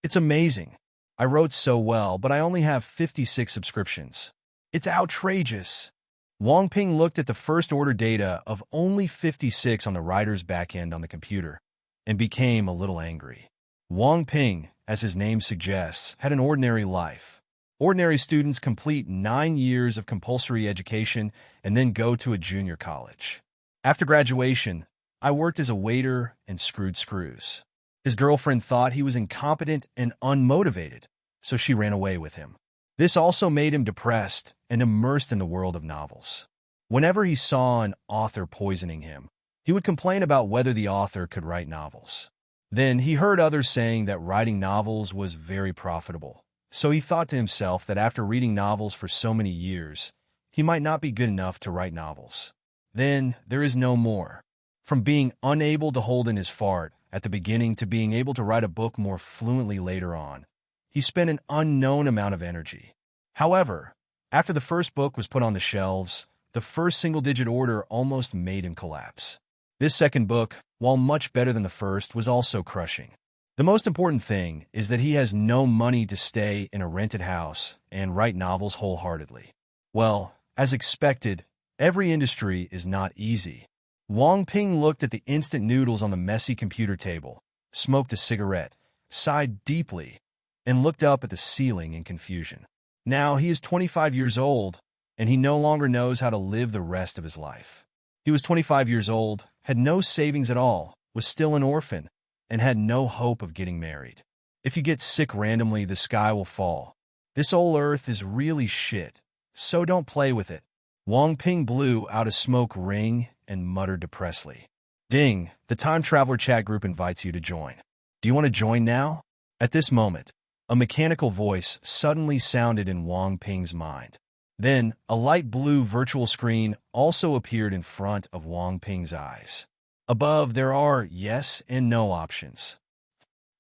It's amazing. I wrote so well, but I only have 56 subscriptions. It's outrageous. Wang Ping looked at the first order data of only 56 on the writer's backend on the computer and became a little angry. Wang Ping, as his name suggests, had an ordinary life. Ordinary students complete 9 years of compulsory education and then go to a junior college. After graduation, I worked as a waiter and screwed screws. His girlfriend thought he was incompetent and unmotivated, so she ran away with him. This also made him depressed and immersed in the world of novels. Whenever he saw an author poisoning him, he would complain about whether the author could write novels. Then he heard others saying that writing novels was very profitable, so he thought to himself that after reading novels for so many years, he might not be good enough to write novels. Then there is no more. From being unable to hold in his fart at the beginning to being able to write a book more fluently later on, he spent an unknown amount of energy. However, after the first book was put on the shelves, the first single-digit order almost made him collapse. This second book, while much better than the first, was also crushing. The most important thing is that he has no money to stay in a rented house and write novels wholeheartedly. Well, as expected, every industry is not easy. Wang Ping looked at the instant noodles on the messy computer table, smoked a cigarette, sighed deeply, and looked up at the ceiling in confusion. Now he is 25 years old, and he no longer knows how to live the rest of his life. He was 25 years old, had no savings at all, was still an orphan, and had no hope of getting married. If you get sick randomly, the sky will fall. This old earth is really shit, so don't play with it. Wang Ping blew out a smoke ring and muttered depressedly. Ding, the Time Traveler chat group invites you to join. Do you want to join now? At this moment, a mechanical voice suddenly sounded in Wang Ping's mind. Then, a light blue virtual screen also appeared in front of Wang Ping's eyes. Above, there are yes and no options.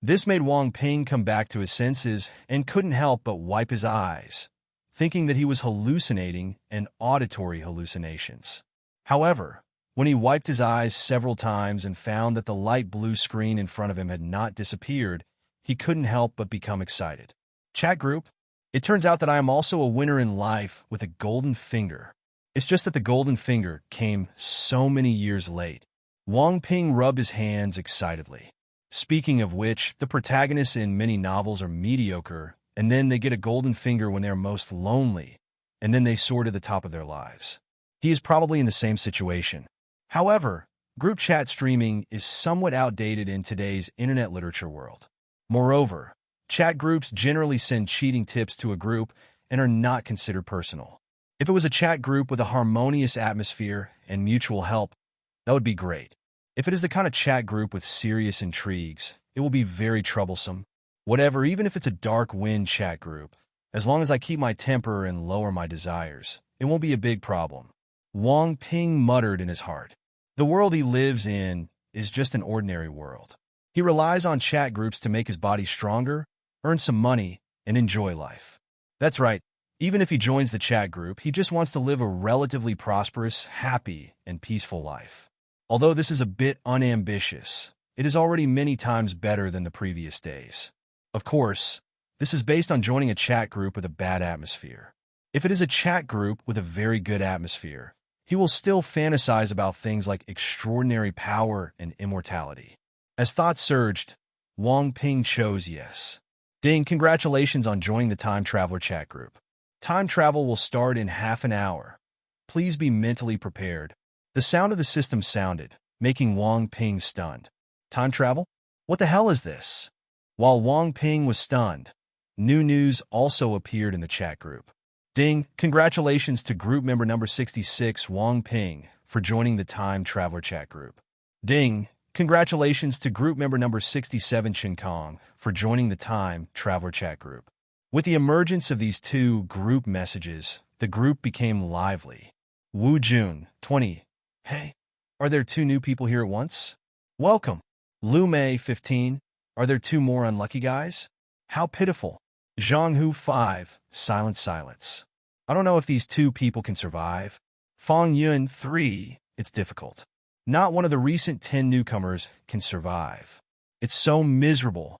This made Wang Ping come back to his senses and couldn't help but wipe his eyes, thinking that he was hallucinating and auditory hallucinations. However, when he wiped his eyes several times and found that the light blue screen in front of him had not disappeared, he couldn't help but become excited. Chat group, it turns out that I am also a winner in life with a golden finger. It's just that the golden finger came so many years late. Wang Ping rubbed his hands excitedly. Speaking of which, the protagonists in many novels are mediocre, and then they get a golden finger when they're most lonely, and then they soar to the top of their lives. He is probably in the same situation. However, group chat streaming is somewhat outdated in today's internet literature world. Moreover, chat groups generally send cheating tips to a group and are not considered personal. If it was a chat group with a harmonious atmosphere and mutual help, that would be great. If it is the kind of chat group with serious intrigues, it will be very troublesome. Whatever, even if it's a dark wind chat group, as long as I keep my temper and lower my desires, it won't be a big problem. Wang Ping muttered in his heart. The world he lives in is just an ordinary world. He relies on chat groups to make his body stronger, earn some money, and enjoy life. That's right, even if he joins the chat group, he just wants to live a relatively prosperous, happy, and peaceful life. Although this is a bit unambitious, it is already many times better than the previous days. Of course, this is based on joining a chat group with a bad atmosphere. If it is a chat group with a very good atmosphere, he will still fantasize about things like extraordinary power and immortality. As thoughts surged, Wang Ping chose yes. Ding, congratulations on joining the Time Traveler chat group. Time travel will start in half an hour. Please be mentally prepared. The sound of the system sounded, making Wang Ping stunned. Time travel? What the hell is this? While Wang Ping was stunned, new news also appeared in the chat group. Ding, congratulations to group member number 66, Wang Ping, for joining the Time Traveler chat group. Ding, congratulations to group member number 67, Chen Kong, for joining the Time Traveler chat group. With the emergence of these two group messages, the group became lively. Wu Jun, 20. Hey, are there two new people here at once? Welcome. Lu Mei, 15. Are there two more unlucky guys? How pitiful. Zhang Hu, 5. Silence. I don't know if these two people can survive. Fang Yun, 3. It's difficult. Not one of the recent 10 newcomers can survive. It's so miserable.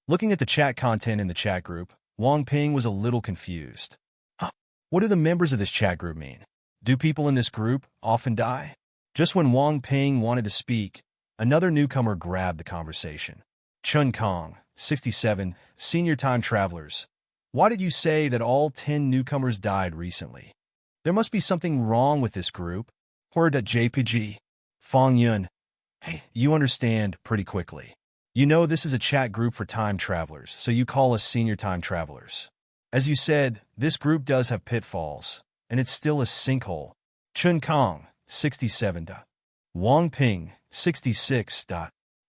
Looking at the chat content in the chat group, Wang Ping was a little confused. Huh? What do the members of this chat group mean? Do people in this group often die? Just when Wang Ping wanted to speak, another newcomer grabbed the conversation. Chun Kong, 67, senior time travelers. Why did you say that all 10 newcomers died recently? There must be something wrong with this group. JPG. Fong Yun. Hey, you understand pretty quickly. You know this is a chat group for time travelers, so you call us senior time travelers. As you said, this group does have pitfalls, and it's still a sinkhole. Chun Kong, 67. Wang Ping, 66.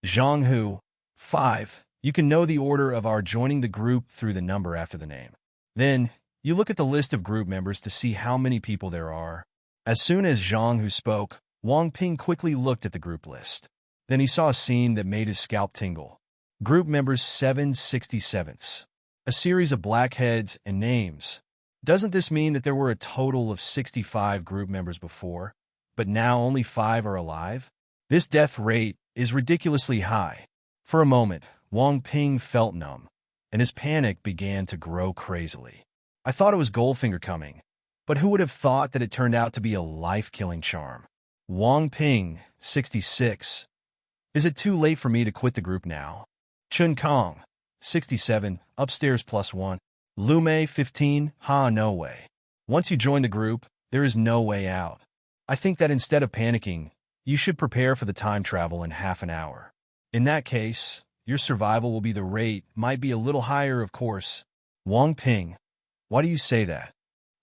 Zhang Hu, 5. You can know the order of our joining the group through the number after the name. Then, you look at the list of group members to see how many people there are. As soon as Zhang Hu spoke, Wang Ping quickly looked at the group list. Then he saw a scene that made his scalp tingle. Group members 767ths. A series of blackheads and names. Doesn't this mean that there were a total of 65 group members before, but now only 5 are alive? This death rate is ridiculously high. For a moment, Wang Ping felt numb, and his panic began to grow crazily. I thought it was Goldfinger coming, but who would have thought that it turned out to be a life-killing charm? Wang Ping, 66. Is it too late for me to quit the group now? Chun Kong, 67, upstairs +1. Lu Mei, 15, no way. Once you join the group, there is no way out. I think that instead of panicking, you should prepare for the time travel in half an hour. In that case, your survival will be the rate, might be a little higher, of course. Wang Ping, why do you say that?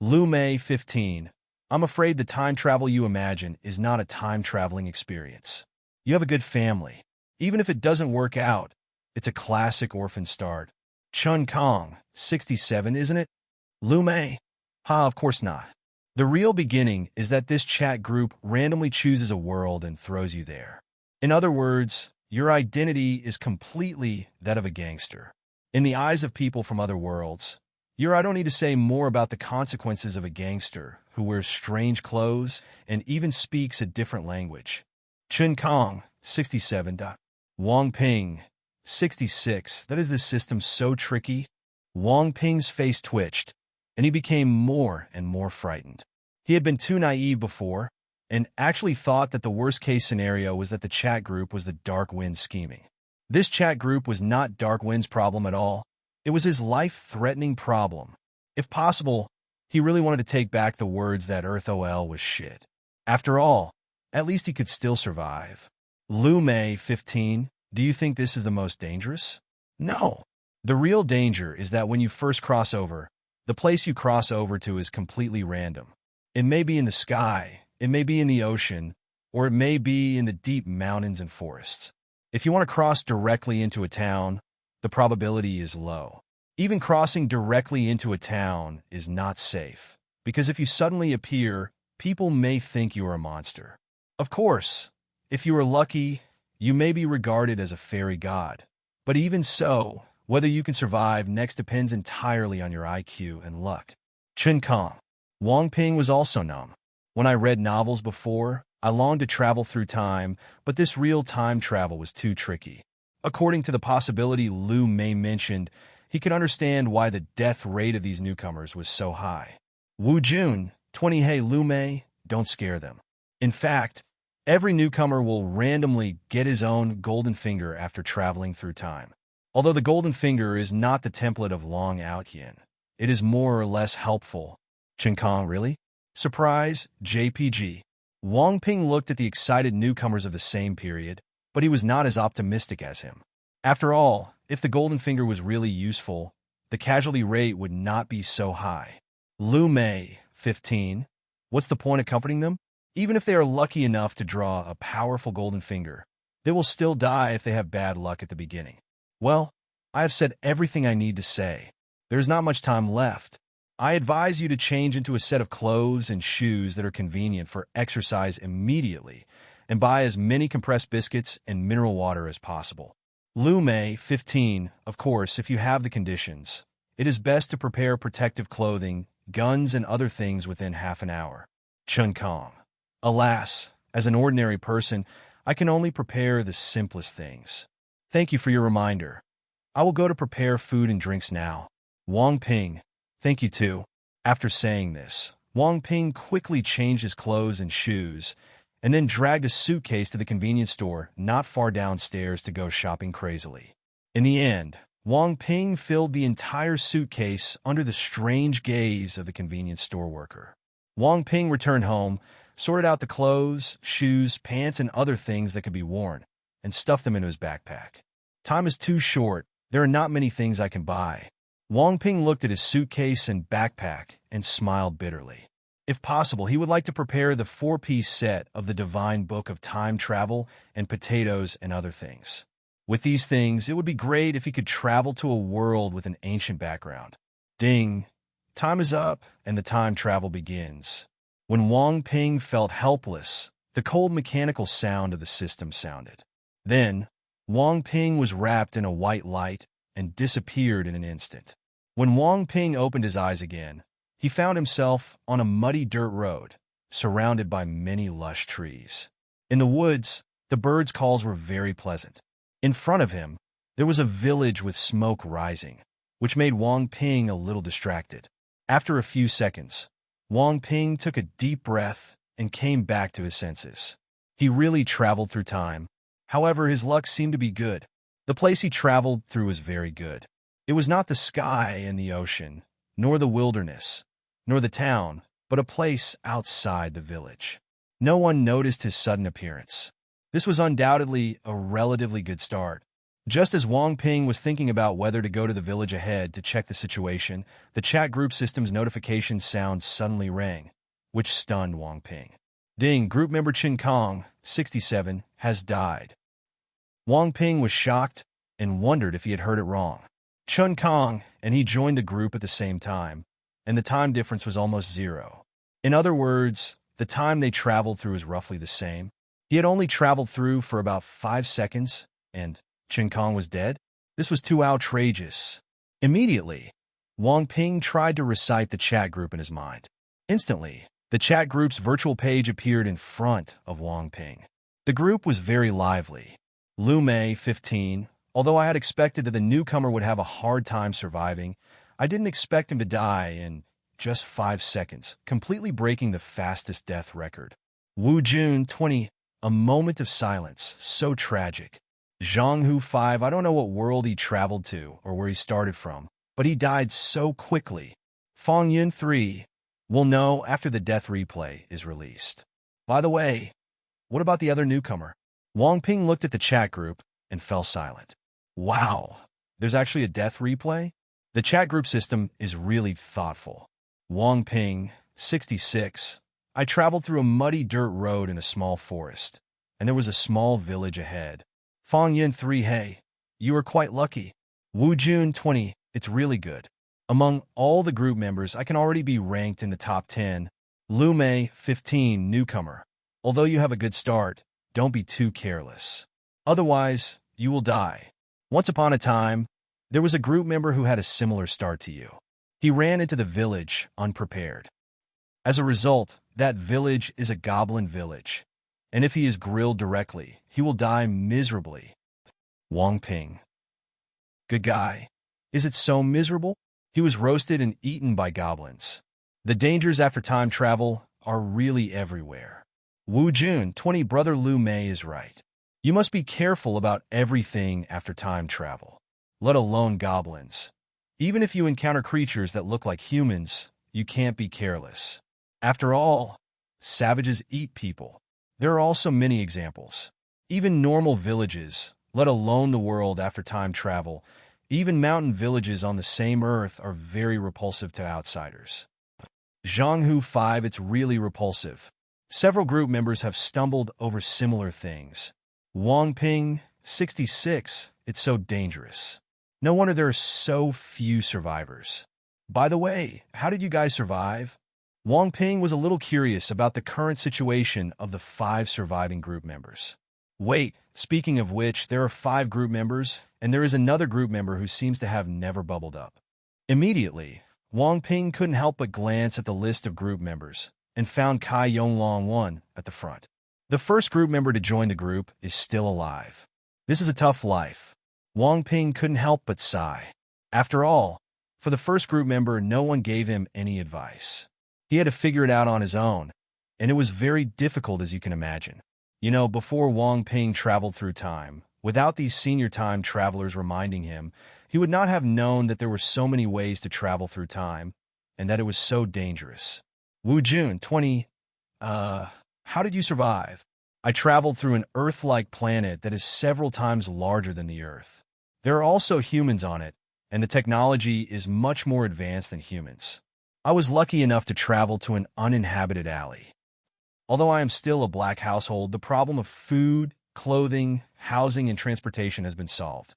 Lu Mei, 15, I'm afraid the time travel you imagine is not a time-traveling experience. You have a good family. Even if it doesn't work out, it's a classic orphan start. Chun Kong, 67, isn't it? Lu Mei, of course not. The real beginning is that this chat group randomly chooses a world and throws you there. In other words, your identity is completely that of a gangster. In the eyes of people from other worlds, I don't need to say more about the consequences of a gangster who wears strange clothes and even speaks a different language. Chun Kong, 67. Wang Ping, 66. That is this system so tricky? Wang Ping's face twitched, and he became more and more frightened. He had been too naive before, and actually thought that the worst-case scenario was that the chat group was the Dark Wind scheming. This chat group was not Dark Wind's problem at all. It was his life-threatening problem. If possible, he really wanted to take back the words that Earth OL was shit. After all, at least he could still survive. Lu Mei, 15, do you think this is the most dangerous? No. The real danger is that when you first cross over, the place you cross over to is completely random. It may be in the sky, it may be in the ocean, or it may be in the deep mountains and forests. If you want to cross directly into a town, the probability is low. Even crossing directly into a town is not safe, because if you suddenly appear, people may think you are a monster. Of course, if you are lucky, you may be regarded as a fairy god. But even so, whether you can survive next depends entirely on your IQ and luck. Chun Kong. Wang Ping was also numb. When I read novels before, I longed to travel through time, but this real time travel was too tricky. According to the possibility Lu Mei mentioned, he could understand why the death rate of these newcomers was so high. Wu Jun, 20. Hey Lu Mei, don't scare them. In fact, every newcomer will randomly get his own golden finger after traveling through time. Although the golden finger is not the template of Long Out Yin, it is more or less helpful. Chun Kong, really? Surprise, JPG. Wang Ping looked at the excited newcomers of the same period, but he was not as optimistic as him. After all, if the golden finger was really useful, the casualty rate would not be so high. Lu Mei, 15. What's the point of comforting them? Even if they are lucky enough to draw a powerful golden finger, they will still die if they have bad luck at the beginning. Well, I have said everything I need to say. There's not much time left. I advise you to change into a set of clothes and shoes that are convenient for exercise immediately, and buy as many compressed biscuits and mineral water as possible. Lu Mei, 15. Of course, if you have the conditions, it is best to prepare protective clothing, guns, and other things within half an hour. Chun Kong. Alas, as an ordinary person, I can only prepare the simplest things. Thank you for your reminder. I will go to prepare food and drinks now. Wang Ping, thank you too. After saying this, Wang Ping quickly changed his clothes and shoes, and then dragged a suitcase to the convenience store not far downstairs to go shopping crazily. In the end, Wang Ping filled the entire suitcase under the strange gaze of the convenience store worker. Wang Ping returned home, sorted out the clothes, shoes, pants, and other things that could be worn, and stuffed them into his backpack. Time is too short. There are not many things I can buy. Wang Ping looked at his suitcase and backpack and smiled bitterly. If possible, he would like to prepare the 4-piece set of the Divine Book of Time Travel and potatoes and other things. With these things, it would be great if he could travel to a world with an ancient background. Ding! Time is up, and the time travel begins. When Wang Ping felt helpless, the cold mechanical sound of the system sounded. Then, Wang Ping was wrapped in a white light and disappeared in an instant. When Wang Ping opened his eyes again, he found himself on a muddy dirt road, surrounded by many lush trees. In the woods, the birds' calls were very pleasant. In front of him, there was a village with smoke rising, which made Wang Ping a little distracted. After a few seconds, Wang Ping took a deep breath and came back to his senses. He really traveled through time. However, his luck seemed to be good. The place he traveled through was very good. It was not the sky and the ocean, nor the wilderness, nor the town, but a place outside the village. No one noticed his sudden appearance. This was undoubtedly a relatively good start. Just as Wang Ping was thinking about whether to go to the village ahead to check the situation, the chat group system's notification sound suddenly rang, which stunned Wang Ping. Ding, group member Chen Kong, 67, has died. Wang Ping was shocked and wondered if he had heard it wrong. Chen Kong and he joined the group at the same time, and the time difference was almost 0. In other words, the time they traveled through was roughly the same. He had only traveled through for about 5 seconds, and Chen Kong was dead? This was too outrageous. Immediately, Wang Ping tried to recite the chat group in his mind. Instantly, the chat group's virtual page appeared in front of Wang Ping. The group was very lively. Lu Mei, 15. Although I had expected that the newcomer would have a hard time surviving, I didn't expect him to die in just 5 seconds, completely breaking the fastest death record. Wu Jun, 20. A moment of silence, so tragic. Zhang Hu, 5. I don't know what world he traveled to or where he started from, but he died so quickly. Fang Yun, 3. We'll know after the death replay is released. By the way, what about the other newcomer? Wang Ping looked at the chat group and fell silent. Wow, there's actually a death replay? The chat group system is really thoughtful. Wang Ping, 66. I traveled through a muddy dirt road in a small forest, and there was a small village ahead. Fang Yin, 3. Hey, you were quite lucky. Wu Jun, 20. It's really good. Among all the group members, I can already be ranked in the top 10. Lu Mei, 15. Newcomer. Although you have a good start, don't be too careless. Otherwise, you will die. Once upon a time, there was a group member who had a similar start to you. He ran into the village unprepared. As a result, that village is a goblin village, and if he is grilled directly, he will die miserably. Wang Ping. Good guy. Is it so miserable? He was roasted and eaten by goblins. The dangers after time travel are really everywhere. Wu Jun, 20. Brother Lu Mei is right. You must be careful about everything after time travel, let alone goblins. Even if you encounter creatures that look like humans, you can't be careless. After all, savages eat people. There are also many examples. Even normal villages, let alone the world after time travel, even mountain villages on the same earth are very repulsive to outsiders. Zhang Hu, 5. It's really repulsive. Several group members have stumbled over similar things. Wang Ping, 66. It's so dangerous. No wonder there are so few survivors. By the way, how did you guys survive? Wang Ping was a little curious about the current situation of the 5 surviving group members. Wait, speaking of which, there are 5 group members, and there is another group member who seems to have never bubbled up. Immediately, Wang Ping couldn't help but glance at the list of group members and found Kai Yonglong 1 at the front. The first group member to join the group is still alive. This is a tough life. Wang Ping couldn't help but sigh. After all, for the first group member, no one gave him any advice. He had to figure it out on his own, and it was very difficult, as you can imagine. Before Wang Ping traveled through time, without these senior time travelers reminding him, he would not have known that there were so many ways to travel through time, and that it was so dangerous. Wu Jun, 20, how did you survive? I traveled through an Earth-like planet that is several times larger than the Earth. There are also humans on it, and the technology is much more advanced than humans. I was lucky enough to travel to an uninhabited alley. Although I am still a black household, the problem of food, clothing, housing, and transportation has been solved.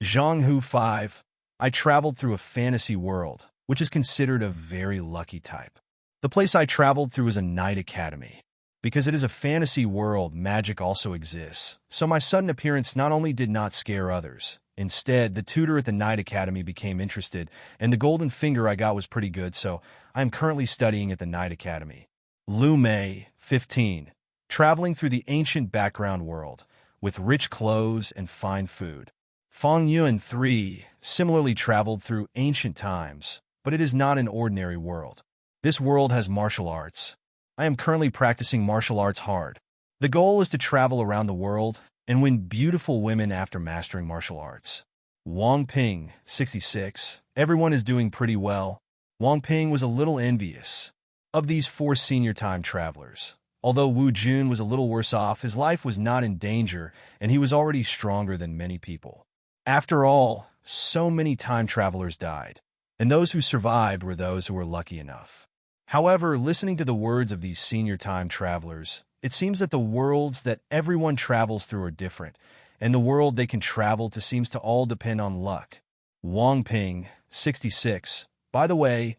Zhang Hu 5, I traveled through a fantasy world, which is considered a very lucky type. The place I traveled through is a night academy. Because it is a fantasy world, magic also exists, so my sudden appearance not only did not scare others. Instead, the tutor at the night academy became interested, and the golden finger I got was pretty good, so I am currently studying at the night academy. Lu Mei, 15, traveling through the ancient background world, with rich clothes and fine food. Fang Yuan, 3, similarly traveled through ancient times, but it is not an ordinary world. This world has martial arts. I am currently practicing martial arts hard. The goal is to travel around the world and win beautiful women after mastering martial arts. Wang Ping, 66. Everyone is doing pretty well. Wang Ping was a little envious of these 4 senior time travelers. Although Wu Jun was a little worse off, his life was not in danger, and he was already stronger than many people. After all, so many time travelers died, and those who survived were those who were lucky enough. However, listening to the words of these senior time travelers, it seems that the worlds that everyone travels through are different, and the world they can travel to seems to all depend on luck. Wang Ping, 66. By the way,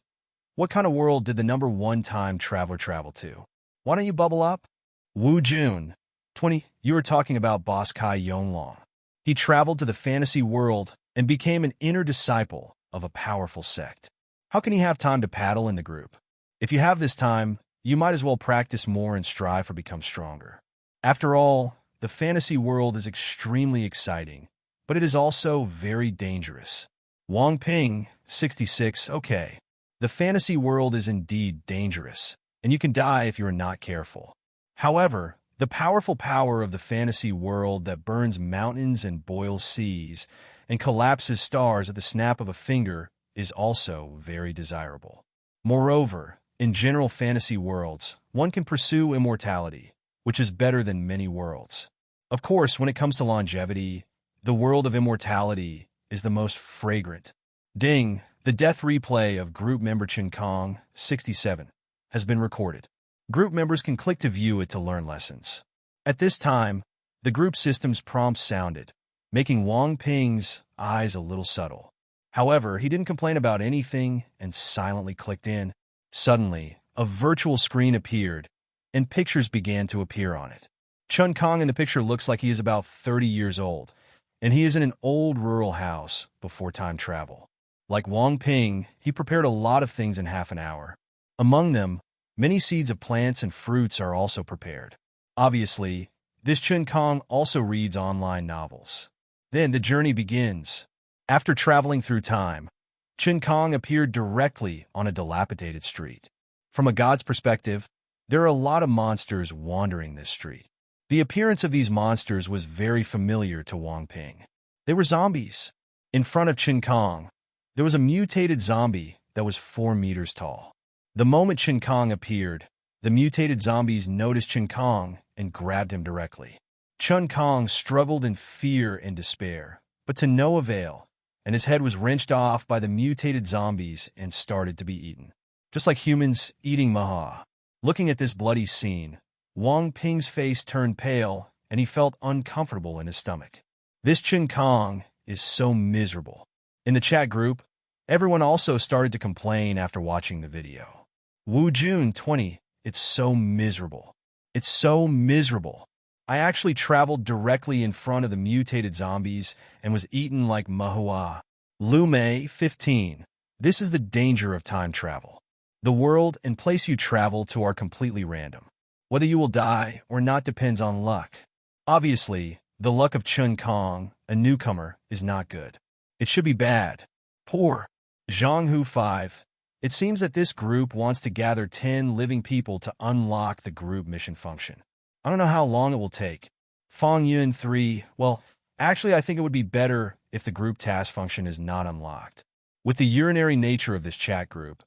what kind of world did the number 1 time traveler travel to? Why don't you bubble up? Wu Jun, 20. You were talking about Boss Kai Yonglong. He traveled to the fantasy world and became an inner disciple of a powerful sect. How can he have time to paddle in the group? If you have this time, you might as well practice more and strive to become stronger. After all, the fantasy world is extremely exciting, but it is also very dangerous. Wang Ping, 66. Okay, the fantasy world is indeed dangerous, and you can die if you are not careful. However, the powerful power of the fantasy world that burns mountains and boils seas and collapses stars at the snap of a finger is also very desirable. Moreover, in general fantasy worlds, one can pursue immortality, which is better than many worlds. Of course, when it comes to longevity, the world of immortality is the most fragrant. Ding, the death replay of group member Chen Kong, 67, has been recorded. Group members can click to view it to learn lessons. At this time, the group system's prompt sounded, making Wang Ping's eyes a little subtle. However, he didn't complain about anything and silently clicked in. Suddenly, a virtual screen appeared, and pictures began to appear on it. Chen Kong in the picture looks like he is about 30 years old, and he is in an old rural house before time travel. Like Wang Ping, he prepared a lot of things in half an hour. Among them, many seeds of plants and fruits are also prepared. Obviously, this Chen Kong also reads online novels. Then the journey begins. After traveling through time, Chen Kong appeared directly on a dilapidated street. From a god's perspective, there are a lot of monsters wandering this street. The appearance of these monsters was very familiar to Wang Ping. They were zombies. In front of Chen Kong, there was a mutated zombie that was 4 meters tall. The moment Chen Kong appeared, the mutated zombies noticed Chen Kong and grabbed him directly. Chen Kong struggled in fear and despair, but to no avail, and his head was wrenched off by the mutated zombies and started to be eaten. Just like humans eating maha. Looking at this bloody scene, Wang Ping's face turned pale, and he felt uncomfortable in his stomach. This Chen Kong is so miserable. In the chat group, everyone also started to complain after watching the video. Wu Jun, 20, it's so miserable. It's so miserable. I actually traveled directly in front of the mutated zombies and was eaten like mahua. Lu Mei, 15. This is the danger of time travel. The world and place you travel to are completely random. Whether you will die or not depends on luck. Obviously, The luck of Chun Kong, a newcomer, is not good. It should be bad. Poor. Zhang Hu 5. It seems that this group wants to gather 10 living people to unlock the group mission function. I don't know how long it will take. Fong Yun 3. Well, actually, I think it would be better if the group task function is not unlocked. With the urinary nature of this chat group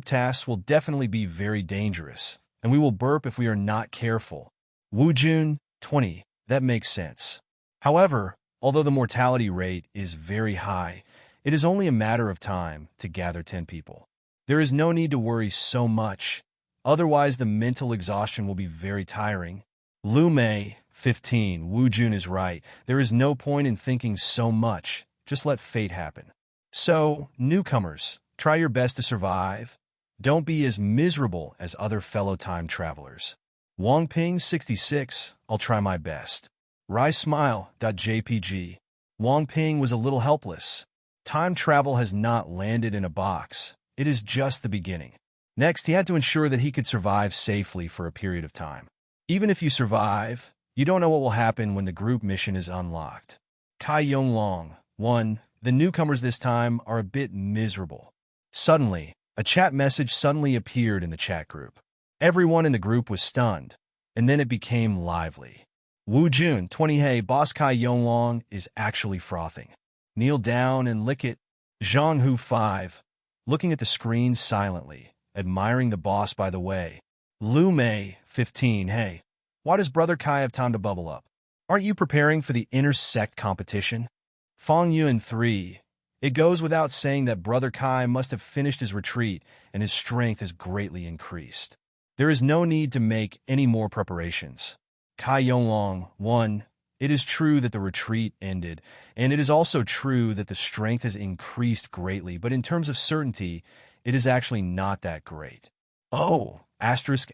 tasks will definitely be very dangerous, and we will burp if we are not careful. Wu Jun 20. That makes sense. However, although the mortality rate is very high, it is only a matter of time to gather 10 people. There is no need to worry so much, otherwise the mental exhaustion will be very tiring. Lu Mei 15. Wu Jun is right. There is no point in thinking so much. Just let fate happen. So, newcomers, try your best to survive. Don't be as miserable as other fellow time travelers. Wang Ping 66. I'll try my best. RaiSmile.jpg. Wang Ping was a little helpless. Time travel has not landed in a box. It is just the beginning. Next, he had to ensure that he could survive safely for a period of time. Even if you survive, you don't know what will happen when the group mission is unlocked. Kai Yonglong 1. The newcomers this time are a bit miserable. Suddenly, a chat message suddenly appeared in the chat group. Everyone in the group was stunned, and then it became lively. Wu Jun 20. Hey, boss Kai Yonglong is actually frothing. Kneel down and lick it. Zhang Hu 5. Looking at the screen silently, admiring the boss by the way. Lu Mei 15. Hey, why does Brother Kai have time to bubble up? Aren't you preparing for the intersect competition? Fong Yuan 3. It goes without saying that Brother Kai must have finished his retreat and his strength has greatly increased. There is no need to make any more preparations. Kai Yonglong 1. It is true that the retreat ended, and it is also true that the strength has increased greatly, but in terms of certainty, it is actually not that great. Oh, asterisk.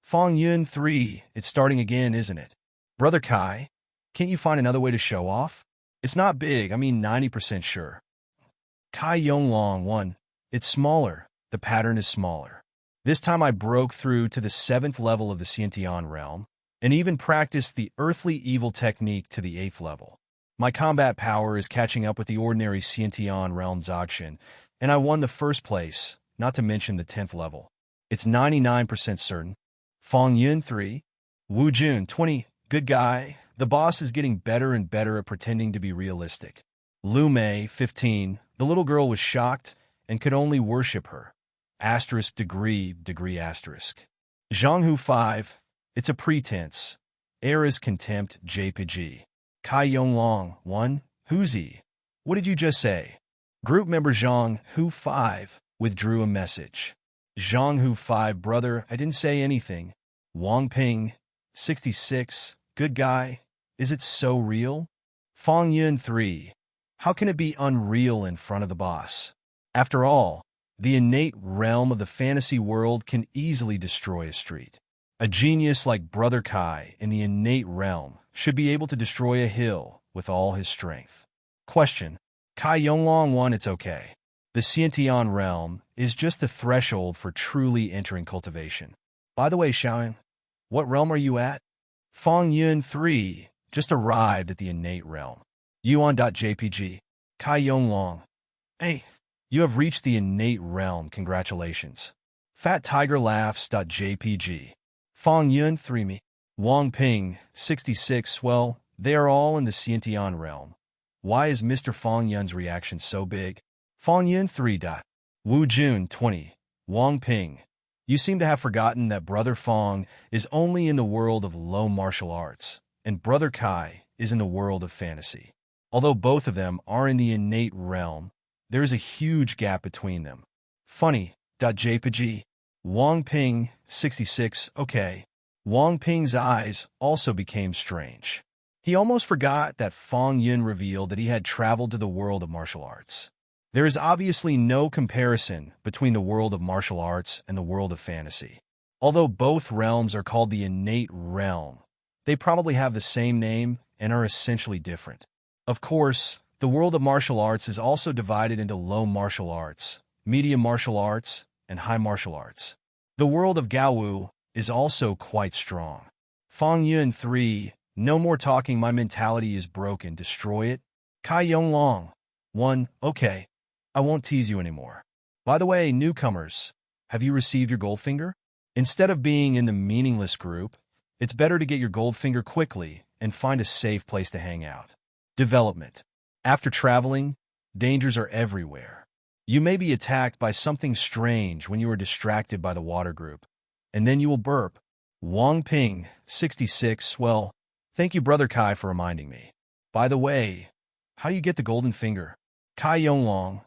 Fong Yun 3. It's starting again, isn't it? Brother Kai, can't you find another way to show off? It's not big, 90% sure. Kai Yonglong 1. It's smaller. The pattern is smaller. This time I broke through to the 7th level of the Xiantian realm, and even practiced the earthly evil technique to the 8th level. My combat power is catching up with the ordinary Xiantian realm Zogshin, and I won the first place, not to mention the 10th level. It's 99% certain. Fong Yun 3. Wu Jun 20. Good guy. The boss is getting better and better at pretending to be realistic. Lu Mei 15. The little girl was shocked and could only worship her. Asterisk degree asterisk. Zhang Hu 5. It's a pretense. Air is contempt JPG. Kai Yonglong 1. Who's he? What did you just say? Group member Zhang Hu 5 withdrew a message. Zhang Hu 5. Brother, I didn't say anything. Wang Ping 66. Good guy. Is it so real? Fong Yun 3. How can it be unreal in front of the boss? After all, the innate realm of the fantasy world can easily destroy a street. A genius like Brother Kai in the innate realm should be able to destroy a hill with all his strength. Question. Kai Yonglong 1. It's okay. The Xiantian realm is just the threshold for truly entering cultivation. By the way, Xiaoyan, what realm are you at? Fong Yun 3. Just arrived at the innate realm. Yuan.jpg. Kai Yonglong. Hey, you have reached the innate realm. Congratulations. Fat Tiger Laughs.jpg. Fong Yun 3. Me. Wang Ping 66. Well, they are all in the Xiantian realm. Why is Mr. Fong Yun's reaction so big? Fong Yun 3. Wu Jun 20. Wang Ping. You seem to have forgotten that Brother Fong is only in the world of low martial arts, and Brother Kai is in the world of fantasy. Although both of them are in the innate realm, there is a huge gap between them. Funny.jpg. Wang Ping 66. Okay. Wang Ping's eyes also became strange. He almost forgot that Fong Yun revealed that he had traveled to the world of martial arts. There is obviously no comparison between the world of martial arts and the world of fantasy. Although both realms are called the innate realm, they probably have the same name and are essentially different. Of course, the world of martial arts is also divided into low martial arts, medium martial arts, and high martial arts. The world of Gaowu is also quite strong. Fong Yun 3. No more talking, my mentality is broken. Destroy it. Kai Yong Long. 1. Okay. I won't tease you anymore. By the way, newcomers, have you received your Goldfinger? Instead of being in the meaningless group, it's better to get your Goldfinger quickly and find a safe place to hang out. Development. After traveling, dangers are everywhere. You may be attacked by something strange when you are distracted by the water group, and then you will burp. Wang Ping, 66, well, thank you, Brother Kai, for reminding me. By the way, how do you get the golden finger? Kai Yonglong.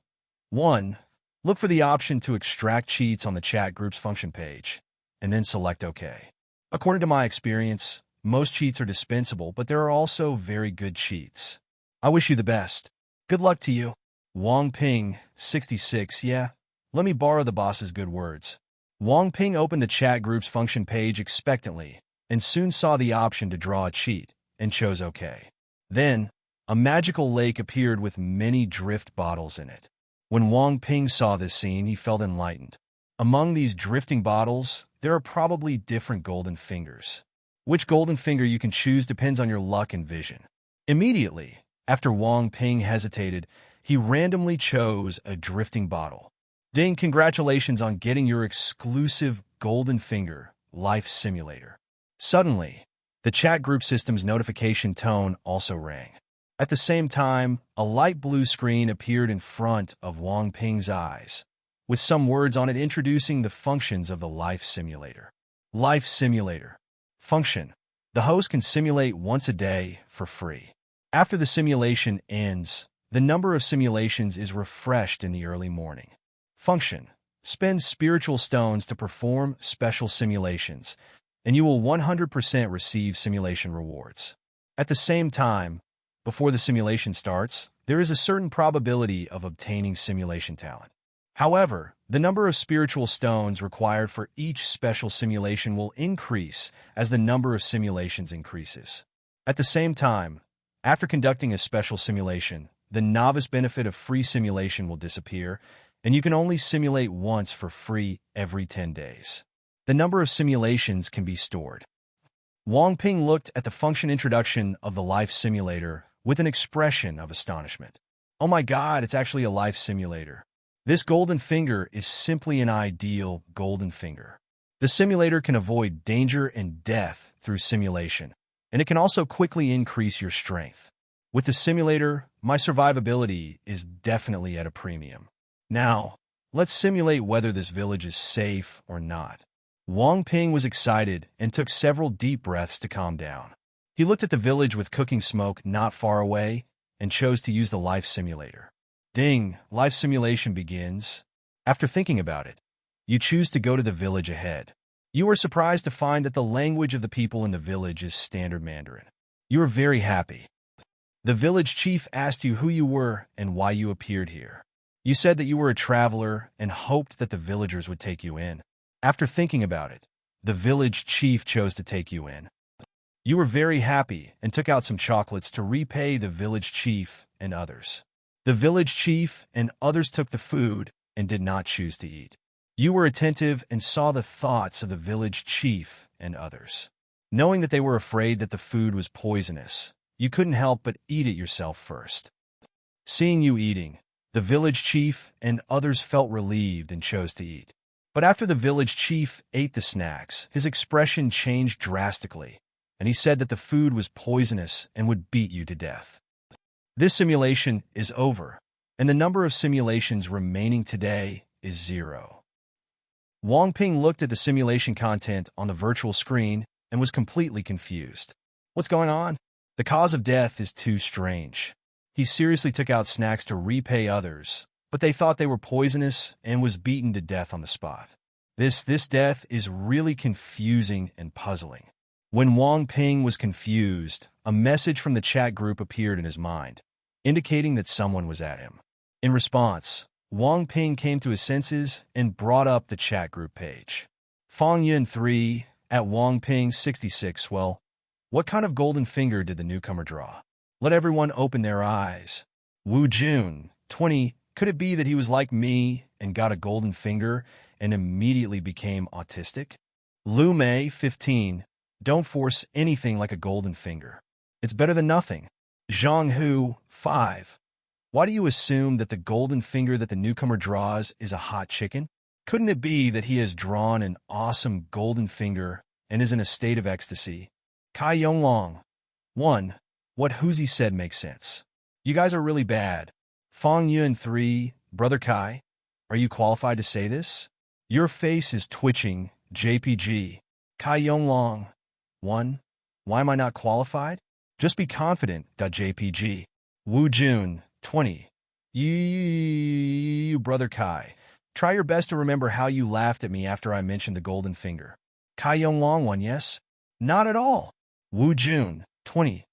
1. Look for the option to extract cheats on the chat group's function page, and then select OK. According to my experience, most cheats are dispensable, but there are also very good cheats. I wish you the best. Good luck to you. Wang Ping, 66, yeah, let me borrow the boss's good words. Wang Ping opened the chat group's function page expectantly and soon saw the option to draw a cheat and chose OK. Then, a magical lake appeared with many drift bottles in it. When Wang Ping saw this scene, he felt enlightened. Among these drifting bottles, there are probably different golden fingers. Which golden finger you can choose depends on your luck and vision. Immediately, after Wang Ping hesitated, he randomly chose a drifting bottle. Ding, congratulations on getting your exclusive golden finger, Life Simulator. Suddenly, the chat group system's notification tone also rang. At the same time, a light blue screen appeared in front of Wang Ping's eyes, with some words on it introducing the functions of the Life Simulator. Life Simulator. Function. The host can simulate once a day for free. After the simulation ends, the number of simulations is refreshed in the early morning. Function. Spend spiritual stones to perform special simulations, and you will 100% receive simulation rewards. At the same time, before the simulation starts, there is a certain probability of obtaining simulation talent. However, the number of spiritual stones required for each special simulation will increase as the number of simulations increases. At the same time, after conducting a special simulation, the novice benefit of free simulation will disappear, and you can only simulate once for free every 10 days. The number of simulations can be stored. Wang Ping looked at the function introduction of the Life Simulator with an expression of astonishment. Oh my God, it's actually a life simulator. This golden finger is simply an ideal golden finger. The simulator can avoid danger and death through simulation, and it can also quickly increase your strength. With the simulator, my survivability is definitely at a premium. Now, let's simulate whether this village is safe or not. Wang Ping was excited and took several deep breaths to calm down. He looked at the village with cooking smoke not far away and chose to use the Life Simulator. Ding, life simulation begins. After thinking about it, you choose to go to the village ahead. You are surprised to find that the language of the people in the village is Standard Mandarin. You are very happy. The village chief asked you who you were and why you appeared here. You said that you were a traveler and hoped that the villagers would take you in. After thinking about it, the village chief chose to take you in. You were very happy and took out some chocolates to repay the village chief and others. The village chief and others took the food and did not choose to eat. You were attentive and saw the thoughts of the village chief and others. Knowing that they were afraid that the food was poisonous, you couldn't help but eat it yourself first. Seeing you eating, the village chief and others felt relieved and chose to eat. But after the village chief ate the snacks, his expression changed drastically, and he said that the food was poisonous and would beat you to death. This simulation is over, and the number of simulations remaining today is 0. Wang Ping looked at the simulation content on the virtual screen and was completely confused. What's going on? The cause of death is too strange. He seriously took out snacks to repay others, but they thought they were poisonous and was beaten to death on the spot. This death is really confusing and puzzling. When Wang Ping was confused, a message from the chat group appeared in his mind, indicating that someone was at him. In response, Wang Ping came to his senses and brought up the chat group page. Fong Yun 3, at Wang Ping 66, well, what kind of golden finger did the newcomer draw? Let everyone open their eyes. Wu Jun, 20, could it be that he was like me and got a golden finger and immediately became autistic? Lu Mei, 15, Don't force anything like a golden finger. It's better than nothing. Zhang Hu, 5. Why do you assume that the golden finger that the newcomer draws is a hot chicken? Couldn't it be that he has drawn an awesome golden finger and is in a state of ecstasy? Kai Yonglong, 1. What Huzi said makes sense. You guys are really bad. Fong Yun, 3. Brother Kai, are you qualified to say this? Your face is twitching, JPG. Kai Yonglong, 1. Why am I not qualified? Just be confident, JPG. Wu Jun, 20. You, Brother Kai. Try your best to remember how you laughed at me after I mentioned the golden finger. Kai Yonglong, 1. Yes? Not at all. Wu Jun, 20.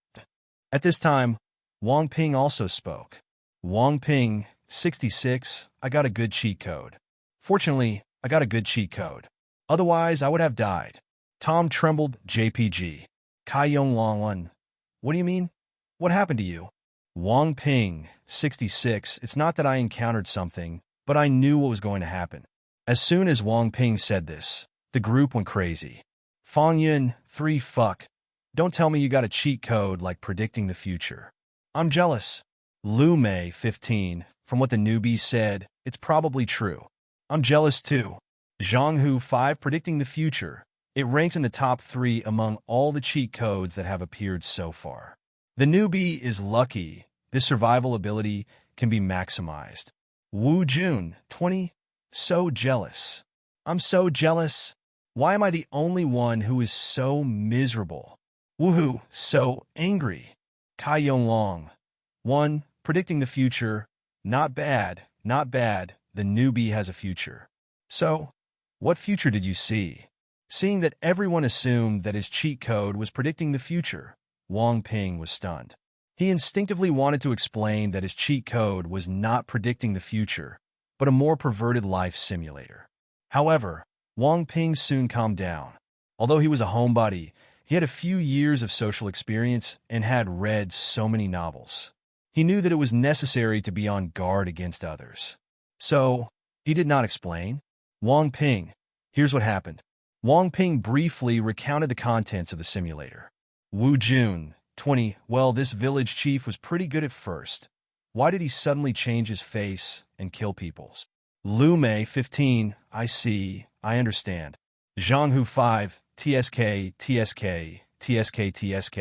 At this time, Wang Ping also spoke. Wang Ping, 66. I got a good cheat code. Fortunately, I got a good cheat code. Otherwise, I would have died. Tom trembled, JPG. Kai Yonglong, 1. What do you mean? What happened to you? Wang Ping, 66. It's not that I encountered something, but I knew what was going to happen. As soon as Wang Ping said this, the group went crazy. Fong Yun, 3. Fuck. Don't tell me you got a cheat code like predicting the future. I'm jealous. Lu Mei, 15. From what the newbie said, it's probably true. I'm jealous too. Zhang Hu, 5. Predicting the future. It ranks in the top 3 among all the cheat codes that have appeared so far. The newbie is lucky. This survival ability can be maximized. Wu Jun, 20. So jealous. I'm so jealous. Why am I the only one who is so miserable? Woohoo, so angry. Kai Yonglong, 1. Predicting the future. Not bad, not bad. The newbie has a future. So, what future did you see? Seeing that everyone assumed that his cheat code was predicting the future, Wang Ping was stunned. He instinctively wanted to explain that his cheat code was not predicting the future, but a more perverted life simulator. However, Wang Ping soon calmed down. Although he was a homebody, he had a few years of social experience and had read so many novels. He knew that it was necessary to be on guard against others. So, he did not explain. Wang Ping, here's what happened. Wang Ping briefly recounted the contents of the simulator. Wu Jun, 20. Well, this village chief was pretty good at first. Why did he suddenly change his face and kill people? Lu Mei, 15. I see. I understand. Zhang Hu, 5. TSK, TSK, TSK, TSK.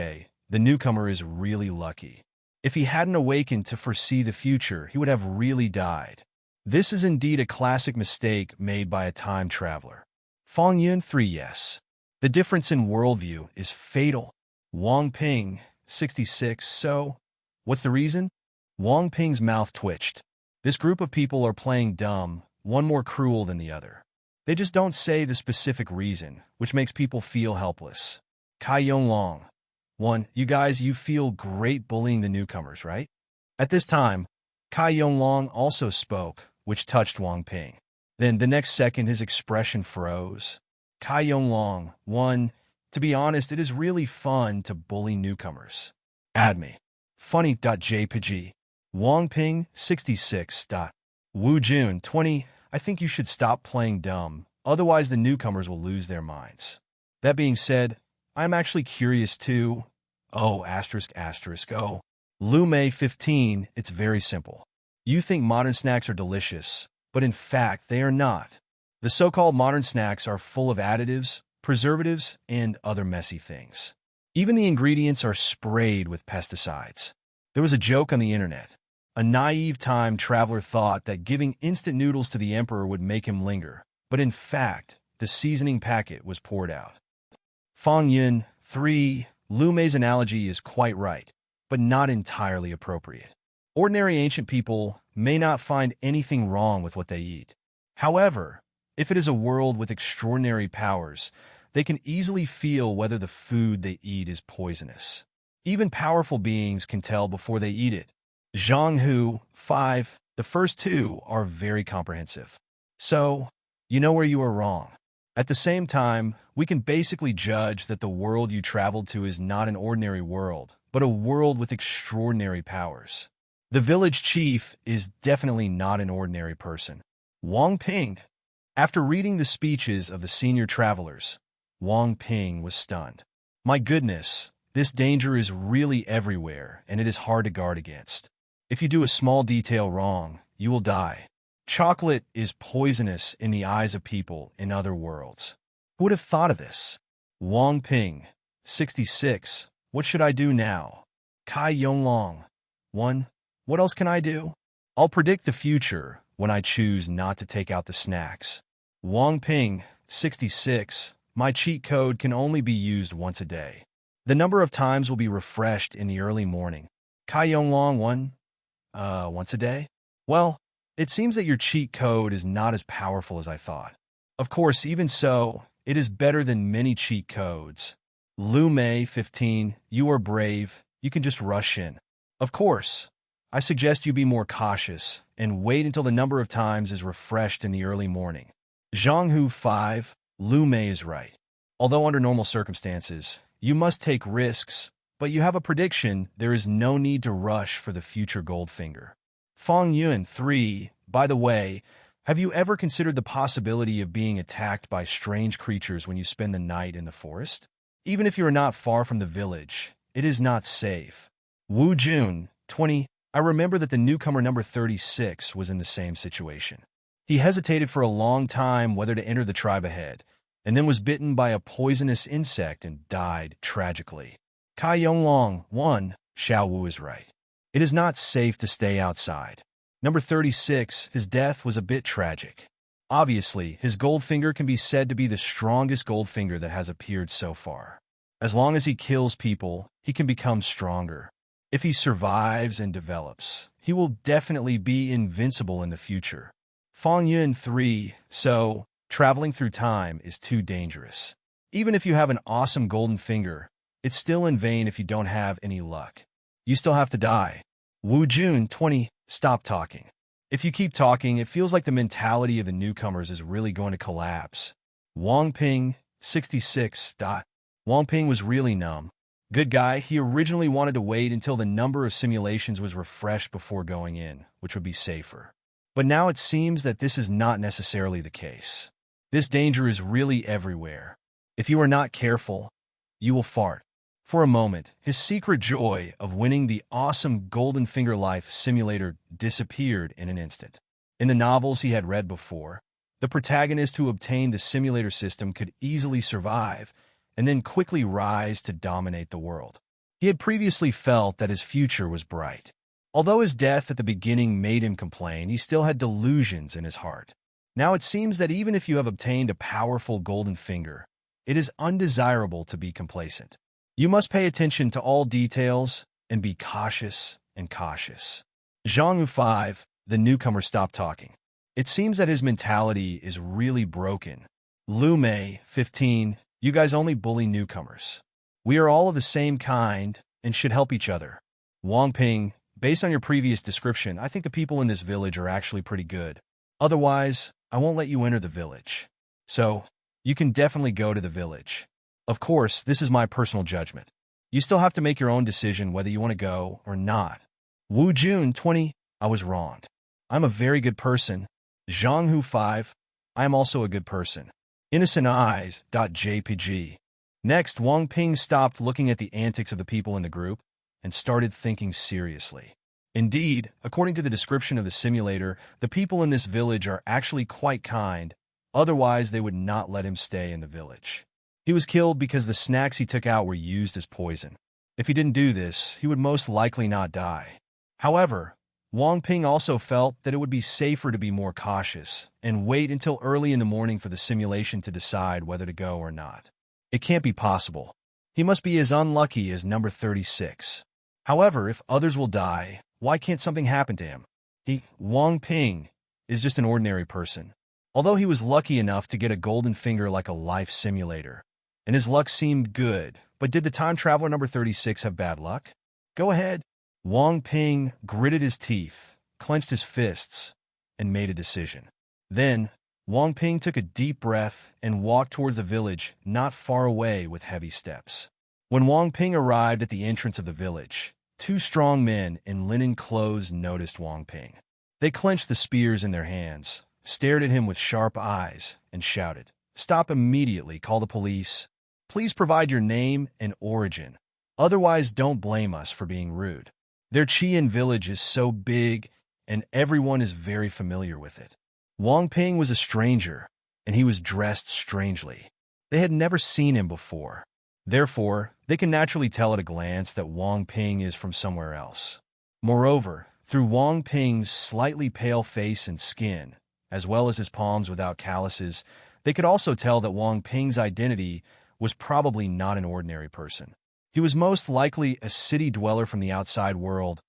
The newcomer is really lucky. If he hadn't awakened to foresee the future, he would have really died. This is indeed a classic mistake made by a time traveler. Fong Yun, 3. Yes. The difference in worldview is fatal. Wang Ping, 66. So, what's the reason? Wang Ping's mouth twitched. This group of people are playing dumb, one more cruel than the other. They just don't say the specific reason, which makes people feel helpless. Kai Yonglong, 1. You feel great bullying the newcomers, right? At this time, Kai Yonglong also spoke, which touched Wang Ping. Then, the next second, his expression froze. Kai Yonglong, 1. To be honest, it is really fun to bully newcomers. Add me. Funny.jpg. Wang Ping, 66. Wu Jun, 20. I think you should stop playing dumb, otherwise the newcomers will lose their minds. That being said, I'm actually curious too. Oh, asterisk, asterisk, oh. Lu Mei, 15. It's very simple. You think modern snacks are delicious, but in fact, they are not. The so-called modern snacks are full of additives, preservatives, and other messy things. Even the ingredients are sprayed with pesticides. There was a joke on the internet. A naive time traveler thought that giving instant noodles to the emperor would make him linger, but in fact, the seasoning packet was poured out. Fong Yun, 3. Lu Mei's analogy is quite right, but not entirely appropriate. Ordinary ancient people may not find anything wrong with what they eat. However, if it is a world with extraordinary powers, they can easily feel whether the food they eat is poisonous. Even powerful beings can tell before they eat it. Zhang Hu, 5. The first two are very comprehensive. So, you know where you are wrong. At the same time, we can basically judge that the world you traveled to is not an ordinary world, but a world with extraordinary powers. The village chief is definitely not an ordinary person. Wang Ping. After reading the speeches of the senior travelers, Wang Ping was stunned. My goodness, this danger is really everywhere, and it is hard to guard against. If you do a small detail wrong, you will die. Chocolate is poisonous in the eyes of people in other worlds. Who would have thought of this? Wang Ping, 66. What should I do now? Kai Yonglong, 1. What else can I do? I'll predict the future when I choose not to take out the snacks. Wang Ping, 66. My cheat code can only be used once a day. The number of times will be refreshed in the early morning. Kai Yonglong, 1. Once a day? Well, it seems that your cheat code is not as powerful as I thought. Of course, even so, it is better than many cheat codes. Lu Mei, 15. You are brave. You can just rush in. Of course, I suggest you be more cautious and wait until the number of times is refreshed in the early morning. Zhanghu, 5. Lu Mei is right. Although under normal circumstances, you must take risks, but you have a prediction, there is no need to rush for the future Goldfinger. Fang Yun, 3. By the way, have you ever considered the possibility of being attacked by strange creatures when you spend the night in the forest? Even if you are not far from the village, it is not safe. Wu Jun, 20. I remember that the newcomer number 36 was in the same situation. He hesitated for a long time whether to enter the tribe ahead, and then was bitten by a poisonous insect and died tragically. Kai Yonglong, 1. Xiao Wu is right. It is not safe to stay outside. Number 36, his death was a bit tragic. Obviously, his Goldfinger can be said to be the strongest Goldfinger that has appeared so far. As long as he kills people, he can become stronger. If he survives and develops, he will definitely be invincible in the future. Fang Yun, 3. So, traveling through time is too dangerous. Even if you have an awesome golden finger, it's still in vain if you don't have any luck. You still have to die. Wu Jun, 20. Stop talking. If you keep talking, it feels like the mentality of the newcomers is really going to collapse. Wang Ping, 66. Wang Ping was really numb. Good guy, he originally wanted to wait until the number of simulations was refreshed before going in, which would be safer. But now it seems that this is not necessarily the case. This danger is really everywhere. If you are not careful, you will fart. For a moment, his secret joy of winning the awesome Golden Finger Life simulator disappeared in an instant. In the novels he had read before, the protagonist who obtained the simulator system could easily survive and then quickly rise to dominate the world. He had previously felt that his future was bright. Although his death at the beginning made him complain, he still had delusions in his heart. Now it seems that even if you have obtained a powerful golden finger, it is undesirable to be complacent. You must pay attention to all details and be cautious and cautious. Zhanghu, 5. The newcomer stopped talking. It seems that his mentality is really broken. Lu Mei, 15. You guys only bully newcomers. We are all of the same kind and should help each other. Wang Ping, based on your previous description, I think the people in this village are actually pretty good. Otherwise, I won't let you enter the village. So, you can definitely go to the village. Of course, this is my personal judgment. You still have to make your own decision whether you want to go or not. Wu Jun, 20. I was wrong. I'm a very good person. Zhanghu, 5. I am also a good person. Innocent eyes. JPG. Next, Wang Ping stopped looking at the antics of the people in the group and started thinking seriously. Indeed, according to the description of the simulator, the people in this village are actually quite kind, otherwise they would not let him stay in the village. He was killed because the snacks he took out were used as poison. If he didn't do this, he would most likely not die. However, Wang Ping also felt that it would be safer to be more cautious and wait until early in the morning for the simulation to decide whether to go or not. It can't be possible. He must be as unlucky as number 36. However, if others will die, why can't something happen to him? Wang Ping, is just an ordinary person. Although he was lucky enough to get a golden finger like a life simulator, and his luck seemed good, but did the time traveler number 36 have bad luck? Go ahead. Wang Ping gritted his teeth, clenched his fists, and made a decision. Then, Wang Ping took a deep breath and walked towards the village not far away with heavy steps. When Wang Ping arrived at the entrance of the village, two strong men in linen clothes noticed Wang Ping. They clenched the spears in their hands, stared at him with sharp eyes, and shouted, "Stop immediately, call the police." Please provide your name and origin. Otherwise, don't blame us for being rude. Their Qian village is so big, and everyone is very familiar with it. Wang Ping was a stranger, and he was dressed strangely. They had never seen him before. Therefore, they can naturally tell at a glance that Wang Ping is from somewhere else. Moreover, through Wang Ping's slightly pale face and skin, as well as his palms without calluses, they could also tell that Wang Ping's identity was probably not an ordinary person. He was most likely a city dweller from the outside world,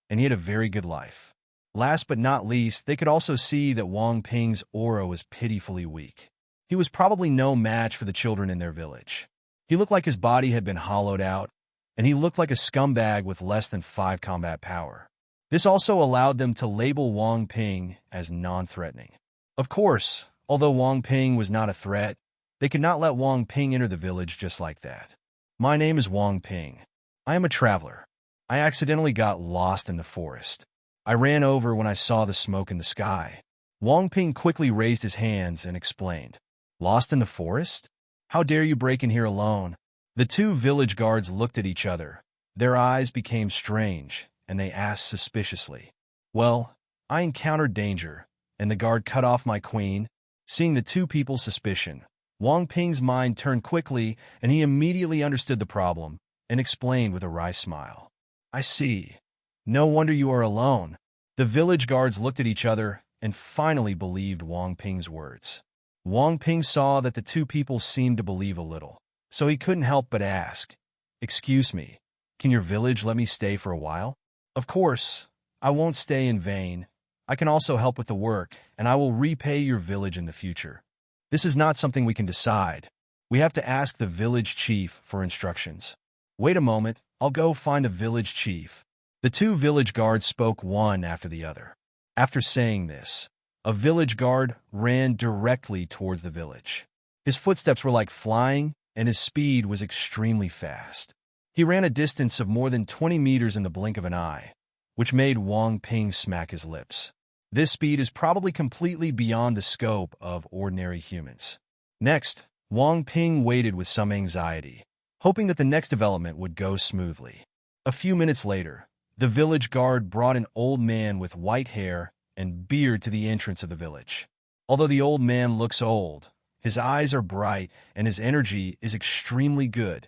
and he had a very good life. Last but not least, they could also see that Wang Ping's aura was pitifully weak. He was probably no match for the children in their village. He looked like his body had been hollowed out, and he looked like a scumbag with less than 5 combat power. This also allowed them to label Wang Ping as non-threatening. Of course, although Wang Ping was not a threat, they could not let Wang Ping enter the village just like that. My name is Wang Ping. I am a traveler. I accidentally got lost in the forest. I ran over when I saw the smoke in the sky. Wang Ping quickly raised his hands and explained. Lost in the forest? How dare you break in here alone? The 2 village guards looked at each other. Their eyes became strange, and they asked suspiciously. Well, I encountered danger, and the guard cut off my queen. Seeing the 2 people's suspicion, Wang Ping's mind turned quickly, and he immediately understood the problem and explained with a wry smile. I see. No wonder you are alone. The village guards looked at each other and finally believed Wang Ping's words. Wang Ping saw that the 2 people seemed to believe a little, so he couldn't help but ask, Excuse me, can your village let me stay for a while? Of course, I won't stay in vain. I can also help with the work, and I will repay your village in the future. This is not something we can decide. We have to ask the village chief for instructions. Wait a moment, I'll go find the village chief. The 2 village guards spoke one after the other. After saying this, a village guard ran directly towards the village. His footsteps were like flying, and his speed was extremely fast. He ran a distance of more than 20 meters in the blink of an eye, which made Wang Ping smack his lips. This speed is probably completely beyond the scope of ordinary humans. Next, Wang Ping waited with some anxiety, hoping that the next development would go smoothly. A few minutes later, the village guard brought an old man with white hair and beard to the entrance of the village. Although the old man looks old, his eyes are bright and his energy is extremely good,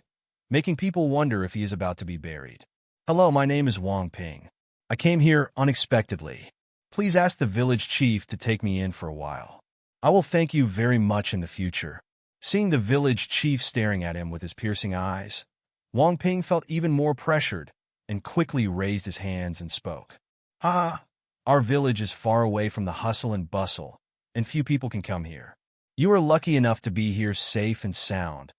making people wonder if he is about to be buried. Hello, my name is Wang Ping. I came here unexpectedly. Please ask the village chief to take me in for a while. I will thank you very much in the future. Seeing the village chief staring at him with his piercing eyes, Wang Ping felt even more pressured and quickly raised his hands and spoke. Our village is far away from the hustle and bustle, and few people can come here. You are lucky enough to be here safe and sound,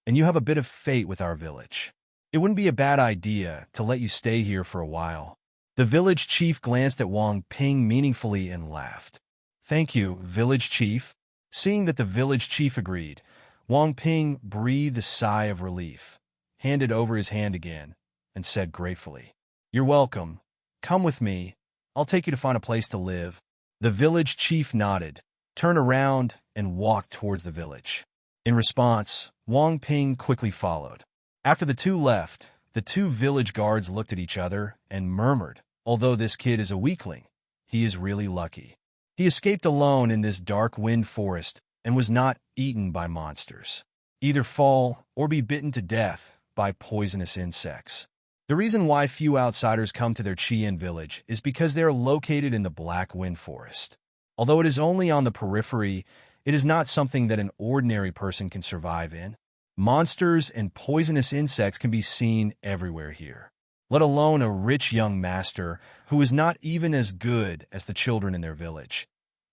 and you have a bit of fate with our village. It wouldn't be a bad idea to let you stay here for a while. The village chief glanced at Wang Ping meaningfully and laughed. Thank you, village chief. Seeing that the village chief agreed, Wang Ping breathed a sigh of relief, handed over his hand again, and said gratefully, You're welcome. Come with me. I'll take you to find a place to live. The village chief nodded, turned around, and walked towards the village. In response, Wang Ping quickly followed. After the 2 left, the 2 village guards looked at each other and murmured, Although this kid is a weakling, he is really lucky. He escaped alone in this dark wind forest and was not eaten by monsters, either fall or be bitten to death by poisonous insects. The reason why few outsiders come to their Qian village is because they are located in the Black Wind Forest. Although it is only on the periphery, it is not something that an ordinary person can survive in. Monsters and poisonous insects can be seen everywhere here, let alone a rich young master who is not even as good as the children in their village.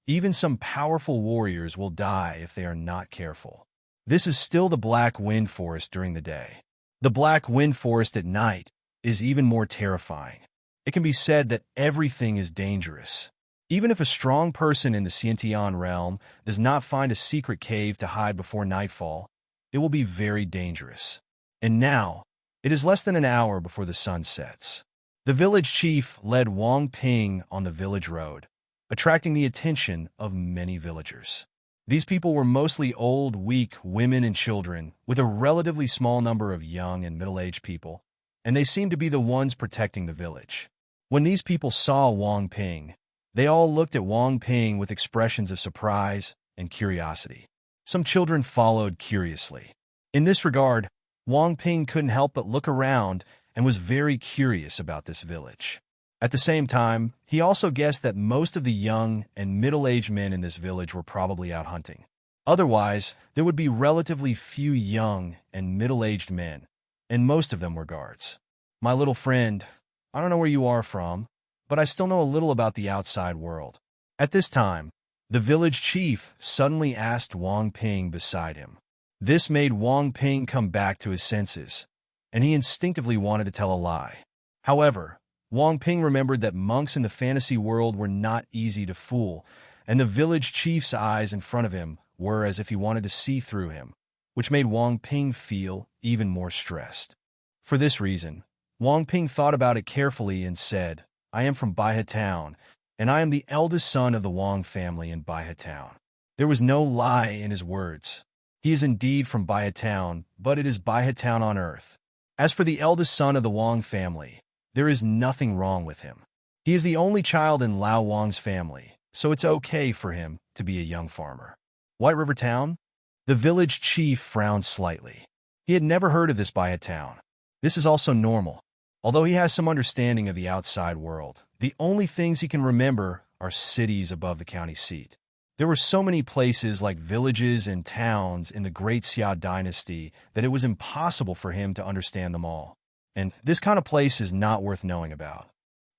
Even some powerful warriors will die if they are not careful. This is still the Black Wind Forest during the day. The Black Wind Forest at night is even more terrifying. It can be said that everything is dangerous. Even if a strong person in the Xiantian realm does not find a secret cave to hide before nightfall, it will be very dangerous. And now, it is less than an hour before the sun sets. The village chief led Wang Ping on the village road, attracting the attention of many villagers. These people were mostly old, weak women and children, with a relatively small number of young and middle-aged people, and they seemed to be the ones protecting the village. When these people saw Wang Ping, they all looked at Wang Ping with expressions of surprise and curiosity. Some children followed curiously. In this regard, Wang Ping couldn't help but look around and was very curious about this village. At the same time, he also guessed that most of the young and middle-aged men in this village were probably out hunting. Otherwise, there would be relatively few young and middle-aged men, and most of them were guards. My little friend, I don't know where you are from, but I still know a little about the outside world. At this time, the village chief suddenly asked Wang Ping beside him. This made Wang Ping come back to his senses, and he instinctively wanted to tell a lie. However, Wang Ping remembered that monks in the fantasy world were not easy to fool, and the village chief's eyes in front of him were as if he wanted to see through him, which made Wang Ping feel even more stressed. For this reason, Wang Ping thought about it carefully and said, I am from Baihe Town, and I am the eldest son of the Wang family in Baihe Town. There was no lie in his words. He is indeed from Baihe Town, but it is Baihe Town on earth. As for the eldest son of the Wang family, there is nothing wrong with him. He is the only child in Lao Wang's family, so it's okay for him to be a young farmer. White River Town? The village chief frowned slightly. He had never heard of this Baihe Town. This is also normal. Although he has some understanding of the outside world, the only things he can remember are cities above the county seat. There were so many places like villages and towns in the Great Xia dynasty that it was impossible for him to understand them all. And this kind of place is not worth knowing about.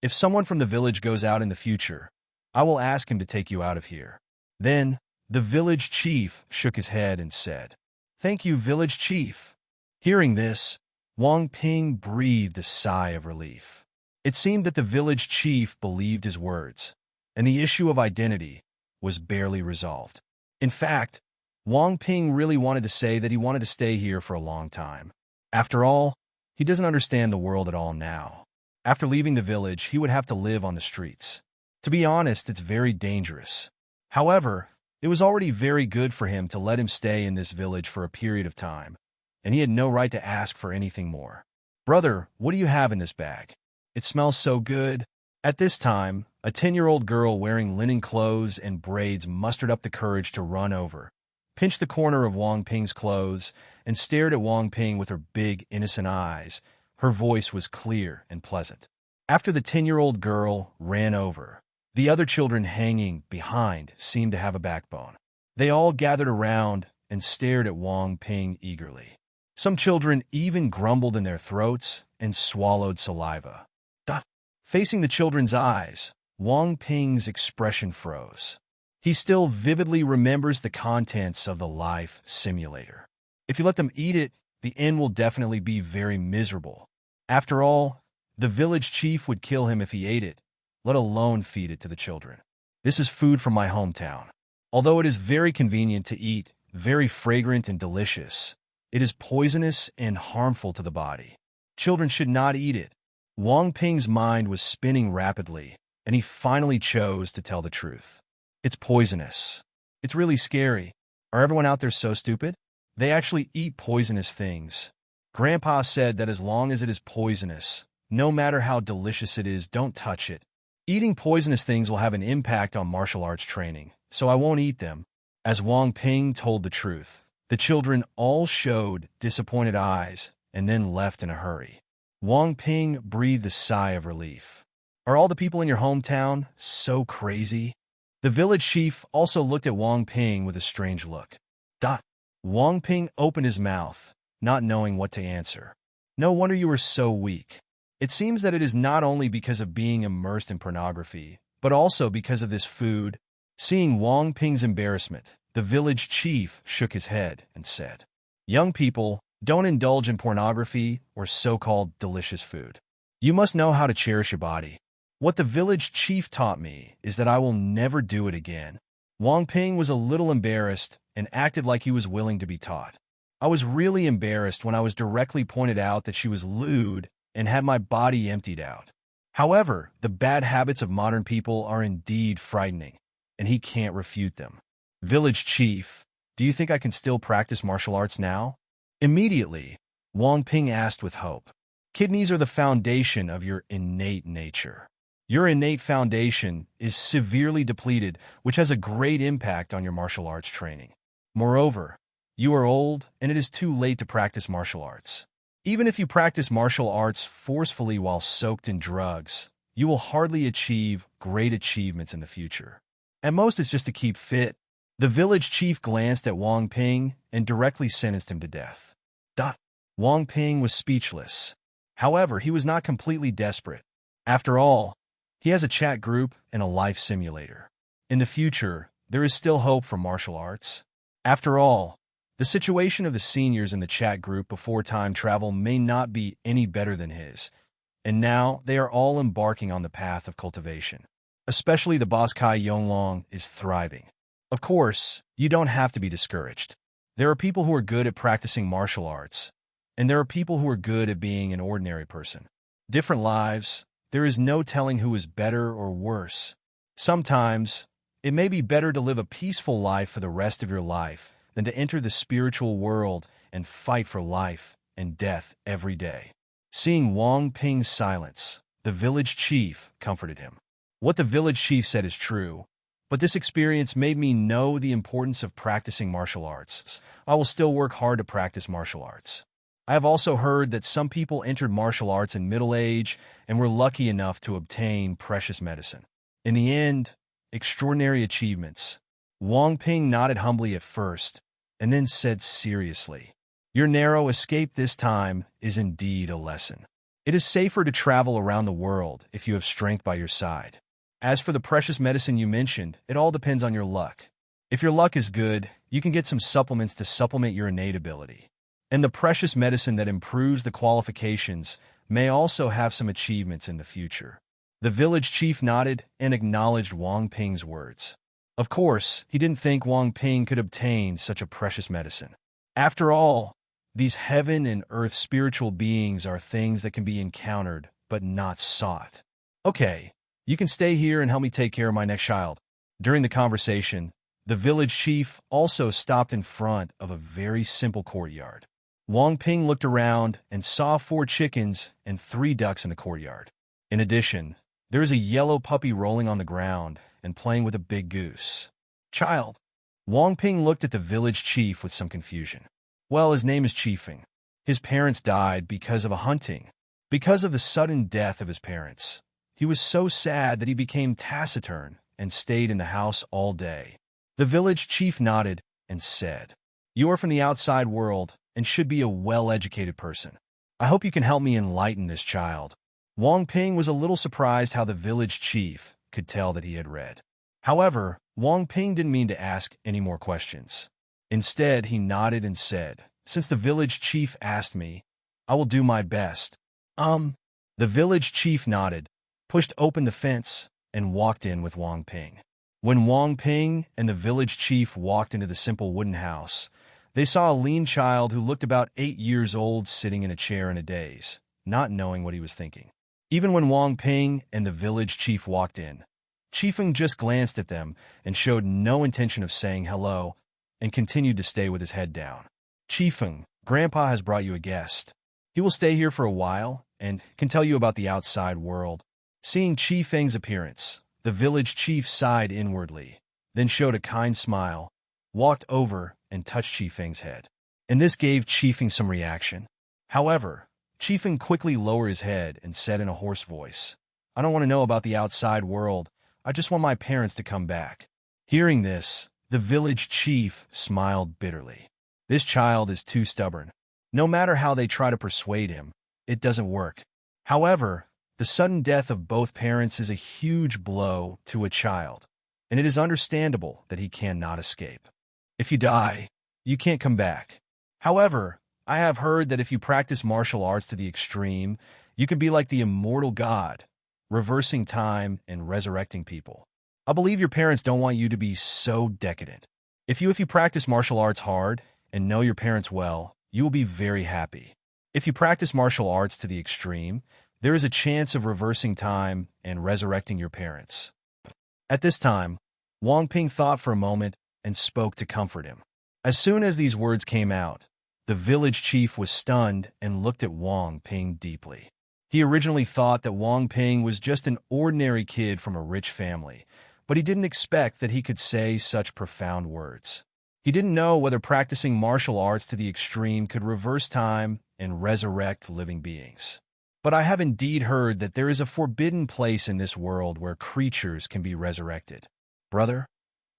If someone from the village goes out in the future, I will ask him to take you out of here. Then, the village chief shook his head and said, Thank you, village chief. Hearing this, Wang Ping breathed a sigh of relief. It seemed that the village chief believed his words, and the issue of identity was barely resolved. In fact, Wang Ping really wanted to say that he wanted to stay here for a long time. After all, he doesn't understand the world at all now. After leaving the village, he would have to live on the streets. To be honest, it's very dangerous. However, it was already very good for him to let him stay in this village for a period of time, and he had no right to ask for anything more. Brother, what do you have in this bag? It smells so good. At this time, a 10-year-old girl wearing linen clothes and braids mustered up the courage to run over, pinched the corner of Wang Ping's clothes, and stared at Wang Ping with her big, innocent eyes. Her voice was clear and pleasant. After the 10-year-old girl ran over, the other children hanging behind seemed to have a backbone. They all gathered around and stared at Wang Ping eagerly. Some children even grumbled in their throats and swallowed saliva. Facing the children's eyes, Wang Ping's expression froze. He still vividly remembers the contents of the life simulator. If you let them eat it, the end will definitely be very miserable. After all, the village chief would kill him if he ate it, let alone feed it to the children. This is food from my hometown. Although it is very convenient to eat, very fragrant and delicious, it is poisonous and harmful to the body. Children should not eat it. Wang Ping's mind was spinning rapidly, and he finally chose to tell the truth. It's poisonous. It's really scary. Are everyone out there so stupid? They actually eat poisonous things. Grandpa said that as long as it is poisonous, no matter how delicious it is, don't touch it. Eating poisonous things will have an impact on martial arts training, so I won't eat them. As Wang Ping told the truth, the children all showed disappointed eyes and then left in a hurry. Wang Ping breathed a sigh of relief. Are all the people in your hometown so crazy? The village chief also looked at Wang Ping with a strange look. Wang Ping opened his mouth, not knowing what to answer. No wonder you are so weak. It seems that it is not only because of being immersed in pornography, but also because of this food. Seeing Wang Ping's embarrassment, the village chief shook his head and said, Young people, don't indulge in pornography or so-called delicious food. You must know how to cherish your body. What the village chief taught me is that I will never do it again. Wang Ping was a little embarrassed and acted like he was willing to be taught. I was really embarrassed when I was directly pointed out that she was lewd and had my body emptied out. However, the bad habits of modern people are indeed frightening, and he can't refute them. Village chief, do you think I can still practice martial arts now? Immediately, Wang Ping asked with hope. Kidneys are the foundation of your innate nature. Your innate foundation is severely depleted, which has a great impact on your martial arts training. Moreover, you are old, and it is too late to practice martial arts. Even if you practice martial arts forcefully while soaked in drugs, you will hardly achieve great achievements in the future. At most, it's just to keep fit. The village chief glanced at Wang Ping and directly sentenced him to death. Wang Ping was speechless. However, he was not completely desperate. After all, he has a chat group and a life simulator. In the future, there is still hope for martial arts. After all, the situation of the seniors in the chat group before time travel may not be any better than his, and now they are all embarking on the path of cultivation. Especially the boss Kai Yonglong is thriving. Of course, you don't have to be discouraged. There are people who are good at practicing martial arts, and there are people who are good at being an ordinary person. Different lives, there is no telling who is better or worse. Sometimes, it may be better to live a peaceful life for the rest of your life than to enter the spiritual world and fight for life and death every day. Seeing Wang Ping's silence, the village chief comforted him. What the village chief said is true, but this experience made me know the importance of practicing martial arts. I will still work hard to practice martial arts. I have also heard that some people entered martial arts in middle age and were lucky enough to obtain precious medicine. In the end, extraordinary achievements. Wang Ping nodded humbly at first, and then said seriously, "Your narrow escape this time is indeed a lesson. It is safer to travel around the world if you have strength by your side. As for the precious medicine you mentioned, it all depends on your luck. If your luck is good, you can get some supplements to supplement your innate ability. And the precious medicine that improves the qualifications may also have some achievements in the future." The village chief nodded and acknowledged Wang Ping's words. Of course, he didn't think Wang Ping could obtain such a precious medicine. After all, these heaven and earth spiritual beings are things that can be encountered but not sought. "Okay, you can stay here and help me take care of my next child." During the conversation, the village chief also stopped in front of a very simple courtyard. Wang Ping looked around and saw 4 chickens and 3 ducks in the courtyard. In addition, there is a yellow puppy rolling on the ground and playing with a big goose. "Child." Wang Ping looked at the village chief with some confusion. Well, his name is Chiefing. His parents died because of a hunting. Because of the sudden death of his parents, he was so sad that he became taciturn and stayed in the house all day. The village chief nodded and said, "You are from the outside world and should be a well-educated person. I hope you can help me enlighten this child." Wang Ping was a little surprised how the village chief could tell that he had read. However, Wang Ping didn't mean to ask any more questions. Instead, he nodded and said, "Since the village chief asked me, I will do my best." The village chief nodded, pushed open the fence, and walked in with Wang Ping. When Wang Ping and the village chief walked into the simple wooden house, they saw a lean child who looked about 8 years old sitting in a chair in a daze, not knowing what he was thinking. Even when Wang Ping and the village chief walked in, Chiefeng just glanced at them and showed no intention of saying hello and continued to stay with his head down. "Chiefeng, Grandpa has brought you a guest. He will stay here for a while and can tell you about the outside world." Seeing Chiefeng's appearance, the village chief sighed inwardly, then showed a kind smile, walked over and touched Chiefeng's head. And this gave Chiefeng some reaction. However, Chiefeng quickly lowered his head and said in a hoarse voice, "I don't want to know about the outside world. I just want my parents to come back." Hearing this, the village chief smiled bitterly. This child is too stubborn. No matter how they try to persuade him, it doesn't work. However, the sudden death of both parents is a huge blow to a child, and it is understandable that he cannot escape. If you die, you can't come back. However, I have heard that if you practice martial arts to the extreme, you can be like the immortal god, reversing time and resurrecting people. I believe your parents don't want you to be so decadent. If you practice martial arts hard and know your parents well, you will be very happy. If you practice martial arts to the extreme, there is a chance of reversing time and resurrecting your parents. At this time, Wang Ping thought for a moment and spoke to comfort him. As soon as these words came out, the village chief was stunned and looked at Wang Ping deeply. He originally thought that Wang Ping was just an ordinary kid from a rich family, but he didn't expect that he could say such profound words. He didn't know whether practicing martial arts to the extreme could reverse time and resurrect living beings. But I have indeed heard that there is a forbidden place in this world where creatures can be resurrected. Brother,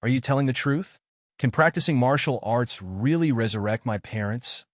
are you telling the truth? Can practicing martial arts really resurrect my parents?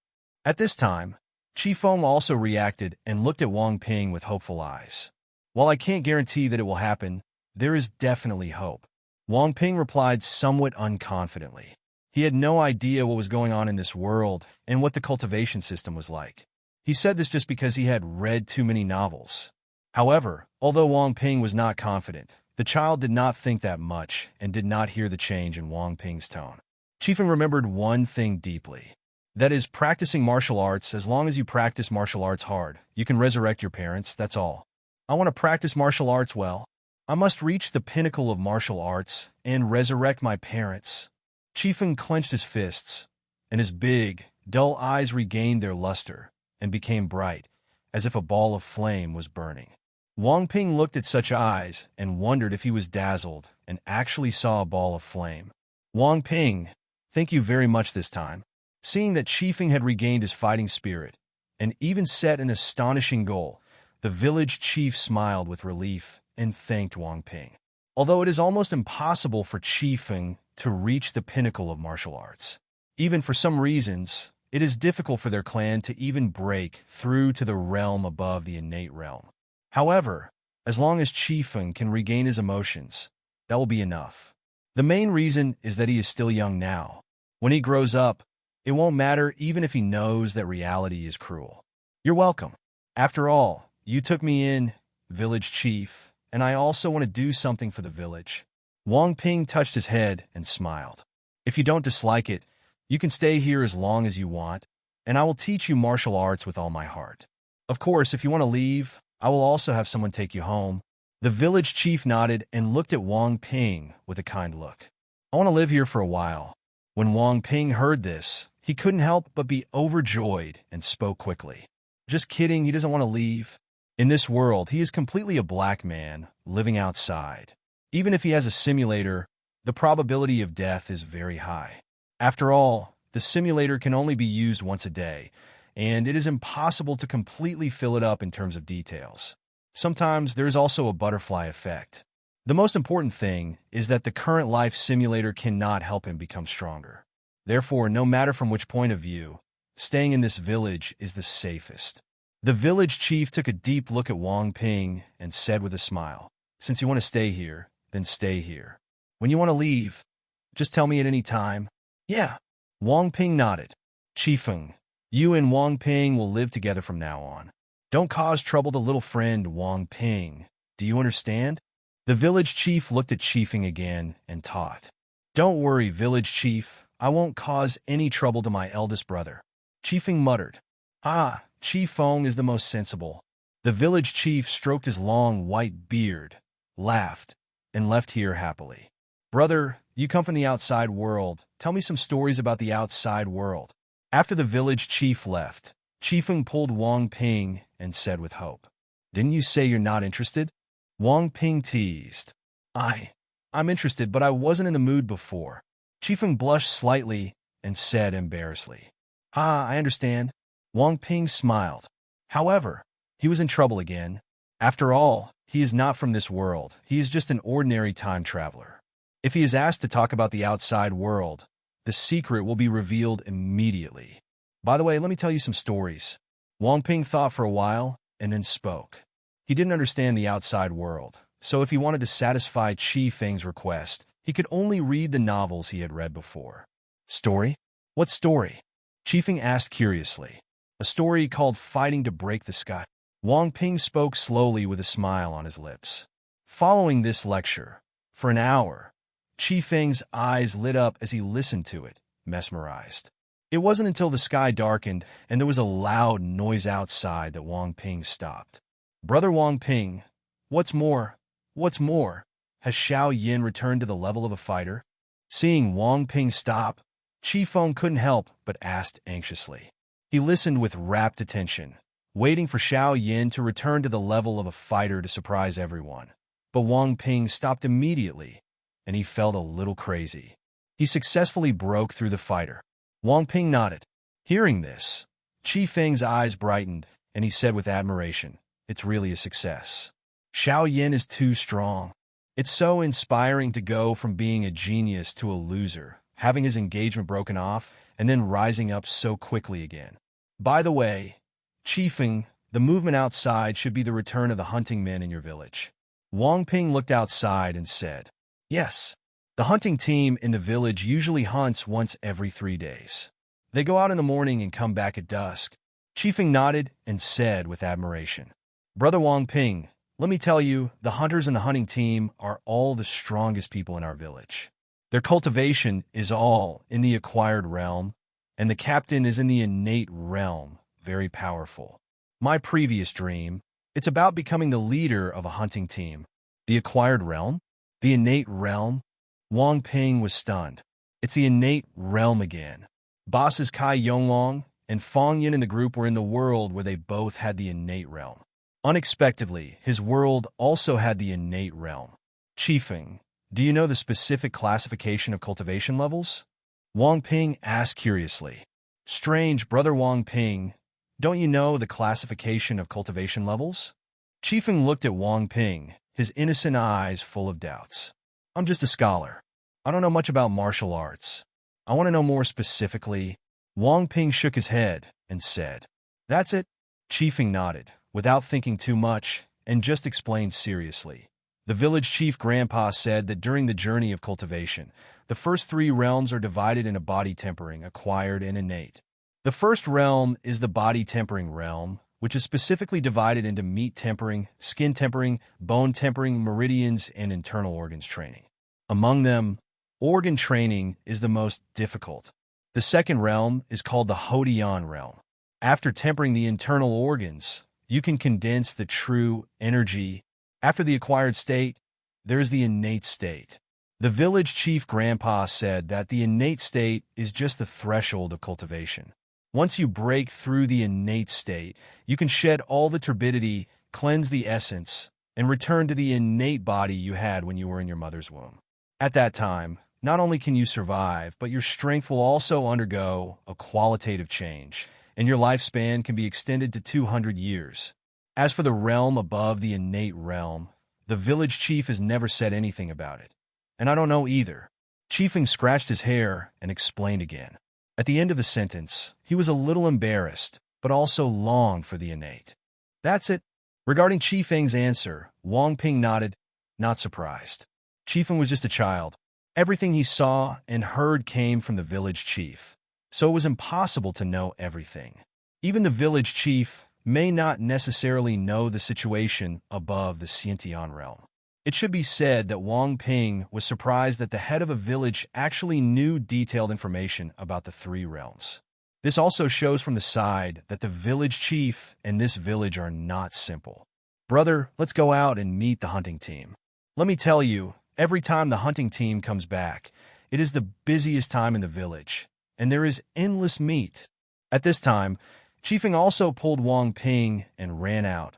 At this time, Qifeng also reacted and looked at Wang Ping with hopeful eyes. While I can't guarantee that it will happen, there is definitely hope. Wang Ping replied somewhat unconfidently. He had no idea what was going on in this world and what the cultivation system was like. He said this just because he had read too many novels. However, although Wang Ping was not confident, the child did not think that much and did not hear the change in Wang Ping's tone. Qifeng remembered one thing deeply. That is, practicing martial arts, as long as you practice martial arts hard, you can resurrect your parents, that's all. I want to practice martial arts well. I must reach the pinnacle of martial arts and resurrect my parents. Qifeng clenched his fists, and his big, dull eyes regained their luster and became bright, as if a ball of flame was burning. Wang Ping looked at such eyes and wondered if he was dazzled and actually saw a ball of flame. Wang Ping, thank you very much this time. Seeing that Qifeng had regained his fighting spirit and even set an astonishing goal, the village chief smiled with relief and thanked Wang Ping. Although it is almost impossible for Qifeng to reach the pinnacle of martial arts, even for some reasons, it is difficult for their clan to even break through to the realm above the innate realm. However, as long as Qifeng can regain his emotions, that will be enough. The main reason is that he is still young now. When he grows up, it won't matter even if he knows that reality is cruel. You're welcome. After all, you took me in, village chief, and I also want to do something for the village. Wang Ping touched his head and smiled. If you don't dislike it, you can stay here as long as you want, and I will teach you martial arts with all my heart. Of course, if you want to leave, I will also have someone take you home. The village chief nodded and looked at Wang Ping with a kind look. I want to live here for a while. When Wang Ping heard this, he couldn't help but be overjoyed and spoke quickly. Just kidding, he doesn't want to leave. In this world, he is completely a black man, living outside. Even if he has a simulator, the probability of death is very high. After all, the simulator can only be used once a day, and it is impossible to completely fill it up in terms of details. Sometimes there is also a butterfly effect. The most important thing is that the current life simulator cannot help him become stronger. Therefore, no matter from which point of view, staying in this village is the safest. The village chief took a deep look at Wang Ping and said with a smile, "Since you want to stay here, then stay here. When you want to leave, just tell me at any time." "Yeah." Wang Ping nodded. "Qifeng, you and Wang Ping will live together from now on. Don't cause trouble to little friend Wang Ping. Do you understand?" The village chief looked at Qifeng again and taught. "Don't worry, village chief. I won't cause any trouble to my eldest brother." Qifeng muttered. "Ah, Qifeng is the most sensible." The village chief stroked his long white beard, laughed, and left here happily. "Brother, you come from the outside world. Tell me some stories about the outside world." After the village chief left, Qifeng pulled Wang Ping and said with hope, "Didn't you say you're not interested?" Wang Ping teased. I'm interested, but I wasn't in the mood before." Qifeng blushed slightly and said embarrassedly, I understand." Wang Ping smiled. However, he was in trouble again. After all, he is not from this world. He is just an ordinary time traveler. If he is asked to talk about the outside world, the secret will be revealed immediately. By the way, let me tell you some stories. Wang Ping thought for a while and then spoke. He didn't understand the outside world, so if he wanted to satisfy Qifeng's request, he could only read the novels he had read before. "Story? What story?" Qifeng asked curiously. "A story called Fighting to Break the Sky." Wang Ping spoke slowly with a smile on his lips. Following this lecture, for an hour, Qifeng's eyes lit up as he listened to it, mesmerized. It wasn't until the sky darkened and there was a loud noise outside that Wang Ping stopped. "Brother Wang Ping, what's more, has Xiao Yin returned to the level of a fighter?" Seeing Wang Ping stop, Chi Feng couldn't help but asked anxiously. He listened with rapt attention, waiting for Xiao Yin to return to the level of a fighter to surprise everyone. But Wang Ping stopped immediately, and he felt a little crazy. He successfully broke through the fighter. Wang Ping nodded. Hearing this, Chi Feng's eyes brightened, and he said with admiration, "It's really a success. Xiao Yin is too strong. It's so inspiring to go from being a genius to a loser, having his engagement broken off, and then rising up so quickly again. By the way, Chi Feng, the movement outside should be the return of the hunting men in your village." Wang Ping looked outside and said, "Yes. The hunting team in the village usually hunts once every 3 days. They go out in the morning and come back at dusk." Chi Feng nodded and said with admiration, "Brother Wang Ping, let me tell you, the hunters and the hunting team are all the strongest people in our village. Their cultivation is all in the acquired realm, and the captain is in the innate realm, very powerful. My previous dream, it's about becoming the leader of a hunting team. The acquired realm? The innate realm?" Wang Ping was stunned. It's the innate realm again. Bosses Kai Yonglong and Fong Yin in the group were in the world where they both had the innate realm. Unexpectedly, his world also had the innate realm. "Chi Feng, do you know the specific classification of cultivation levels?" Wang Ping asked curiously. "Strange, Brother Wang Ping, don't you know the classification of cultivation levels?" Chi Feng looked at Wang Ping, his innocent eyes full of doubts. "I'm just a scholar. I don't know much about martial arts. I want to know more specifically." Wang Ping shook his head and said, "That's it." Chi Feng nodded, without thinking too much, and just explained seriously. The village chief grandpa said that during the journey of cultivation, the first 3 realms are divided into body tempering, acquired, and innate. The first realm is the body tempering realm, which is specifically divided into meat tempering, skin tempering, bone tempering, meridians, and internal organs training. Among them, organ training is the most difficult. The second realm is called the Hodian realm. After tempering the internal organs, you can condense the true energy. After the acquired state, there is the innate state. The village chief grandpa said that the innate state is just the threshold of cultivation. Once you break through the innate state, you can shed all the turbidity, cleanse the essence, and return to the innate body you had when you were in your mother's womb. At that time, not only can you survive, but your strength will also undergo a qualitative change, and your lifespan can be extended to 200 years. As for the realm above the innate realm, the village chief has never said anything about it. And I don't know either." Chi Feng scratched his hair and explained again. At the end of the sentence, he was a little embarrassed, but also longed for the innate. "That's it." Regarding Chi Feng's answer, Wang Ping nodded, not surprised. Chi Feng was just a child. Everything he saw and heard came from the village chief, so it was impossible to know everything. Even the village chief may not necessarily know the situation above the Xiantian realm. It should be said that Wang Ping was surprised that the head of a village actually knew detailed information about the 3 realms. This also shows from the side that the village chief and this village are not simple. "Brother, let's go out and meet the hunting team. Let me tell you, every time the hunting team comes back, it is the busiest time in the village, and there is endless meat." At this time, Chi Feng also pulled Wang Ping and ran out,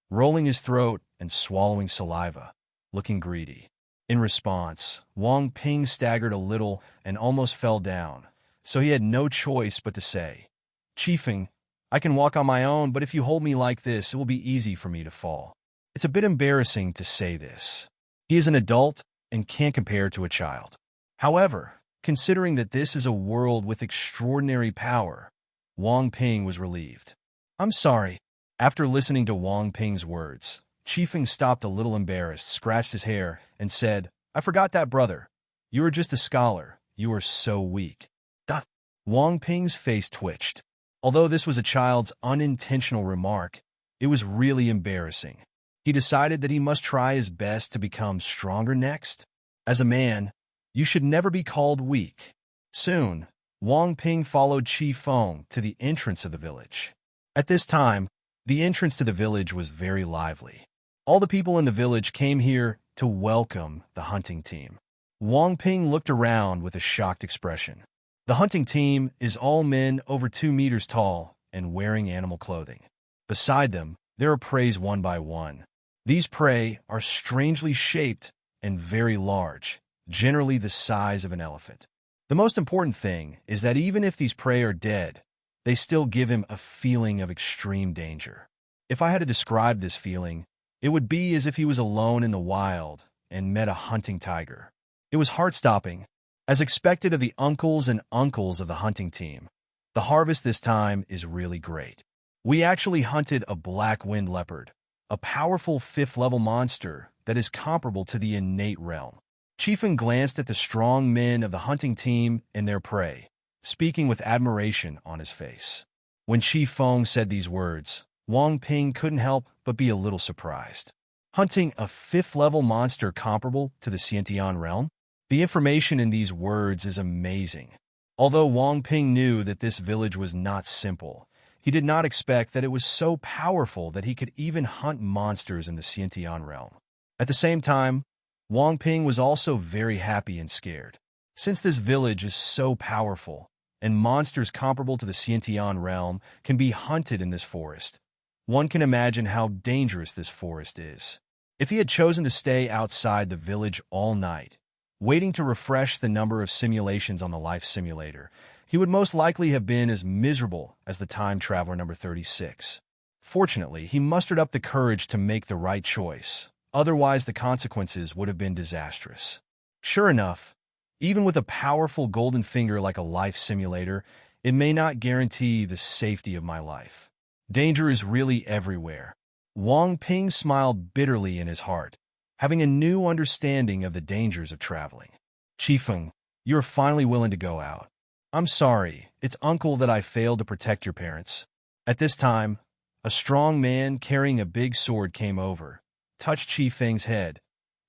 rolling his throat and swallowing saliva, looking greedy. In response, Wang Ping staggered a little and almost fell down, so he had no choice but to say, "Chi Feng, I can walk on my own, but if you hold me like this, it will be easy for me to fall." It's a bit embarrassing to say this. He is an adult and can't compare to a child. However, considering that this is a world with extraordinary power, Wang Ping was relieved. "I'm sorry." After listening to Wang Ping's words, Chi Feng stopped a little embarrassed, scratched his hair, and said, "I forgot that, brother. You are just a scholar. You are so weak." Duh. Wang Ping's face twitched. Although this was a child's unintentional remark, it was really embarrassing. He decided that he must try his best to become stronger next. As a man, you should never be called weak. Soon, Wang Ping followed Chi Feng to the entrance of the village. At this time, the entrance to the village was very lively. All the people in the village came here to welcome the hunting team. Wang Ping looked around with a shocked expression. The hunting team is all men over 2 meters tall and wearing animal clothing. Beside them, there are preys one by one. These prey are strangely shaped and very large, generally the size of an elephant. The most important thing is that even if these prey are dead, they still give him a feeling of extreme danger. If I had to describe this feeling, it would be as if he was alone in the wild and met a hunting tiger. It was heart-stopping. As expected of the uncles and uncles of the hunting team, the harvest this time is really great. We actually hunted a black wind leopard, a powerful 5th-level monster that is comparable to the innate realm. Chiefin glanced at the strong men of the hunting team and their prey, speaking with admiration on his face. When Chief Feng said these words, Wang Ping couldn't help but be a little surprised. Hunting a 5th-level monster comparable to the Xiantian realm? The information in these words is amazing. Although Wang Ping knew that this village was not simple, he did not expect that it was so powerful that he could even hunt monsters in the Xiantian realm. At the same time, Wang Ping was also very happy and scared. Since this village is so powerful, and monsters comparable to the Xiantian realm can be hunted in this forest, one can imagine how dangerous this forest is. If he had chosen to stay outside the village all night, waiting to refresh the number of simulations on the life simulator, he would most likely have been as miserable as the time traveler number 36. Fortunately, he mustered up the courage to make the right choice. Otherwise, the consequences would have been disastrous. Sure enough, even with a powerful golden finger like a life simulator, it may not guarantee the safety of my life. Danger is really everywhere. Wang Ping smiled bitterly in his heart, having a new understanding of the dangers of traveling. Qifeng, you are finally willing to go out. I'm sorry, it's uncle that I failed to protect your parents. At this time, a strong man carrying a big sword came over, touched Qifeng's head,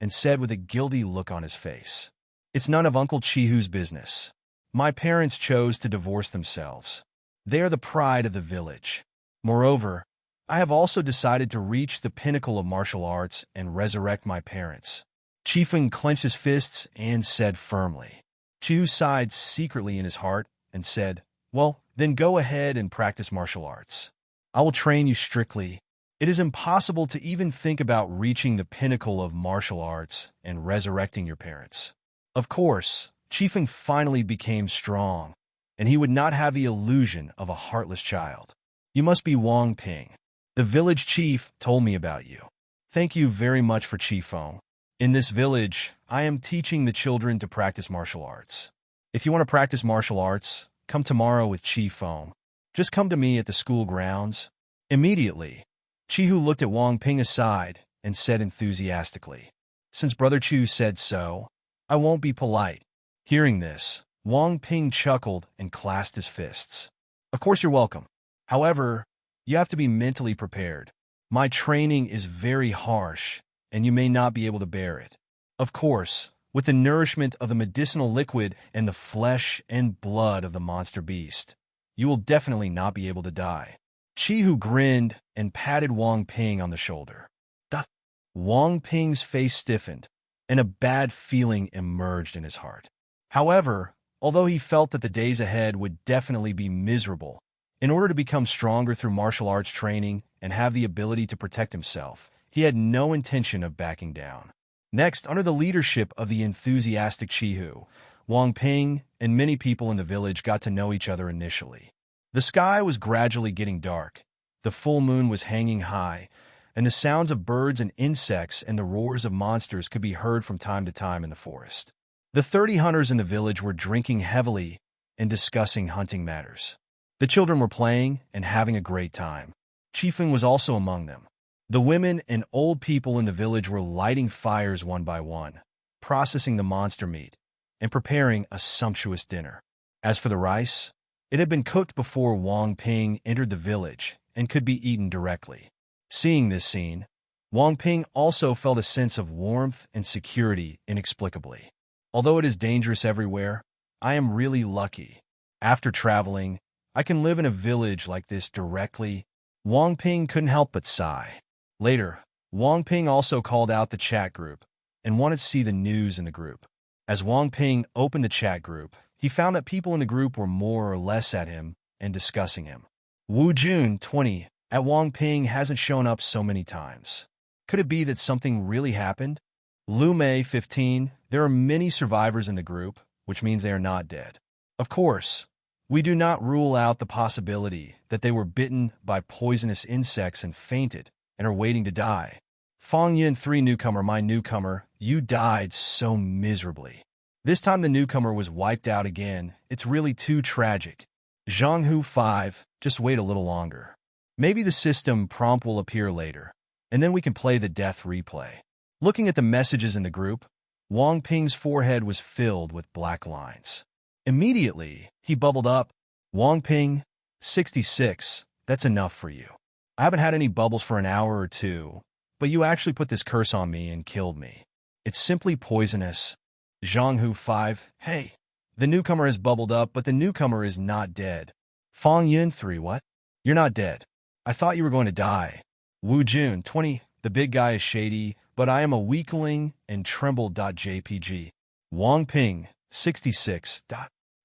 and said with a guilty look on his face, It's none of Uncle Chihu's business. My parents chose to divorce themselves. They are the pride of the village. Moreover, I have also decided to reach the pinnacle of martial arts and resurrect my parents. Qifeng clenched his fists and said firmly. Chihu sighed secretly in his heart and said, Well, then go ahead and practice martial arts. I will train you strictly. It is impossible to even think about reaching the pinnacle of martial arts and resurrecting your parents. Of course, Qifeng finally became strong, and he would not have the illusion of a heartless child. You must be Wang Ping. The village chief told me about you. Thank you very much for Qifeng. In this village, I am teaching the children to practice martial arts. If you want to practice martial arts, come tomorrow with Qifeng. Just come to me at the school grounds. Immediately, Chihu looked at Wang Ping aside and said enthusiastically, Since Brother Chu said so, I won't be polite. Hearing this, Wang Ping chuckled and clasped his fists. Of course you're welcome. However, you have to be mentally prepared. My training is very harsh, and you may not be able to bear it. Of course, with the nourishment of the medicinal liquid and the flesh and blood of the monster beast, you will definitely not be able to die. Chihu grinned and patted Wang Ping on the shoulder. Duh. Wang Ping's face stiffened, and a bad feeling emerged in his heart. However, although he felt that the days ahead would definitely be miserable, in order to become stronger through martial arts training and have the ability to protect himself, he had no intention of backing down. Next, under the leadership of the enthusiastic Chihu, Wang Ping and many people in the village got to know each other initially. The sky was gradually getting dark, the full moon was hanging high, and the sounds of birds and insects and the roars of monsters could be heard from time to time in the forest. The 30 hunters in the village were drinking heavily and discussing hunting matters. The children were playing and having a great time. Qifeng was also among them. The women and old people in the village were lighting fires one by one, processing the monster meat, and preparing a sumptuous dinner. As for the rice, it had been cooked before Wang Ping entered the village and could be eaten directly. Seeing this scene, Wang Ping also felt a sense of warmth and security inexplicably. Although it is dangerous everywhere, I am really lucky. After traveling, I can live in a village like this directly. Wang Ping couldn't help but sigh. Later, Wang Ping also called out the chat group and wanted to see the news in the group. As Wang Ping opened the chat group, he found that people in the group were more or less at him and discussing him. Wu Jun, 20, at Wang Ping hasn't shown up so many times. Could it be that something really happened? Lu Mei, 15, there are many survivors in the group, which means they are not dead. Of course, we do not rule out the possibility that they were bitten by poisonous insects and fainted and are waiting to die. Fang Yun, 3, newcomer, my newcomer, you died so miserably. This time the newcomer was wiped out again. It's really too tragic. Zhang Hu, 5, just wait a little longer. Maybe the system prompt will appear later, and then we can play the death replay. Looking at the messages in the group, Wang Ping's forehead was filled with black lines. Immediately, he bubbled up. Wang Ping, 66, that's enough for you. I haven't had any bubbles for an hour or two, but you actually put this curse on me and killed me. It's simply poisonous. Zhang Hu, 5, hey. The newcomer has bubbled up, but the newcomer is not dead. Fang Yun, 3, what? You're not dead. I thought you were going to die. Wu Jun, 20, the big guy is shady, but I am a weakling and tremble.jpg. Wang Ping, 66.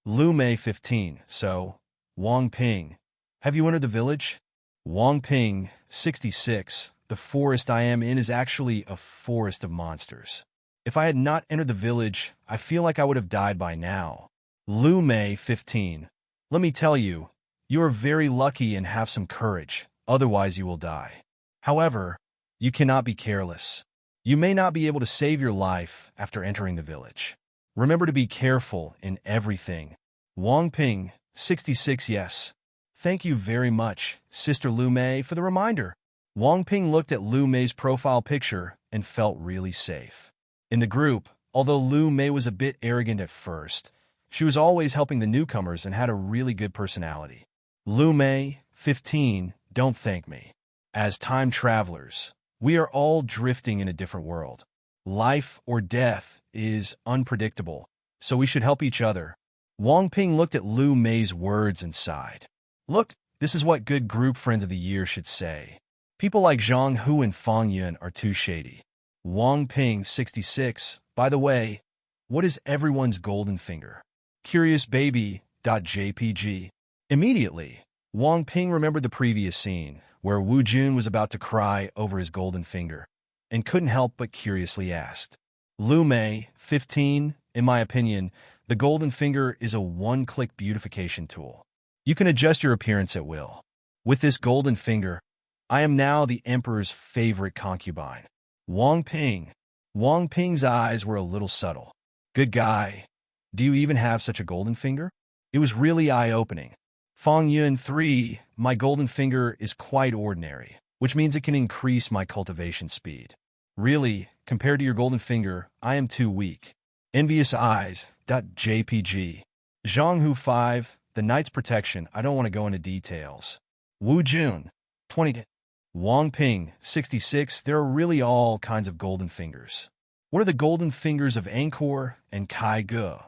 Lu Mei, 15, so, Wang Ping, have you entered the village? Wang Ping, 66, the forest I am in is actually a forest of monsters. If I had not entered the village, I feel like I would have died by now. Lu Mei, 15. Let me tell you, you are very lucky and have some courage, otherwise you will die. However, you cannot be careless. You may not be able to save your life after entering the village. Remember to be careful in everything. Wang Ping, 66, yes. Thank you very much, Sister Lu Mei, for the reminder. Wang Ping looked at Lu Mei's profile picture and felt really safe. In the group, although Lu Mei was a bit arrogant at first, she was always helping the newcomers and had a really good personality. Lu Mei, 15, don't thank me. As time travelers, we are all drifting in a different world. Life or death is unpredictable, so we should help each other. Wang Ping looked at Lu Mei's words and sighed. Look, this is what good group friends of the year should say. People like Zhang Hu and Fang Yun are too shady. Wang Ping, 66, by the way, what is everyone's golden finger? CuriousBaby.jpg. Immediately, Wang Ping remembered the previous scene, where Wu Jun was about to cry over his golden finger, and couldn't help but curiously asked. Lu Mei, 15, in my opinion, the golden finger is a one-click beautification tool. You can adjust your appearance at will. With this golden finger, I am now the emperor's favorite concubine. Wang Ping. Wang Ping's eyes were a little subtle. Good guy. Do you even have such a golden finger? It was really eye-opening. Fang Yun, 3, my golden finger is quite ordinary, which means it can increase my cultivation speed. Really, compared to your golden finger, I am too weak. Envious eyes.jpg. Zhang Hu, 5, the knight's protection, I don't want to go into details. Wu Jun, 20. Wang Ping, 66, there are really all kinds of golden fingers. What are the golden fingers of Angkor and Kai Ge?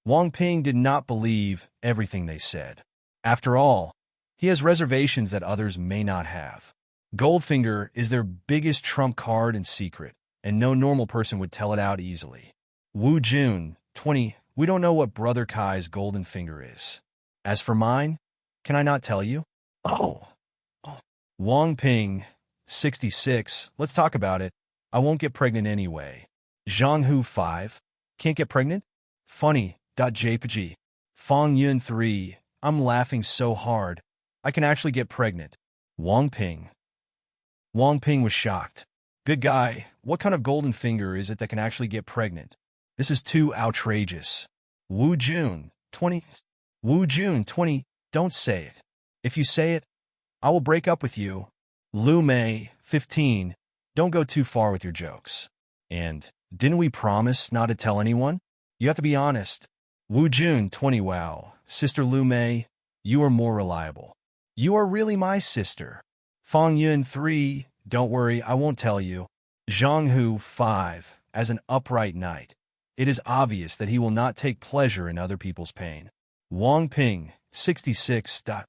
Wang Ping did not believe everything they said. After all, he has reservations that others may not have. Goldfinger is their biggest trump card and secret, and no normal person would tell it out easily. Wu Jun, 20, we don't know what Brother Kai's golden finger is. As for mine, can I not tell you? Oh. Wang Ping, 66, let's talk about it. I won't get pregnant anyway. Zhang Hu, 5, can't get pregnant? Funny.jpg. Fang Yun, 3, I'm laughing so hard, I can actually get pregnant. Wang Ping. Wang Ping was shocked. Good guy, what kind of golden finger is it that can actually get pregnant? This is too outrageous. Wu Jun, 20. Wu Jun, 20, don't say it. If you say it, I will break up with you. Lu Mei, 15, don't go too far with your jokes. And, didn't we promise not to tell anyone? You have to be honest. Wu Jun, 20, wow. Sister Lu Mei, you are more reliable. You are really my sister. Fang Yun, 3, don't worry, I won't tell you. Zhang Hu, 5, as an upright knight, it is obvious that he will not take pleasure in other people's pain. Wang Ping, 66. I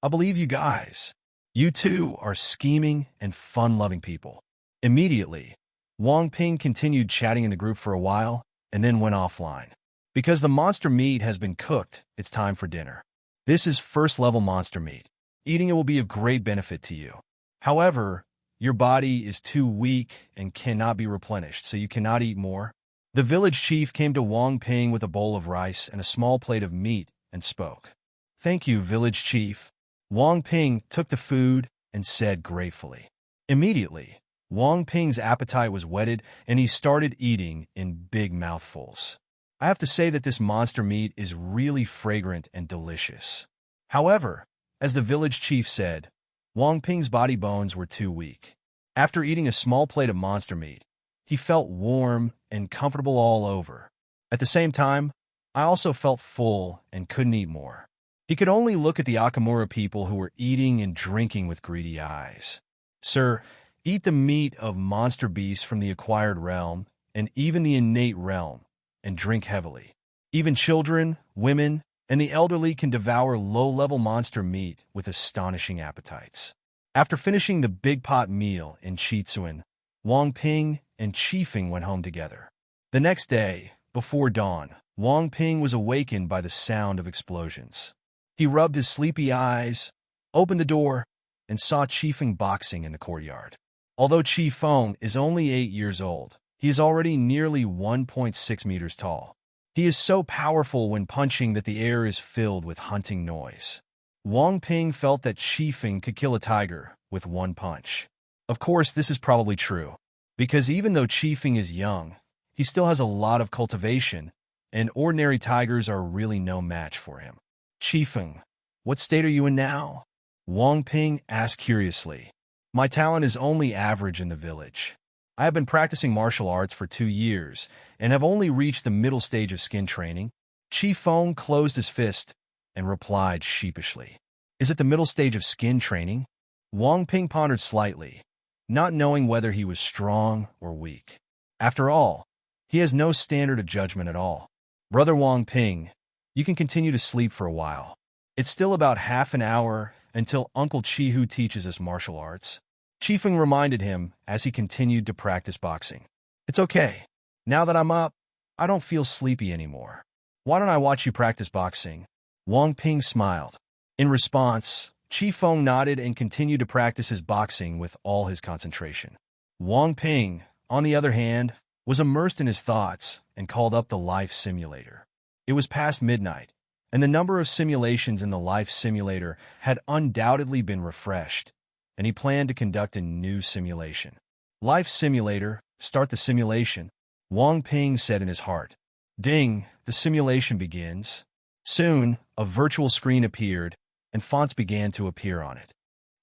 believe you guys. You two are scheming and fun-loving people. Immediately, Wang Ping continued chatting in the group for a while and then went offline. Because the monster meat has been cooked, it's time for dinner. This is first-level monster meat. Eating it will be of great benefit to you. However, your body is too weak and cannot be replenished, so you cannot eat more. The village chief came to Wang Ping with a bowl of rice and a small plate of meat and spoke. "Thank you, village chief." Wang Ping took the food and said gratefully. Immediately, Wang Ping's appetite was whetted and he started eating in big mouthfuls. I have to say that this monster meat is really fragrant and delicious. However, as the village chief said, Wang Ping's body bones were too weak. After eating a small plate of monster meat, he felt warm and comfortable all over. At the same time, I also felt full and couldn't eat more. He could only look at the Akamura people who were eating and drinking with greedy eyes. "Sir, eat the meat of monster beasts from the acquired realm and even the innate realm, and drink heavily. Even children, women, and the elderly can devour low-level monster meat with astonishing appetites." After finishing the big pot meal in Chitsuan, Wang Ping and Chifeng went home together. The next day, before dawn, Wang Ping was awakened by the sound of explosions. He rubbed his sleepy eyes, opened the door, and saw Chifeng boxing in the courtyard. Although Chifeng is only 8 years old, he is already nearly 1.6 meters tall. He is so powerful when punching that the air is filled with hunting noise. Wang Ping felt that Chifeng could kill a tiger with one punch. Of course, this is probably true, because even though Chifeng is young, he still has a lot of cultivation, and ordinary tigers are really no match for him. "Chifeng, what state are you in now?" Wang Ping asked curiously. "My talent is only average in the village. I have been practicing martial arts for 2 years and have only reached the middle stage of skin training." Chifeng closed his fist and replied sheepishly. "Is it the middle stage of skin training?" Wang Ping pondered slightly, not knowing whether he was strong or weak. After all, he has no standard of judgment at all. "Brother Wang Ping, you can continue to sleep for a while. It's still about half an hour until Uncle Chihu teaches us martial arts." Chifeng reminded him as he continued to practice boxing. "It's okay. Now that I'm up, I don't feel sleepy anymore. Why don't I watch you practice boxing?" Wang Ping smiled. In response, Chifeng nodded and continued to practice his boxing with all his concentration. Wang Ping, on the other hand, was immersed in his thoughts and called up the life simulator. It was past midnight, and the number of simulations in the life simulator had undoubtedly been refreshed, and he planned to conduct a new simulation. "Life simulator, start the simulation," Wang Ping said in his heart. Ding, the simulation begins. Soon, a virtual screen appeared, and fonts began to appear on it.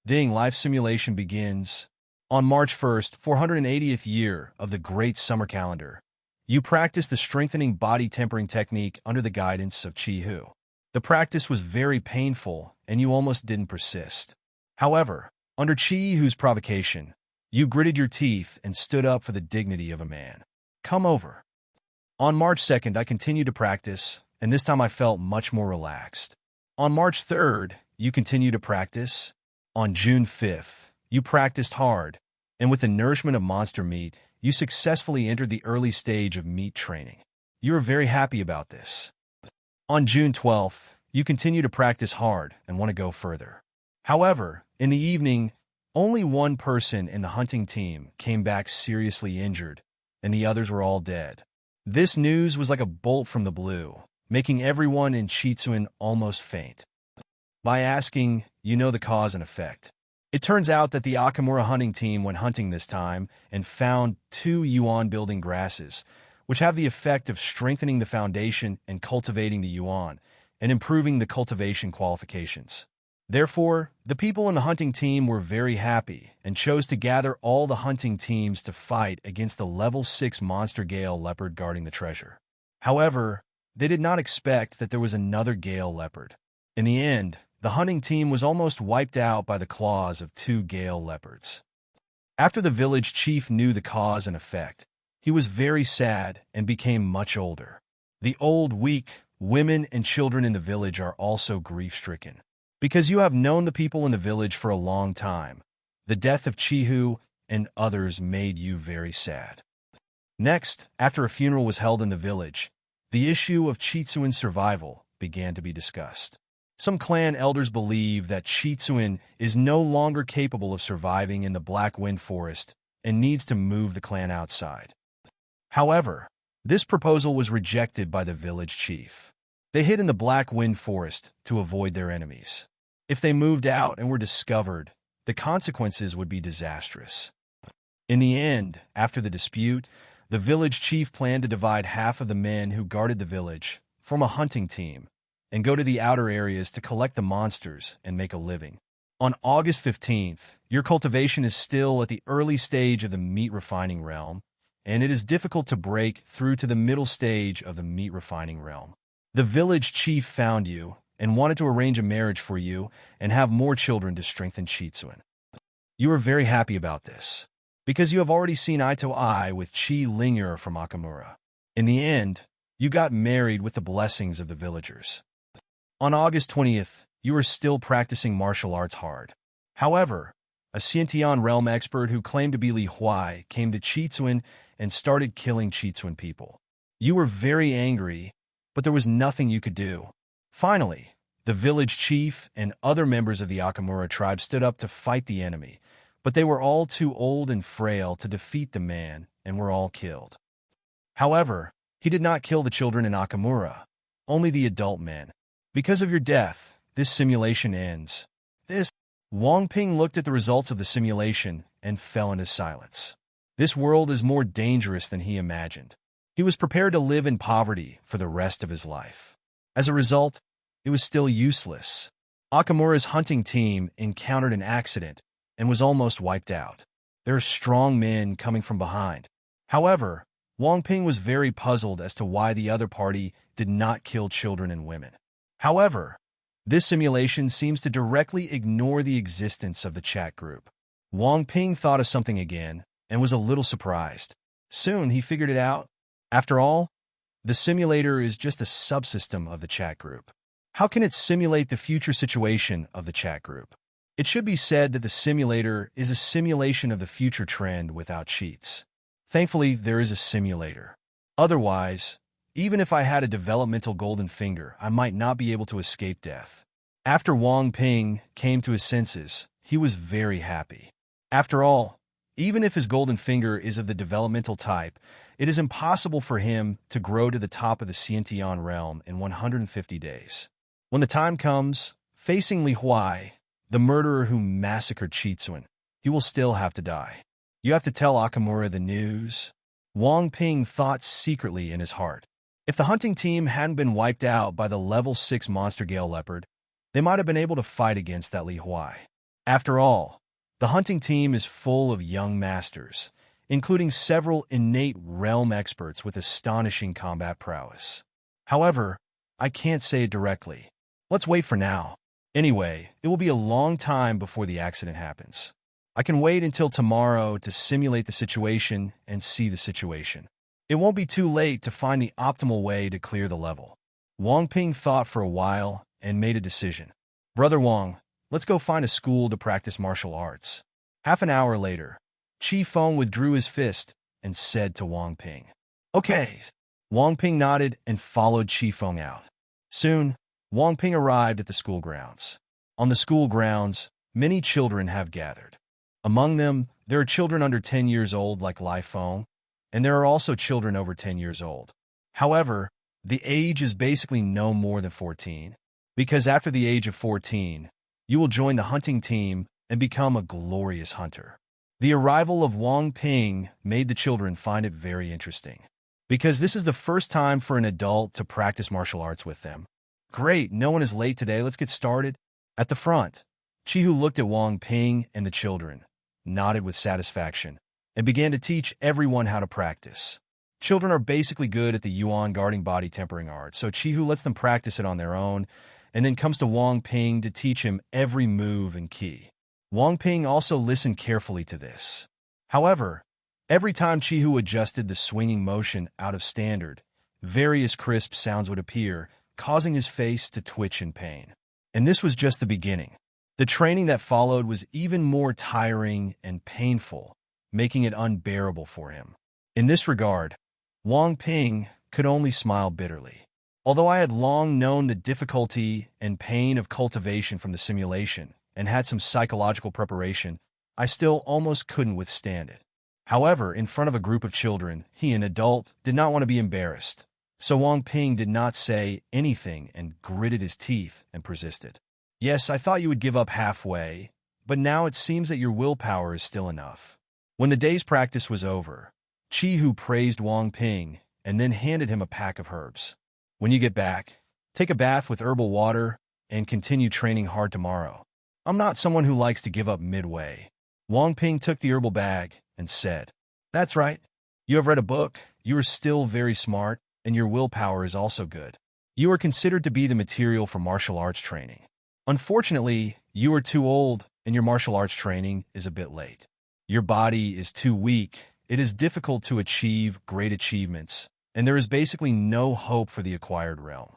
Ding, life simulation begins. On March 1st, 480th year of the Great Summer Calendar, you practiced the strengthening body tempering technique under the guidance of Chihu. The practice was very painful, and you almost didn't persist. However, under Chihu's provocation, you gritted your teeth and stood up for the dignity of a man. Come over. On March 2nd, I continued to practice, and this time I felt much more relaxed. On March 3rd, you continued to practice. On June 5th, you practiced hard, and with the nourishment of monster meat, you successfully entered the early stage of meat training. You are very happy about this. On June 12th, you continue to practice hard and want to go further. However, in the evening, only one person in the hunting team came back seriously injured, and the others were all dead. This news was like a bolt from the blue, making everyone in Chitsuan almost faint. By asking, you know the cause and effect. It turns out that the Akamura hunting team went hunting this time and found 2 yuan-building grasses, which have the effect of strengthening the foundation and cultivating the yuan, and improving the cultivation qualifications. Therefore, the people in the hunting team were very happy and chose to gather all the hunting teams to fight against the level 6 monster gale leopard guarding the treasure. However, they did not expect that there was another gale leopard. In the end, the hunting team was almost wiped out by the claws of 2 gale leopards. After the village chief knew the cause and effect, he was very sad and became much older. The old, weak, women and children in the village are also grief-stricken. Because you have known the people in the village for a long time, the death of Chihu and others made you very sad. Next, after a funeral was held in the village, the issue of Chitsuan's survival began to be discussed. Some clan elders believe that Chitsuan is no longer capable of surviving in the Black Wind Forest and needs to move the clan outside. However, this proposal was rejected by the village chief. They hid in the Black Wind Forest to avoid their enemies. If they moved out and were discovered, the consequences would be disastrous. In the end, after the dispute, the village chief planned to divide half of the men who guarded the village, form a hunting team, and go to the outer areas to collect the monsters and make a living. On August 15th, your cultivation is still at the early stage of the meat refining realm, and it is difficult to break through to the middle stage of the meat refining realm. The village chief found you and wanted to arrange a marriage for you and have more children to strengthen Chitsuan. You are very happy about this, because you have already seen eye to eye with Chi Lingyer from Akamura. In the end, you got married with the blessings of the villagers. On August 20th, you were still practicing martial arts hard. However, a Xiantian realm expert who claimed to be Li Huai came to Chitsuan and started killing Chitsuan people. You were very angry, but there was nothing you could do. Finally, the village chief and other members of the Akamura tribe stood up to fight the enemy, but they were all too old and frail to defeat the man and were all killed. However, he did not kill the children in Akamura, only the adult men. Because of your death, this simulation ends. Wang Ping looked at the results of the simulation and fell into silence. This world is more dangerous than he imagined. He was prepared to live in poverty for the rest of his life. As a result, it was still useless. Akamura's hunting team encountered an accident and was almost wiped out. There are strong men coming from behind. However, Wang Ping was very puzzled as to why the other party did not kill children and women. However, this simulation seems to directly ignore the existence of the chat group. Wang Ping thought of something again and was a little surprised. Soon he figured it out. After all, the simulator is just a subsystem of the chat group. How can it simulate the future situation of the chat group? It should be said that the simulator is a simulation of the future trend without cheats. Thankfully, there is a simulator. Otherwise, even if I had a developmental golden finger, I might not be able to escape death. After Wang Ping came to his senses, he was very happy. After all, even if his golden finger is of the developmental type, it is impossible for him to grow to the top of the Xiantian realm in 150 days. When the time comes, facing Li Huai, the murderer who massacred Chitsuan, he will still have to die. You have to tell Akamura the news. Wang Ping thought secretly in his heart. If the hunting team hadn't been wiped out by the level 6 monster Gale Leopard, they might have been able to fight against that Li Huai. After all, the hunting team is full of young masters, including several innate realm experts with astonishing combat prowess. However, I can't say it directly. Let's wait for now. Anyway, it will be a long time before the accident happens. I can wait until tomorrow to simulate the situation and see the situation. It won't be too late to find the optimal way to clear the level. Wang Ping thought for a while and made a decision. Brother Wang, let's go find a school to practice martial arts. Half an hour later, Chi Feng withdrew his fist and said to Wang Ping, "Okay." Wang Ping nodded and followed Chi Feng out. Soon, Wang Ping arrived at the school grounds. On the school grounds, many children have gathered. Among them, there are children under 10 years old like Lai Feng, and there are also children over 10 years old. However, the age is basically no more than 14, because after the age of 14, you will join the hunting team and become a glorious hunter. The arrival of Wang Ping made the children find it very interesting, because this is the first time for an adult to practice martial arts with them. Great, no one is late today, let's get started. At the front, Chihu looked at Wang Ping and the children, nodded with satisfaction, and began to teach everyone how to practice. Children are basically good at the Yuan guarding body tempering art, so Chihu lets them practice it on their own, and then comes to Wang Ping to teach him every move and key. Wang Ping also listened carefully to this. However, every time Chihu adjusted the swinging motion out of standard, various crisp sounds would appear, causing his face to twitch in pain. And this was just the beginning. The training that followed was even more tiring and painful, making it unbearable for him. In this regard, Wang Ping could only smile bitterly. Although I had long known the difficulty and pain of cultivation from the simulation and had some psychological preparation, I still almost couldn't withstand it. However, in front of a group of children, he, an adult, did not want to be embarrassed. So Wang Ping did not say anything and gritted his teeth and persisted. Yes, I thought you would give up halfway, but now it seems that your willpower is still enough. When the day's practice was over, Chi-Hu praised Wang Ping and then handed him a pack of herbs. When you get back, take a bath with herbal water and continue training hard tomorrow. I'm not someone who likes to give up midway. Wang Ping took the herbal bag and said, "That's right. You have read a book, you are still very smart, and your willpower is also good. You are considered to be the material for martial arts training. Unfortunately, you are too old, and your martial arts training is a bit late. Your body is too weak, it is difficult to achieve great achievements, and there is basically no hope for the acquired realm."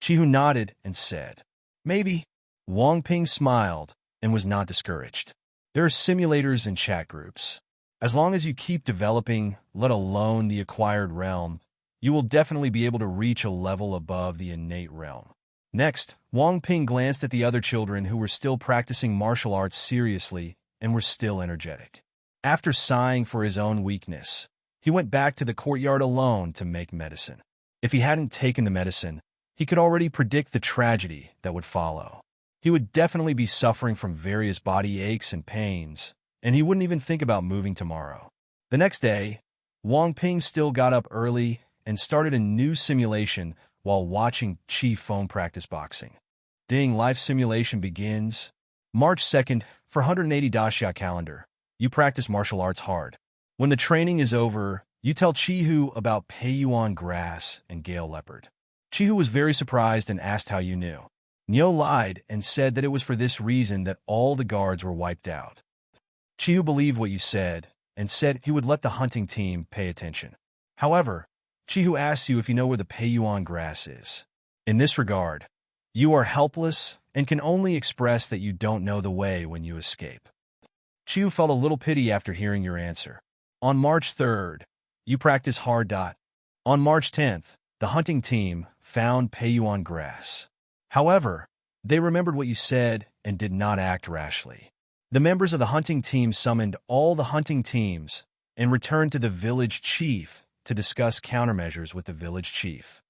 Chi-Hu nodded and said, "Maybe." Wang Ping smiled and was not discouraged. There are simulators and chat groups. As long as you keep developing, let alone the acquired realm, you will definitely be able to reach a level above the innate realm. Next, Wang Ping glanced at the other children who were still practicing martial arts seriously and were still energetic. After sighing for his own weakness, he went back to the courtyard alone to make medicine. If he hadn't taken the medicine, he could already predict the tragedy that would follow. He would definitely be suffering from various body aches and pains, and he wouldn't even think about moving tomorrow. The next day, Wang Ping still got up early and started a new simulation while watching Chi Feng practice boxing. Ding, life simulation begins. March 2nd, for 180 Daxia calendar. You practice martial arts hard. When the training is over, you tell Chi-Hu about Peiyuan grass and Gale leopard. Chi-Hu was very surprised and asked how you knew. Nio lied and said that it was for this reason that all the guards were wiped out. Chi-Hu believed what you said and said he would let the hunting team pay attention. However, Chi-Hu asks you if you know where the Peiyuan grass is. In this regard, you are helpless and can only express that you don't know the way when you escape. Chi-Hu felt a little pity after hearing your answer. On March 3rd, you practice hard. On March 10th, the hunting team found Peiyuan grass. However, they remembered what you said and did not act rashly. The members of the hunting team summoned all the hunting teams and returned to the village chief to discuss countermeasures with the village chief.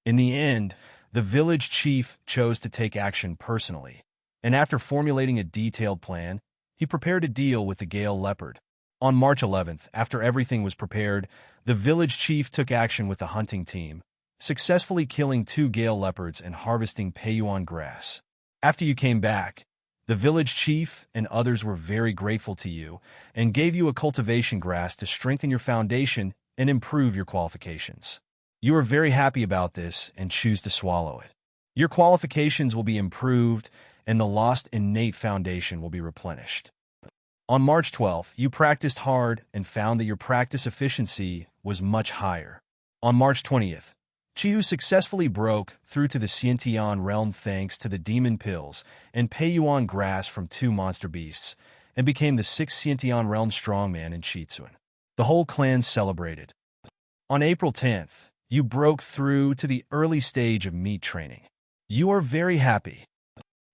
In the end, the village chief chose to take action personally, and after formulating a detailed plan, he prepared a deal with the Gale leopard. On March 11th, after everything was prepared, the village chief took action with the hunting team, successfully killing 2 Gale leopards and harvesting Peiyuan grass. After you came back, the village chief and others were very grateful to you and gave you a cultivation grass to strengthen your foundation and improve your qualifications. You are very happy about this and choose to swallow it. Your qualifications will be improved and the lost innate foundation will be replenished. On March 12th, you practiced hard and found that your practice efficiency was much higher. On March 20th, Chi-Hu successfully broke through to the Xiantian realm thanks to the demon pills and Peiyuan grass from 2 monster beasts, and became the 6th Xiantian realm strongman in Chitsuan. The whole clan celebrated. On April 10th, you broke through to the early stage of meat training. You are very happy.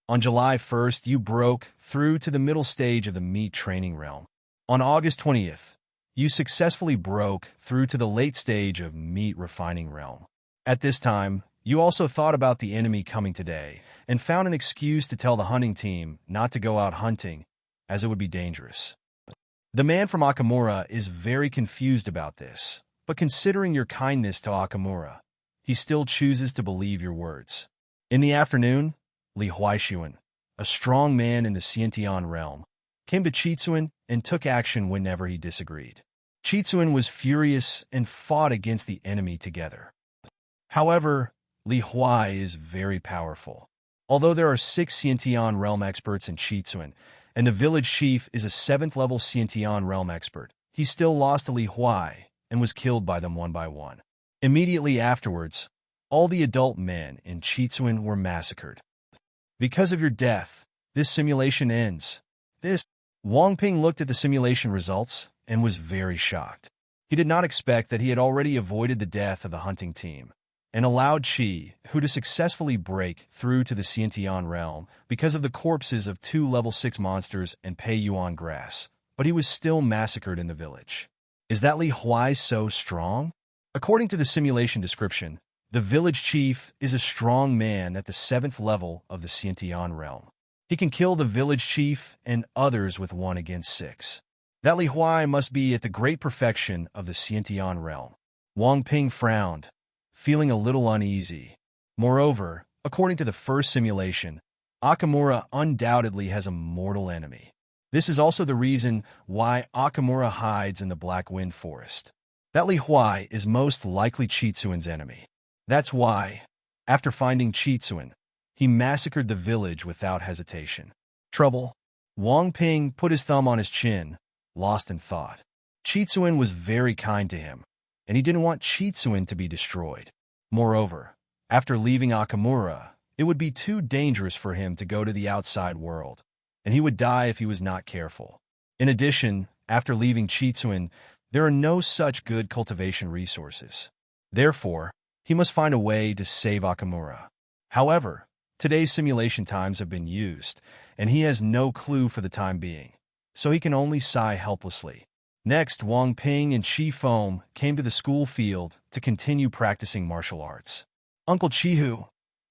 On July 1st, you broke through to the middle stage of the meat training realm. On August 20th, you successfully broke through to the late stage of meat refining realm. At this time, you also thought about the enemy coming today and found an excuse to tell the hunting team not to go out hunting, as it would be dangerous. The man from Akamura is very confused about this, but considering your kindness to Akamura, he still chooses to believe your words. In the afternoon, Li Huaixuan, a strong man in the Xiantian realm, came to Chitsuan and took action whenever he disagreed. Chitsuan was furious and fought against the enemy together. However, Li Huai is very powerful. Although there are 6 Xiantian realm experts in Chitsuan, and the village chief is a 7th-level Xiantian realm expert, he still lost to Li Huai and was killed by them one by one. Immediately afterwards, all the adult men in Chitsuan were massacred. Because of your death, this simulation ends. Wang Ping looked at the simulation results and was very shocked. He did not expect that he had already avoided the death of the hunting team and allowed Qi, who to successfully break through to the Xiantian realm because of the corpses of 2 level 6 monsters and Pei Yuan grass, but he was still massacred in the village. Is that Li Huai so strong? According to the simulation description, the village chief is a strong man at the 7th level of the Xiantian realm. He can kill the village chief and others with 1 against 6. That Li Huai must be at the great perfection of the Xiantian realm. Wang Ping frowned, feeling a little uneasy. Moreover, according to the first simulation, Akamura undoubtedly has a mortal enemy. This is also the reason why Akamura hides in the Black Wind Forest. That Li Huai is most likely Chitsuan's enemy. That's why, after finding Chitsuan, he massacred the village without hesitation. Trouble? Wang Ping put his thumb on his chin, lost in thought. Chitsuan was very kind to him, and he didn't want Chitsuan to be destroyed. Moreover, after leaving Akamura, it would be too dangerous for him to go to the outside world, and he would die if he was not careful. In addition, after leaving Chitsuan, there are no such good cultivation resources. Therefore, he must find a way to save Akamura. However, today's simulation times have been used, and he has no clue for the time being, so he can only sigh helplessly. Next, Wang Ping and Qi Foam came to the school field to continue practicing martial arts. Uncle Qihu,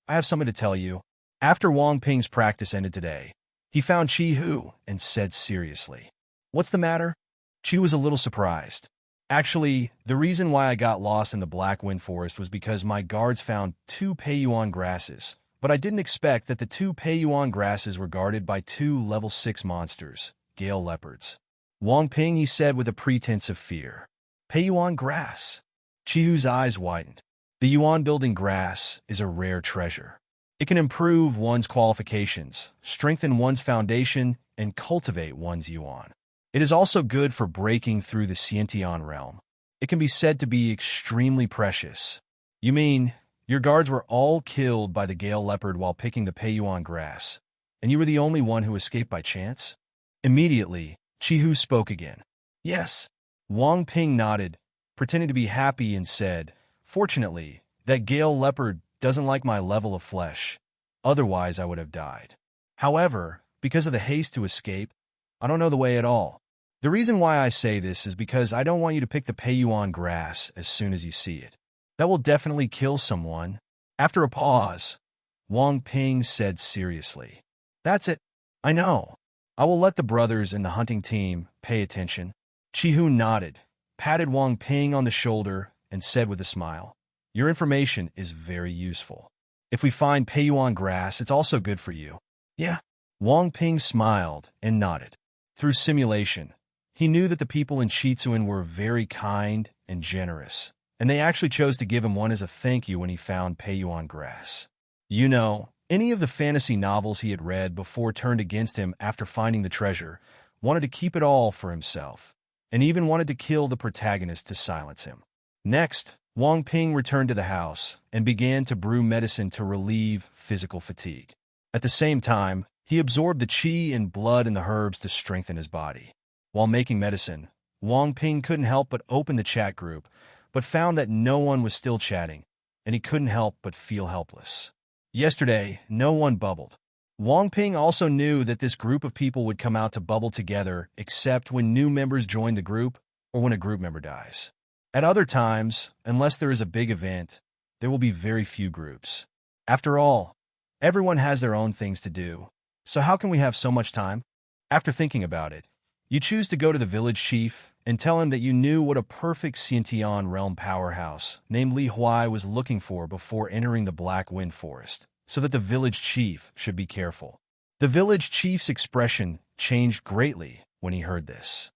I have something to tell you. After Wang Ping's practice ended today, he found Qihu and said seriously, "What's the matter?" Qi was a little surprised. Actually, the reason why I got lost in the Black Wind Forest was because my guards found 2 Pei Yuan grasses, but I didn't expect that the 2 Pei Yuan grasses were guarded by 2 level 6 monsters, Gale Leopards. Wang Ping, he said with a pretense of fear. Pei Yuan grass. Qihu's eyes widened. The Yuan-building grass is a rare treasure. It can improve one's qualifications, strengthen one's foundation, and cultivate one's Yuan. It is also good for breaking through the Xiantian realm. It can be said to be extremely precious. You mean, your guards were all killed by the Gale Leopard while picking the Pei Yuan grass, and you were the only one who escaped by chance? Immediately, Qihu spoke again. Yes. Wang Ping nodded, pretending to be happy and said, "Fortunately, that Gale Leopard doesn't like my level of flesh. Otherwise, I would have died. However, because of the haste to escape, I don't know the way at all. The reason why I say this is because I don't want you to pick the Pei Yuan grass as soon as you see it. That will definitely kill someone." After a pause, Wang Ping said seriously, "That's it. I know. I will let the brothers in the hunting team pay attention." Qihu nodded, patted Wang Ping on the shoulder, and said with a smile, "Your information is very useful. If we find Pei Yuan grass, it's also good for you." "Yeah." Wang Ping smiled and nodded. Through simulation, he knew that the people in Chitsuan were very kind and generous, and they actually chose to give him one as a thank you when he found Pei Yuan grass. You know, any of the fantasy novels he had read before turned against him after finding the treasure, wanted to keep it all for himself, and even wanted to kill the protagonist to silence him. Next, Wang Ping returned to the house and began to brew medicine to relieve physical fatigue. At the same time, he absorbed the qi and blood in the herbs to strengthen his body. While making medicine, Wang Ping couldn't help but open the chat group, but found that no one was still chatting, and he couldn't help but feel helpless. Yesterday, no one bubbled. Wang Ping also knew that this group of people would come out to bubble together except when new members join the group or when a group member dies. At other times, unless there is a big event, there will be very few groups. After all, everyone has their own things to do, so how can we have so much time? After thinking about it, you choose to go to the village chief and tell him that you knew what a perfect Xiantian realm powerhouse named Li Huai was looking for before entering the Black Wind Forest, so that the village chief should be careful. The village chief's expression changed greatly when he heard this.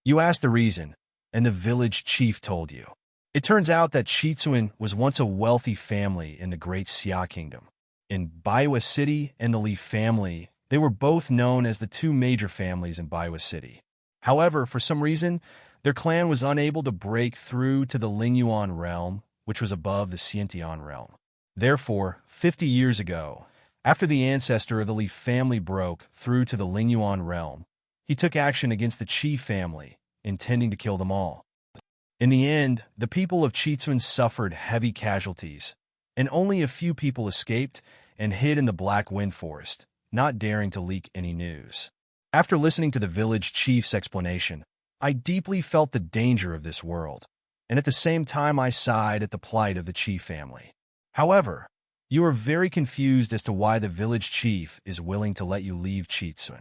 You asked the reason, and the village chief told you. It turns out that Chitsuan was once a wealthy family in the Great Xia Kingdom. In Baiwa City and the Li family, they were both known as the 2 major families in Baiwa City. However, for some reason, their clan was unable to break through to the Lingyuan realm, which was above the Xiantian realm. Therefore, 50 years ago, after the ancestor of the Li family broke through to the Lingyuan realm, he took action against the Qi family, intending to kill them all. In the end, the people of Chitsun suffered heavy casualties, and only a few people escaped and hid in the Black Wind Forest, not daring to leak any news. After listening to the village chief's explanation, I deeply felt the danger of this world, and at the same time I sighed at the plight of the chief family. However, you are very confused as to why the village chief is willing to let you leave Chitsun.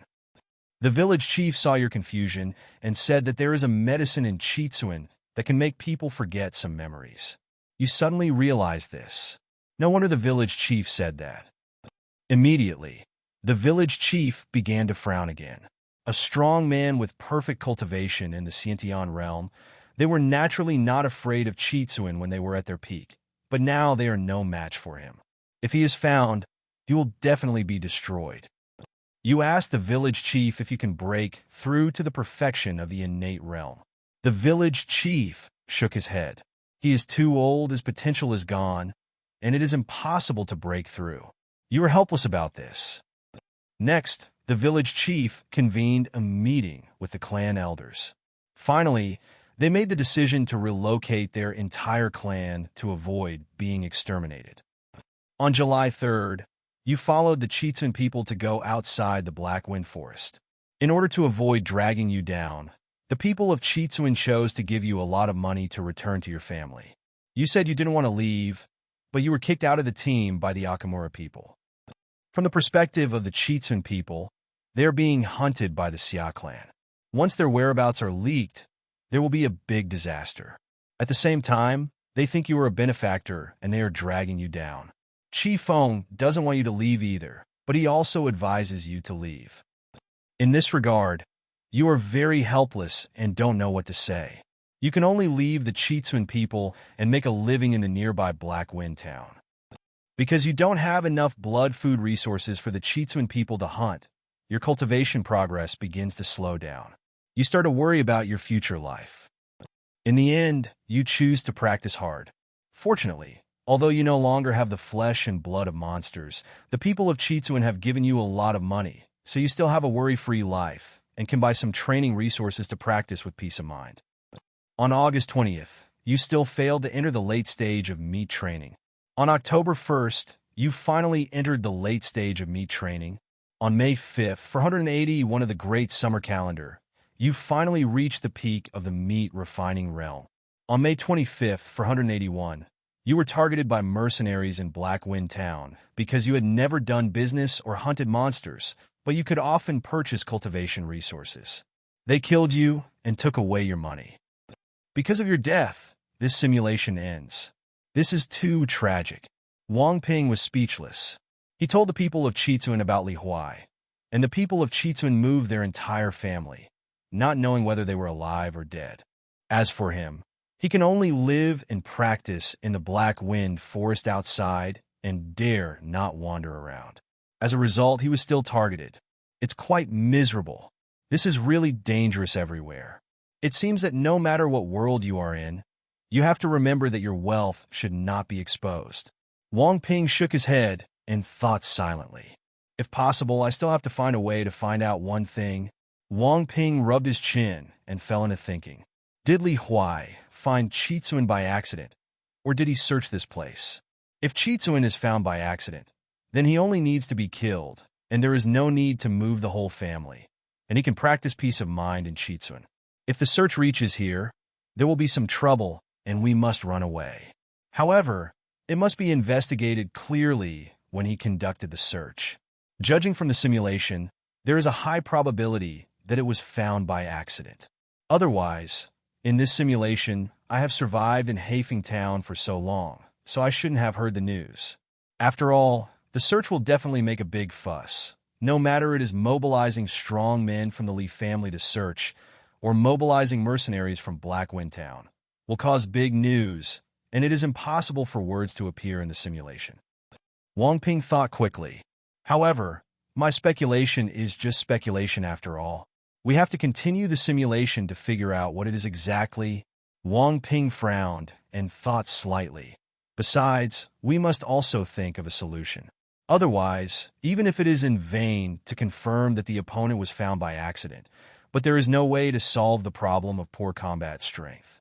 The village chief saw your confusion and said that there is a medicine in Chitsun that can make people forget some memories. You suddenly realized this. No wonder the village chief said that. Immediately, the village chief began to frown again. A strong man with perfect cultivation in the Xiantian realm, they were naturally not afraid of Chitsun when they were at their peak, but now they are no match for him. If he is found, he will definitely be destroyed. You ask the village chief if you can break through to the perfection of the innate realm. The village chief shook his head. He is too old, his potential is gone, and it is impossible to break through. You are helpless about this. Next, the village chief convened a meeting with the clan elders. Finally, they made the decision to relocate their entire clan to avoid being exterminated. On July 3rd, you followed the Chitsun people to go outside the Black Wind Forest. In order to avoid dragging you down, the people of Chitsun chose to give you a lot of money to return to your family. You said you didn't want to leave, but you were kicked out of the team by the Akamura people. From the perspective of the Chitsun people, they are being hunted by the Xia clan. Once their whereabouts are leaked, there will be a big disaster. At the same time, they think you are a benefactor and they are dragging you down. Chi Feng doesn't want you to leave either, but he also advises you to leave. In this regard, you are very helpless and don't know what to say. You can only leave the Chitsun people and make a living in the nearby Black Wind town. Because you don't have enough blood food resources for the Chitsun people to hunt, your cultivation progress begins to slow down. You start to worry about your future life. In the end, you choose to practice hard. Fortunately, although you no longer have the flesh and blood of monsters, the people of Chitsun have given you a lot of money, so you still have a worry-free life and can buy some training resources to practice with peace of mind. On August 20th, you still failed to enter the late stage of meat training. On October 1st, you finally entered the late stage of meat training. On May 5th, for 181 of the Great Summer Calendar, you finally reached the peak of the meat refining realm. On May 25th, for 181, you were targeted by mercenaries in Black Wind Town because you had never done business or hunted monsters, but you could often purchase cultivation resources. They killed you and took away your money. Because of your death, this simulation ends. This is too tragic. Wang Ping was speechless. He told the people of Chitsun about Li Huai, and the people of Chitsun moved their entire family, not knowing whether they were alive or dead. As for him, he can only live and practice in the Black Wind Forest outside and dare not wander around. As a result, he was still targeted. It's quite miserable. This is really dangerous everywhere. It seems that no matter what world you are in, you have to remember that your wealth should not be exposed. Wang Ping shook his head and thought silently. If possible, I still have to find a way to find out one thing. Wang Ping rubbed his chin and fell into thinking. Did Li Huai find Chitsun by accident, or did he search this place? If Chitsun is found by accident, then he only needs to be killed, and there is no need to move the whole family, and he can practice peace of mind in Chitsun. If the search reaches here, there will be some trouble, and we must run away. However, it must be investigated clearly when he conducted the search. Judging from the simulation, there is a high probability that it was found by accident. Otherwise, in this simulation, I have survived in Haifeng Town for so long, so I shouldn't have heard the news. After all, the search will definitely make a big fuss, no matter it is mobilizing strong men from the Li family to search, or mobilizing mercenaries from Black Wind Town. Will cause big news, and it is impossible for words to appear in the simulation. Wang Ping thought quickly. However, my speculation is just speculation after all. We have to continue the simulation to figure out what it is exactly. Wang Ping frowned and thought slightly. Besides, we must also think of a solution. Otherwise, even if it is in vain to confirm that the opponent was found by accident, but there is no way to solve the problem of poor combat strength.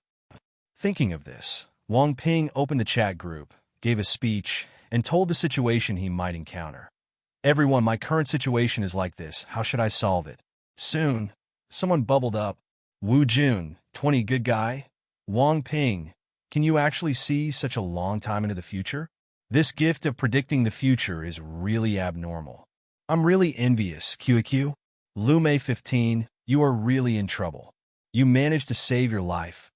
Thinking of this, Wang Ping opened the chat group, gave a speech, and told the situation he might encounter. Everyone, my current situation is like this. How should I solve it? Soon, someone bubbled up. Wu Jun, 20 good guy? Wang Ping, can you actually see such a long time into the future? This gift of predicting the future is really abnormal. I'm really envious, QQ. Lu Mei 15, you are really in trouble. You managed to save your life,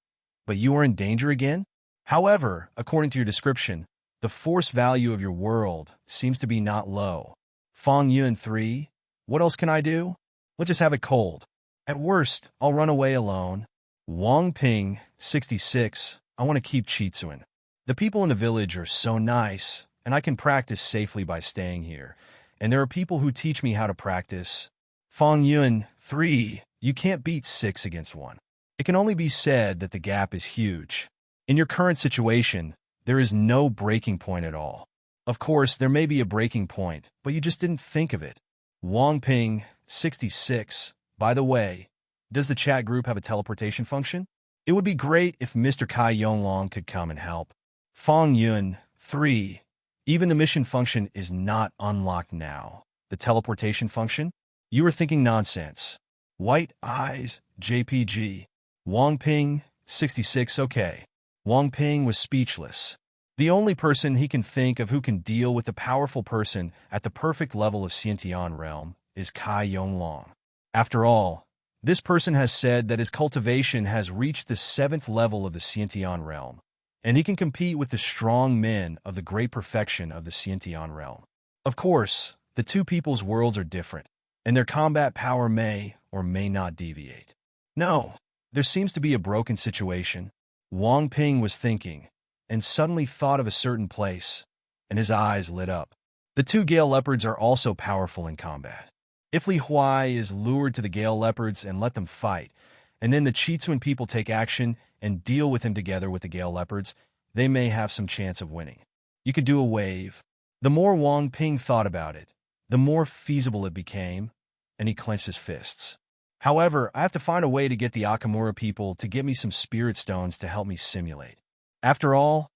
but you are in danger again? However, according to your description, the force value of your world seems to be not low. Fang Yuan 3, what else can I do? Let's just have it cold. At worst, I'll run away alone. Wang Ping, 66, I want to keep Chitsuan. The people in the village are so nice, and I can practice safely by staying here. And there are people who teach me how to practice. Fang Yuan, 3, you can't beat 6 against 1. It can only be said that the gap is huge. In your current situation, there is no breaking point at all. Of course, there may be a breaking point, but you just didn't think of it. Wang Ping, 66, by the way, does the chat group have a teleportation function? It would be great if Mr. Kai Yonglong could come and help. Fang Yuan, 3, even the mission function is not unlocked now. The teleportation function? You are thinking nonsense. White eyes, JPG. Wang Ping, 66, okay. Wang Ping was speechless. The only person he can think of who can deal with the powerful person at the perfect level of Xiantian realm is Kai Yonglong. After all, this person has said that his cultivation has reached the 7th level of the Xiantian realm, and he can compete with the strong men of the great perfection of the Xiantian realm. Of course, the two people's worlds are different, and their combat power may or may not deviate. No, there seems to be a broken situation. Wang Ping was thinking, and suddenly thought of a certain place, and his eyes lit up. The two Gale Leopards are also powerful in combat. If Li Huai is lured to the Gale Leopards and let them fight, and then the Chitsuan people take action and deal with him together with the Gale Leopards, they may have some chance of winning. You could do a wave. The more Wang Ping thought about it, the more feasible it became, and he clenched his fists. However, I have to find a way to get the Akamura people to get me some spirit stones to help me simulate. After all,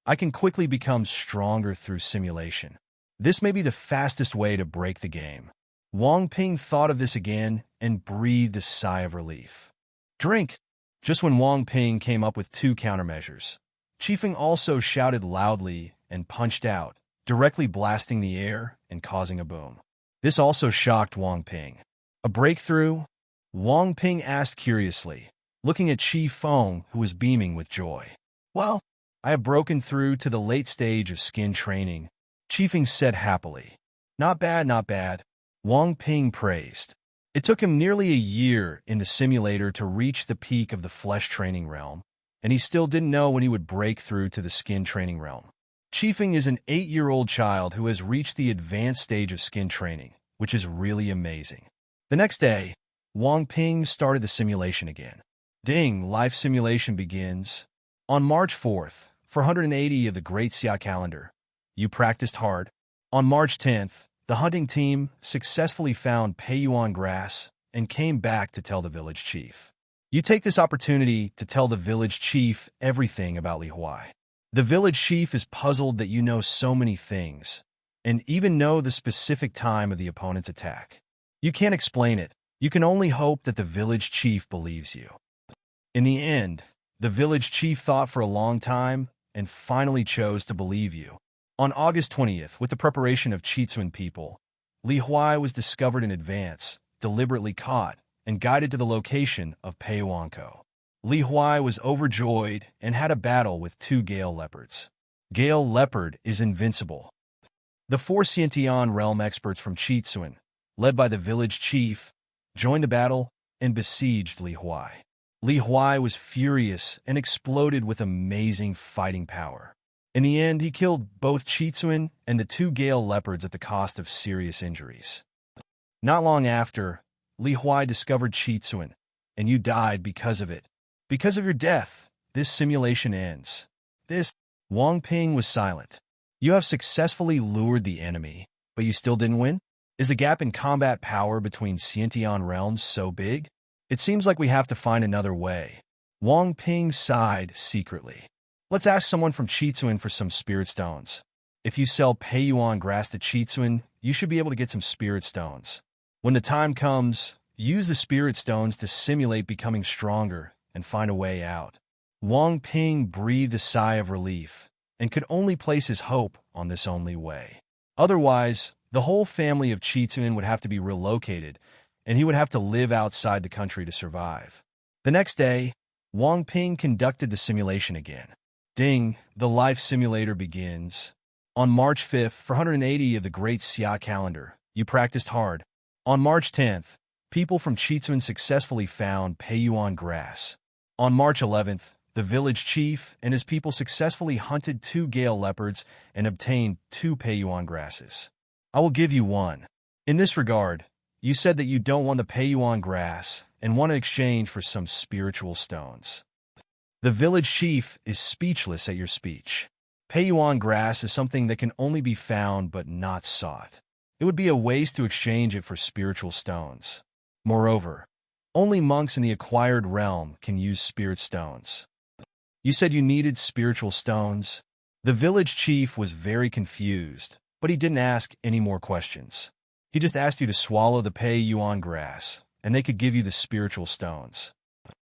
I can quickly become stronger through simulation. This may be the fastest way to break the game. Wang Ping thought of this again and breathed a sigh of relief. Drink! Just when Wang Ping came up with 2 countermeasures, Qifeng also shouted loudly and punched out, directly blasting the air and causing a boom. This also shocked Wang Ping. A breakthrough? Wang Ping asked curiously, looking at Qifeng, who was beaming with joy. Well, I have broken through to the late stage of skin training, Qifeng said happily. Not bad, not bad. Wang Ping praised. It took him nearly a year in the simulator to reach the peak of the flesh training realm, and he still didn't know when he would break through to the skin training realm. Qifeng is an 8-year-old child who has reached the advanced stage of skin training, which is really amazing. The next day, Wang Ping started the simulation again. Ding, life simulation begins. On March 4th, 480 of the Great Xia calendar. You practiced hard. On March 10th, the hunting team successfully found Peiyuan grass and came back to tell the village chief. You take this opportunity to tell the village chief everything about Li Huai. The village chief is puzzled that you know so many things, and even know the specific time of the opponent's attack. You can't explain it. You can only hope that the village chief believes you. In the end, the village chief thought for a long time and finally chose to believe you. On August 20th, with the preparation of Chitsuan people, Li Huai was discovered in advance, deliberately caught, and guided to the location of Peiyuanko. Li Huai was overjoyed and had a battle with 2 Gale Leopards. Gale Leopard is invincible. The 4 Xiantian realm experts from Chitsuan, led by the village chief, joined the battle and besieged Li Huai. Li Huai was furious and exploded with amazing fighting power. In the end, he killed both Chitsuan and the 2 Gale Leopards at the cost of serious injuries. Not long after, Li Huai discovered Chitsuan, and you died because of it. Because of your death, this simulation ends. Wang Ping was silent. You have successfully lured the enemy, but you still didn't win? Is the gap in combat power between Xiantian realms so big? It seems like we have to find another way. Wang Ping sighed secretly. Let's ask someone from Chitsuan for some spirit stones. If you sell Peiyuan grass to Chitsuan, you should be able to get some spirit stones. When the time comes, use the spirit stones to simulate becoming stronger and find a way out. Wang Ping breathed a sigh of relief and could only place his hope on this only way. Otherwise, the whole family of Chitsuan would have to be relocated, and he would have to live outside the country to survive. The next day, Wang Ping conducted the simulation again. Ding, the life simulator begins. On March 5th, for 180 of the Great Xia calendar, you practiced hard. On March 10th, people from Chitsuan successfully found Peiyuan grass. On March 11th, the village chief and his people successfully hunted 2 gale leopards and obtained 2 Peiyuan grasses. I will give you one. In this regard, you said that you don't want the Peiyuan grass and want to exchange for some spiritual stones. The village chief is speechless at your speech. Peiyuan grass is something that can only be found but not sought. It would be a waste to exchange it for spiritual stones. Moreover, only monks in the acquired realm can use spirit stones. You said you needed spiritual stones. The village chief was very confused, but he didn't ask any more questions. He just asked you to swallow the Peiyuan grass, and they could give you the spiritual stones.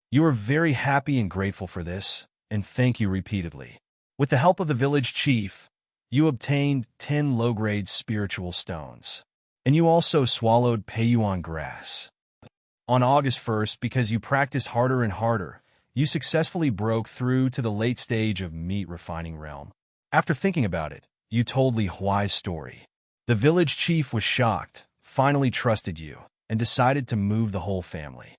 You are very happy and grateful for this, and thank you repeatedly. With the help of the village chief, you obtained 10 low-grade spiritual stones, and you also swallowed Peiyuan grass. On August 1st, because you practiced harder and harder, you successfully broke through to the late stage of meat refining realm. After thinking about it, you told Li Huai's story. The village chief was shocked, finally trusted you, and decided to move the whole family.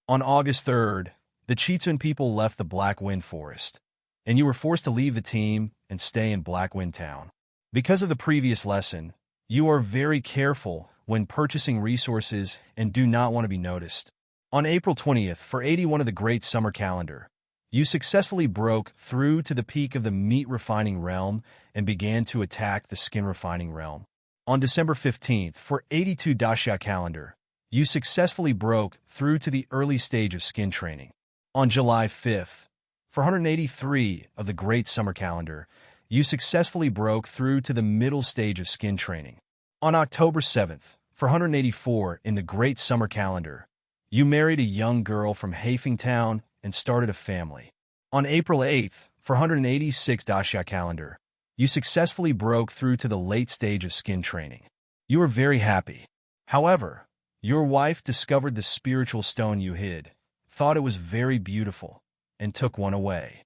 On August 3rd, the Chitsuan people left the Black Wind Forest, and you were forced to leave the team and stay in Black Wind Town. Because of the previous lesson, you are very careful when purchasing resources and do not want to be noticed. On April 20th, for 81 of the Great Summer Calendar, you successfully broke through to the peak of the meat refining realm and began to attack the skin refining realm. On December 15th, for 82 Daxia Calendar, you successfully broke through to the early stage of skin training. On July 5th, for 183 of the Great Summer Calendar, you successfully broke through to the middle stage of skin training. On October 7th, for 184 in the Great Summer Calendar, you married a young girl from Hafing Town and started a family. On April 8th, for 186 Daxia Calendar, you successfully broke through to the late stage of skin training. You were very happy. However, your wife discovered the spiritual stone you hid, thought it was very beautiful, and took one away.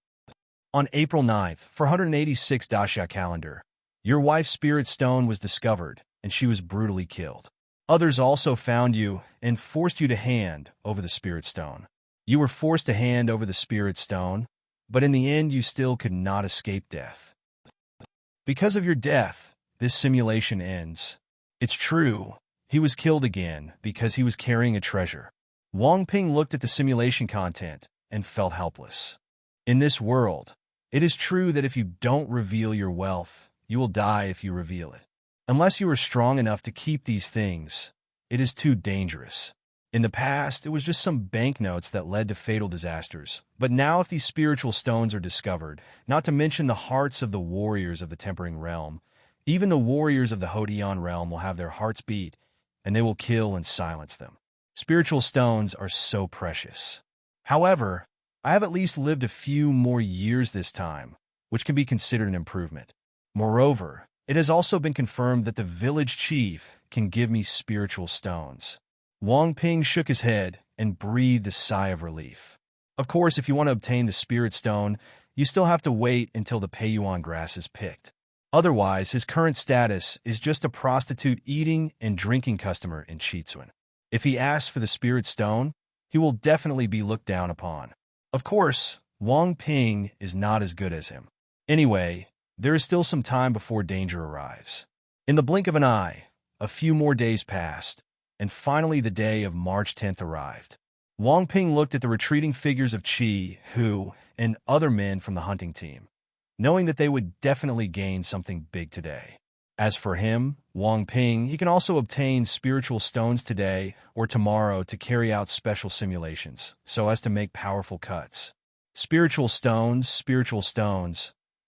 On April 9th, for 186 Daxia Calendar, your wife's spirit stone was discovered, and she was brutally killed. Others also found you and forced you to hand over the spirit stone. You were forced to hand over the spirit stone, but in the end you still could not escape death. Because of your death, this simulation ends. It's true, he was killed again because he was carrying a treasure. Wang Ping looked at the simulation content and felt helpless. In this world, it is true that if you don't reveal your wealth, you will die if you reveal it. Unless you are strong enough to keep these things, it is too dangerous. In the past, it was just some banknotes that led to fatal disasters. But now if these spiritual stones are discovered, not to mention the hearts of the warriors of the Tempering Realm, even the warriors of the Hodian Realm will have their hearts beat, and they will kill and silence them. Spiritual stones are so precious. However, I have at least lived a few more years this time, which can be considered an improvement. Moreover, it has also been confirmed that the village chief can give me spiritual stones. Wang Ping shook his head and breathed a sigh of relief. Of course, if you want to obtain the spirit stone, you still have to wait until the Peiyuan grass is picked. Otherwise, his current status is just a prostitute eating and drinking customer in Chitsuan. If he asks for the spirit stone, he will definitely be looked down upon. Of course, Wang Ping is not as good as him. Anyway, there is still some time before danger arrives. In the blink of an eye, a few more days passed, and finally the day of March 10th arrived. Wang Ping looked at the retreating figures of Qi, Hu, and other men from the hunting team, knowing that they would definitely gain something big today. As for him, Wang Ping, he can also obtain spiritual stones today or tomorrow to carry out special simulations, so as to make powerful cuts. Spiritual stones.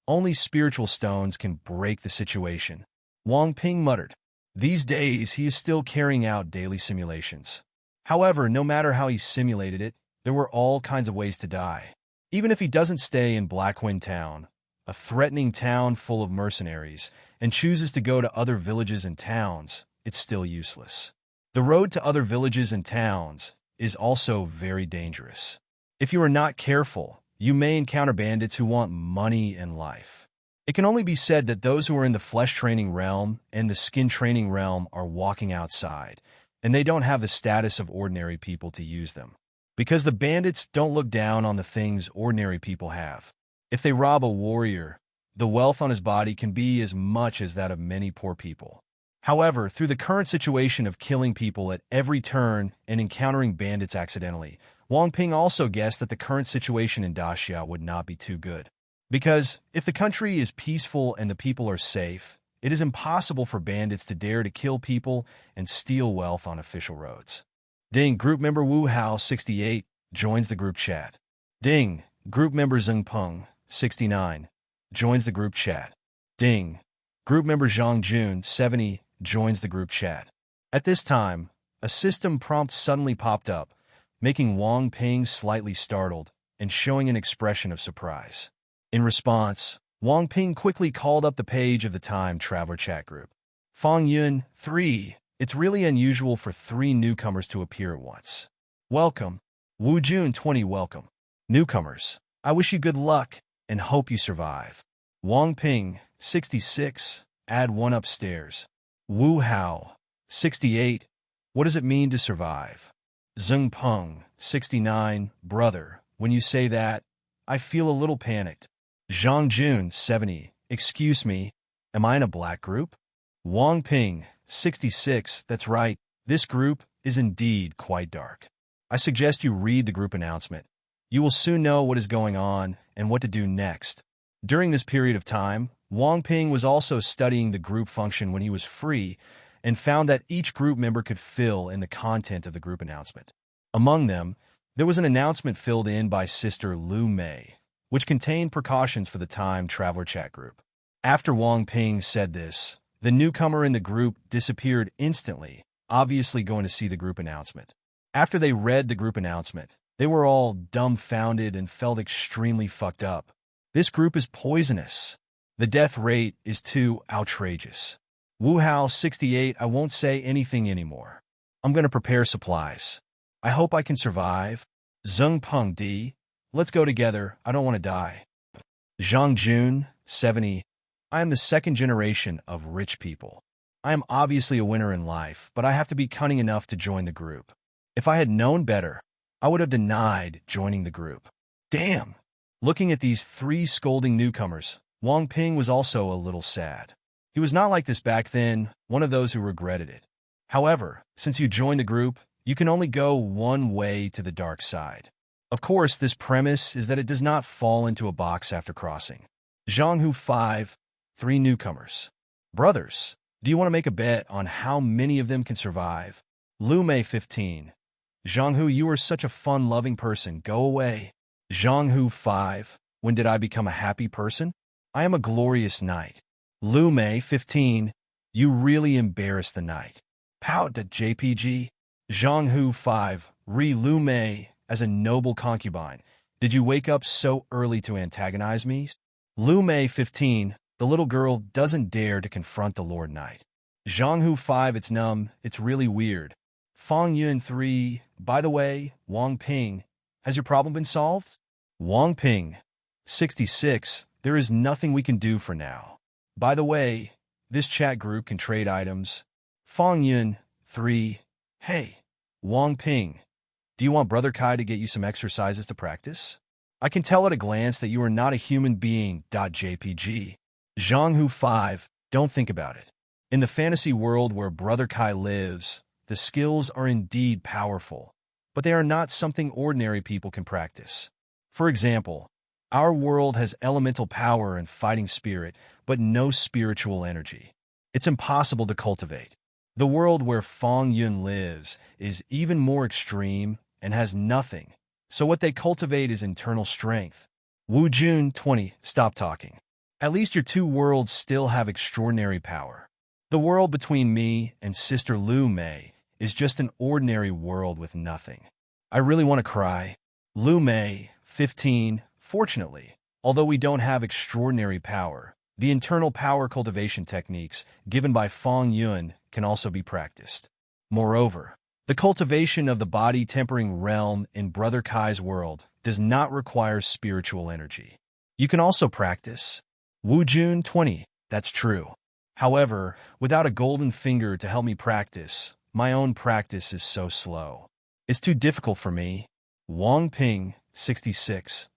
Only spiritual stones can break the situation. Wang Ping muttered. These days, he is still carrying out daily simulations. However, no matter how he simulated it, there were all kinds of ways to die. Even if he doesn't stay in Blackwind Town, a threatening town full of mercenaries, and chooses to go to other villages and towns, it's still useless. The road to other villages and towns is also very dangerous. If you are not careful, you may encounter bandits who want money and life. It can only be said that those who are in the flesh training realm and the skin training realm are walking outside, and they don't have the status of ordinary people to use them. Because the bandits don't look down on the things ordinary people have. If they rob a warrior, the wealth on his body can be as much as that of many poor people. However, through the current situation of killing people at every turn and encountering bandits accidentally, Wang Ping also guessed that the current situation in Daxia would not be too good. Because if the country is peaceful and the people are safe, it is impossible for bandits to dare to kill people and steal wealth on official roads. Ding, group member Wu Hao 68 joins the group chat. Ding, group member Zheng Peng 69 joins the group chat. Ding, group member Zhang Jun 70 joins the group chat. At this time, a system prompt suddenly popped up, making Wang Ping slightly startled and showing an expression of surprise. In response, Wang Ping quickly called up the page of the Time Traveler chat group. Fang Yun 3. It's really unusual for 3 newcomers to appear at once. Welcome. Wu Jun 20. Welcome. Newcomers, I wish you good luck and hope you survive. Wang Ping 66. Add 1 upstairs. Wu Hao 68. What does it mean to survive? Zheng Peng 69. Brother, when you say that, I feel a little panicked. Zhang Jun 70. Excuse me, am I in a black group? Wang Ping 66. That's right, this group is indeed quite dark. I suggest you read the group announcement. You will soon know what is going on and what to do next. During this period of time, Wang Ping was also studying the group function when he was free and found that each group member could fill in the content of the group announcement. Among them, there was an announcement filled in by Sister Lu Mei, which contained precautions for the Time Traveler chat group. After Wang Ping said this, the newcomer in the group disappeared instantly, obviously going to see the group announcement. After they read the group announcement, they were all dumbfounded and felt extremely fucked up. This group is poisonous. The death rate is too outrageous. Wu Hao 68. I won't say anything anymore. I'm going to prepare supplies. I hope I can survive. Zheng Peng D. Let's go together. I don't want to die. Zhang Jun 70. I am the second generation of rich people. I am obviously a winner in life, but I have to be cunning enough to join the group. If I had known better, I would have denied joining the group. Damn! Looking at these 3 scolding newcomers, Wang Ping was also a little sad. He was not like this back then, one of those who regretted it. However, since you joined the group, you can only go one way to the dark side. Of course, this premise is that it does not fall into a box after crossing. Zhanghu 5, 3 newcomers. Brothers, do you want to make a bet on how many of them can survive? Lu Mei 15. Zhanghu, you are such a fun-loving person. Go away. Zhanghu 5. When did I become a happy person? I am a glorious knight. Lu Mei 15. You really embarrassed the knight. Pout at JPG. Zhanghu 5. Lu Mei, as a noble concubine, did you wake up so early to antagonize me? Lu Mei 15. The little girl doesn't dare to confront the Lord Knight. Zhanghu 5. It's numb. It's really weird. Fang Yun 3. By the way, Wang Ping, has your problem been solved? Wang Ping 66. There is nothing we can do for now. By the way, this chat group can trade items. Fang Yun 3. Hey, Wang Ping, do you want Brother Kai to get you some exercises to practice? I can tell at a glance that you are not a human being. JPG. Zhanghu 5. Don't think about it. In the fantasy world where Brother Kai lives, the skills are indeed powerful, but they are not something ordinary people can practice. For example, our world has elemental power and fighting spirit, but no spiritual energy. It's impossible to cultivate. The world where Fang Yun lives is even more extreme and has nothing, so what they cultivate is internal strength. Wu Jun, 20, stop talking. At least your two worlds still have extraordinary power. The world between me and Sister Lu Mei is just an ordinary world with nothing. I really want to cry. Lu Mei, 15, fortunately, although we don't have extraordinary power, the internal power cultivation techniques given by Fang Yun can also be practiced. Moreover, the cultivation of the body-tempering realm in Brother Kai's world does not require spiritual energy. You can also practice. Wu Jun, 20, that's true. However, without a golden finger to help me practice, my own practice is so slow. It's too difficult for me. Wang Ping, 66.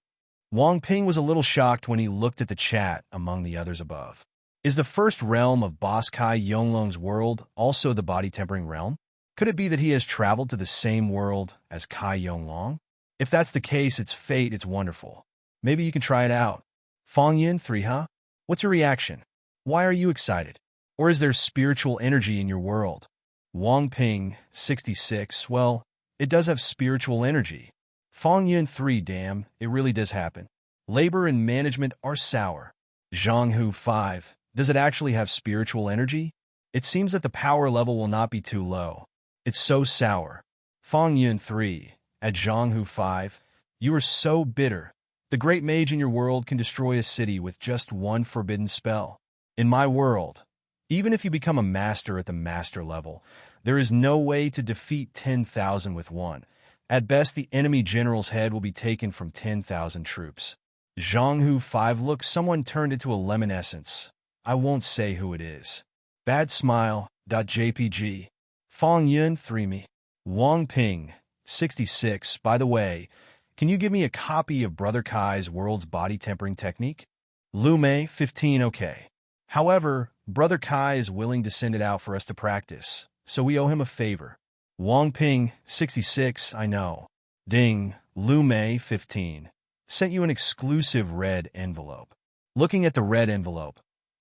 Wang Ping was a little shocked when he looked at the chat among the others above. Is the first realm of Boss Kai Yonglong's world also the body-tempering realm? Could it be that he has traveled to the same world as Kai Yonglong? If that's the case, it's fate, it's wonderful. Maybe you can try it out. Fang Yun, 3, huh? What's your reaction? Why are you excited? Or is there spiritual energy in your world? Wang Ping, 66, well, it does have spiritual energy. Fang Yun, 3, damn, it really does happen. Labor and management are sour. Zhang Hu, 5, does it actually have spiritual energy? It seems that the power level will not be too low. It's so sour. Fang Yun, 3, at Zhang Hu, 5, you are so bitter. The great mage in your world can destroy a city with just one forbidden spell. In my world, even if you become a master at the master level, there is no way to defeat 10,000 with one. At best, the enemy general's head will be taken from 10,000 troops. Zhang Hu, 5, look, someone turned into a lemon essence. I won't say who it is. Bad smile. .jpg. Fang Yun, 3, me. Wang Ping, 66, by the way, can you give me a copy of Brother Kai's world's body-tempering technique? Lu Mei, 15, okay. However, Brother Kai is willing to send it out for us to practice, so we owe him a favor. Wang Ping, 66, I know. Ding, Lu Mei, 15. Sent you an exclusive red envelope. Looking at the red envelope,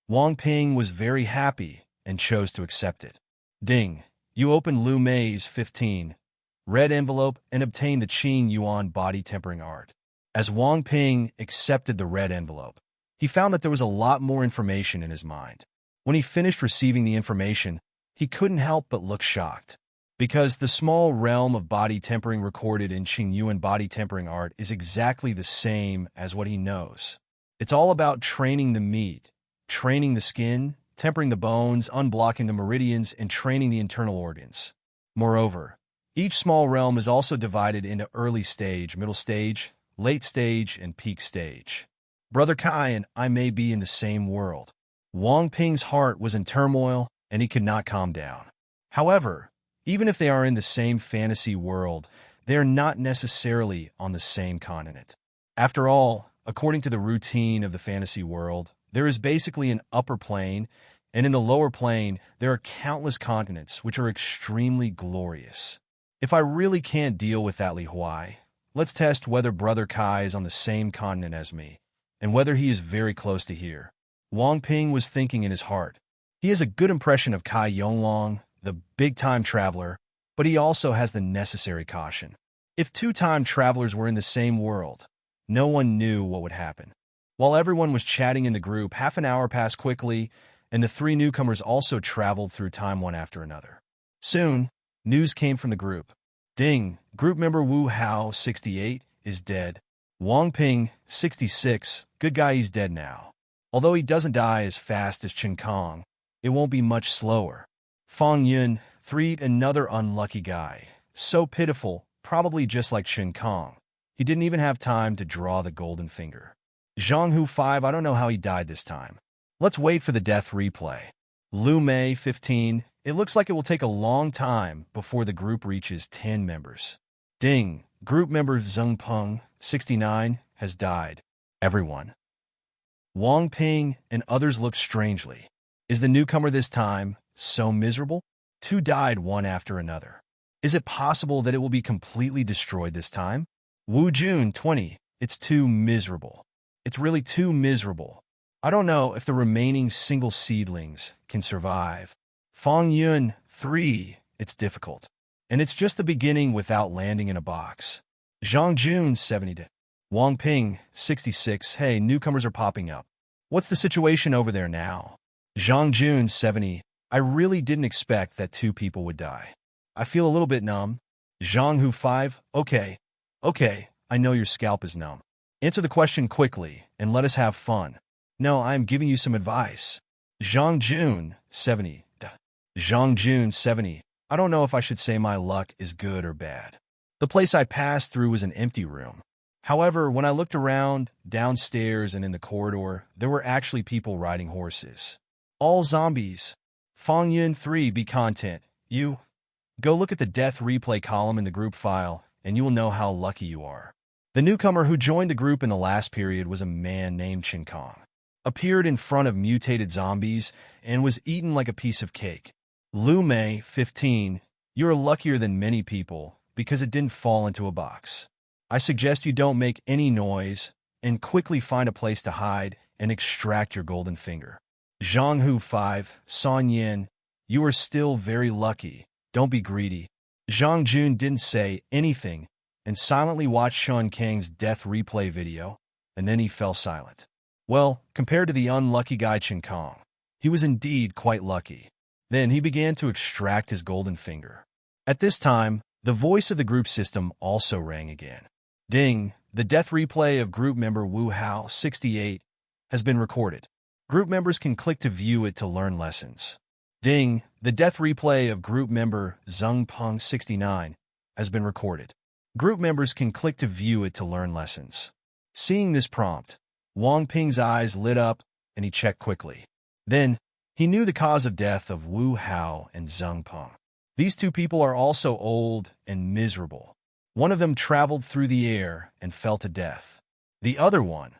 Wang Ping was very happy and chose to accept it. Ding, you opened Lu Mei's 15 red envelope and obtained the Qing Yuan body-tempering art. As Wang Ping accepted the red envelope, he found that there was a lot more information in his mind. When he finished receiving the information, he couldn't help but look shocked. Because the small realm of body tempering recorded in Qing Yuan body tempering art is exactly the same as what he knows. It's all about training the meat, training the skin, tempering the bones, unblocking the meridians, and training the internal organs. Moreover, each small realm is also divided into early stage, middle stage, late stage, and peak stage. Brother Kai and I may be in the same world. Wang Ping's heart was in turmoil, and he could not calm down. However, even if they are in the same fantasy world, they are not necessarily on the same continent. After all, according to the routine of the fantasy world, there is basically an upper plane, and in the lower plane, there are countless continents which are extremely glorious. If I really can't deal with that Li Huai, let's test whether Brother Kai is on the same continent as me, and whether he is very close to here. Wang Ping was thinking in his heart. He has a good impression of Kai Yonglong, the big-time traveler, but he also has the necessary caution. If two-time travelers were in the same world, no one knew what would happen. While everyone was chatting in the group, half an hour passed quickly, and the three newcomers also traveled through time one after another. Soon, news came from the group. Ding, group member Wu Hao, 68, is dead. Wang Ping, 66, good guy, he's dead now. Although he doesn't die as fast as Chen Kong, it won't be much slower. Fang Yun, 3, another unlucky guy. So pitiful, probably just like Chen Kong. He didn't even have time to draw the golden finger. Zhang Hu, 5, I don't know how he died this time. Let's wait for the death replay. Lu Mei, 15, it looks like it will take a long time before the group reaches 10 members. Ding, group member Zheng Peng, 69, has died. Everyone. Wang Ping and others look strangely. Is the newcomer this time so miserable? Two died one after another. Is it possible that it will be completely destroyed this time? Wu Jun, 20, it's too miserable. It's really too miserable. I don't know if the remaining single seedlings can survive. Fang Yun 3, it's difficult. And it's just the beginning without landing in a box. Zhang Jun 70. Wang Ping 66. Hey, newcomers are popping up. What's the situation over there now? Zhang Jun 70. I really didn't expect that 2 people would die. I feel a little bit numb. Zhang Hu 5. Okay, I know your scalp is numb. Answer the question quickly and let us have fun. No, I am giving you some advice. Zhang Jun 70. Zhang Jun 70. I don't know if I should say my luck is good or bad. The place I passed through was an empty room. However, when I looked around, downstairs and in the corridor, there were actually people riding horses. All zombies. Fang Yun 3 be content. You. Go look at the death replay column in the group file, and you will know how lucky you are. The newcomer who joined the group in the last period was a man named Chen Kong. Appeared in front of mutated zombies and was eaten like a piece of cake. Lu Mei 15. You are luckier than many people because it didn't fall into a box. I suggest you don't make any noise and quickly find a place to hide and extract your golden finger. Zhang Hu 5. Son Yin. You are still very lucky. Don't be greedy. Zhang Jun didn't say anything and silently watched Shun Kang's death replay video, and then he fell silent. Well, compared to the unlucky guy Chen Kong, he was indeed quite lucky. Then he began to extract his golden finger. At this time, the voice of the group system also rang again. Ding, the death replay of group member Wu Hao 68 has been recorded. Group members can click to view it to learn lessons. Ding, the death replay of group member Zheng Peng 69 has been recorded. Group members can click to view it to learn lessons. Seeing this prompt, Wang Ping's eyes lit up and he checked quickly. Then, he knew the cause of death of Wu Hao and Zheng Peng. These 2 people are also old and miserable. One of them traveled through the air and fell to death. The other one,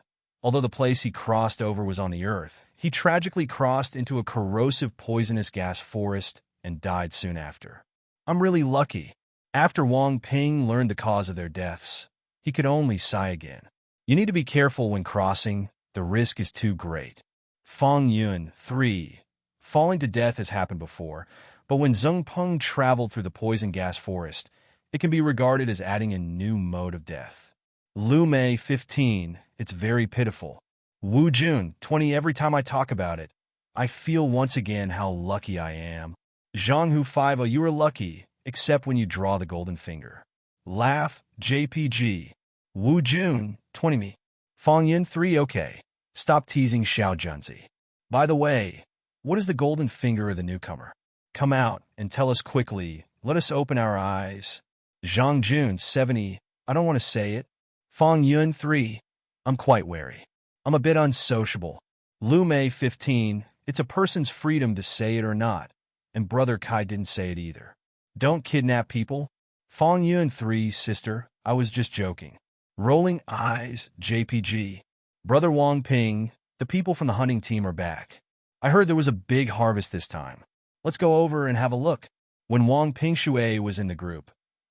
although the place he crossed over was on the earth, he tragically crossed into a corrosive poisonous gas forest and died soon after. I'm really lucky. After Wang Ping learned the cause of their deaths, he could only sigh again. You need to be careful when crossing. The risk is too great. Fang Yun 3. Falling to death has happened before, but when Zheng Peng traveled through the poison gas forest, it can be regarded as adding a new mode of death. Lu Mei 15. It's very pitiful. Wu Jun 20. Every time I talk about it, I feel once again how lucky I am. Zhang Hu 5. Oh, you are lucky, except when you draw the golden finger. Laugh, JPG. Wu Jun 20. Me. Fang Yin 3. Okay. Stop teasing Xiao Junzi. By the way, what is the golden finger of the newcomer? Come out and tell us quickly. Let us open our eyes. Zhang Jun 70. I don't want to say it. Fang Yun 3. I'm quite wary. I'm a bit unsociable. Lu Mei 15. It's a person's freedom to say it or not. And Brother Kai didn't say it either. Don't kidnap people. Fang Yun 3. Sister, I was just joking. Rolling eyes, JPG. Brother Wang Ping, the people from the hunting team are back. I heard there was a big harvest this time. Let's go over and have a look. When Wang Ping Shui was in the group,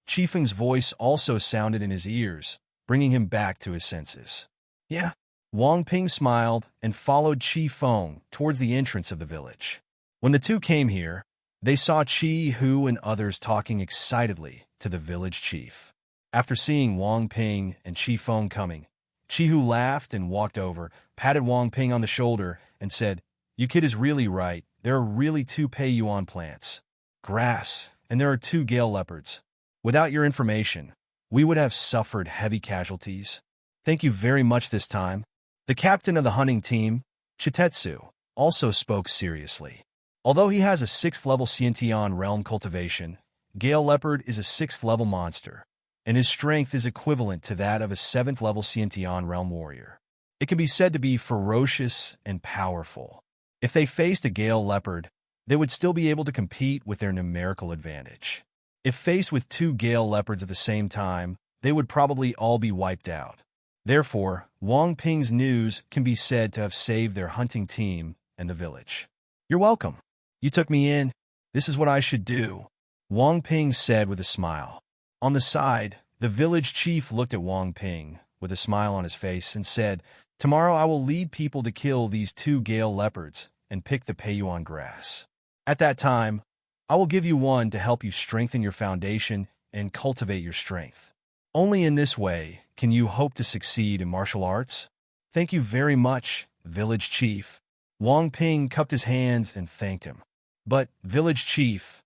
Qi Feng's voice also sounded in his ears, bringing him back to his senses. Yeah. Wang Ping smiled and followed Qi Feng towards the entrance of the village. When the 2 came here, they saw Qi Hu and others talking excitedly to the village chief. After seeing Wang Ping and Qi Feng coming, Qi Hu laughed and walked over, patted Wang Ping on the shoulder, and said, "You kid is really right. There are really 2 Pei-yuan plants, grass, and there are 2 gale leopards. Without your information, we would have suffered heavy casualties. Thank you very much this time." The captain of the hunting team, Chitetsu, also spoke seriously. Although he has a 6th level Xiantian realm cultivation, Gale Leopard is a 6th level monster, and his strength is equivalent to that of a 7th level Xiantian realm warrior. It can be said to be ferocious and powerful. If they faced a Gale Leopard, they would still be able to compete with their numerical advantage. If faced with 2 Gale Leopards at the same time, they would probably all be wiped out. Therefore, Wang Ping's news can be said to have saved their hunting team and the village. "You're welcome. You took me in. This is what I should do," Wang Ping said with a smile. On the side, the village chief looked at Wang Ping with a smile on his face and said, Tomorrow I will lead people to kill these 2 Gale leopards and pick the Pei-yuan grass. At that time, I will give you one to help you strengthen your foundation and cultivate your strength. Only in this way can you hope to succeed in martial arts. Thank you very much, village chief. Wang Ping cupped his hands and thanked him. But, village chief,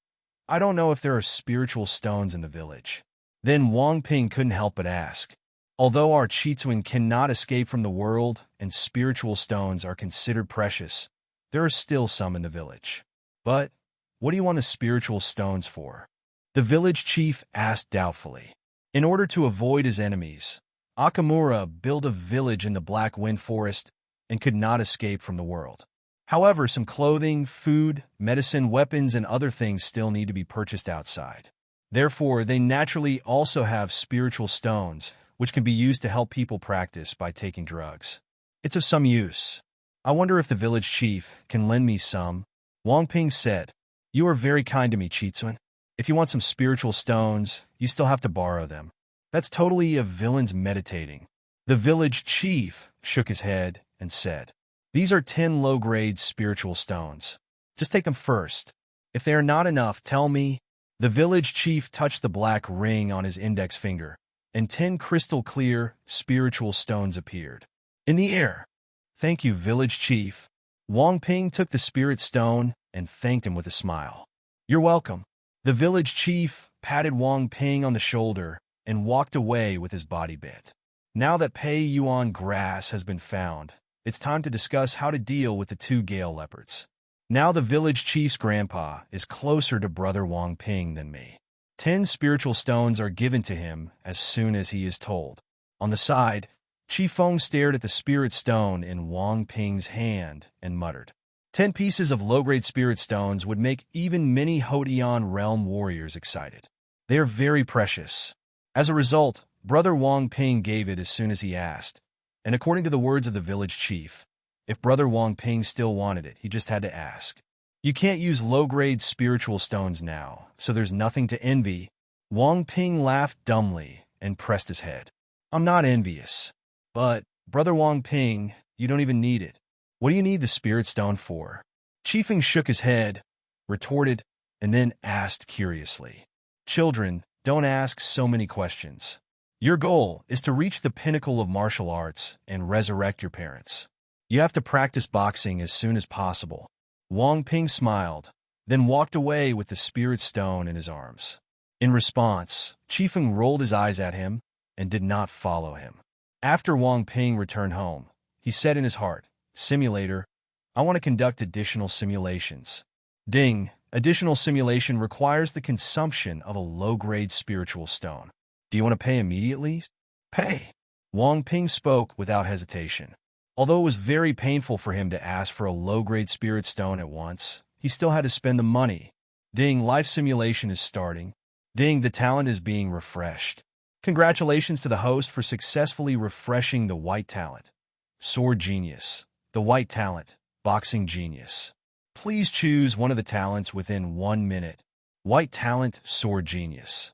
I don't know if there are spiritual stones in the village. Then Wang Ping couldn't help but ask. Although our Chitsuan cannot escape from the world and spiritual stones are considered precious, there are still some in the village. But, what do you want the spiritual stones for? The village chief asked doubtfully. In order to avoid his enemies, Akamura built a village in the Black Wind Forest and could not escape from the world. However, some clothing, food, medicine, weapons, and other things still need to be purchased outside. Therefore, they naturally also have spiritual stones, which can be used to help people practice by taking drugs. It's of some use. I wonder if the village chief can lend me some. Wang Ping said, You are very kind to me, Chitsuan. If you want some spiritual stones, you still have to borrow them. That's totally a villain's meditating. The village chief shook his head and said, These are 10 low-grade spiritual stones. Just take them first. If they are not enough, tell me. The village chief touched the black ring on his index finger, and 10 crystal-clear spiritual stones appeared. In the air. Thank you, village chief. Wang Ping took the spirit stone and thanked him with a smile. You're welcome. The village chief patted Wang Ping on the shoulder and walked away with his body bit. Now that Pei-yuan grass has been found, it's time to discuss how to deal with the 2 Gale leopards. Now the village chief's grandpa is closer to brother Wang Ping than me. 10 spiritual stones are given to him as soon as he is told. On the side, Chief Feng stared at the spirit stone in Wang Ping's hand and muttered. 10 pieces of low-grade spirit stones would make even many Hodian realm warriors excited. They are very precious. As a result, brother Wang Ping gave it as soon as he asked, and according to the words of the village chief, if brother Wang Ping still wanted it, he just had to ask. You can't use low-grade spiritual stones now, so there's nothing to envy. Wang Ping laughed dumbly and pressed his head. I'm not envious. But, brother Wang Ping, you don't even need it. What do you need the spirit stone for? Chiefing shook his head, retorted, and then asked curiously. Children, don't ask so many questions. Your goal is to reach the pinnacle of martial arts and resurrect your parents. You have to practice boxing as soon as possible. Wang Ping smiled, then walked away with the spirit stone in his arms. In response, Chiefeng rolled his eyes at him and did not follow him. After Wang Ping returned home, he said in his heart, Simulator, I want to conduct additional simulations. Ding, additional simulation requires the consumption of a low-grade spiritual stone. Do you want to pay immediately? Pay. Wang Ping spoke without hesitation. Although it was very painful for him to ask for a low-grade spirit stone at once, he still had to spend the money. Ding, life simulation is starting. Ding, the talent is being refreshed. Congratulations to the host for successfully refreshing the white talent. Sword Genius. The white talent. Boxing Genius. Please choose one of the talents within 1 minute. White talent, Sword Genius.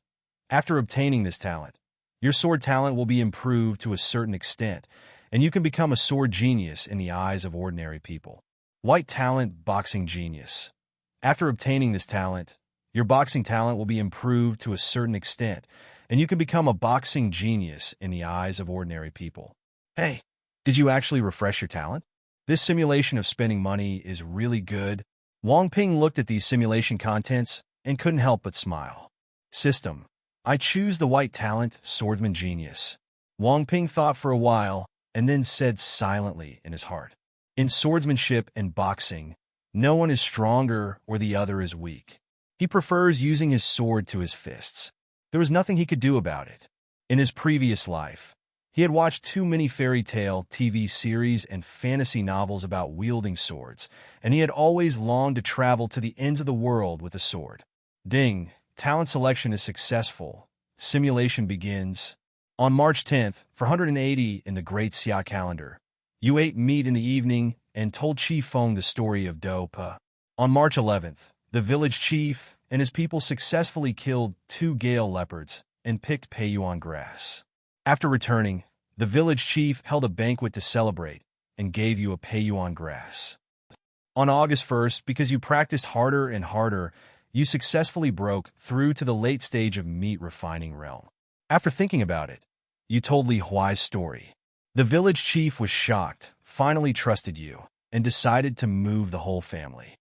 After obtaining this talent, your sword talent will be improved to a certain extent, and you can become a sword genius in the eyes of ordinary people. White talent, Boxing Genius. After obtaining this talent, your boxing talent will be improved to a certain extent, and you can become a boxing genius in the eyes of ordinary people. Hey, did you actually refresh your talent? This simulation of spending money is really good. Wang Ping looked at these simulation contents and couldn't help but smile. System. I choose the white talent, Swordsman Genius. Wang Ping thought for a while, and then said silently in his heart. In swordsmanship and boxing, no one is stronger or the other is weak. He prefers using his sword to his fists. There was nothing he could do about it. In his previous life, he had watched too many fairy tale, TV series, and fantasy novels about wielding swords, and he had always longed to travel to the ends of the world with a sword. Ding, talent selection is successful. Simulation begins. On March 10th, 480 in the Great Xia calendar, you ate meat in the evening and told Chief Feng the story of Do Pa. On March 11th, the village chief and his people successfully killed 2 Gale leopards and picked Pei-yuan grass. After returning, The village chief held a banquet to celebrate and gave you a pay-you-on grass. On August 1st, because you practiced harder and harder, you successfully broke through to the late stage of meat refining realm. After thinking about it, you told Li Huai's story. The village chief was shocked, finally trusted you, and decided to move the whole family.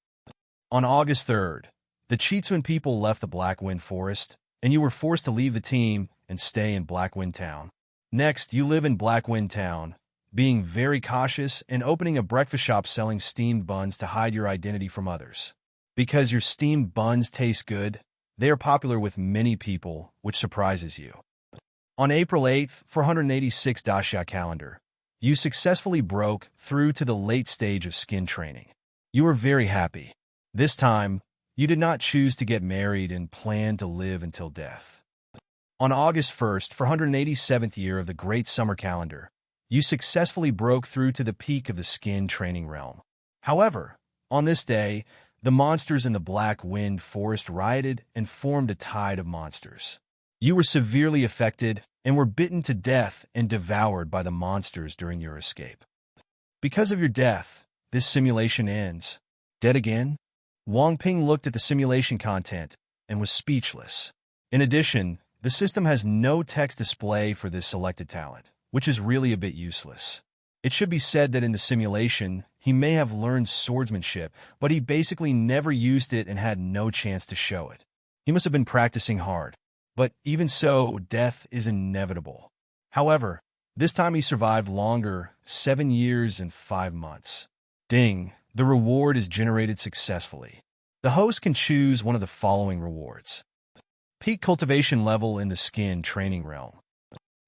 On August 3rd, the Chitsuan people left the Black Wind Forest, and you were forced to leave the team and stay in Black Wind Town. Next, you live in Black Wind Town, being very cautious and opening a breakfast shop selling steamed buns to hide your identity from others. Because your steamed buns taste good, they are popular with many people, which surprises you. On April 8th, 486 Dasha calendar, you successfully broke through to the late stage of skin training. You were very happy. This time, you did not choose to get married and planned to live until death. On August 1st, 487th year of the Great Summer Calendar, you successfully broke through to the peak of the skin training realm. However, on this day, the monsters in the Black Wind Forest rioted and formed a tide of monsters. You were severely affected and were bitten to death and devoured by the monsters during your escape. Because of your death, this simulation ends. Dead again? Wang Ping looked at the simulation content and was speechless. In addition, the system has no text display for this selected talent, which is really a bit useless. It should be said that in the simulation, he may have learned swordsmanship, but he basically never used it and had no chance to show it. He must have been practicing hard. But even so, death is inevitable. However, this time he survived longer, 7 years and 5 months. Ding, the reward is generated successfully. The host can choose one of the following rewards. Peak cultivation level in the skin training realm.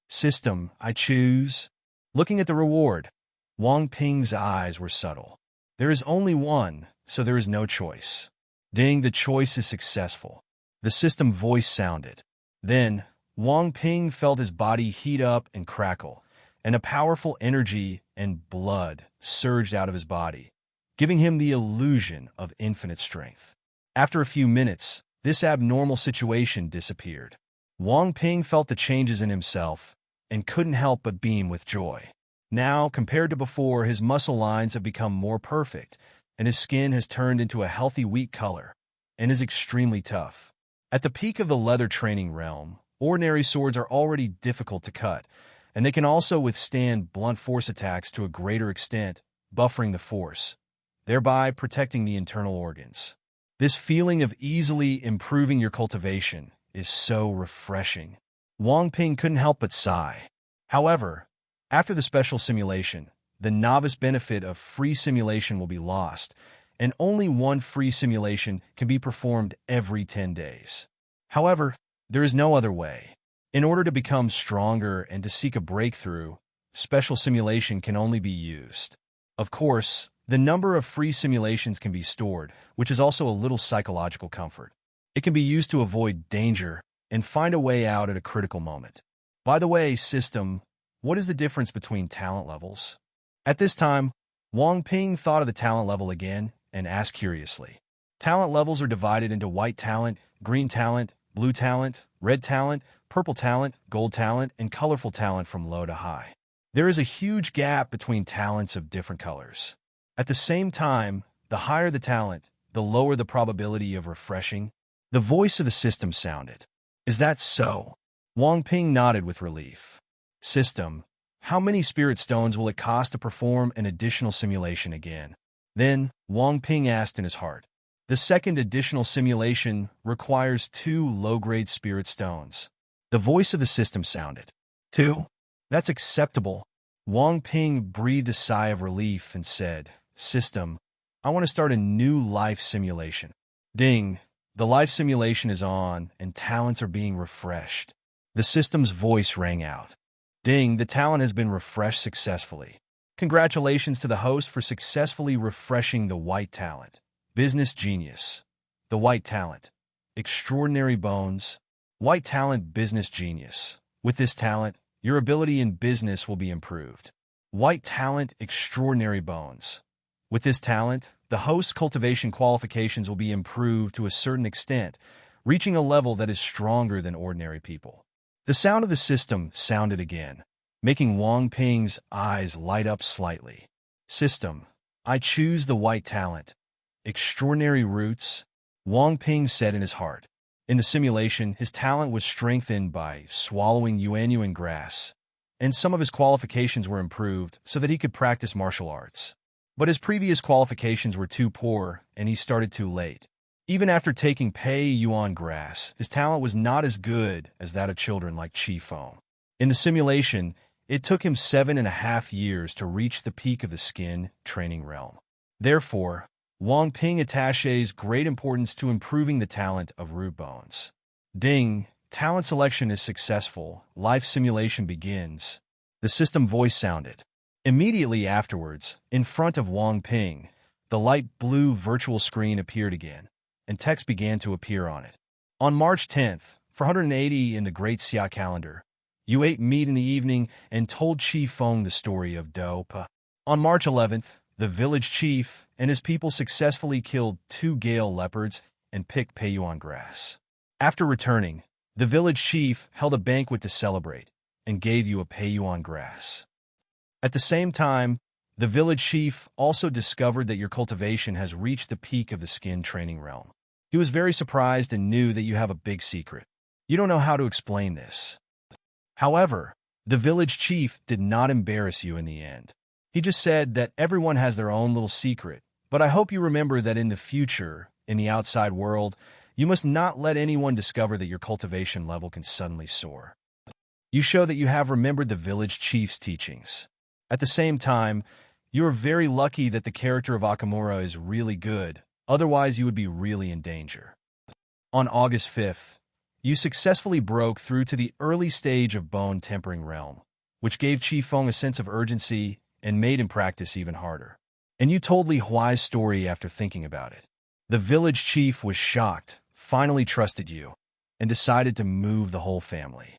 System, I choose. Looking at the reward, Wang Ping's eyes were subtle. There is only one, so there is no choice. Ding, the choice is successful. The system voice sounded. Then, Wang Ping felt his body heat up and crackle, and a powerful energy and blood surged out of his body, giving him the illusion of infinite strength. After a few minutes, this abnormal situation disappeared. Wang Ping felt the changes in himself and couldn't help but beam with joy. Now, compared to before, his muscle lines have become more perfect, and his skin has turned into a healthy wheat color, and is extremely tough. At the peak of the leather training realm, ordinary swords are already difficult to cut, and they can also withstand blunt force attacks to a greater extent, buffering the force, thereby protecting the internal organs. This feeling of easily improving your cultivation is so refreshing. Wang Ping couldn't help but sigh. However, after the special simulation, the novice benefit of free simulation will be lost, and only one free simulation can be performed every 10 days. However, there is no other way. In order to become stronger and to seek a breakthrough, special simulation can only be used. Of course, the number of free simulations can be stored, which is also a little psychological comfort. It can be used to avoid danger and find a way out at a critical moment. By the way, system, what is the difference between talent levels? At this time, Wang Ping thought of the talent level again and asked curiously. Talent levels are divided into white talent, green talent, blue talent, red talent, purple talent, gold talent, and colorful talent from low to high. There is a huge gap between talents of different colors. At the same time, the higher the talent, the lower the probability of refreshing. The voice of the system sounded. Is that so? Wang Ping nodded with relief. System, how many spirit stones will it cost to perform an additional simulation again? Then, Wang Ping asked in his heart. The second additional simulation requires 2 low-grade spirit stones. The voice of the system sounded. 2? That's acceptable. Wang Ping breathed a sigh of relief and said, System, I want to start a new life simulation. Ding, the life simulation is on and talents are being refreshed. The system's voice rang out. Ding, the talent has been refreshed successfully. Congratulations to the host for successfully refreshing the white talent. Business genius. The white talent. Extraordinary bones. White talent business genius. With this talent, your ability in business will be improved. White talent extraordinary bones. With this talent, the host's cultivation qualifications will be improved to a certain extent, reaching a level that is stronger than ordinary people. The sound of the system sounded again. making Wang Ping's eyes light up slightly. System: I choose the white talent. Extraordinary roots, Wang Ping said in his heart. In the simulation, his talent was strengthened by swallowing yuan grass, and some of his qualifications were improved so that he could practice martial arts. But his previous qualifications were too poor, and he started too late. Even after taking pei yuan grass, his talent was not as good as that of children like Qi Feng. In the simulation, it took him 7.5 years to reach the peak of the skin training realm. Therefore, Wang Ping attaches great importance to improving the talent of root bones. Ding, talent selection is successful. Life simulation begins. The system voice sounded. Immediately afterwards, in front of Wang Ping, the light blue virtual screen appeared again, and text began to appear on it. On March 10th, 480 in the Great Xia calendar, you ate meat in the evening and told Qi Feng the story of Do Pa. On March 11th, the village chief and his people successfully killed 2 Gale leopards and picked Peiyuan grass. After returning, the village chief held a banquet to celebrate and gave you a Peiyuan grass. At the same time, the village chief also discovered that your cultivation has reached the peak of the skin training realm. He was very surprised and knew that you have a big secret. You don't know how to explain this. However, the village chief did not embarrass you in the end. He just said that everyone has their own little secret, but I hope you remember that in the future, in the outside world, you must not let anyone discover that your cultivation level can suddenly soar. You show that you have remembered the village chief's teachings. At the same time, you are very lucky that the character of Akamura is really good, otherwise you would be really in danger. On August 5th, you successfully broke through to the early stage of bone tempering realm, which gave Qi Feng a sense of urgency and made him practice even harder. And you told Li Huai's story after thinking about it. The village chief was shocked, finally trusted you, and decided to move the whole family.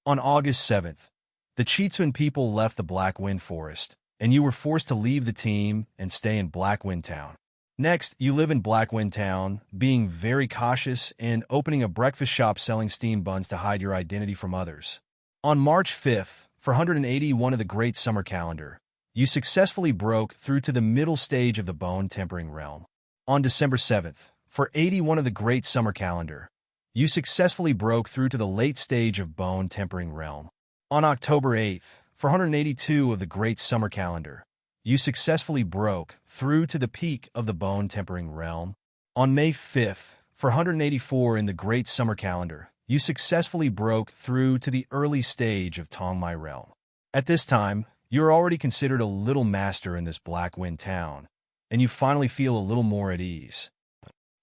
On August 7th, the Chitsun people left the Black Wind Forest, and you were forced to leave the team and stay in Black Wind Town. Next, you live in Black Wind Town, being very cautious and opening a breakfast shop selling steam buns to hide your identity from others. On March 5th, for 181 of the Great Summer Calendar, you successfully broke through to the middle stage of the bone tempering realm. On December 7th, for 81 of the Great Summer Calendar, you successfully broke through to the late stage of bone tempering realm. On October 8th, for 182 of the Great Summer Calendar, you successfully broke through to the peak of the bone tempering realm. On May 5th, for 184 in the Great Summer Calendar, you successfully broke through to the early stage of Tongmai realm. At this time, you are already considered a little master in this Black Wind Town, and you finally feel a little more at ease.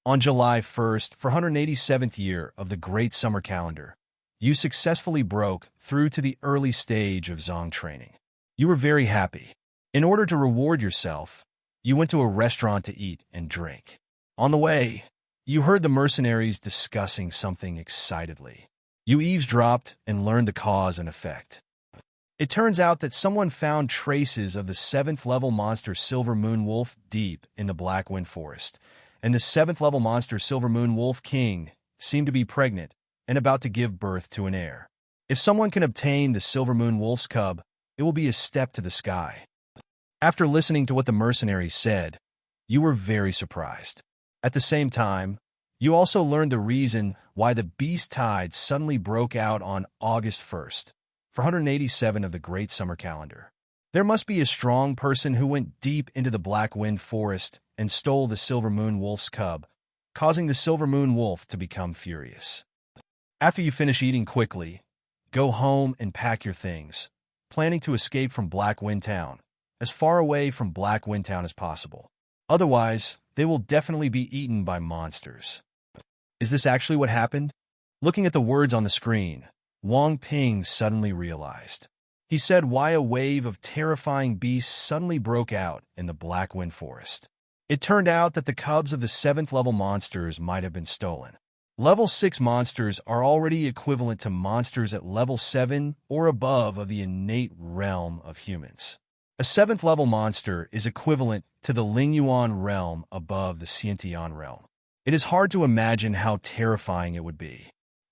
On July 1st, for 187th year of the Great Summer Calendar, you successfully broke through to the early stage of Zong training. You were very happy. In order to reward yourself, you went to a restaurant to eat and drink. On the way, you heard the mercenaries discussing something excitedly. You eavesdropped and learned the cause and effect. It turns out that someone found traces of the 7th level monster Silver Moon Wolf deep in the Black Wind Forest, and the 7th level monster Silver Moon Wolf King seemed to be pregnant and about to give birth to an heir. If someone can obtain the Silver Moon Wolf's cub, it will be a step to the sky. After listening to what the mercenaries said, you were very surprised. At the same time, you also learned the reason why the beast tide suddenly broke out on August 1st, for 187 of the Great Summer Calendar. There must be a strong person who went deep into the Black Wind Forest and stole the Silver Moon Wolf's cub, causing the Silver Moon Wolf to become furious. After you finish eating quickly, go home and pack your things, planning to escape from Black Wind Town, as far away from Black Wind Town as possible. Otherwise, they will definitely be eaten by monsters. Is this actually what happened? Looking at the words on the screen, Wang Ping suddenly realized. He said why a wave of terrifying beasts suddenly broke out in the Black Wind Forest. It turned out that the cubs of the 7th level monsters might have been stolen. Level 6 monsters are already equivalent to monsters at level 7 or above of the innate realm of humans. A 7th level monster is equivalent to the Lingyuan realm above the Xiantian realm. It is hard to imagine how terrifying it would be.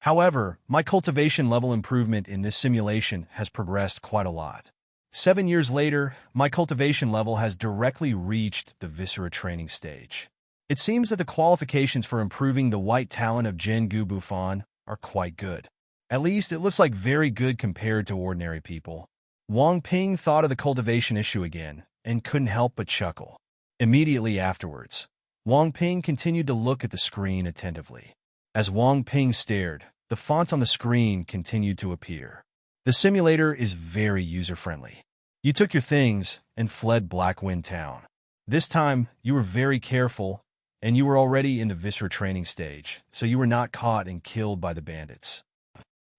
However, my cultivation level improvement in this simulation has progressed quite a lot. 7 years later, my cultivation level has directly reached the Viscera training stage. It seems that the qualifications for improving the white talent of Jin Gu Bufan are quite good. At least it looks like very good compared to ordinary people. Wang Ping thought of the cultivation issue again and couldn't help but chuckle. Immediately afterwards, Wang Ping continued to look at the screen attentively. As Wang Ping stared, the fonts on the screen continued to appear. The simulator is very user-friendly. You took your things and fled Blackwind Town. This time, you were very careful, and you were already in the Viscera training stage, so you were not caught and killed by the bandits.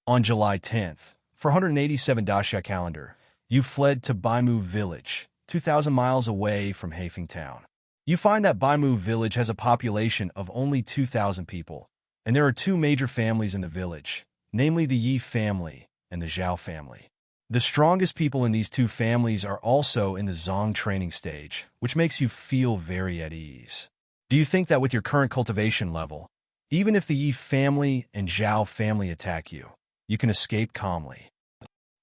On July 10th, 487 Dasha calendar, you fled to Baimu Village, 2,000 miles away from Haifeng Town. You find that Baimu Village has a population of only 2,000 people, and there are two major families in the village, namely the Yi family and the Zhao family. The strongest people in these two families are also in the Zong training stage, which makes you feel very at ease. Do you think that with your current cultivation level, even if the Yi family and Zhao family attack you, you can escape calmly?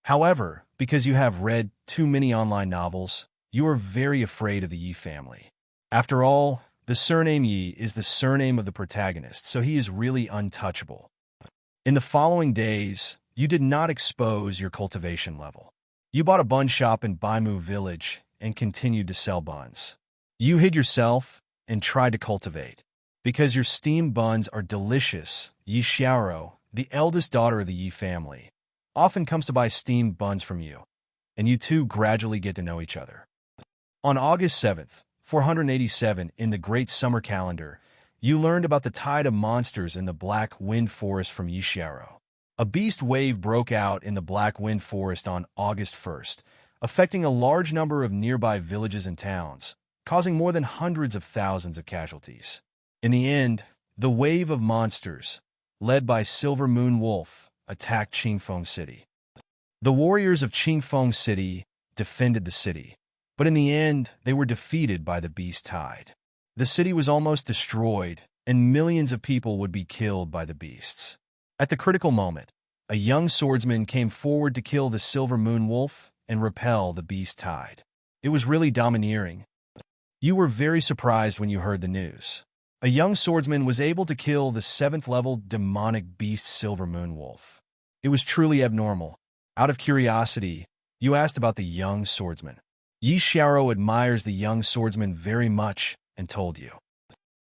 However, because you have read too many online novels, you are very afraid of the Yi family. After all, the surname Yi is the surname of the protagonist, so he is really untouchable. In the following days, you did not expose your cultivation level. You bought a bun shop in Baimu Village and continued to sell buns. You hid yourself and tried to cultivate. Because your steamed buns are delicious, Yi Xiaoro, the eldest daughter of the Yi family, often comes to buy steamed buns from you, and you two gradually get to know each other. On August 7th, 487 in the Great Summer Calendar, you learned about the tide of monsters in the Black Wind Forest from Yi Xiaoro. A beast wave broke out in the Black Wind Forest on August 1st, affecting a large number of nearby villages and towns, causing more than hundreds of thousands of casualties. In the end, the wave of monsters, led by Silver Moon Wolf, attacked Qingfeng City. The warriors of Qingfeng City defended the city, but in the end, they were defeated by the beast tide. The city was almost destroyed, and millions of people would be killed by the beasts. At the critical moment, a young swordsman came forward to kill the Silver Moon Wolf and repel the beast tide. It was really domineering. You were very surprised when you heard the news. A young swordsman was able to kill the 7th-level demonic beast Silver Moon Wolf. It was truly abnormal. Out of curiosity, you asked about the young swordsman. Yi Xiaoro admires the young swordsman very much and told you.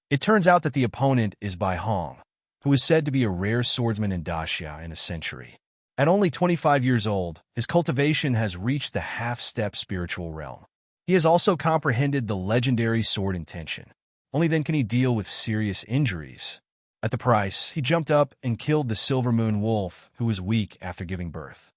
It turns out that the opponent is Bai Hong, who is said to be a rare swordsman in Daxia in a century. At only 25 years old, his cultivation has reached the half-step spiritual realm. He has also comprehended the legendary sword intention. Only then can he deal with serious injuries. At the price, he jumped up and killed the Silver Moon Wolf, who was weak after giving birth.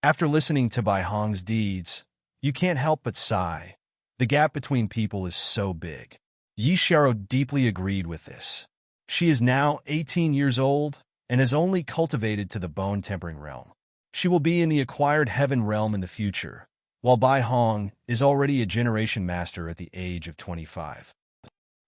After listening to Bai Hong's deeds, you can't help but sigh. The gap between people is so big. Yi Xiaoro deeply agreed with this. She is now 18 years old and has only cultivated to the bone-tempering realm. She will be in the acquired heaven realm in the future, while Bai Hong is already a generation master at the age of 25.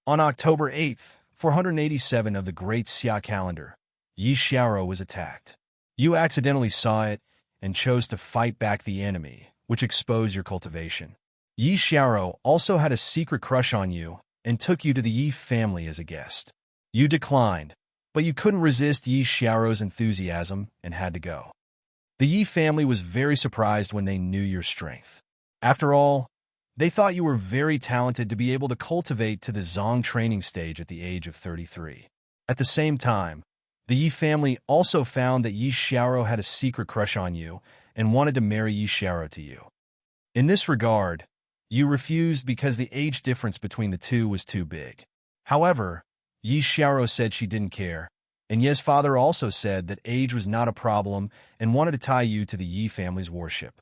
On October 8th, 487 of the Great Xia calendar, Yi Xiaoro was attacked. You accidentally saw it and chose to fight back the enemy, which exposed your cultivation. Yi Xiaoro also had a secret crush on you and took you to the Yi family as a guest. You declined, but you couldn't resist Yi Xiaoro's enthusiasm and had to go. The Yi family was very surprised when they knew your strength. After all, they thought you were very talented to be able to cultivate to the Zong training stage at the age of 33. At the same time, the Yi family also found that Yi Xiaoro had a secret crush on you and wanted to marry Yi Xiaoro to you. In this regard, you refused because the age difference between the two was too big. However, Yi Xiaoro said she didn't care, and Ye's father also said that age was not a problem and wanted to tie you to the Yi family's worship.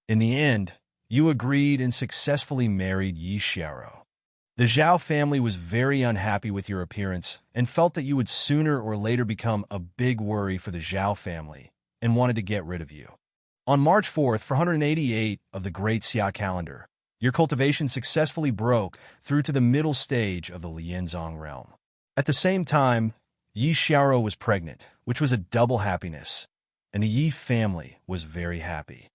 In the end, you agreed and successfully married Yi Xiaoro. The Zhao family was very unhappy with your appearance and felt that you would sooner or later become a big worry for the Zhao family and wanted to get rid of you. On March 4th, 488 of the Great Xia calendar, your cultivation successfully broke through to the middle stage of the Lianzong realm. At the same time, Yi Xiaoro was pregnant, which was a double happiness, and the Yi family was very happy.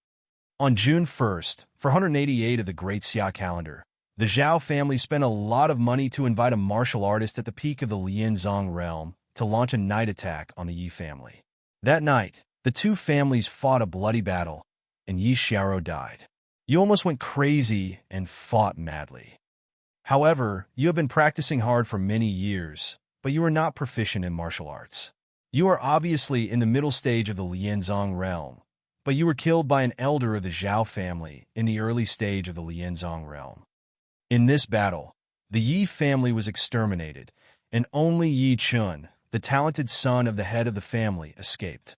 On June 1st, 488 of the Great Xia calendar, the Zhao family spent a lot of money to invite a martial artist at the peak of the Lianzong realm to launch a night attack on the Yi family. That night, the two families fought a bloody battle, and Yi Xiaoro died. You almost went crazy and fought madly. However, you have been practicing hard for many years, but you are not proficient in martial arts. You are obviously in the middle stage of the Lianzong realm, but you were killed by an elder of the Zhao family in the early stage of the Lianzong realm. In this battle, the Yi family was exterminated, and only Yi Chun, the talented son of the head of the family, escaped.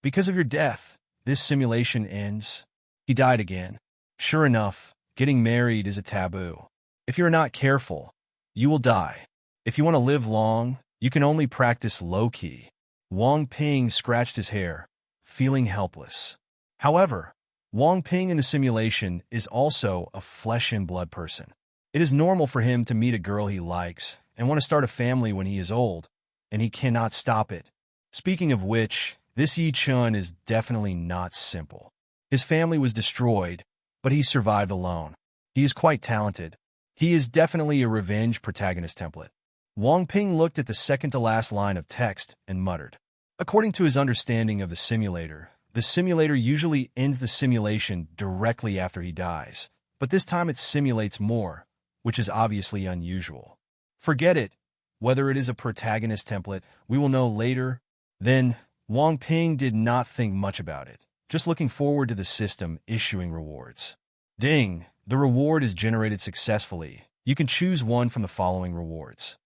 Because of your death, this simulation ends. He died again. Sure enough, getting married is a taboo. If you're not careful, you will die. If you want to live long, you can only practice low-key. Wang Ping scratched his hair, feeling helpless. However, Wang Ping in the simulation is also a flesh-and-blood person. It is normal for him to meet a girl he likes and want to start a family when he is old, and he cannot stop it. Speaking of which, this Yi Chun is definitely not simple. His family was destroyed, but he survived alone. He is quite talented. He is definitely a revenge protagonist template. Wang Ping looked at the second-to-last line of text and muttered. According to his understanding of the simulator usually ends the simulation directly after he dies, but this time it simulates more, which is obviously unusual. Forget it. Whether it is a protagonist template, we will know later. Then, Wang Ping did not think much about it, just looking forward to the system issuing rewards. Ding! The reward is generated successfully. You can choose one from the following rewards.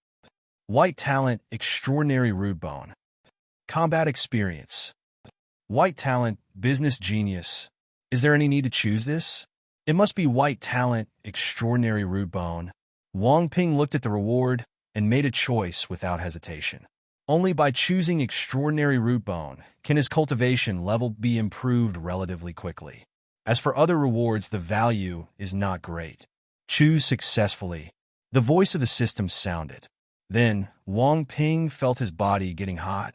White Talent, Extraordinary Root Bone. Combat Experience. White Talent, Business Genius. Is there any need to choose this? It must be White Talent, Extraordinary Root Bone. Wang Ping looked at the reward and made a choice without hesitation. Only by choosing Extraordinary Root Bone can his cultivation level be improved relatively quickly. As for other rewards, the value is not great. Choose successfully. The voice of the system sounded. Then, Wang Ping felt his body getting hot,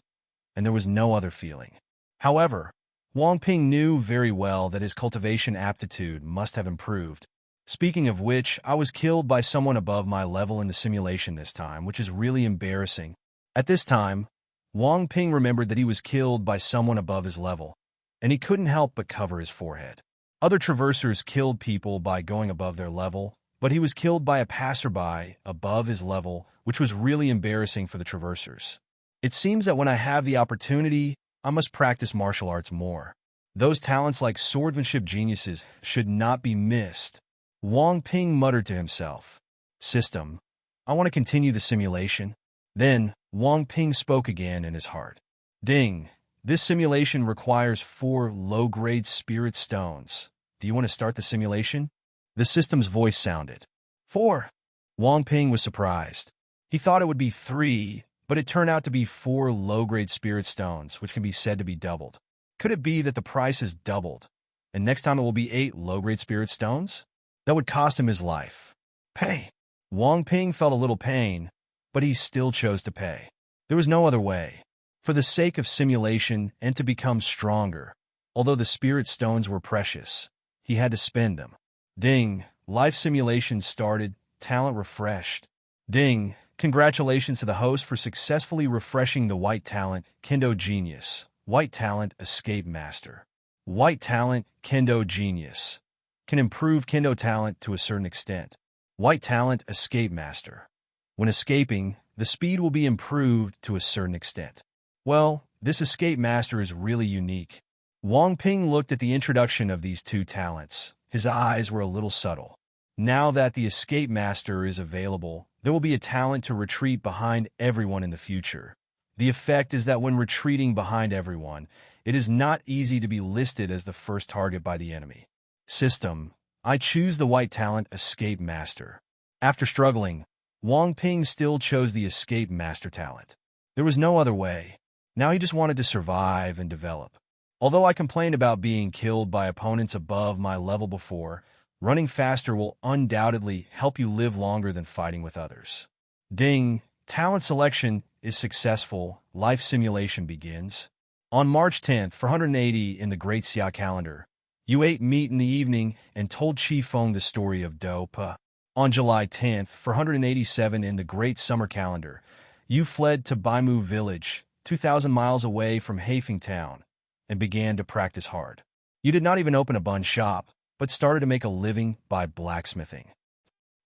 and there was no other feeling. However, Wang Ping knew very well that his cultivation aptitude must have improved. Speaking of which, I was killed by someone above my level in the simulation this time, which is really embarrassing. At this time, Wang Ping remembered that he was killed by someone above his level, and he couldn't help but cover his forehead. Other traversers killed people by going above their level, but he was killed by a passerby above his level, which was really embarrassing for the traversers. It seems that when I have the opportunity, I must practice martial arts more. Those talents like swordsmanship geniuses should not be missed. Wang Ping muttered to himself. System, I want to continue the simulation. Then, Wang Ping spoke again in his heart. Ding! This simulation requires 4 low-grade spirit stones. Do you want to start the simulation? The system's voice sounded. 4. Wang Ping was surprised. He thought it would be 3, but it turned out to be 4 low-grade spirit stones, which can be said to be doubled. Could it be that the price is doubled, and next time it will be 8 low-grade spirit stones? That would cost him his life. Pay. Wang Ping felt a little pain, but he still chose to pay. There was no other way. For the sake of simulation and to become stronger, although the spirit stones were precious, he had to spend them. Ding! Life simulation started, talent refreshed. Ding! Congratulations to the host for successfully refreshing the White Talent, Kendo Genius. White Talent, Escape Master. White Talent, Kendo Genius. Can improve Kendo talent to a certain extent. White Talent, Escape Master. When escaping, the speed will be improved to a certain extent. Well, this Escape Master is really unique. Wang Ping looked at the introduction of these 2 talents. His eyes were a little subtle. Now that the Escape Master is available, there will be a talent to retreat behind everyone in the future. The effect is that when retreating behind everyone, it is not easy to be listed as the first target by the enemy. System, I choose the White Talent Escape Master. After struggling, Wang Ping still chose the Escape Master talent. There was no other way. Now he just wanted to survive and develop. Although I complained about being killed by opponents above my level before, running faster will undoubtedly help you live longer than fighting with others. Ding! Talent selection is successful, life simulation begins. On March 10th, 480 in the Great Xia calendar, you ate meat in the evening and told Qi Feng the story of Do Pa. On July 10th, 487 in the Great Summer calendar, you fled to Baimu village, 2,000 miles away from Haifeng town, and began to practice hard. You did not even open a bun shop, but started to make a living by blacksmithing.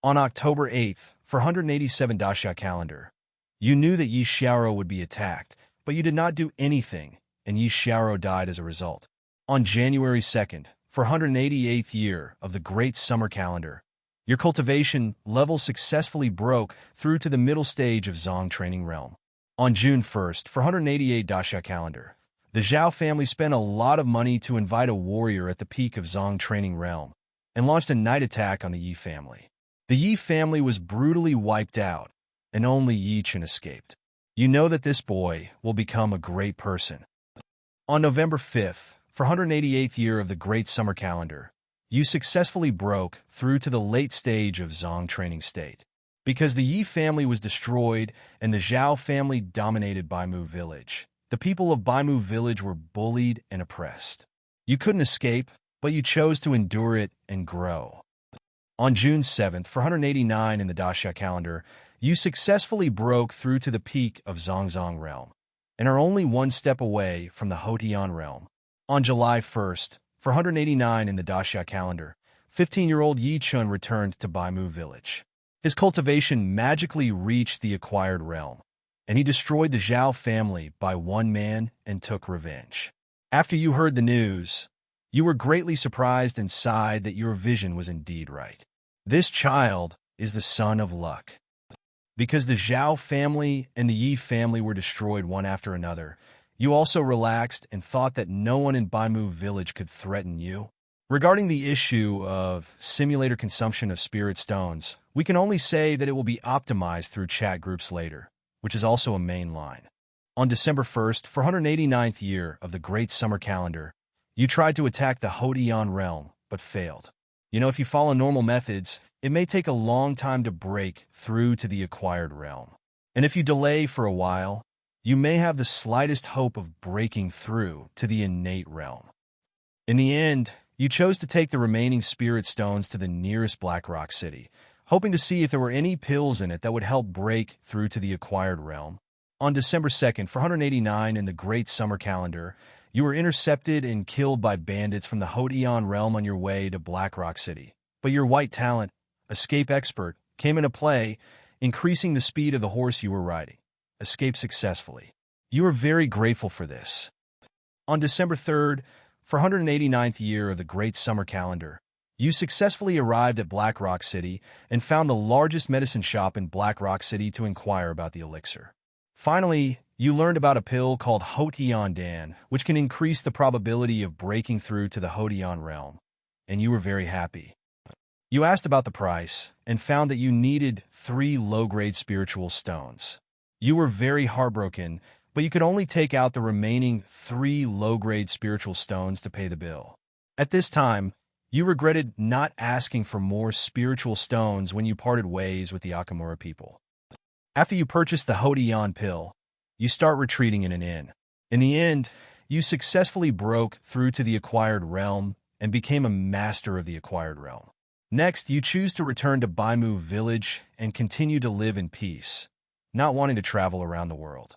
On October 8th, 487 Daxia calendar, you knew that Yi Xiaoro would be attacked, but you did not do anything, and Yi Xiaoro died as a result. On January 2nd, 488th year of the Great Summer calendar, your cultivation level successfully broke through to the middle stage of Zong training realm. On June 1st, 488 Daxia calendar, the Zhao family spent a lot of money to invite a warrior at the peak of Zong training realm and launched a night attack on the Yi family. The Yi family was brutally wiped out, and only Yi Chen escaped. You know that this boy will become a great person. On November 5th, 488th year of the Great Summer calendar, you successfully broke through to the late stage of Zong training state. Because the Yi family was destroyed and the Zhao family dominated Baimu village, the people of Baimu village were bullied and oppressed. You couldn't escape, but you chose to endure it and grow. On June 7th, 489 in the Daxia calendar, you successfully broke through to the peak of Zongzong realm, and are only one step away from the Houtian realm. On July 1st, 489 in the Daxia calendar, 15-year-old Yi Chun returned to Baimu village. His cultivation magically reached the acquired realm, and he destroyed the Zhao family by one man and took revenge. After you heard the news, you were greatly surprised and sighed that your vision was indeed right. This child is the son of luck. Because the Zhao family and the Yi family were destroyed one after another, you also relaxed and thought that no one in Baimu village could threaten you. Regarding the issue of simulator consumption of spirit stones, we can only say that it will be optimized through chat groups later, which is also a main line. On December 1st, 489th year of the Great Summer calendar, you tried to attack the Houtian realm, but failed. You know, if you follow normal methods, it may take a long time to break through to the acquired realm. And if you delay for a while, you may have the slightest hope of breaking through to the innate realm. In the end, you chose to take the remaining spirit stones to the nearest Black Rock city, hoping to see if there were any pills in it that would help break through to the acquired realm. On December 2nd, 489 in the Great Summer calendar, you were intercepted and killed by bandits from the Houtian realm on your way to Black Rock City. But your white talent, escape expert, came into play, increasing the speed of the horse you were riding. Escape successfully. You were very grateful for this. On December 3rd, 489th year of the Great Summer calendar, you successfully arrived at Black Rock City and found the largest medicine shop in Black Rock City to inquire about the elixir. Finally, you learned about a pill called Houtian Dan, which can increase the probability of breaking through to the Houtian realm, and you were very happy. You asked about the price and found that you needed 3 low-grade spiritual stones. You were very heartbroken, but you could only take out the remaining 3 low-grade spiritual stones to pay the bill. At this time, you regretted not asking for more spiritual stones when you parted ways with the Akamura people. After you purchased the Houtian pill, you start retreating in an inn. In the end, you successfully broke through to the acquired realm and became a master of the acquired realm. Next, you choose to return to Baimu village and continue to live in peace, not wanting to travel around the world.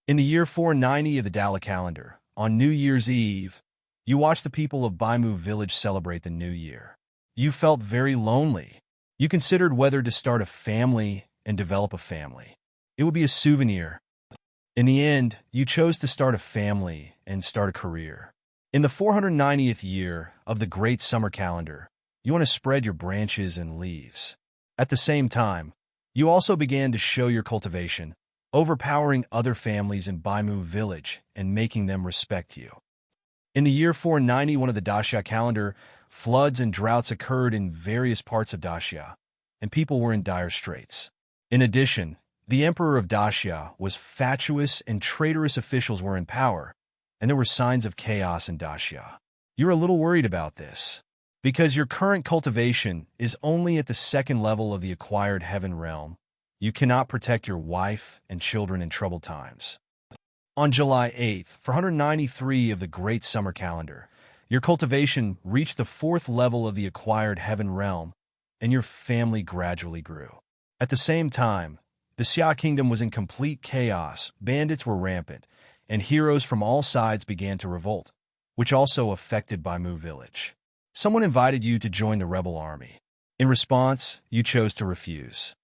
In the year 490 of the Dala calendar, on New Year's Eve, you watched the people of Baimu village celebrate the new year. You felt very lonely. You considered whether to start a family and develop a family. It would be a souvenir. In the end, you chose to start a family and start a career. In the 490th year of the Great Summer calendar, you want to spread your branches and leaves. At the same time, you also began to show your cultivation, overpowering other families in Baimu village and making them respect you. In the year 491 of the Daxia calendar, floods and droughts occurred in various parts of Daxia, and people were in dire straits. In addition, the emperor of Daxia was fatuous and traitorous officials were in power, and there were signs of chaos in Daxia. You're a little worried about this, because your current cultivation is only at the 2nd level of the acquired heaven realm. You cannot protect your wife and children in troubled times. On July 8th, 493 of the Great Summer Calendar, your cultivation reached the 4th level of the acquired heaven realm, and your family gradually grew. At the same time, the Xia Kingdom was in complete chaos, bandits were rampant, and heroes from all sides began to revolt, which also affected Baimu Village. Someone invited you to join the rebel army. In response, you chose to refuse.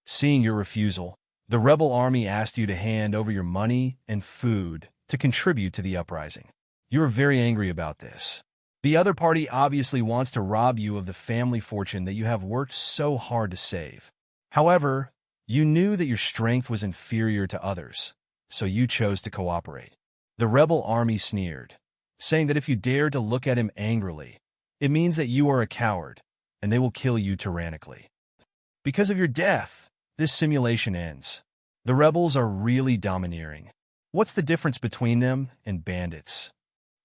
Seeing your refusal, the rebel army asked you to hand over your money and food to contribute to the uprising. You are very angry about this. The other party obviously wants to rob you of the family fortune that you have worked so hard to save. However, you knew that your strength was inferior to others, so you chose to cooperate. The rebel army sneered, saying that if you dare to look at him angrily, it means that you are a coward, and they will kill you tyrannically. Because of your death, this simulation ends. The rebels are really domineering. What's the difference between them and bandits?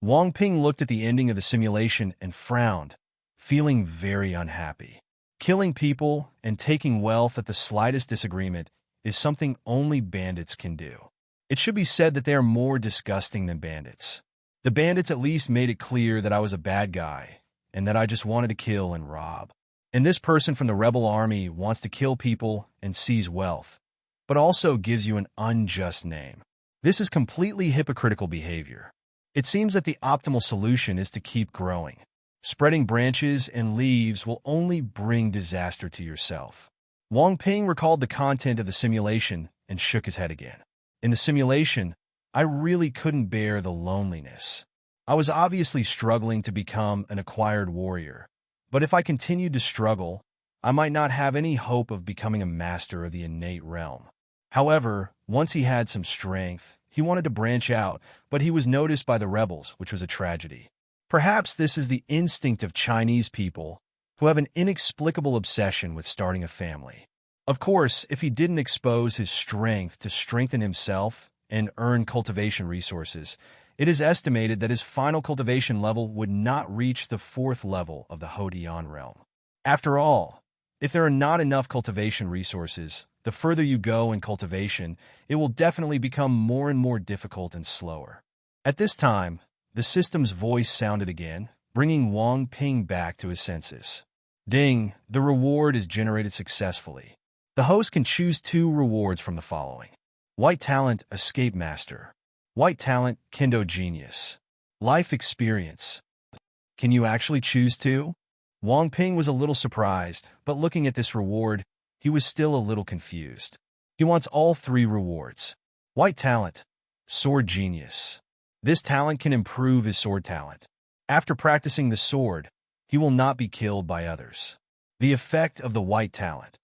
Wang Ping looked at the ending of the simulation and frowned, feeling very unhappy. Killing people and taking wealth at the slightest disagreement is something only bandits can do. It should be said that they are more disgusting than bandits. The bandits at least made it clear that I was a bad guy, and that I just wanted to kill and rob. And this person from the rebel army wants to kill people and seize wealth, but also gives you an unjust name. This is completely hypocritical behavior. It seems that the optimal solution is to keep growing. Spreading branches and leaves will only bring disaster to yourself. Wang Ping recalled the content of the simulation and shook his head again. In the simulation, I really couldn't bear the loneliness. I was obviously struggling to become an acquired warrior, but if I continued to struggle, I might not have any hope of becoming a master of the innate realm. However, once he had some strength, he wanted to branch out, but he was noticed by the rebels, which was a tragedy. Perhaps this is the instinct of Chinese people, who have an inexplicable obsession with starting a family. Of course, if he didn't expose his strength to strengthen himself and earn cultivation resources, it is estimated that his final cultivation level would not reach the 4th level of the Hodian realm. After all, if there are not enough cultivation resources, the further you go in cultivation, it will definitely become more and more difficult and slower. At this time, the system's voice sounded again, bringing Wang Ping back to his senses. Ding, the reward is generated successfully. The host can choose 2 rewards from the following. White Talent, Escape Master. White Talent, Kendo Genius. Life Experience. Can you actually choose 2? Wang Ping was a little surprised, but looking at this reward, he was still a little confused. He wants all 3 rewards. White Talent, Sword Genius. This talent can improve his sword talent. After practicing the sword, he will not be killed by others. The effect of the white talent.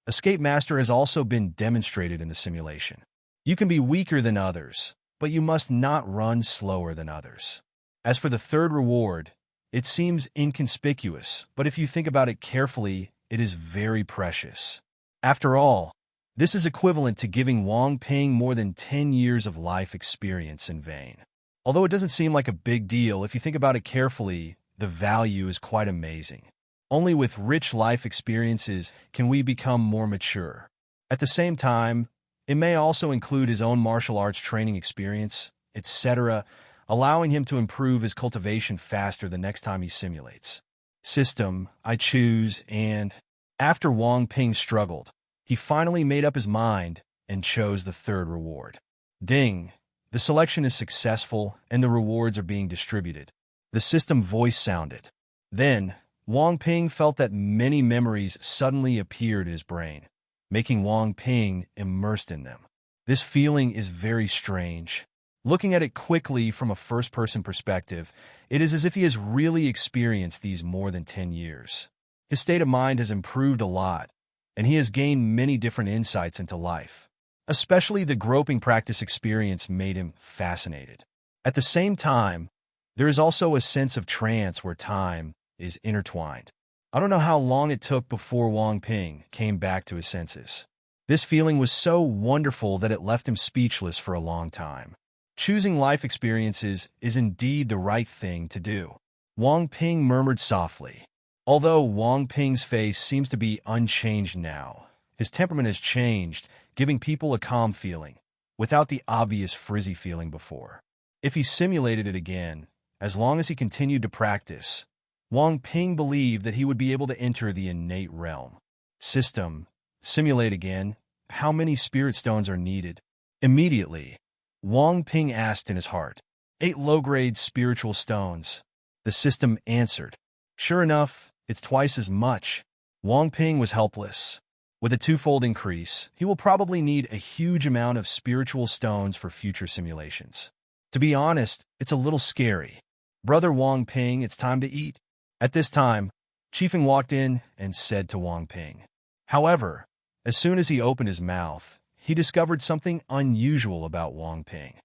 Escape Master has also been demonstrated in the simulation. You can be weaker than others, but you must not run slower than others. As for the 3rd reward, it seems inconspicuous, but if you think about it carefully, it is very precious. After all, this is equivalent to giving Wang Ping more than 10 years of life experience in vain. Although it doesn't seem like a big deal, if you think about it carefully, the value is quite amazing. Only with rich life experiences can we become more mature. At the same time, it may also include his own martial arts training experience, etc., allowing him to improve his cultivation faster the next time he simulates. System, I choose, and after Wang Ping struggled, he finally made up his mind and chose the 3rd reward. Ding! The selection is successful and the rewards are being distributed. The system voice sounded. Then, Wang Ping felt that many memories suddenly appeared in his brain, making Wang Ping immersed in them. This feeling is very strange. Looking at it quickly from a first-person perspective, it is as if he has really experienced these more than 10 years. His state of mind has improved a lot, and he has gained many different insights into life. Especially the groping practice experience made him fascinated. At the same time, there is also a sense of trance where time is intertwined. I don't know how long it took before Wang Ping came back to his senses. This feeling was so wonderful that it left him speechless for a long time. Choosing life experiences is indeed the right thing to do. Wang Ping murmured softly. Although Wang Ping's face seems to be unchanged now, his temperament has changed, giving people a calm feeling. without the obvious frizzy feeling before. If he simulated it again, as long as he continued to practice, Wang Ping believed that he would be able to enter the innate realm. System, simulate again. How many spirit stones are needed? Immediately, Wang Ping asked in his heart. 8 low-grade spiritual stones. The system answered. Sure enough, it's twice as much. Wang Ping was helpless. With a twofold increase, he will probably need a huge amount of spiritual stones for future simulations. To be honest, it's a little scary. Brother Wang Ping, it's time to eat. At this time, Qifeng walked in and said to Wang Ping. However, as soon as he opened his mouth, he discovered something unusual about Wang Ping.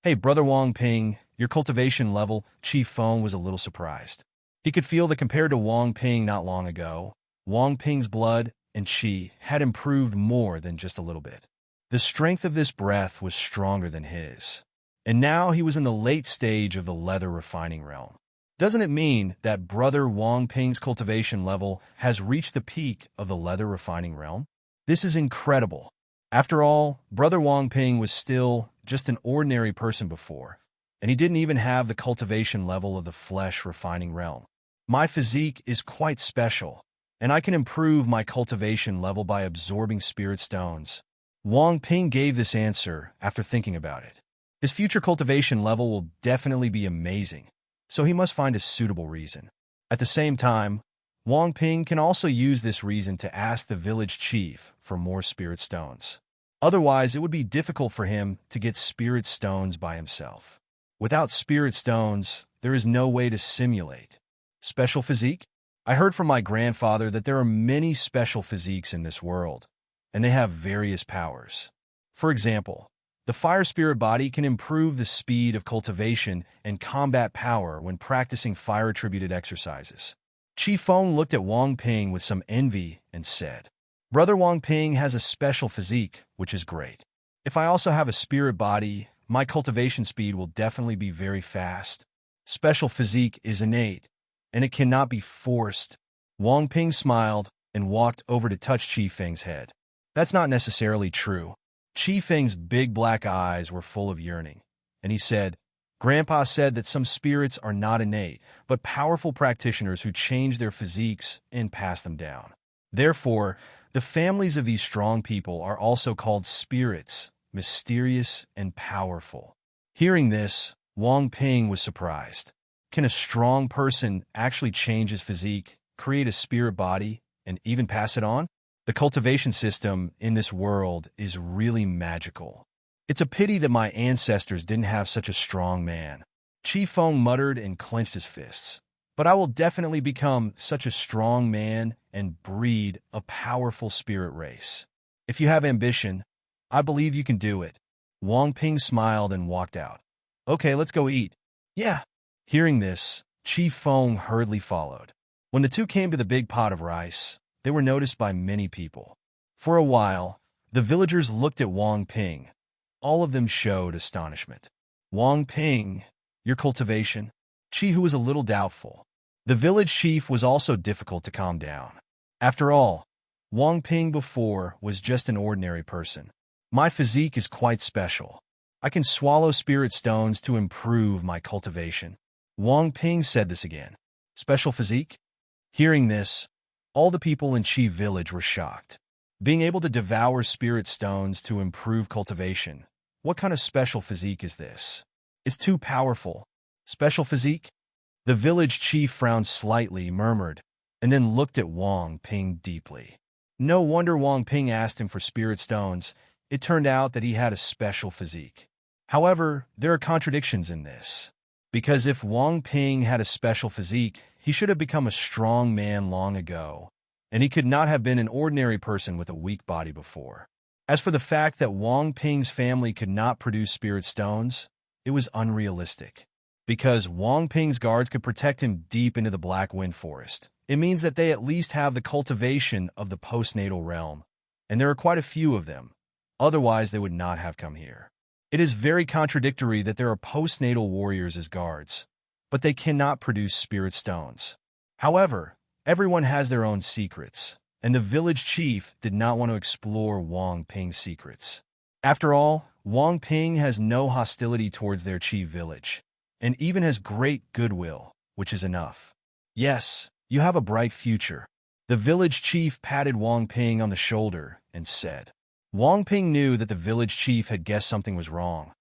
Hey, Brother Wang Ping, your cultivation level. Qifeng was a little surprised. He could feel that compared to Wang Ping not long ago, Wang Ping's blood and qi had improved more than just a little bit. The strength of this breath was stronger than his. And now he was in the late stage of the leather refining realm. Doesn't it mean that Brother Wang Ping's cultivation level has reached the peak of the leather refining realm? This is incredible. After all, Brother Wang Ping was still just an ordinary person before, and he didn't even have the cultivation level of the flesh refining realm. My physique is quite special, and I can improve my cultivation level by absorbing spirit stones. Wang Ping gave this answer after thinking about it. His future cultivation level will definitely be amazing, so he must find a suitable reason. At the same time, Wang Ping can also use this reason to ask the village chief for more spirit stones. Otherwise, it would be difficult for him to get spirit stones by himself. Without spirit stones, there is no way to simulate. Special physique? I heard from my grandfather that there are many special physiques in this world, and they have various powers. For example, the fire spirit body can improve the speed of cultivation and combat power when practicing fire-attributed exercises. Qifeng looked at Wang Ping with some envy and said, Brother Wang Ping has a special physique, which is great. If I also have a spirit body, my cultivation speed will definitely be very fast. Special physique is innate, and it cannot be forced. Wang Ping smiled and walked over to touch Qifeng's head. That's not necessarily true. Qifeng's big black eyes were full of yearning, and he said, Grandpa said that some spirits are not innate, but powerful practitioners who change their physiques and pass them down. Therefore, the families of these strong people are also called spirits, mysterious and powerful. Hearing this, Wang Ping was surprised. Can a strong person actually change his physique, create a spirit body, and even pass it on? The cultivation system in this world is really magical. It's a pity that my ancestors didn't have such a strong man. Qifeng muttered and clenched his fists. But I will definitely become such a strong man and breed a powerful spirit race. If you have ambition, I believe you can do it. Wang Ping smiled and walked out. Okay, let's go eat. Yeah. Hearing this, Qifeng hurriedly followed. When the two came to the big pot of rice, they were noticed by many people. For a while, the villagers looked at Wang Ping. All of them showed astonishment. Wang Ping, your cultivation? Qi, who was a little doubtful. The village chief was also difficult to calm down. After all, Wang Ping before was just an ordinary person. My physique is quite special. I can swallow spirit stones to improve my cultivation. Wang Ping said this again. Special physique? Hearing this, all the people in Qi village were shocked. Being able to devour spirit stones to improve cultivation. What kind of special physique is this? It's too powerful. Special physique? The village chief frowned slightly, murmured, and then looked at Wang Ping deeply. No wonder Wang Ping asked him for spirit stones. It turned out that he had a special physique. However, there are contradictions in this. Because if Wang Ping had a special physique, he should have become a strong man long ago, and he could not have been an ordinary person with a weak body before. As for the fact that Wang Ping's family could not produce spirit stones, it was unrealistic. Because Wang Ping's guards could protect him deep into the Black Wind Forest, it means that they at least have the cultivation of the postnatal realm, and there are quite a few of them. Otherwise, they would not have come here. It is very contradictory that there are postnatal warriors as guards, but they cannot produce spirit stones. However, everyone has their own secrets, and the village chief did not want to explore Wang Ping's secrets. After all, Wang Ping has no hostility towards their chief village, and even has great goodwill, which is enough. Yes, you have a bright future. The village chief patted Wang Ping on the shoulder and said. Wang Ping knew that the village chief had guessed something was wrong,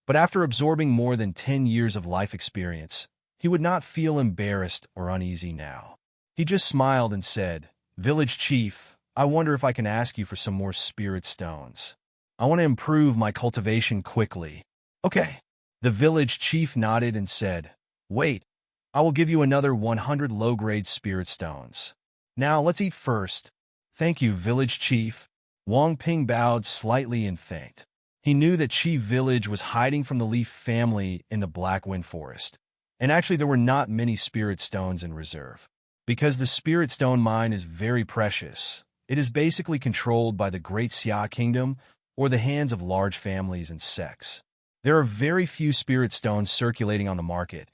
but after absorbing more than 10 years of life experience, he would not feel embarrassed or uneasy now. He just smiled and said, Village chief, I wonder if I can ask you for some more spirit stones. I want to improve my cultivation quickly. Okay. The village chief nodded and said, Wait, I will give you another 100 low-grade spirit stones. Now let's eat first. Thank you, village chief. Wang Ping bowed slightly and thanked. He knew that Chi Village was hiding from the Leaf family in the Black Wind Forest, and actually there were not many spirit stones in reserve. Because the spirit stone mine is very precious, it is basically controlled by the Great Xia Kingdom or the hands of large families and sects. There are very few spirit stones circulating on the market,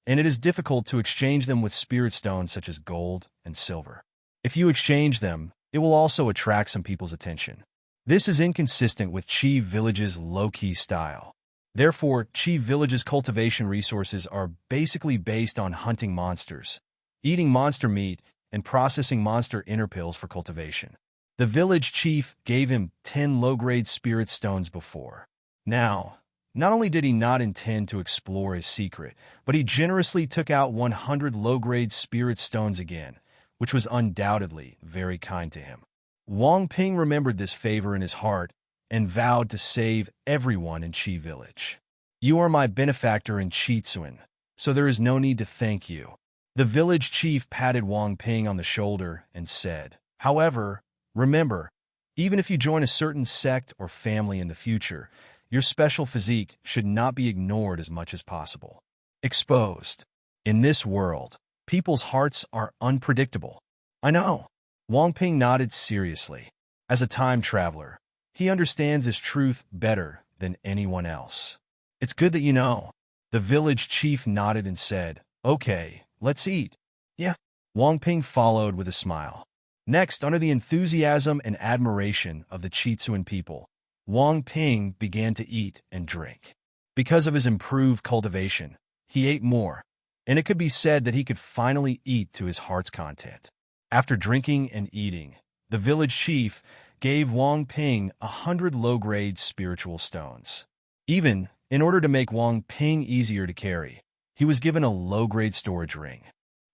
and it is difficult to exchange them with spirit stones such as gold and silver. If you exchange them, it will also attract some people's attention. This is inconsistent with Chi Village's low-key style. Therefore, Chi Village's cultivation resources are basically based on hunting monsters, eating monster meat, and processing monster inner pills for cultivation. The village chief gave him 10 low-grade spirit stones before. Now, not only did he not intend to explore his secret, but he generously took out 100 low-grade spirit stones again, which was undoubtedly very kind to him. Wang Ping remembered this favor in his heart and vowed to save everyone in Chi Village. You are my benefactor in Chitsuan, so there is no need to thank you. The village chief patted Wang Ping on the shoulder and said, However, remember, even if you join a certain sect or family in the future, your special physique should not be ignored as much as possible. Exposed. In this world, people's hearts are unpredictable. I know. Wang Ping nodded seriously. As a time traveler, he understands this truth better than anyone else. It's good that you know. The village chief nodded and said, Okay, let's eat. Yeah. Wang Ping followed with a smile. Next, under the enthusiasm and admiration of the Chitsuan people, Wang Ping began to eat and drink. Because of his improved cultivation, he ate more, and it could be said that he could finally eat to his heart's content. After drinking and eating, the village chief gave Wang Ping 100 low-grade spiritual stones. Even, in order to make Wang Ping easier to carry, he was given a low-grade storage ring.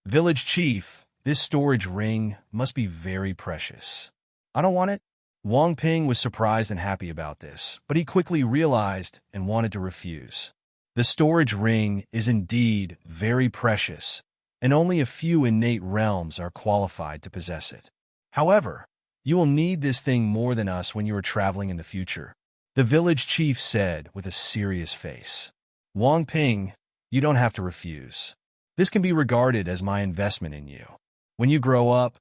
Village chief, this storage ring must be very precious. I don't want it. Wang Ping was surprised and happy about this, but he quickly realized and wanted to refuse. The storage ring is indeed very precious, and only a few innate realms are qualified to possess it. However, you will need this thing more than us when you are traveling in the future, the village chief said with a serious face. Wang Ping, you don't have to refuse. This can be regarded as my investment in you. When you grow up,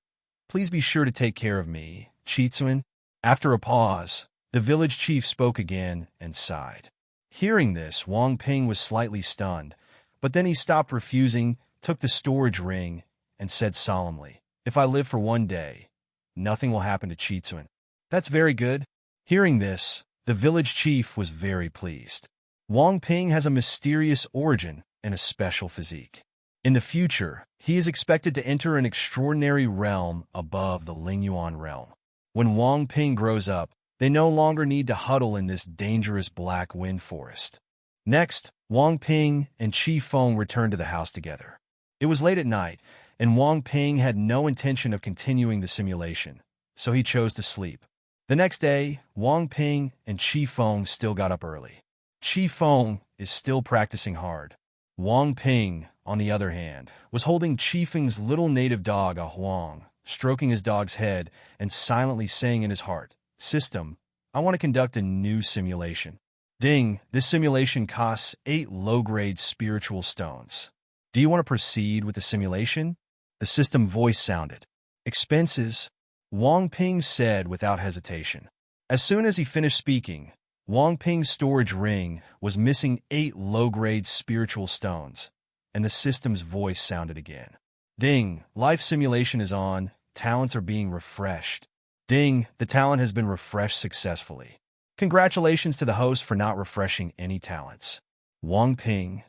please be sure to take care of me, Chitsuan. After a pause, the village chief spoke again and sighed. Hearing this, Wang Ping was slightly stunned, but then he stopped refusing, took the storage ring, and said solemnly, If I live for one day, nothing will happen to Chitsuan. That's very good. Hearing this, the village chief was very pleased. Wang Ping has a mysterious origin and a special physique. In the future, he is expected to enter an extraordinary realm above the Lingyuan realm. When Wang Ping grows up, they no longer need to huddle in this dangerous Black Wind Forest. Next, Wang Ping and Chi Feng returned to the house together. It was late at night, and Wang Ping had no intention of continuing the simulation, so he chose to sleep. The next day, Wang Ping and Chi Feng still got up early. Chi Feng is still practicing hard. Wang Ping, on the other hand, was holding Chi Feng's little native dog, a Huang, stroking his dog's head and silently saying in his heart, System, I want to conduct a new simulation. Ding, this simulation costs 8 low-grade spiritual stones. Do you want to proceed with the simulation? The system voice sounded. Expenses, Wang Ping said without hesitation. As soon as he finished speaking, Wang Ping's storage ring was missing 8 low-grade spiritual stones, and the system's voice sounded again. Ding, life simulation is on, talents are being refreshed. Ding, the talent has been refreshed successfully. Congratulations to the host for not refreshing any talents. Wang Ping.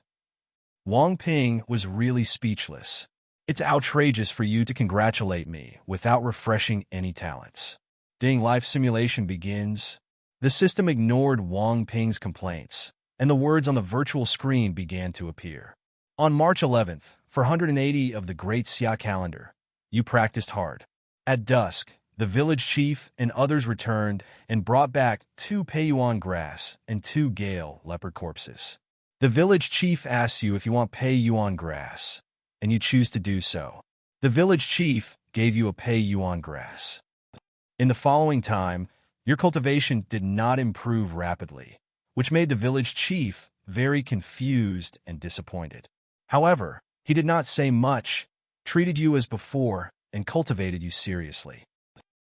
Wang Ping was really speechless. It's outrageous for you to congratulate me without refreshing any talents. Ding life simulation begins. The system ignored Wang Ping's complaints, and the words on the virtual screen began to appear. On March 11th, for 180 of the Great Xia calendar, you practiced hard. At dusk, the village chief and others returned and brought back 2 Peiyuan grass and 2 Gale leopard corpses. The village chief asks you if you want Peiyuan grass, and you choose to do so. The village chief gave you a Peiyuan grass. In the following time, your cultivation did not improve rapidly, which made the village chief very confused and disappointed. However, he did not say much, treated you as before, and cultivated you seriously.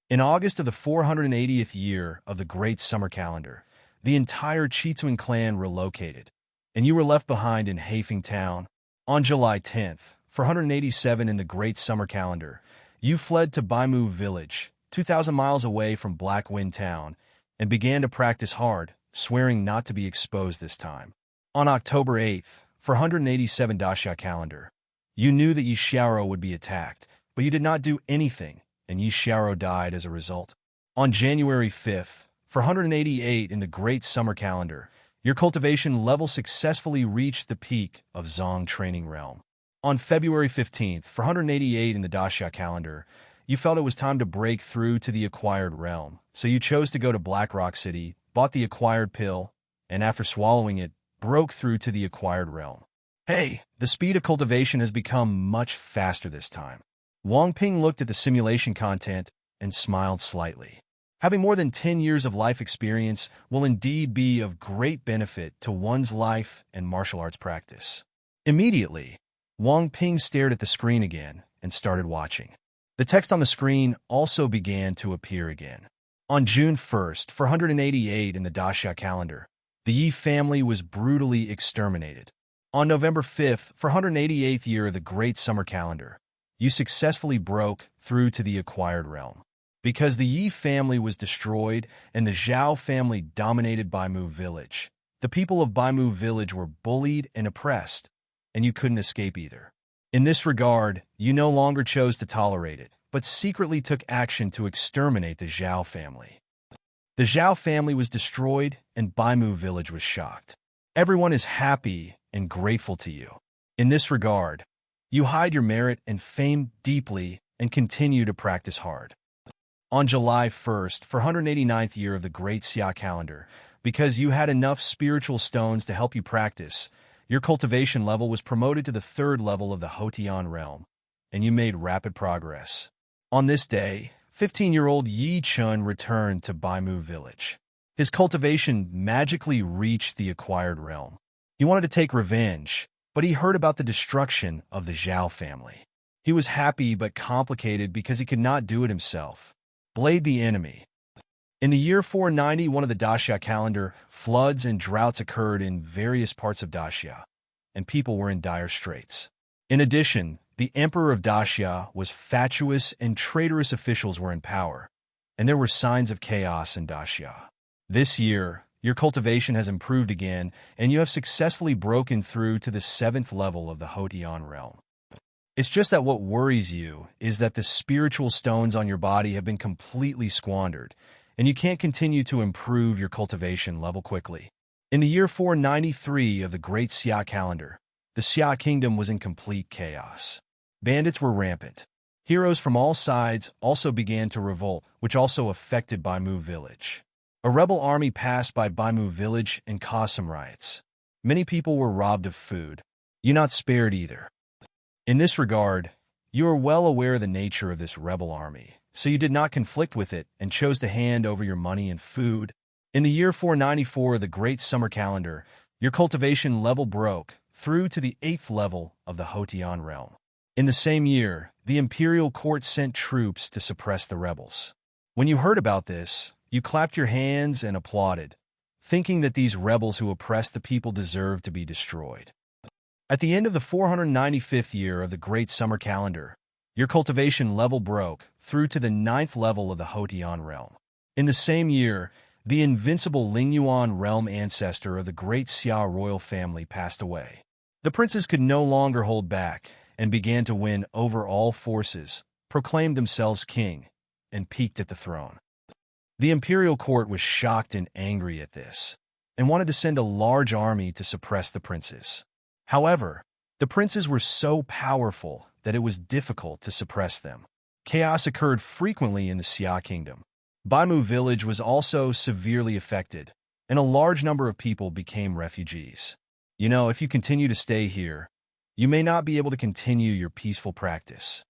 In August of the 480th year of the Great Summer Calendar, the entire Chituan clan relocated, and you were left behind in Haifeng Town. On July 10th, for 187 in the Great Summer Calendar, you fled to Baimu Village, 2,000 miles away from Black Wind Town, and began to practice hard, swearing not to be exposed this time. On October 8th, for 187 Daxia Calendar, you knew that Yixiao would be attacked, but you did not do anything, and Yixiao died as a result. On January 5th, for 188 in the Great Summer Calendar, your cultivation level successfully reached the peak of Zong Training Realm. On February 15th, for 188 in the Daxia Calendar, you felt it was time to break through to the Acquired Realm, so you chose to go to Black Rock City, bought the Acquired Pill, and after swallowing it, broke through to the Acquired Realm. Hey, the speed of cultivation has become much faster this time. Wang Ping looked at the simulation content and smiled slightly. Having more than 10 years of life experience will indeed be of great benefit to one's life and martial arts practice. Immediately, Wang Ping stared at the screen again and started watching. The text on the screen also began to appear again. On June 1st, for 188 in the Daxia calendar, the Yi family was brutally exterminated. On November 5th, for 188th year of the Great Summer Calendar, you successfully broke through to the Acquired Realm. Because the Yi family was destroyed and the Zhao family dominated Baimu Village, the people of Baimu Village were bullied and oppressed, and you couldn't escape either. In this regard, you no longer chose to tolerate it, but secretly took action to exterminate the Zhao family. The Zhao family was destroyed and Baimu Village was shocked. Everyone is happy and grateful to you. In this regard, you hide your merit and fame deeply and continue to practice hard. On July 1st, for 189th year of the Great Xia calendar, because you had enough spiritual stones to help you practice, your cultivation level was promoted to the 3rd level of the Hotian realm, and you made rapid progress. On this day, 15-year-old Yi Chun returned to Baimu Village. His cultivation magically reached the Acquired Realm. He wanted to take revenge, but he heard about the destruction of the Zhao family. He was happy but complicated because he could not do it himself. Blade the enemy. In the year 491 of the Daxia calendar, floods and droughts occurred in various parts of Daxia, and people were in dire straits. In addition, the emperor of Daxia was fatuous and traitorous officials were in power, and there were signs of chaos in Daxia. This year, your cultivation has improved again, and you have successfully broken through to the 7th level of the Hotian realm. It's just that what worries you is that the spiritual stones on your body have been completely squandered, and you can't continue to improve your cultivation level quickly. In the year 493 of the Great Xia calendar, the Xia kingdom was in complete chaos. Bandits were rampant. Heroes from all sides also began to revolt, which also affected Baimu Village. A rebel army passed by Baimu Village and caused some riots. Many people were robbed of food. You not spared either. In this regard, you are well aware of the nature of this rebel army, so you did not conflict with it and chose to hand over your money and food. In the year 494 of the Great Summer Calendar, your cultivation level broke through to the 8th level of the Hotian realm. In the same year, the imperial court sent troops to suppress the rebels. When you heard about this, you clapped your hands and applauded, thinking that these rebels who oppressed the people deserved to be destroyed. At the end of the 495th year of the Great Summer Calendar, your cultivation level broke through to the 9th level of the Hotian realm. In the same year, The invincible Lingyuan realm ancestor of the great Xia royal family passed away. The princes could no longer hold back and began to win over all forces, proclaimed themselves king, and peaked at the throne. The imperial court was shocked and angry at this, and wanted to send a large army to suppress the princes. However, the princes were so powerful that it was difficult to suppress them. Chaos occurred frequently in the Xia kingdom. Baimu village was also severely affected, and a large number of people became refugees. If you continue to stay here, you may not be able to continue your peaceful practice.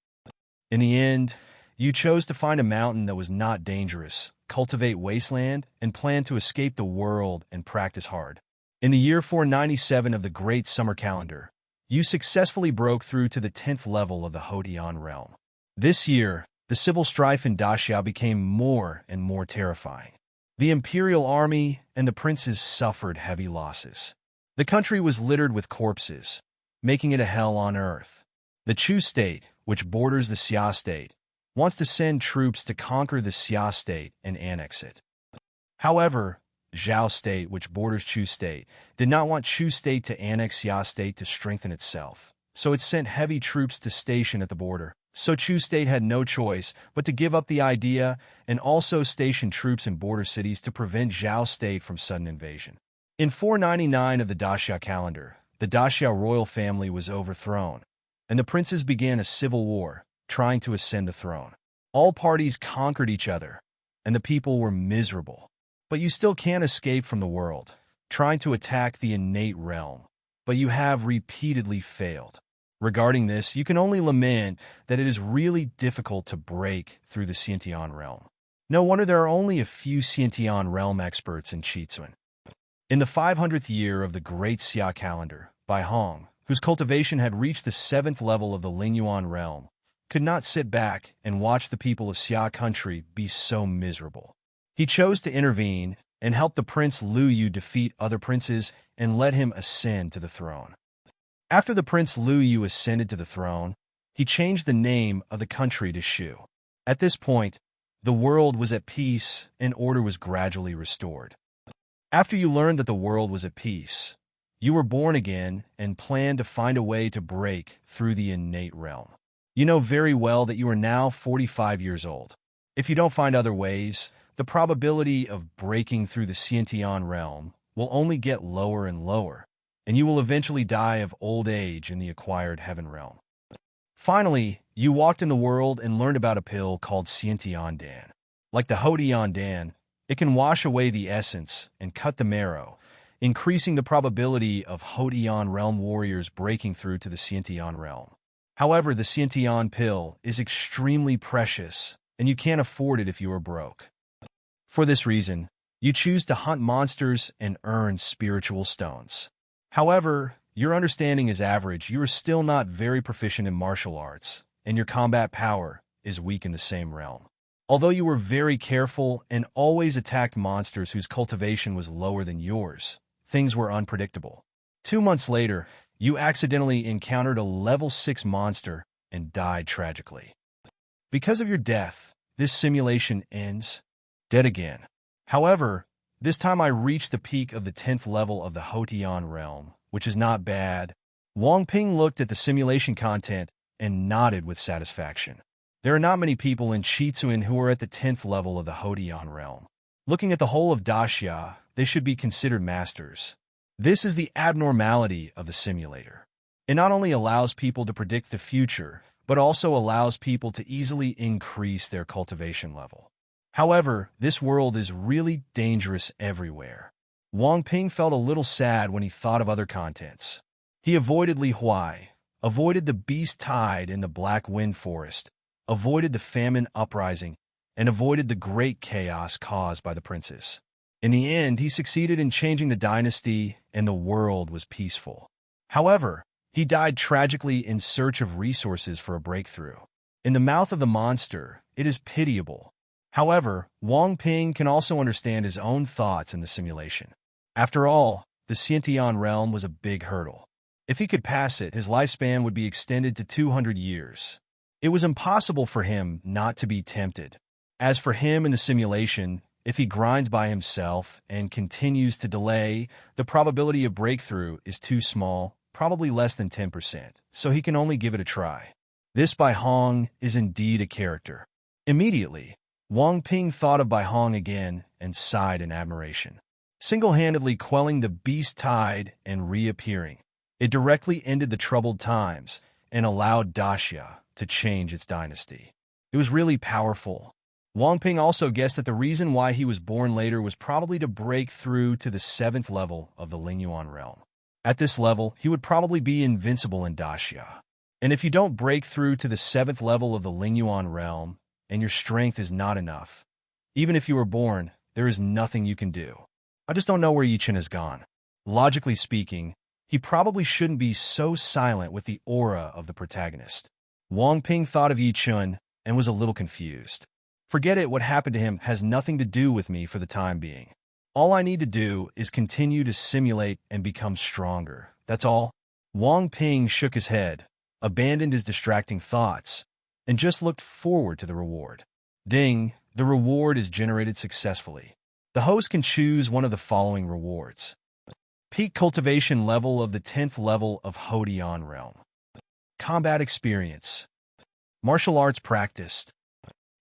In the end, you chose to find a mountain that was not dangerous, cultivate wasteland, and plan to escape the world and practice hard. In the year 497 of the Great Summer Calendar, you successfully broke through to the 10th level of the Hodian realm. This year, the civil strife in Daxia became more and more terrifying. The imperial army and the princes suffered heavy losses. The country was littered with corpses, making it a hell on earth. The Chu state, which borders the Xia state, wants to send troops to conquer the Xia state and annex it. However, Zhao state, which borders Chu state, did not want Chu state to annex Xia state to strengthen itself, so it sent heavy troops to station at the border. So Chu state had no choice but to give up the idea and also station troops in border cities to prevent Zhao state from sudden invasion. In 499 of the Daxia calendar, the Daxia royal family was overthrown, and the princes began a civil war, trying to ascend the throne. All parties conquered each other, and the people were miserable. But you still can't escape from the world, trying to attack the innate realm, but you have repeatedly failed. Regarding this, you can only lament that it is really difficult to break through the Xiantian realm. No wonder there are only a few Xiantian realm experts in Qizun. In the 500th year of the Great Xia calendar, Bai Hong, whose cultivation had reached the 7th level of the Lingyuan realm, could not sit back and watch the people of Xia country be so miserable. He chose to intervene and help the Prince Lu Yu defeat other princes and let him ascend to the throne. After the Prince Lu Yu ascended to the throne, he changed the name of the country to Shu. At this point, the world was at peace and order was gradually restored. After you learned that the world was at peace, you were born again and planned to find a way to break through the innate realm. You know very well that you are now 45 years old. If you don't find other ways, the probability of breaking through the Xiantian realm will only get lower and lower, and you will eventually die of old age in the acquired heaven realm. Finally, you walked in the world and learned about a pill called Xiantian Dan. Like the Hodian Dan, it can wash away the essence and cut the marrow, increasing the probability of Hodian realm warriors breaking through to the Xiantian realm. However, the Xiantian pill is extremely precious, and you can't afford it if you are broke. For this reason, you choose to hunt monsters and earn spiritual stones. However, your understanding is average. You are still not very proficient in martial arts, and your combat power is weak in the same realm. Although you were very careful and always attacked monsters whose cultivation was lower than yours, things were unpredictable. 2 months later, you accidentally encountered a level 6 monster and died tragically. Because of your death, this simulation ends dead again. However, this time I reached the peak of the 10th level of the Hodian realm, which is not bad. Wang Ping looked at the simulation content and nodded with satisfaction. There are not many people in Qizun who are at the 10th level of the Hodian realm. Looking at the whole of Daxia, they should be considered masters. This is the abnormality of the simulator. It not only allows people to predict the future, but also allows people to easily increase their cultivation level. However, this world is really dangerous everywhere. Wang Ping felt a little sad when he thought of other contents. He avoided Li Huai, avoided the beast tide in the Black Wind Forest, avoided the famine uprising, and avoided the great chaos caused by the princes. In the end, he succeeded in changing the dynasty, and the world was peaceful. However, he died tragically in search of resources for a breakthrough. In the mouth of the monster, it is pitiable. However, Wang Ping can also understand his own thoughts in the simulation. After all, the Xiantian realm was a big hurdle. If he could pass it, his lifespan would be extended to 200 years. It was impossible for him not to be tempted. As for him in the simulation, If he grinds by himself and continues to delay, the probability of breakthrough is too small, probably less than 10%, so he can only give it a try. This Bai Hong is indeed a character. Immediately, Wang Ping thought of Bai Hong again and sighed in admiration. Single-handedly quelling the beast tide and reappearing, it directly ended the troubled times and allowed Daxia to change its dynasty. It was really powerful. Wang Ping also guessed that the reason why he was born later was probably to break through to the 7th level of the Lingyuan realm. At this level, he would probably be invincible in Daxia. And if you don't break through to the 7th level of the Lingyuan realm, and your strength is not enough, even if you were born, there is nothing you can do. I just don't know where Yichen has gone. Logically speaking, he probably shouldn't be so silent with the aura of the protagonist. Wang Ping thought of Yichen and was a little confused. Forget it, what happened to him has nothing to do with me for the time being. All I need to do is continue to simulate and become stronger. That's all. Wang Ping shook his head, abandoned his distracting thoughts, and just looked forward to the reward. Ding, the reward is generated successfully. The host can choose one of the following rewards. Peak cultivation level of the 10th level of Hodian realm. Combat experience. Martial arts practiced.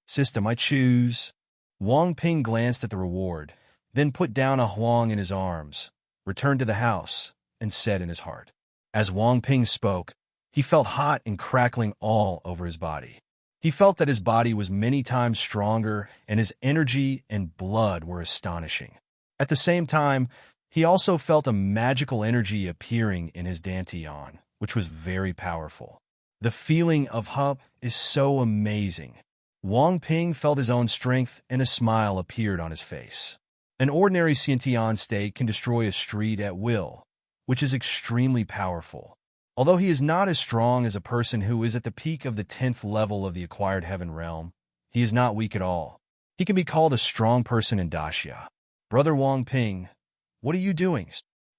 System I choose. Wang Ping glanced at the reward, then put down a huang in his arms, returned to the house, and said in his heart. As Wang Ping spoke, he felt hot and crackling all over his body. He felt that his body was many times stronger, and his energy and blood were astonishing. At the same time, he also felt a magical energy appearing in his dantian, which was very powerful. The feeling of Hup is so amazing. Wang Ping felt his own strength, and a smile appeared on his face. An ordinary Xiantian state can destroy a street at will, which is extremely powerful. Although he is not as strong as a person who is at the peak of the 10th level of the acquired heaven realm, he is not weak at all. He can be called a strong person in Daxia. Brother Wang Ping, what are you doing?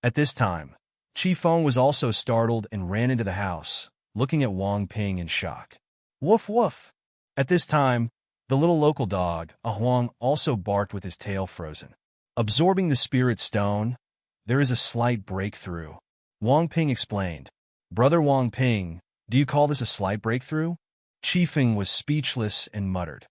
At this time, Qi Feng was also startled and ran into the house, looking at Wang Ping in shock. Woof woof! At this time, the little local dog, a huang, also barked with his tail frozen. Absorbing the spirit stone, there is a slight breakthrough. Wang Ping explained. Brother Wang Ping, do you call this a slight breakthrough? Qi Feng was speechless and muttered.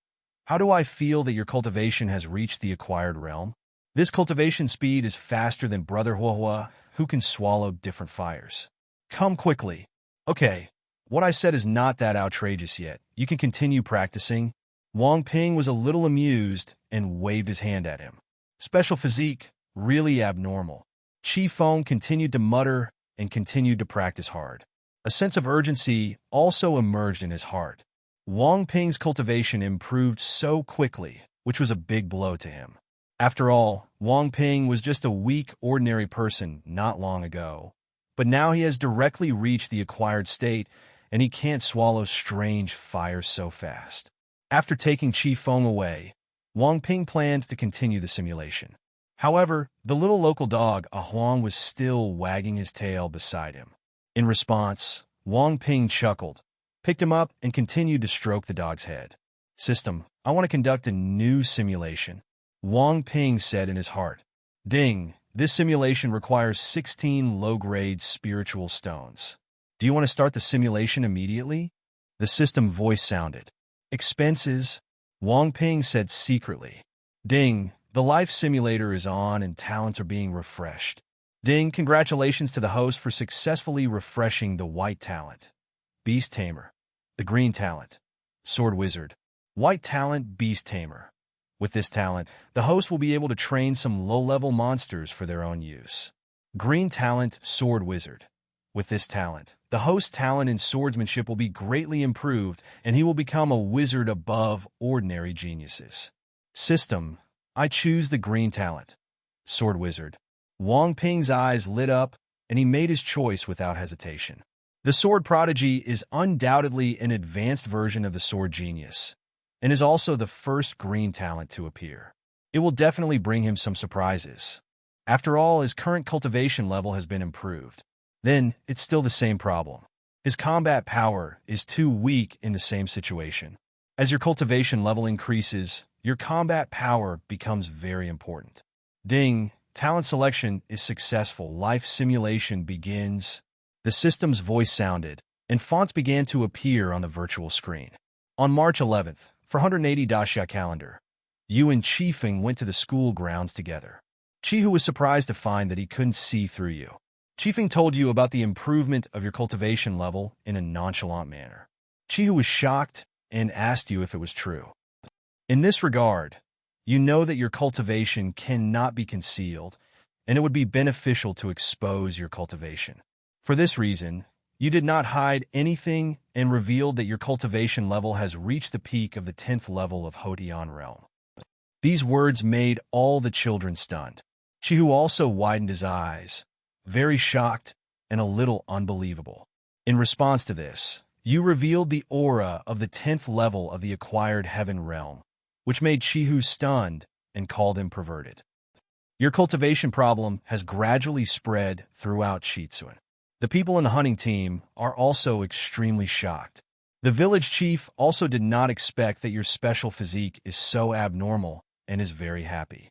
How do I feel that your cultivation has reached the acquired realm? This cultivation speed is faster than Brother Huahua, who can swallow different fires. Come quickly. Okay, what I said is not that outrageous yet. You can continue practicing. Wang Ping was a little amused and waved his hand at him. Special physique, really abnormal. Qi Feng continued to mutter and continued to practice hard. A sense of urgency also emerged in his heart. Wang Ping's cultivation improved so quickly, which was a big blow to him. After all, Wang Ping was just a weak, ordinary person not long ago. But now he has directly reached the acquired state, and he can't swallow strange fire so fast. After taking Qi Feng away, Wang Ping planned to continue the simulation. However, the little local dog, a huang, was still wagging his tail beside him. In response, Wang Ping chuckled, picked him up, and continued to stroke the dog's head. System, I want to conduct a new simulation. Wang Ping said in his heart. Ding, this simulation requires 16 low-grade spiritual stones. Do you want to start the simulation immediately? The system voice sounded. Expenses, Wang Ping said secretly. Ding, the life simulator is on and talents are being refreshed. Ding, congratulations to the host for successfully refreshing the white talent. Beast Tamer. The green talent. Sword Wizard. White talent, Beast Tamer. With this talent, the host will be able to train some low-level monsters for their own use. Green talent, Sword Wizard. With this talent, the host's talent in swordsmanship will be greatly improved, and he will become a wizard above ordinary geniuses. System, I choose the green talent. Sword Wizard. Wang Ping's eyes lit up, and he made his choice without hesitation. The Sword Prodigy is undoubtedly an advanced version of the Sword Genius, and is also the first green talent to appear. It will definitely bring him some surprises. After all, his current cultivation level has been improved. Then, it's still the same problem. His combat power is too weak in the same situation. As your cultivation level increases, your combat power becomes very important. Ding! Talent selection is successful. Life simulation begins. The system's voice sounded, and fonts began to appear on the virtual screen. On March 11th, 480 Daxia calendar, you and Qifeng went to the school grounds together. Qihu was surprised to find that he couldn't see through you. Qifeng told you about the improvement of your cultivation level in a nonchalant manner. Qihu was shocked and asked you if it was true. In this regard, you know that your cultivation cannot be concealed, and it would be beneficial to expose your cultivation. For this reason, you did not hide anything and revealed that your cultivation level has reached the peak of the 10th level of Hotian realm. These words made all the children stunned. Qihu also widened his eyes, very shocked and a little unbelievable. In response to this, you revealed the aura of the 10th level of the acquired heaven realm, which made Qihu stunned and called him perverted. Your cultivation problem has gradually spread throughout Qitsuan. The people in the hunting team are also extremely shocked. The village chief also did not expect that your special physique is so abnormal and is very happy.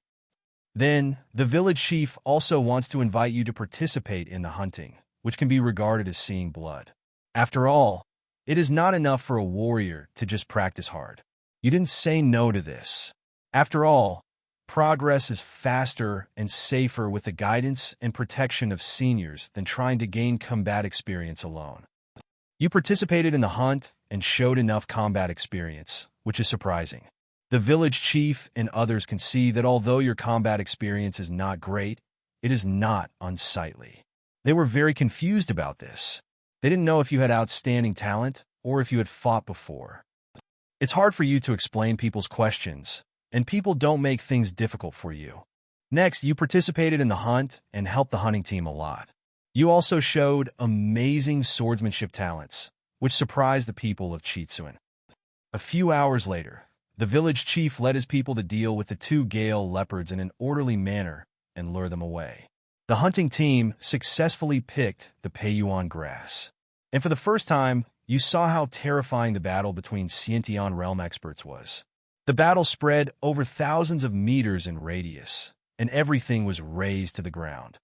Then, the village chief also wants to invite you to participate in the hunting, which can be regarded as seeing blood. After all, it is not enough for a warrior to just practice hard. You didn't say no to this. After all, progress is faster and safer with the guidance and protection of seniors than trying to gain combat experience alone. You participated in the hunt and showed enough combat experience, which is surprising. The village chief and others can see that although your combat experience is not great, it is not unsightly. They were very confused about this. They didn't know if you had outstanding talent or if you had fought before. It's hard for you to explain people's questions, and people don't make things difficult for you. Next, you participated in the hunt and helped the hunting team a lot. You also showed amazing swordsmanship talents, which surprised the people of Qitsuan. A few hours later, the village chief led his people to deal with the 2 Gale leopards in an orderly manner and lure them away. The hunting team successfully picked the Peiyuan grass. And for the first time, you saw how terrifying the battle between Xiantian realm experts was. The battle spread over thousands of meters in radius, and everything was razed to the ground.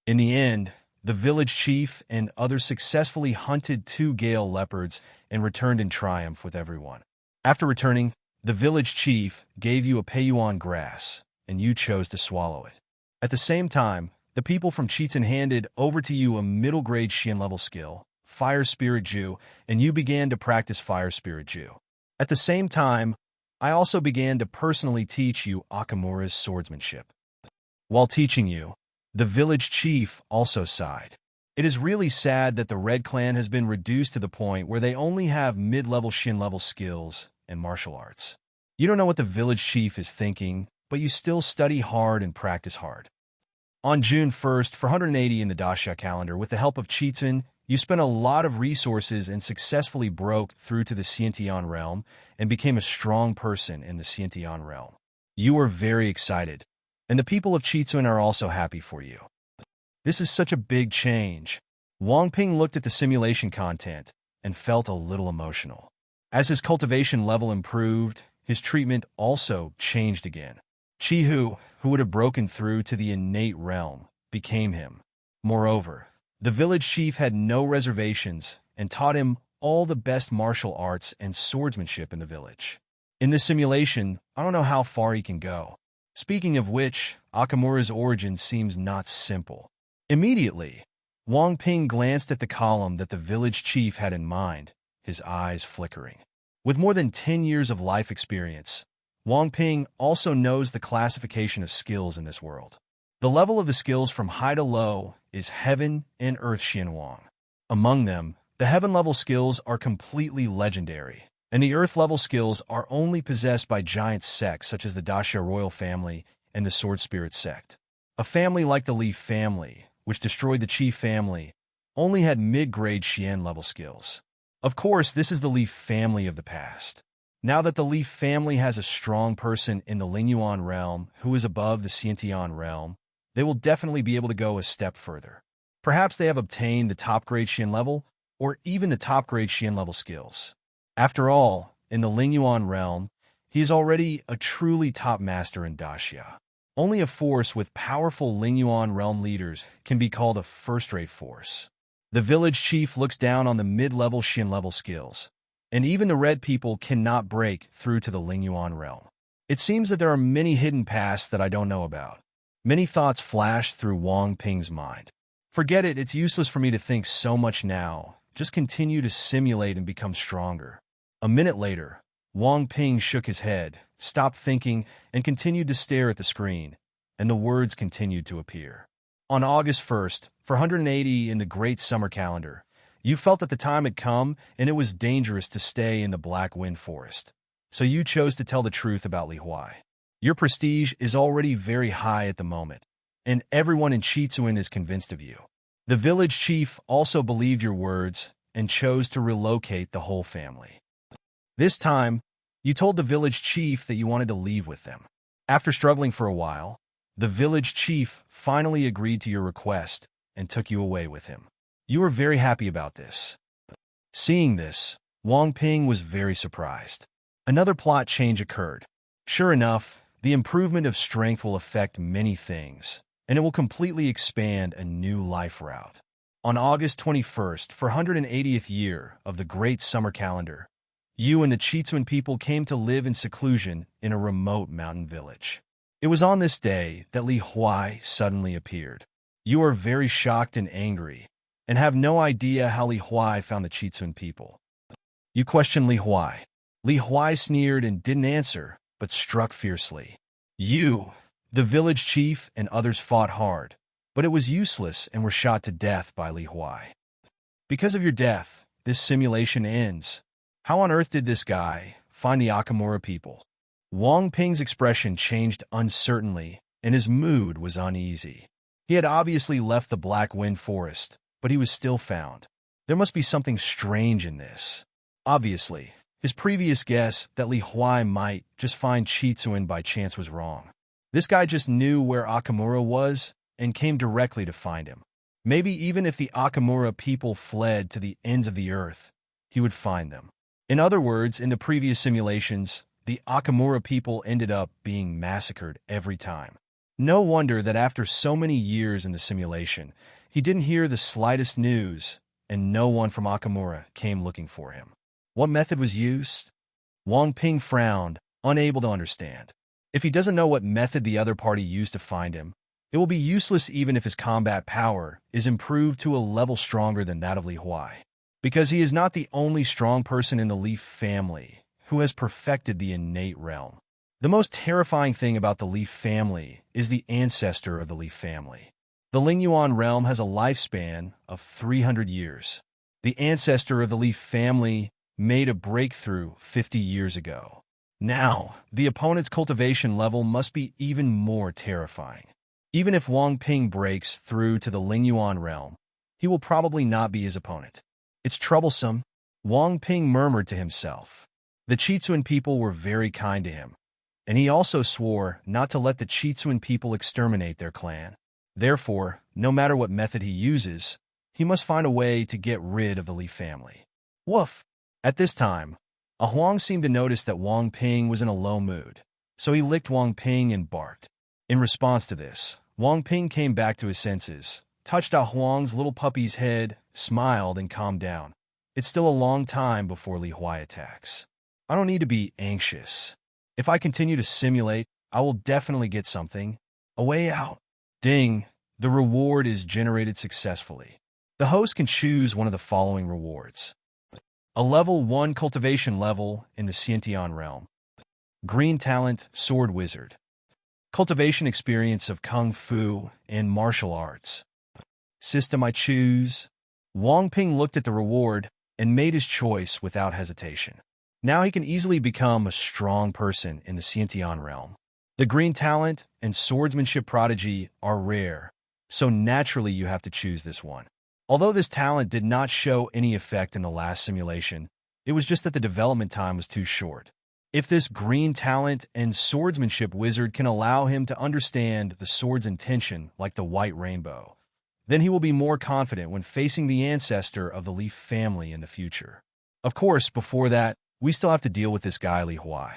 In the end, the village chief and others successfully hunted 2 Gale leopards and returned in triumph with everyone. After returning, the village chief gave you a Peiyuan grass, and you chose to swallow it. At the same time, the people from Qitsuan handed over to you a middle-grade Xian level skill, Fire Spirit Ju, and you began to practice Fire Spirit Ju. At the same time, I also began to personally teach you Akamura's swordsmanship. While teaching you, the village chief also sighed. It is really sad that the Red Clan has been reduced to the point where they only have mid-level Xian level skills and martial arts. You don't know what the village chief is thinking, but you still study hard and practice hard. On June 1st, 480 in the Daxia calendar, with the help of Qitsuan, you spent a lot of resources and successfully broke through to the Xiantian realm and became a strong person in the Xiantian realm. You were very excited, and the people of Qitsuan are also happy for you. This is such a big change. Wang Ping looked at the simulation content and felt a little emotional. As his cultivation level improved, his treatment also changed again. Qihu, who would have broken through to the innate realm, became him. Moreover, the village chief had no reservations and taught him all the best martial arts and swordsmanship in the village. In this simulation, I don't know how far he can go. Speaking of which, Akamura's origin seems not simple. Immediately, Wang Ping glanced at the column that the village chief had in mind, his eyes flickering. With more than 10 years of life experience, Wang Ping also knows the classification of skills in this world. The level of the skills from high to low is Heaven and Earth Xianwang. Among them, the Heaven-level skills are completely legendary, and the Earth-level skills are only possessed by giant sects such as the Daxia royal family and the Sword Spirit sect. A family like the Leaf family, which destroyed the Qi family, only had mid-grade Xian-level skills. Of course, this is the Leaf family of the past. Now that the Leaf family has a strong person in the Lingyuan realm who is above the Xiantian realm, they will definitely be able to go a step further. Perhaps they have obtained the top-grade Xian level, or even the top-grade Xian level skills. After all, in the Lingyuan realm, He is already a truly top master in Daxia. Only a force with powerful Lingyuan realm leaders can be called a first-rate force. The village chief looks down on the mid-level Xin-level skills, and even the red people cannot break through to the Lingyuan realm. It seems that there are many hidden paths that I don't know about. Many thoughts flash through Wang Ping's mind. Forget it, it's useless for me to think so much now. Just continue to simulate and become stronger. A minute later, Wang Ping shook his head, stopped thinking, and continued to stare at the screen, and the words continued to appear. On August 1st, 480 in the Great Summer Calendar, you felt that the time had come and it was dangerous to stay in the Black Wind Forest. So you chose to tell the truth about Li Huai. Your prestige is already very high at the moment, and everyone in Chitsuan is convinced of you. The village chief also believed your words and chose to relocate the whole family. This time, you told the village chief that you wanted to leave with them. After struggling for a while, the village chief finally agreed to your request and took you away with him. You were very happy about this. Seeing this, Wang Ping was very surprised. Another plot change occurred. Sure enough, the improvement of strength will affect many things, and it will completely expand a new life route. On August 21st, 480th year of the Great Summer Calendar, you and the Chitsuan people came to live in seclusion in a remote mountain village. It was on this day that Li Huai suddenly appeared. You are very shocked and angry, and have no idea how Li Huai found the Chitsuan people. You question Li Huai. Li Huai sneered and didn't answer, but struck fiercely. You, the village chief, and others fought hard, but it was useless and were shot to death by Li Huai. Because of your death, this simulation ends. How on earth did this guy find the Akamura people? Wang Ping's expression changed uncertainly, and his mood was uneasy. He had obviously left the Black Wind Forest, but he was still found. There must be something strange in this. Obviously, his previous guess that Li Huai might just find Chitsuan by chance was wrong. This guy just knew where Akamura was and came directly to find him. Maybe even if the Akamura people fled to the ends of the earth, he would find them. In other words, in the previous simulations, the Akamura people ended up being massacred every time. No wonder that after so many years in the simulation, he didn't hear the slightest news, and no one from Akamura came looking for him. What method was used? Wang Ping frowned, unable to understand. If he doesn't know what method the other party used to find him, it will be useless even if his combat power is improved to a level stronger than that of Li Huai. Because he is not the only strong person in the Leaf family who has perfected the innate realm. The most terrifying thing about the Leaf family is the ancestor of the Leaf family. The Lingyuan realm has a lifespan of 300 years. The ancestor of the Leaf family made a breakthrough 50 years ago. Now, the opponent's cultivation level must be even more terrifying. Even if Wang Ping breaks through to the Lingyuan realm, he will probably not be his opponent. It's troublesome, Wang Ping murmured to himself. The Chitsuan people were very kind to him, and he also swore not to let the Chitsuan people exterminate their clan. Therefore, no matter what method he uses, he must find a way to get rid of the Li family. Woof! At this time, A Huang seemed to notice that Wang Ping was in a low mood, so he licked Wang Ping and barked. In response to this, Wang Ping came back to his senses, touched Ah Huang's little puppy's head, smiled, and calmed down. It's still a long time before Li Huai attacks. I don't need to be anxious. If I continue to simulate, I will definitely get something. A way out. Ding! The reward is generated successfully. The host can choose one of the following rewards. A level 1 cultivation level in the Xiantian realm. Green talent, sword wizard. Cultivation experience of kung fu and martial arts. System I choose. Wang Ping looked at the reward and made his choice without hesitation. Now he can easily become a strong person in the Xiantian realm. The green talent and swordsmanship prodigy are rare, so naturally you have to choose this one. Although this talent did not show any effect in the last simulation, it was just that the development time was too short. If this green talent and swordsmanship wizard can allow him to understand the sword's intention like the white rainbow, then he will be more confident when facing the ancestor of the Leaf family in the future. Of course, before that, we still have to deal with this guy Li Huai.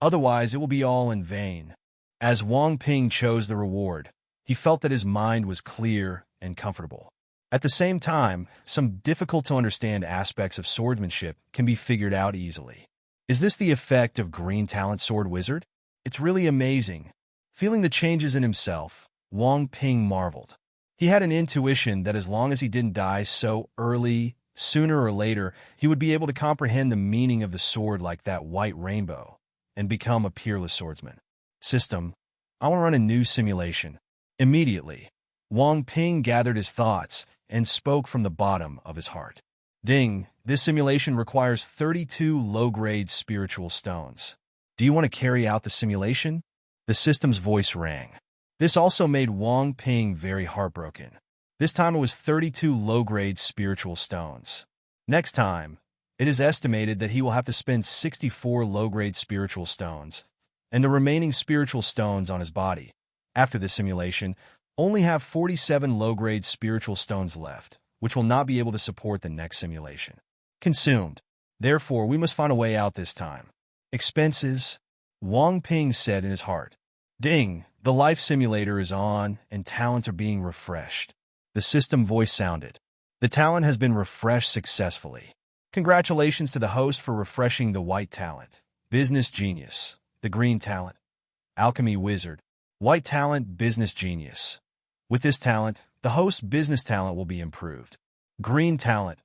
Otherwise, it will be all in vain. As Wang Ping chose the reward, he felt that his mind was clear and comfortable. At the same time, some difficult-to-understand aspects of swordsmanship can be figured out easily. Is this the effect of Green Talent Sword Wizard? It's really amazing. Feeling the changes in himself, Wang Ping marveled. He had an intuition that as long as he didn't die so early, sooner or later, he would be able to comprehend the meaning of the sword like that white rainbow and become a peerless swordsman. System, I want to run a new simulation. Immediately, Wang Ping gathered his thoughts and spoke from the bottom of his heart. Ding, this simulation requires 32 low-grade spiritual stones. Do you want to carry out the simulation? The system's voice rang. This also made Wang Ping very heartbroken. This time it was 32 low-grade spiritual stones. Next time, it is estimated that he will have to spend 64 low-grade spiritual stones, and the remaining spiritual stones on his body, after the simulation, only have 47 low-grade spiritual stones left, which will not be able to support the next simulation. Consumed. Therefore, we must find a way out this time. Expenses, Wang Ping said in his heart. Ding, the life simulator is on, and talents are being refreshed. The system voice sounded. The talent has been refreshed successfully. Congratulations to the host for refreshing the white talent. Business genius. The green talent. Alchemy wizard. White talent, business genius. With this talent, the host's business talent will be improved. Green talent.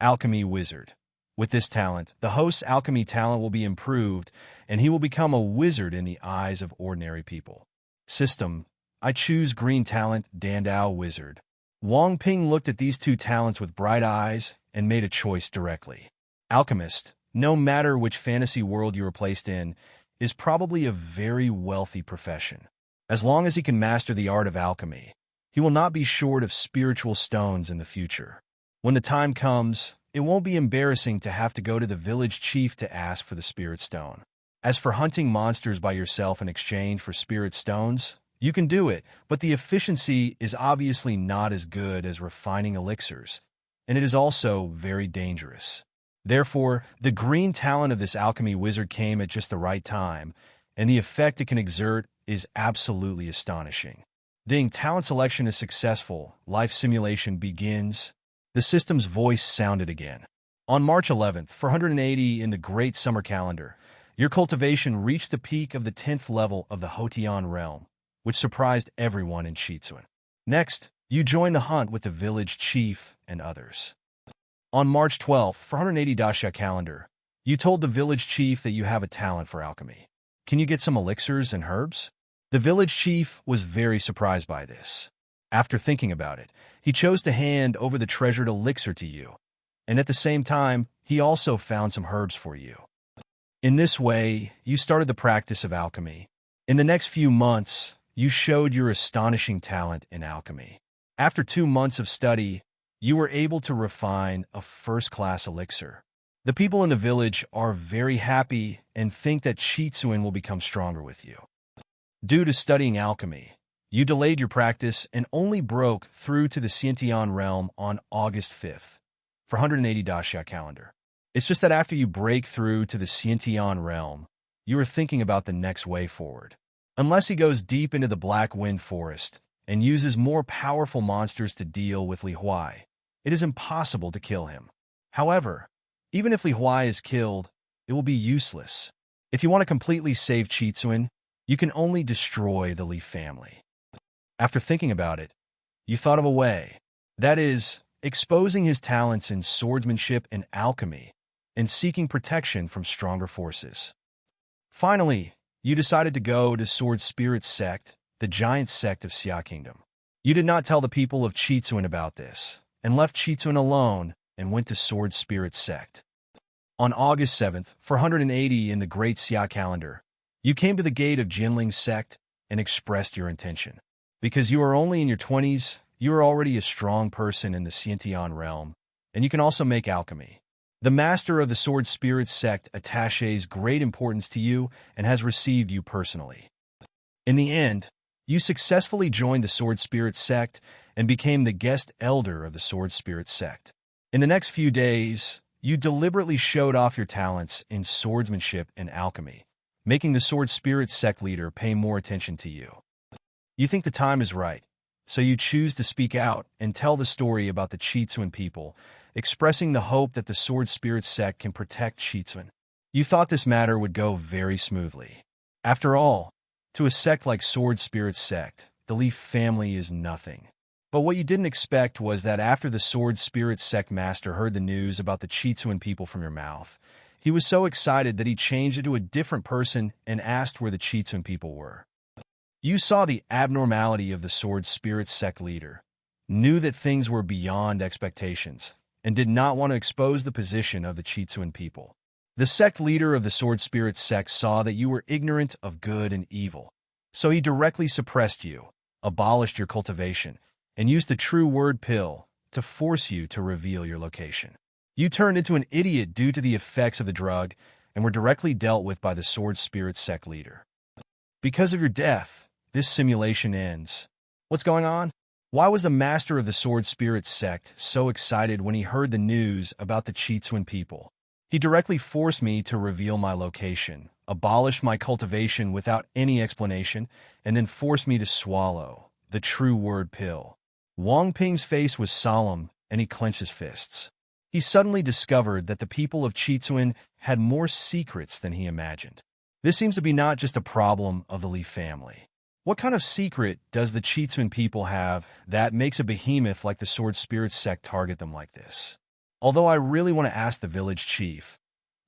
Alchemy wizard. With this talent, the host's alchemy talent will be improved, and he will become a wizard in the eyes of ordinary people. System, I choose green talent, Dandao wizard. Wang Ping looked at these two talents with bright eyes and made a choice directly. Alchemist, no matter which fantasy world you are placed in, is probably a very wealthy profession. As long as he can master the art of alchemy, he will not be short of spiritual stones in the future. When the time comes, it won't be embarrassing to have to go to the village chief to ask for the spirit stone. As for hunting monsters by yourself in exchange for spirit stones, you can do it, but the efficiency is obviously not as good as refining elixirs, and it is also very dangerous. Therefore, the green talent of this alchemy wizard came at just the right time, and the effect it can exert is absolutely astonishing. Ding, talent selection is successful. Life simulation begins. The system's voice sounded again. On March 11th, 480 in the Great Summer Calendar, your cultivation reached the peak of the 10th level of the Hotian realm, which surprised everyone in Chitsuan. Next, you joined the hunt with the village chief and others. On March 12th, 480 Dasha calendar, you told the village chief that you have a talent for alchemy. Can you get some elixirs and herbs? The village chief was very surprised by this. After thinking about it, he chose to hand over the treasured elixir to you, and at the same time, he also found some herbs for you. In this way, you started the practice of alchemy. In the next few months, you showed your astonishing talent in alchemy. After 2 months of study, you were able to refine a first-class elixir. The people in the village are very happy and think that Chitsuan will become stronger with you. Due to studying alchemy, you delayed your practice and only broke through to the Xiantian realm on August 5th, 480 Dasha calendar. It's just that after you break through to the Xiantian realm, you are thinking about the next way forward. Unless he goes deep into the Black Wind Forest and uses more powerful monsters to deal with Li Huai, it is impossible to kill him. However, even if Li Huai is killed, it will be useless. If you want to completely save Chitsuan, you can only destroy the Li family. After thinking about it, you thought of a way. That is, exposing his talents in swordsmanship and alchemy, and seeking protection from stronger forces. Finally, you decided to go to Sword Spirit Sect, the giant sect of Xia Kingdom. You did not tell the people of Chitsuan about this, and left Chitsuan alone and went to Sword Spirit Sect. On August 7th, 480 in the Great Xia calendar, you came to the gate of Jinling Sect and expressed your intention. Because you are only in your 20s, you are already a strong person in the Xiantian realm, and you can also make alchemy. The master of the Sword Spirit Sect attaches great importance to you and has received you personally. In the end, you successfully joined the Sword Spirit Sect and became the guest elder of the Sword Spirit Sect. In the next few days, you deliberately showed off your talents in swordsmanship and alchemy, making the Sword Spirit sect leader pay more attention to you. You think the time is right, so you choose to speak out and tell the story about the Chitsuan people, expressing the hope that the Sword Spirit sect can protect Chitsuan. You thought this matter would go very smoothly. After all, to a sect like Sword Spirit sect, the Leaf family is nothing. But what you didn't expect was that after the Sword Spirit sect master heard the news about the Chitsuan people from your mouth, he was so excited that he changed it to a different person and asked where the Chitsuan people were. You saw the abnormality of the Sword Spirit sect leader, knew that things were beyond expectations, and did not want to expose the position of the Chitsuan people. The sect leader of the Sword Spirit sect saw that you were ignorant of good and evil, so he directly suppressed you, abolished your cultivation, and used the true word pill to force you to reveal your location. You turned into an idiot due to the effects of the drug and were directly dealt with by the Sword Spirit sect leader. Because of your death, this simulation ends. What's going on? Why was the master of the Sword Spirit sect so excited when he heard the news about the Chitsuan people? He directly forced me to reveal my location, abolish my cultivation without any explanation, and then forced me to swallow the true word pill. Wang Ping's face was solemn, and he clenched his fists. He suddenly discovered that the people of Chitsuan had more secrets than he imagined. This seems to be not just a problem of the Li family. What kind of secret does the Chitsuan people have that makes a behemoth like the Sword Spirit sect target them like this? Although I really want to ask the village chief,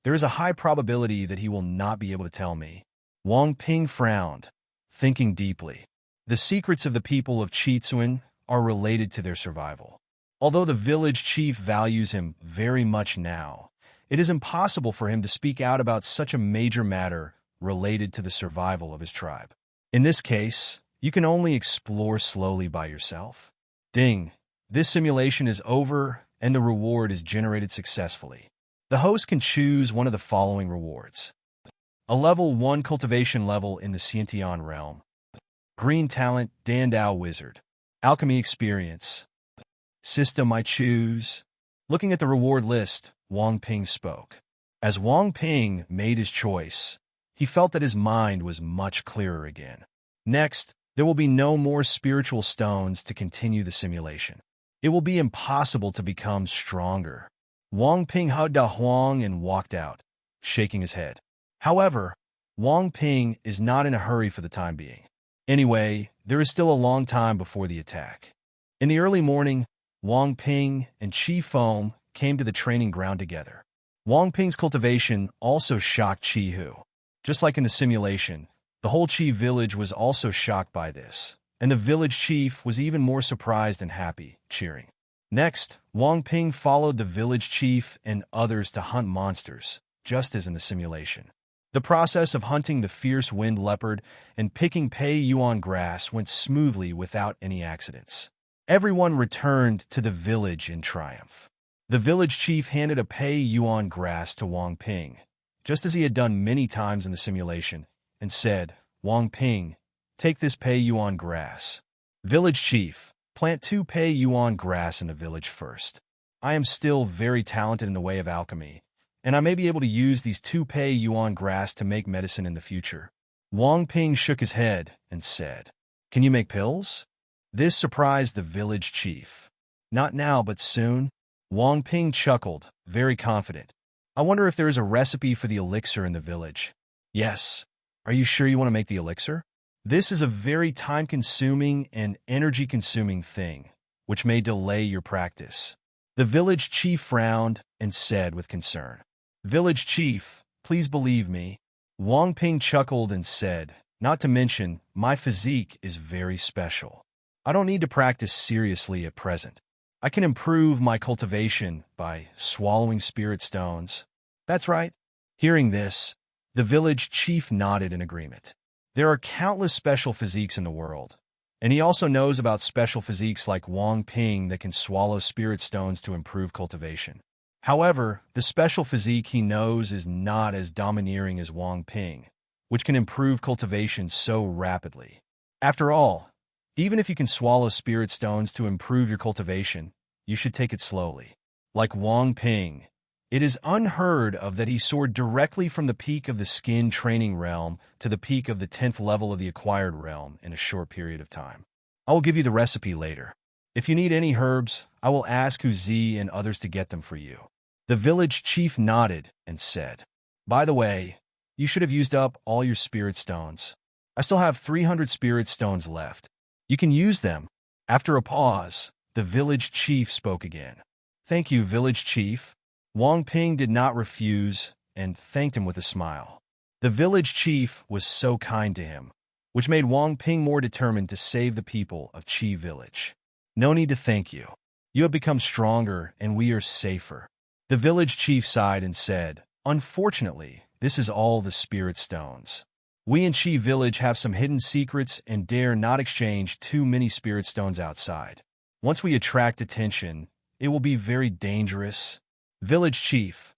there is a high probability that he will not be able to tell me. Wang Ping frowned, thinking deeply. The secrets of the people of Chitsuan are related to their survival. Although the village chief values him very much now, it is impossible for him to speak out about such a major matter related to the survival of his tribe. In this case, you can only explore slowly by yourself. Ding! This simulation is over, and the reward is generated successfully. The host can choose one of the following rewards. A level 1 cultivation level in the Xiantian realm. Green talent, Dandao wizard. Alchemy experience. System I choose. Looking at the reward list, Wang Ping spoke. As Wang Ping made his choice, he felt that his mind was much clearer again. Next, there will be no more spiritual stones to continue the simulation. It will be impossible to become stronger. Wang Ping hugged Huang and walked out, shaking his head. However, Wang Ping is not in a hurry for the time being. Anyway, there is still a long time before the attack. In the early morning, Wang Ping and Qi Feng came to the training ground together. Wang Ping's cultivation also shocked Qi Hu. Just like in the simulation, the whole Qi village was also shocked by this, and the village chief was even more surprised and happy, cheering. Next, Wang Ping followed the village chief and others to hunt monsters, just as in the simulation. The process of hunting the fierce wind leopard and picking Pei Yuan grass went smoothly without any accidents. Everyone returned to the village in triumph. The village chief handed a Pei Yuan grass to Wang Ping, just as he had done many times in the simulation, and said, Wang Ping, take this Pei Yuan grass. Village chief, plant 2 Pei Yuan grass in the village first. I am still very talented in the way of alchemy, and I may be able to use these 2 Pei Yuan grass to make medicine in the future. Wang Ping shook his head and said, Can you make pills? This surprised the village chief. Not now, but soon. Wang Ping chuckled, very confident. I wonder if there is a recipe for the elixir in the village. Yes. Are you sure you want to make the elixir? This is a very time-consuming and energy-consuming thing, which may delay your practice. The village chief frowned and said with concern, Village chief, please believe me. Wang Ping chuckled and said, Not to mention, my physique is very special. I don't need to practice seriously at present. I can improve my cultivation by swallowing spirit stones. That's right. Hearing this, the village chief nodded in agreement. There are countless special physiques in the world, and he also knows about special physiques like Wang Ping that can swallow spirit stones to improve cultivation. However, the special physique he knows is not as domineering as Wang Ping, which can improve cultivation so rapidly. After all, even if you can swallow spirit stones to improve your cultivation, you should take it slowly. Like Wang Ping, It is unheard of that he soared directly from the peak of the skin training realm to the peak of the 10th level of the acquired realm in a short period of time. I will give you the recipe later. If you need any herbs, I will ask Z and others to get them for you. The village chief nodded and said, "By the way, you should have used up all your spirit stones. I still have 300 spirit stones left. You can use them." After a pause, the village chief spoke again. "Thank you, village chief." Wang Ping did not refuse and thanked him with a smile. The village chief was so kind to him, which made Wang Ping more determined to save the people of Qi village. "No need to thank you. You have become stronger and we are safer." The village chief sighed and said, "Unfortunately, this is all the spirit stones. We in Qi village have some hidden secrets and dare not exchange too many spirit stones outside. Once we attract attention, it will be very dangerous." Village chief,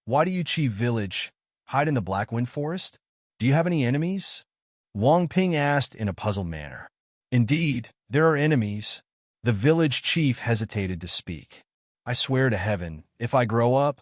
why do you Qi village hide in the Black Wind Forest? Do you have any enemies? Wang Ping asked in a puzzled manner. Indeed, there are enemies. The village chief hesitated to speak. "I swear to heaven, if I grow up,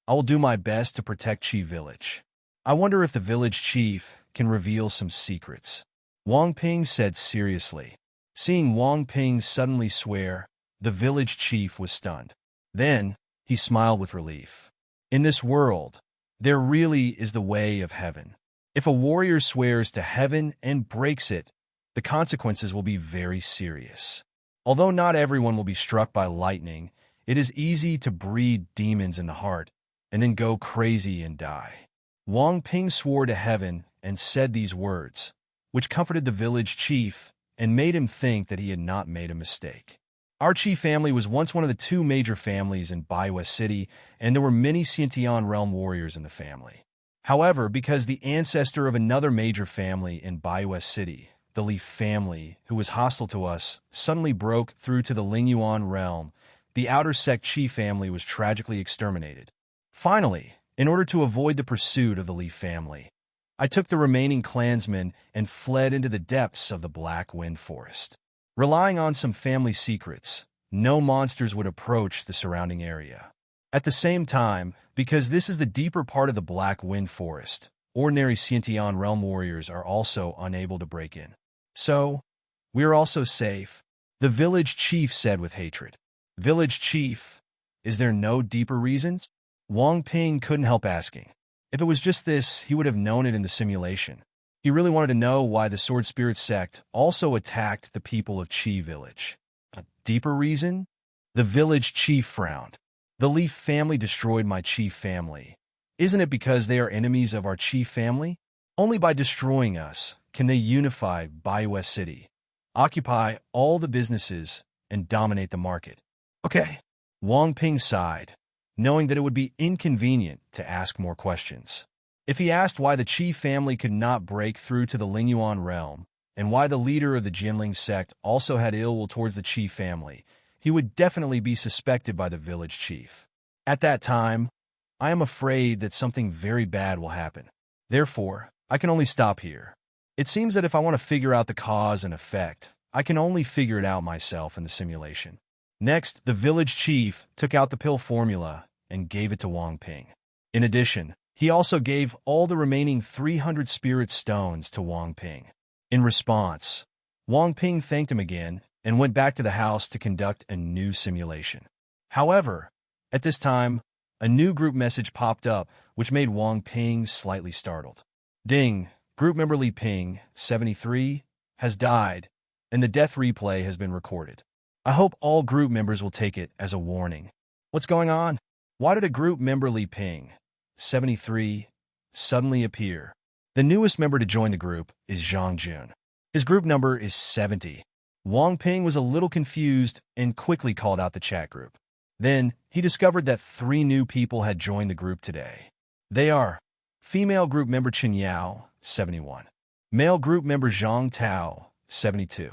I will do my best to protect Qi village. I wonder if the village chief can reveal some secrets." Wang Ping said seriously. Seeing Wang Ping suddenly swear, the village chief was stunned. Then, he smiled with relief. In this world, there really is the way of heaven. If a warrior swears to heaven and breaks it, the consequences will be very serious. Although not everyone will be struck by lightning, it is easy to breed demons in the heart and then go crazy and die. Wang Ping swore to heaven and said these words, which comforted the village chief and made him think that he had not made a mistake. Our Qi family was once one of the two major families in Baiwa City, and there were many Xiantian realm warriors in the family. However, because the ancestor of another major family in Baiwa City, the Li family, who was hostile to us, suddenly broke through to the Lingyuan realm, the outer sect Qi family was tragically exterminated. Finally, in order to avoid the pursuit of the Li family, I took the remaining clansmen and fled into the depths of the Black Wind Forest. Relying on some family secrets, no monsters would approach the surrounding area. At the same time, because this is the deeper part of the Black Wind Forest, ordinary Xiantian realm warriors are also unable to break in. So, we are also safe, the village chief said with hatred. Village chief, is there no deeper reasons? Wang Ping couldn't help asking. If it was just this, he would have known it in the simulation. He really wanted to know why the Sword Spirit sect also attacked the people of Qi village. A deeper reason? The village chief frowned. The Li family destroyed my Qi family. Isn't it because they are enemies of our Qi family? Only by destroying us can they unify Baiwa City, occupy all the businesses, and dominate the market. Okay. Wang Ping sighed, knowing that it would be inconvenient to ask more questions. If he asked why the Qi family could not break through to the Lingyuan realm, and why the leader of the Jinling sect also had ill will towards the Qi family, he would definitely be suspected by the village chief. At that time, I am afraid that something very bad will happen. Therefore, I can only stop here. It seems that if I want to figure out the cause and effect, I can only figure it out myself in the simulation. Next, the village chief took out the pill formula and gave it to Wang Ping. In addition, he also gave all the remaining 300 spirit stones to Wang Ping. In response, Wang Ping thanked him again and went back to the house to conduct a new simulation. However, at this time, a new group message popped up, which made Wang Ping slightly startled. Ding, group member Li Ping, 73, has died, and the death replay has been recorded. I hope all group members will take it as a warning. What's going on? Why did a group member Li Ping, 73, suddenly appear? The newest member to join the group is Zhang Jun. His group number is 70. Wang Ping was a little confused and quickly called out the chat group. Then, he discovered that 3 new people had joined the group today. They are female group member Chen Yao, 71. Male group member Zhang Tao, 72.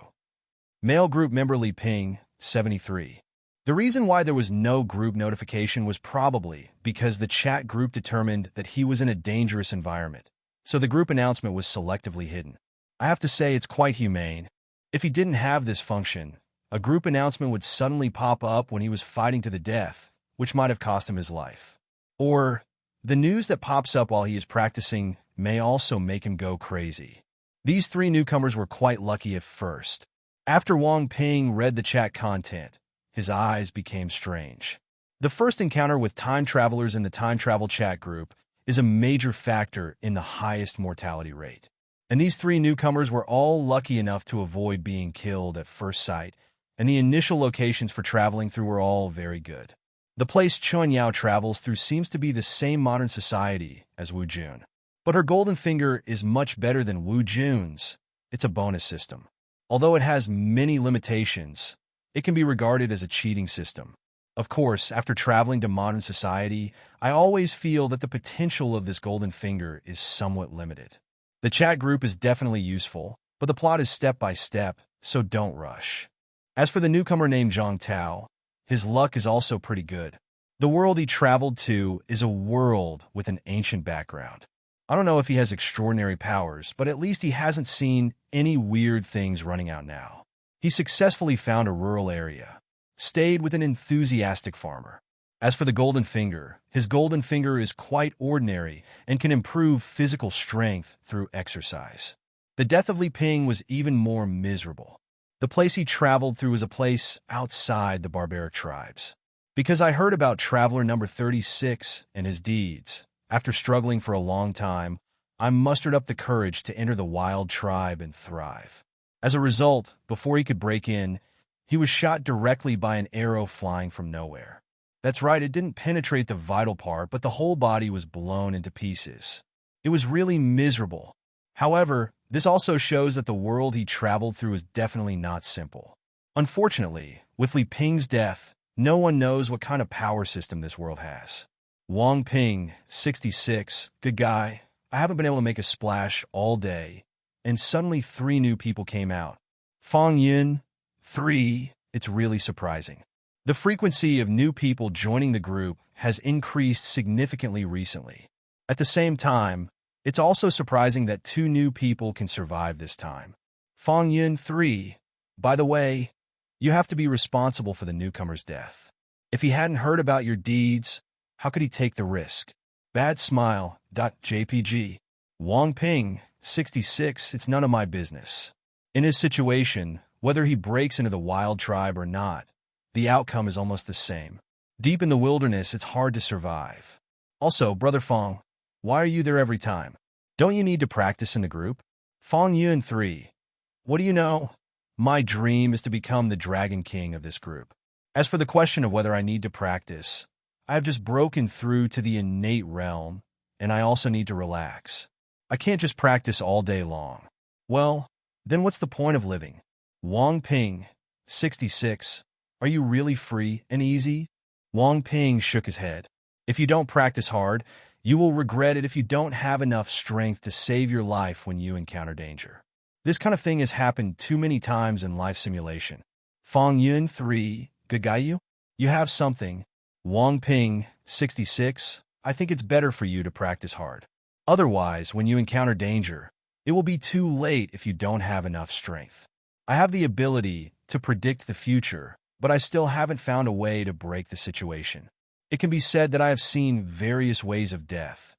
Male group member Li Ping, 73. The reason why there was no group notification was probably because the chat group determined that he was in a dangerous environment, so the group announcement was selectively hidden. I have to say it's quite humane. If he didn't have this function, a group announcement would suddenly pop up when he was fighting to the death, which might have cost him his life. Or, the news that pops up while he is practicing may also make him go crazy. These three newcomers were quite lucky at first. After Wang Ping read the chat content, his eyes became strange. The first encounter with time travelers in the time travel chat group is a major factor in the highest mortality rate. And these three newcomers were all lucky enough to avoid being killed at first sight, and the initial locations for traveling through were all very good. The place Chun Yao travels through seems to be the same modern society as Wu Jun. But her golden finger is much better than Wu Jun's. It's a bonus system. Although it has many limitations, it can be regarded as a cheating system. Of course, after traveling to modern society, I always feel that the potential of this golden finger is somewhat limited. The chat group is definitely useful, but the plot is step by step, so don't rush. As for the newcomer named Zhang Tao, his luck is also pretty good. The world he traveled to is a world with an ancient background. I don't know if he has extraordinary powers, but at least he hasn't seen any weird things running out now. He successfully found a rural area, stayed with an enthusiastic farmer. As for the golden finger, his golden finger is quite ordinary and can improve physical strength through exercise. The death of Li Ping was even more miserable. The place he traveled through was a place outside the barbaric tribes. Because I heard about traveler number 36 and his deeds, after struggling for a long time, I mustered up the courage to enter the wild tribe and thrive. As a result, before he could break in, he was shot directly by an arrow flying from nowhere. That's right, it didn't penetrate the vital part, but the whole body was blown into pieces. It was really miserable. However, this also shows that the world he traveled through is definitely not simple. Unfortunately, with Li Ping's death, no one knows what kind of power system this world has. Wang Ping, 66, good guy. I haven't been able to make a splash all day, and suddenly 3 new people came out. Fang Yun, 3, it's really surprising. The frequency of new people joining the group has increased significantly recently. At the same time, it's also surprising that 2 new people can survive this time. Fang Yun, 3, by the way, you have to be responsible for the newcomer's death. If he hadn't heard about your deeds, how could he take the risk? Bad smile. JPG. Wang Ping, 66, it's none of my business. In his situation, whether he breaks into the wild tribe or not, the outcome is almost the same. Deep in the wilderness, it's hard to survive. Also, Brother Fang, why are you there every time? Don't you need to practice in the group? Fang Yun 3. What do you know? My dream is to become the Dragon King of this group. As for the question of whether I need to practice, I have just broken through to the innate realm, and I also need to relax. I can't just practice all day long. Well, then what's the point of living? Wang Ping, 66. Are you really free and easy? Wang Ping shook his head. If you don't practice hard, you will regret it if you don't have enough strength to save your life when you encounter danger. This kind of thing has happened too many times in life simulation. Fang Yun 3, good guy you? You have something. Wang Ping, 66, I think it's better for you to practice hard. Otherwise, when you encounter danger, it will be too late if you don't have enough strength. I have the ability to predict the future, but I still haven't found a way to break the situation. It can be said that I have seen various ways of death.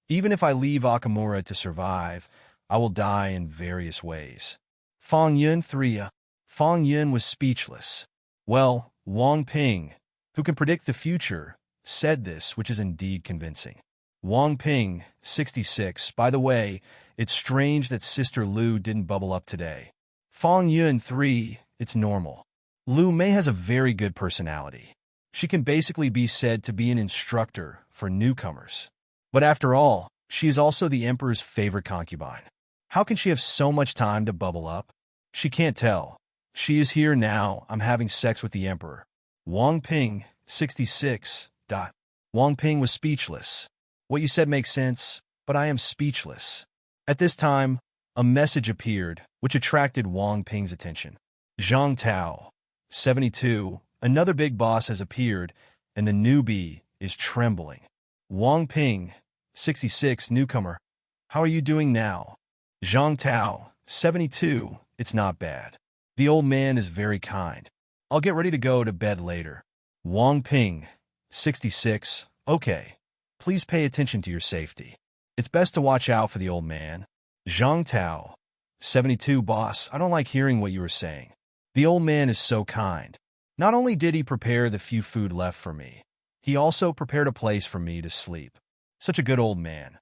Even if I leave Akamura to survive, I will die in various ways. Fang Yun 3. Fang Yun was speechless. Well, Wang Ping, who can predict the future, said this, which is indeed convincing. Wang Ping, 66. By the way, it's strange that Sister Lu didn't bubble up today. Fang Yun 3. It's normal. Lu Mei has a very good personality. She can basically be said to be an instructor for newcomers. But after all, she is also the Emperor's favorite concubine. How can she have so much time to bubble up? She can't tell. She is here now. I'm having sex with the Emperor. Wang Ping, 66. Wang Ping was speechless. What you said makes sense, but I am speechless. At this time, a message appeared, which attracted Wang Ping's attention. Zhang Tao, 72. Another big boss has appeared, and the newbie is trembling. Wang Ping, 66, newcomer. How are you doing now? Zhang Tao, 72. It's not bad. The old man is very kind. I'll get ready to go to bed later. Wang Ping, 66. Okay. Please pay attention to your safety. It's best to watch out for the old man. Zhang Tao, 72. Boss, I don't like hearing what you were saying. The old man is so kind. Not only did he prepare the few food left for me, he also prepared a place for me to sleep. Such a good old man.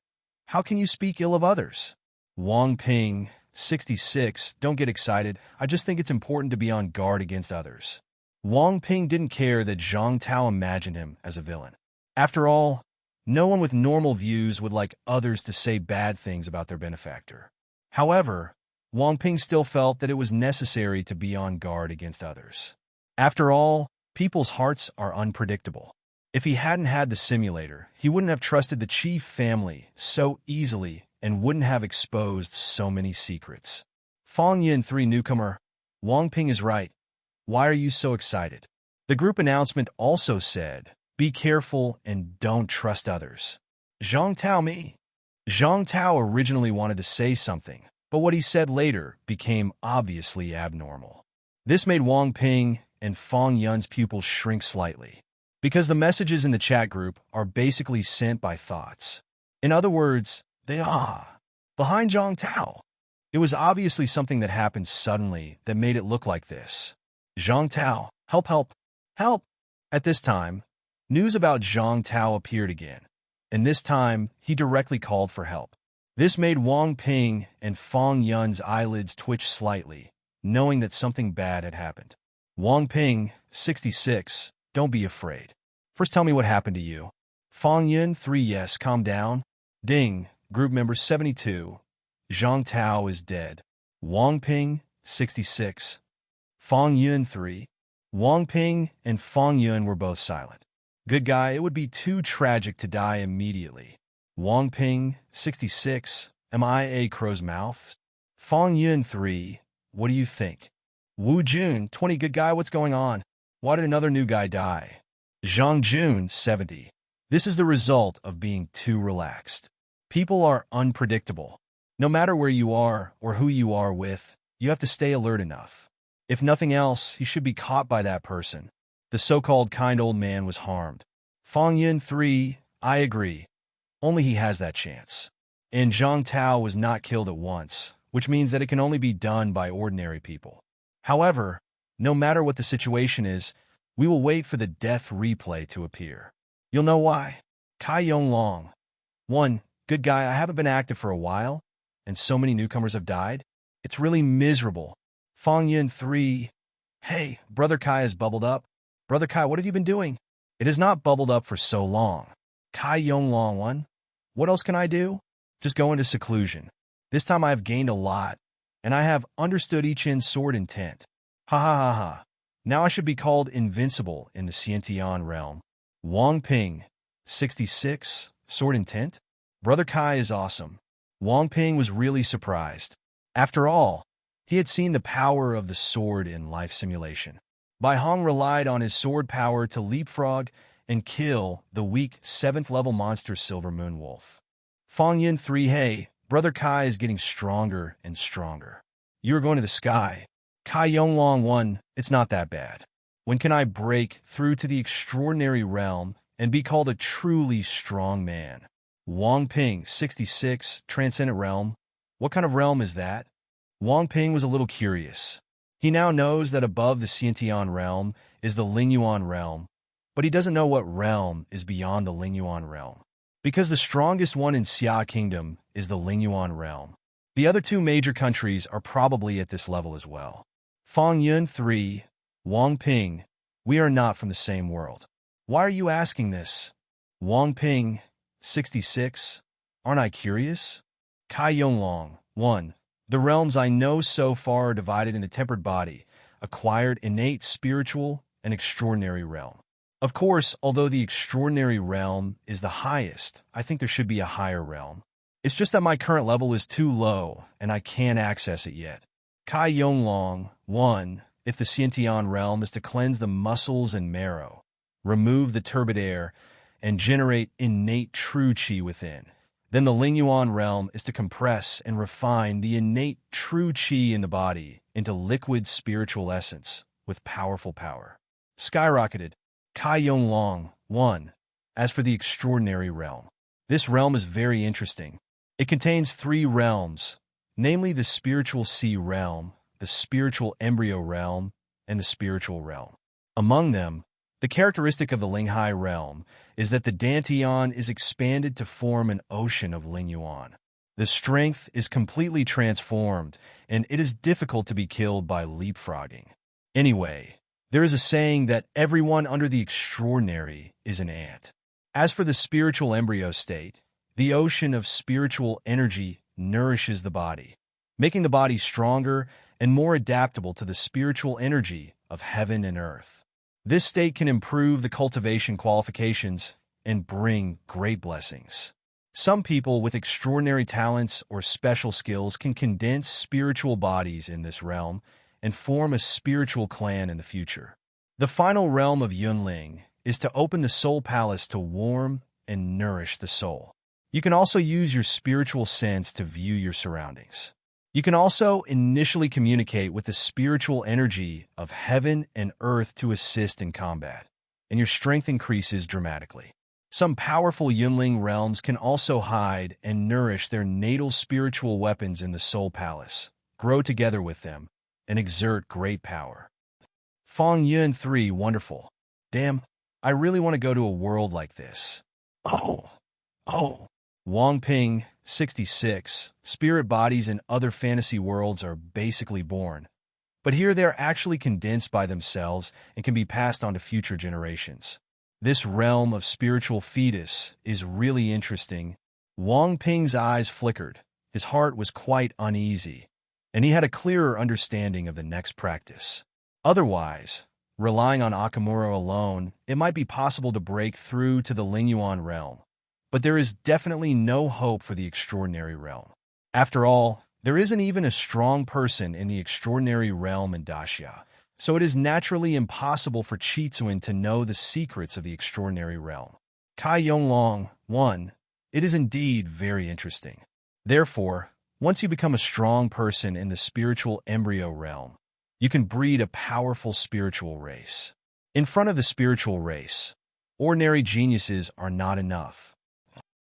How can you speak ill of others? Wang Ping, 66. Don't get excited. I just think it's important to be on guard against others. Wang Ping didn't care that Zhang Tao imagined him as a villain. After all, no one with normal views would like others to say bad things about their benefactor. However, Wang Ping still felt that it was necessary to be on guard against others. After all, people's hearts are unpredictable. If he hadn't had the simulator, he wouldn't have trusted the chief family so easily and wouldn't have exposed so many secrets. Fang Yin 3 newcomer, Wang Ping is right. Why are you so excited? The group announcement also said, be careful and don't trust others. Zhang Tao me. Zhang Tao originally wanted to say something, but what he said later became obviously abnormal. This made Wang Ping and Fang Yun's pupils shrink slightly, because the messages in the chat group are basically sent by thoughts. In other words, they are behind Zhang Tao. It was obviously something that happened suddenly that made it look like this. Zhang Tao, help, help, help! At this time, news about Zhang Tao appeared again, and this time he directly called for help. This made Wang Ping and Fang Yun's eyelids twitch slightly, knowing that something bad had happened. Wang Ping, 66, don't be afraid. First tell me what happened to you. Fang Yun, 3, yes, calm down. Ding, group member 72, Zhang Tao is dead. Wang Ping, 66. Fang Yun, 3. Wang Ping and Fang Yun were both silent. Good guy, it would be too tragic to die immediately. Wang Ping, 66. Am I a crow's mouth? Fang Yun, 3. What do you think? Wu Jun, 20. Good guy, what's going on? Why did another new guy die? Zhang Jun, 70. This is the result of being too relaxed. People are unpredictable. No matter where you are or who you are with, you have to stay alert enough. If nothing else, you should be caught by that person. The so-called kind old man was harmed. Fang Yin, 3, I agree. Only he has that chance. And Zhang Tao was not killed at once, which means that it can only be done by ordinary people. However, no matter what the situation is, we will wait for the death replay to appear. You'll know why. Kai Yong Long. 1. Good guy, I haven't been active for a while, and so many newcomers have died. It's really miserable. Fang Yin, 3. Hey, Brother Kai has bubbled up. Brother Kai, what have you been doing? It has not bubbled up for so long. Kai Yong Long, 1. What else can I do? Just go into seclusion. This time I have gained a lot, and I have understood I Chin's sword intent. Ha ha ha ha. Now I should be called invincible in the Xiantian realm. Wang Ping, 66. Sword intent? Brother Kai is awesome. Wang Ping was really surprised. After all, he had seen the power of the sword in life simulation. Bai Hong relied on his sword power to leapfrog and kill the weak 7th-level monster Silver Moon Wolf. Fang Yin, 3. Hey, Brother Kai is getting stronger and stronger. You are going to the sky. Kai Yong Long, 1. It's not that bad. When can I break through to the extraordinary realm and be called a truly strong man? Wang Ping, 66. Transcendent realm. What kind of realm is that? Wang Ping was a little curious. He now knows that above the Xiantian realm is the Lingyuan realm, but he doesn't know what realm is beyond the Lingyuan realm, because the strongest one in Xia Kingdom is the Lingyuan realm. The other 2 major countries are probably at this level as well. Fang Yun, 3. Wang Ping, we are not from the same world. Why are you asking this? Wang Ping, 66. Aren't I curious? Kai Yong Long, 1. The realms I know so far are divided into tempered body, acquired, innate, spiritual, and extraordinary realm. Of course, although the extraordinary realm is the highest, I think there should be a higher realm. It's just that my current level is too low, and I can't access it yet. Kai Yong Long, 1. If the Xiantian realm is to cleanse the muscles and marrow, remove the turbid air, and generate innate true qi within, then the Lingyuan realm is to compress and refine the innate true qi in the body into liquid spiritual essence with powerful power. Skyrocketed. Kai Yong Long, 1. As for the extraordinary realm, this realm is very interesting. It contains 3 realms, namely the spiritual sea realm, the spiritual embryo realm, and the spiritual realm. Among them, the characteristic of the Linghai realm is that the Dantian is expanded to form an ocean of Lingyuan. The strength is completely transformed, and it is difficult to be killed by leapfrogging. Anyway, there is a saying that everyone under the extraordinary is an ant. As for the spiritual embryo state, the ocean of spiritual energy nourishes the body, making the body stronger and more adaptable to the spiritual energy of heaven and earth. This state can improve the cultivation qualifications and bring great blessings. Some people with extraordinary talents or special skills can condense spiritual bodies in this realm and form a spiritual clan in the future. The final realm of Yunling is to open the soul palace to warm and nourish the soul. You can also use your spiritual sense to view your surroundings. You can also initially communicate with the spiritual energy of heaven and earth to assist in combat, and your strength increases dramatically. Some powerful Yunling realms can also hide and nourish their natal spiritual weapons in the Soul Palace, grow together with them, and exert great power. Feng Yun 3 Wonderful. Damn, I really want to go to a world like this. Oh. Wang Ping 66. Spirit bodies in other fantasy worlds are basically born, but here they are actually condensed by themselves and can be passed on to future generations. This realm of spiritual fetus is really interesting. Wang Ping's eyes flickered. His heart was quite uneasy, and he had a clearer understanding of the next practice. Otherwise, relying on Akamura alone, it might be possible to break through to the Lingyuan realm, but there is definitely no hope for the extraordinary realm. After all, there isn't even a strong person in the extraordinary realm in Daxia, so it is naturally impossible for Qitsuan to know the secrets of the extraordinary realm. Kai Yonglong 1. It is indeed very interesting. Therefore, once you become a strong person in the spiritual embryo realm, you can breed a powerful spiritual race. In front of the spiritual race, ordinary geniuses are not enough.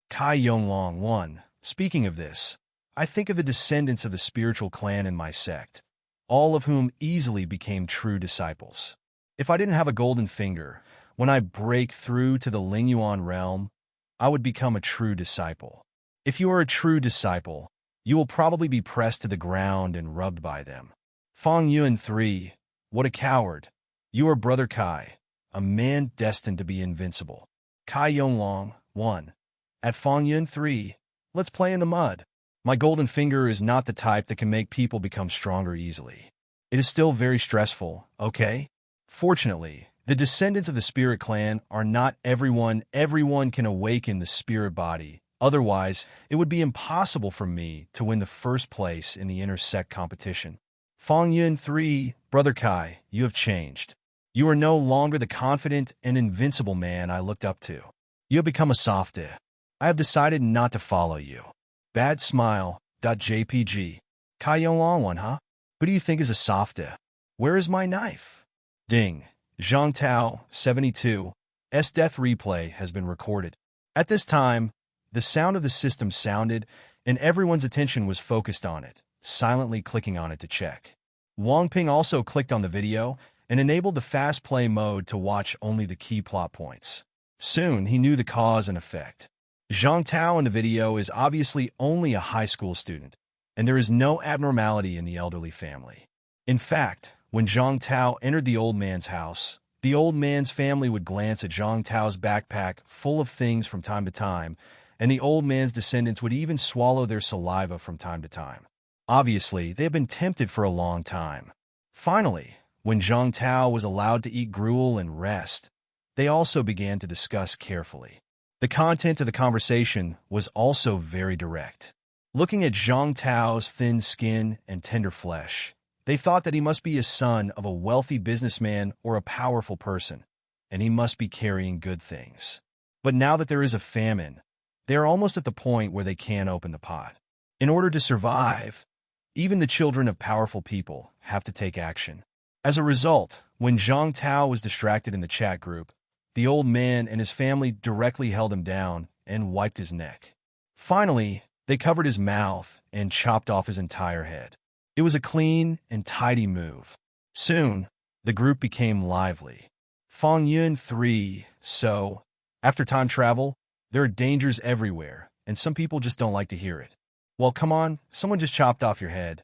Kai Yonglong 1. Speaking of this, I think of the descendants of the spiritual clan in my sect, all of whom easily became true disciples. If I didn't have a golden finger, when I break through to the Lingyuan realm, I would become a true disciple. If you are a true disciple, you will probably be pressed to the ground and rubbed by them. Feng Yun 3. What a coward. You are Brother Kai, a man destined to be invincible. Kai Yonglong 1. At Feng Yun 3, let's play in the mud. My golden finger is not the type that can make people become stronger easily. It is still very stressful, okay? Fortunately, the descendants of the spirit clan are not everyone. Everyone can awaken the spirit body. Otherwise, it would be impossible for me to win the first place in the intersect competition. Feng Yun 3, Brother Kai, you have changed. You are no longer the confident and invincible man I looked up to. You have become a softy. I have decided not to follow you. Bad smile. .jpg. Kai Yonglong 1, huh? Who do you think is a softy? Where is my knife? Ding. Zhang Tao 72. S death replay has been recorded. At this time, the sound of the system sounded, and everyone's attention was focused on it, silently clicking on it to check. Wang Ping also clicked on the video and enabled the fast play mode to watch only the key plot points. Soon, he knew the cause and effect. Zhang Tao in the video is obviously only a high school student, and there is no abnormality in the elderly family. In fact, when Zhang Tao entered the old man's house, the old man's family would glance at Zhang Tao's backpack full of things from time to time, and the old man's descendants would even swallow their saliva from time to time. Obviously, they had been tempted for a long time. Finally, when Zhang Tao was allowed to eat gruel and rest, they also began to discuss carefully. The content of the conversation was also very direct. Looking at Zhang Tao's thin skin and tender flesh, they thought that he must be a son of a wealthy businessman or a powerful person, and he must be carrying good things. But now that there is a famine, they are almost at the point where they can't open the pot. In order to survive, even the children of powerful people have to take action. As a result, when Zhang Tao was distracted in the chat group, The old man and his family directly held him down and wiped his neck. Finally, they covered his mouth and chopped off his entire head. It was a clean and tidy move. Soon, the group became lively. Fang Yun 3. So, after time travel, there are dangers everywhere, and some people just don't like to hear it. Well, come on, someone just chopped off your head.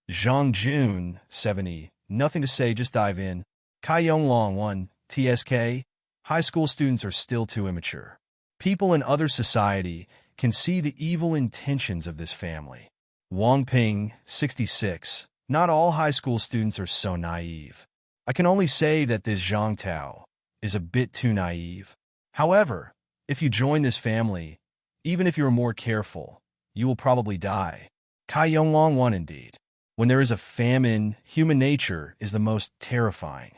Zhang Jun 70. Nothing to say, just dive in. Kai Yonglong 1. TSK. High school students are still too immature. People in other society can see the evil intentions of this family. Wang Ping 66. Not all high school students are so naive. I can only say that this Zhang Tao is a bit too naive. However, if you join this family, even if you are more careful, you will probably die. Kai Yonglong 1 indeed. When there is a famine, human nature is the most terrifying.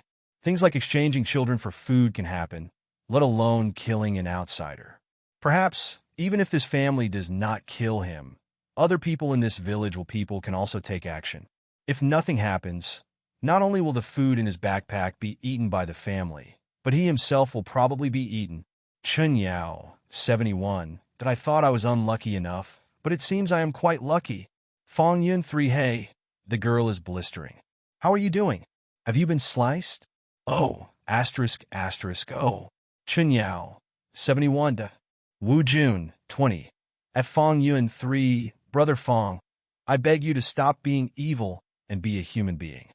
Things like exchanging children for food can happen, let alone killing an outsider. Perhaps, even if this family does not kill him, other people in this village can also take action. If nothing happens, not only will the food in his backpack be eaten by the family, but he himself will probably be eaten. Chun Yao 71. That I thought I was unlucky enough, but it seems I am quite lucky. Fang Yun 3. Hey, the girl is blistering. How are you doing? Have you been sliced? Oh, asterisk. Oh. Chun Yao 71. Wu Jun 20. At Fang Yun 3. Brother Fang, I beg you to stop being evil and be a human being.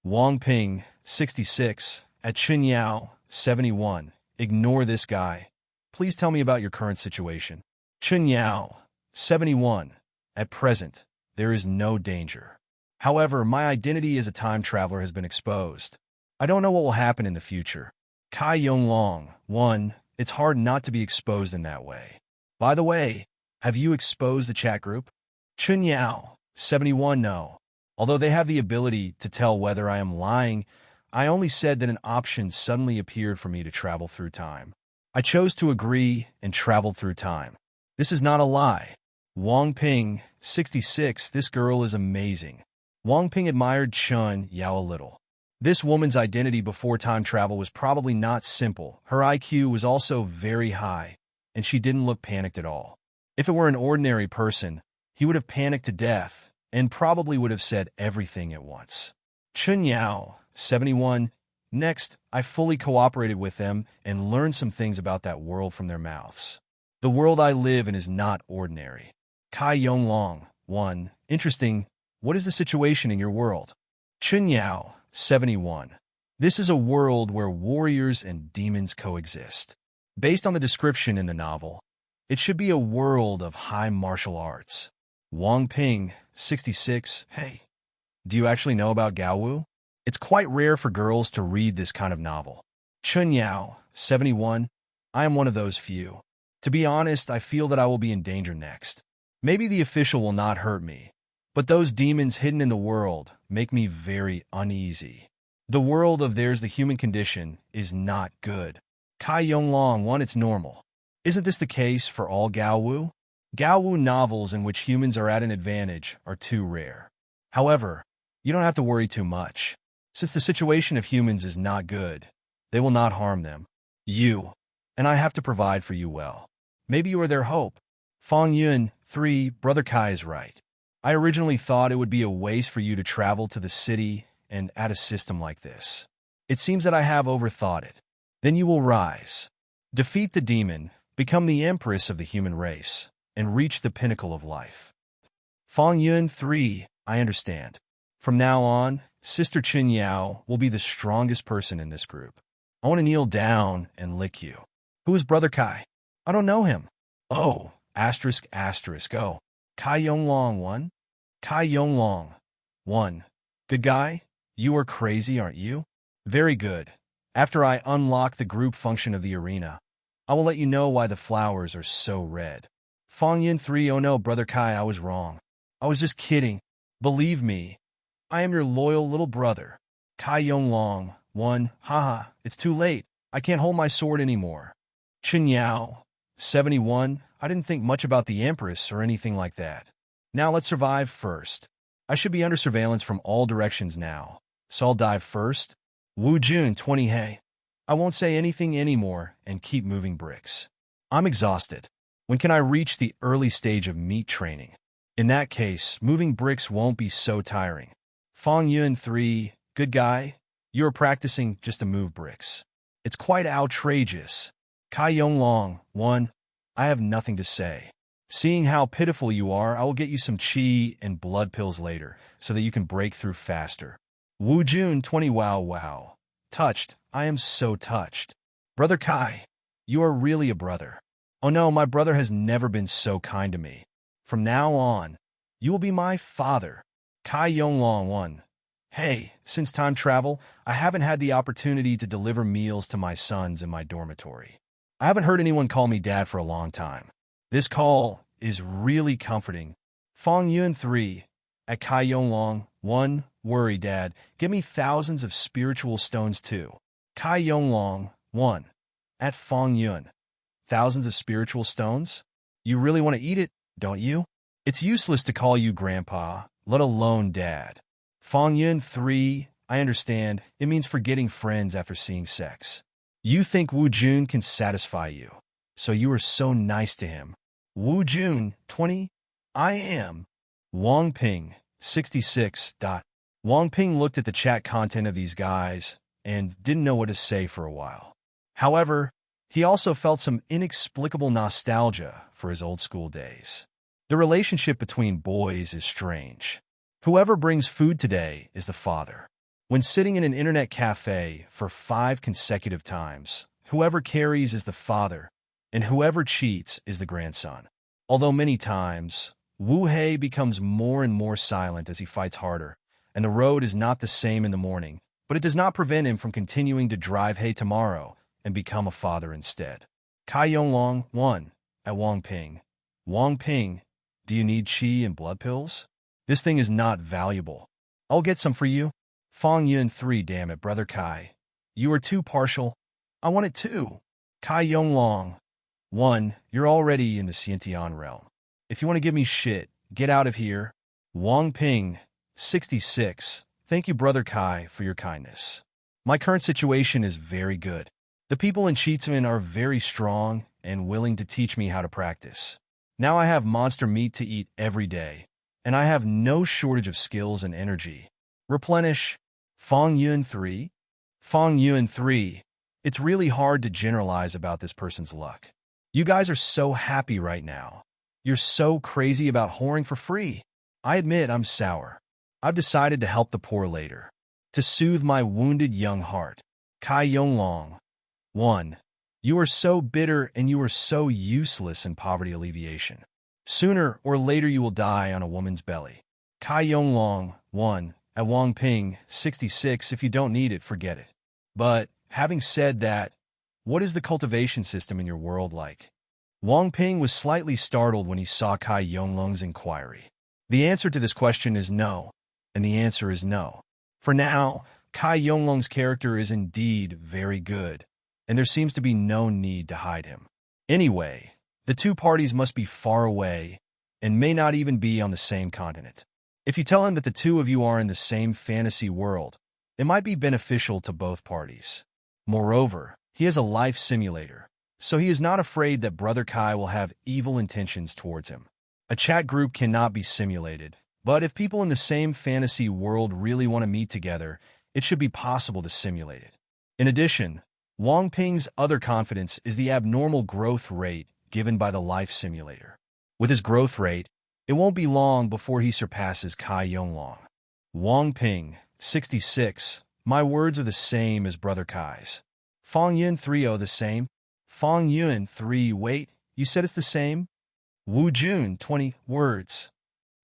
Wang Ping 66. At Chun Yao 71. Ignore this guy. Please tell me about your current situation. Chun Yao 71. At present, there is no danger. However, my identity as a time traveler has been exposed. I don't know what will happen in the future. Kai Yonglong 1. It's hard not to be exposed in that way. By the way, have you exposed the chat group? Chun Yao 71. No. Although they have the ability to tell whether I am lying, I only said that an option suddenly appeared for me to travel through time. I chose to agree and traveled through time. This is not a lie. Wang Ping 66. This girl is amazing. Wang Ping admired Chun Yao a little. This woman's identity before time travel was probably not simple. Her IQ was also very high, and she didn't look panicked at all. If it were an ordinary person, he would have panicked to death and probably would have said everything at once. Chun Yao 71. Next, I fully cooperated with them and learned some things about that world from their mouths. The world I live in is not ordinary. Kai Yonglong 1. Interesting. What is the situation in your world? Chun Yao 71. This is a world where warriors and demons coexist. Based on the description in the novel, it should be a world of high martial arts. Wang Ping 66. Hey, do you actually know about Gaowu? It's quite rare for girls to read this kind of novel. Chun Yao 71. I am one of those few. To be honest, I feel that I will be in danger next. Maybe the official will not hurt me, but those demons hidden in the world make me very uneasy. The world of theirs, the human condition, is not good. Kai Yonglong 1. It's normal. Isn't this the case for all Gaowu? Gaowu novels in which humans are at an advantage are too rare. However, you don't have to worry too much. Since the situation of humans is not good, they will not harm them. You, and I have to provide for you well. Maybe you are their hope. Fang Yun 3. Brother Kai is right. I originally thought it would be a waste for you to travel to the city and add a system like this. It seems that I have overthought it. Then you will rise, defeat the demon, become the empress of the human race, and reach the pinnacle of life. Fang Yun 3. I understand. From now on, Sister Chun Yao will be the strongest person in this group. I want to kneel down and lick you. Who is Brother Kai? I don't know him. Oh, asterisk. Oh. Kai Yonglong 1? Kai Yonglong 1. Good guy? You are crazy, aren't you? Very good. After I unlock the group function of the arena, I will let you know why the flowers are so red. Fang Yun 3. Oh no, Brother Kai, I was wrong. I was just kidding. Believe me, I am your loyal little brother. Kai Yonglong 1. Haha, it's too late. I can't hold my sword anymore. Chun Yao 71. I didn't think much about the Empress or anything like that. Now let's survive first. I should be under surveillance from all directions now, so I'll dive first. Wu Jun 20. Hey, I won't say anything anymore and keep moving bricks. I'm exhausted. When can I reach the early stage of meat training? In that case, moving bricks won't be so tiring. Fang Yuan 3, good guy, you are practicing just to move bricks. It's quite outrageous. Kai Yonglong 1, I have nothing to say. Seeing how pitiful you are, I will get you some chi and blood pills later, so that you can break through faster. Wu Jun 20 wow. Touched, I am so touched. Brother Kai, you are really a brother. Oh no, my brother has never been so kind to me. From now on, you will be my father. Kai Yonglong 1. Hey, since time travel, I haven't had the opportunity to deliver meals to my sons in my dormitory. I haven't heard anyone call me dad for a long time. This call is really comforting. Fang Yuan 3, at Kai Yonglong 1, worry dad, give me thousands of spiritual stones too. Kai Yonglong 1, at Fang Yuan, thousands of spiritual stones? You really want to eat it, don't you? It's useless to call you grandpa, let alone dad. Fang Yuan 3, I understand, it means forgetting friends after seeing sex. You think Wu Jun can satisfy you, so you are so nice to him. Wu Jun 20, I am. Wang Ping 66. Wang Ping looked at the chat content of these guys and didn't know what to say for a while. However, he also felt some inexplicable nostalgia for his old school days. The relationship between boys is strange. Whoever brings food today is the father. When sitting in an internet cafe for 5 consecutive times, whoever carries is the father, and whoever cheats is the grandson. Although many times, Wu Hei becomes more and more silent as he fights harder, and the road is not the same in the morning, but it does not prevent him from continuing to drive hay tomorrow and become a father instead. Kai Yonglong 1, at Wang Ping. Wang Ping, do you need chi and blood pills? This thing is not valuable. I'll get some for you. Fang Yuan 3, damn it, brother Kai. You are too partial. I want it too. Kai Yonglong 1, you're already in the Xiantian realm. If you want to give me shit, get out of here. Wang Ping 66, thank you brother Kai for your kindness. My current situation is very good. The people in Cheatsman are very strong and willing to teach me how to practice. Now I have monster meat to eat every day, and I have no shortage of skills and energy. Replenish. Fang Yuan 3? Fang Yuan 3. It's really hard to generalize about this person's luck. You guys are so happy right now. You're so crazy about whoring for free. I admit I'm sour. I've decided to help the poor later, to soothe my wounded young heart. Kai Yonglong 1. You are so bitter and you are so useless in poverty alleviation. Sooner or later you will die on a woman's belly. Kai Yonglong 1, at Wang Ping 66, if you don't need it, forget it. But, having said that, what is the cultivation system in your world like? Wang Ping was slightly startled when he saw Kai Yonglong's inquiry. The answer to this question is no, and the answer is no. For now, Kai Yonglong's character is indeed very good, and there seems to be no need to hide him. Anyway, the two parties must be far away and may not even be on the same continent. If you tell him that the two of you are in the same fantasy world, it might be beneficial to both parties. Moreover, he has a life simulator, so he is not afraid that Brother Kai will have evil intentions towards him. A chat group cannot be simulated, but if people in the same fantasy world really want to meet together, it should be possible to simulate it. In addition, Wang Ping's other confidence is the abnormal growth rate given by the life simulator. With his growth rate, it won't be long before he surpasses Kai Yonglong. Wang Ping 66, my words are the same as Brother Kai's. Fang Yuan 3, oh the same? Fang Yuan 3, wait, you said it's the same? Wu Jun 20, words.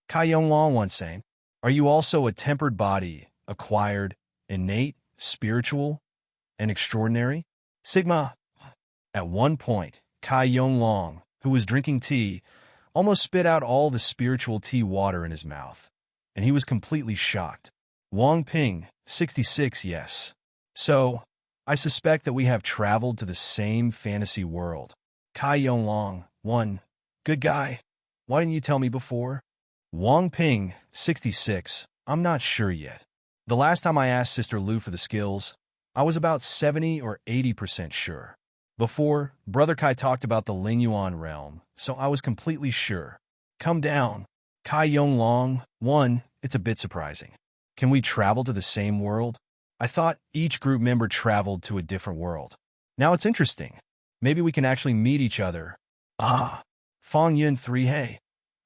Kai Yonglong 1, same. Are you also a tempered body, acquired, innate, spiritual, and extraordinary? Sigma. At one point, Kai Yonglong, who was drinking tea, almost spit out all the spiritual tea water in his mouth, and he was completely shocked. Wang Ping 66, yes. So, I suspect that we have traveled to the same fantasy world. Kai Yonglong 1, good guy. Why didn't you tell me before? Wang Ping 66, I'm not sure yet. The last time I asked Sister Lu for the skills, I was about 70 or 80% sure. Before, Brother Kai talked about the Lingyuan realm, so I was completely sure. Come down. Kai Yonglong, 1, it's a bit surprising. Can we travel to the same world? I thought each group member traveled to a different world. Now it's interesting. Maybe we can actually meet each other. Ah, Fong Yun 3, hey.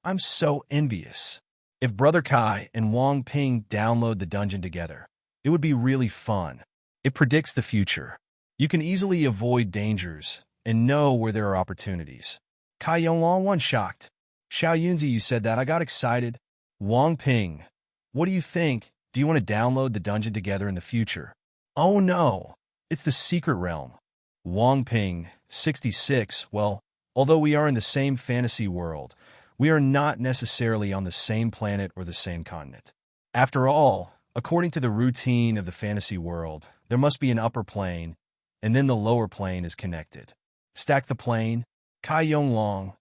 I'm so envious. If Brother Kai and Wang Ping download the dungeon together, it would be really fun. It predicts the future. You can easily avoid dangers and know where there are opportunities. Kai Yonglong 1 shocked. Xiao Yunzi, you said that. I got excited. Wang Ping, what do you think? Do you want to download the dungeon together in the future? Oh no, it's the secret realm. Wang Ping, 66, well, although we are in the same fantasy world, we are not necessarily on the same planet or the same continent. After all, according to the routine of the fantasy world, there must be an upper plane, and then the lower plane is connected. Stack the plane. Kai Yonglong,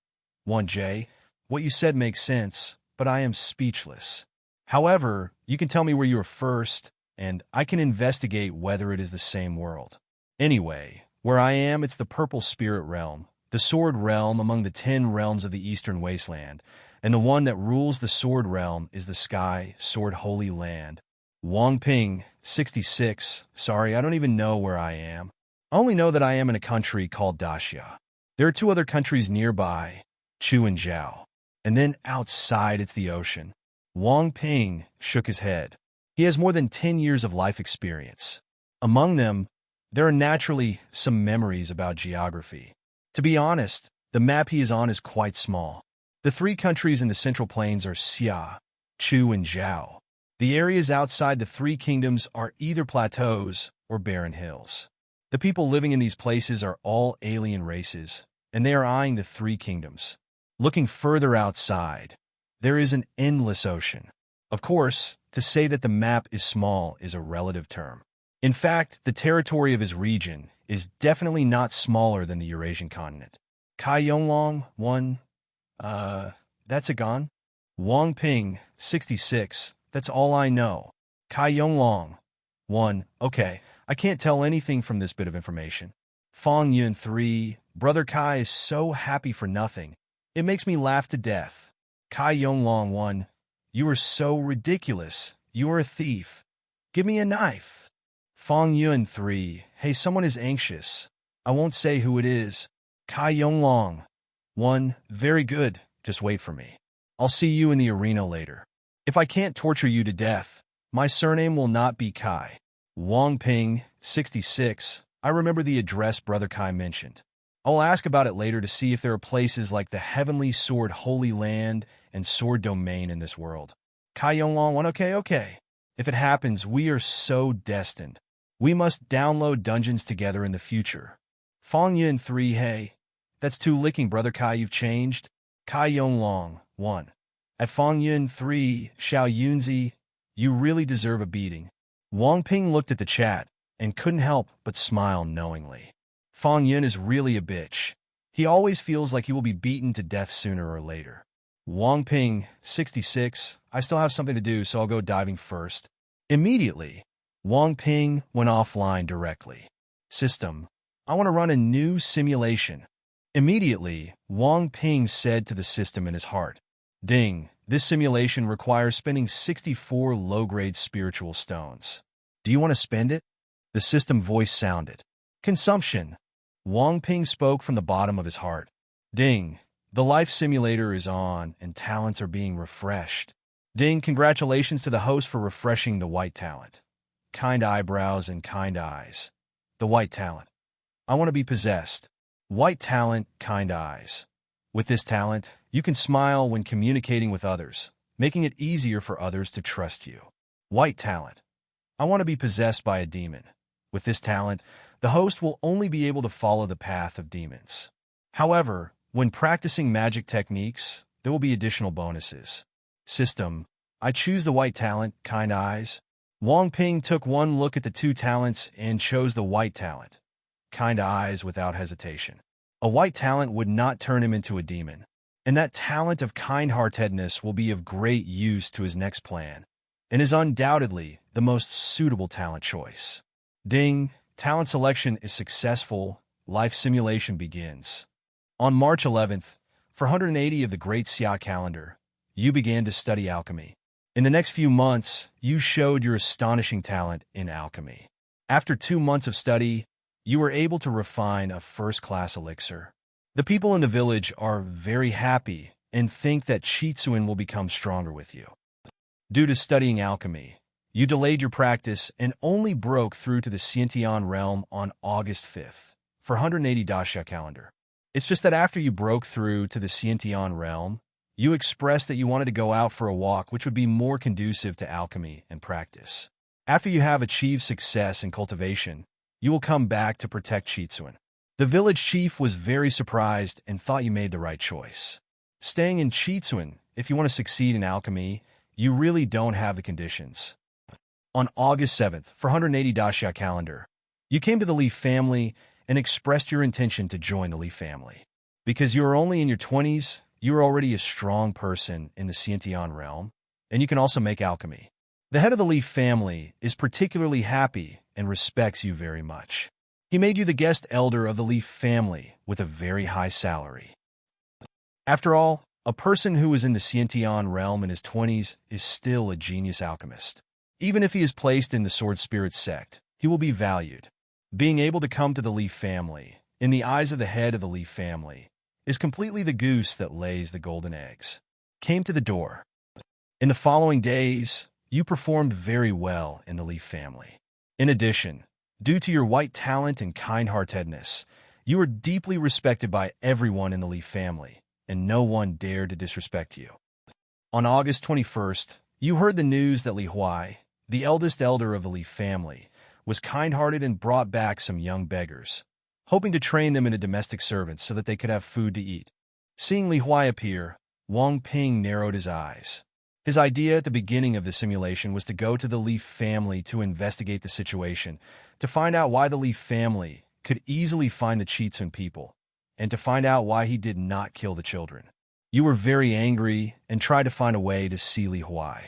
1J, what you said makes sense, but I am speechless. However, you can tell me where you were first, and I can investigate whether it is the same world. Anyway, where I am, it's the Purple Spirit Realm, the Sword Realm among the 10 realms of the Eastern Wasteland, and the one that rules the Sword Realm is the Sky Sword Holy Land. Wang Ping, 66, sorry, I don't even know where I am. I only know that I am in a country called Daxia. There are 2 other countries nearby, Chu and Zhao, and then outside it's the ocean. Wang Ping shook his head. He has more than 10 years of life experience. Among them, there are naturally some memories about geography. To be honest, the map he is on is quite small. The 3 countries in the Central Plains are Xia, Chu, and Zhao. The areas outside the 3 kingdoms are either plateaus or barren hills. The people living in these places are all alien races, and they are eyeing the 3 kingdoms. Looking further outside, there is an endless ocean. Of course, to say that the map is small is a relative term. In fact, the territory of his region is definitely not smaller than the Eurasian continent. Kai Yonglong, 1, that's a gone. Wang Ping, 66, that's all I know. Kai Yonglong, 1, okay, I can't tell anything from this bit of information. Fong Yun 3, Brother Kai is so happy for nothing. It makes me laugh to death. Kai Yonglong 1, you are so ridiculous. You are a thief. Give me a knife. Fong Yun 3, hey, someone is anxious. I won't say who it is. Kai Yonglong 1, very good. Just wait for me. I'll see you in the arena later. If I can't torture you to death, my surname will not be Kai. Wang Ping, 66, I remember the address Brother Kai mentioned. I'll ask about it later to see if there are places like the Heavenly Sword Holy Land and Sword Domain in this world. Kai Yonglong 1, okay. If it happens, we are so destined. We must download dungeons together in the future. Fong Yun 3, hey, that's too licking, Brother Kai, you've changed. Kai Yonglong 1. At Fong Yun 3, Xiao Yunzi, you really deserve a beating. Wang Ping looked at the chat and couldn't help but smile knowingly. Fong Yun is really a bitch. He always feels like he will be beaten to death sooner or later. Wang Ping, 66, I still have something to do, so I'll go diving first. Immediately, Wang Ping went offline directly. System, I want to run a new simulation. Immediately, Wang Ping said to the system in his heart, Ding, this simulation requires spending 64 low-grade spiritual stones. Do you want to spend it? The system voice sounded. Consumption. Wang Ping spoke from the bottom of his heart. Ding, the life simulator is on and talents are being refreshed. Ding, congratulations to the host for refreshing the white talent. Kind eyebrows and kind eyes. The white talent. I want to be possessed. White talent, kind eyes. With this talent, you can smile when communicating with others, making it easier for others to trust you. White talent. I want to be possessed by a demon. With this talent, the host will only be able to follow the path of demons. However, when practicing magic techniques, there will be additional bonuses. System, I choose the white talent, kind eyes. Wang Ping took one look at the 2 talents and chose the white talent, kind eyes, without hesitation. A white talent would not turn him into a demon, and that talent of kind-heartedness will be of great use to his next plan, and is undoubtedly the most suitable talent choice. Ding! Talent selection is successful. Life simulation begins. On March 11th, for 180 of the Great Xia calendar, you began to study alchemy. In the next few months, you showed your astonishing talent in alchemy. After 2 months of study, you were able to refine a first-class elixir. The people in the village are very happy and think that Qitsuan will become stronger with you. Due to studying alchemy, you delayed your practice and only broke through to the Xiantian realm on August 5th for 180 Dasha calendar. It's just that after you broke through to the Xiantian realm, you expressed that you wanted to go out for a walk which would be more conducive to alchemy and practice. After you have achieved success in cultivation, you will come back to protect Qitsuan. The village chief was very surprised and thought you made the right choice. Staying in Qitsuan, if you want to succeed in alchemy, you really don't have the conditions. On August 7th, for 180 Dasha calendar, you came to the Li family and expressed your intention to join the Li family. Because you are only in your 20s, you are already a strong person in the Xiantian realm, and you can also make alchemy. The head of the Li family is particularly happy and respects you very much. He made you the guest elder of the Li family with a very high salary. After all, a person who is in the Xiantian realm in his 20s is still a genius alchemist. Even if he is placed in the Sword Spirit sect, he will be valued. Being able to come to the Li family, in the eyes of the head of the Li family, is completely the goose that lays the golden eggs. Came to the door. In the following days, you performed very well in the Li family. In addition, due to your white talent and kind-heartedness, you are deeply respected by everyone in the Li family, and no one dared to disrespect you. On August 21st, you heard the news that Li Huai, the eldest elder of the Li family, was kind-hearted and brought back some young beggars, hoping to train them into domestic servants so that they could have food to eat. Seeing Li Huai appear, Wang Ping narrowed his eyes. His idea at the beginning of the simulation was to go to the Li family to investigate the situation, to find out why the Li family could easily find the Qitsuan people, and to find out why he did not kill the children. You were very angry and tried to find a way to see Li Huai.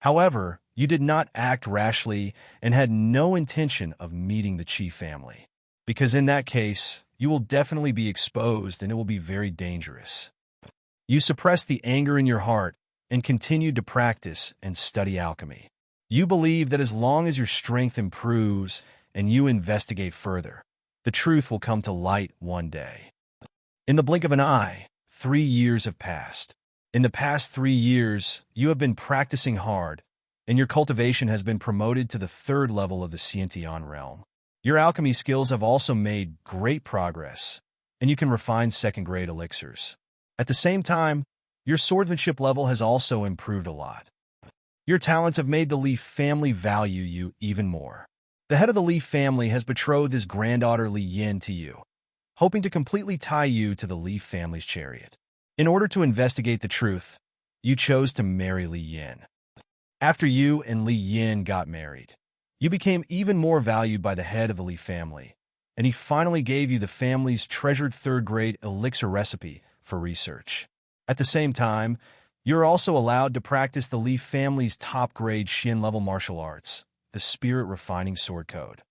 However, you did not act rashly and had no intention of meeting the Qi family, because in that case, you will definitely be exposed and it will be very dangerous. You suppressed the anger in your heart and continued to practice and study alchemy. You believe that as long as your strength improves and you investigate further, the truth will come to light one day. In the blink of an eye, 3 years have passed. In the past 3 years, you have been practicing hard, and your cultivation has been promoted to the 3rd level of the Xiantian realm. Your alchemy skills have also made great progress, and you can refine 2nd-grade elixirs. At the same time, your swordsmanship level has also improved a lot. Your talents have made the Li family value you even more. The head of the Li family has betrothed his granddaughter Li Yin to you, hoping to completely tie you to the Li family's chariot. In order to investigate the truth, you chose to marry Li Yin. After you and Li Yin got married, you became even more valued by the head of the Li family, and he finally gave you the family's treasured 3rd-grade elixir recipe for research. At the same time, you are also allowed to practice the Li family's top-grade Xin-level martial arts, the Spirit Refining Sword Code.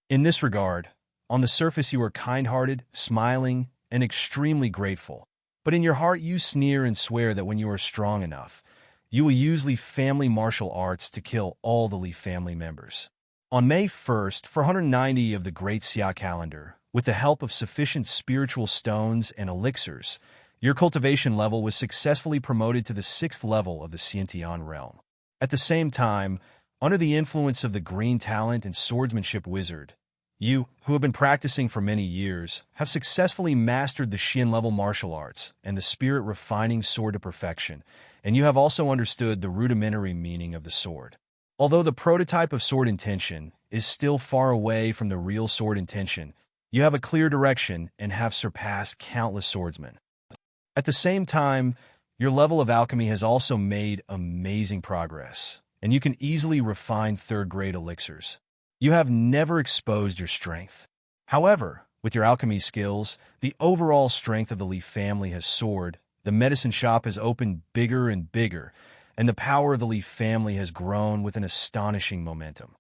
In this regard, on the surface you are kind-hearted, smiling, and extremely grateful, but in your heart you sneer and swear that when you are strong enough, you will use Li family martial arts to kill all the Li family members. On May 1st, for 190 of the Great Xia calendar, with the help of sufficient spiritual stones and elixirs, your cultivation level was successfully promoted to the 6th level of the Xiantian realm. At the same time, under the influence of the green talent and swordsmanship wizard, you, who have been practicing for many years, have successfully mastered the Xin-level martial arts and the Spirit Refining Sword to perfection, and you have also understood the rudimentary meaning of the sword. Although the prototype of sword intention is still far away from the real sword intention, you have a clear direction and have surpassed countless swordsmen. At the same time, your level of alchemy has also made amazing progress, and you can easily refine 3rd-grade elixirs. You have never exposed your strength. However, with your alchemy skills, the overall strength of the Li family has soared, the medicine shop has opened bigger and bigger, and the power of the Li family has grown with an astonishing momentum.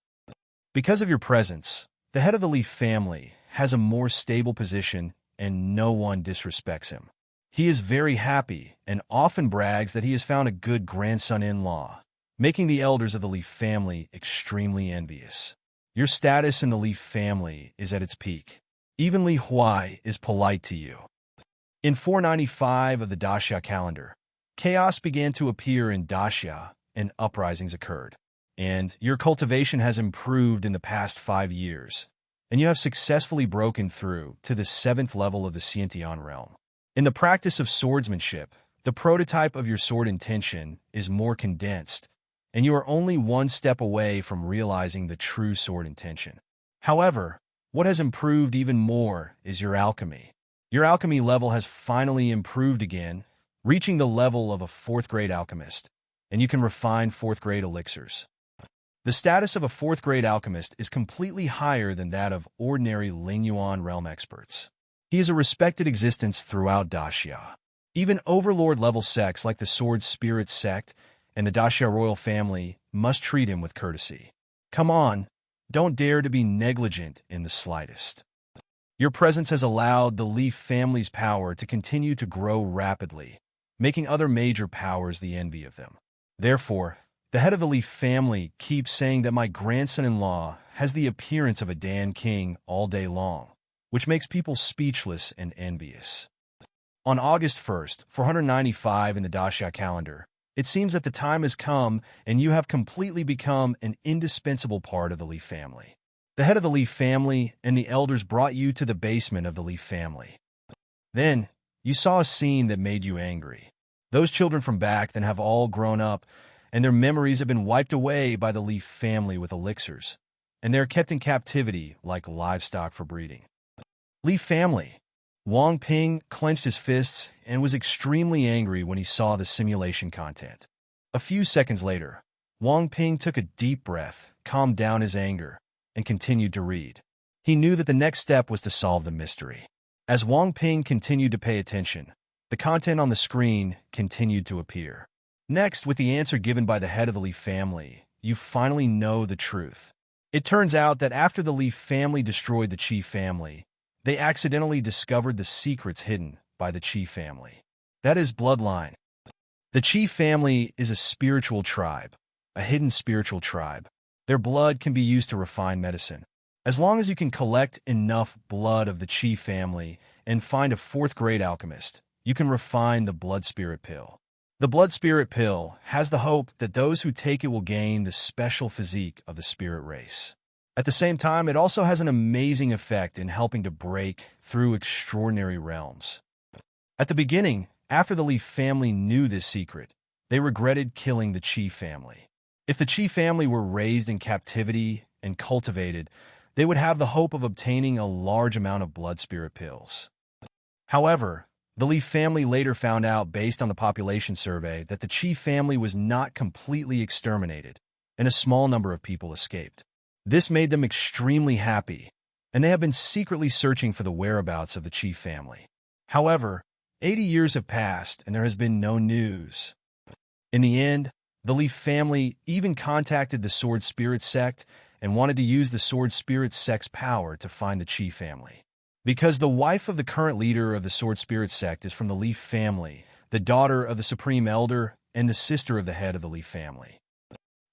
Because of your presence, the head of the Li family has a more stable position and no one disrespects him. He is very happy and often brags that he has found a good grandson-in-law, making the elders of the Li family extremely envious. Your status in the Li family is at its peak. Even Li Huai is polite to you. In 495 of the Daxia calendar, chaos began to appear in Daxia and uprisings occurred. And your cultivation has improved in the past 5 years, and you have successfully broken through to the 7th level of the Xiantian realm. In the practice of swordsmanship, the prototype of your sword intention is more condensed, and you are only one step away from realizing the true sword intention. However, what has improved even more is your alchemy. Your alchemy level has finally improved again, reaching the level of a 4th-grade alchemist, and you can refine 4th-grade elixirs. The status of a 4th-grade alchemist is completely higher than that of ordinary Lingyuan realm experts. He is a respected existence throughout Daxia. Even overlord-level sects like the Sword Spirit sect and the Daxia royal family must treat him with courtesy. Come on, don't dare to be negligent in the slightest. Your presence has allowed the Li family's power to continue to grow rapidly, making other major powers the envy of them. Therefore, the head of the Li family keeps saying that my grandson-in-law has the appearance of a Dan king all day long, which makes people speechless and envious. On August 1st, 495 in the Daxia calendar, it seems that the time has come and you have completely become an indispensable part of the Li family. The head of the Li family and the elders brought you to the basement of the Li family. Then, you saw a scene that made you angry. Those children from back then have all grown up, and their memories have been wiped away by the Li family with elixirs, and they are kept in captivity like livestock for breeding. Li family. Wang Ping clenched his fists and was extremely angry when he saw the simulation content. A few seconds later, Wang Ping took a deep breath, calmed down his anger, and continued to read. He knew that the next step was to solve the mystery. As Wang Ping continued to pay attention, the content on the screen continued to appear. Next, with the answer given by the head of the Li family, you finally know the truth. It turns out that after the Li family destroyed the Qi family, they accidentally discovered the secrets hidden by the Qi family. That is bloodline. The Qi family is a spiritual tribe, a hidden spiritual tribe. Their blood can be used to refine medicine. As long as you can collect enough blood of the Qi family and find a 4th-grade alchemist, you can refine the blood spirit pill. The blood spirit pill has the hope that those who take it will gain the special physique of the spirit race. At the same time, it also has an amazing effect in helping to break through extraordinary realms. At the beginning, after the Li family knew this secret, they regretted killing the Qi family. If the Qi family were raised in captivity and cultivated, they would have the hope of obtaining a large amount of blood spirit pills. However, the Li family later found out, based on the population survey, that the Qi family was not completely exterminated, and a small number of people escaped. This made them extremely happy, and they have been secretly searching for the whereabouts of the Qi family. However, 80 years have passed, and there has been no news. In the end, the Li family even contacted the Sword Spirit sect and wanted to use the Sword Spirit sect's power to find the Qi family. Because the wife of the current leader of the Sword Spirit sect is from the Li family, the daughter of the Supreme Elder, and the sister of the head of the Li family.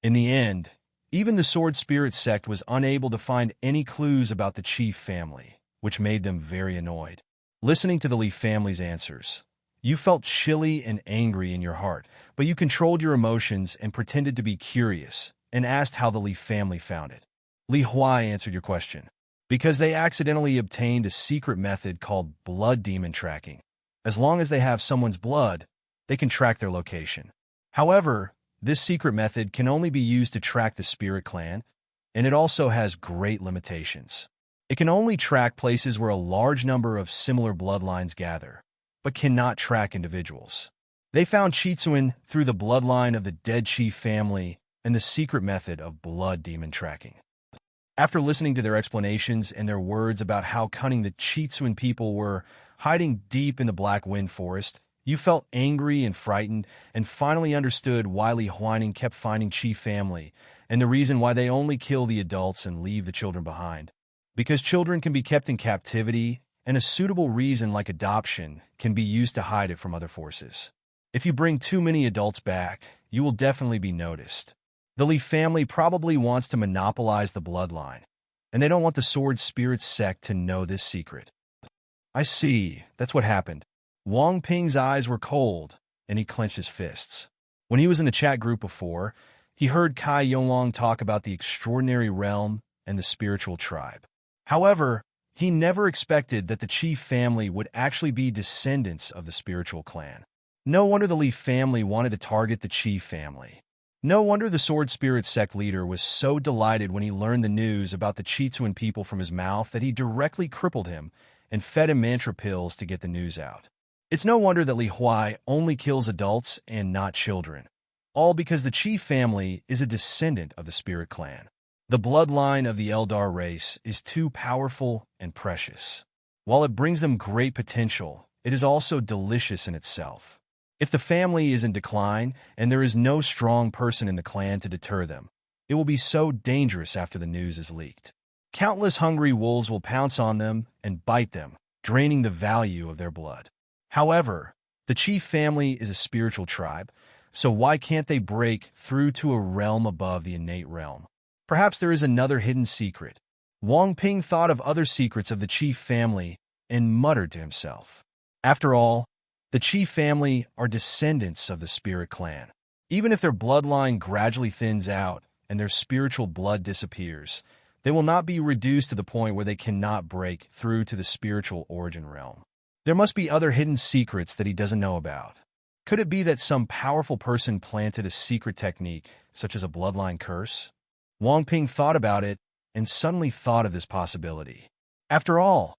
In the end, even the Sword Spirit sect was unable to find any clues about the Qi family, which made them very annoyed. Listening to the Li family's answers, you felt chilly and angry in your heart, but you controlled your emotions and pretended to be curious and asked how the Li family found it. Li Huai answered your question. Because they accidentally obtained a secret method called blood demon tracking. As long as they have someone's blood, they can track their location. However, this secret method can only be used to track the spirit clan, and it also has great limitations. It can only track places where a large number of similar bloodlines gather, but cannot track individuals. They found Qitsuan through the bloodline of the dead Qi family and the secret method of blood demon tracking. After listening to their explanations and their words about how cunning the Qitsuan people were hiding deep in the Black Wind Forest, you felt angry and frightened and finally understood why Li Huaining kept finding Qi family and the reason why they only kill the adults and leave the children behind. because children can be kept in captivity, and a suitable reason like adoption can be used to hide it from other forces. If you bring too many adults back, you will definitely be noticed. The Li family probably wants to monopolize the bloodline, and they don't want the Sword Spirit sect to know this secret. I see, that's what happened. Wang Ping's eyes were cold, and he clenched his fists. When he was in the chat group before, he heard Kai Yonglong talk about the extraordinary realm and the spiritual tribe. However, he never expected that the Qi family would actually be descendants of the spiritual clan. No wonder the Li family wanted to target the Qi family. No wonder the Sword Spirit sect leader was so delighted when he learned the news about the Qitsuan people from his mouth that he directly crippled him and fed him mantra pills to get the news out. It's no wonder that Li Huai only kills adults and not children, all because the Qi family is a descendant of the Spirit clan. The bloodline of the Eldar race is too powerful and precious. While it brings them great potential, it is also delicious in itself. If the family is in decline and there is no strong person in the clan to deter them, it will be so dangerous after the news is leaked. Countless hungry wolves will pounce on them and bite them, draining the value of their blood. However, the Qi family is a spiritual tribe, so why can't they break through to a realm above the innate realm? Perhaps there is another hidden secret. Wang Ping thought of other secrets of the Qi family and muttered to himself. After all, the Qi family are descendants of the Spirit clan. Even if their bloodline gradually thins out and their spiritual blood disappears, they will not be reduced to the point where they cannot break through to the spiritual origin realm. There must be other hidden secrets that he doesn't know about. Could it be that some powerful person planted a secret technique, such as a bloodline curse? Wang Ping thought about it and suddenly thought of this possibility. After all,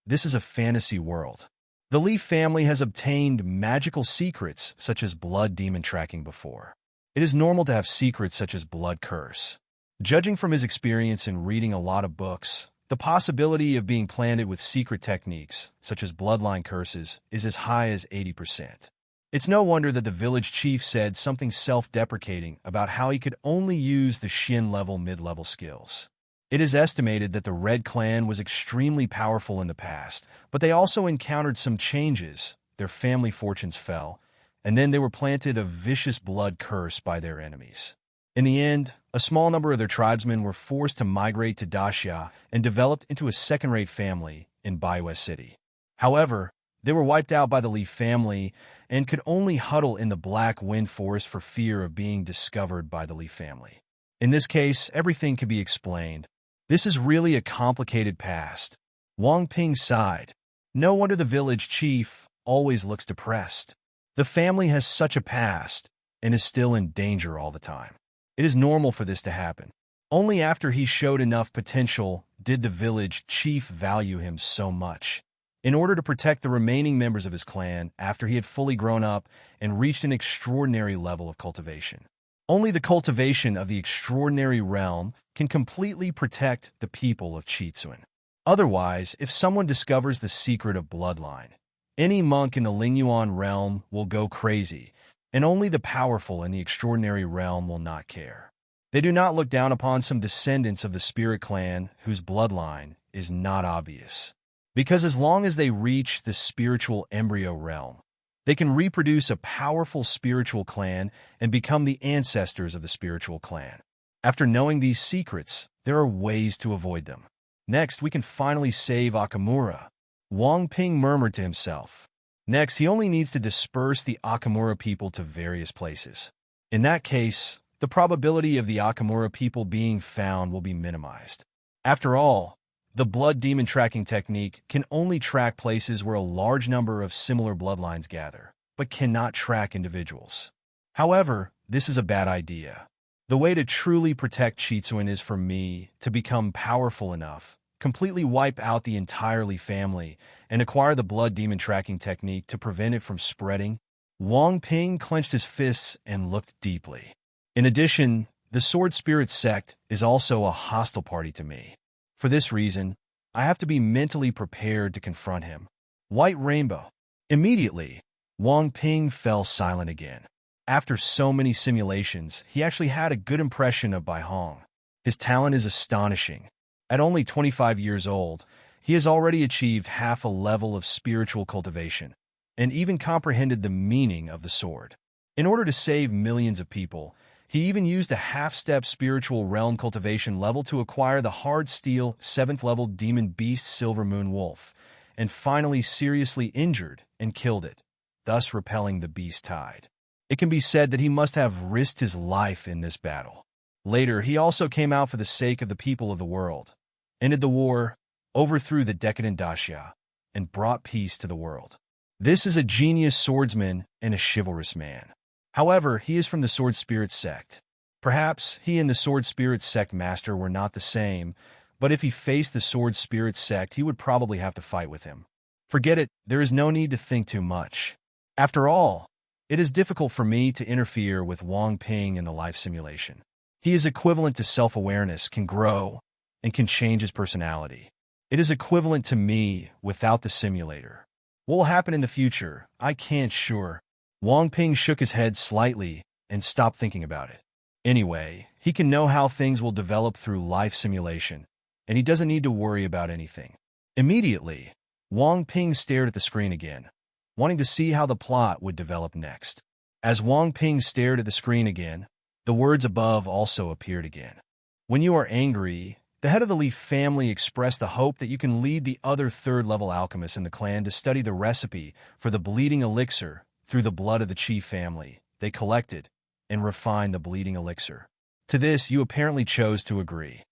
this is a fantasy world. The Li family has obtained magical secrets such as blood demon tracking before. It is normal to have secrets such as blood curse. Judging from his experience in reading a lot of books, the possibility of being planted with secret techniques, such as bloodline curses, is as high as 80%. It's no wonder that the village chief said something self-deprecating about how he could only use the Xin-level mid-level skills. It is estimated that the Red Clan was extremely powerful in the past, but they also encountered some changes. Their family fortunes fell, and then they were planted a vicious blood curse by their enemies. In the end, a small number of their tribesmen were forced to migrate to Daxia and developed into a second-rate family in Baiwei City. However, they were wiped out by the Li family and could only huddle in the Black Wind Forest for fear of being discovered by the Li family. In this case, everything can be explained. This is really a complicated past. Wang Ping sighed. No wonder the village chief always looks depressed. The family has such a past and is still in danger all the time. It is normal for this to happen. Only after he showed enough potential did the village chief value him so much. In order to protect the remaining members of his clan after he had fully grown up and reached an extraordinary level of cultivation. Only the cultivation of the extraordinary realm can completely protect the people of Qitsuan. Otherwise, if someone discovers the secret of bloodline, any monk in the Lingyuan realm will go crazy, and only the powerful in the extraordinary realm will not care. They do not look down upon some descendants of the Spirit clan whose bloodline is not obvious. Because as long as they reach the spiritual embryo realm, they can reproduce a powerful spiritual clan and become the ancestors of the spiritual clan. After knowing these secrets, there are ways to avoid them. Next, we can finally save Akamura. Wang Ping murmured to himself. Next, he only needs to disperse the Akamura people to various places. In that case, the probability of the Akamura people being found will be minimized. After all, the blood demon tracking technique can only track places where a large number of similar bloodlines gather, but cannot track individuals. However, this is a bad idea. The way to truly protect Qitsuan is for me to become powerful enough, completely wipe out the entire Li family, and acquire the blood demon tracking technique to prevent it from spreading. Wang Ping clenched his fists and looked deeply. In addition, the Sword Spirit sect is also a hostile party to me. For this reason, I have to be mentally prepared to confront him. White Rainbow. Immediately, Wang Ping fell silent again. After so many simulations, he actually had a good impression of Bai Hong. His talent is astonishing. At only 25 years old, he has already achieved half a level of spiritual cultivation, and even comprehended the meaning of the sword. In order to save millions of people, he even used a half-step spiritual realm cultivation level to acquire the hard steel 7th-level demon beast Silver Moon Wolf, and finally seriously injured and killed it, thus repelling the beast tide. It can be said that he must have risked his life in this battle. Later, he also came out for the sake of the people of the world, ended the war, overthrew the decadent Daxia, and brought peace to the world. This is a genius swordsman and a chivalrous man. However, he is from the Sword Spirit sect. Perhaps he and the Sword Spirit sect master were not the same, but if he faced the Sword Spirit sect, he would probably have to fight with him. Forget it, there is no need to think too much. After all, it is difficult for me to interfere with Wang Ping in the life simulation. He is equivalent to self-awareness, can grow, and can change his personality. It is equivalent to me without the simulator. What will happen in the future, I can't sure. Wang Ping shook his head slightly and stopped thinking about it. Anyway, he can know how things will develop through life simulation, and he doesn't need to worry about anything. Immediately, Wang Ping stared at the screen again, wanting to see how the plot would develop next. As Wang Ping stared at the screen again, the words above also appeared again. When you are angry, the head of the Leaf family expressed the hope that you can lead the other third-level alchemists in the clan to study the recipe for the bleeding elixir through the blood of the Chi family. They collected and refined the bleeding elixir. To this, you apparently chose to agree.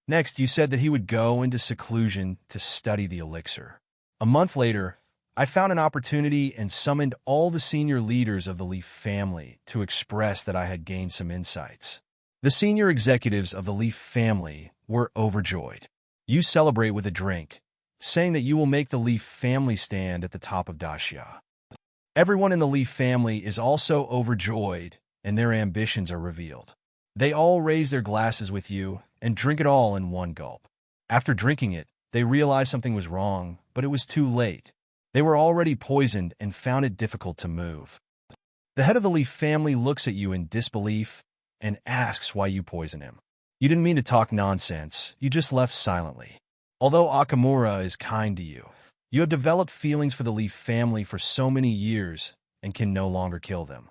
Next, you said that he would go into seclusion to study the elixir. A month later, I found an opportunity and summoned all the senior leaders of the Leaf family to express that I had gained some insights. The senior executives of the Leaf family were overjoyed. You celebrate with a drink, saying that you will make the Leaf family stand at the top of Daxia. Everyone in the Leaf family is also overjoyed, and their ambitions are revealed. They all raise their glasses with you and drink it all in one gulp. After drinking it, they realize something was wrong, but it was too late. They were already poisoned and found it difficult to move. The head of the Leaf family looks at you in disbelief and asks why you poison him. You didn't mean to talk nonsense, you just left silently. Although Akamura is kind to you, you have developed feelings for the Leaf family for so many years and can no longer kill them.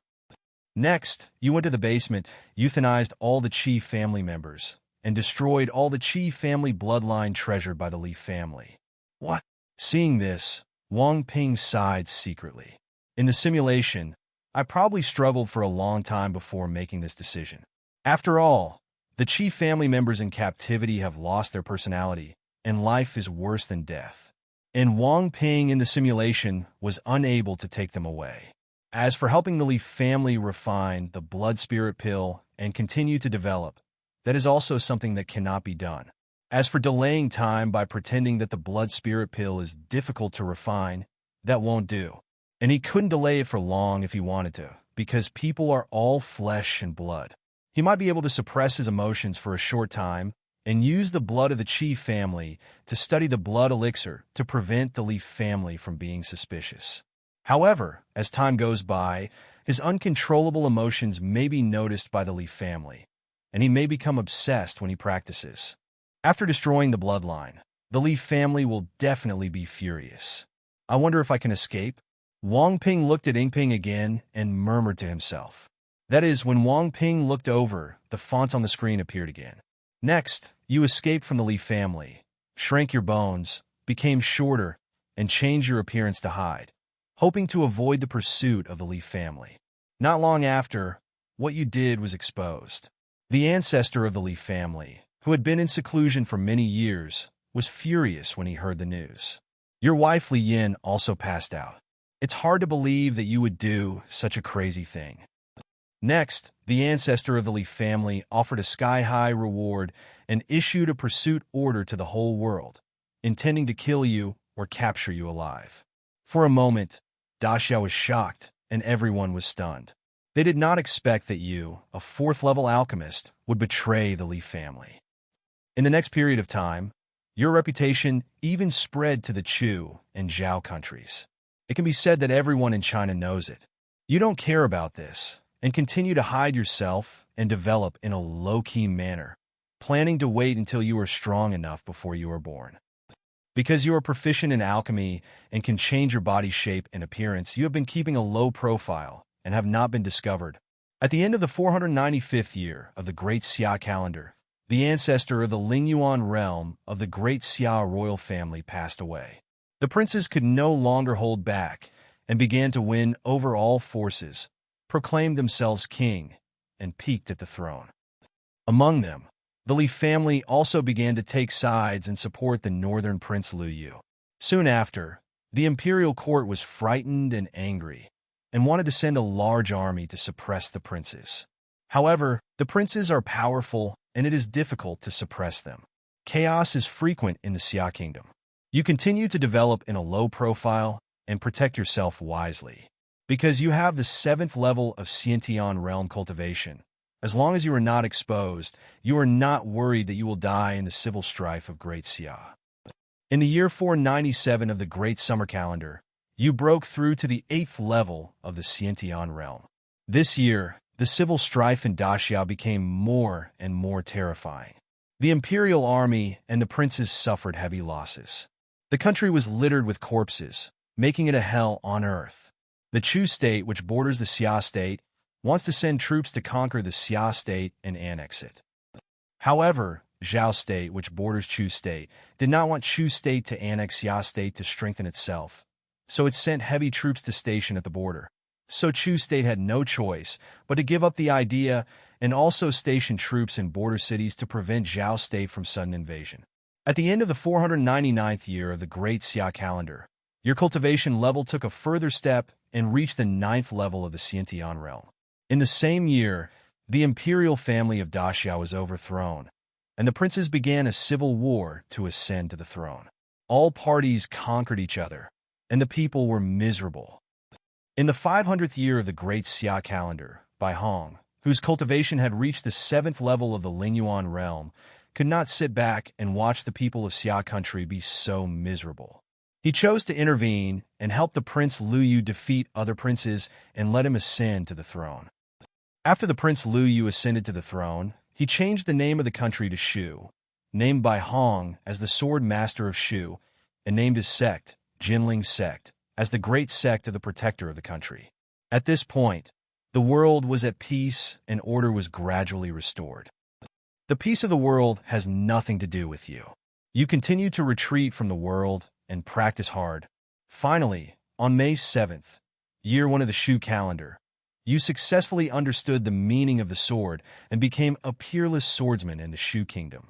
Next, you went to the basement, euthanized all the Chi family members, and destroyed all the Chi family bloodline treasured by the Leaf family. What? Seeing this, Wang Ping sighed secretly. In the simulation, I probably struggled for a long time before making this decision. After all, the Chi family members in captivity have lost their personality, and life is worse than death. And Wang Ping in the simulation was unable to take them away. As for helping the Leaf family refine the blood spirit pill and continue to develop, that is also something that cannot be done. As for delaying time by pretending that the blood spirit pill is difficult to refine, that won't do. And he couldn't delay it for long if he wanted to, because people are all flesh and blood. He might be able to suppress his emotions for a short time and use the blood of the Chi family to study the blood elixir to prevent the Leaf family from being suspicious. However, as time goes by, his uncontrollable emotions may be noticed by the Leaf family, and he may become obsessed when he practices. After destroying the bloodline, the Leaf family will definitely be furious. I wonder if I can escape? Wang Ping looked at Yingping again and murmured to himself. That is, when Wang Ping looked over, the fonts on the screen appeared again. Next, you escaped from the Leaf family, shrank your bones, became shorter, and changed your appearance to hide, hoping to avoid the pursuit of the Leaf family. Not long after, what you did was exposed. The ancestor of the Leaf family, who had been in seclusion for many years, was furious when he heard the news. Your wife Li Yin also passed out. It's hard to believe that you would do such a crazy thing. Next, the ancestor of the Leaf family offered a sky-high reward and issued a pursuit order to the whole world, intending to kill you or capture you alive. For a moment, Daxia was shocked, and everyone was stunned. They did not expect that you, a fourth-level alchemist, would betray the Leaf family. In the next period of time, your reputation even spread to the Chu and Zhao countries. It can be said that everyone in China knows it. You don't care about this, and continue to hide yourself and develop in a low-key manner. planning to wait until you are strong enough before you are born. Because you are proficient in alchemy and can change your body's shape and appearance, you have been keeping a low profile and have not been discovered. At the end of the 495th year of the Great Xia calendar, the ancestor of the Lingyuan realm of the Great Xia royal family passed away. The princes could no longer hold back and began to win over all forces, proclaimed themselves king, and peaked at the throne. Among them, the Li family also began to take sides and support the northern Prince Lu Yu. Soon after, the imperial court was frightened and angry, and wanted to send a large army to suppress the princes. However, the princes are powerful, and it is difficult to suppress them. Chaos is frequent in the Xia kingdom. You continue to develop in a low profile and protect yourself wisely. Because you have the 7th level of Xiantian realm cultivation, as long as you are not exposed, you are not worried that you will die in the civil strife of Great Xia. In the year 497 of the Great Summer Calendar, you broke through to the 8th level of the Xiantian realm. This year, the civil strife in Daxia became more and more terrifying. The imperial army and the princes suffered heavy losses. The country was littered with corpses, making it a hell on earth. The Chu state, which borders the Xia state, wants to send troops to conquer the Xia state and annex it. However, Zhao state, which borders Chu state, did not want Chu state to annex Xia state to strengthen itself, so it sent heavy troops to station at the border. So Chu state had no choice but to give up the idea and also station troops in border cities to prevent Zhao state from sudden invasion. At the end of the 499th year of the Great Xia calendar, your cultivation level took a further step and reached the 9th level of the Xiantian realm. In the same year, the imperial family of Daxia was overthrown, and the princes began a civil war to ascend to the throne. All parties conquered each other, and the people were miserable. In the 500th year of the Great Xia calendar, Bai Hong, whose cultivation had reached the 7th level of the Lingyuan realm, could not sit back and watch the people of Xia country be so miserable. He chose to intervene and help the Prince Lu Yu defeat other princes and let him ascend to the throne. After the Prince Lu Yu ascended to the throne, he changed the name of the country to Shu, named Bai Hong as the sword master of Shu, and named his sect, Jinling sect, as the great sect of the protector of the country. At this point, the world was at peace and order was gradually restored. The peace of the world has nothing to do with you. You continue to retreat from the world and practice hard. Finally, on May 7th, year 1 of the Shu calendar, you successfully understood the meaning of the sword and became a peerless swordsman in the Shu kingdom.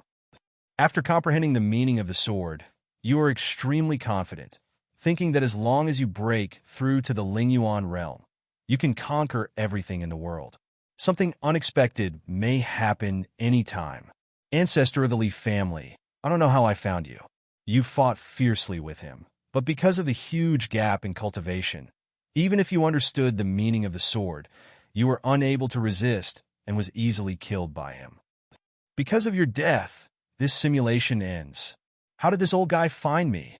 After comprehending the meaning of the sword, you are extremely confident, thinking that as long as you break through to the Lingyuan realm, you can conquer everything in the world. Something unexpected may happen anytime. Ancestor of the Li family, I don't know how I found you. You fought fiercely with him, but because of the huge gap in cultivation, even if you understood the meaning of the sword, you were unable to resist and was easily killed by him. Because of your death, this simulation ends. How did this old guy find me?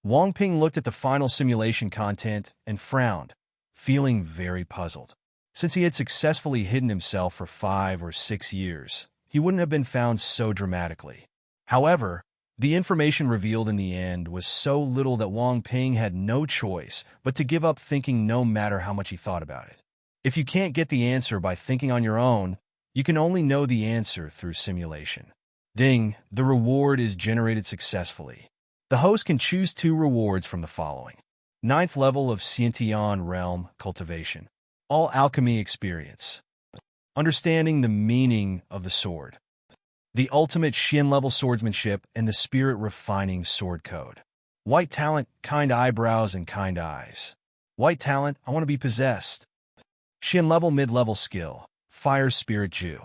Wang Ping looked at the final simulation content and frowned, feeling very puzzled. Since he had successfully hidden himself for 5 or 6 years, he wouldn't have been found so dramatically. However, the information revealed in the end was so little that Wang Ping had no choice but to give up thinking no matter how much he thought about it. If you can't get the answer by thinking on your own, you can only know the answer through simulation. Ding, the reward is generated successfully. The host can choose 2 rewards from the following. 9th level of Xiantian realm cultivation. All alchemy experience. Understanding the meaning of the sword. The ultimate Xin-level swordsmanship and the spirit-refining sword code. White talent, kind eyebrows and kind eyes. White talent, I want to be possessed. Xin-level mid-level skill, fire spirit Jew.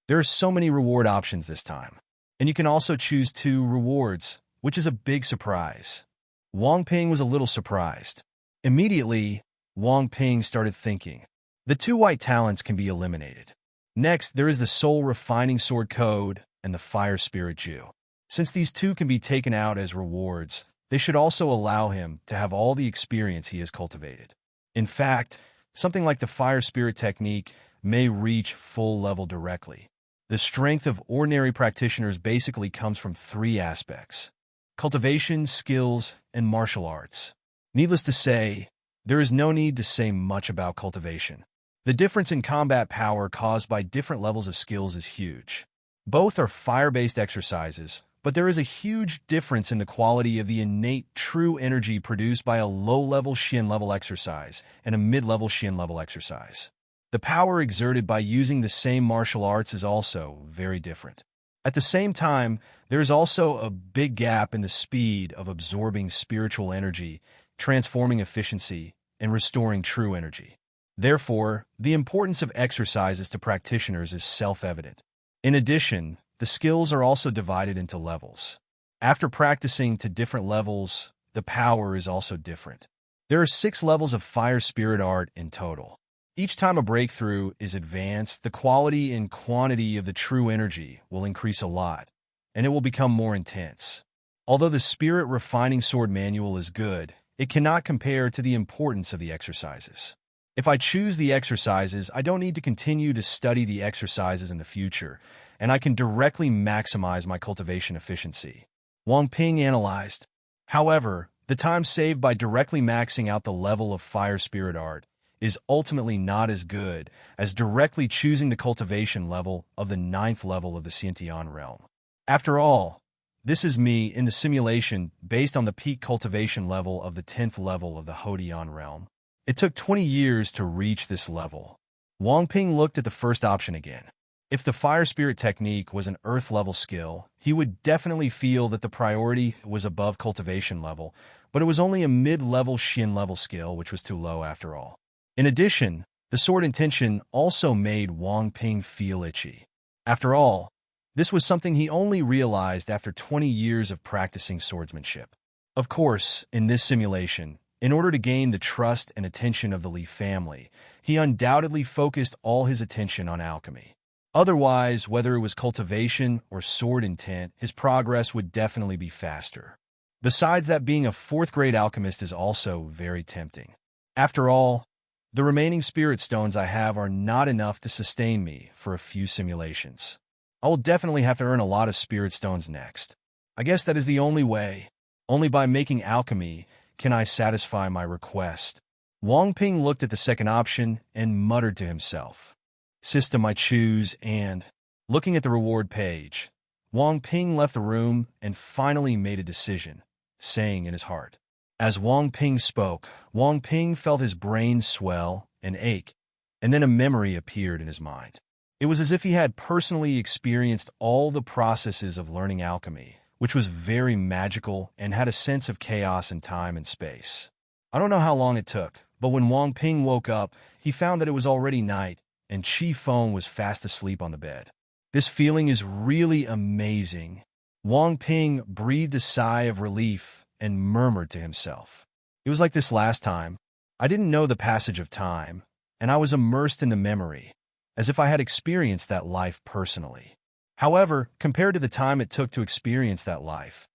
There are so many reward options this time. And you can also choose 2 rewards, which is a big surprise. Wang Ping was a little surprised. Immediately, Wang Ping started thinking. The 2 white talents can be eliminated. Next, there is the Soul Refining Sword Code and the Fire Spirit Jew. Since these 2 can be taken out as rewards, they should also allow him to have all the experience he has cultivated. In fact, something like the Fire Spirit technique may reach full level directly. The strength of ordinary practitioners basically comes from three aspects: cultivation, skills, and martial arts. Needless to say, there is no need to say much about cultivation. The difference in combat power caused by different levels of skills is huge. Both are fire-based exercises, but there is a huge difference in the quality of the innate true energy produced by a low-level Xian-level exercise and a mid-level Xian-level exercise. The power exerted by using the same martial arts is also very different. At the same time, there is also a big gap in the speed of absorbing spiritual energy, transforming efficiency, and restoring true energy. Therefore, the importance of exercises to practitioners is self-evident. In addition, the skills are also divided into levels. After practicing to different levels, the power is also different. There are 6 levels of fire spirit art in total. Each time a breakthrough is advanced, the quality and quantity of the true energy will increase a lot, and it will become more intense. Although the Spirit Refining Sword Manual is good, it cannot compare to the importance of the exercises. If I choose the exercises, I don't need to continue to study the exercises in the future, and I can directly maximize my cultivation efficiency. Wang Ping analyzed. However, the time saved by directly maxing out the level of fire spirit art is ultimately not as good as directly choosing the cultivation level of the 9th level of the Xiantian realm. After all, this is me in the simulation based on the peak cultivation level of the 10th level of the Hodian realm. It took 20 years to reach this level. Wang Ping looked at the first option again. If the fire spirit technique was an earth-level skill, he would definitely feel that the priority was above cultivation level, but it was only a mid-level Xian-level skill, which was too low after all. In addition, the sword intention also made Wang Ping feel itchy. After all, this was something he only realized after 20 years of practicing swordsmanship. Of course, in this simulation, in order to gain the trust and attention of the Li family, he undoubtedly focused all his attention on alchemy. Otherwise, whether it was cultivation or sword intent, his progress would definitely be faster. Besides that, being a 4th-grade alchemist is also very tempting. After all, the remaining spirit stones I have are not enough to sustain me for a few simulations. I will definitely have to earn a lot of spirit stones next. I guess that is the only way. Only by making alchemy can I satisfy my request. Wang Ping looked at the second option and muttered to himself. System I choose, and, looking at the reward page, Wang Ping left the room and finally made a decision, saying in his heart. As Wang Ping spoke, Wang Ping felt his brain swell and ache, and then a memory appeared in his mind. It was as if he had personally experienced all the processes of learning alchemy, which was very magical and had a sense of chaos in time and space. I don't know how long it took, but when Wang Ping woke up, he found that it was already night, and Chi Feng was fast asleep on the bed. This feeling is really amazing. Wang Ping breathed a sigh of relief and murmured to himself. It was like this last time. I didn't know the passage of time, and I was immersed in the memory, as if I had experienced that life personally. However, compared to the time it took to experience that life,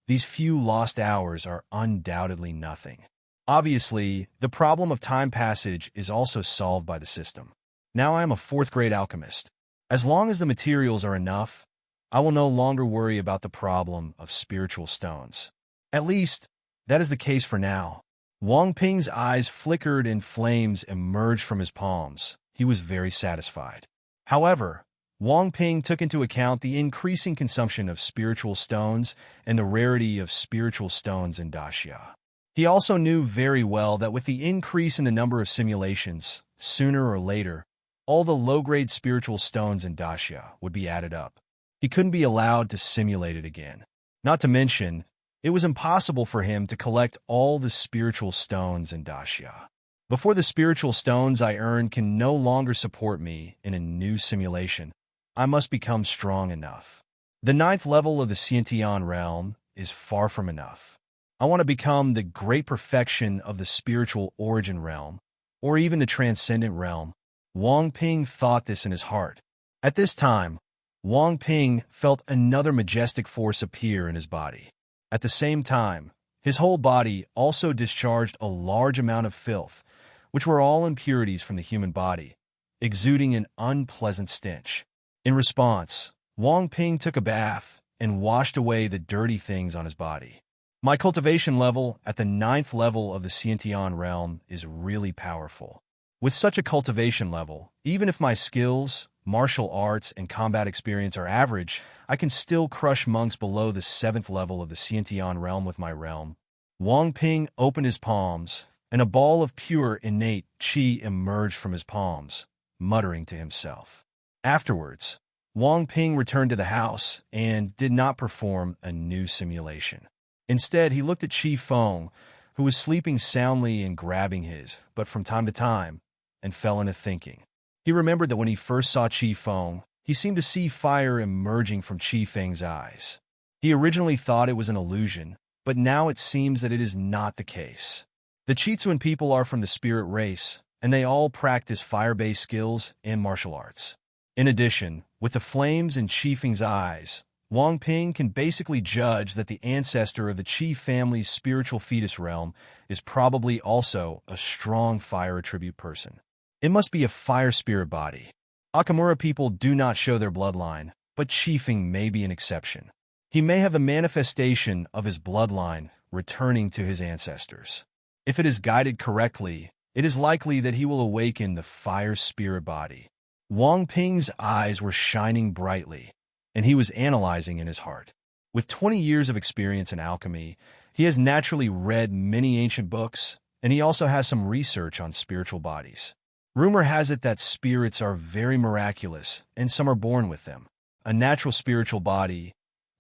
these few lost hours are undoubtedly nothing. Obviously, the problem of time passage is also solved by the system. Now I am a 4th-grade alchemist. As long as the materials are enough, I will no longer worry about the problem of spiritual stones. At least, that is the case for now. Wang Ping's eyes flickered and flames emerged from his palms. He was very satisfied. However, Wang Ping took into account the increasing consumption of spiritual stones and the rarity of spiritual stones in Daxia. He also knew very well that with the increase in the number of simulations, sooner or later, all the low-grade spiritual stones in Daxia would be added up. He couldn't be allowed to simulate it again. Not to mention, it was impossible for him to collect all the spiritual stones in Daxia. Before the spiritual stones I earn can no longer support me in a new simulation, I must become strong enough. The 9th level of the Xiantian realm is far from enough. I want to become the great perfection of the spiritual origin realm, or even the transcendent realm. Wang Ping thought this in his heart. At this time, Wang Ping felt another majestic force appear in his body. At the same time, his whole body also discharged a large amount of filth, which were all impurities from the human body, exuding an unpleasant stench. In response, Wang Ping took a bath and washed away the dirty things on his body. My cultivation level at the 9th level of the Xiantian realm is really powerful. With such a cultivation level, even if my skills, martial arts, and combat experience are average, I can still crush monks below the 7th level of the Xiantian realm with my realm. Wang Ping opened his palms, and a ball of pure, innate qi emerged from his palms, muttering to himself. Afterwards, Wang Ping returned to the house and did not perform a new simulation. Instead, he looked at Qi Feng, who was sleeping soundly and grabbing his, but from time to time, and fell into thinking. He remembered that when he first saw Qi Feng, he seemed to see fire emerging from Qi Feng's eyes. He originally thought it was an illusion, but now it seems that it is not the case. The Qitsuan people are from the spirit race, and they all practice fire-based skills and martial arts. In addition, with the flames in Qi Feng's eyes, Wang Ping can basically judge that the ancestor of the Qi family's spiritual fetus realm is probably also a strong fire attribute person. It must be a fire spirit body. Akamura people do not show their bloodline, but Qi Feng may be an exception. He may have the manifestation of his bloodline returning to his ancestors. If it is guided correctly, it is likely that he will awaken the fire spirit body. Wang Ping's eyes were shining brightly, and he was analyzing in his heart. With 20 years of experience in alchemy, he has naturally read many ancient books, and he also has some research on spiritual bodies. Rumor has it that spirits are very miraculous, and some are born with them. A natural spiritual body,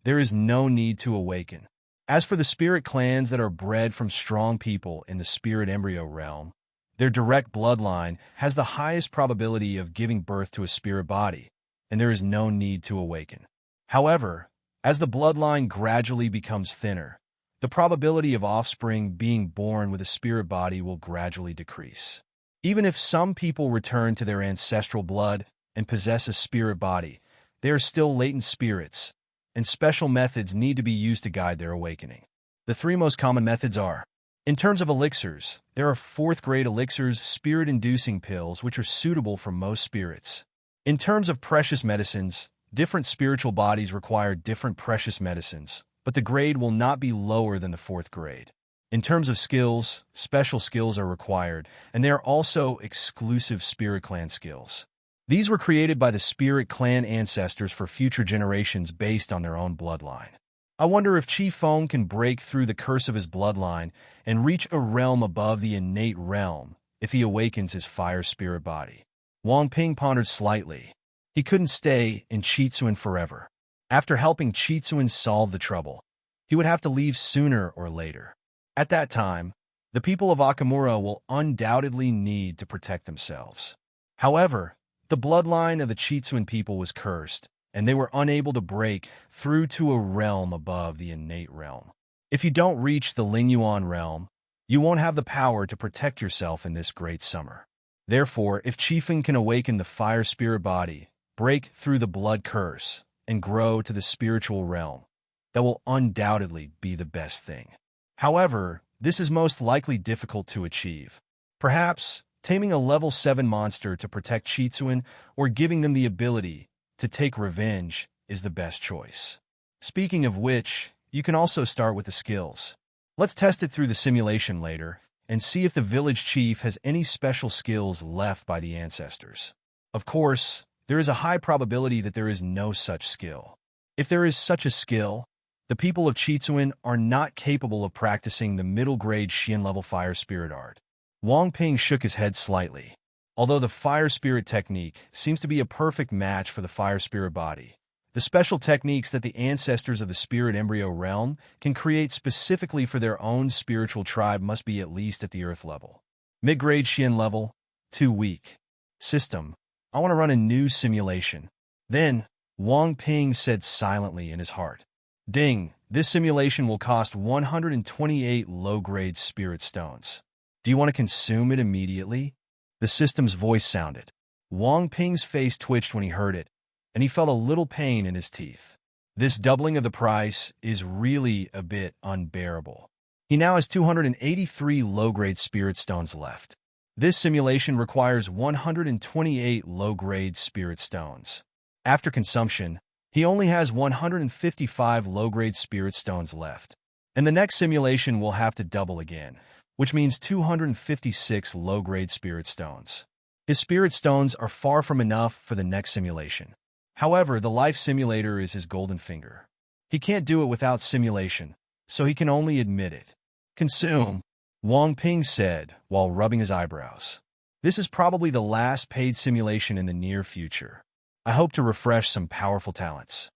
there is no need to awaken. As for the spirit clans that are bred from strong people in the spirit embryo realm, their direct bloodline has the highest probability of giving birth to a spirit body, and there is no need to awaken. However, as the bloodline gradually becomes thinner, the probability of offspring being born with a spirit body will gradually decrease. Even if some people return to their ancestral blood and possess a spirit body, they are still latent spirits, and special methods need to be used to guide their awakening. The 3 most common methods are: in terms of elixirs, there are 4th-grade elixirs, spirit-inducing pills, which are suitable for most spirits. In terms of precious medicines, different spiritual bodies require different precious medicines, but the grade will not be lower than the 4th grade. In terms of skills, special skills are required, and they are also exclusive spirit clan skills. These were created by the spirit clan ancestors for future generations based on their own bloodline. I wonder if Qi Feng can break through the curse of his bloodline and reach a realm above the innate realm if he awakens his fire spirit body. Wang Ping pondered slightly. He couldn't stay in Qitsuan forever. After helping Qitsuan solve the trouble, he would have to leave sooner or later. At that time, the people of Akamura will undoubtedly need to protect themselves. However, the bloodline of the Qitsuan people was cursed, and they were unable to break through to a realm above the innate realm. If you don't reach the Lingyuan realm, you won't have the power to protect yourself in this great summer. Therefore, if Qi Feng can awaken the fire spirit body, break through the blood curse, and grow to the spiritual realm, that will undoubtedly be the best thing. However, this is most likely difficult to achieve. Perhaps taming a level 7 monster to protect Qitsuan or giving them the ability to take revenge is the best choice. Speaking of which, you can also start with the skills. Let's test it through the simulation later and see if the village chief has any special skills left by the ancestors. Of course, there is a high probability that there is no such skill. If there is such a skill, the people of Qitsuan are not capable of practicing the middle-grade Xian-level fire spirit art. Wang Ping shook his head slightly. Although the fire spirit technique seems to be a perfect match for the fire spirit body, the special techniques that the ancestors of the spirit embryo realm can create specifically for their own spiritual tribe must be at least at the earth level. Mid-grade Xian level, too weak. System, I want to run a new simulation. Then, Wang Ping said silently in his heart. Ding, this simulation will cost 128 low-grade spirit stones. Do you want to consume it immediately? The system's voice sounded. Wang Ping's face twitched when he heard it, and he felt a little pain in his teeth. This doubling of the price is really a bit unbearable. He now has 283 low-grade spirit stones left. This simulation requires 128 low-grade spirit stones. After consumption, he only has 155 low-grade spirit stones left. And the next simulation will have to double again, which means 256 low-grade spirit stones. His spirit stones are far from enough for the next simulation. However, the life simulator is his golden finger. He can't do it without simulation, so he can only admit it. Consume, Wang Ping said while rubbing his eyebrows. This is probably the last paid simulation in the near future. I hope to refresh some powerful talents.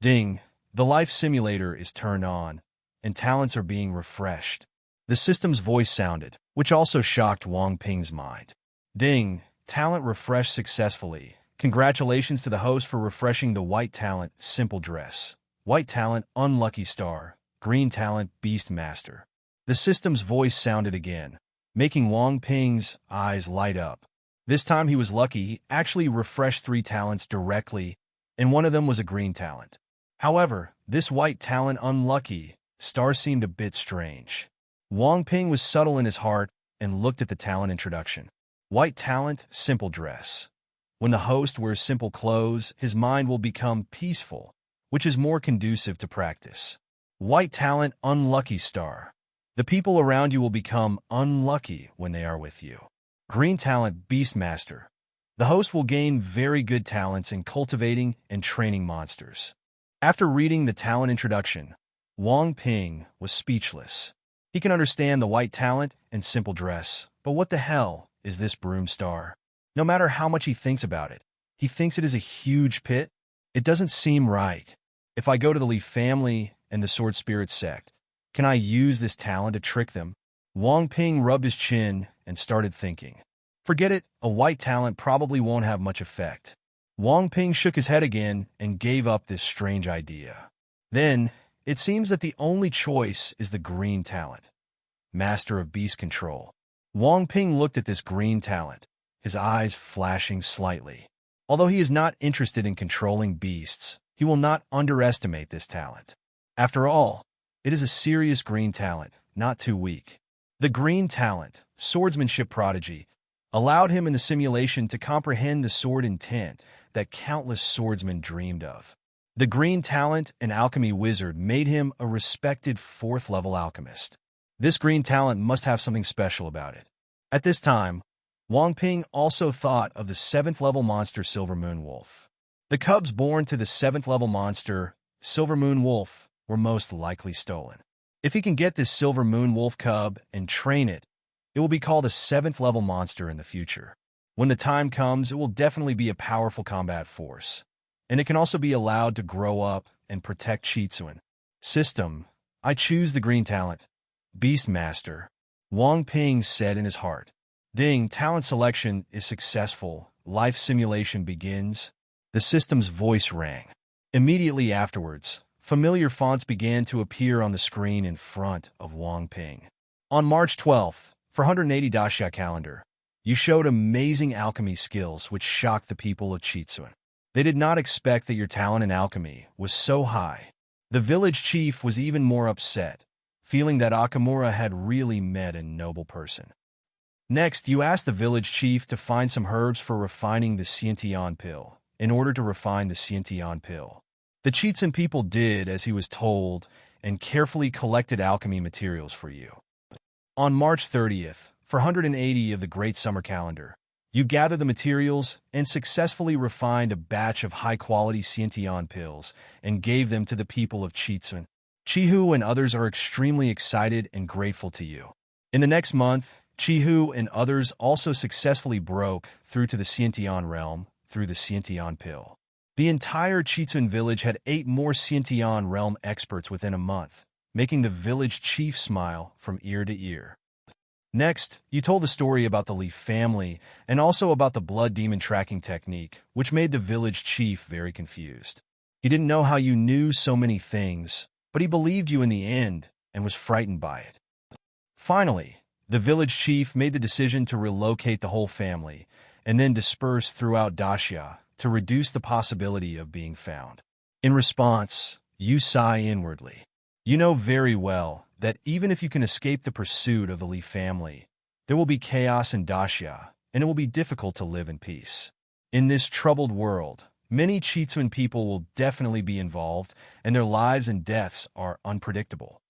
Ding, the life simulator is turned on, and talents are being refreshed. The system's voice sounded, which also shocked Wang Ping's mind. Ding, talent refreshed successfully. Congratulations to the host for refreshing the white talent, simple dress. White talent, unlucky star. Green talent, beast master. The system's voice sounded again, making Wang Ping's eyes light up. This time he was lucky. He actually refreshed 3 talents directly, and one of them was a green talent. However, this white talent, unlucky star, seemed a bit strange. Wang Ping was subtle in his heart and looked at the talent introduction. White talent, simple dress. When the host wears simple clothes, his mind will become peaceful, which is more conducive to practice. White talent, unlucky star. The people around you will become unlucky when they are with you. Green talent, Beastmaster. The host will gain very good talents in cultivating and training monsters. After reading the talent introduction, Wang Ping was speechless. He can understand the white talent and simple dress, but what the hell is this broom star? No matter how much he thinks about it, he thinks it is a huge pit. It doesn't seem right. If I go to the Leaf family and the Sword Spirit sect, can I use this talent to trick them? Wang Ping rubbed his chin and started thinking. Forget it, a white talent probably won't have much effect. Wang Ping shook his head again and gave up this strange idea. Then, it seems that the only choice is the green talent. Master of Beast Control. Wang Ping looked at this green talent, his eyes flashing slightly. Although he is not interested in controlling beasts, he will not underestimate this talent. After all, it is a serious green talent, not too weak. The green talent, swordsmanship prodigy, allowed him in the simulation to comprehend the sword intent that countless swordsmen dreamed of. The green talent, an alchemy wizard, made him a respected 4th-level alchemist. This green talent must have something special about it. At this time, Wang Ping also thought of the 7th-level monster Silver Moon Wolf. The cubs born to the 7th-level monster, Silver Moon Wolf, were most likely stolen. If he can get this Silver Moon Wolf cub and train it, it will be called a 7th-level monster in the future. When the time comes, it will definitely be a powerful combat force, and it can also be allowed to grow up and protect Chitsuan. System, I choose the green talent. Beastmaster, Wang Ping said in his heart. Ding, talent selection is successful. Life simulation begins. The system's voice rang. Immediately afterwards, familiar fonts began to appear on the screen in front of Wang Ping. On March 12th, for 180 Daxia calendar, you showed amazing alchemy skills which shocked the people of Chitsuan. They did not expect that your talent in alchemy was so high. The village chief was even more upset, feeling that Akamura had really met a noble person. Next, you asked the village chief to find some herbs for refining the Xiantian pill, in order to refine the Xiantian pill. The Chitsun people did as he was told and carefully collected alchemy materials for you. On March 30th, for 180 of the Great Summer Calendar, you gathered the materials and successfully refined a batch of high-quality Xiantian pills and gave them to the people of Chitsun. Chihu and others are extremely excited and grateful to you. In the next month, Chihu and others also successfully broke through to the Xiantian realm through the Xiantian pill. The entire Chitsun village had 8 more Xiantian realm experts within a month, making the village chief smile from ear to ear. Next, you told the story about the Leaf family and also about the blood demon tracking technique, which made the village chief very confused. He didn't know how you knew so many things, but he believed you in the end and was frightened by it. Finally, the village chief made the decision to relocate the whole family and then disperse throughout Daxia to reduce the possibility of being found. In response, you sigh inwardly. You know very well that even if you can escape the pursuit of the Leaf family, there will be chaos in Daxia, and it will be difficult to live in peace. In this troubled world, Many Chitsuan people will definitely be involved, and their lives and deaths are unpredictable.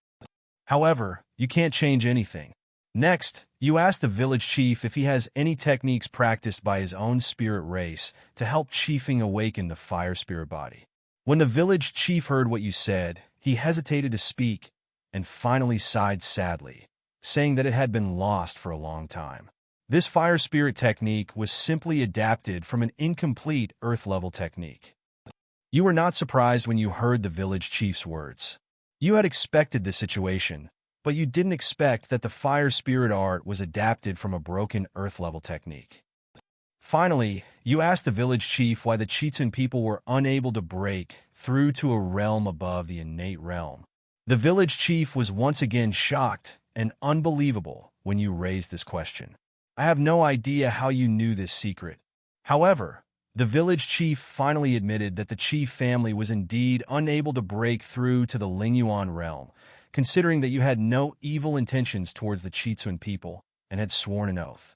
However, you can't change anything. Next, you ask the village chief if he has any techniques practiced by his own spirit race to help chiefing awaken the fire spirit body. When the village chief heard what you said, he hesitated to speak and finally sighed sadly, saying that it had been lost for a long time. This fire spirit technique was simply adapted from an incomplete earth-level technique. You were not surprised when you heard the village chief's words. You had expected this situation, but you didn't expect that the fire spirit art was adapted from a broken earth-level technique. Finally, you asked the village chief why the Chitsun people were unable to break through to a realm above the innate realm. The village chief was once again shocked and unbelievable when you raised this question. I have no idea how you knew this secret. However, the village chief finally admitted that the chief family was indeed unable to break through to the Lingyuan realm, considering that you had no evil intentions towards the Chitsun people and had sworn an oath.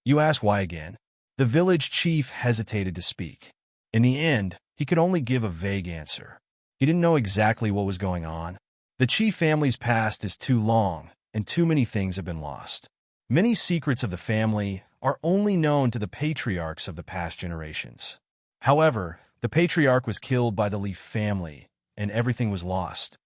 You ask why again? The village chief hesitated to speak. In the end, he could only give a vague answer. He didn't know exactly what was going on. The chief family's past is too long, and too many things have been lost. Many secrets of the family are only known to the patriarchs of the past generations. However, the patriarch was killed by the Leaf family, and everything was lost.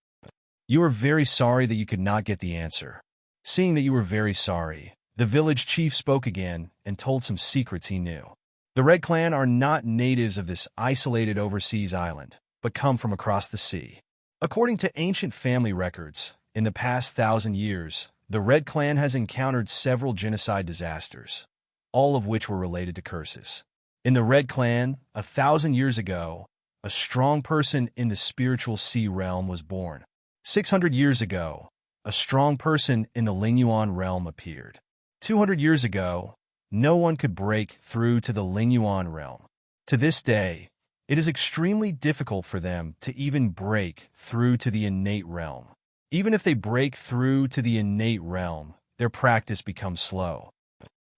You are very sorry that you could not get the answer. Seeing that you were very sorry, the village chief spoke again and told some secrets he knew. The Red Clan are not natives of this isolated overseas island, but come from across the sea. According to ancient family records, in the past 1,000 years, the Red Clan has encountered several genocide disasters, all of which were related to curses. In the Red Clan, 1,000 years ago, a strong person in the spiritual sea realm was born. 600 years ago, a strong person in the Lingyuan realm appeared. 200 years ago, no one could break through to the Lingyuan realm. To this day, it is extremely difficult for them to even break through to the innate realm. Even if they break through to the innate realm, their practice becomes slow.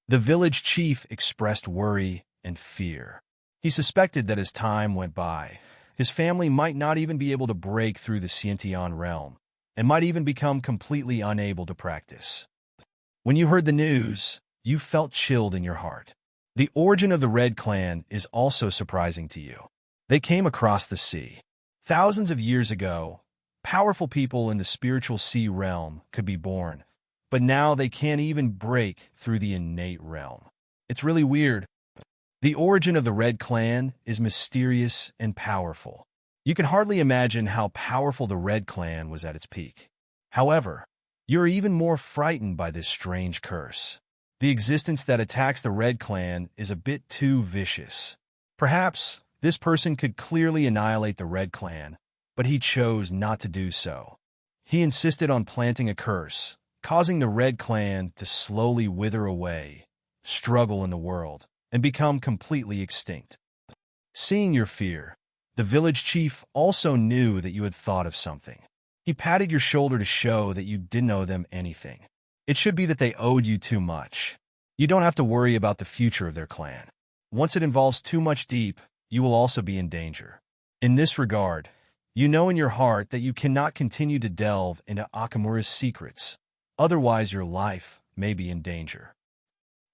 The village chief expressed worry and fear. He suspected that as time went by, his family might not even be able to break through the Xiantian realm, and might even become completely unable to practice. When you heard the news, you felt chilled in your heart. The origin of the Red Clan is also surprising to you. They came across the sea. Thousands of years ago, powerful people in the spiritual sea realm could be born, but now they can't even break through the innate realm. It's really weird. The origin of the Red Clan is mysterious and powerful. You can hardly imagine how powerful the Red Clan was at its peak. However, you're even more frightened by this strange curse. The existence that attacks the Red Clan is a bit too vicious. Perhaps this person could clearly annihilate the Red Clan, but he chose not to do so. He insisted on planting a curse, causing the Red Clan to slowly wither away, struggle in the world, and become completely extinct. Seeing your fear, the village chief also knew that you had thought of something. He patted your shoulder to show that you didn't owe them anything. It should be that they owed you too much. You don't have to worry about the future of their clan. Once it involves too much deep, you will also be in danger. In this regard, you know in your heart that you cannot continue to delve into Akamura's secrets. Otherwise, your life may be in danger.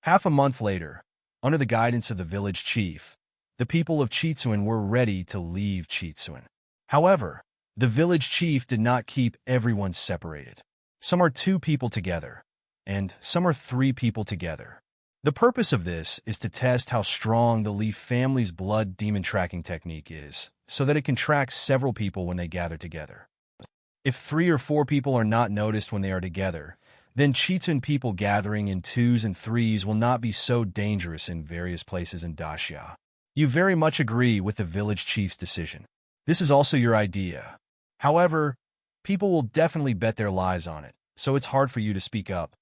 Half a month later, under the guidance of the village chief, the people of Chitsuan were ready to leave Chitsuan. However, the village chief did not keep everyone separated. Some are 2 people together, and some are 3 people together. The purpose of this is to test how strong the Leaf family's blood demon tracking technique is, so that it can track several people when they gather together. If 3 or 4 people are not noticed when they are together, then Chitsun people gathering in 2s and 3s will not be so dangerous in various places in Daxia. You very much agree with the village chief's decision. This is also your idea. However, people will definitely bet their lives on it, so it's hard for you to speak up.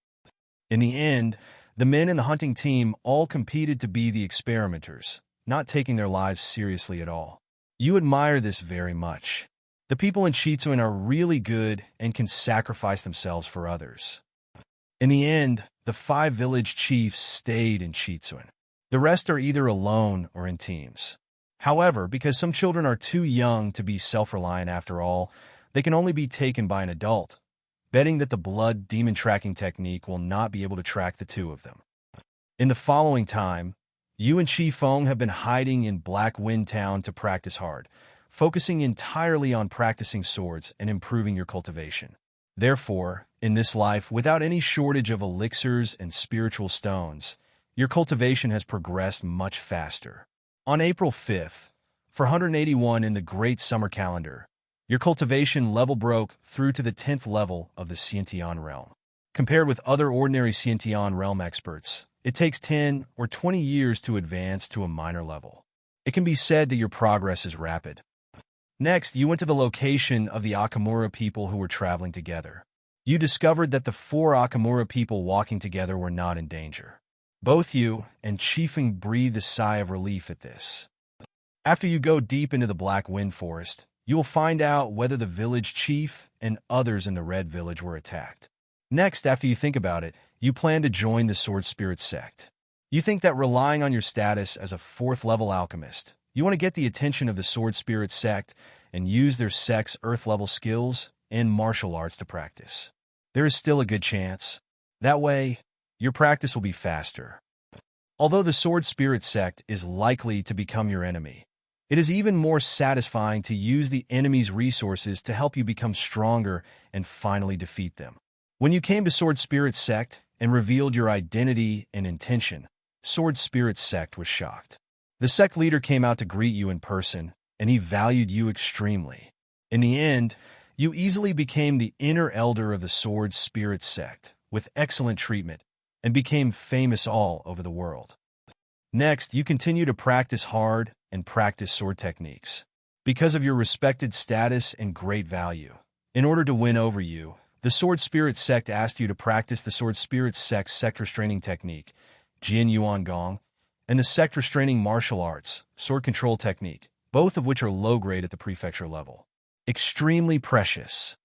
In the end, the men in the hunting team all competed to be the experimenters, not taking their lives seriously at all. You admire this very much. The people in Chitsuan are really good and can sacrifice themselves for others. In the end, the 5 village chiefs stayed in Chitsuan. The rest are either alone or in teams. However, because some children are too young to be self-reliant after all, they can only be taken by an adult, betting that the blood demon tracking technique will not be able to track the two of them. In the following time, you and Chi Feng have been hiding in Black Wind Town to practice hard, focusing entirely on practicing swords and improving your cultivation. Therefore, in this life, without any shortage of elixirs and spiritual stones, your cultivation has progressed much faster. On April 5th, for 181 in the Great Summer Calendar, your cultivation level broke through to the 10th level of the Xiantian realm. Compared with other ordinary Xiantian realm experts, it takes 10 or 20 years to advance to a minor level. It can be said that your progress is rapid. Next, you went to the location of the Akamura people who were traveling together. You discovered that the 4 Akamura people walking together were not in danger. Both you and Chiefing breathed a sigh of relief at this. After you go deep into the Black Wind Forest, you will find out whether the village chief and others in the Red Village were attacked. Next, after you think about it, you plan to join the Sword Spirit sect. You think that relying on your status as a 4th-level alchemist, you want to get the attention of the Sword Spirit sect and use their sect's Earth-level skills and martial arts to practice. There is still a good chance. That way, your practice will be faster. Although the Sword Spirit sect is likely to become your enemy, it is even more satisfying to use the enemy's resources to help you become stronger and finally defeat them. When you came to Sword Spirit sect and revealed your identity and intention, Sword Spirit sect was shocked. The sect leader came out to greet you in person, and he valued you extremely. In the end, you easily became the inner elder of the Sword Spirit sect, with excellent treatment, and became famous all over the world. Next, you continue to practice hard and practice sword techniques. Because of your respected status and great value, in order to win over you, the Sword Spirit sect asked you to practice the Sword Spirit sect's sect restraining technique, Jian Yuan Gong, and the sect restraining martial arts, sword control technique, both of which are low-grade at the prefecture level. Extremely precious.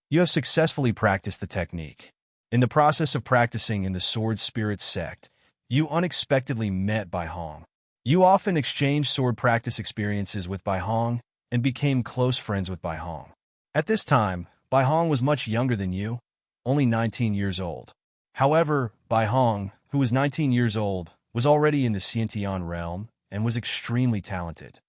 You have successfully practiced the technique. In the process of practicing in the Sword Spirit sect, you unexpectedly met Bai Hong. You often exchanged sword practice experiences with Bai Hong and became close friends with Bai Hong. At this time, Bai Hong was much younger than you, only 19 years old. However, Bai Hong, who was 19 years old, was already in the Xiantian realm and was extremely talented.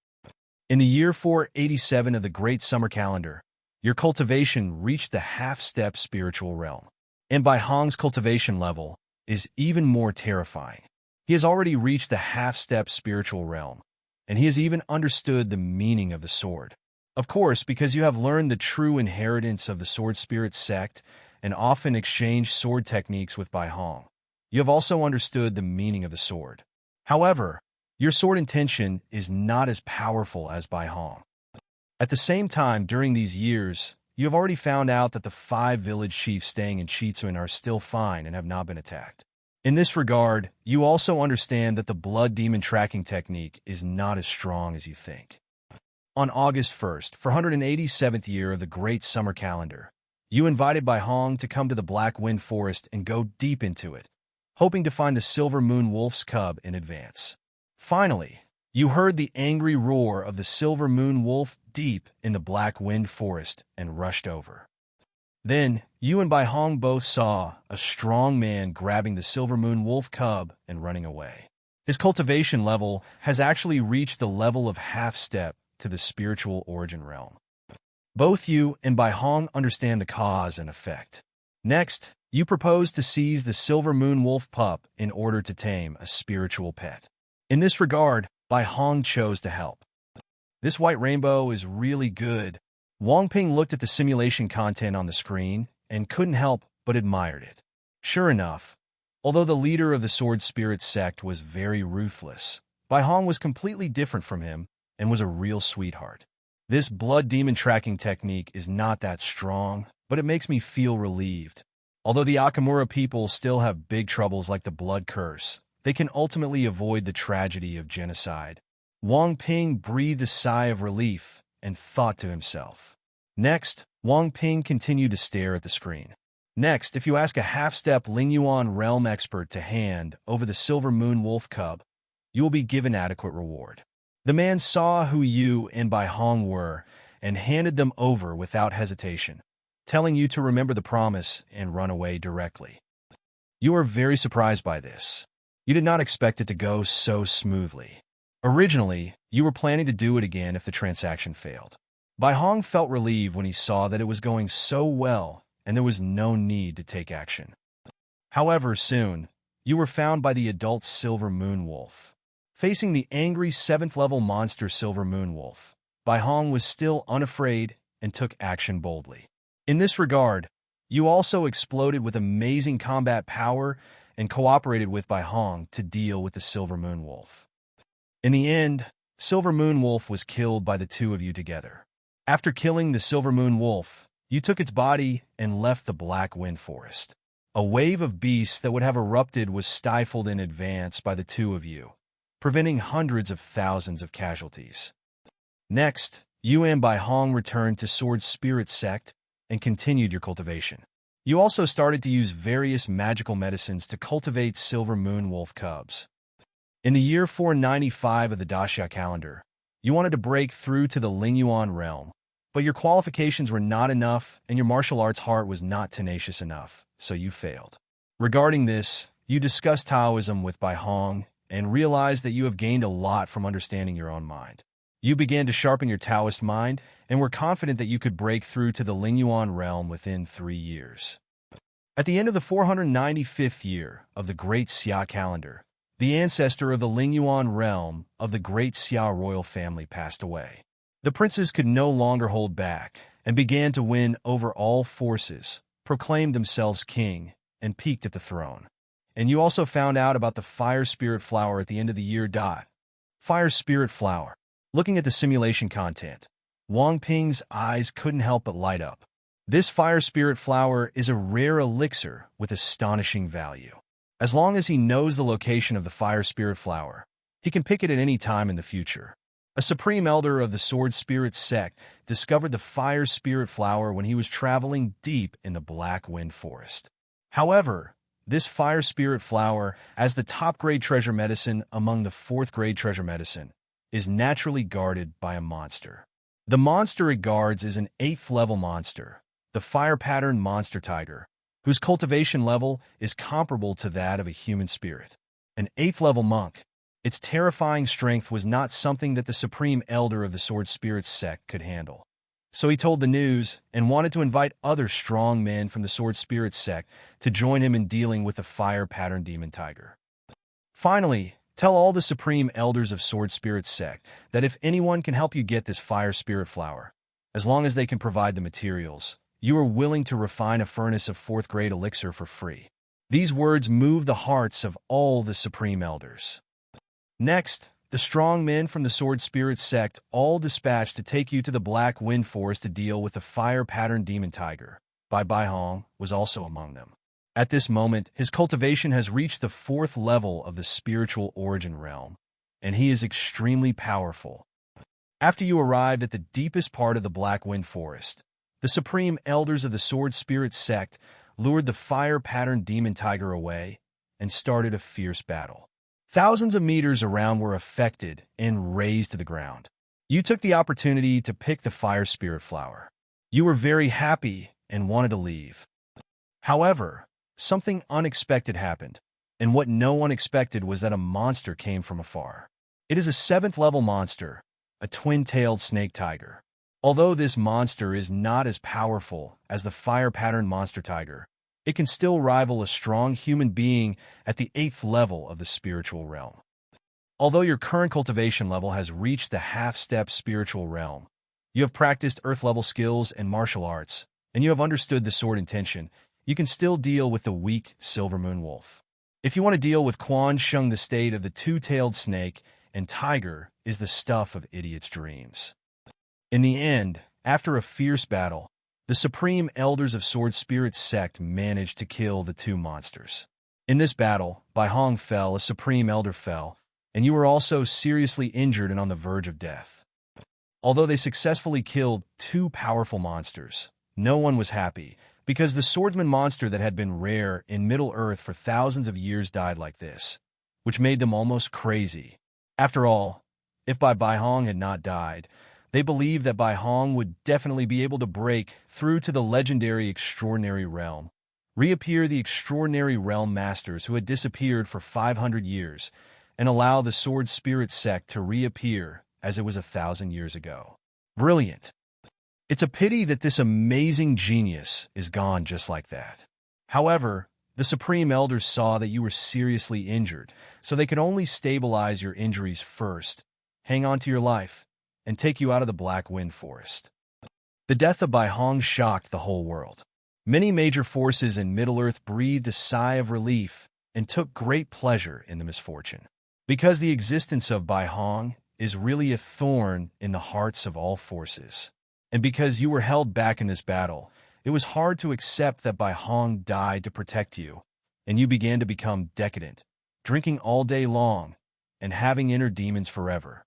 In the year 487 of the Great Summer Calendar, your cultivation reached the half-step spiritual realm. And Bai Hong's cultivation level is even more terrifying. He has already reached the half-step spiritual realm, and he has even understood the meaning of the sword. Of course, because you have learned the true inheritance of the Sword Spirit sect and often exchanged sword techniques with Bai Hong, you have also understood the meaning of the sword. However, your sword intention is not as powerful as Bai Hong. At the same time, during these years, you have already found out that the 5 village chiefs staying in Chitsun are still fine and have not been attacked. In this regard, you also understand that the blood demon tracking technique is not as strong as you think. On August 1st, for 187th year of the Great Summer Calendar, you invited Bai Hong to come to the Black Wind Forest and go deep into it, hoping to find the Silver Moon Wolf's cub in advance. Finally, you heard the angry roar of the Silver Moon Wolf deep in the Black Wind Forest and rushed over. Then, you and Bai Hong both saw a strong man grabbing the Silver Moon Wolf cub and running away. His cultivation level has actually reached the level of half-step to the spiritual origin realm. Both you and Bai Hong understand the cause and effect. Next, you propose to seize the Silver Moon Wolf pup in order to tame a spiritual pet. In this regard, Bai Hong chose to help. This white rainbow is really good. Wang Ping looked at the simulation content on the screen and couldn't help but admired it. Sure enough, although the leader of the Sword Spirit sect was very ruthless, Bai Hong was completely different from him and was a real sweetheart. This blood demon tracking technique is not that strong, but it makes me feel relieved. Although the Akamura people still have big troubles like the blood curse, they can ultimately avoid the tragedy of genocide. Wang Ping breathed a sigh of relief and thought to himself. Next, Wang Ping continued to stare at the screen. Next, if you ask a half-step Lingyuan realm expert to hand over the Silver Moon Wolf cub, you will be given adequate reward. The man saw who you and Bai Hong were and handed them over without hesitation, telling you to remember the promise and run away directly. You are very surprised by this. You did not expect it to go so smoothly. Originally, you were planning to do it again if the transaction failed. Bai Hong felt relieved when he saw that it was going so well and there was no need to take action. However, soon, you were found by the adult Silver Moon Wolf. Facing the angry 7th-level monster Silver Moon Wolf, Bai Hong was still unafraid and took action boldly. In this regard, you also exploded with amazing combat power and cooperated with Bai Hong to deal with the Silver Moon Wolf. In the end, Silver Moon Wolf was killed by the two of you together. After killing the Silver Moon Wolf, you took its body and left the Black Wind Forest. A wave of beasts that would have erupted was stifled in advance by the two of you, preventing hundreds of thousands of casualties. Next, you and Bai Hong returned to Sword Spirit Sect and continued your cultivation. You also started to use various magical medicines to cultivate Silver Moon Wolf cubs. In the year 495 of the Daxia calendar, you wanted to break through to the Lingyuan realm, but your qualifications were not enough and your martial arts heart was not tenacious enough, so you failed. Regarding this, you discussed Taoism with Bai Hong and realized that you have gained a lot from understanding your own mind. You began to sharpen your Taoist mind and were confident that you could break through to the Lingyuan realm within 3 years. At the end of the 495th year of the Great Xia calendar, the ancestor of the Lingyuan realm of the Great Xia royal family passed away. The princes could no longer hold back and began to win over all forces, proclaimed themselves king, and peaked at the throne. And you also found out about the Fire Spirit Flower at the end of the year. Fire Spirit Flower. Looking at the simulation content, Wang Ping's eyes couldn't help but light up. This Fire Spirit Flower is a rare elixir with astonishing value. As long as he knows the location of the Fire Spirit Flower, he can pick it at any time in the future. A supreme elder of the Sword Spirit Sect discovered the Fire Spirit Flower when he was traveling deep in the Black Wind Forest. However, this Fire Spirit Flower, as the top-grade treasure medicine among the 4th-grade treasure medicine, is naturally guarded by a monster. The monster it guards is an 8th-level monster, the Fire Pattern Monster Tiger, whose cultivation level is comparable to that of a human spirit. An 8th-level monk, its terrifying strength was not something that the Supreme Elder of the Sword Spirit Sect could handle. So he told the news and wanted to invite other strong men from the Sword Spirit Sect to join him in dealing with the Fire Pattern Demon Tiger. Finally, tell all the Supreme Elders of Sword Spirit Sect that if anyone can help you get this Fire Spirit Flower, as long as they can provide the materials, you are willing to refine a furnace of 4th-grade elixir for free. These words moved the hearts of all the Supreme Elders. Next, the strong men from the Sword Spirit Sect all dispatched to take you to the Black Wind Forest to deal with the Fire Pattern Demon Tiger. Bai Hong was also among them. At this moment, his cultivation has reached the 4th level of the spiritual origin realm, and he is extremely powerful. After you arrived at the deepest part of the Black Wind Forest, the Supreme Elders of the Sword Spirit Sect lured the Fire Pattern Demon Tiger away and started a fierce battle. Thousands of meters around were affected and razed to the ground. You took the opportunity to pick the Fire Spirit Flower. You were very happy and wanted to leave. However, something unexpected happened, and what no one expected was that a monster came from afar. It is a 7th-level monster, a twin-tailed snake tiger. Although this monster is not as powerful as the Fire Pattern Monster Tiger, it can still rival a strong human being at the 8th level of the spiritual realm. Although your current cultivation level has reached the half-step spiritual realm, you have practiced earth-level skills and martial arts, and you have understood the sword intention, you can still deal with the weak Silver Moon Wolf. If you want to deal with Quan Sheng, the state of the two-tailed snake and tiger is the stuff of idiots' dreams. In the end, after a fierce battle, the Supreme Elders of Sword Spirit Sect managed to kill the two monsters. In this battle, Bai Hong fell, a Supreme Elder fell, and you were also seriously injured and on the verge of death. Although they successfully killed two powerful monsters, no one was happy, because the swordsman monster that had been rare in Middle-earth for thousands of years died like this, which made them almost crazy. After all, If Bai Hong had not died, they believed that Bai Hong would definitely be able to break through to the legendary Extraordinary Realm, reappear the Extraordinary Realm Masters who had disappeared for 500 years, and allow the Sword Spirit sect to reappear as it was 1,000 years ago. Brilliant. It's a pity that this amazing genius is gone just like that. However, the Supreme Elders saw that you were seriously injured, so they could only stabilize your injuries first, hang on to your life, and take you out of the Black Wind Forest. The death of Bai Hong shocked the whole world. Many major forces in Middle-earth breathed a sigh of relief and took great pleasure in the misfortune. Because the existence of Bai Hong is really a thorn in the hearts of all forces. And because you were held back in this battle, it was hard to accept that Bai Hong died to protect you, and you began to become decadent, drinking all day long, and having inner demons forever.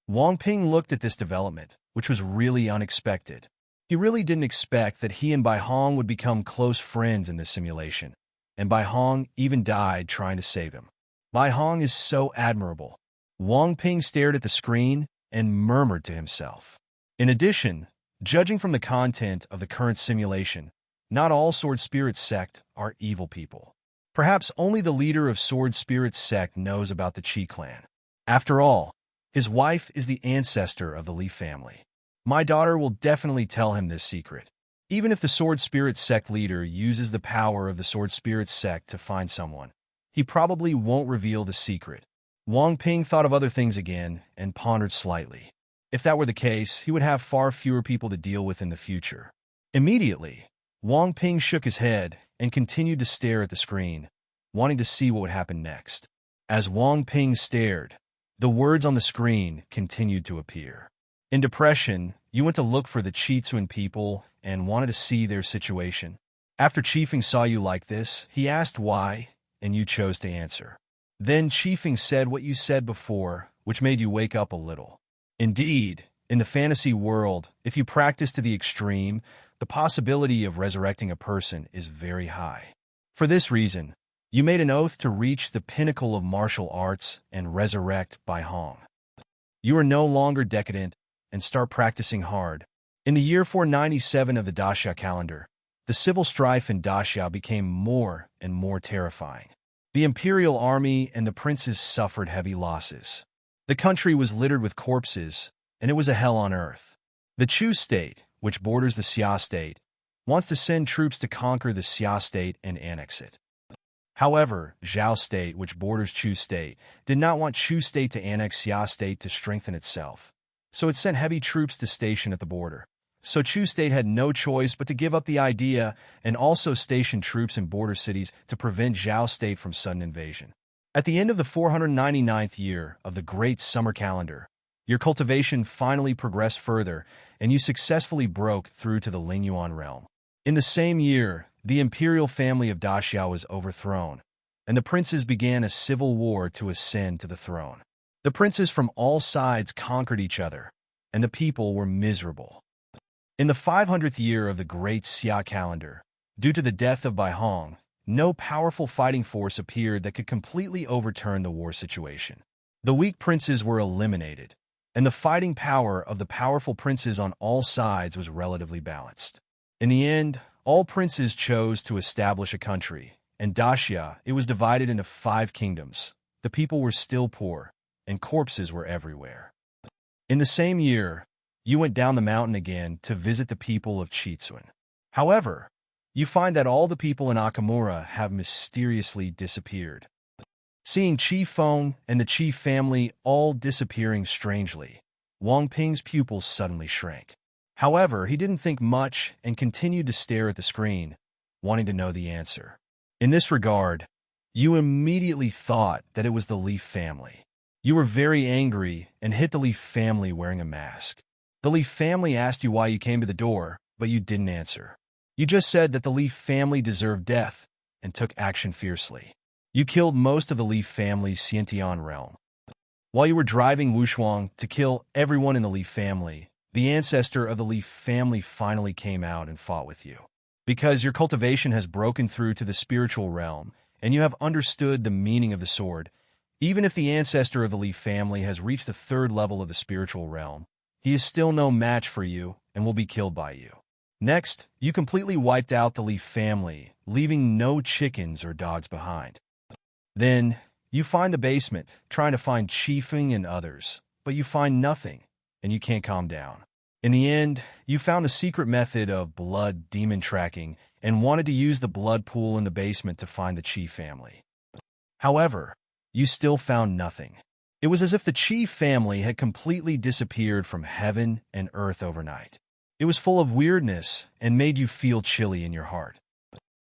Wang Ping looked at this development, which was really unexpected. He really didn't expect that he and Bai Hong would become close friends in this simulation, and Bai Hong even died trying to save him. Bai Hong is so admirable. Wang Ping stared at the screen and murmured to himself. In addition, judging from the content of the current simulation, not all Sword Spirit sect are evil people. Perhaps only the leader of Sword Spirit sect knows about the Qi clan. After all, his wife is the ancestor of the Li family. My daughter will definitely tell him this secret. Even if the Sword Spirit sect leader uses the power of the Sword Spirit sect to find someone, he probably won't reveal the secret. Wang Ping thought of other things again and pondered slightly. If that were the case, he would have far fewer people to deal with in the future. Immediately, Wang Ping shook his head and continued to stare at the screen, wanting to see what would happen next. As Wang Ping stared, the words on the screen continued to appear. In depression, you went to look for the Qitsuan people and wanted to see their situation. After Qifeng saw you like this, he asked why, and you chose to answer. Then Qifeng said what you said before, which made you wake up a little. Indeed, in the fantasy world, if you practice to the extreme, the possibility of resurrecting a person is very high. For this reason, you made an oath to reach the pinnacle of martial arts and resurrect Bai Hong. You are no longer decadent and start practicing hard. In the year 497 of the Daxia calendar, the civil strife in Daxia became more and more terrifying. The imperial army and the princes suffered heavy losses. The country was littered with corpses, and it was a hell on earth. The Chu state, which borders the Xia state, wants to send troops to conquer the Xia state and annex it. However, Zhao state, which borders Chu state, did not want Chu state to annex Xia state to strengthen itself, so it sent heavy troops to station at the border. So Chu state had no choice but to give up the idea and also station troops in border cities to prevent Zhao state from sudden invasion. At the end of the 499th year of the Great Summer Calendar, your cultivation finally progressed further, and you successfully broke through to the Lingyuan realm. In the same year, the imperial family of Daxia was overthrown, and the princes began a civil war to ascend to the throne. The princes from all sides conquered each other, and the people were miserable. In the 500th year of the Great Xia Calendar, due to the death of Bai Hong, no powerful fighting force appeared that could completely overturn the war situation. The weak princes were eliminated, and the fighting power of the powerful princes on all sides was relatively balanced. In the end, all princes chose to establish a country, and Daxia, it was divided into 5 kingdoms. The people were still poor, and corpses were everywhere. In the same year, you went down the mountain again to visit the people of Qitsuan. However, you find that all the people in Akamura have mysteriously disappeared. Seeing Qi Feng and the Qi family all disappearing strangely, Wang Ping's pupils suddenly shrank. However, he didn't think much and continued to stare at the screen, wanting to know the answer. In this regard, you immediately thought that it was the Li family. You were very angry and hit the Li family wearing a mask. The Li family asked you why you came to the door, but you didn't answer. You just said that the Li family deserved death and took action fiercely. You killed most of the Li family's Xiantian realm. While you were driving Wushuang to kill everyone in the Li family, the ancestor of the Li family finally came out and fought with you. Because your cultivation has broken through to the spiritual realm, and you have understood the meaning of the sword, Even if the ancestor of the Leaf family has reached the third level of the spiritual realm, he is still no match for you and will be killed by you. Next, you completely wiped out the Leaf family, leaving no chickens or dogs behind. Then, you find the basement, trying to find Chiefing and others, but you find nothing, and you can't calm down. In the end, you found a secret method of blood demon tracking and wanted to use the blood pool in the basement to find the Chi family. However, you still found nothing. It was as if the Chi family had completely disappeared from heaven and earth overnight. It was full of weirdness and made you feel chilly in your heart.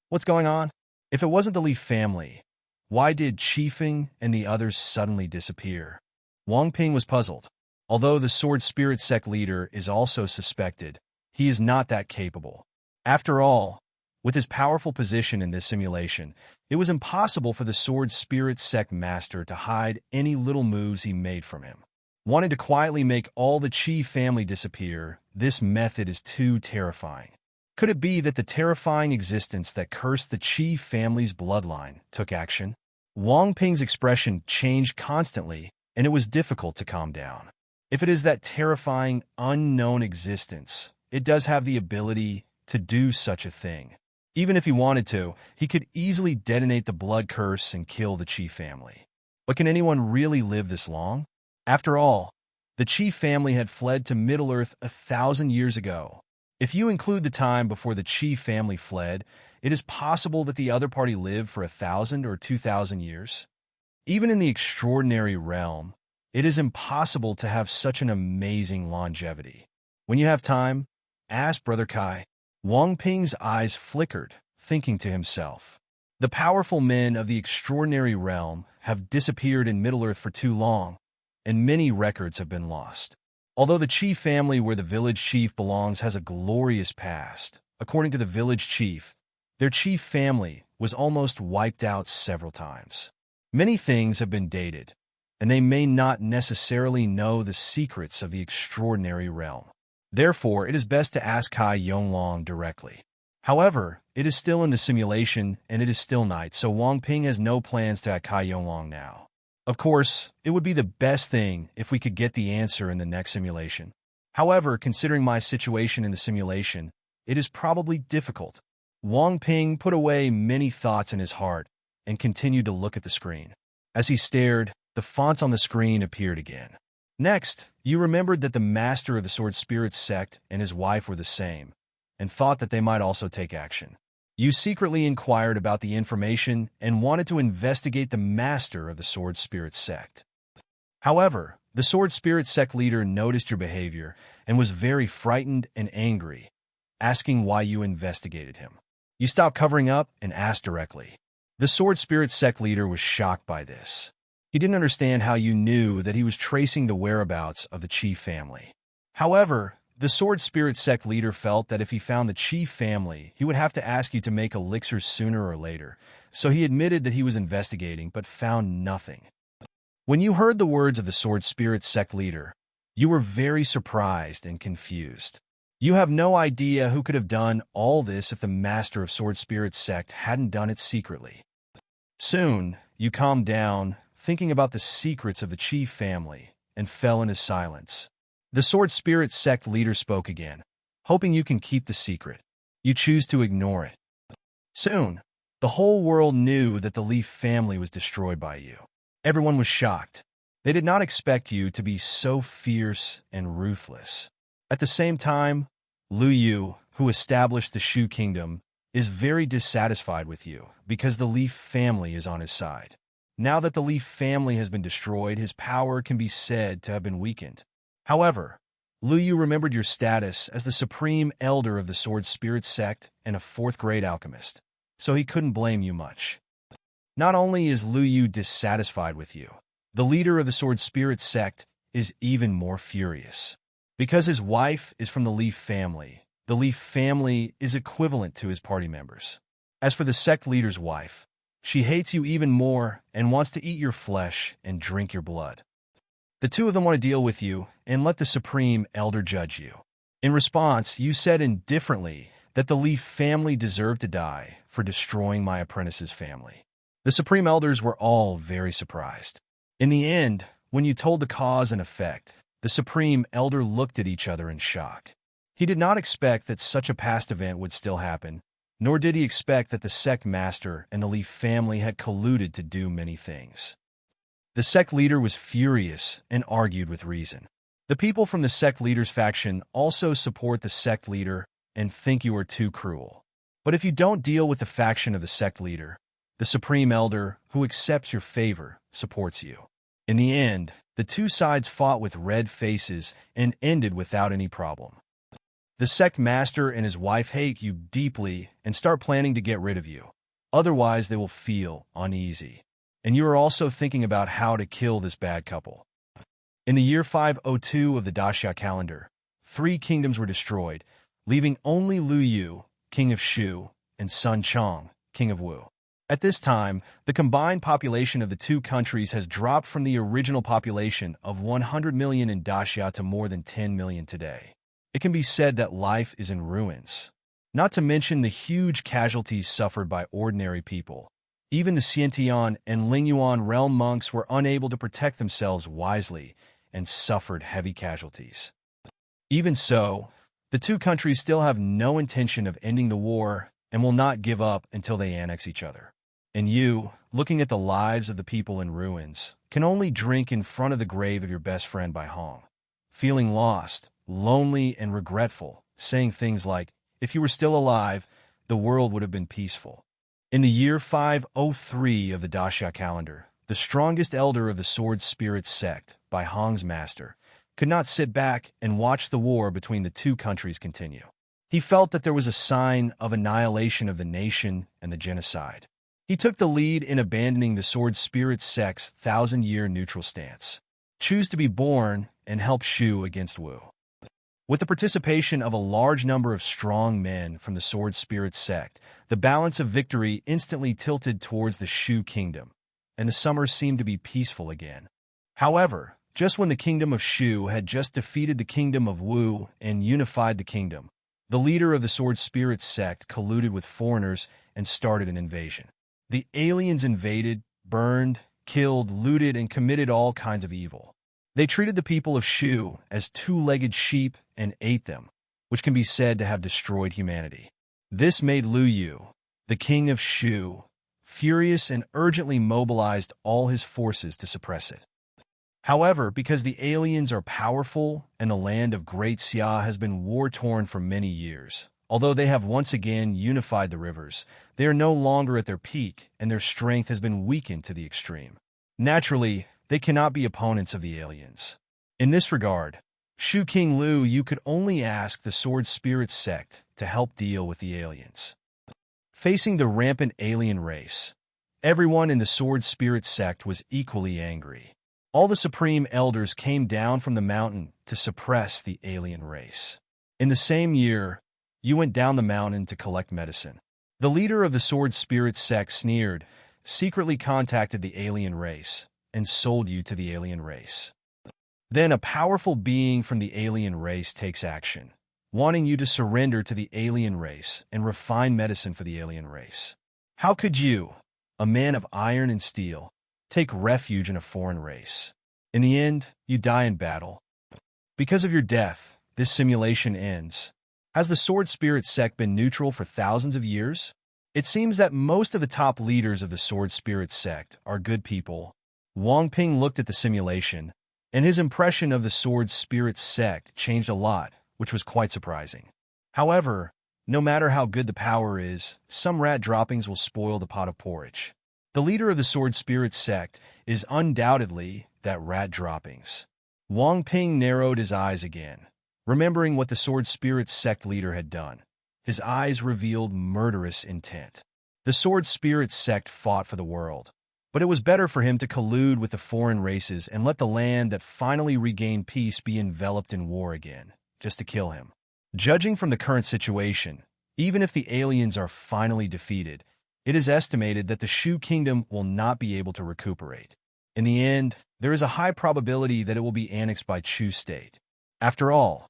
What's going on? If it wasn't the Leaf family, why did Chiefing and the others suddenly disappear? Wang Ping was puzzled. Although the Sword Spirit Sect leader is also suspected, he is not that capable. After all, with his powerful position in this simulation, it was impossible for the Sword Spirit Sect master to hide any little moves he made from him. Wanting to quietly make all the Chi family disappear, this method is too terrifying. Could it be that the terrifying existence that cursed the Chi family's bloodline took action? Wang Ping's expression changed constantly, and it was difficult to calm down. If it is that terrifying, unknown existence, it does have the ability to do such a thing. Even if he wanted to, he could easily detonate the blood curse and kill the Chi family. But can anyone really live this long? After all, the Chi family had fled to Middle-earth 1,000 years ago. If you include the time before the Chi family fled, it is possible that the other party lived for 1,000 or 2,000 years. Even in the extraordinary realm, it is impossible to have such an amazing longevity. When you have time, ask Brother Kai. Wang Ping's eyes flickered, thinking to himself, the powerful men of the extraordinary realm have disappeared in Middle-earth for too long, and many records have been lost. Although the Chi family where the village chief belongs has a glorious past, according to the village chief, their Chi family was almost wiped out several times. Many things have been dated, and they may not necessarily know the secrets of the extraordinary realm. Therefore, it is best to ask Kai Yonglong directly. However, it is still in the simulation, and it is still night, so Wang Ping has no plans to ask Kai Yonglong now. Of course, it would be the best thing if we could get the answer in the next simulation. However, considering my situation in the simulation, it is probably difficult. Wang Ping put away many thoughts in his heart and continued to look at the screen. As he stared, the fonts on the screen appeared again. Next, you remembered that the master of the Sword Spirit Sect and his wife were the same, and thought that they might also take action. You secretly inquired about the information and wanted to investigate the master of the Sword Spirit Sect. However, the Sword Spirit Sect leader noticed your behavior and was very frightened and angry, asking why you investigated him. You stopped covering up and asked directly. The Sword Spirit Sect leader was shocked by this. He didn't understand how you knew that he was tracing the whereabouts of the Chi family. However, the Sword Spirit Sect leader felt that if he found the Chi family, he would have to ask you to make elixirs sooner or later, so he admitted that he was investigating but found nothing. When you heard the words of the Sword Spirit Sect leader, you were very surprised and confused. You have no idea who could have done all this if the master of Sword Spirit Sect hadn't done it secretly. Soon, you calmed down, thinking about the secrets of the Chi family, and fell into silence. The Sword Spirit Sect leader spoke again, hoping you can keep the secret. You choose to ignore it. Soon, the whole world knew that the Leaf family was destroyed by you. Everyone was shocked. They did not expect you to be so fierce and ruthless. At the same time, Lu Yu, who established the Shu Kingdom, is very dissatisfied with you because the Leaf family is on his side. Now that the Leaf family has been destroyed, his power can be said to have been weakened. However, Lu Yu remembered your status as the supreme elder of the Sword Spirit Sect and a fourth-grade alchemist, so he couldn't blame you much. Not only is Lu Yu dissatisfied with you, the leader of the Sword Spirit Sect is even more furious. Because his wife is from the Leaf family, the Leaf family is equivalent to his party members. As for the sect leader's wife, she hates you even more and wants to eat your flesh and drink your blood. The two of them want to deal with you and let the Supreme Elder judge you. In response, you said indifferently that the Leaf family deserved to die for destroying my apprentice's family. The Supreme Elders were all very surprised. In the end, when you told the cause and effect, the Supreme Elder looked at each other in shock. He did not expect that such a past event would still happen, nor did he expect that the sect master and the Leaf family had colluded to do many things. The sect leader was furious and argued with reason. The people from the sect leader's faction also support the sect leader and think you are too cruel. But if you don't deal with the faction of the sect leader, the Supreme Elder, who accepts your favor, supports you. In the end, the two sides fought with red faces and ended without any problem. The sect master and his wife hate you deeply and start planning to get rid of you. Otherwise, they will feel uneasy. And you are also thinking about how to kill this bad couple. In the year 502 of the Daxia calendar, 3 kingdoms were destroyed, leaving only Lu Yu, king of Shu, and Sun Chong, king of Wu. At this time, the combined population of the two countries has dropped from the original population of 100 million in Daxia to more than 10 million today. It can be said that life is in ruins. Not to mention the huge casualties suffered by ordinary people. Even the Xiantian and Lingyuan realm monks were unable to protect themselves wisely and suffered heavy casualties. Even so, the two countries still have no intention of ending the war and will not give up until they annex each other. And you, looking at the lives of the people in ruins, can only drink in front of the grave of your best friend Bai Hong, feeling lost, lonely, and regretful, saying things like, if you were still alive, the world would have been peaceful. In the year 503 of the Daxia calendar, the strongest elder of the Sword Spirit sect, Bai Hong's master, could not sit back and watch the war between the two countries continue. He felt that there was a sign of annihilation of the nation and the genocide. He took the lead in abandoning the Sword Spirit sect's 1,000-year neutral stance. Choose to be born and help Shu against Wu. With the participation of a large number of strong men from the Sword Spirit sect, the balance of victory instantly tilted towards the Shu kingdom, and the summer seemed to be peaceful again. However, just when the kingdom of Shu had just defeated the kingdom of Wu and unified the kingdom, the leader of the Sword Spirit sect colluded with foreigners and started an invasion. The aliens invaded, burned, killed, looted, and committed all kinds of evil. They treated the people of Shu as two-legged sheep and ate them, which can be said to have destroyed humanity. This made Lu Yu, the king of Shu, furious and urgently mobilized all his forces to suppress it. However, because the aliens are powerful and the land of Great Xia has been war-torn for many years, although they have once again unified the rivers, they are no longer at their peak and their strength has been weakened to the extreme. Naturally, they cannot be opponents of the aliens. In this regard, Shu King Lu Yu could only ask the Sword Spirit sect to help deal with the aliens. Facing the rampant alien race, everyone in the Sword Spirit sect was equally angry. All the Supreme Elders came down from the mountain to suppress the alien race. In the same year, you went down the mountain to collect medicine. The leader of the Sword Spirit sect sneered, secretly contacted the alien race, and sold you to the alien race. Then a powerful being from the alien race takes action, wanting you to surrender to the alien race and refine medicine for the alien race. How could you, a man of iron and steel, take refuge in a foreign race? In the end, you die in battle. Because of your death, this simulation ends. Has the Sword Spirit sect been neutral for thousands of years? It seems that most of the top leaders of the Sword Spirit sect are good people. Wang Ping looked at the simulation, and his impression of the Sword Spirit sect changed a lot, which was quite surprising. However, no matter how good the power is, some rat droppings will spoil the pot of porridge. The leader of the Sword Spirit sect is undoubtedly that rat droppings. Wang Ping narrowed his eyes again, remembering what the Sword Spirit sect leader had done. His eyes revealed murderous intent. The Sword Spirit sect fought for the world, but it was better for him to collude with the foreign races and let the land that finally regained peace be enveloped in war again, just to kill him. Judging from the current situation, even if the aliens are finally defeated, it is estimated that the Shu kingdom will not be able to recuperate. In the end, there is a high probability that it will be annexed by Chu state. After all,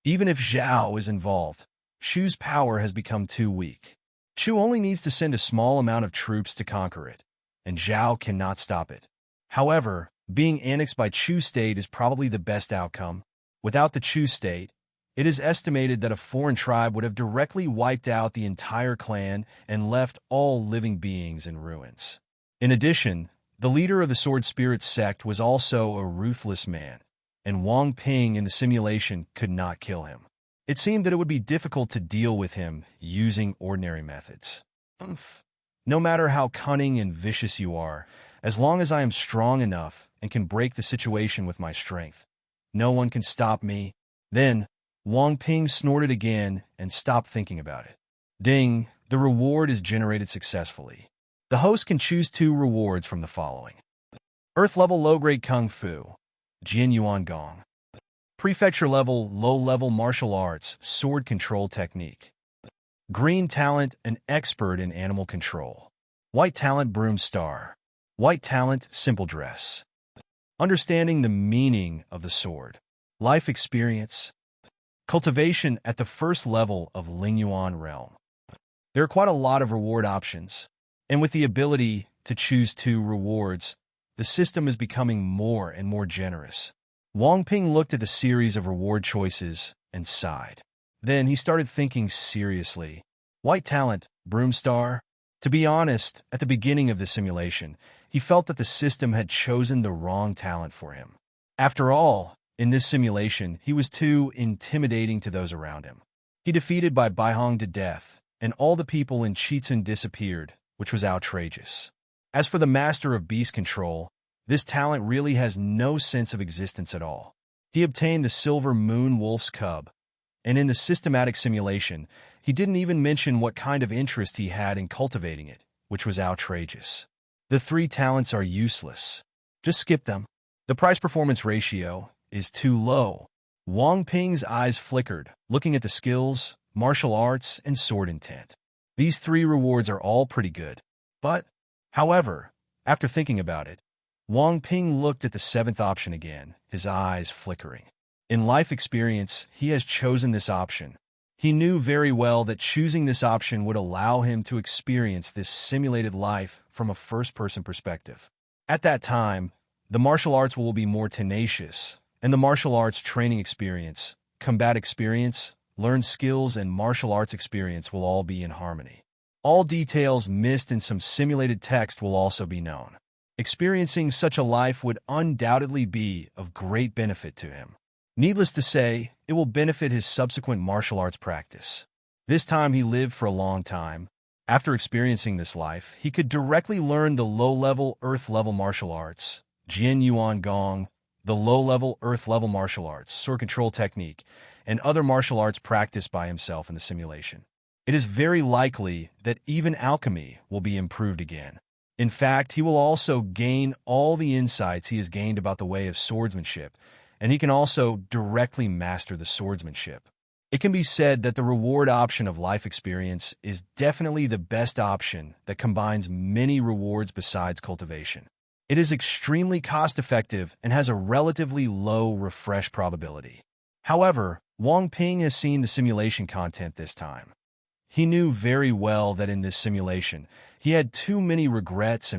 even if Zhao is involved, Shu's power has become too weak. Chu only needs to send a small amount of troops to conquer it, and Zhao cannot stop it. However, Being annexed by Chu state is probably the best outcome. Without the Chu state, it is estimated that a foreign tribe would have directly wiped out the entire clan and left all living beings in ruins. In addition, the leader of the Sword Spirit sect was also a ruthless man, and Wang Ping in the simulation could not kill him. It seemed that it would be difficult to deal with him using ordinary methods. No matter how cunning and vicious you are, as long as I am strong enough and can break the situation with my strength, no one can stop me. Then, Wang Ping snorted again and stopped thinking about it. Ding, the reward is generated successfully. The host can choose 2 rewards from the following. Earth-level low-grade Kung Fu, Jian Yuan Gong. Prefecture-level, low-level martial arts, sword control technique. Green talent, an expert in animal control. White talent, broom star. White talent, simple dress. Understanding the meaning of the sword. Life experience. Cultivation at the first level of Lingyuan realm. There are quite a lot of reward options, and with the ability to choose 2 rewards, the system is becoming more and more generous. Wang Ping looked at the series of reward choices and sighed. Then he started thinking seriously. White talent, broom star. To be honest, at the beginning of the simulation, he felt that the system had chosen the wrong talent for him. After all, in this simulation, he was too intimidating to those around him. He defeated Bai Baihong to death, and all the people in Chichen disappeared, which was outrageous. As for the Master of Beast Control, this talent really has no sense of existence at all. He obtained the Silver Moon Wolf's Cub, and in the systematic simulation, he didn't even mention what kind of interest he had in cultivating it, which was outrageous. The 3 talents are useless. Just skip them. The price-performance ratio is too low. Wang Ping's eyes flickered, looking at the skills, martial arts, and sword intent. These 3 rewards are all pretty good. But, however, after thinking about it, Wang Ping looked at the 7th option again, his eyes flickering. In life experience, he has chosen this option. He knew very well that choosing this option would allow him to experience this simulated life from a first-person perspective. At that time, the martial arts will be more tenacious, and the martial arts training experience, combat experience, learned skills, and martial arts experience will all be in harmony. All details missed in some simulated text will also be known. Experiencing such a life would undoubtedly be of great benefit to him. Needless to say, it will benefit his subsequent martial arts practice. This time he lived for a long time. After experiencing this life, he could directly learn the low-level, earth-level martial arts, Jian Yuan Gong, the low-level, earth-level martial arts, sword control technique, and other martial arts practiced by himself in the simulation. It is very likely that even alchemy will be improved again. In fact, he will also gain all the insights he has gained about the way of swordsmanship, and he can also directly master the swordsmanship. It can be said that the reward option of life experience is definitely the best option that combines many rewards besides cultivation. It is extremely cost-effective and has a relatively low refresh probability. However, Wang Ping has seen the simulation content this time. He knew very well that in this simulation, he had too many regrets,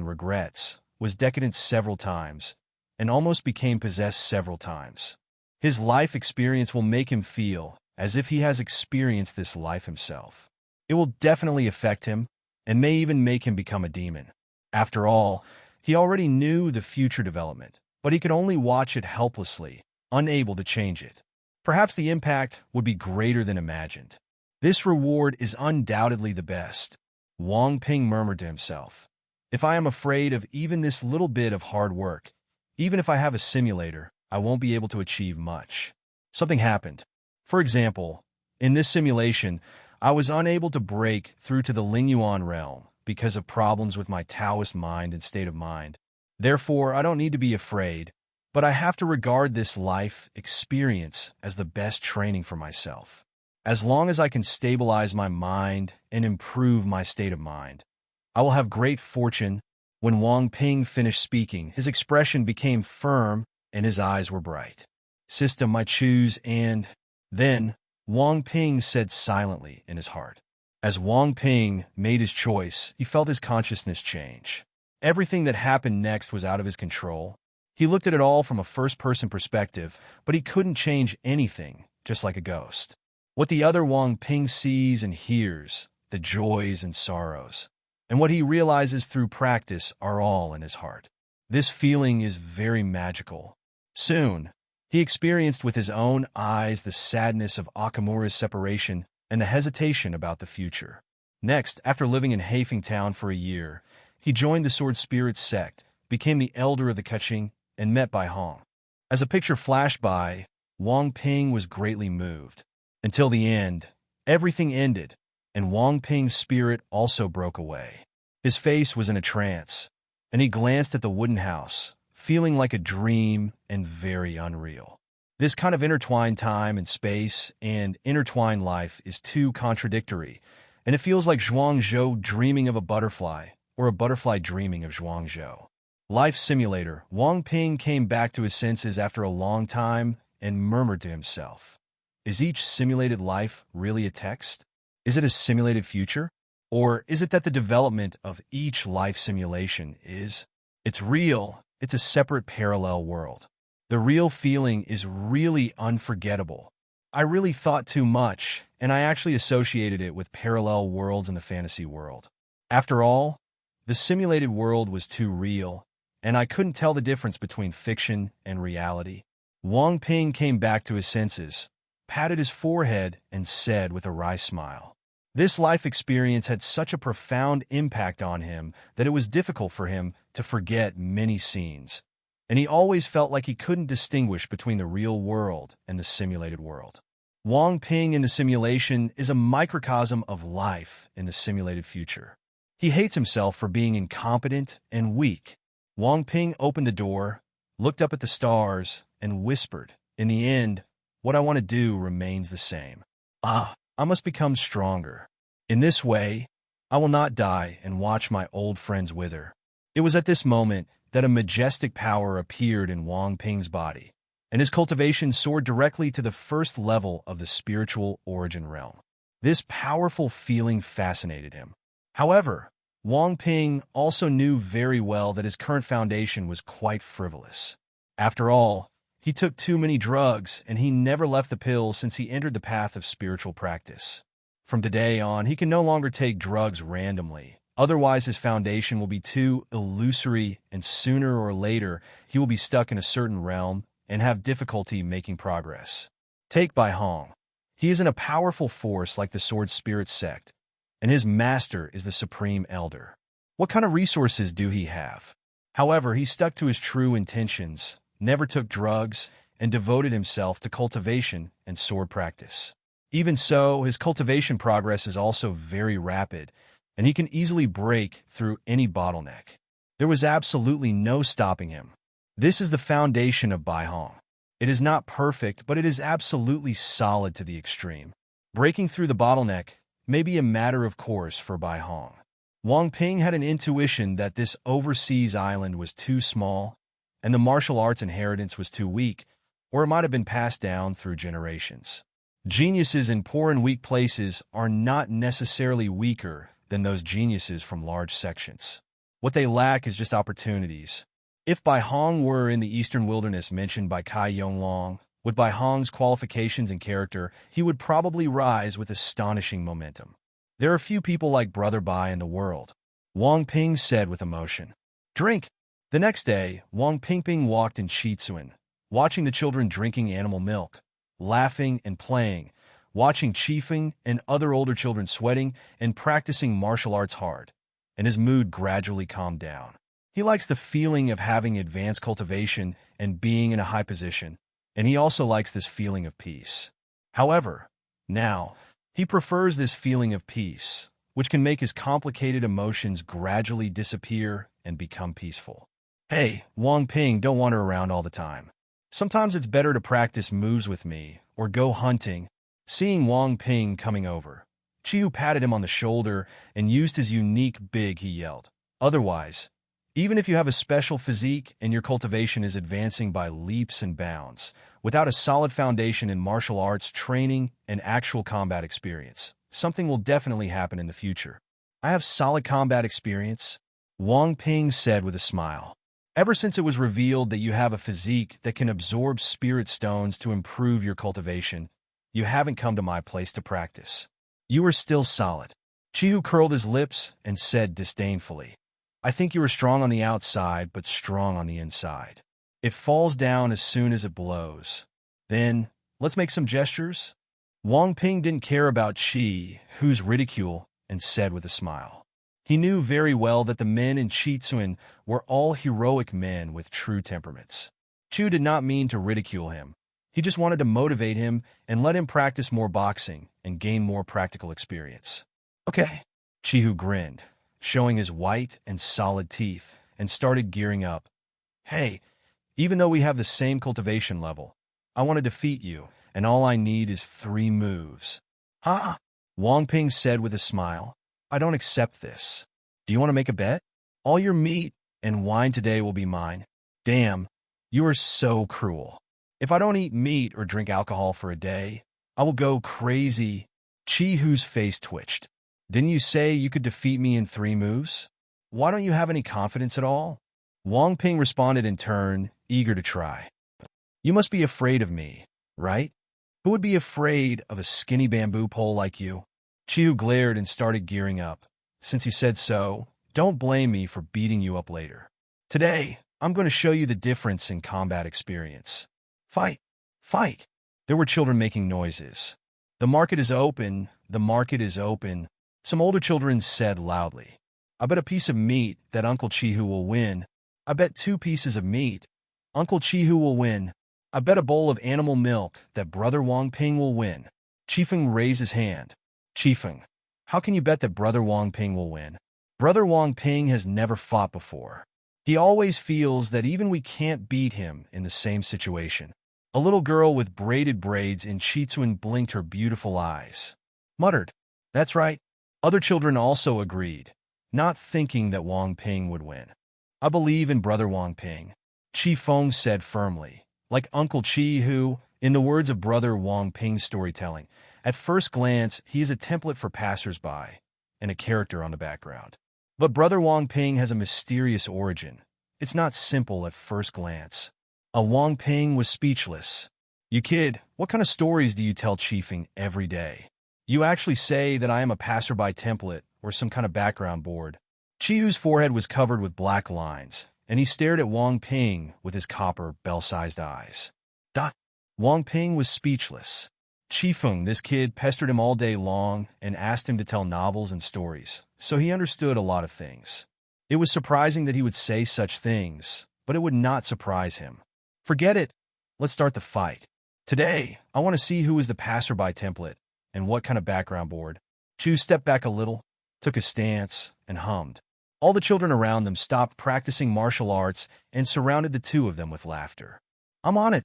was decadent several times, and almost became possessed several times. His life experience will make him feel as if he has experienced this life himself. It will definitely affect him, and may even make him become a demon. After all, he already knew the future development, but he could only watch it helplessly, unable to change it. Perhaps the impact would be greater than imagined. This reward is undoubtedly the best. Wang Ping murmured to himself. If I am afraid of even this little bit of hard work, even if I have a simulator, I won't be able to achieve much. Something happened. For example, in this simulation, I was unable to break through to the Lingyuan realm because of problems with my Taoist mind and state of mind. Therefore, I don't need to be afraid, but I have to regard this life experience as the best training for myself. As long as I can stabilize my mind and improve my state of mind, I will have great fortune. When Wang Ping finished speaking, his expression became firm and his eyes were bright. System I choose, and then Wang Ping said silently in his heart. As Wang Ping made his choice, he felt his consciousness change. Everything that happened next was out of his control. He looked at it all from a first-person perspective, but he couldn't change anything, just like a ghost. What the other Wang Ping sees and hears, the joys and sorrows, and what he realizes through practice are all in his heart. This feeling is very magical. Soon, he experienced with his own eyes the sadness of Akamura's separation and the hesitation about the future. Next, after living in Hafeng Town for a year, he joined the Sword Spirit sect, became the elder of the Kaching, and met Bai Hong. As a picture flashed by, Wang Ping was greatly moved. Until the end, everything ended, and Wang Ping's spirit also broke away. His face was in a trance, and he glanced at the wooden house, feeling like a dream and very unreal. This kind of intertwined time and space and intertwined life is too contradictory, and it feels like Zhuangzhou dreaming of a butterfly, or a butterfly dreaming of Zhuangzhou. Life simulator, Wang Ping came back to his senses after a long time and murmured to himself, "Is each simulated life really a text? Is it a simulated future? Or is it that the development of each life simulation is? It's real, it's a separate parallel world. The real feeling is really unforgettable. I really thought too much, and I actually associated it with parallel worlds in the fantasy world. After all, the simulated world was too real, and I couldn't tell the difference between fiction and reality." Wang Ping came back to his senses, patted his forehead, and said with a wry smile, "This life experience had such a profound impact on him that it was difficult for him to forget many scenes, and he always felt like he couldn't distinguish between the real world and the simulated world." Wang Ping in the simulation is a microcosm of life in the simulated future. He hates himself for being incompetent and weak. Wang Ping opened the door, looked up at the stars, and whispered, "In the end, what I want to do remains the same. I must become stronger. In this way, I will not die and watch my old friends wither." It was at this moment that a majestic power appeared in Wang Ping's body, and his cultivation soared directly to the first level of the spiritual origin realm. This powerful feeling fascinated him. However, Wang Ping also knew very well that his current foundation was quite frivolous. After all, he took too many drugs, and he never left the pill since he entered the path of spiritual practice. From today on, he can no longer take drugs randomly. Otherwise, his foundation will be too illusory, and sooner or later, he will be stuck in a certain realm and have difficulty making progress. Take Bai Hong. He isn't a powerful force like the Sword Spirit sect, and his master is the Supreme Elder. What kind of resources do he have? However, he stuck to his true intentions, never took drugs, and devoted himself to cultivation and sword practice. Even so, his cultivation progress is also very rapid, and he can easily break through any bottleneck. There was absolutely no stopping him. This is the foundation of Bai Hong. It is not perfect, but it is absolutely solid to the extreme. Breaking through the bottleneck may be a matter of course for Bai Hong. Wang Ping had an intuition that this overseas island was too small, and the martial arts inheritance was too weak, or it might have been passed down through generations. Geniuses in poor and weak places are not necessarily weaker than those geniuses from large sections. What they lack is just opportunities. If Bai Hong were in the eastern wilderness mentioned by Kai Yonglong, with Bai Hong's qualifications and character, he would probably rise with astonishing momentum. There are few people like Brother Bai in the world, Wang Ping said with emotion. "Drink." The next day, Wang Ping walked in Chitsuan, watching the children drinking animal milk, laughing and playing, watching Chifeng and other older children sweating and practicing martial arts hard, and his mood gradually calmed down. He likes the feeling of having advanced cultivation and being in a high position, and he also likes this feeling of peace. However, now, he prefers this feeling of peace, which can make his complicated emotions gradually disappear and become peaceful. "Hey, Wang Ping, don't wander around all the time. Sometimes it's better to practice moves with me, or go hunting." Seeing Wang Ping coming over, Chiu patted him on the shoulder and used his unique big, he yelled. "Otherwise, even if you have a special physique and your cultivation is advancing by leaps and bounds, without a solid foundation in martial arts training and actual combat experience, something will definitely happen in the future." "I have solid combat experience," Wang Ping said with a smile. Ever since it was revealed that you have a physique that can absorb spirit stones to improve your cultivation, you haven't come to my place to practice. You are still solid. Chihu curled his lips and said disdainfully, I think you are strong on the outside, but strong on the inside. It falls down as soon as it blows. Then, let's make some gestures. Wang Ping didn't care about Chihu's ridicule and said with a smile. He knew very well that the men in Chitsuan were all heroic men with true temperaments. Chu did not mean to ridicule him. He just wanted to motivate him and let him practice more boxing and gain more practical experience. Okay. Chihu grinned, showing his white and solid teeth, and started gearing up. Hey, even though we have the same cultivation level, I want to defeat you, and all I need is 3 moves. Huh? Wang Ping said with a smile. I don't accept this. Do you want to make a bet? All your meat and wine today will be mine. Damn, you are so cruel. If I don't eat meat or drink alcohol for a day, I will go crazy. Chihu's face twitched. Didn't you say you could defeat me in 3 moves? Why don't you have any confidence at all? Wang Ping responded in turn, eager to try. You must be afraid of me, right? Who would be afraid of a skinny bamboo pole like you? Chihu glared and started gearing up. Since you said so, don't blame me for beating you up later. Today, I'm going to show you the difference in combat experience. Fight! Fight! There were children making noises. The market is open. The market is open. Some older children said loudly. I bet a piece of meat that Uncle Chihu will win. I bet 2 pieces of meat. Uncle Chihu will win. I bet a bowl of animal milk that Brother Wang Ping will win. Chifeng raised his hand. Chifeng, how can you bet that Brother Wang Ping will win? Brother Wang Ping has never fought before. He always feels that even we can't beat him in the same situation. A little girl with braided braids in Chitsuan blinked her beautiful eyes. Muttered, that's right. Other children also agreed, not thinking that Wang Ping would win. I believe in Brother Wang Ping. Chi Feng said firmly, like Uncle Chihu, in the words of Brother Wang Ping's storytelling. At first glance, he is a template for passers-by and a character on the background. But Brother Wang Ping has a mysterious origin. It's not simple at first glance. Wang Ping was speechless. You kid, what kind of stories do you tell Chifeng every day? You actually say that I am a passerby template or some kind of background board. Chihu's forehead was covered with black lines, and he stared at Wang Ping with his copper, bell-sized eyes. Wang Ping was speechless. Chifeng, this kid, pestered him all day long and asked him to tell novels and stories, so he understood a lot of things. It was surprising that he would say such things, but it would not surprise him. Forget it. Let's start the fight. Today, I want to see who is the passerby template and what kind of background board. Chu stepped back a little, took a stance, and hummed. All the children around them stopped practicing martial arts and surrounded the 2 of them with laughter. I'm on it.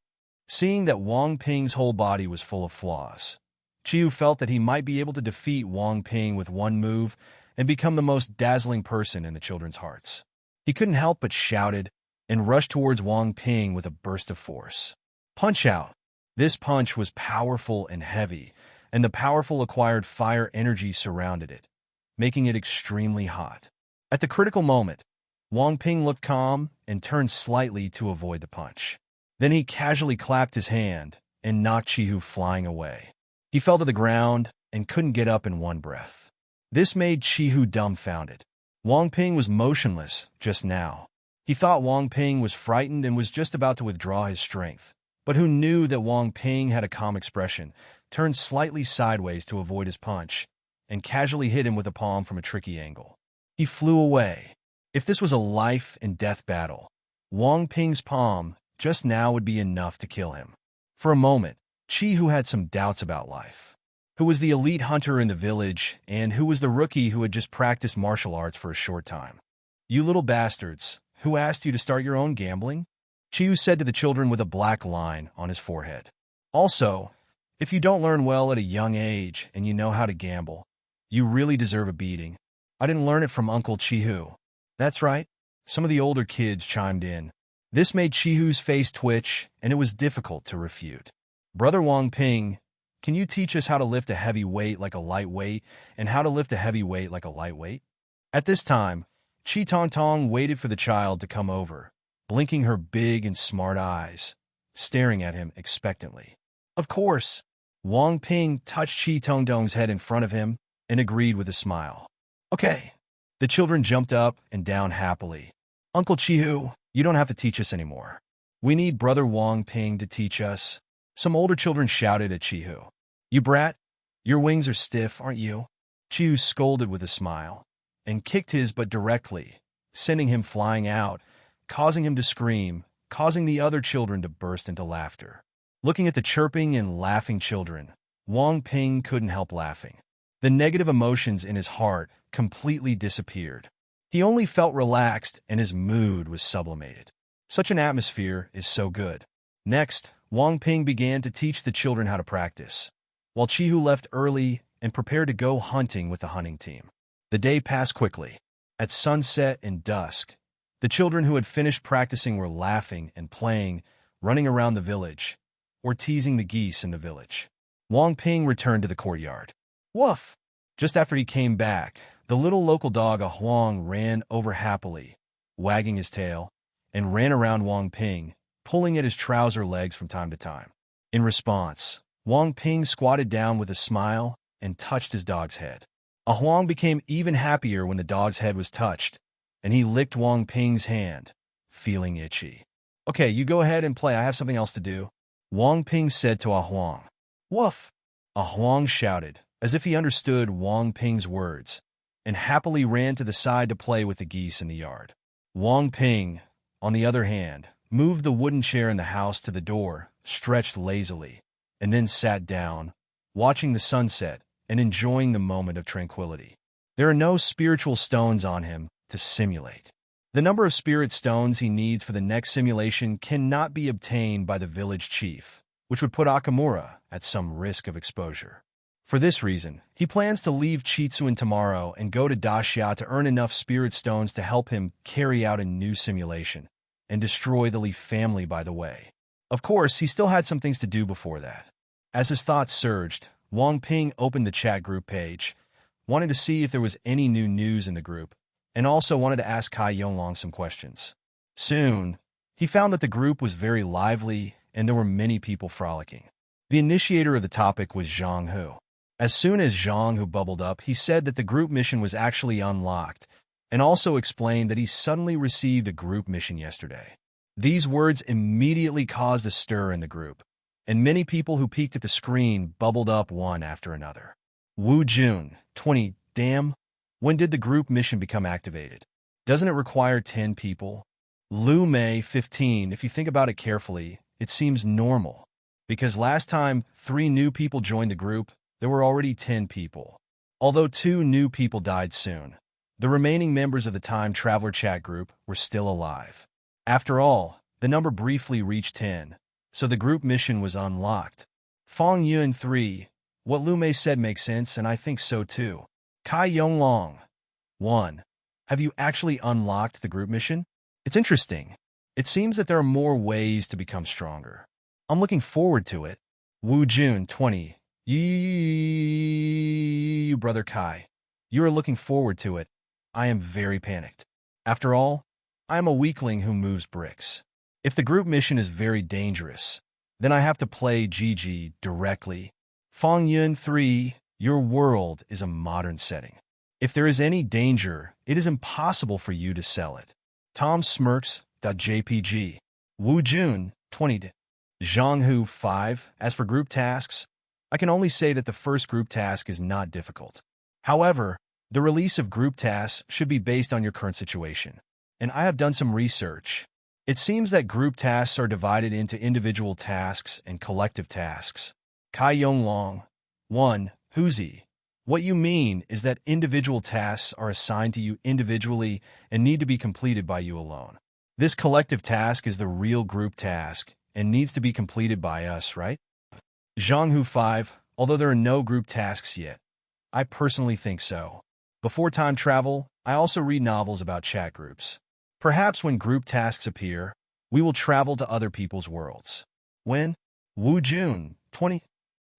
Seeing that Wang Ping's whole body was full of flaws, Chihu felt that he might be able to defeat Wang Ping with 1 move and become the most dazzling person in the children's hearts. He couldn't help but shouted and rushed towards Wang Ping with a burst of force. Punch out! This punch was powerful and heavy, and the powerful acquired fire energy surrounded it, making it extremely hot. At the critical moment, Wang Ping looked calm and turned slightly to avoid the punch. Then he casually clapped his hand and knocked Chihu flying away. He fell to the ground and couldn't get up in one breath. This made Chihu dumbfounded. Wang Ping was motionless just now. He thought Wang Ping was frightened and was just about to withdraw his strength. But who knew that Wang Ping had a calm expression, turned slightly sideways to avoid his punch, and casually hit him with a palm from a tricky angle. He flew away. If this was a life-and-death battle, Wang Ping's palm just now would be enough to kill him. For a moment, Chihu had some doubts about life. Who was the elite hunter in the village, and who was the rookie who had just practiced martial arts for a short time? You little bastards, who asked you to start your own gambling? Chihu said to the children with a black line on his forehead. Also, if you don't learn well at a young age and you know how to gamble, you really deserve a beating. I didn't learn it from Uncle Chihu. That's right, some of the older kids chimed in. This made Chihu's face twitch, and it was difficult to refute. Brother Wang Ping, can you teach us how to lift a heavy weight like a lightweight, and how to lift a heavy weight like a lightweight? At this time, Chi Tong Tong waited for the child to come over, blinking her big and smart eyes, staring at him expectantly. Of course, Wang Ping touched Chi Tongdong's head in front of him and agreed with a smile. Okay. The children jumped up and down happily. Uncle Chihu, you don't have to teach us anymore. We need Brother Wang Ping to teach us. Some older children shouted at Chihu. You brat, your wings are stiff, aren't you? Chihu scolded with a smile and kicked his butt directly, sending him flying out, causing him to scream, causing the other children to burst into laughter. Looking at the chirping and laughing children, Wang Ping couldn't help laughing. The negative emotions in his heart completely disappeared. He only felt relaxed and his mood was sublimated. Such an atmosphere is so good. Next, Wang Ping began to teach the children how to practice, while Chihu left early and prepared to go hunting with the hunting team. The day passed quickly. At sunset and dusk, the children who had finished practicing were laughing and playing, running around the village, or teasing the geese in the village. Wang Ping returned to the courtyard. Woof! Just after he came back, the little local dog A Huang ran over happily, wagging his tail, and ran around Wang Ping, pulling at his trouser legs from time to time. In response, Wang Ping squatted down with a smile and touched his dog's head. A Huang became even happier when the dog's head was touched, and he licked Wang Ping's hand, feeling itchy. Okay, you go ahead and play. I have something else to do, Wang Ping said to A Huang. Woof! A Huang shouted, as if he understood Wang Ping's words, and happily ran to the side to play with the geese in the yard. Wang Ping, on the other hand, moved the wooden chair in the house to the door, stretched lazily, and then sat down, watching the sunset and enjoying the moment of tranquility. There are no spiritual stones on him to simulate. The number of spirit stones he needs for the next simulation cannot be obtained by the village chief, which would put Akamura at some risk of exposure. For this reason, he plans to leave Chitsuan tomorrow and go to Daxia to earn enough spirit stones to help him carry out a new simulation and destroy the Li family by the way. Of course, he still had some things to do before that. As his thoughts surged, Wang Ping opened the chat group page, wanted to see if there was any new news in the group, and also wanted to ask Kai Yonglong some questions. Soon, he found that the group was very lively and there were many people frolicking. The initiator of the topic was Zhang Hu. As soon as Zhang Hu bubbled up, he said that the group mission was actually unlocked, and also explained that he suddenly received a group mission yesterday. These words immediately caused a stir in the group, and many people who peeked at the screen bubbled up one after another. Wu Jun, 20, damn. When did the group mission become activated? Doesn't it require 10 people? Lu Mei, 15, if you think about it carefully, it seems normal. Because last time 3 new people joined the group, there were already 10 people. Although 2 new people died soon, the remaining members of the Time Traveler chat group were still alive. After all, the number briefly reached 10, so the group mission was unlocked. Fong Yun 3, what Lu Mei said makes sense, and I think so too. Kai Yonglong, 1. Have you actually unlocked the group mission? It's interesting. It seems that there are more ways to become stronger. I'm looking forward to it. Wu Jun, 20. You, Brother Kai. You are looking forward to it. I am very panicked. After all, I am a weakling who moves bricks. If the group mission is very dangerous, then I have to play GG directly. Fong Yun 3, your world is a modern setting. If there is any danger, it is impossible for you to sell it. Tom Smirks.jpg. Wu Jun, 20. Zhang Hu, 5. As for group tasks, I can only say that the first group task is not difficult. However, the release of group tasks should be based on your current situation. And I have done some research. It seems that group tasks are divided into individual tasks and collective tasks. Kai Yonglong, 1. Huzi. What you mean is that individual tasks are assigned to you individually and need to be completed by you alone. This collective task is the real group task and needs to be completed by us, right? Zhang Hu 5, although there are no group tasks yet. I personally think so. Before time travel, I also read novels about chat groups. Perhaps when group tasks appear, we will travel to other people's worlds. When? Wu Jun, 20.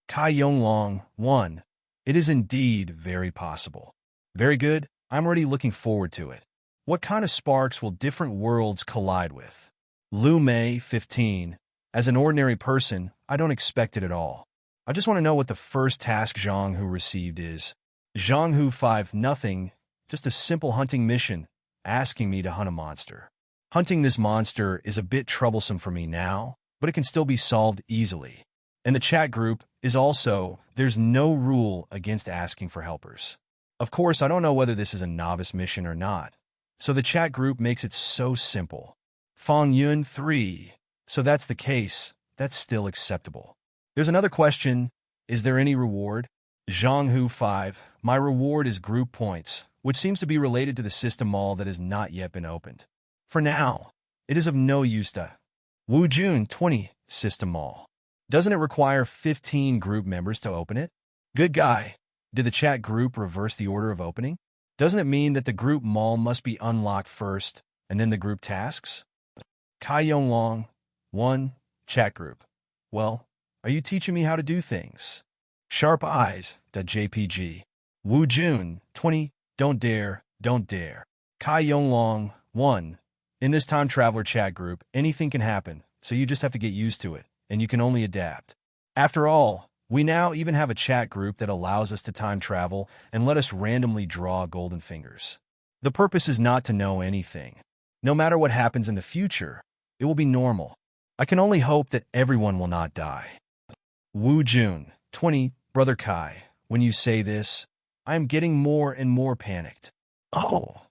Kai Yonglong, 1. It is indeed very possible. Very good, I'm already looking forward to it. What kind of sparks will different worlds collide with? Lu Mei, 15. As an ordinary person, I don't expect it at all. I just want to know what the first task Zhang Hu received is. Zhang Hu 5. Nothing, just a simple hunting mission, asking me to hunt a monster. Hunting this monster is a bit troublesome for me now, but it can still be solved easily. And the chat group is also, there's no rule against asking for helpers. Of course, I don't know whether this is a novice mission or not, so the chat group makes it so simple. Fang Yun 3. So that's the case, that's still acceptable. There's another question, is there any reward? Zhang Hu 5. My reward is group points, which seems to be related to the system mall that has not yet been opened. For now, it is of no use to Wu Jun 20 system mall. Doesn't it require 15 group members to open it? Good guy. Did the chat group reverse the order of opening? Doesn't it mean that the group mall must be unlocked first, and then the group tasks? Kai Yonglong 1. Chat group. Well, are you teaching me how to do things? Sharp Eyes.jpg. Wu Jun 20. Don't dare, don't dare. Kai Yonglong 1. In this time traveler chat group, anything can happen, so you just have to get used to it, and you can only adapt. After all, we now even have a chat group that allows us to time travel and let us randomly draw golden fingers. The purpose is not to know anything. No matter what happens in the future, it will be normal. I can only hope that everyone will not die. Wu Jun 20. Brother Kai, when you say this, I am getting more and more panicked. Oh.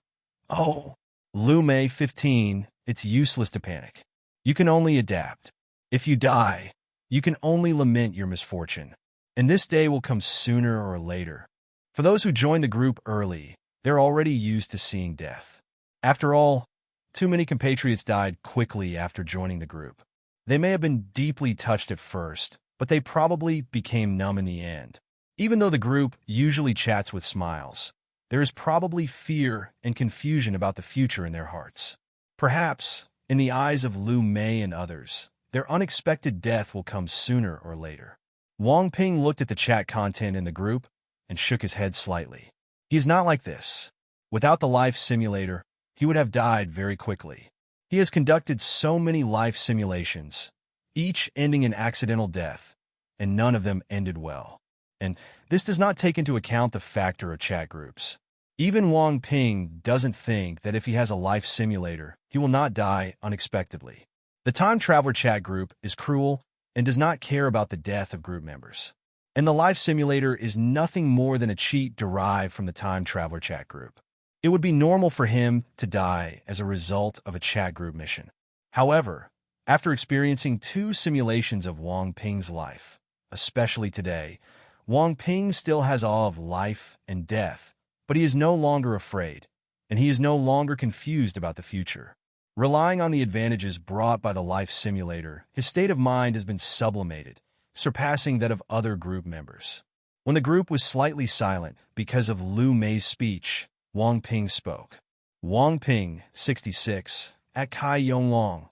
Lu Mei 15. It's useless to panic. You can only adapt. If you die, you can only lament your misfortune. And this day will come sooner or later. For those who join the group early, they're already used to seeing death. After all, too many compatriots died quickly after joining the group. They may have been deeply touched at first, but they probably became numb in the end. Even though the group usually chats with smiles, there is probably fear and confusion about the future in their hearts. Perhaps, in the eyes of Lu Mei and others, their unexpected death will come sooner or later. Wang Ping looked at the chat content in the group and shook his head slightly. He is not like this. Without the life simulator, he would have died very quickly. He has conducted so many life simulations, each ending in accidental death, and none of them ended well. And this does not take into account the factor of chat groups. Even Wang Ping doesn't think that if he has a life simulator, he will not die unexpectedly. The Time Traveler chat group is cruel and does not care about the death of group members. And the life simulator is nothing more than a cheat derived from the Time Traveler chat group. It would be normal for him to die as a result of a chat group mission. However, after experiencing 2 simulations of Wang Ping's life, especially today, Wang Ping still has awe of life and death, but he is no longer afraid, and he is no longer confused about the future. Relying on the advantages brought by the life simulator, his state of mind has been sublimated, surpassing that of other group members. When the group was slightly silent because of Lu Mei's speech, Wang Ping spoke. Wang Ping, 66, at Kai Yonglong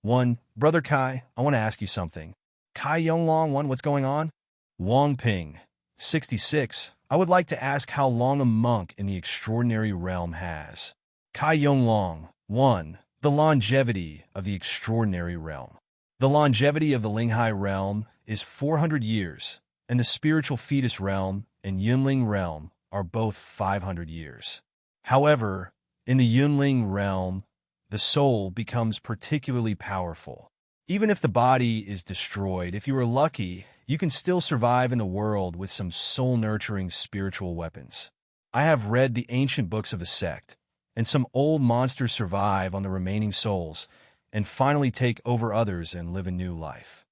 1. Brother Kai, I want to ask you something. Kai Yonglong 1, what's going on? Wang Ping, 66, I would like to ask how long a monk in the extraordinary realm has. Kai Yonglong 1. The longevity of the extraordinary realm. The longevity of the Linghai realm is 400 years, and the spiritual fetus realm and Yunling realm are both 500 years. However, in the Yunling realm, the soul becomes particularly powerful. Even if the body is destroyed, if you are lucky, you can still survive in the world with some soul-nurturing spiritual weapons. I have read the ancient books of the sect, and some old monsters survive on the remaining souls and finally take over others and live a new life.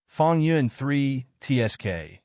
Fang Yun 3, TSK.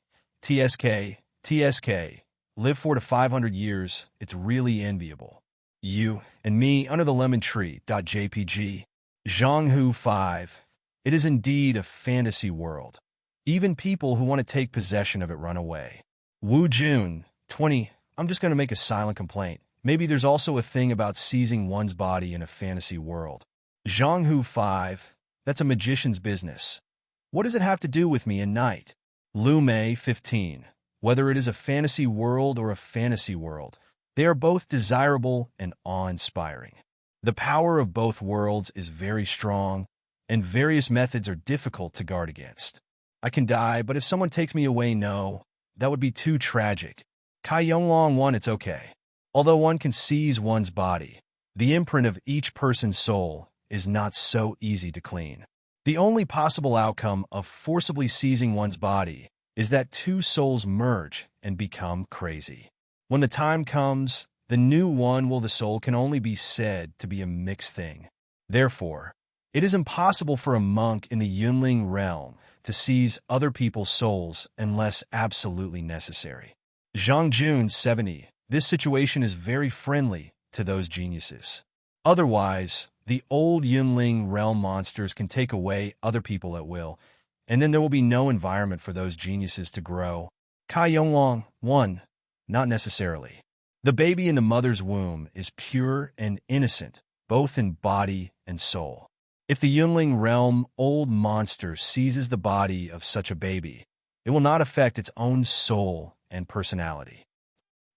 Live 400 to 500 years, it's really enviable. You and me under the lemon tree.jpg. Zhang Hu 5. It is indeed a fantasy world. Even people who want to take possession of it run away. Wu Jun 20. I'm just going to make a silent complaint. Maybe there's also a thing about seizing one's body in a fantasy world. Zhang Hu 5. That's a magician's business. What does it have to do with me and night? Lu Mei 15. Whether it is a fantasy world or a fantasy world, they are both desirable and awe-inspiring. The power of both worlds is very strong, and various methods are difficult to guard against. I can die, but if someone takes me away, no, that would be too tragic. Kai Yonglong 1, it's okay. Although one can seize one's body, the imprint of each person's soul is not so easy to clean. The only possible outcome of forcibly seizing one's body is that two souls merge and become crazy. When the time comes, the new one the soul can only be said to be a mixed thing. Therefore, it is impossible for a monk in the Yunling realm to seize other people's souls unless absolutely necessary. Zhang Jun 70. This situation is very friendly to those geniuses. Otherwise, the old Yunling realm monsters can take away other people at will, and then there will be no environment for those geniuses to grow. Kai Yonglong 1. Not necessarily. The baby in the mother's womb is pure and innocent, both in body and soul. If the Yunling realm old monster seizes the body of such a baby, it will not affect its own soul and personality.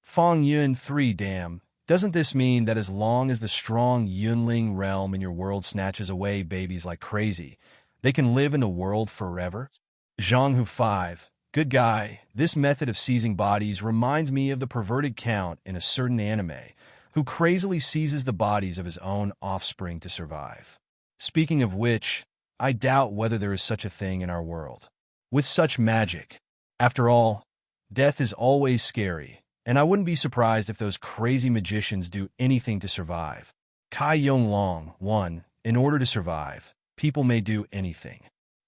Fang Yun 3. Damn, doesn't this mean that as long as the strong Yunling realm in your world snatches away babies like crazy, they can live in the world forever? Zhang Hu 5. Good guy, this method of seizing bodies reminds me of the perverted count in a certain anime who crazily seizes the bodies of his own offspring to survive. Speaking of which, I doubt whether there is such a thing in our world. With such magic, after all, death is always scary, and I wouldn't be surprised if those crazy magicians do anything to survive. Kai Yonglong 1. In order to survive, people may do anything.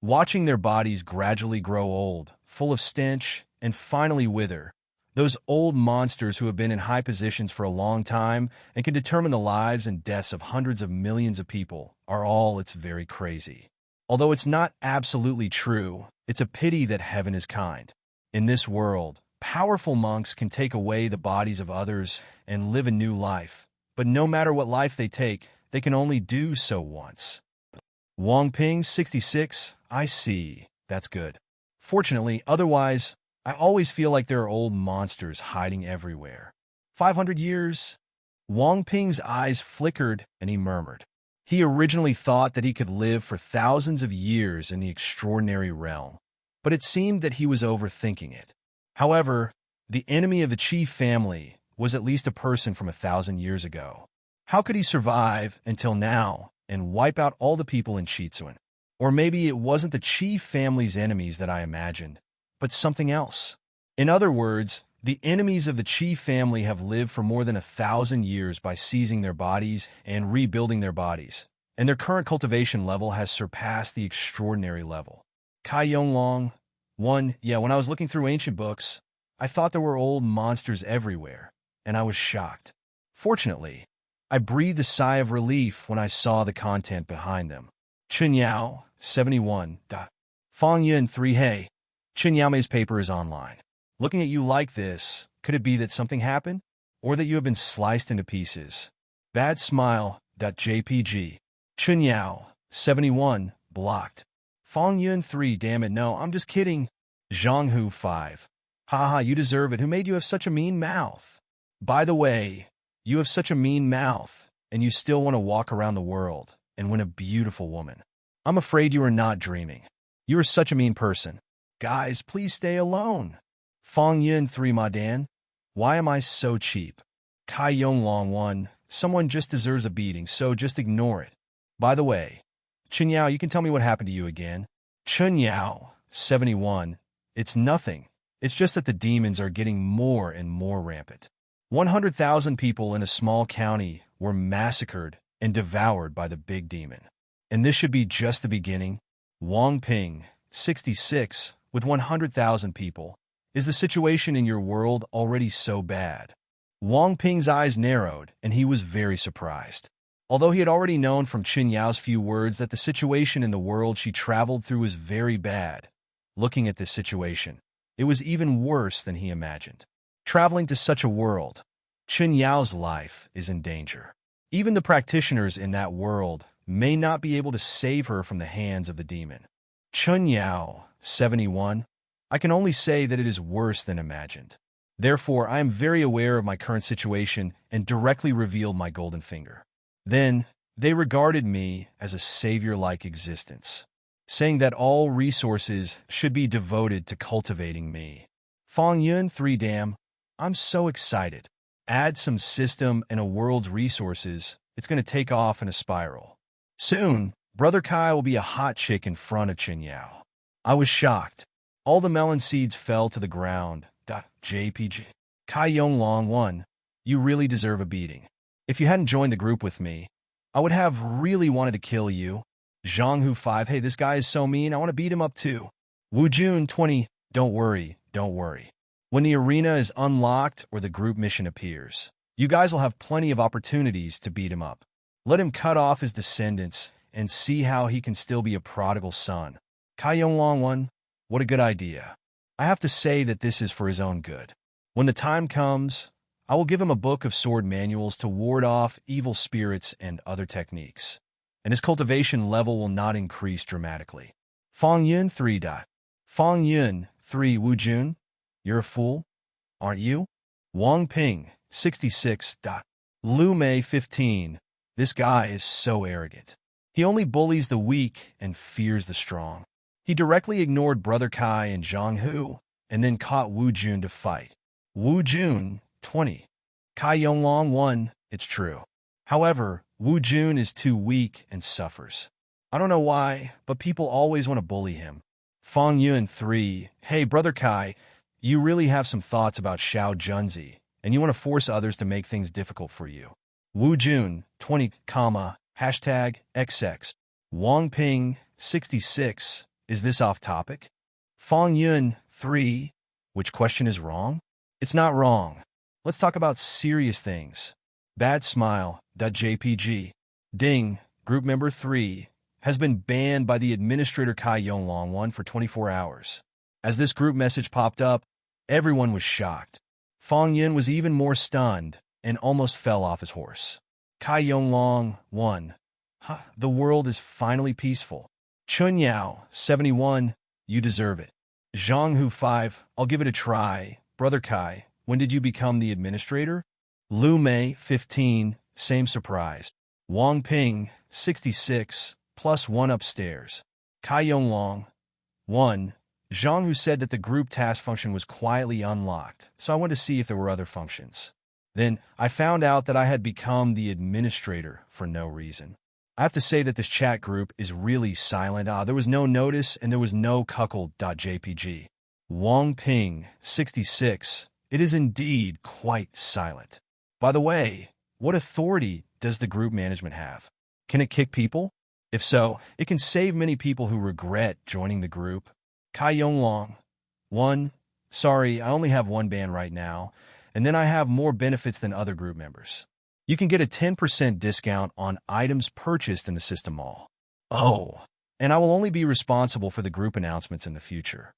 Watching their bodies gradually grow old, full of stench, and finally wither, those old monsters who have been in high positions for a long time and can determine the lives and deaths of hundreds of millions of people are all it's very crazy. Although it's not absolutely true, it's a pity that heaven is kind. In this world, powerful monks can take away the bodies of others and live a new life, but no matter what life they take, they can only do so once. Wang Ping 66. I see. That's good. Fortunately, otherwise, I always feel like there are old monsters hiding everywhere. 500 years? Wang Ping's eyes flickered and he murmured. He originally thought that he could live for thousands of years in the extraordinary realm, but it seemed that he was overthinking it. However, the enemy of the chief family was at least a person from 1,000 years ago. How could he survive until now and wipe out all the people in Chitsun? Or maybe it wasn't the chief family's enemies that I imagined, but something else. In other words, the enemies of the chief family have lived for more than 1,000 years by seizing their bodies and rebuilding their bodies, and their current cultivation level has surpassed the extraordinary level. Kai Yonglong 1. Yeah, when I was looking through ancient books, I thought there were old monsters everywhere, and I was shocked. Fortunately, I breathed a sigh of relief when I saw the content behind them. Chunyao 71. Fang Yun 3. Hey, Chunyao's paper is online. Looking at you like this, could it be that something happened? Or that you have been sliced into pieces? Bad smile. JPG. Chunyao 71. Blocked. Fang Yun 3. Damn it, no, I'm just kidding. Zhang Hu 5. Haha, you deserve it. Who made you have such a mean mouth? By the way, you have such a mean mouth, and you still want to walk around the world and win a beautiful woman. I'm afraid you are not dreaming. You are such a mean person. Guys, please stay alone. Fang Yun 3. Madan, why am I so cheap? Kai Yonglong 1. Someone just deserves a beating, so just ignore it. By the way, Chunyao, you can tell me what happened to you again. Chunyao 71. It's nothing. It's just that the demons are getting more and more rampant. 100,000 people in a small county were massacred and devoured by the big demon. And this should be just the beginning. Wang Ping 66. With 100,000 people, is the situation in your world already so bad? Wang Ping's eyes narrowed, and he was very surprised. Although he had already known from Qin Yao's few words that the situation in the world she traveled through was very bad, looking at this situation, it was even worse than he imagined. Traveling to such a world, Qin Yao's life is in danger. Even the practitioners in that world may not be able to save her from the hands of the demon. Qin Yao 71. I can only say that it is worse than imagined. Therefore, I am very aware of my current situation and directly revealed my golden finger. Then, They regarded me as a savior-like existence, saying that all resources should be devoted to cultivating me. Fang Yun 3 Damn, I'm so excited. Add some system and a world's resources, it's going to take off in a spiral. Soon, Brother Kai will be a hot chick in front of Chen Yao. I was shocked. All the melon seeds fell to the ground. JPG. Kai Yonglong 1, you really deserve a beating. If you hadn't joined the group with me, I would have really wanted to kill you. Zhanghu 5, hey, this guy is so mean, I want to beat him up too. Wu Jun 20, don't worry. When the arena is unlocked or the group mission appears, you guys will have plenty of opportunities to beat him up. Let him cut off his descendants and see how he can still be a prodigal son. Kai Yonglong 1, what a good idea. I have to say that this is for his own good. When the time comes, I will give him a book of sword manuals to ward off evil spirits and other techniques, and his cultivation level will not increase dramatically. Fang Yun 3. Fang Yun 3 Wu Jun, you're a fool, aren't you? Wang Ping 66. Lu Mei 15, this guy is so arrogant. He only bullies the weak and fears the strong. He directly ignored Brother Kai and Zhang Hu, and then caught Wu Jun to fight. Wu Jun 20. Kai Yonglong 1, it's true. However, Wu Jun is too weak and suffers. I don't know why, but people always want to bully him. Fang Yun 3, hey Brother Kai, you really have some thoughts about Xiao Junzi, and you want to force others to make things difficult for you. Wu Jun 20, #XX. Wang Ping 66, is this off topic? Fang Yun 3, which question is wrong? It's not wrong. Let's talk about serious things. Bad Smile. JPG. Ding, group member 3, has been banned by the administrator Kai Yonglong 1 for 24 hours. As this group message popped up, everyone was shocked. Fang Yun was even more stunned and almost fell off his horse. Kai Yonglong 1. The world is finally peaceful. Chun Yao 71, you deserve it. Zhanghu 5, I'll give it a try. Brother Kai, when did you become the administrator? Lu Mei 15, same surprise. Wang Ping 66, +1 upstairs. Kai Yonglong 1. Zhanghu said that the group task function was quietly unlocked, so I wanted to see if there were other functions. Then I found out that I had become the administrator for no reason. I have to say that this chat group is really silent. There was no notice and there was no cuckold.jpg. Wang Ping 66, it is indeed quite silent. By the way, what authority does the group management have? Can it kick people? If so, it can save many people who regret joining the group. Kai Yonglong 1, sorry, I only have one ban right now, and then I have more benefits than other group members. You can get a 10% discount on items purchased in the system mall. Oh, and I will only be responsible for the group announcements in the future.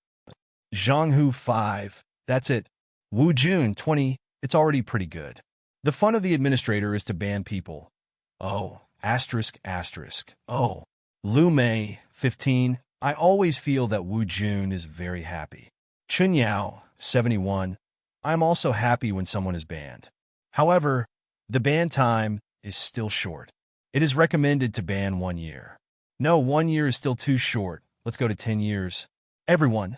Zhanghu 5, that's it. Wu Jun 20, it's already pretty good. The fun of the administrator is to ban people. Oh, asterisk. Oh, Lu Mei 15, I always feel that Wu Jun is very happy. Chun Yao 71, I'm also happy when someone is banned. However, the ban time is still short. It is recommended to ban 1 year. No, 1 year is still too short. Let's go to 10 years. Everyone,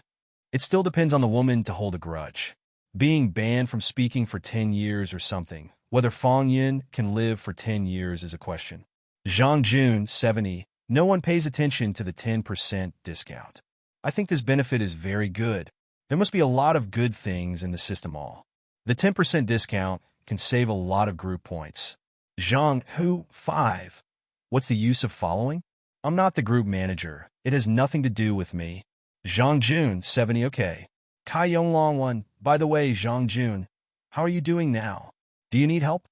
it still depends on the woman to hold a grudge. Being banned from speaking for 10 years or something. Whether Fang Yun can live for 10 years is a question. Zhang Jun 70, no one pays attention to the 10% discount. I think this benefit is very good. There must be a lot of good things in the system all. The 10% discount can save a lot of group points. Zhang Hu 5, what's the use of following? I'm not the group manager. It has nothing to do with me. Zhang Jun 70, okay. Kai Yonglong 1, by the way, Zhang Jun, how are you doing now? Do you need help?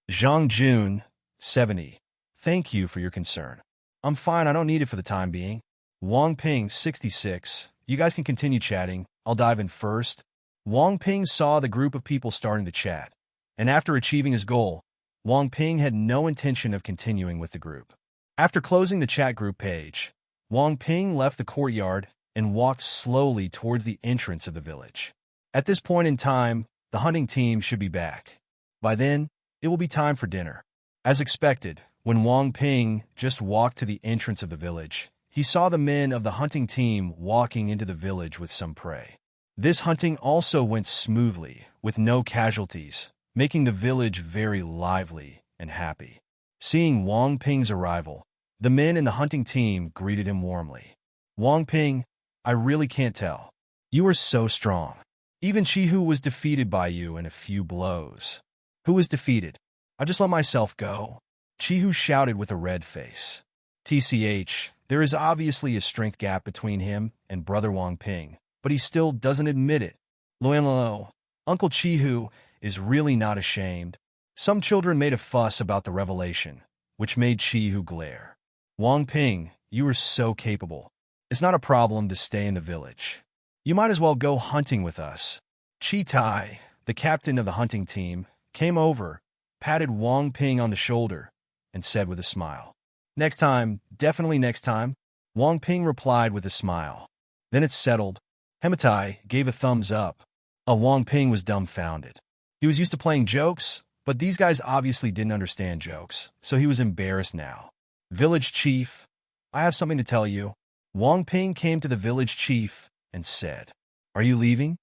Zhang Jun 70, thank you for your concern. I'm fine, I don't need it for the time being. Wang Ping 66, you guys can continue chatting. I'll dive in first. Wang Ping saw the group of people starting to chat, and after achieving his goal, Wang Ping had no intention of continuing with the group. After closing the chat group page, Wang Ping left the courtyard and walked slowly towards the entrance of the village. At this point in time, the hunting team should be back. By then, it will be time for dinner. As expected, When Wang Ping just walked to the entrance of the village, he saw the men of the hunting team walking into the village with some prey. This hunting also went smoothly, with no casualties, making the village very lively and happy. Seeing Wang Ping's arrival, the men in the hunting team greeted him warmly. "Wang Ping, I really can't tell. You are so strong. Even Chihu was defeated by you in a few blows." "Who was defeated? I just let myself go," Chihu shouted with a red face. TCH, there is obviously a strength gap between him and brother Wang Ping, but he still doesn't admit it. Lo, Uncle Chihu is really not ashamed. Some children made a fuss about the revelation, which made Chihu glare. "Wang Ping, you are so capable. It's not a problem to stay in the village. You might as well go hunting with us." Chi Tai, the captain of the hunting team, came over, patted Wang Ping on the shoulder, and said with a smile, "Next time, definitely next time," Wang Ping replied with a smile. "Then it's settled." Hematai gave a thumbs up. Wang Ping was dumbfounded. He was used to playing jokes, but these guys obviously didn't understand jokes, so he was embarrassed now. "Village chief, I have something to tell you." Wang Ping came to the village chief and said, "Are you leaving?"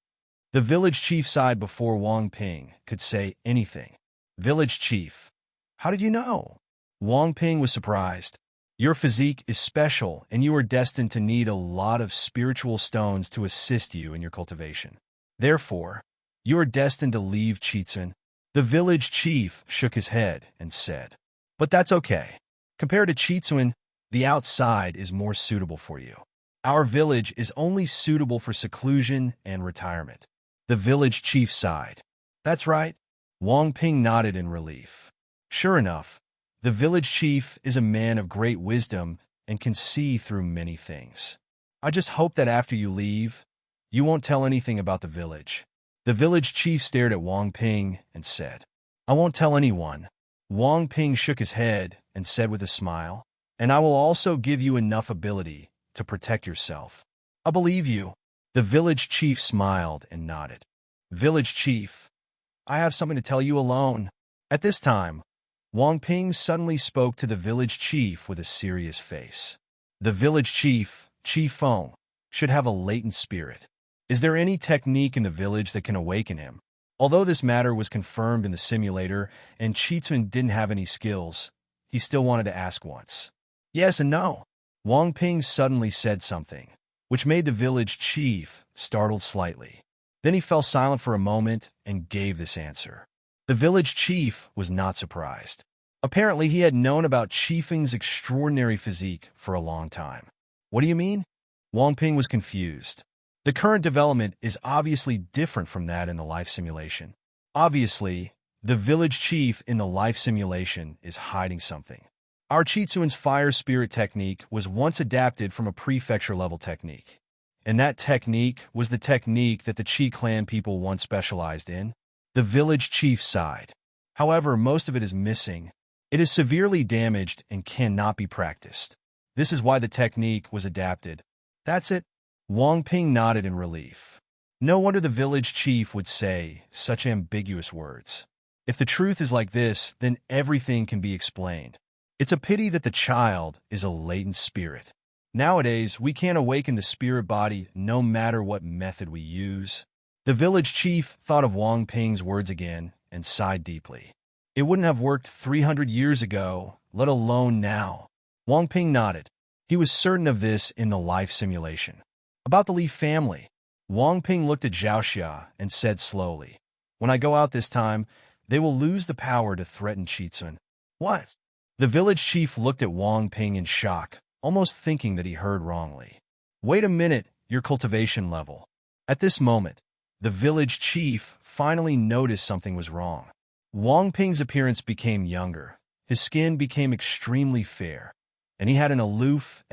The village chief sighed before Wang Ping could say anything. "Village chief, how did you know?" Wang Ping was surprised. "Your physique is special, and you are destined to need a lot of spiritual stones to assist you in your cultivation. Therefore, you are destined to leave Chitsun." The village chief shook his head and said, "But that's okay. Compared to Chitsun, the outside is more suitable for you. Our village is only suitable for seclusion and retirement." The village chief sighed. "That's right." Wang Ping nodded in relief. Sure enough, the village chief is a man of great wisdom and can see through many things. "I just hope that after you leave, you won't tell anything about the village." The village chief stared at Wang Ping and said, "I won't tell anyone." Wang Ping shook his head and said with a smile, "And I will also give you enough ability to protect yourself." "I believe you." The village chief smiled and nodded. "Village chief, I have something to tell you alone." At this time, Wang Ping suddenly spoke to the village chief with a serious face. The village chief, Chi Feng, should have a latent spirit. Is there any technique in the village that can awaken him? Although this matter was confirmed in the simulator and Chitsun didn't have any skills, he still wanted to ask once. Yes and no. Wang Ping suddenly said something, which made the village chief startled slightly. Then he fell silent for a moment and gave this answer. The village chief was not surprised. Apparently, he had known about Chi Feng's extraordinary physique for a long time. "What do you mean?" Wang Ping was confused. The current development is obviously different from that in the life simulation. Obviously, the village chief in the life simulation is hiding something. Our Chitsun's fire spirit technique was once adapted from a prefecture-level technique. And that technique was the technique that the Chi clan people once specialized in. The village chief sighed. However, most of it is missing. It is severely damaged and cannot be practiced. This is why the technique was adapted. That's it. Wang Ping nodded in relief. No wonder the village chief would say such ambiguous words. If the truth is like this, then everything can be explained. It's a pity that the child is a latent spirit. Nowadays, we can't awaken the spirit body no matter what method we use. The village chief thought of Wang Ping's words again and sighed deeply. It wouldn't have worked 300 years ago, let alone now. Wang Ping nodded. He was certain of this in the life simulation. About the Li family, Wang Ping looked at Zhao Xia and said slowly, "When I go out this time, they will lose the power to threaten Chitsun." What? The village chief looked at Wang Ping in shock, almost thinking that he heard wrongly. "Wait a minute, your cultivation level." At this moment, the village chief finally noticed something was wrong. Wang Ping's appearance became younger, his skin became extremely fair, and he had an aloof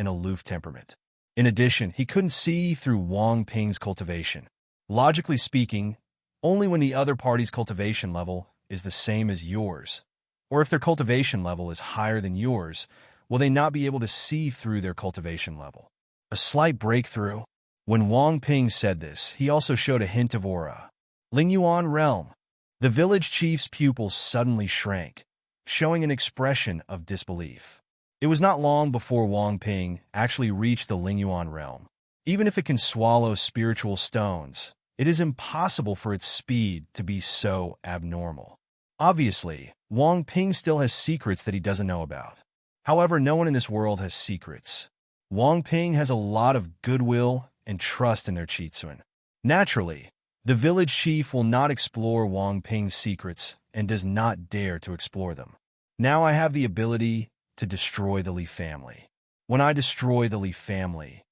temperament. In addition, he couldn't see through Wang Ping's cultivation. Logically speaking, only when the other party's cultivation level is the same as yours, or if their cultivation level is higher than yours, will they not be able to see through their cultivation level. A slight breakthrough. When Wang Ping said this, he also showed a hint of aura. Lingyuan realm. The village chief's pupils suddenly shrank. showing an expression of disbelief. It was not long before Wang Ping actually reached the Lingyuan realm. Even if it can swallow spiritual stones, it is impossible for its speed to be so abnormal. Obviously, Wang Ping still has secrets that he doesn't know about. However, no one in this world has secrets. Wang Ping has a lot of goodwill and trust in their Qitsun. Naturally, the village chief will not explore Wang Ping's secrets and does not dare to explore them. Now I have the ability to destroy the Li family. When I destroy the Li family,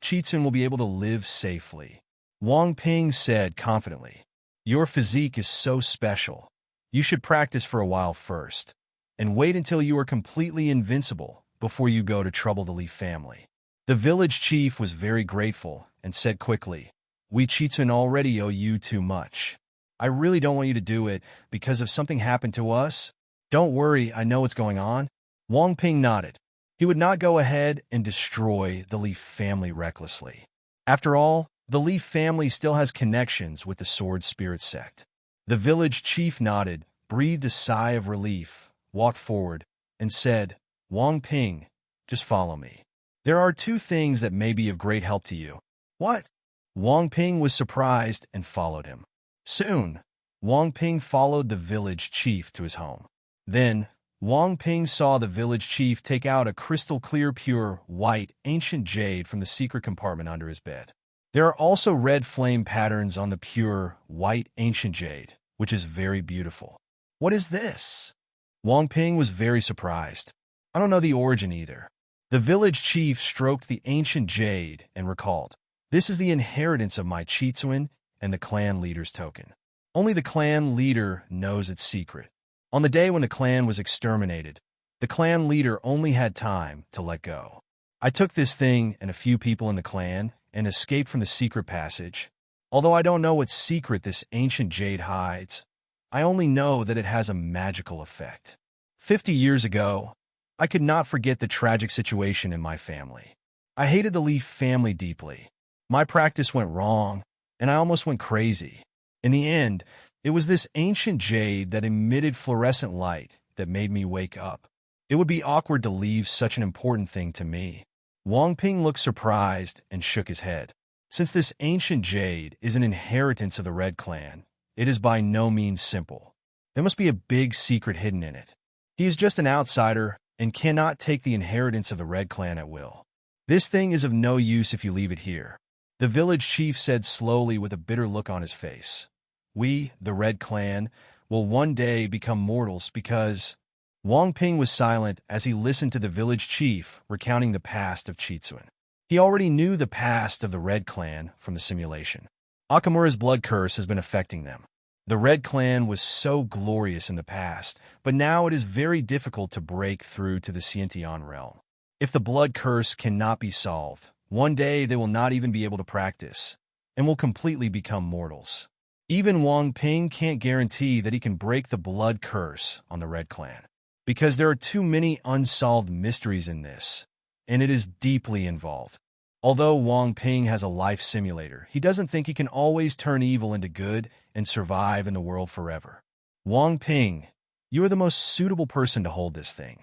Qitsun will be able to live safely. Wang Ping said confidently, "Your physique is so special. You should practice for a while first, and wait until you are completely invincible before you go to trouble the Li family." The village chief was very grateful and said quickly, "We Qitsun already owe you too much. I really don't want you to do it because if something happened to us, don't worry, I know what's going on." Wang Ping nodded. He would not go ahead and destroy the Li family recklessly. After all, the Li family still has connections with the Sword Spirit sect. The village chief nodded, breathed a sigh of relief, walked forward, and said, "Wang Ping, just follow me. There are two things that may be of great help to you." "What?" Wang Ping was surprised and followed him. Soon, Wang Ping followed the village chief to his home. Then, Wang Ping saw the village chief take out a crystal-clear, pure, white, ancient jade from the secret compartment under his bed. There are also red flame patterns on the pure, white, ancient jade, which is very beautiful. "What is this?" Wang Ping was very surprised. "I don't know the origin either." The village chief stroked the ancient jade and recalled, "This is the inheritance of my Qitsun and the clan leader's token. Only the clan leader knows its secret. On the day when the clan was exterminated, the clan leader only had time to let go. I took this thing and a few people in the clan and escaped from the secret passage. Although I don't know what secret this ancient jade hides, I only know that it has a magical effect. 50 years ago, I could not forget the tragic situation in my family. I hated the Li family deeply. My practice went wrong, and I almost went crazy. In the end, it was this ancient jade that emitted fluorescent light that made me wake up. It would be awkward to leave such an important thing to me." Wang Ping looked surprised and shook his head. Since this ancient jade is an inheritance of the Red Clan, it is by no means simple. There must be a big secret hidden in it. He is just an outsider and cannot take the inheritance of the Red Clan at will. "This thing is of no use if you leave it here," the village chief said slowly with a bitter look on his face. "We, the Red Clan, will one day become mortals because—" Wang Ping was silent as he listened to the village chief recounting the past of Qitsun. He already knew the past of the Red Clan from the simulation. Akamura's blood curse has been affecting them. The Red Clan was so glorious in the past, but now it is very difficult to break through to the Xiantian realm. If the blood curse cannot be solved, one day they will not even be able to practice, and will completely become mortals. Even Wang Ping can't guarantee that he can break the blood curse on the Red Clan, because there are too many unsolved mysteries in this, and it is deeply involved. Although Wang Ping has a life simulator, he doesn't think he can always turn evil into good and survive in the world forever. "Wang Ping, you are the most suitable person to hold this thing.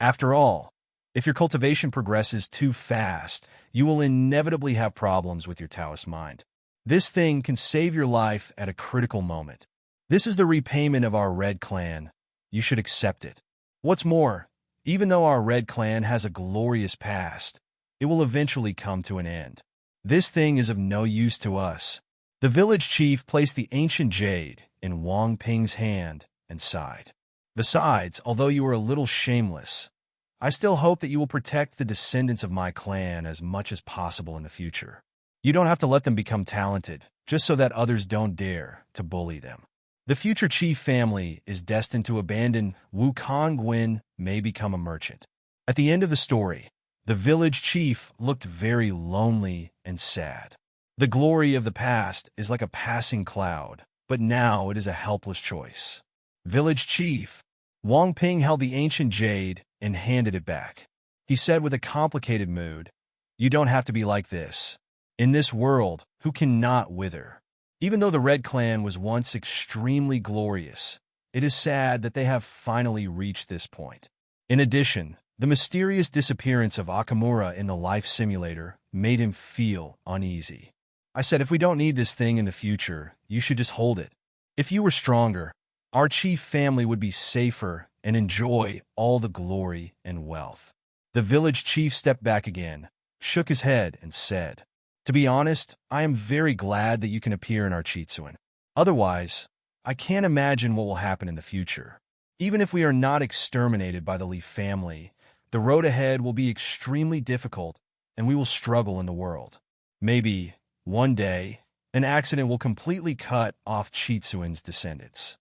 After all, if your cultivation progresses too fast, you will inevitably have problems with your Taoist mind. This thing can save your life at a critical moment. This is the repayment of our Red Clan. You should accept it. What's more, even though our Red Clan has a glorious past, it will eventually come to an end. This thing is of no use to us." The village chief placed the ancient jade in Wang Ping's hand and sighed. "Besides, although you are a little shameless, I still hope that you will protect the descendants of my clan as much as possible in the future. You don't have to let them become talented, just so that others don't dare to bully them. The future chief family is destined to abandon Wukong Guin may become a merchant." At the end of the story, the village chief looked very lonely and sad. The glory of the past is like a passing cloud, but now it is a helpless choice. "Village chief." Wang Ping held the ancient jade and handed it back. He said with a complicated mood, "You don't have to be like this. In this world, who cannot wither? Even though the Red Clan was once extremely glorious, it is sad that they have finally reached this point. In addition, the mysterious disappearance of Akamura in the life simulator made him feel uneasy. I said, if we don't need this thing in the future, you should just hold it. If you were stronger, our chief family would be safer and enjoy all the glory and wealth. The village chief stepped back again, shook his head, and said, to be honest, I am very glad that you can appear in our Chitsuan. Otherwise, I can't imagine what will happen in the future. Even if we are not exterminated by the Leaf family, the road ahead will be extremely difficult and we will struggle in the world. Maybe, one day, an accident will completely cut off Chitsuan's descendants.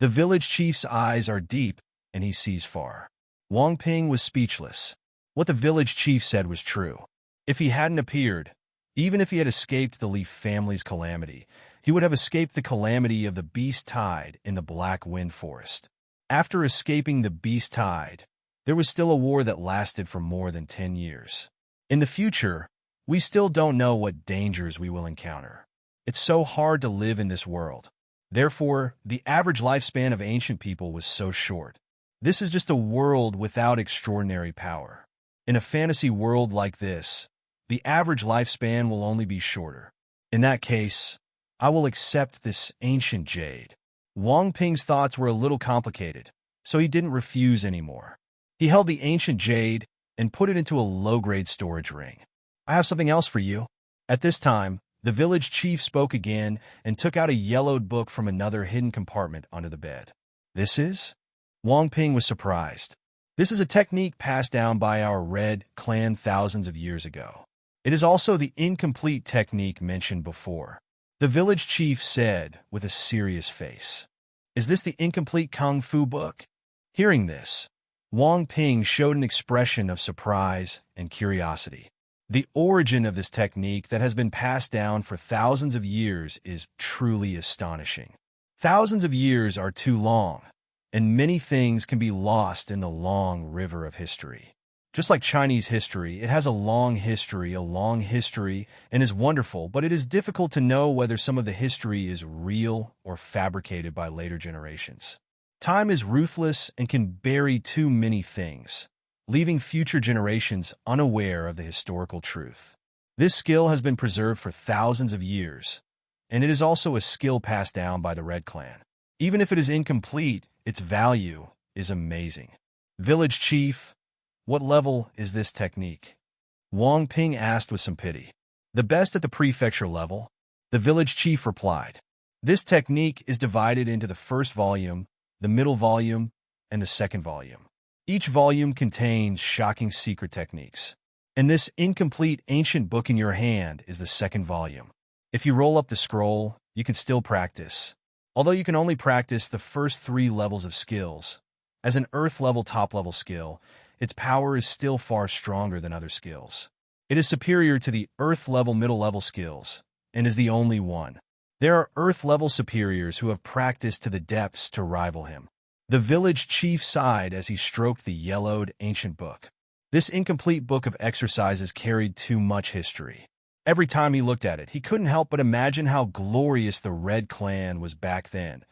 The village chief's eyes are deep and he sees far. Wang Ping was speechless. What the village chief said was true. If he hadn't appeared, even if he had escaped the Leaf family's calamity, he would have escaped the calamity of the Beast Tide in the Black Wind Forest. After escaping the Beast Tide, there was still a war that lasted for more than 10 years. In the future, we still don't know what dangers we will encounter. It's so hard to live in this world. Therefore, the average lifespan of ancient people was so short. This is just a world without extraordinary power. In a fantasy world like this, the average lifespan will only be shorter. In that case, I will accept this ancient jade. Wang Ping's thoughts were a little complicated, so he didn't refuse anymore. He held the ancient jade and put it into a low-grade storage ring. I have something else for you. At this time, the village chief spoke again and took out a yellowed book from another hidden compartment under the bed. This is? Wang Ping was surprised. This is a technique passed down by our Red clan thousands of years ago. It is also the incomplete technique mentioned before. The village chief said with a serious face, is this the incomplete Kung Fu book? Hearing this, Wang Ping showed an expression of surprise and curiosity. The origin of this technique that has been passed down for thousands of years is truly astonishing. Thousands of years are too long, and many things can be lost in the long river of history. Just like Chinese history, it has a long history, and is wonderful, but it is difficult to know whether some of the history is real or fabricated by later generations. Time is ruthless and can bury too many things, leaving future generations unaware of the historical truth. This skill has been preserved for thousands of years, and it is also a skill passed down by the Red Clan. Even if it is incomplete, its value is amazing. Village Chief, what level is this technique? Wang Ping asked with some pity. The best at the prefecture level, the village chief replied. This technique is divided into the first volume, the middle volume, and the second volume. Each volume contains shocking secret techniques. And this incomplete ancient book in your hand is the second volume. If you roll up the scroll, you can still practice. Although you can only practice the first 3 levels of skills. As an Earth-level top-level skill, its power is still far stronger than other skills. It is superior to the Earth-level middle-level skills, and is the only one. There are Earth-level superiors who have practiced to the depths to rival him. The village chief sighed as he stroked the yellowed ancient book. This incomplete book of exercises carried too much history. Every time he looked at it, he couldn't help but imagine how glorious the Red Clan was back then,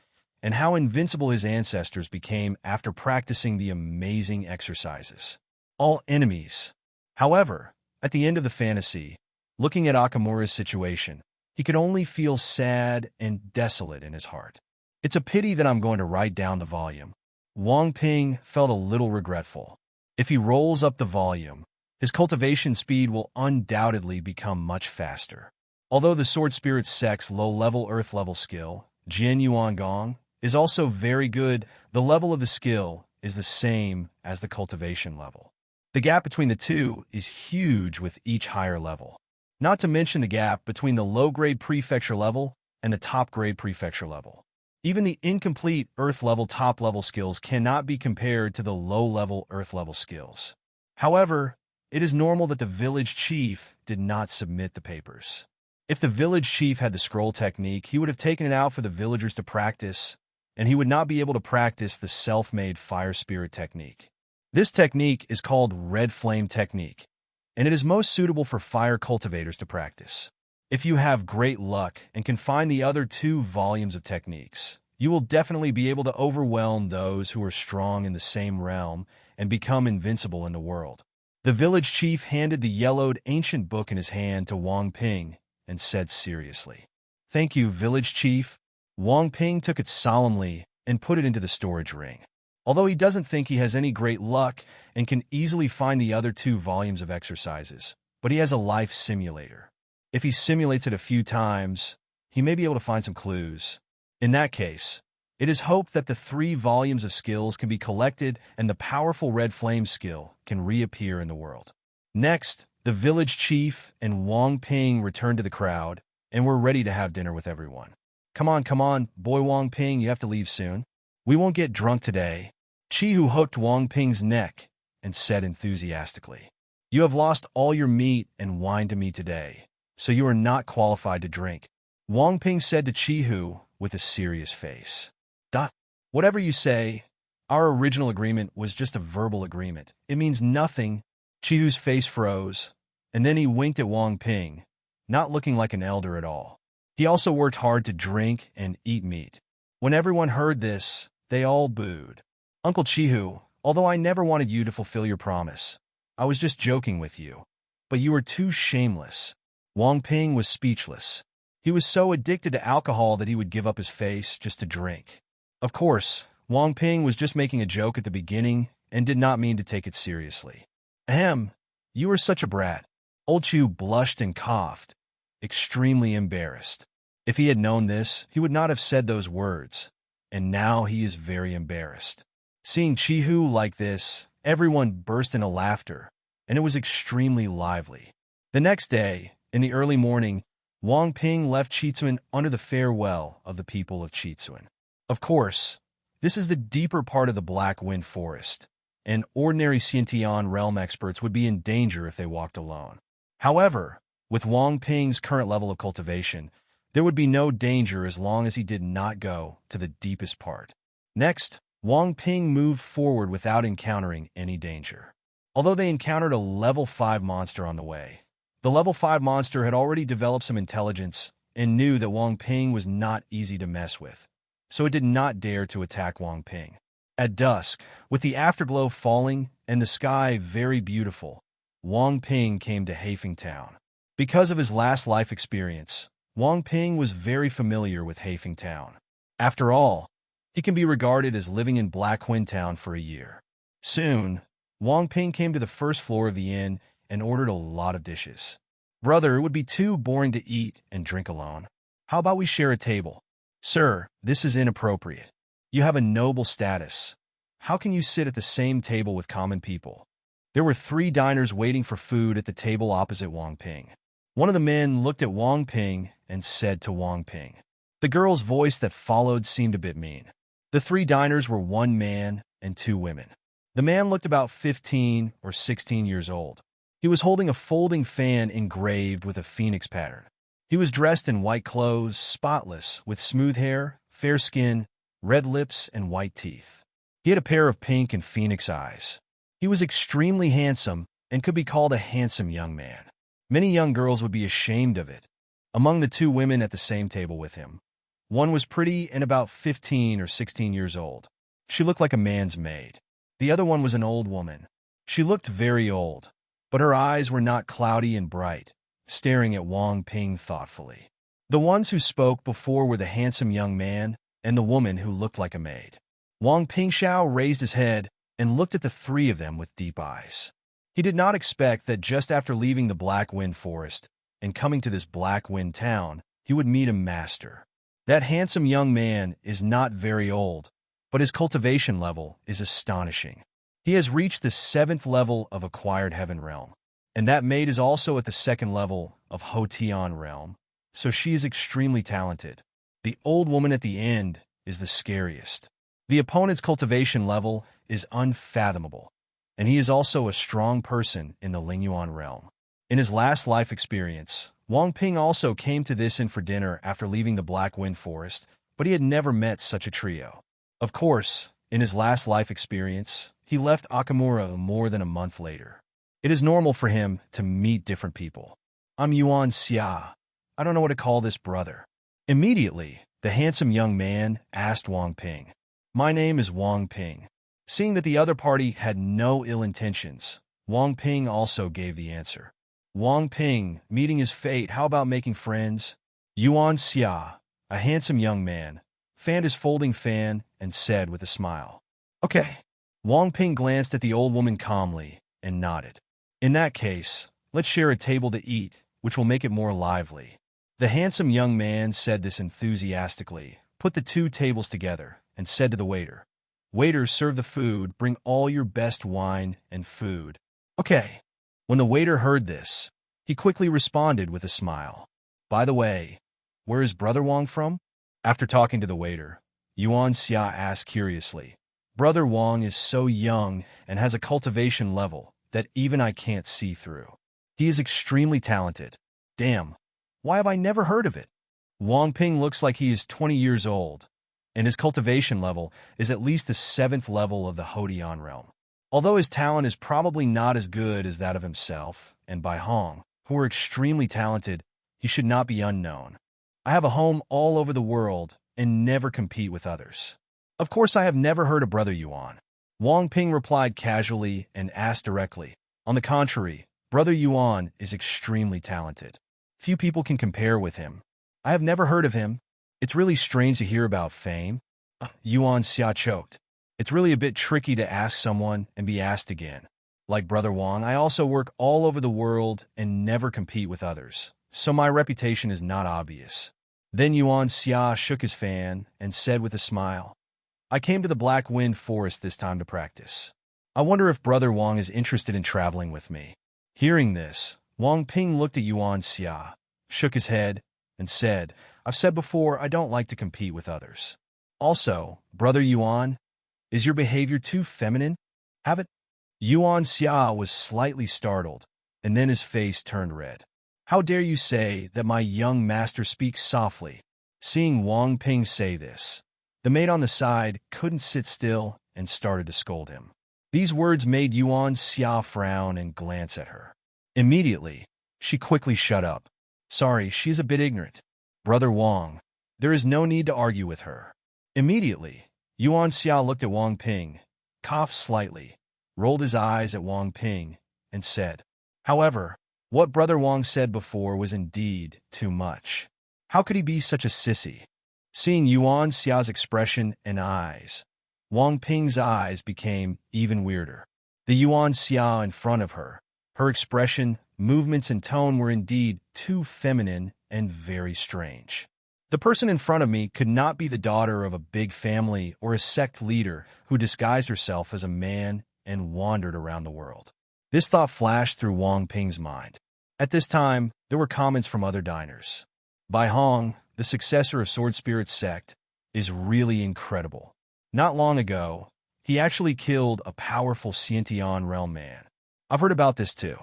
and how invincible his ancestors became after practicing the amazing exercises. All enemies. However, at the end of the fantasy, looking at Akamura's situation, he could only feel sad and desolate in his heart. It's a pity that I'm going to write down the volume. Wang Ping felt a little regretful. If he rolls up the volume, his cultivation speed will undoubtedly become much faster. Although the Sword Spirit Sect's low-level Earth-level skill, Jian Yuan Gong, is also very good, the level of the skill is the same as the cultivation level. The gap between the two is huge with each higher level. Not to mention the gap between the low-grade prefecture level and the top-grade prefecture level. Even the incomplete Earth-level top-level skills cannot be compared to the low-level Earth-level skills. However, it is normal that the village chief did not submit the papers. If the village chief had the scroll technique, he would have taken it out for the villagers to practice, and he would not be able to practice the self-made fire spirit technique. This technique is called Red Flame Technique, and it is most suitable for fire cultivators to practice. If you have great luck and can find the other 2 volumes of techniques, You will definitely be able to overwhelm those who are strong in the same realm and become invincible in the world. The village chief handed the yellowed ancient book in his hand to Wang Ping and said seriously, "Thank you, village chief." Wang Ping took it solemnly and put it into the storage ring. Although he doesn't think he has any great luck and can easily find the other 2 volumes of exercises, but he has a life simulator. If he simulates it a few times, he may be able to find some clues. In that case, it is hoped that the 3 volumes of skills can be collected and the powerful red flame skill can reappear in the world. Next, the village chief and Wang Ping returned to the crowd and were ready to have dinner with everyone. Come on, boy Wang Ping, you have to leave soon. We won't get drunk today." Chihu hooked Wang Ping's neck and said enthusiastically, "You have lost all your meat and wine to me today, so you are not qualified to drink." Wang Ping said to Chihu with a serious face, "Whatever you say, our original agreement was just a verbal agreement. It means nothing." Chihu's face froze, and then he winked at Wang Ping, not looking like an elder at all. He also worked hard to drink and eat meat. When everyone heard this, they all booed. "Uncle Chihu, although I never wanted you to fulfill your promise, I was just joking with you. But you were too shameless." Wang Ping was speechless. He was so addicted to alcohol that he would give up his face just to drink. Of course, Wang Ping was just making a joke at the beginning and did not mean to take it seriously. "Ahem, you are such a brat." Old Chu blushed and coughed, extremely embarrassed. If he had known this, he would not have said those words, and now he is very embarrassed. Seeing Chihu like this, everyone burst into laughter, and it was extremely lively. The next day, in the early morning, Wang Ping left Chitsuan under the farewell of the people of Chitsuan. Of course, this is the deeper part of the Black Wind Forest, and ordinary Xiantian realm experts would be in danger if they walked alone. However, with Wang Ping's current level of cultivation, there would be no danger as long as he did not go to the deepest part. Next, Wang Ping moved forward without encountering any danger. Although they encountered a level 5 monster on the way, the level 5 monster had already developed some intelligence and knew that Wang Ping was not easy to mess with, so it did not dare to attack Wang Ping. At dusk, with the afterglow falling and the sky very beautiful, Wang Ping came to Haifeng Town. Because of his last life experience, Wang Ping was very familiar with Haifeng Town. After all, he can be regarded as living in Black Wind Town for a year. Soon, Wang Ping came to the first floor of the inn and ordered a lot of dishes. "Brother, it would be too boring to eat and drink alone. How about we share a table?" "Sir, this is inappropriate. You have a noble status. How can you sit at the same table with common people?" There were 3 diners waiting for food at the table opposite Wang Ping. One of the men looked at Wang Ping and said to Wang Ping. The girl's voice that followed seemed a bit mean. The 3 diners were 1 man and 2 women. The man looked about 15 or 16 years old. He was holding a folding fan engraved with a phoenix pattern. He was dressed in white clothes, spotless, with smooth hair, fair skin, red lips, and white teeth. He had a pair of pink and phoenix eyes. He was extremely handsome and could be called a handsome young man. Many young girls would be ashamed of it. Among the 2 women at the same table with him, one was pretty and about 15 or 16 years old. She looked like a man's maid. The other one was an old woman. She looked very old, but her eyes were not cloudy and bright, staring at Wang Ping thoughtfully. The ones who spoke before were the handsome young man and the woman who looked like a maid. Wang Pingxiao raised his head and looked at the 3 of them with deep eyes. He did not expect that just after leaving the Black Wind Forest and coming to this Black Wind Town, he would meet a master. That handsome young man is not very old, but his cultivation level is astonishing. He has reached the 7th level of Acquired Heaven Realm, and that maid is also at the 2nd level of Hotian Realm, so she is extremely talented. The old woman at the end is the scariest. The opponent's cultivation level is unfathomable, and he is also a strong person in the Lingyuan realm. In his last life experience, Wang Ping also came to this inn for dinner after leaving the Black Wind Forest, but he had never met such a trio. Of course, in his last life experience, he left Akamura more than a month later. It is normal for him to meet different people. "I'm Yuan Xia. I don't know what to call this brother." Immediately, The handsome young man asked Wang Ping. My name is Wang Ping. Seeing that the other party had no ill intentions, Wang Ping also gave the answer. Wang Ping, meeting his fate, how about making friends? Yuan Xia, a handsome young man, fanned his folding fan and said with a smile. Okay. Wang Ping glanced at the old woman calmly and nodded. In that case, let's share a table to eat, which will make it more lively. The handsome young man said this enthusiastically, put the two tables together, and said to the waiter, Waiter, serve the food, bring all your best wine and food. Okay. When the waiter heard this, he quickly responded with a smile. By the way, where is Brother Wang from? After talking to the waiter, Yuan Xia asked curiously. Brother Wang is so young and has a cultivation level that even I can't see through. He is extremely talented. Damn, why have I never heard of it? Wang Ping looks like he is 20 years old, and his cultivation level is at least the 7th level of the Hodian realm. Although his talent is probably not as good as that of himself and Bai Hong, who are extremely talented, he should not be unknown. I have a home all over the world and never compete with others. Of course, I have never heard of Brother Yuan. Wang Ping replied casually and asked directly. On the contrary, Brother Yuan is extremely talented. Few people can compare with him. I have never heard of him. It's really strange to hear about fame. Yuan Xia choked. It's really a bit tricky to ask someone and be asked again. Like Brother Wang, I also work all over the world and never compete with others, so my reputation is not obvious. Then Yuan Xia shook his fan and said with a smile, I came to the Black Wind Forest this time to practice. I wonder if Brother Wang is interested in traveling with me. Hearing this, Wang Ping looked at Yuan Xia, shook his head, and said, I've said before I don't like to compete with others. Also, Brother Yuan, is your behavior too feminine? Have it? Yuan Xia was slightly startled, and then his face turned red. How dare you say that my young master speaks softly? Seeing Wang Ping say this, the maid on the side couldn't sit still and started to scold him. These words made Yuan Xia frown and glance at her. Immediately, she quickly shut up. Sorry, she's a bit ignorant. Brother Wang, there is no need to argue with her. Immediately, Yuan Xia looked at Wang Ping, coughed slightly, rolled his eyes at Wang Ping, and said, However, what Brother Wang said before was indeed too much. How could he be such a sissy? Seeing Yuan Xia's expression and eyes, Wang Ping's eyes became even weirder. The Yuan Xia in front of her, her expression, movements, and tone were indeed too feminine and very strange. The person in front of me could not be the daughter of a big family or a sect leader who disguised herself as a man and wandered around the world. This thought flashed through Wang Ping's mind. At this time, there were comments from other diners. Bai Hong, the successor of Sword Spirit's sect, is really incredible. Not long ago, he actually killed a powerful Xiantian realm man. I've heard about this too.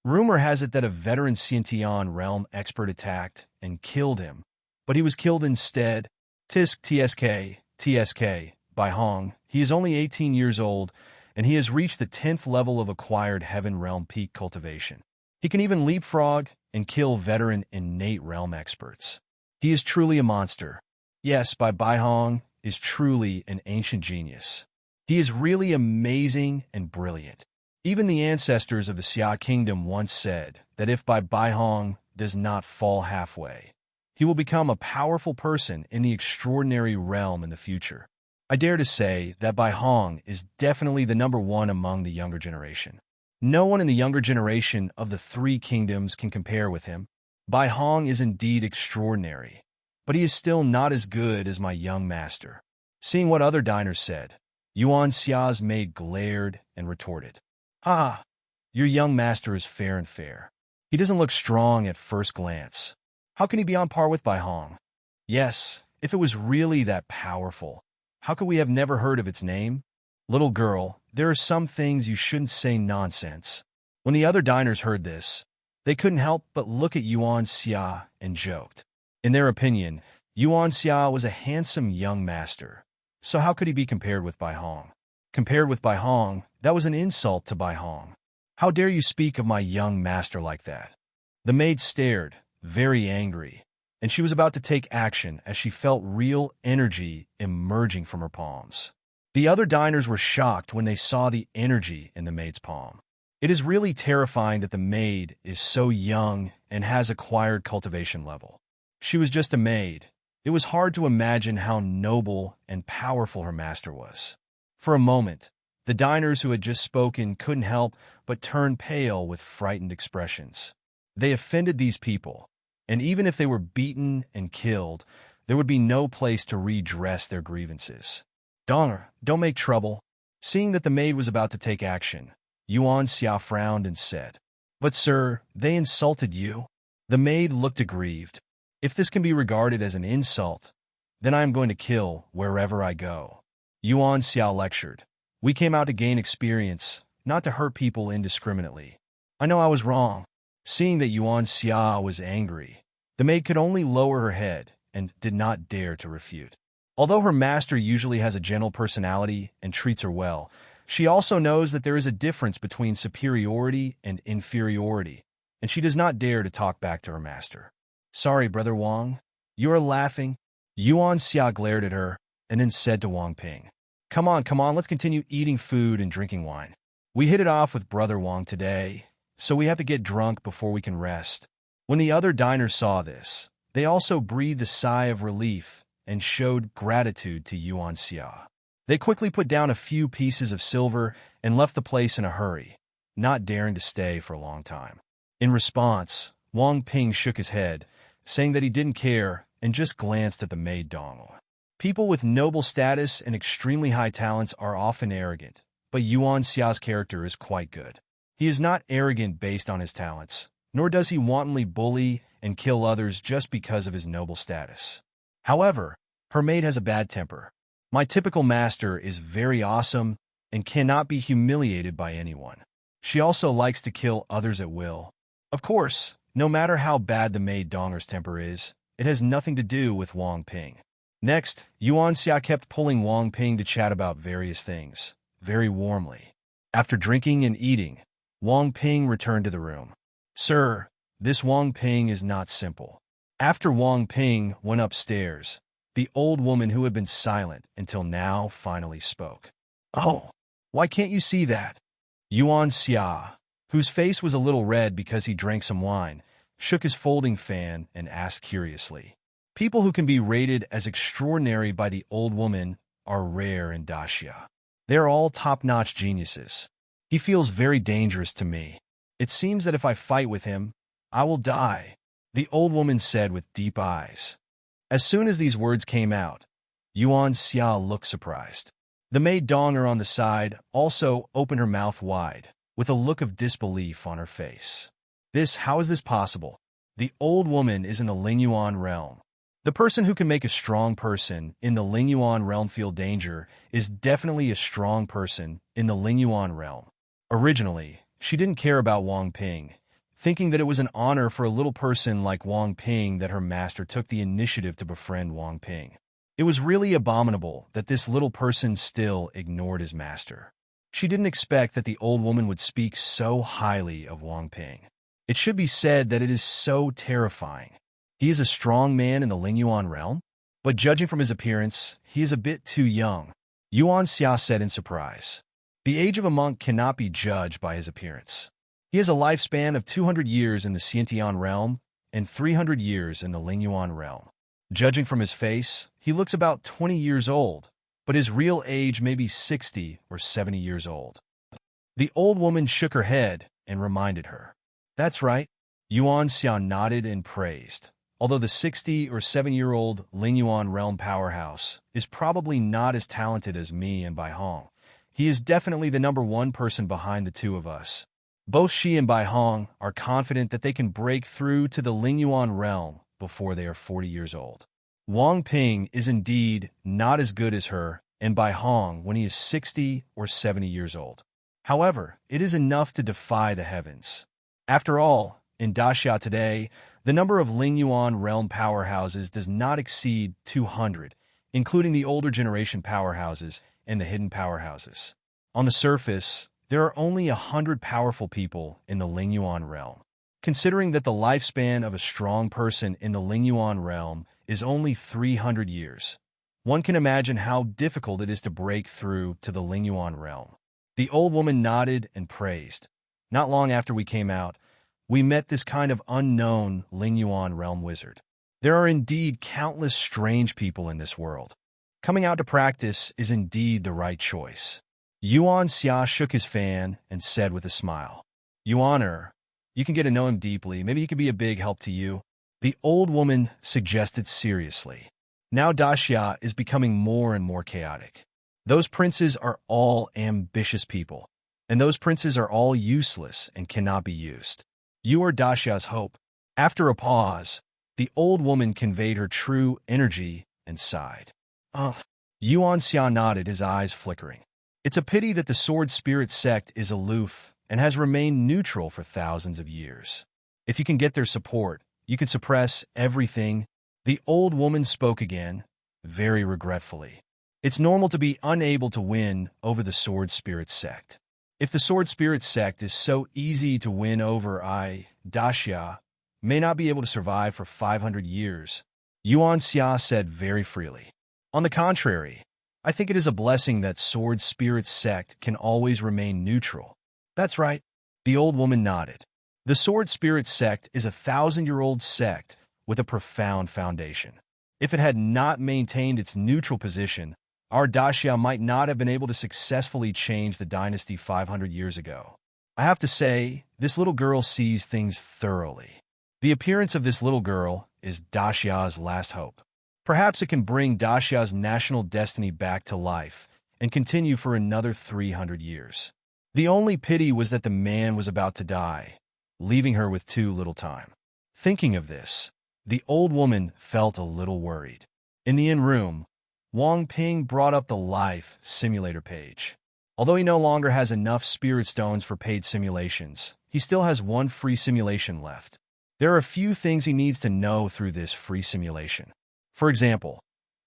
Rumor has it that a veteran Xiantian realm expert attacked and killed him, but he was killed instead. TSK, Bai Hong. He is only 18 years old, and he has reached the 10th level of acquired Heaven Realm peak cultivation. He can even leapfrog and kill veteran innate realm experts. He is truly a monster. Yes, Bai Hong is truly an ancient genius. He is really amazing and brilliant. Even the ancestors of the Xia Kingdom once said that if Bai Hong does not fall halfway, he will become a powerful person in the extraordinary realm in the future. I dare to say that Bai Hong is definitely the #1 among the younger generation. No one in the younger generation of the 3 kingdoms can compare with him. Bai Hong is indeed extraordinary, but he is still not as good as my young master. Seeing what other diners said, Yuan Xia's maid glared and retorted, your young master is fair and fair. He doesn't look strong at first glance. How can he be on par with Bai Hong? Yes, if it was really that powerful, how could we have never heard of its name? Little girl, there are some things you shouldn't say nonsense. When the other diners heard this, they couldn't help but look at Yuan Xia and joked. In their opinion, Yuan Xia was a handsome young master, so how could he be compared with Bai Hong? Compared with Bai Hong, that was an insult to Bai Hong. How dare you speak of my young master like that? The maid stared, very angry, and she was about to take action as she felt real energy emerging from her palms. The other diners were shocked when they saw the energy in the maid's palm. It is really terrifying that the maid is so young and has acquired cultivation level. She was just a maid. It was hard to imagine how noble and powerful her master was. For a moment, the diners who had just spoken couldn't help but turn pale with frightened expressions. They offended these people, and even if they were beaten and killed, there would be no place to redress their grievances. Donger, don't make trouble. Seeing that the maid was about to take action, Yuan Xia frowned and said, "But sir, they insulted you." The maid looked aggrieved. "If this can be regarded as an insult, then I am going to kill wherever I go." Yuan Xia lectured. "We came out to gain experience, not to hurt people indiscriminately. I know I was wrong." Seeing that Yuan Xia was angry, the maid could only lower her head and did not dare to refute. Although her master usually has a gentle personality and treats her well, she also knows that there is a difference between superiority and inferiority, and she does not dare to talk back to her master. "Sorry, Brother Wang. You are laughing." Yuan Xia glared at her and then said to Wang Ping, come on, let's continue eating food and drinking wine. We hit it off with Brother Wang today, so we have to get drunk before we can rest." When the other diners saw this, they also breathed a sigh of relief and showed gratitude to Yuan Xia. They quickly put down a few pieces of silver and left the place in a hurry, not daring to stay for a long time. In response, Wang Ping shook his head, saying that he didn't care and just glanced at the maid Dong. People with noble status and extremely high talents are often arrogant, but Yuan Xia's character is quite good. He is not arrogant based on his talents, nor does he wantonly bully and kill others just because of his noble status. However, her maid has a bad temper. My typical master is very awesome and cannot be humiliated by anyone. She also likes to kill others at will. Of course, no matter how bad the maid Donger's temper is, it has nothing to do with Wang Ping. Next, Yuan Xia kept pulling Wang Ping to chat about various things, very warmly. After drinking and eating, Wang Ping returned to the room. "Sir, this Wang Ping is not simple." After Wang Ping went upstairs, the old woman who had been silent until now finally spoke. "Oh, why can't you see that?" Yuan Xia, whose face was a little red because he drank some wine, shook his folding fan and asked curiously. People who can be rated as extraordinary by the old woman are rare in Daxia. They are all top-notch geniuses. He feels very dangerous to me. It seems that if I fight with him, I will die, the old woman said with deep eyes. As soon as these words came out, Yuan Xia looked surprised. The maid Donger on the side also opened her mouth wide, with a look of disbelief on her face. How is this possible? The old woman is in the Lingyuan realm. The person who can make a strong person in the Lingyuan realm feel danger is definitely a strong person in the Lingyuan realm. Originally, she didn't care about Wang Ping, thinking that it was an honor for a little person like Wang Ping that her master took the initiative to befriend Wang Ping. It was really abominable that this little person still ignored his master. She didn't expect that the old woman would speak so highly of Wang Ping. It should be said that it is so terrifying. He is a strong man in the Lingyuan realm, but judging from his appearance, he is a bit too young, Yuan Xia said in surprise. The age of a monk cannot be judged by his appearance. He has a lifespan of 200 years in the Xiantian realm and 300 years in the Lingyuan realm. Judging from his face, he looks about 20 years old, but his real age may be 60 or 70 years old. The old woman shook her head and reminded her. That's right. Yuan Xia nodded and praised. Although the 60 or 7-year-old Lingyuan realm powerhouse is probably not as talented as me and Bai Hong, he is definitely the #1 person behind the two of us. Both she and Bai Hong are confident that they can break through to the Lingyuan realm before they are 40 years old. Wang Ping is indeed not as good as her and Bai Hong when he is 60 or 70 years old. However, it is enough to defy the heavens. After all, in Daxia today, the number of Lingyuan realm powerhouses does not exceed 200, including the older generation powerhouses and the hidden powerhouses. On the surface, there are only 100 powerful people in the Lingyuan realm. Considering that the lifespan of a strong person in the Lingyuan realm is only 300 years, one can imagine how difficult it is to break through to the Lingyuan realm. The old woman nodded and praised. Not long after we came out, we met this kind of unknown Lingyuan realm wizard. There are indeed countless strange people in this world. Coming out to practice is indeed the right choice. Yuan Xia shook his fan and said with a smile, Yuaner, you can get to know him deeply. Maybe he could be a big help to you. The old woman suggested seriously. Now Daxia is becoming more and more chaotic. Those princes are all ambitious people, and those princes are all useless and cannot be used. You are Daxia's hope. After a pause, the old woman conveyed her true energy and sighed. Yuan Xia nodded, his eyes flickering. It's a pity that the Sword Spirit sect is aloof and has remained neutral for thousands of years. If you can get their support, you can suppress everything. The old woman spoke again, very regretfully. It's normal to be unable to win over the Sword Spirit sect. If the Sword Spirit sect is so easy to win over, Daxia, may not be able to survive for 500 years, Yuan Xia said very freely. On the contrary, I think it is a blessing that Sword Spirit sect can always remain neutral. That's right. The old woman nodded. The Sword Spirit sect is a 1,000-year-old sect with a profound foundation. If it had not maintained its neutral position, our Daxia might not have been able to successfully change the dynasty 500 years ago. I have to say, this little girl sees things thoroughly. The appearance of this little girl is Daxia's last hope. Perhaps it can bring Daxia's national destiny back to life and continue for another 300 years. The only pity was that the man was about to die, leaving her with too little time. Thinking of this, the old woman felt a little worried. In the in-room, Wang Ping brought up the life simulator page. Although he no longer has enough spirit stones for paid simulations, he still has one free simulation left. There are a few things he needs to know through this free simulation. For example,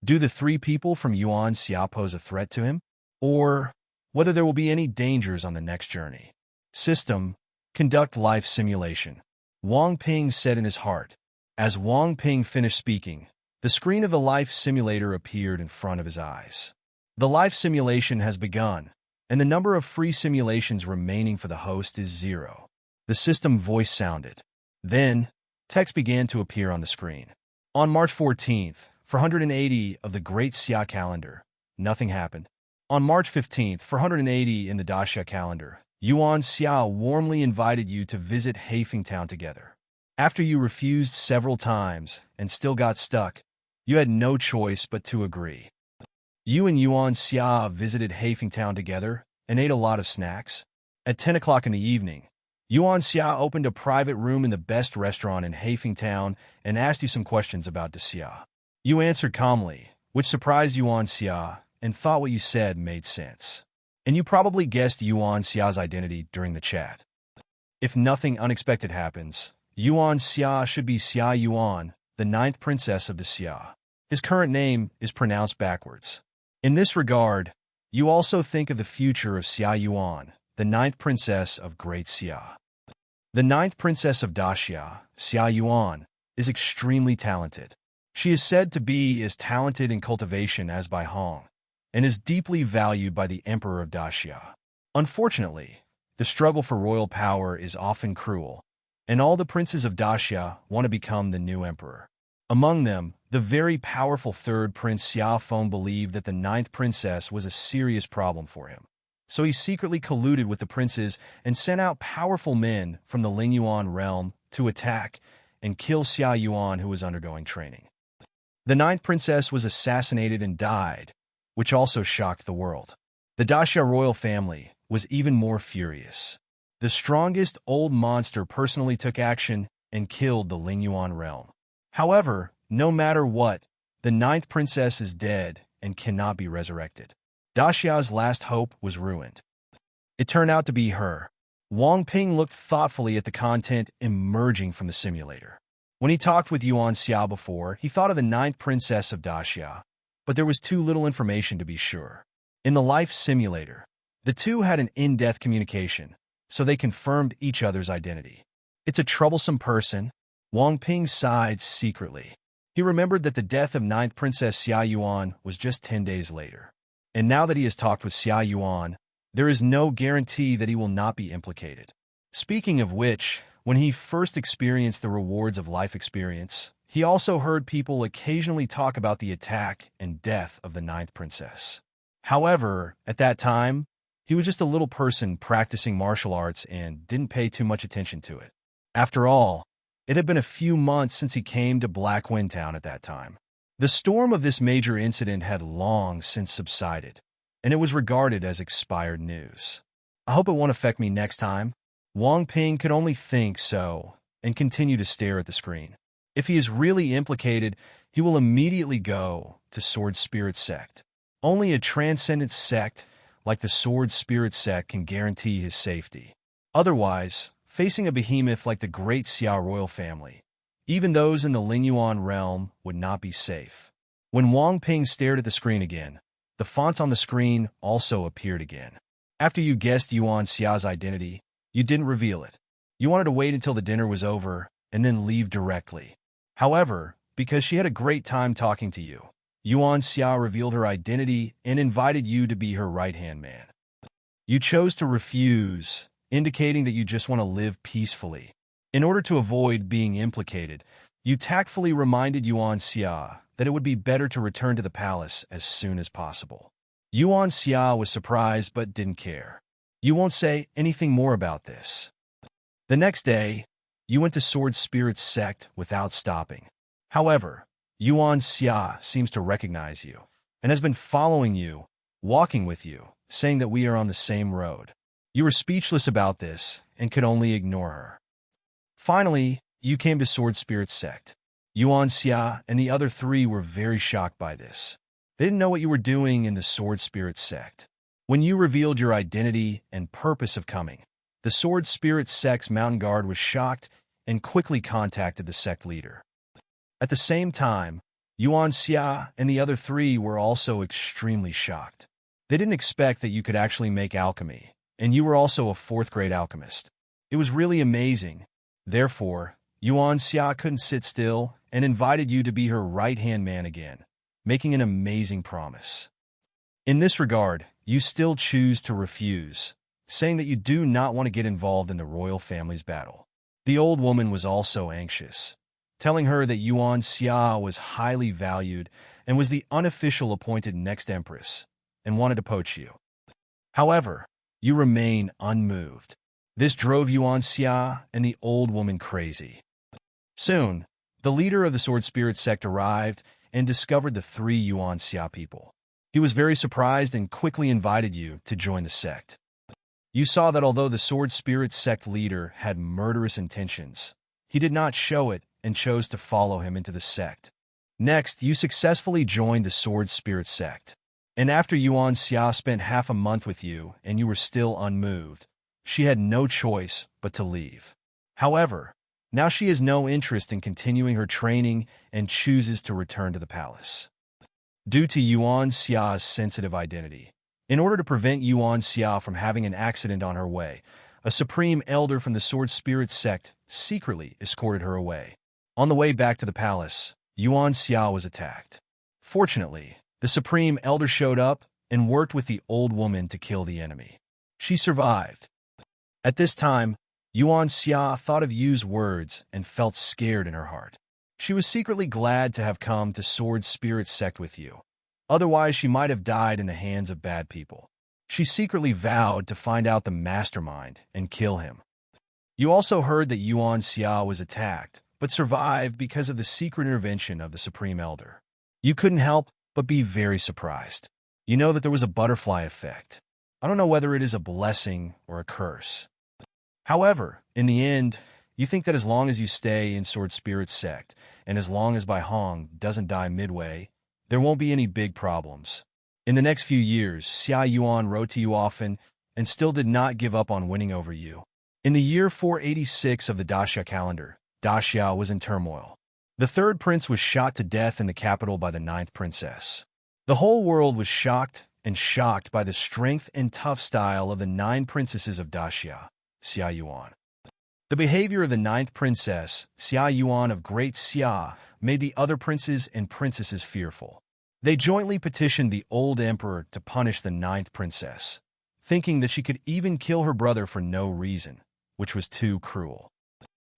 do the 3 people from Yuan Xia pose a threat to him? Or whether there will be any dangers on the next journey. System, conduct life simulation. Wang Ping said in his heart. As Wang Ping finished speaking, the screen of the life simulator appeared in front of his eyes. The life simulation has begun, and the number of free simulations remaining for the host is 0. The system voice sounded. Then, text began to appear on the screen. On March 14th, for 180 of the Great Xia calendar, nothing happened. On March 15th, for 180 in the Daxia calendar, Yuan Xia warmly invited you to visit Heifeng Town together. After you refused several times and still got stuck, you had no choice but to agree. You and Yuan Xia visited Heifeng Town together and ate a lot of snacks. At 10 o'clock in the evening, Yuan Xia opened a private room in the best restaurant in Heifeng Town and asked you some questions about Daxia. You answered calmly, which surprised Yuan Xia, and thought what you said made sense. And you probably guessed Yuan Xia's identity during the chat. If nothing unexpected happens, Yuan Xia should be Xia Yuan, the 9th princess of Daxia. His current name is pronounced backwards. In this regard, you also think of the future of Xia Yuan, the 9th princess of Great Xia. The 9th princess of Daxia, Xia Yuan, is extremely talented. She is said to be as talented in cultivation as by Hong, and is deeply valued by the emperor of Daxia. Unfortunately, the struggle for royal power is often cruel, and all the princes of Daxia want to become the new emperor. Among them, the very powerful 3rd Prince Xia Feng believed that the 9th princess was a serious problem for him. So he secretly colluded with the princes and sent out powerful men from the Lingyuan realm to attack and kill Xia Yuan, who was undergoing training. The 9th princess was assassinated and died, which also shocked the world. The Daxia royal family was even more furious. The strongest old monster personally took action and killed the Lingyuan realm. However, no matter what, the 9th princess is dead and cannot be resurrected. Daxia's last hope was ruined. It turned out to be her. Wang Ping looked thoughtfully at the content emerging from the simulator. When he talked with Yuan Xia before, he thought of the 9th princess of Daxia, but there was too little information to be sure. In the life simulator, the two had an in-depth communication, so they confirmed each other's identity. It's a troublesome person. Wang Ping sighed secretly. He remembered that the death of ninth Princess Xia Yuan was just 10 days later. And now that he has talked with Xia Yuan, there is no guarantee that he will not be implicated. Speaking of which, when he first experienced the rewards of life experience, he also heard people occasionally talk about the attack and death of the ninth princess. However, at that time, he was just a little person practicing martial arts and didn't pay too much attention to it. After all, it had been a few months since he came to Black Wind Town at that time. The storm of this major incident had long since subsided, and it was regarded as expired news. I hope it won't affect me next time. Wang Ping could only think so and continue to stare at the screen. If he is really implicated, he will immediately go to Sword Spirit Sect. Only a transcendent sect like the Sword Spirit Sect can guarantee his safety. Otherwise, facing a behemoth like the great Xia royal family, even those in the Lingyuan realm would not be safe. When Wang Ping stared at the screen again, the font on the screen also appeared again. After you guessed Yuan Xia's identity, you didn't reveal it. You wanted to wait until the dinner was over and then leave directly. However, because she had a great time talking to you, Yuan Xia revealed her identity and invited you to be her right-hand man. You chose to refuse, indicating that you just want to live peacefully. In order to avoid being implicated, you tactfully reminded Yuan Xia that it would be better to return to the palace as soon as possible. Yuan Xia was surprised but didn't care. You won't say anything more about this. The next day, you went to Sword Spirit Sect without stopping. However, Yuan Xia seems to recognize you and has been following you, walking with you, saying that we are on the same road. You were speechless about this and could only ignore her. Finally, you came to Sword Spirit Sect. Yuan Xia and the other three were very shocked by this. They didn't know what you were doing in the Sword Spirit Sect. When you revealed your identity and purpose of coming, the Sword Spirit Sect's mountain guard was shocked and quickly contacted the sect leader. At the same time, Yuan Xia and the other three were also extremely shocked. They didn't expect that you could actually make alchemy, and you were also a fourth-grade alchemist. It was really amazing. Therefore, Yuan Xia couldn't sit still and invited you to be her right-hand man again, making an amazing promise. In this regard, you still choose to refuse, saying that you do not want to get involved in the royal family's battle. The old woman was also anxious, telling her that Yuan Xia was highly valued and was the unofficial appointed next empress, and wanted to poach you. However, you remain unmoved. This drove Yuan Xia and the old woman crazy. Soon, the leader of the Sword Spirit Sect arrived and discovered the three Yuan Xia people. He was very surprised and quickly invited you to join the sect. You saw that although the Sword Spirit Sect leader had murderous intentions, he did not show it and chose to follow him into the sect. Next, you successfully joined the Sword Spirit Sect. And after Yuan Xia spent half a month with you and you were still unmoved, she had no choice but to leave. However, now she has no interest in continuing her training and chooses to return to the palace. Due to Yuan Xia's sensitive identity, in order to prevent Yuan Xia from having an accident on her way, a supreme elder from the Sword Spirit Sect secretly escorted her away. On the way back to the palace, Yuan Xia was attacked. Fortunately, the supreme elder showed up and worked with the old woman to kill the enemy. She survived. At this time, Yuan Xia thought of Yu's words and felt scared in her heart. She was secretly glad to have come to Sword Spirit Sect with you. Otherwise, she might have died in the hands of bad people. She secretly vowed to find out the mastermind and kill him. You also heard that Yuan Xia was attacked, but survived because of the secret intervention of the Supreme Elder. You couldn't help but be very surprised. You know that there was a butterfly effect. I don't know whether it is a blessing or a curse. However, in the end, you think that as long as you stay in Sword Spirit Sect, and as long as Bai Hong doesn't die midway, there won't be any big problems. In the next few years, Xia Yuan wrote to you often and still did not give up on winning over you. In the year 486 of the Daxia calendar, Daxia was in turmoil. The third prince was shot to death in the capital by the ninth princess. The whole world was shocked by the strength and tough style of the 9 princesses of Daxia, Xia Yuan. The behavior of the ninth princess, Xia Yuan of Great Xia, made the other princes and princesses fearful. They jointly petitioned the old emperor to punish the ninth princess, thinking that she could even kill her brother for no reason, which was too cruel.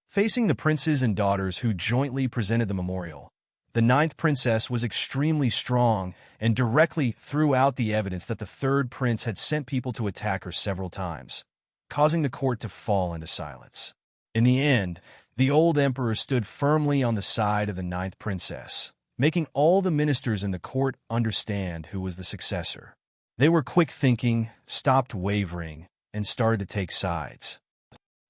Facing the princes and daughters who jointly presented the memorial, the ninth princess was extremely strong and directly threw out the evidence that the third prince had sent people to attack her several times, causing the court to fall into silence. In the end, the old emperor stood firmly on the side of the ninth princess, making all the ministers in the court understand who was the successor. They were quick-thinking, stopped wavering, and started to take sides.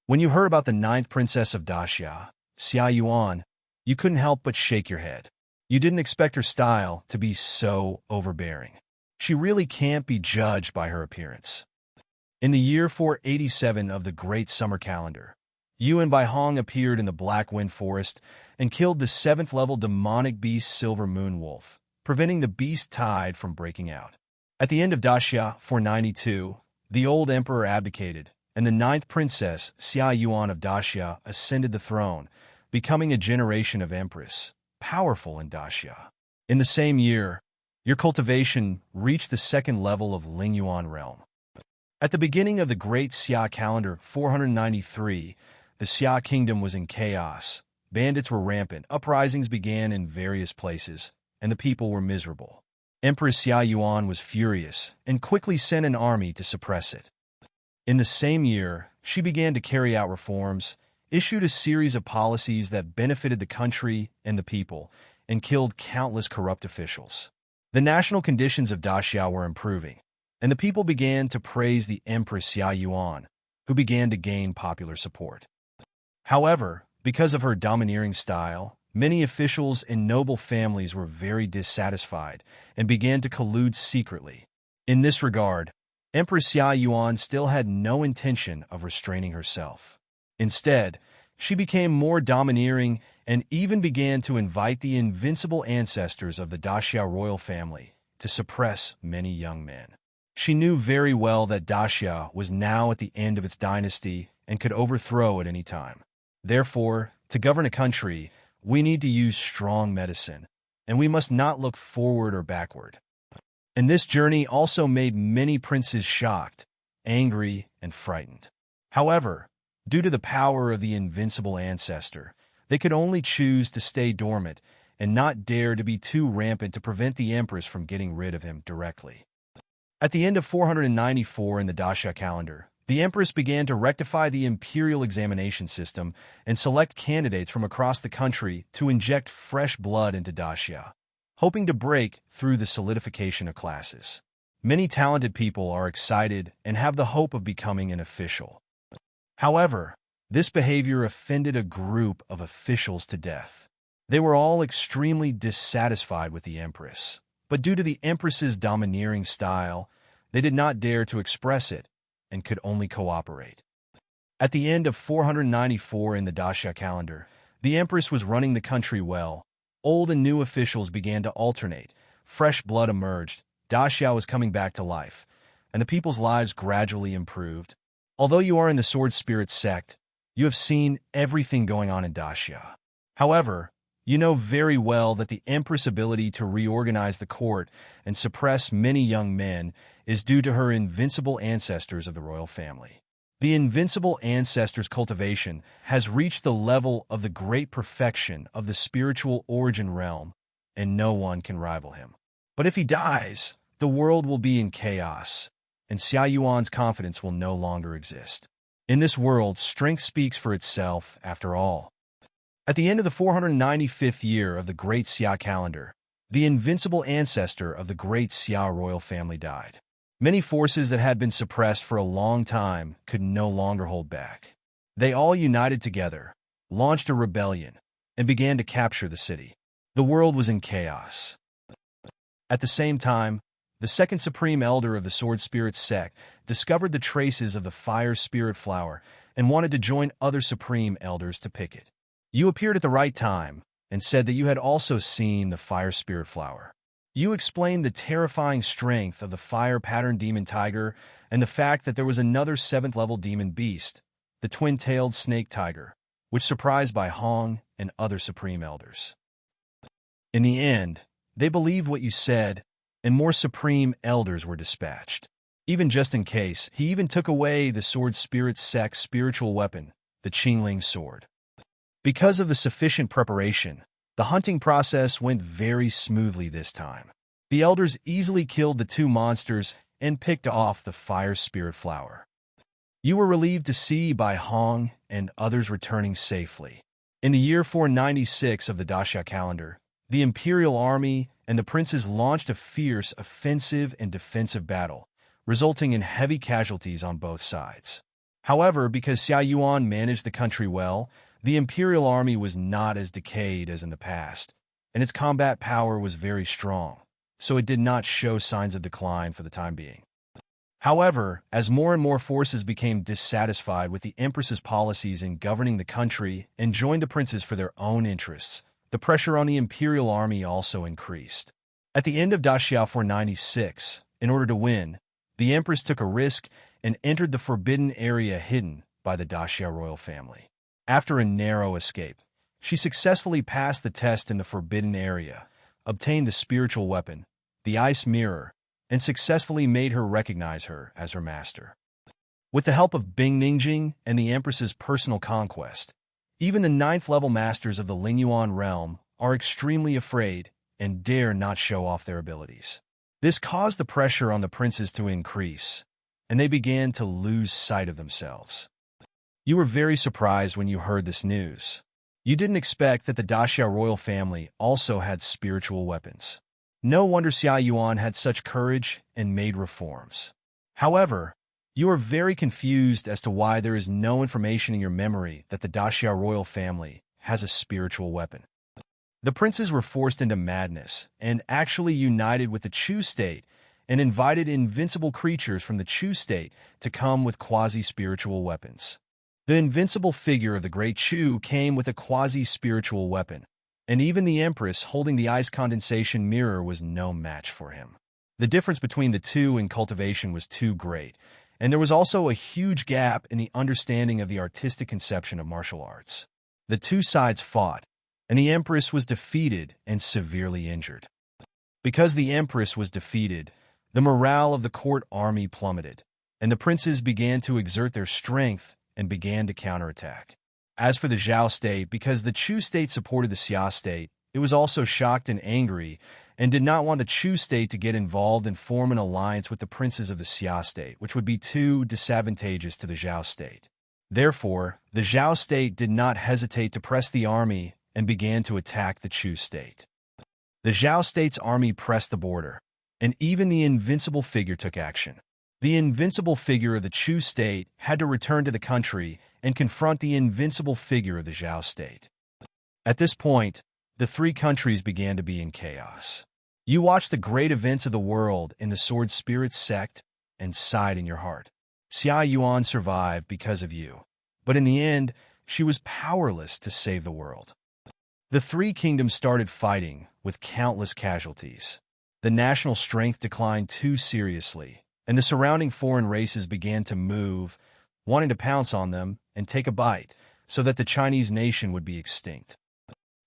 When you heard about the ninth princess of Daxia, Xia Yuan, you couldn't help but shake your head. You didn't expect her style to be so overbearing. She really can't be judged by her appearance. In the year 487 of the Great Summer Calendar, Yuan Baihong appeared in the Black Wind Forest and killed the 7th-level demonic beast Silver Moon Wolf, preventing the beast tide from breaking out. At the end of Daxia 492, the old emperor abdicated, and the ninth princess, Xia Yuan of Daxia, ascended the throne, becoming a generation of empress, powerful in Daxia. In the same year, your cultivation reached the 2nd level of Lingyuan realm. At the beginning of the Great Xia Calendar 493, the Xia kingdom was in chaos. Bandits were rampant, uprisings began in various places, and the people were miserable. Empress Xia Yuan was furious and quickly sent an army to suppress it. In the same year, she began to carry out reforms, issued a series of policies that benefited the country and the people, and killed countless corrupt officials. The national conditions of Daxia were improving, and the people began to praise the Empress Xia Yuan, who began to gain popular support. However, because of her domineering style, many officials and noble families were very dissatisfied and began to collude secretly. In this regard, Empress Xia Yuan still had no intention of restraining herself. Instead, she became more domineering and even began to invite the invincible ancestors of the Daxia royal family to suppress many young men. She knew very well that Daxia was now at the end of its dynasty and could overthrow at any time. Therefore, to govern a country, we need to use strong medicine, and we must not look forward or backward. And this journey also made many princes shocked, angry, and frightened. However, due to the power of the invincible ancestor, they could only choose to stay dormant and not dare to be too rampant to prevent the empress from getting rid of him directly. At the end of 494 in the Daxia calendar, the empress began to rectify the imperial examination system and select candidates from across the country to inject fresh blood into Daxia, hoping to break through the solidification of classes. Many talented people are excited and have the hope of becoming an official. However, this behavior offended a group of officials to death. They were all extremely dissatisfied with the empress, but due to the empress's domineering style, they did not dare to express it and could only cooperate. At the end of 494 in the Daxia calendar, the empress was running the country well. Old and new officials began to alternate. Fresh blood emerged. Daxia was coming back to life, and the people's lives gradually improved. Although you are in the Sword Spirit sect, you have seen everything going on in Daxia. However, you know very well that the Empress' ability to reorganize the court and suppress many young men is due to her invincible ancestors of the royal family. The invincible ancestors' cultivation has reached the level of the great perfection of the spiritual origin realm, and no one can rival him. But if he dies, the world will be in chaos, and Xia Yuan's confidence will no longer exist. In this world, strength speaks for itself, after all. At the end of the 495th year of the Great Xia calendar, the invincible ancestor of the Great Xia royal family died. Many forces that had been suppressed for a long time could no longer hold back. They all united together, launched a rebellion, and began to capture the city. The world was in chaos. At the same time, the second supreme elder of the Sword Spirit sect discovered the traces of the Fire Spirit flower and wanted to join other supreme elders to pick it. You appeared at the right time and said that you had also seen the Fire Spirit flower. You explained the terrifying strength of the fire pattern demon tiger and the fact that there was another 7th-level demon beast, the twin-tailed snake tiger, which surprised by Hong and other supreme elders. In the end, they believed what you said, and more supreme elders were dispatched. Even just in case, he even took away the sword spirit sect's spiritual weapon, the Qingling sword. Because of the sufficient preparation, the hunting process went very smoothly this time. The elders easily killed the two monsters and picked off the fire spirit flower. You were relieved to see by Hong and others returning safely. In the year 496 of the Daxia calendar, the imperial army and the princes launched a fierce offensive and defensive battle, resulting in heavy casualties on both sides. However, because Xia Yuan managed the country well, the imperial army was not as decayed as in the past, and its combat power was very strong, so it did not show signs of decline for the time being. However, as more and more forces became dissatisfied with the empress's policies in governing the country and joined the princes for their own interests, the pressure on the imperial army also increased. At the end of Daxia 496, in order to win, the empress took a risk and entered the forbidden area hidden by the Daxia royal family. After a narrow escape, she successfully passed the test in the forbidden area, obtained the spiritual weapon, the ice mirror, and successfully made her recognize her as her master. With the help of Bing Ningjing and the empress's personal conquest, even the 9th-level masters of the Lingyuan realm are extremely afraid and dare not show off their abilities. This caused the pressure on the princes to increase, and they began to lose sight of themselves. You were very surprised when you heard this news. You didn't expect that the Daxia royal family also had spiritual weapons. No wonder Xia Yuan had such courage and made reforms. However, you are very confused as to why there is no information in your memory that the Daxia royal family has a spiritual weapon. The princes were forced into madness and actually united with the Chu state and invited invincible creatures from the Chu state to come with quasi-spiritual weapons. The invincible figure of the Great Chu came with a quasi-spiritual weapon, and even the empress holding the ice condensation mirror was no match for him. The difference between the two in cultivation was too great, and there was also a huge gap in the understanding of the artistic conception of martial arts. The two sides fought, and the empress was defeated and severely injured. Because the empress was defeated, the morale of the court army plummeted, and the princes began to exert their strength and began to counterattack. As for the Zhao state, because the Chu state supported the Xia state, it was also shocked and angry and did not want the Chu state to get involved and form an alliance with the princes of the Xia state, which would be too disadvantageous to the Zhao state. Therefore, the Zhao state did not hesitate to press the army and began to attack the Chu state. The Zhao state's army pressed the border, and even the invincible figure took action. The invincible figure of the Chu state had to return to the country and confront the invincible figure of the Zhao state. At this point, the three countries began to be in chaos. You watched the great events of the world in the Sword Spirit sect and sighed in your heart. Xia Yuan survived because of you, but in the end, she was powerless to save the world. The three kingdoms started fighting with countless casualties. The national strength declined too seriously, and the surrounding foreign races began to move, wanting to pounce on them and take a bite, so that the Chinese nation would be extinct.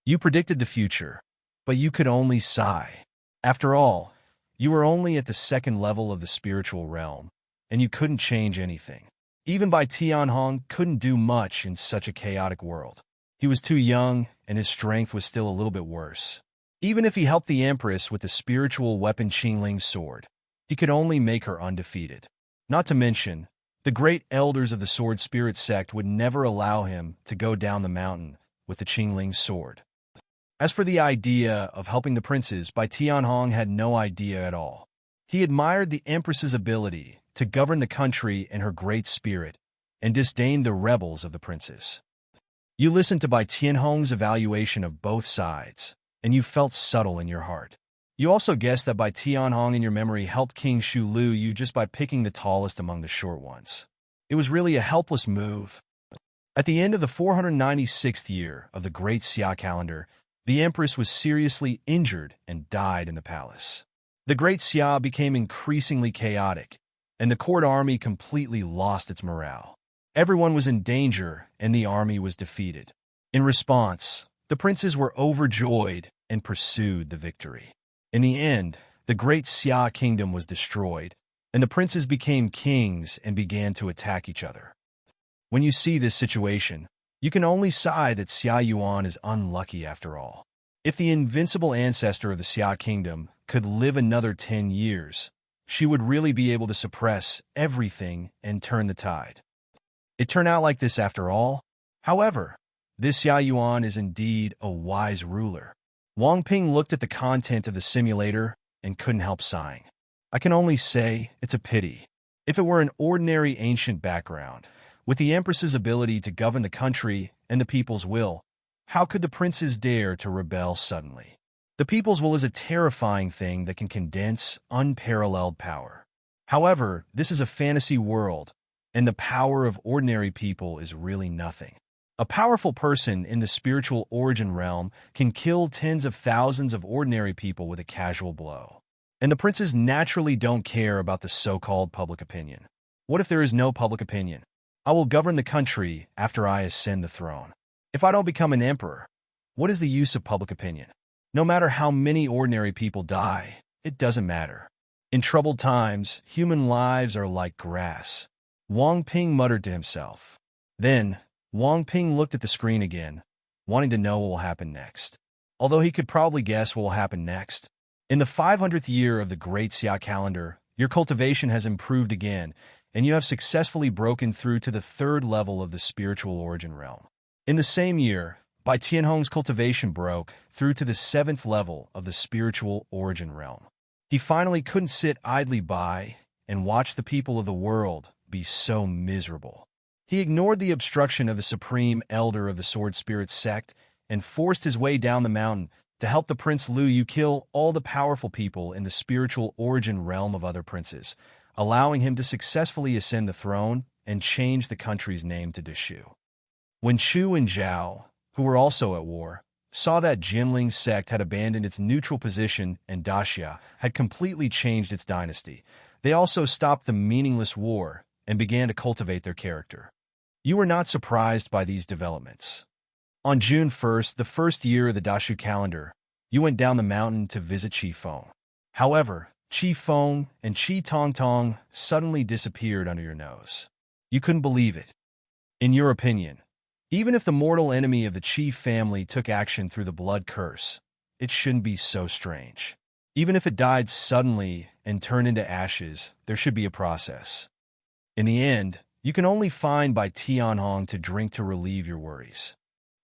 You predicted the future, but you could only sigh. After all, you were only at the 2nd level of the spiritual realm, and you couldn't change anything. Even Bai Tianhong couldn't do much in such a chaotic world. He was too young, and his strength was still a little bit worse. Even if he helped the Empress with the spiritual weapon Qingling's sword, he could only make her undefeated. Not to mention, the great elders of the Sword Spirit sect would never allow him to go down the mountain with the Qingling's sword. As for the idea of helping the princes, Bai Tianhong had no idea at all. He admired the Empress's ability to govern the country and her great spirit, and disdained the rebels of the princes. You listened to Bai Tianhong's evaluation of both sides, and you felt subtle in your heart. You also guessed that Bai Tianhong in your memory helped King Shu Lu you just by picking the tallest among the short ones. It was really a helpless move. At the end of the 496th year of the Great Xia calendar, the Empress was seriously injured and died in the palace. The Great Xia became increasingly chaotic, and the court army completely lost its morale. Everyone was in danger, and the army was defeated. In response, the princes were overjoyed and pursued the victory. In the end, the great Xia kingdom was destroyed, and the princes became kings and began to attack each other. When you see this situation, you can only sigh that Xia Yuan is unlucky after all. If the invincible ancestor of the Xia kingdom could live another 10 years, she would really be able to suppress everything and turn the tide. It turned out like this after all. However, this Xia Yuan is indeed a wise ruler. Wang Ping looked at the content of the simulator and couldn't help sighing. I can only say it's a pity. If it were an ordinary ancient background, with the Empress's ability to govern the country and the people's will, how could the princes dare to rebel suddenly? The people's will is a terrifying thing that can condense unparalleled power. However, this is a fantasy world, and the power of ordinary people is really nothing. A powerful person in the spiritual origin realm can kill tens of thousands of ordinary people with a casual blow. And the princes naturally don't care about the so-called public opinion. What if there is no public opinion? I will govern the country after I ascend the throne. If I don't become an emperor, what is the use of public opinion? No matter how many ordinary people die, it doesn't matter. In troubled times, human lives are like grass. Wang Ping muttered to himself. Then, Wang Ping looked at the screen again, wanting to know what will happen next. Although he could probably guess what will happen next. In the 500th year of the Great Xia calendar, your cultivation has improved again, and you have successfully broken through to the third level of the spiritual origin realm. In the same year, Bai Tianhong's cultivation broke through to the 7th level of the spiritual origin realm. He finally couldn't sit idly by and watch the people of the world be so miserable. He ignored the obstruction of the supreme elder of the Sword Spirit sect and forced his way down the mountain to help the Prince Lu Yu kill all the powerful people in the spiritual origin realm of other princes, allowing him to successfully ascend the throne and change the country's name to Deshu. When Chu and Zhao, who were also at war, saw that Jinling sect had abandoned its neutral position and Daxia had completely changed its dynasty, they also stopped the meaningless war and began to cultivate their character. You were not surprised by these developments. On June 1st, the first year of the Dashu calendar, you went down the mountain to visit Qi Feng. However, Qi Feng and Qi Tongtong suddenly disappeared under your nose. You couldn't believe it. In your opinion, even if the mortal enemy of the Qi family took action through the blood curse, it shouldn't be so strange. Even if it died suddenly and turned into ashes, there should be a process. In the end, you can only find Bai Tianhong to drink to relieve your worries.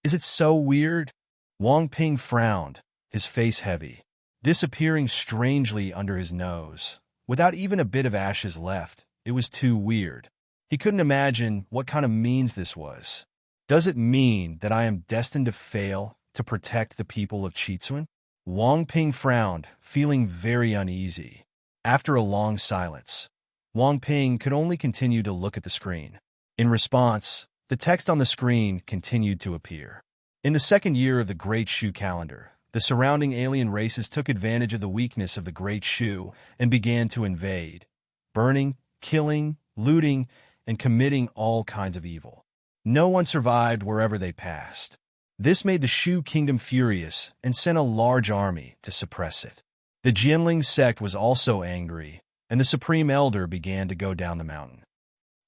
Is it so weird? Wang Ping frowned, his face heavy, disappearing strangely under his nose. Without even a bit of ashes left, it was too weird. He couldn't imagine what kind of means this was. Does it mean that I am destined to fail to protect the people of Qitsun? Wang Ping frowned, feeling very uneasy. After a long silence, Wang Ping could only continue to look at the screen. In response, the text on the screen continued to appear. In the second year of the Great Shu calendar, the surrounding alien races took advantage of the weakness of the Great Shu and began to invade, burning, killing, looting, and committing all kinds of evil. No one survived wherever they passed. This made the Shu kingdom furious and sent a large army to suppress it. The Jinling sect was also angry, and the Supreme Elder began to go down the mountain.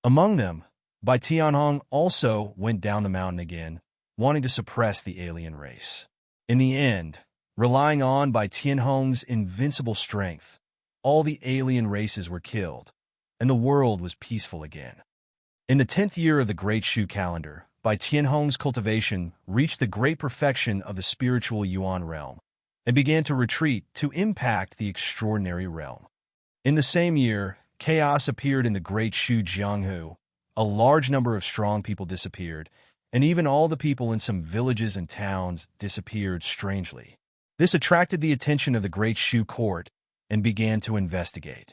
Among them, Bai Tianhong also went down the mountain again, wanting to suppress the alien race. In the end, relying on Bai Tianhong's invincible strength, all the alien races were killed, and the world was peaceful again. In the 10th year of the Great Shu calendar, Bai Tianhong's cultivation reached the great perfection of the spiritual Yuan realm and began to retreat to impact the extraordinary realm. In the same year, chaos appeared in the Great Shu Jianghu. A large number of strong people disappeared, and even all the people in some villages and towns disappeared strangely. This attracted the attention of the Great Shu court and began to investigate.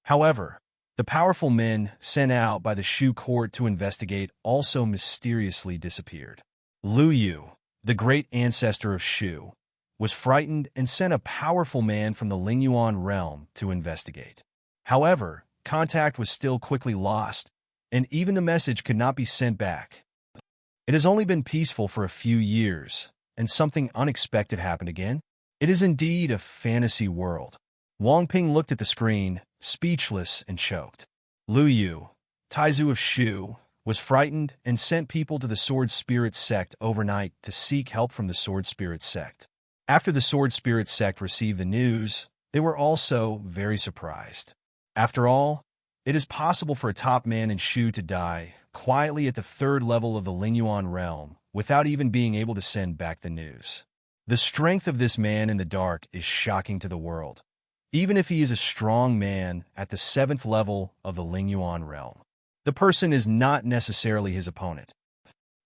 However, the powerful men sent out by the Shu court to investigate also mysteriously disappeared. Lu Yu, the great ancestor of Shu, was frightened and sent a powerful man from the Lingyuan realm to investigate. However, contact was still quickly lost, and even the message could not be sent back. It has only been peaceful for a few years, and something unexpected happened again. It is indeed a fantasy world. Wang Ping looked at the screen, speechless and choked. Lu Yu, Taizu of Shu, was frightened and sent people to the Sword Spirit sect overnight to seek help from the Sword Spirit sect. After the Sword Spirit sect received the news, they were also very surprised. After all, it is possible for a top man in Shu to die quietly at the third level of the Lingyuan realm without even being able to send back the news. The strength of this man in the dark is shocking to the world, even if he is a strong man at the 7th level of the Lingyuan realm. The person is not necessarily his opponent.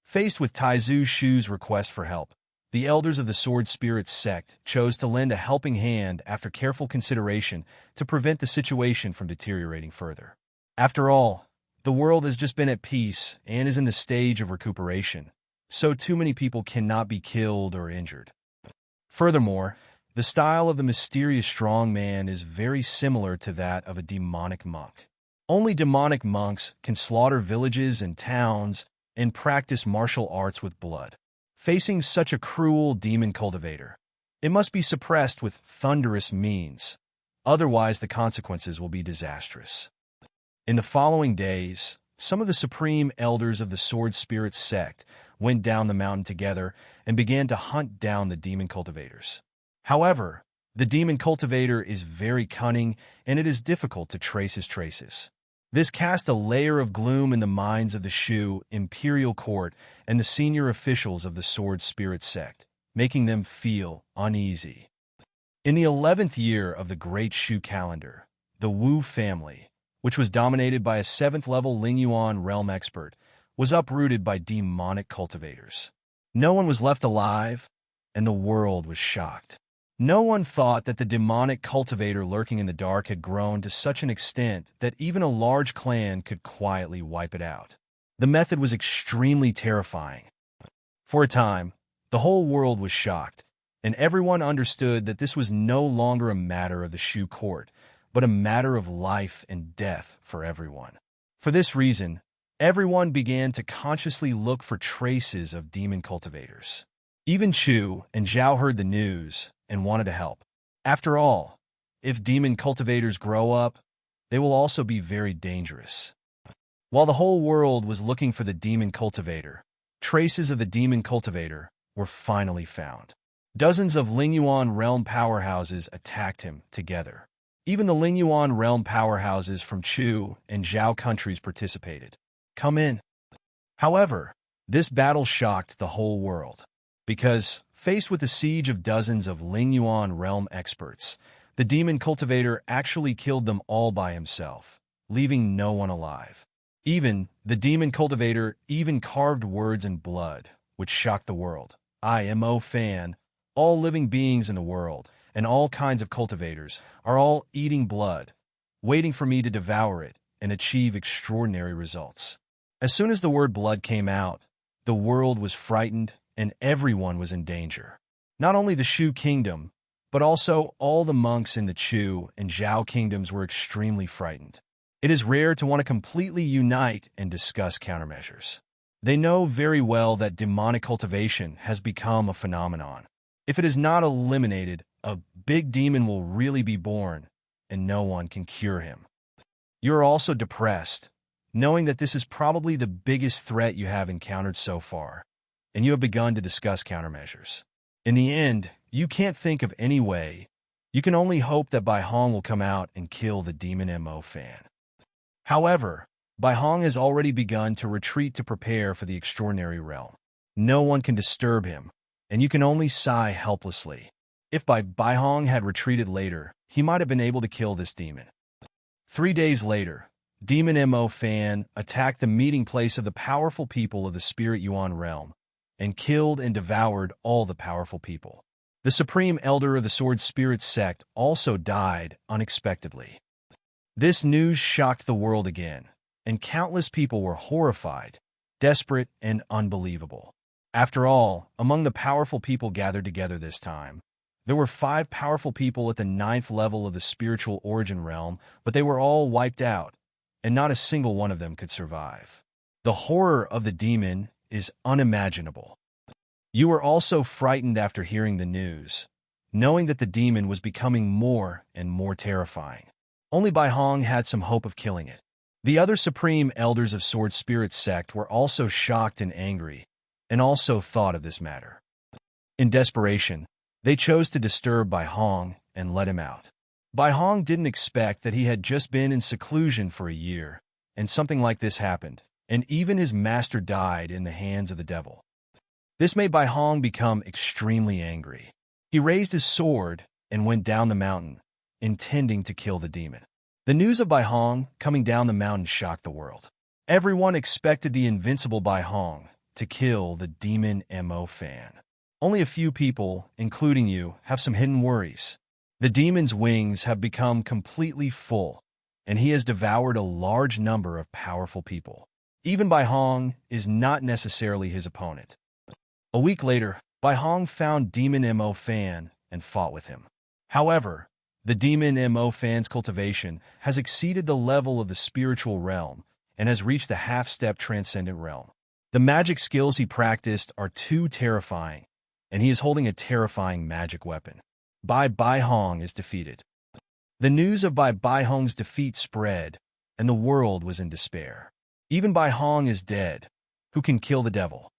Faced with Taizu Shu's request for help, the elders of the Sword Spirit sect chose to lend a helping hand after careful consideration to prevent the situation from deteriorating further. After all, the world has just been at peace and is in the stage of recuperation, so too many people cannot be killed or injured. Furthermore, the style of the mysterious strong man is very similar to that of a demonic monk. Only demonic monks can slaughter villages and towns and practice martial arts with blood. Facing such a cruel demon cultivator, it must be suppressed with thunderous means, otherwise the consequences will be disastrous. In the following days, some of the supreme elders of the Sword Spirit sect went down the mountain together and began to hunt down the demon cultivators. However, the demon cultivator is very cunning and it is difficult to trace his traces. This cast a layer of gloom in the minds of the Shu imperial court and the senior officials of the Sword Spirit sect, making them feel uneasy. In the 11th year of the Great Shu calendar, the Wu family, which was dominated by a 7th-level Lingyuan realm expert, was uprooted by demonic cultivators. No one was left alive, and the world was shocked. No one thought that the demonic cultivator lurking in the dark had grown to such an extent that even a large clan could quietly wipe it out. The method was extremely terrifying. For a time, the whole world was shocked, and everyone understood that this was no longer a matter of the Shu court, but a matter of life and death for everyone. For this reason, everyone began to consciously look for traces of demon cultivators. Even Chu and Zhao heard the news and wanted to help. After all, if demon cultivators grow up, they will also be very dangerous. While the whole world was looking for the demon cultivator, traces of the demon cultivator were finally found. Dozens of Lingyuan realm powerhouses attacked him together. Even the Lingyuan realm powerhouses from Chu and Zhao countries participated. Come in. However, this battle shocked the whole world, because, faced with the siege of dozens of Lingyuan realm experts, the demon cultivator actually killed them all by himself, leaving no one alive. The demon cultivator even carved words in blood, which shocked the world. IMO fan, all living beings in the world, and all kinds of cultivators, are all eating blood, waiting for me to devour it and achieve extraordinary results. As soon as the word blood came out, the world was frightened and everyone was in danger. Not only the Shu kingdom, but also all the monks in the Chu and Zhao kingdoms were extremely frightened. It is rare to want to completely unite and discuss countermeasures. They know very well that demonic cultivation has become a phenomenon. If it is not eliminated, a big demon will really be born, and no one can cure him. You are also depressed, knowing that this is probably the biggest threat you have encountered so far, and you have begun to discuss countermeasures. In the end, you can't think of any way. You can only hope that Bai Hong will come out and kill the demon MO fan. However, Bai Hong has already begun to retreat to prepare for the extraordinary realm. No one can disturb him, and you can only sigh helplessly. If Bai Hong had retreated later, he might have been able to kill this demon. 3 days later, Demon MO Fan attacked the meeting place of the powerful people of the Spirit Yuan realm, and killed and devoured all the powerful people. The Supreme Elder of the Sword Spirit sect also died unexpectedly. This news shocked the world again, and countless people were horrified, desperate, and unbelievable. After all, among the powerful people gathered together this time, there were 5 powerful people at the 9th level of the spiritual origin realm, but they were all wiped out, and not a single one of them could survive. The horror of the demon is unimaginable. You were also frightened after hearing the news, knowing that the demon was becoming more and more terrifying. Only Bai Hong had some hope of killing it. The other supreme elders of Sword Spirit sect were also shocked and angry, and also thought of this matter. In desperation, they chose to disturb Bai Hong and let him out. Bai Hong didn't expect that he had just been in seclusion for a year, and something like this happened, and even his master died in the hands of the devil. This made Bai Hong become extremely angry. He raised his sword and went down the mountain, intending to kill the demon. The news of Bai Hong coming down the mountain shocked the world. Everyone expected the invincible Bai Hong to kill the demon Mo Fan. Only a few people, including you, have some hidden worries. The demon's wings have become completely full, and he has devoured a large number of powerful people. Even Bai Hong is not necessarily his opponent. A week later, Bai Hong found Demon Mo Fan and fought with him. However, the Demon Mo Fan's cultivation has exceeded the level of the spiritual realm and has reached the half-step transcendent realm. The magic skills he practiced are too terrifying, and he is holding a terrifying magic weapon. Bai Hong is defeated. The news of Bai Hong's defeat spread, and the world was in despair. Even Bai Hong is dead. Who can kill the devil?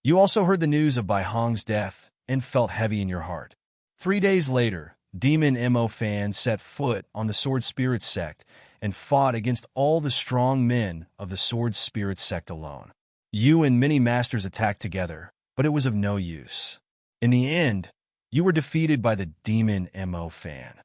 You also heard the news of Bai Hong's death and felt heavy in your heart. 3 days later, Demon Mo Fan set foot on the Sword Spirit sect and fought against all the strong men of the Sword Spirit sect alone. You and many masters attacked together, but it was of no use. In the end, you were defeated by the Demon Mo Fan.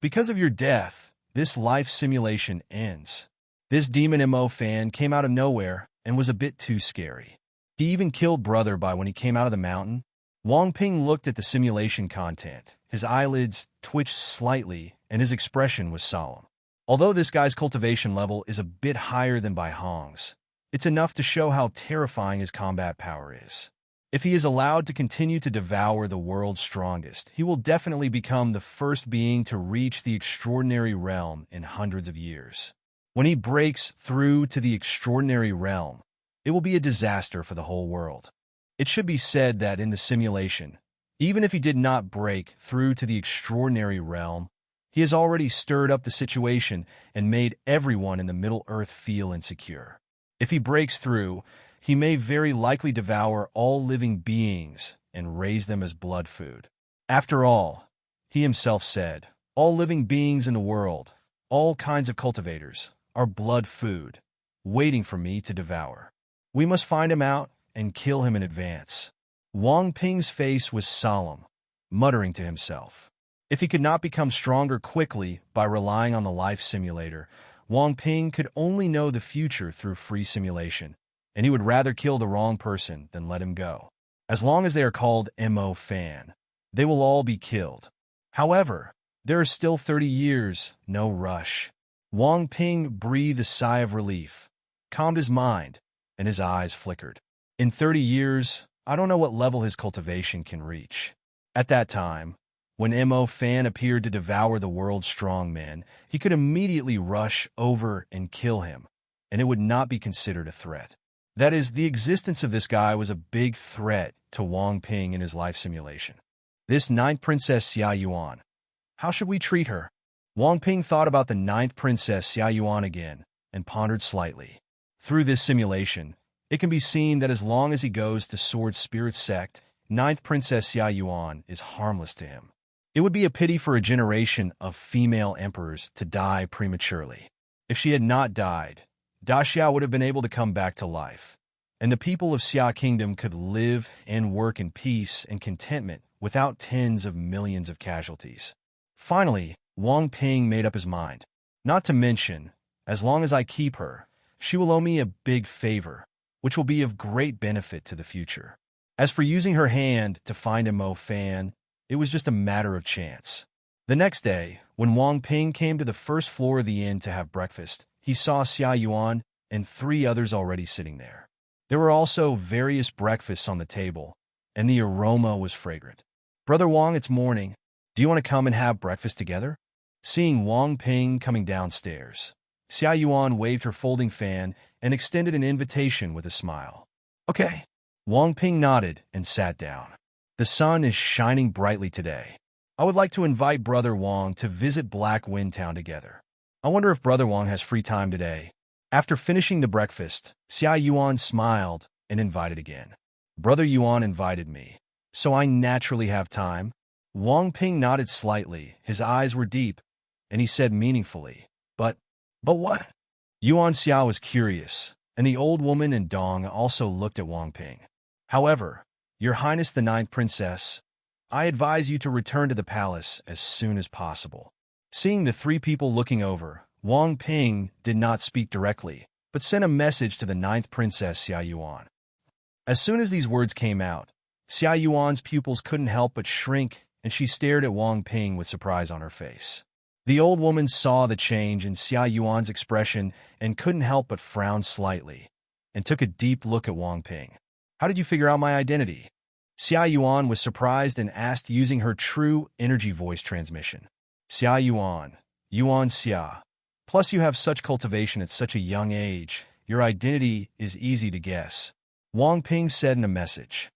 Because of your death, this life simulation ends. This Demon Mo Fan came out of nowhere and was a bit too scary. He even killed Brother Bai when he came out of the mountain. Wang Ping looked at the simulation content. His eyelids twitched slightly, and his expression was solemn. Although this guy's cultivation level is a bit higher than Bai Hong's, it's enough to show how terrifying his combat power is. If he is allowed to continue to devour the world's strongest, he will definitely become the first being to reach the extraordinary realm in hundreds of years. When he breaks through to the extraordinary realm, it will be a disaster for the whole world. It should be said that in the simulation, even if he did not break through to the extraordinary realm, he has already stirred up the situation and made everyone in the Middle Earth feel insecure. If he breaks through, he may very likely devour all living beings and raise them as blood food. After all, he himself said, all living beings in the world, all kinds of cultivators, are blood food, waiting for me to devour. We must find him out and kill him in advance. Wang Ping's face was solemn, muttering to himself. If he could not become stronger quickly by relying on the life simulator, Wang Ping could only know the future through free simulation, and he would rather kill the wrong person than let him go. As long as they are called Mo Fan, they will all be killed. However, there are still 30 years, no rush. Wang Ping breathed a sigh of relief, calmed his mind, and his eyes flickered. In 30 years, I don't know what level his cultivation can reach. At that time, when Mo Fan appeared to devour the world's strong men, he could immediately rush over and kill him, and it would not be considered a threat. That is, the existence of this guy was a big threat to Wang Ping in his life simulation. This 9th Princess Xia Yuan. How should we treat her? Wang Ping thought about the 9th Princess Xia Yuan again and pondered slightly. Through this simulation, it can be seen that as long as he goes to Sword Spirit sect, 9th Princess Xia Yuan is harmless to him. It would be a pity for a generation of female emperors to die prematurely. If she had not died, Da Xia would have been able to come back to life, and the people of Xia Kingdom could live and work in peace and contentment without tens of millions of casualties. Finally, Wang Ping made up his mind. Not to mention, as long as I keep her, she will owe me a big favor, which will be of great benefit to the future. As for using her hand to find a Mo Fan, it was just a matter of chance. The next day, when Wang Ping came to the first floor of the inn to have breakfast, he saw Xia Yuan and 3 others already sitting there. There were also various breakfasts on the table, and the aroma was fragrant. Brother Wang, it's morning. Do you want to come and have breakfast together? Seeing Wang Ping coming downstairs, Xia Yuan waved her folding fan and extended an invitation with a smile. Okay. Wang Ping nodded and sat down. The sun is shining brightly today. I would like to invite Brother Wang to visit Black Wind Town together. I wonder if Brother Wang has free time today. After finishing the breakfast, Xia Yuan smiled and invited again. Brother Yuan invited me, so I naturally have time. Wang Ping nodded slightly, his eyes were deep, and he said meaningfully, But what? Yuan Xia was curious, and the old woman and Dong also looked at Wang Ping. However, Your Highness the Ninth Princess, I advise you to return to the palace as soon as possible. Seeing the three people looking over, Wang Ping did not speak directly, but sent a message to the Ninth Princess Xia Yuan. As soon as these words came out, Xia Yuan's pupils couldn't help but shrink, and she stared at Wang Ping with surprise on her face. The old woman saw the change in Xia Yuan's expression and couldn't help but frown slightly, and took a deep look at Wang Ping. How did you figure out my identity? Xia Yuan was surprised and asked using her true energy voice transmission. Xia Yuan, Yuan Xia. Plus you have such cultivation at such a young age. Your identity is easy to guess. Wang Ping said in a message.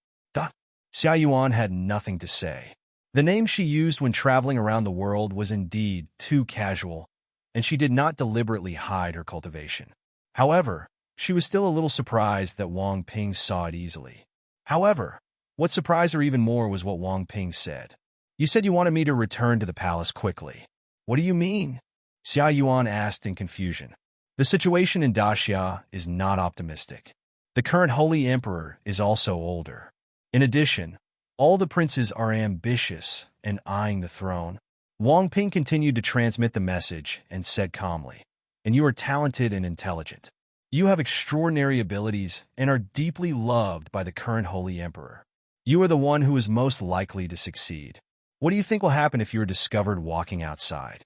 Xia Yuan had nothing to say. The name she used when traveling around the world was indeed too casual, and she did not deliberately hide her cultivation. However, she was still a little surprised that Wang Ping saw it easily. However, what surprised her even more was what Wang Ping said. You said you wanted me to return to the palace quickly. What do you mean? Xia Yuan asked in confusion. The situation in Daxia is not optimistic. The current Holy Emperor is also older. In addition, all the princes are ambitious and eyeing the throne. Wang Ping continued to transmit the message and said calmly, And you are talented and intelligent. You have extraordinary abilities and are deeply loved by the current Holy Emperor. You are the one who is most likely to succeed. What do you think will happen if you are discovered walking outside?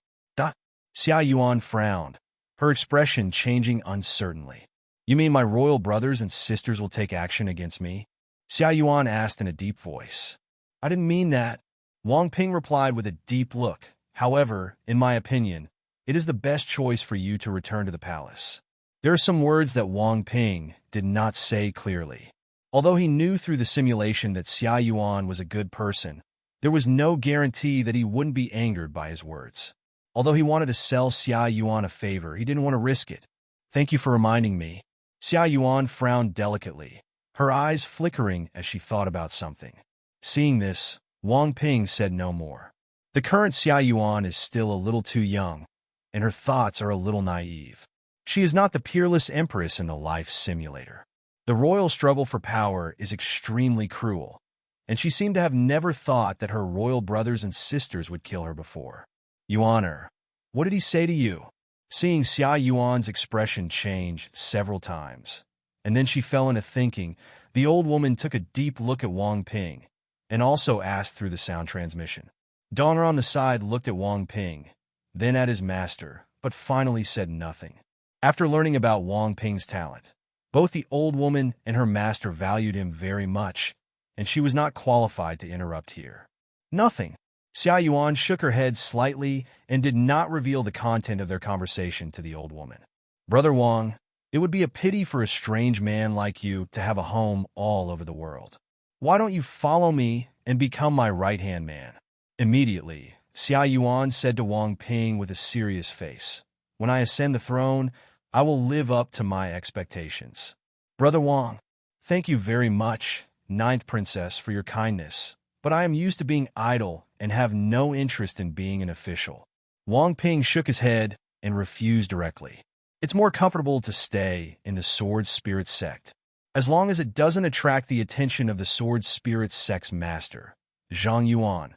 Xia Yuan frowned, her expression changing uncertainly. You mean my royal brothers and sisters will take action against me? Xia Yuan asked in a deep voice. I didn't mean that. Wang Ping replied with a deep look. However, in my opinion, it is the best choice for you to return to the palace. There are some words that Wang Ping did not say clearly. Although he knew through the simulation that Xia Yuan was a good person, there was no guarantee that he wouldn't be angered by his words. Although he wanted to sell Xia Yuan a favor, he didn't want to risk it. Thank you for reminding me. Xia Yuan frowned delicately, her eyes flickering as she thought about something. Seeing this, Wang Ping said no more. The current Xia Yuan is still a little too young, and her thoughts are a little naive. She is not the peerless empress in the life simulator. The royal struggle for power is extremely cruel, and she seemed to have never thought that her royal brothers and sisters would kill her before. Yuaner, what did he say to you? Seeing Xia Yuan's expression change several times, and then she fell into thinking, the old woman took a deep look at Wang Ping, and also asked through the sound transmission. Donger on the side looked at Wang Ping, then at his master, but finally said nothing. After learning about Wang Ping's talent, both the old woman and her master valued him very much, and she was not qualified to interrupt here. Nothing. Xia Yuan shook her head slightly and did not reveal the content of their conversation to the old woman. Brother Wang, it would be a pity for a strange man like you to have a home all over the world. Why don't you follow me and become my right-hand man? Immediately, Xia Yuan said to Wang Ping with a serious face, When I ascend the throne, I will live up to my expectations. Brother Wang, thank you very much, Ninth Princess, for your kindness, but I am used to being idle and have no interest in being an official. Wang Ping shook his head and refused directly. It's more comfortable to stay in the Sword Spirit sect, as long as it doesn't attract the attention of the Sword Spirit sect's master, Zhang Yuan.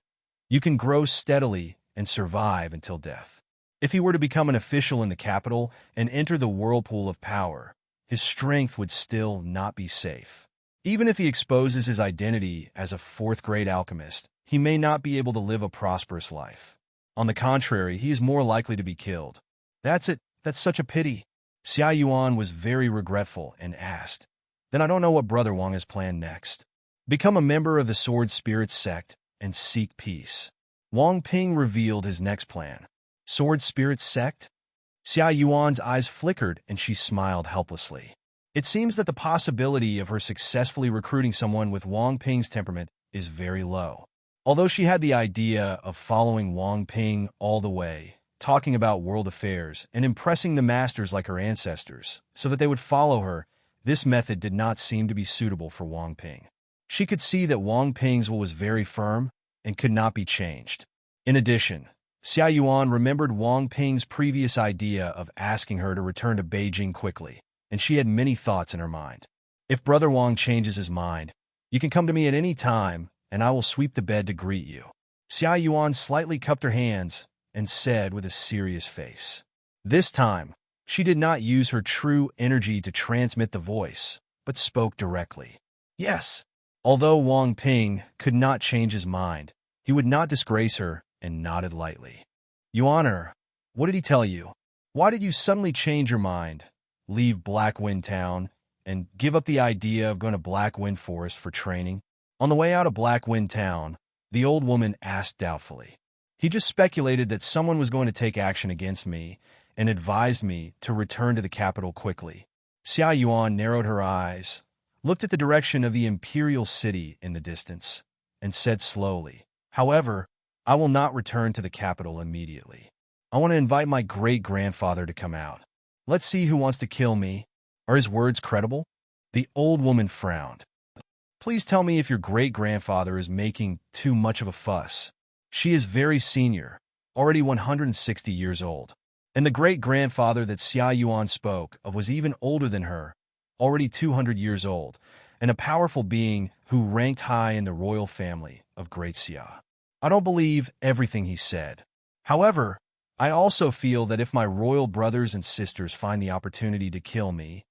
You can grow steadily and survive until death. If he were to become an official in the capital and enter the whirlpool of power, his strength would still not be safe. Even if he exposes his identity as a fourth-grade alchemist, he may not be able to live a prosperous life. On the contrary, he is more likely to be killed. That's it. That's such a pity. Xia Yuan was very regretful and asked, Then I don't know what Brother Wang has planned next. Become a member of the Sword Spirit sect and seek peace. Wang Ping revealed his next plan. Sword Spirit sect? Xia Yuan's eyes flickered and she smiled helplessly. It seems that the possibility of her successfully recruiting someone with Wang Ping's temperament is very low. Although she had the idea of following Wang Ping all the way, talking about world affairs, and impressing the masters like her ancestors, so that they would follow her, this method did not seem to be suitable for Wang Ping. She could see that Wang Ping's will was very firm and could not be changed. In addition, Xia Yuan remembered Wang Ping's previous idea of asking her to return to Beijing quickly, and she had many thoughts in her mind. If Brother Wang changes his mind, you can come to me at any time, and I will sweep the bed to greet you. Xia Yuan slightly cupped her hands and said with a serious face. This time, she did not use her true energy to transmit the voice, but spoke directly. Yes. Although Wang Ping could not change his mind, he would not disgrace her and nodded lightly. Yuaner, what did he tell you? Why did you suddenly change your mind, leave Black Wind Town, and give up the idea of going to Black Wind Forest for training? On the way out of Black Wind Town, the old woman asked doubtfully. He just speculated that someone was going to take action against me and advised me to return to the capital quickly. Xia Yuan narrowed her eyes, looked at the direction of the imperial city in the distance, and said slowly, However, I will not return to the capital immediately. I want to invite my great-grandfather to come out. Let's see who wants to kill me. Are his words credible? The old woman frowned. Please tell me if your great-grandfather is making too much of a fuss. She is very senior, already 160 years old. And the great-grandfather that Xia Yuan spoke of was even older than her, already 200 years old, and a powerful being who ranked high in the royal family of Great Xia. I don't believe everything he said. However, I also feel that if my royal brothers and sisters find the opportunity to kill me,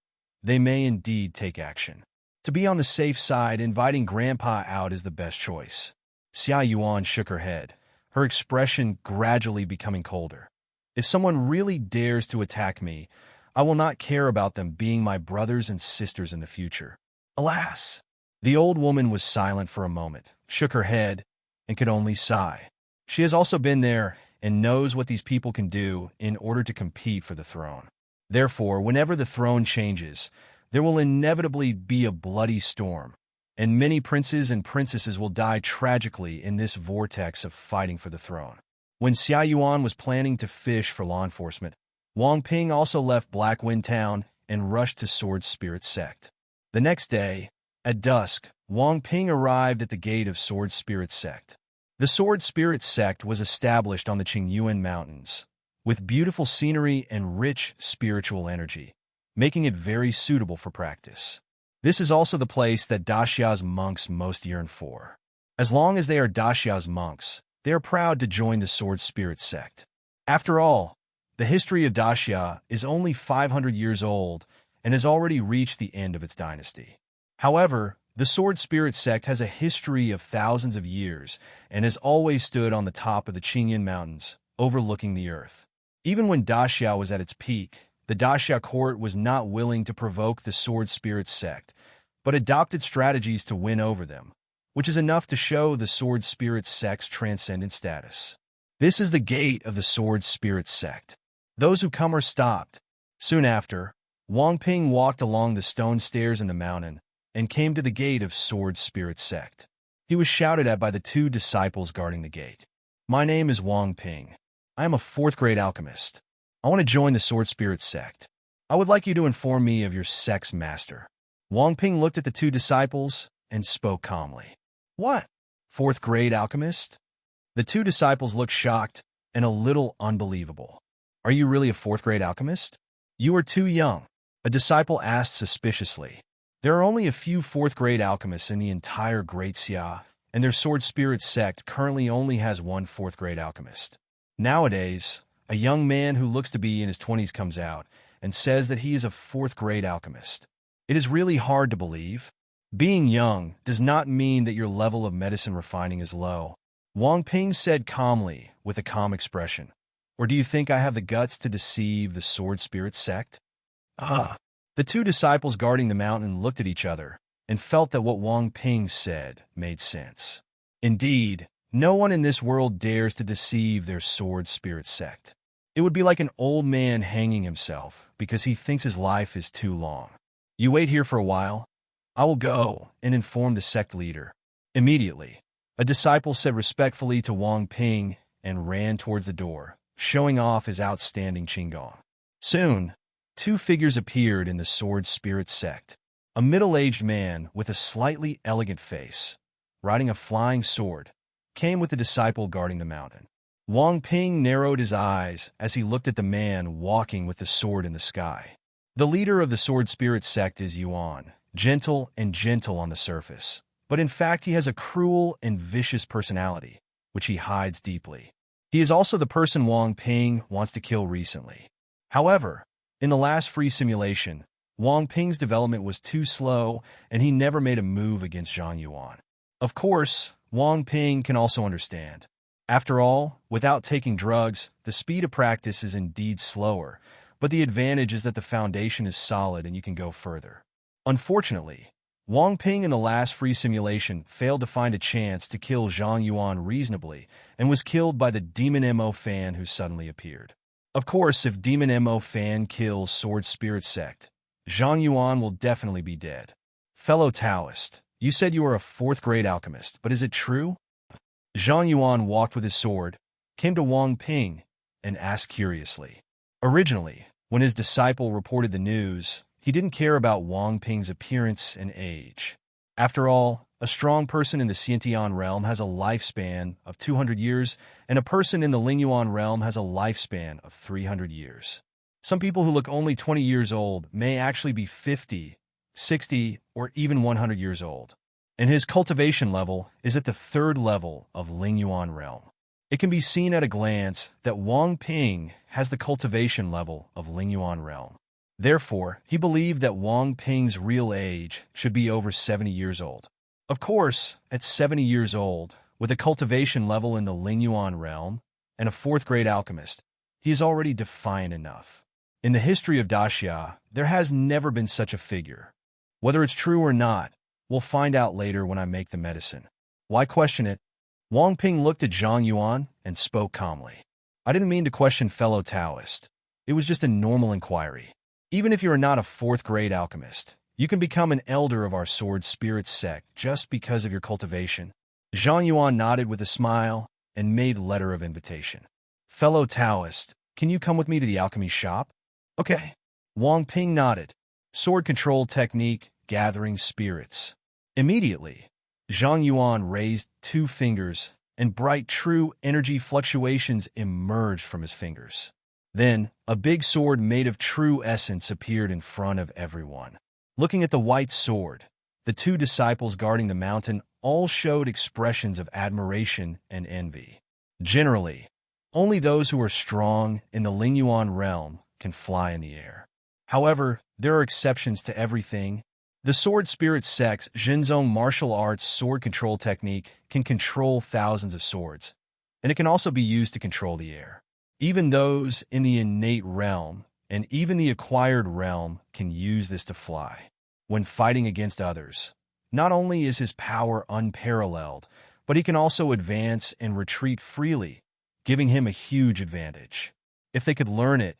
they may indeed take action. To be on the safe side, inviting Grandpa out is the best choice. Xia Yuan shook her head, her expression gradually becoming colder. If someone really dares to attack me, I will not care about them being my brothers and sisters in the future. Alas! The old woman was silent for a moment, shook her head, and could only sigh. She has also been there and knows what these people can do in order to compete for the throne. Therefore, whenever the throne changes, there will inevitably be a bloody storm, and many princes and princesses will die tragically in this vortex of fighting for the throne. When Xia Yuan was planning to fish for law enforcement, Wang Ping also left Black Wind Town and rushed to Sword Spirit Sect. The next day, at dusk, Wang Ping arrived at the gate of Sword Spirit Sect. The Sword Spirit Sect was established on the Qingyuan Mountains, with beautiful scenery and rich spiritual energy, making it very suitable for practice. This is also the place that Daxia's monks most yearn for. As long as they are Daxia's monks, they are proud to join the Sword Spirit Sect. After all, the history of Daxia is only 500 years old and has already reached the end of its dynasty. However, the Sword Spirit Sect has a history of thousands of years and has always stood on the top of the Qingyuan Mountains, overlooking the earth. Even when Daxia was at its peak, the Daxia court was not willing to provoke the Sword Spirit Sect, but adopted strategies to win over them, which is enough to show the Sword Spirit Sect's transcendent status. This is the gate of the Sword Spirit Sect. Those who come are stopped. Soon after, Wang Ping walked along the stone stairs in the mountain and came to the gate of Sword Spirit Sect. He was shouted at by the two disciples guarding the gate. My name is Wang Ping. I am a fourth-grade alchemist. I want to join the Sword Spirit Sect. I would like you to inform me of your sect's master. Wang Ping looked at the two disciples and spoke calmly. What? Fourth-grade alchemist? The two disciples looked shocked and a little unbelievable. Are you really a fourth-grade alchemist? You are too young, a disciple asked suspiciously. There are only a few fourth-grade alchemists in the entire Great Xia, and their Sword Spirit Sect currently only has one fourth-grade alchemist. Nowadays, a young man who looks to be in his 20s comes out and says that he is a fourth-grade alchemist. It is really hard to believe. Being young does not mean that your level of medicine refining is low. Wang Ping said calmly, with a calm expression. Or do you think I have the guts to deceive the Sword Spirit Sect? The two disciples guarding the mountain looked at each other and felt that what Wang Ping said made sense. Indeed, no one in this world dares to deceive their Sword Spirit Sect. It would be like an old man hanging himself because he thinks his life is too long. You wait here for a while. I will go and inform the sect leader. Immediately, a disciple said respectfully to Wang Ping and ran towards the door, showing off his outstanding qigong. Soon, two figures appeared in the sword spirit sect. A middle-aged man with a slightly elegant face, riding a flying sword, came with the disciple guarding the mountain. Wang Ping narrowed his eyes as he looked at the man walking with the sword in the sky. The leader of the sword spirit sect is Yuan, gentle on the surface, but in fact he has a cruel and vicious personality, which he hides deeply. He is also the person Wang Ping wants to kill recently. However, in the last free simulation, Wang Ping's development was too slow and he never made a move against Zhang Yuan. Of course, Wang Ping can also understand. After all, without taking drugs, the speed of practice is indeed slower, but the advantage is that the foundation is solid and you can go further. Unfortunately, Wang Ping in the last free simulation failed to find a chance to kill Zhang Yuan reasonably and was killed by the Demon Mo fan who suddenly appeared. Of course, if Demon Mo fan kills Sword Spirit Sect, Zhang Yuan will definitely be dead. Fellow Taoist, you said you are a fourth-grade alchemist, but is it true? Zhang Yuan walked with his sword, came to Wang Ping, and asked curiously. Originally, when his disciple reported the news, he didn't care about Wang Ping's appearance and age. After all, a strong person in the Xiantian realm has a lifespan of 200 years, and a person in the Lingyuan realm has a lifespan of 300 years. Some people who look only 20 years old may actually be 50, 60, or even 100 years old. And his cultivation level is at the third level of Lingyuan realm. It can be seen at a glance that Wang Ping has the cultivation level of Lingyuan realm. Therefore, he believed that Wang Ping's real age should be over 70 years old. Of course, at 70 years old, with a cultivation level in the Lingyuan realm and a fourth-grade alchemist, he is already defiant enough. In the history of Daxia, there has never been such a figure. Whether it's true or not, we'll find out later when I make the medicine. Why question it? Wang Ping looked at Zhang Yuan and spoke calmly. I didn't mean to question fellow Taoist. It was just a normal inquiry. Even if you are not a fourth-grade alchemist, you can become an elder of our sword spirit sect just because of your cultivation. Zhang Yuan nodded with a smile and made letter of invitation. Fellow Taoist, can you come with me to the alchemy shop? Okay. Wang Ping nodded. Sword control technique, gathering spirits. Immediately, Zhang Yuan raised 2 fingers, and bright true energy fluctuations emerged from his fingers. Then, a big sword made of true essence appeared in front of everyone. Looking at the white sword, the 2 disciples guarding the mountain all showed expressions of admiration and envy. Generally, only those who are strong in the Lingyuan realm can fly in the air. However, there are exceptions to everything. The Sword Spirit Sect's Zhenzong martial arts sword control technique can control thousands of swords, and it can also be used to control the air. Even those in the innate realm and even the acquired realm can use this to fly. When fighting against others, not only is his power unparalleled, but he can also advance and retreat freely, giving him a huge advantage. If they could learn it,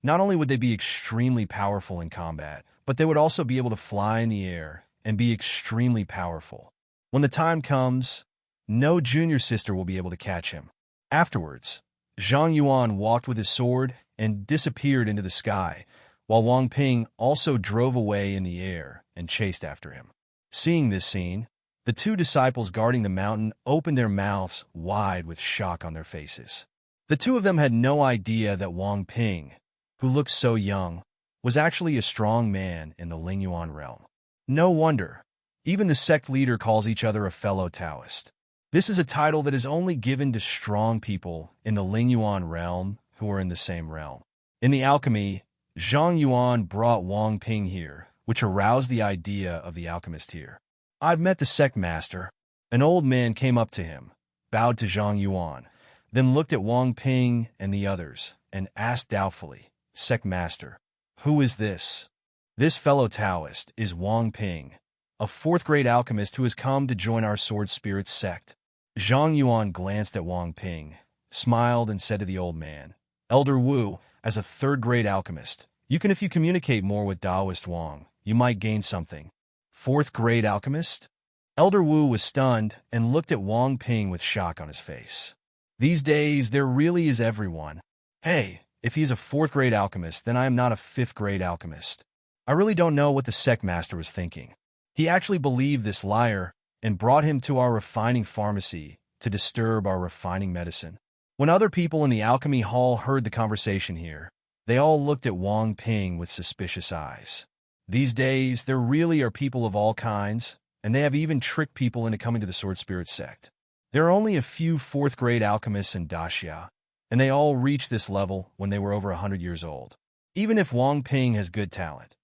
not only would they be extremely powerful in combat, but they would also be able to fly in the air and be extremely powerful. When the time comes, no junior sister will be able to catch him. Afterwards, Zhang Yuan walked with his sword and disappeared into the sky, while Wang Ping also drove away in the air and chased after him. Seeing this scene, the 2 disciples guarding the mountain opened their mouths wide with shock on their faces. The 2 of them had no idea that Wang Ping, who looked so young, was actually a strong man in the Lingyuan realm. No wonder, even the sect leader calls each other a fellow Taoist. This is a title that is only given to strong people in the Lingyuan realm who are in the same realm. In the alchemy, Zhang Yuan brought Wang Ping here, which aroused the idea of the alchemist here. I've met the sect master. An old man came up to him, bowed to Zhang Yuan, then looked at Wang Ping and the others, and asked doubtfully, Sect master, who is this? This fellow Taoist is Wang Ping, a fourth-grade alchemist who has come to join our sword spirit sect. Zhang Yuan glanced at Wang Ping, smiled, and said to the old man, Elder Wu, as a third-grade alchemist. If you communicate more with Taoist Wang, you might gain something. Fourth-grade alchemist? Elder Wu was stunned and looked at Wang Ping with shock on his face. These days, there really is everyone. Hey, if he's a fourth-grade alchemist, then I am not a fifth-grade alchemist. I really don't know what the sect master was thinking. He actually believed this liar and brought him to our refining pharmacy to disturb our refining medicine. When other people in the alchemy hall heard the conversation here, they all looked at Wang Ping with suspicious eyes. These days, there really are people of all kinds, and they have even tricked people into coming to the Sword Spirit sect. There are only a few fourth-grade alchemists in Daxia, and they all reached this level when they were over 100 years old. Even if Wang Ping has good talent,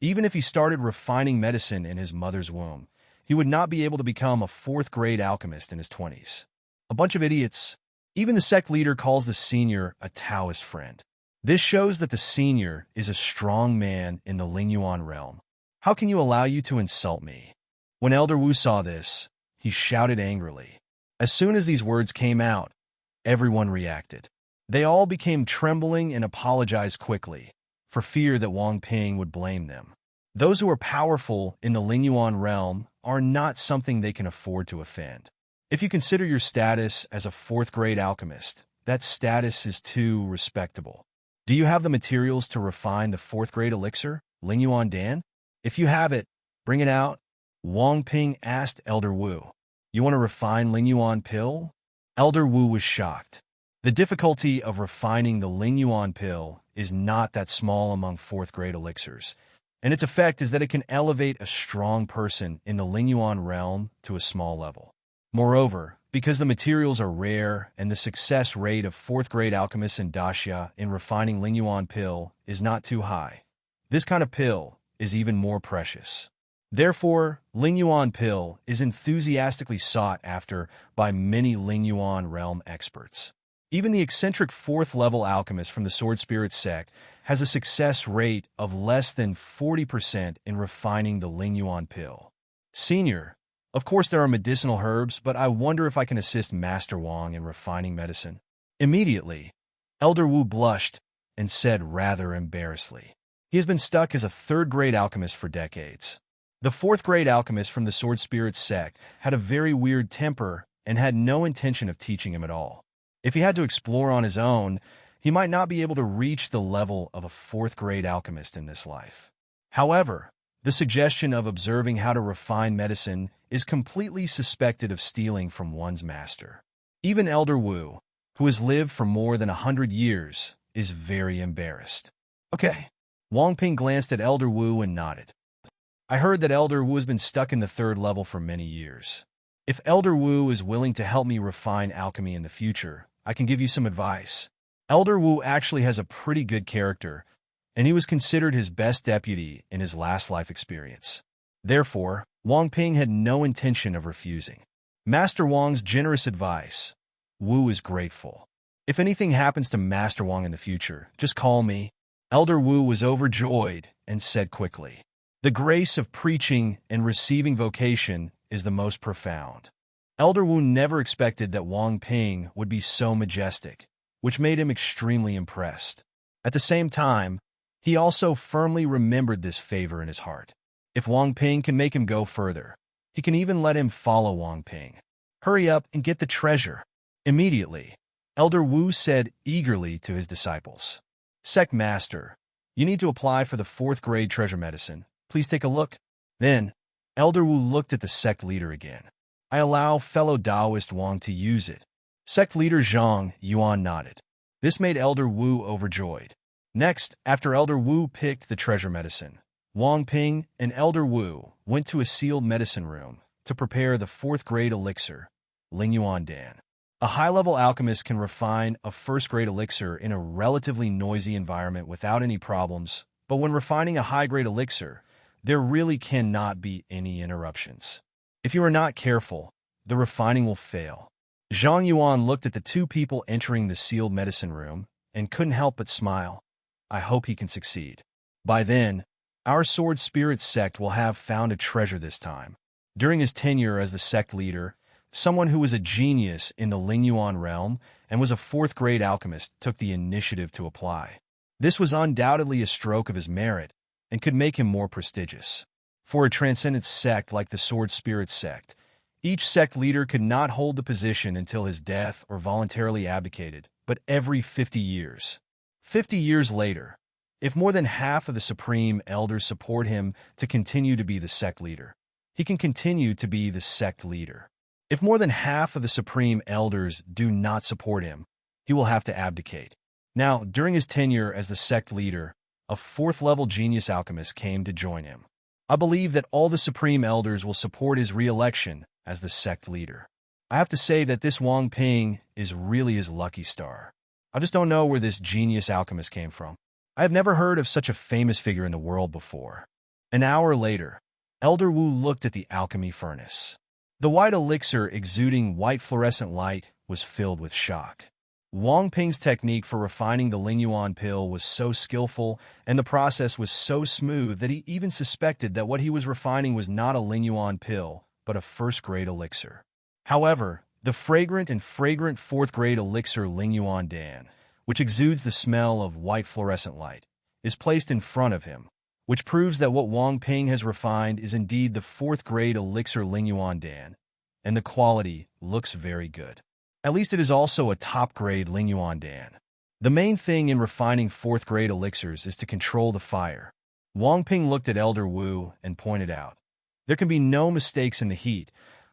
even if he started refining medicine in his mother's womb, he would not be able to become a fourth-grade alchemist in his 20s. A bunch of idiots. Even the sect leader calls the senior a Taoist friend. This shows that the senior is a strong man in the Lingyuan realm. How can you allow you to insult me? When Elder Wu saw this, he shouted angrily. As soon as these words came out, everyone reacted. They all became trembling and apologized quickly, for fear that Wang Ping would blame them. Those who are powerful in the Lingyuan realm are not something they can afford to offend. If you consider your status as a fourth-grade alchemist, that status is too respectable. Do you have the materials to refine the fourth-grade elixir, Lingyuan Dan? If you have it, bring it out. Wang Ping asked Elder Wu. You want to refine Lingyuan pill? Elder Wu was shocked. The difficulty of refining the Lingyuan pill is not that small among fourth-grade elixirs, and its effect is that it can elevate a strong person in the Lingyuan realm to a small level. Moreover, because the materials are rare and the success rate of fourth-grade alchemists in Daxia in refining Lingyuan pill is not too high, this kind of pill is even more precious. Therefore, Lingyuan pill is enthusiastically sought after by many Lingyuan realm experts. Even the eccentric fourth-level alchemist from the Sword Spirit sect has a success rate of less than 40% in refining the Lingyuan pill. Senior, of course there are medicinal herbs, but I wonder if I can assist Master Wang in refining medicine. Immediately, Elder Wu blushed and said rather embarrassedly. He has been stuck as a third-grade alchemist for decades. The fourth-grade alchemist from the Sword Spirit sect had a very weird temper and had no intention of teaching him at all. If he had to explore on his own, he might not be able to reach the level of a fourth-grade alchemist in this life. However, the suggestion of observing how to refine medicine is completely suspected of stealing from one's master. Even Elder Wu, who has lived for more than 100 years, is very embarrassed. Okay. Wang Ping glanced at Elder Wu and nodded. I heard that Elder Wu has been stuck in the third level for many years. If Elder Wu is willing to help me refine alchemy in the future, I can give you some advice. Elder Wu actually has a pretty good character, and he was considered his best deputy in his last life experience. Therefore, Wang Ping had no intention of refusing Master Wang's generous advice. Wu is grateful. If anything happens to Master Wang in the future, just call me. Elder Wu was overjoyed and said quickly, the grace of preaching and receiving vocation is the most profound. Elder Wu never expected that Wang Ping would be so majestic, which made him extremely impressed. At the same time, he also firmly remembered this favor in his heart. If Wang Ping can make him go further, he can even let him follow Wang Ping. Hurry up and get the treasure. Immediately, Elder Wu said eagerly to his disciples, Sect Master, you need to apply for the fourth-grade treasure medicine. Please take a look. Then, Elder Wu looked at the sect leader again. I allow fellow Taoist Wang to use it. Sect leader Zhang Yuan nodded. This made Elder Wu overjoyed. Next, after Elder Wu picked the treasure medicine, Wang Ping and Elder Wu went to a sealed medicine room to prepare the fourth-grade elixir, Lingyuan Dan. A high-level alchemist can refine a first-grade elixir in a relatively noisy environment without any problems, but when refining a high-grade elixir, there really cannot be any interruptions. If you are not careful, the refining will fail. Zhang Yuan looked at the two people entering the sealed medicine room and couldn't help but smile. I hope he can succeed. By then, our Sword Spirit sect will have found a treasure this time. During his tenure as the sect leader, someone who was a genius in the Lingyuan realm and was a fourth-grade alchemist, took the initiative to apply. This was undoubtedly a stroke of his merit and could make him more prestigious. For a transcendent sect like the Sword Spirit sect, each sect leader could not hold the position until his death or voluntarily abdicated, but every 50 years. 50 years later, if more than half of the Supreme Elders support him to continue to be the sect leader, he can continue to be the sect leader. If more than half of the Supreme Elders do not support him, he will have to abdicate. Now, during his tenure as the sect leader, a fourth-level genius alchemist came to join him. I believe that all the Supreme Elders will support his re-election as the sect leader. I have to say that this Wang Ping is really his lucky star. I just don't know where this genius alchemist came from. I have never heard of such a famous figure in the world before. An hour later, Elder Wu looked at the alchemy furnace. The white elixir exuding white fluorescent light was filled with shock. Wang Ping's technique for refining the Lingyuan pill was so skillful, and the process was so smooth that he even suspected that what he was refining was not a Lingyuan pill, but a first-grade elixir. However, the fragrant fourth-grade elixir Lingyuan Dan, which exudes the smell of white fluorescent light, is placed in front of him, which proves that what Wang Ping has refined is indeed the fourth-grade elixir Lingyuan Dan, and the quality looks very good. At least it is also a top-grade Lingyuan Dan. The main thing in refining fourth-grade elixirs is to control the fire. Wang Ping looked at Elder Wu and pointed out, there can be no mistakes in the heat,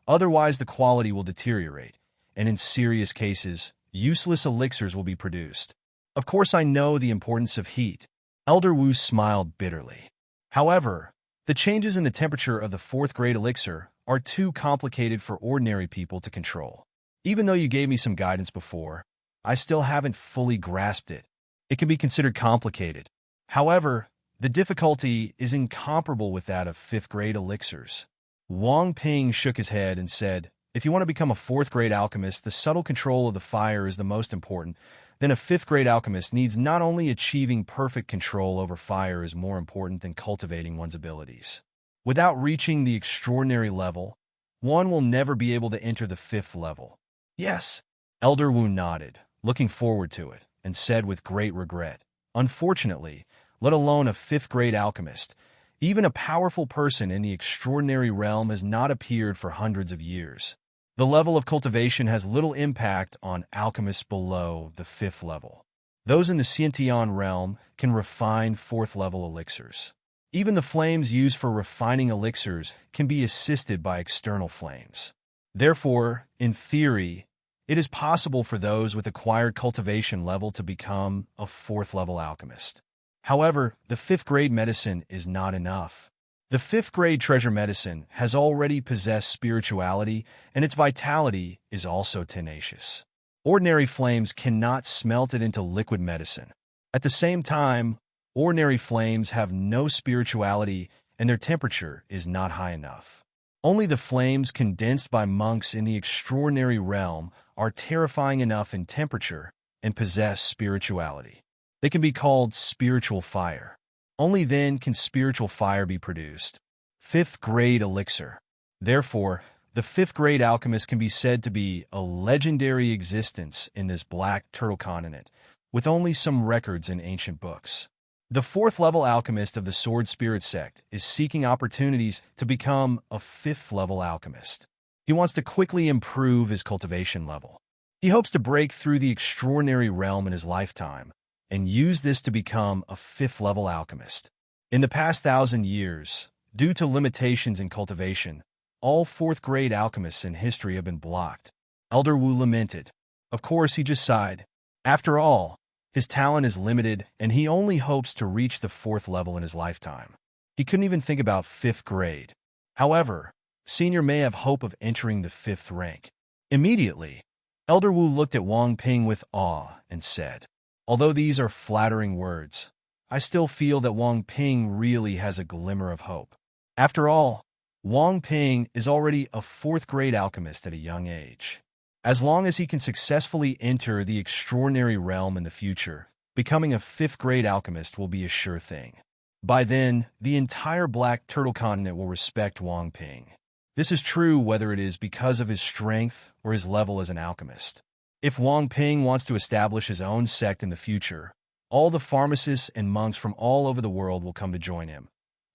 otherwise the quality will deteriorate, and in serious cases, useless elixirs will be produced. Of course, I know the importance of heat. Elder Wu smiled bitterly. However, the changes in the temperature of the fourth-grade elixir are too complicated for ordinary people to control. Even though you gave me some guidance before, I still haven't fully grasped it. It can be considered complicated. However, the difficulty is incomparable with that of fifth-grade elixirs. Wang Ping shook his head and said, if you want to become a fourth-grade alchemist, the subtle control of the fire is the most important. Then a fifth-grade alchemist needs not only achieving perfect control over fire is more important than cultivating one's abilities. Without reaching the extraordinary level, one will never be able to enter the fifth level. Yes, Elder Wu nodded, looking forward to it, and said with great regret, unfortunately, let alone a fifth-grade alchemist, even a powerful person in the extraordinary realm has not appeared for hundreds of years. The level of cultivation has little impact on alchemists below the fifth level. Those in the Xiantian realm can refine fourth-level elixirs. Even the flames used for refining elixirs can be assisted by external flames. Therefore, in theory, it is possible for those with acquired cultivation level to become a fourth-level alchemist. However, the fifth-grade medicine is not enough. The fifth-grade treasure medicine has already possessed spirituality, and its vitality is also tenacious. Ordinary flames cannot smelt it into liquid medicine. At the same time, ordinary flames have no spirituality, and their temperature is not high enough. Only the flames condensed by monks in the extraordinary realm are terrifying enough in temperature and possess spirituality. They can be called spiritual fire. Only then can spiritual fire be produced. Fifth-grade elixir. Therefore, the fifth-grade alchemist can be said to be a legendary existence in this black turtle continent, with only some records in ancient books. The fourth-level alchemist of the Sword Spirit sect is seeking opportunities to become a fifth-level alchemist. He wants to quickly improve his cultivation level. He hopes to break through the extraordinary realm in his lifetime and use this to become a fifth-level alchemist. In the past 1,000 years, due to limitations in cultivation, all fourth-grade alchemists in history have been blocked. Elder Wu lamented. Of course, he just sighed. After all, his talent is limited, and he only hopes to reach the fourth level in his lifetime. He couldn't even think about fifth grade. However, Senior may have hope of entering the fifth rank. Immediately, Elder Wu looked at Wang Ping with awe and said, although these are flattering words, I still feel that Wang Ping really has a glimmer of hope. After all, Wang Ping is already a fourth-grade alchemist at a young age. As long as he can successfully enter the extraordinary realm in the future, becoming a fifth-grade alchemist will be a sure thing. By then, the entire Black Turtle continent will respect Wang Ping. This is true whether it is because of his strength or his level as an alchemist. If Wang Ping wants to establish his own sect in the future, all the pharmacists and monks from all over the world will come to join him,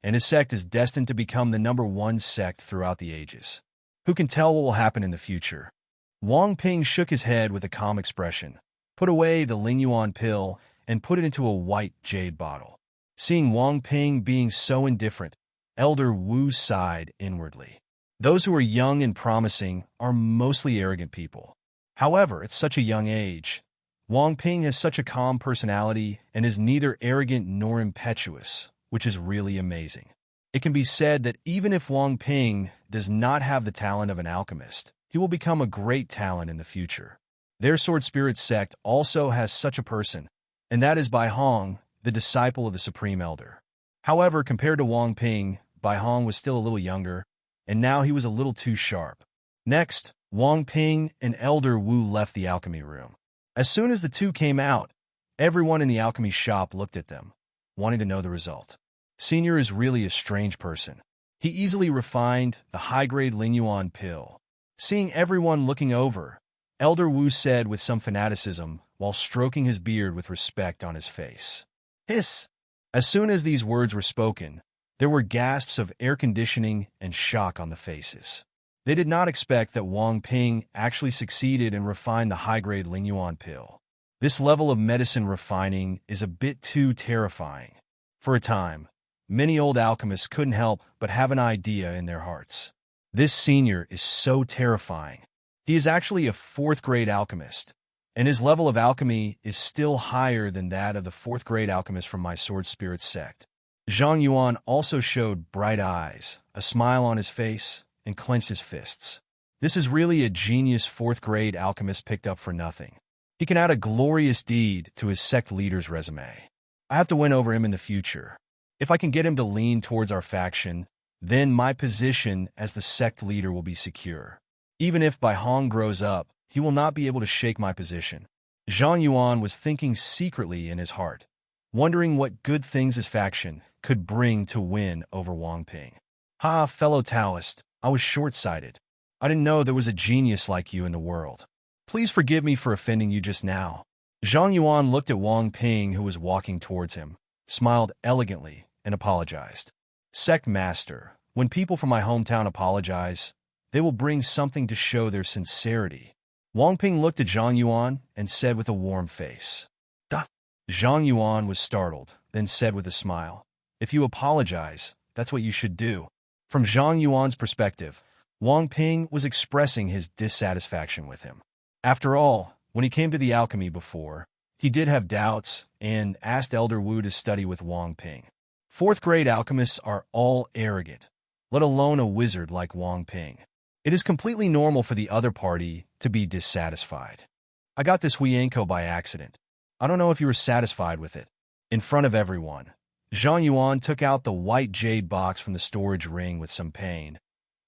and his sect is destined to become the #1 sect throughout the ages. Who can tell what will happen in the future? Wang Ping shook his head with a calm expression, put away the Ling Yuan pill, and put it into a white jade bottle. Seeing Wang Ping being so indifferent, Elder Wu sighed inwardly. Those who are young and promising are mostly arrogant people. However, at such a young age, Wang Ping has such a calm personality and is neither arrogant nor impetuous, which is really amazing. It can be said that even if Wang Ping does not have the talent of an alchemist, he will become a great talent in the future. Their Sword Spirit sect also has such a person, and that is Bai Hong, the disciple of the Supreme Elder. However, compared to Wang Ping, Bai Hong was still a little younger, and now he was a little too sharp. Next, Wang Ping and Elder Wu left the alchemy room. As soon as the two came out, everyone in the alchemy shop looked at them, wanting to know the result. Senior is really a strange person. He easily refined the high-grade Ling Yuan pill. Seeing everyone looking over, Elder Wu said with some fanaticism while stroking his beard with respect on his face. Hiss! As soon as these words were spoken, there were gasps of air conditioning and shock on the faces. They did not expect that Wang Ping actually succeeded in refining the high-grade Ling Yuan pill. This level of medicine refining is a bit too terrifying. For a time, many old alchemists couldn't help but have an idea in their hearts. This senior is so terrifying. He is actually a 4th-grade alchemist, and his level of alchemy is still higher than that of the 4th-grade alchemist from my Sword Spirit sect. Zhang Yuan also showed bright eyes, a smile on his face, and clenched his fists. This is really a genius 4th-grade alchemist picked up for nothing. He can add a glorious deed to his sect leader's resume. I have to win over him in the future. If I can get him to lean towards our faction, then my position as the sect leader will be secure. Even if Bai Hong grows up, he will not be able to shake my position. Zhang Yuan was thinking secretly in his heart, wondering what good things his faction could bring to win over Wang Ping. Ha, fellow Taoist, I was short-sighted. I didn't know there was a genius like you in the world. Please forgive me for offending you just now. Zhang Yuan looked at Wang Ping, who was walking towards him, smiled elegantly, and apologized. Sect Master, when people from my hometown apologize, they will bring something to show their sincerity. Wang Ping looked at Zhang Yuan and said with a warm face. Duh. Zhang Yuan was startled, then said with a smile, If you apologize, that's what you should do. From Zhang Yuan's perspective, Wang Ping was expressing his dissatisfaction with him. After all, when he came to the alchemy before, he did have doubts and asked Elder Wu to study with Wang Ping. 4th-grade alchemists are all arrogant, let alone a wizard like Wang Ping. It is completely normal for the other party to be dissatisfied. I got this Huiyanko by accident. I don't know if you were satisfied with it. In front of everyone, Zhang Yuan took out the white jade box from the storage ring with some pain,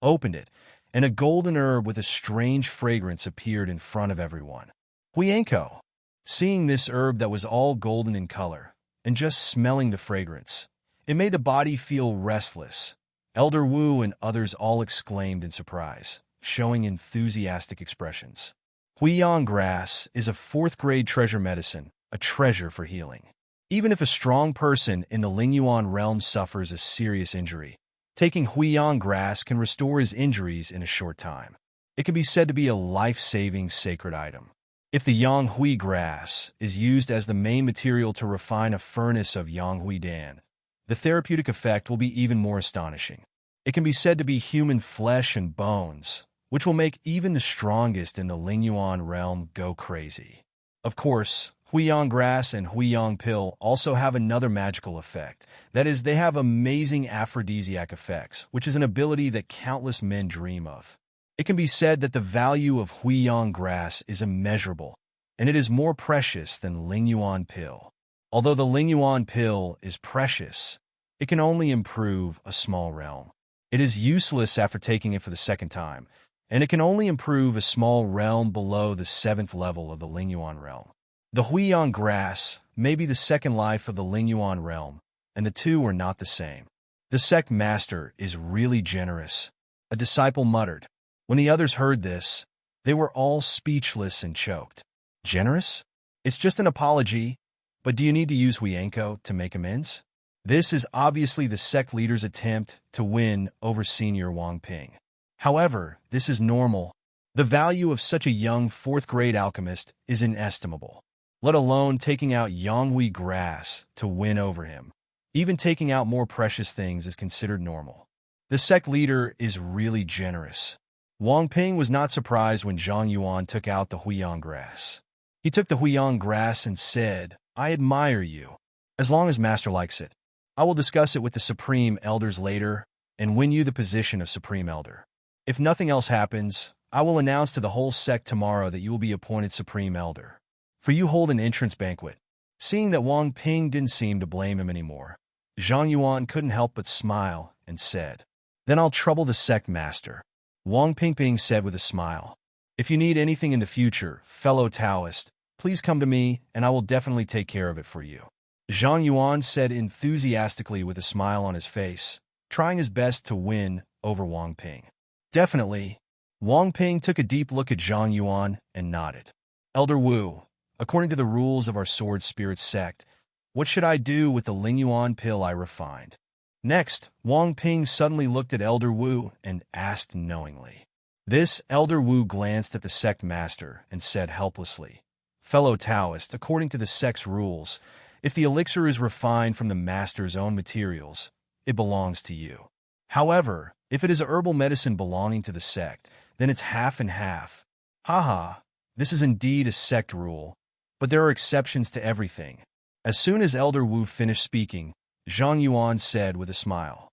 opened it, and a golden herb with a strange fragrance appeared in front of everyone. Huiyanko! Seeing this herb that was all golden in color, and just smelling the fragrance, it made the body feel restless. Elder Wu and others all exclaimed in surprise, showing enthusiastic expressions. Huiyang grass is a 4th-grade treasure medicine, a treasure for healing. Even if a strong person in the Ling Yuan realm suffers a serious injury, taking Huiyang grass can restore his injuries in a short time. It can be said to be a life-saving sacred item. If the Yang Hui grass is used as the main material to refine a furnace of Yang Hui Dan, the therapeutic effect will be even more astonishing. It can be said to be human flesh and bones, which will make even the strongest in the Ling Yuan realm go crazy. Of course, Huiyang grass and Huiyang pill also have another magical effect. That is, they have amazing aphrodisiac effects, which is an ability that countless men dream of. It can be said that the value of Huiyang grass is immeasurable, and it is more precious than Ling Yuan pill. Although the Ling Yuan pill is precious, it can only improve a small realm. It is useless after taking it for the 2nd time, and it can only improve a small realm below the 7th level of the Ling Yuan realm. The Huiyang grass may be the 2nd life of the Ling Yuan realm, and the two are not the same. The sect master is really generous. a disciple muttered. When the others heard this, they were all speechless and choked. Generous? It's just an apology, but do you need to use Huiyanko to make amends? This is obviously the sect leader's attempt to win over Senior Wang Ping. However, this is normal. The value of such a young fourth-grade alchemist is inestimable, let alone taking out Yanghui grass to win over him. Even taking out more precious things is considered normal. The sect leader is really generous. Wang Ping was not surprised when Zhang Yuan took out the Huiyang grass. He took the Huiyang grass and said, "I admire you. As long as Master likes it, I will discuss it with the Supreme Elders later and win you the position of Supreme Elder. If nothing else happens, I will announce to the whole sect tomorrow that you will be appointed Supreme Elder. For you hold an entrance banquet." Seeing that Wang Ping didn't seem to blame him anymore, Zhang Yuan couldn't help but smile and said, "Then I'll trouble the sect master." Wang Ping said with a smile, "If you need anything in the future, fellow Taoist, please come to me and I will definitely take care of it for you." Zhang Yuan said enthusiastically with a smile on his face, trying his best to win over Wang Ping. "Definitely." Wang Ping took a deep look at Zhang Yuan and nodded. "Elder Wu, according to the rules of our Sword Spirit sect, what should I do with the Lingyuan pill I refined?" Next, Wang Ping suddenly looked at Elder Wu and asked knowingly. This Elder Wu glanced at the sect master and said helplessly, "Fellow Taoist, according to the sect's rules, if the elixir is refined from the master's own materials, it belongs to you. However, if it is a herbal medicine belonging to the sect, then it's half and half. Haha, this is indeed a sect rule, but there are exceptions to everything." As soon as Elder Wu finished speaking, Zhang Yuan said with a smile,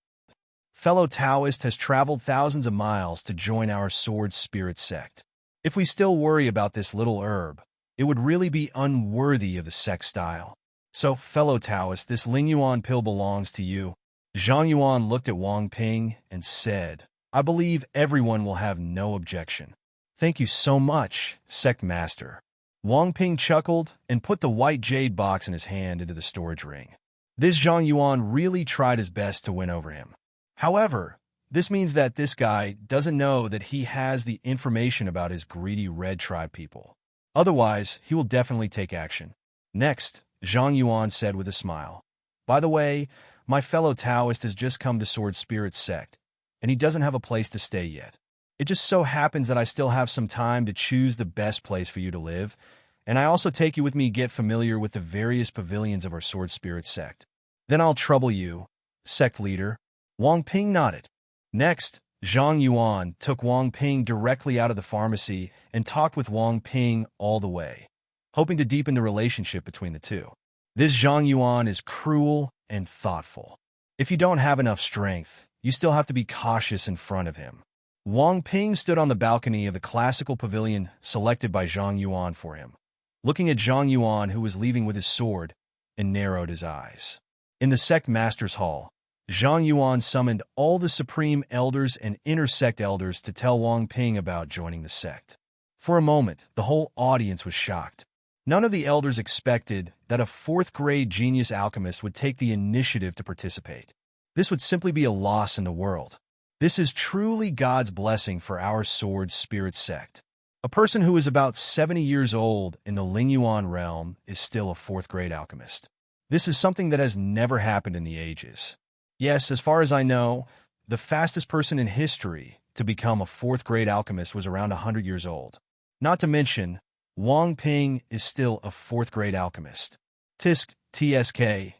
"Fellow Taoist has traveled thousands of miles to join our Sword Spirit sect. If we still worry about this little herb, it would really be unworthy of the sect style. So, fellow Taoist, this Lingyuan pill belongs to you." Zhang Yuan looked at Wang Ping and said, "I believe everyone will have no objection." "Thank you so much, sect master." Wang Ping chuckled and put the white jade box in his hand into the storage ring. This Zhang Yuan really tried his best to win over him. However, this means that this guy doesn't know that he has the information about his greedy red tribe people. Otherwise, he will definitely take action. Next, Zhang Yuan said with a smile, "By the way, my fellow Taoist has just come to Sword Spirit sect, and he doesn't have a place to stay yet. It just so happens that I still have some time to choose the best place for you to live, and I also take you with me get familiar with the various pavilions of our Sword Spirit sect. Then I'll trouble you, sect leader." Wang Ping nodded. Next, Zhang Yuan took Wang Ping directly out of the pharmacy and talked with Wang Ping all the way, hoping to deepen the relationship between the two. This Zhang Yuan is cruel and thoughtful. If you don't have enough strength, you still have to be cautious in front of him. Wang Ping stood on the balcony of the classical pavilion selected by Zhang Yuan for him, looking at Zhang Yuan, who was leaving with his sword, and narrowed his eyes. In the sect master's hall, Zhang Yuan summoned all the supreme elders and intersect elders to tell Wang Ping about joining the sect. For a moment, the whole audience was shocked. None of the elders expected that a fourth-grade genius alchemist would take the initiative to participate. This would simply be a loss in the world. This is truly God's blessing for our Sword Spirit sect. A person who is about 70 years old in the Lingyuan realm is still a fourth-grade alchemist. This is something that has never happened in the ages. Yes, as far as I know, the fastest person in history to become a fourth-grade alchemist was around 100 years old. Not to mention, Wang Ping is still a fourth-grade alchemist. TSK,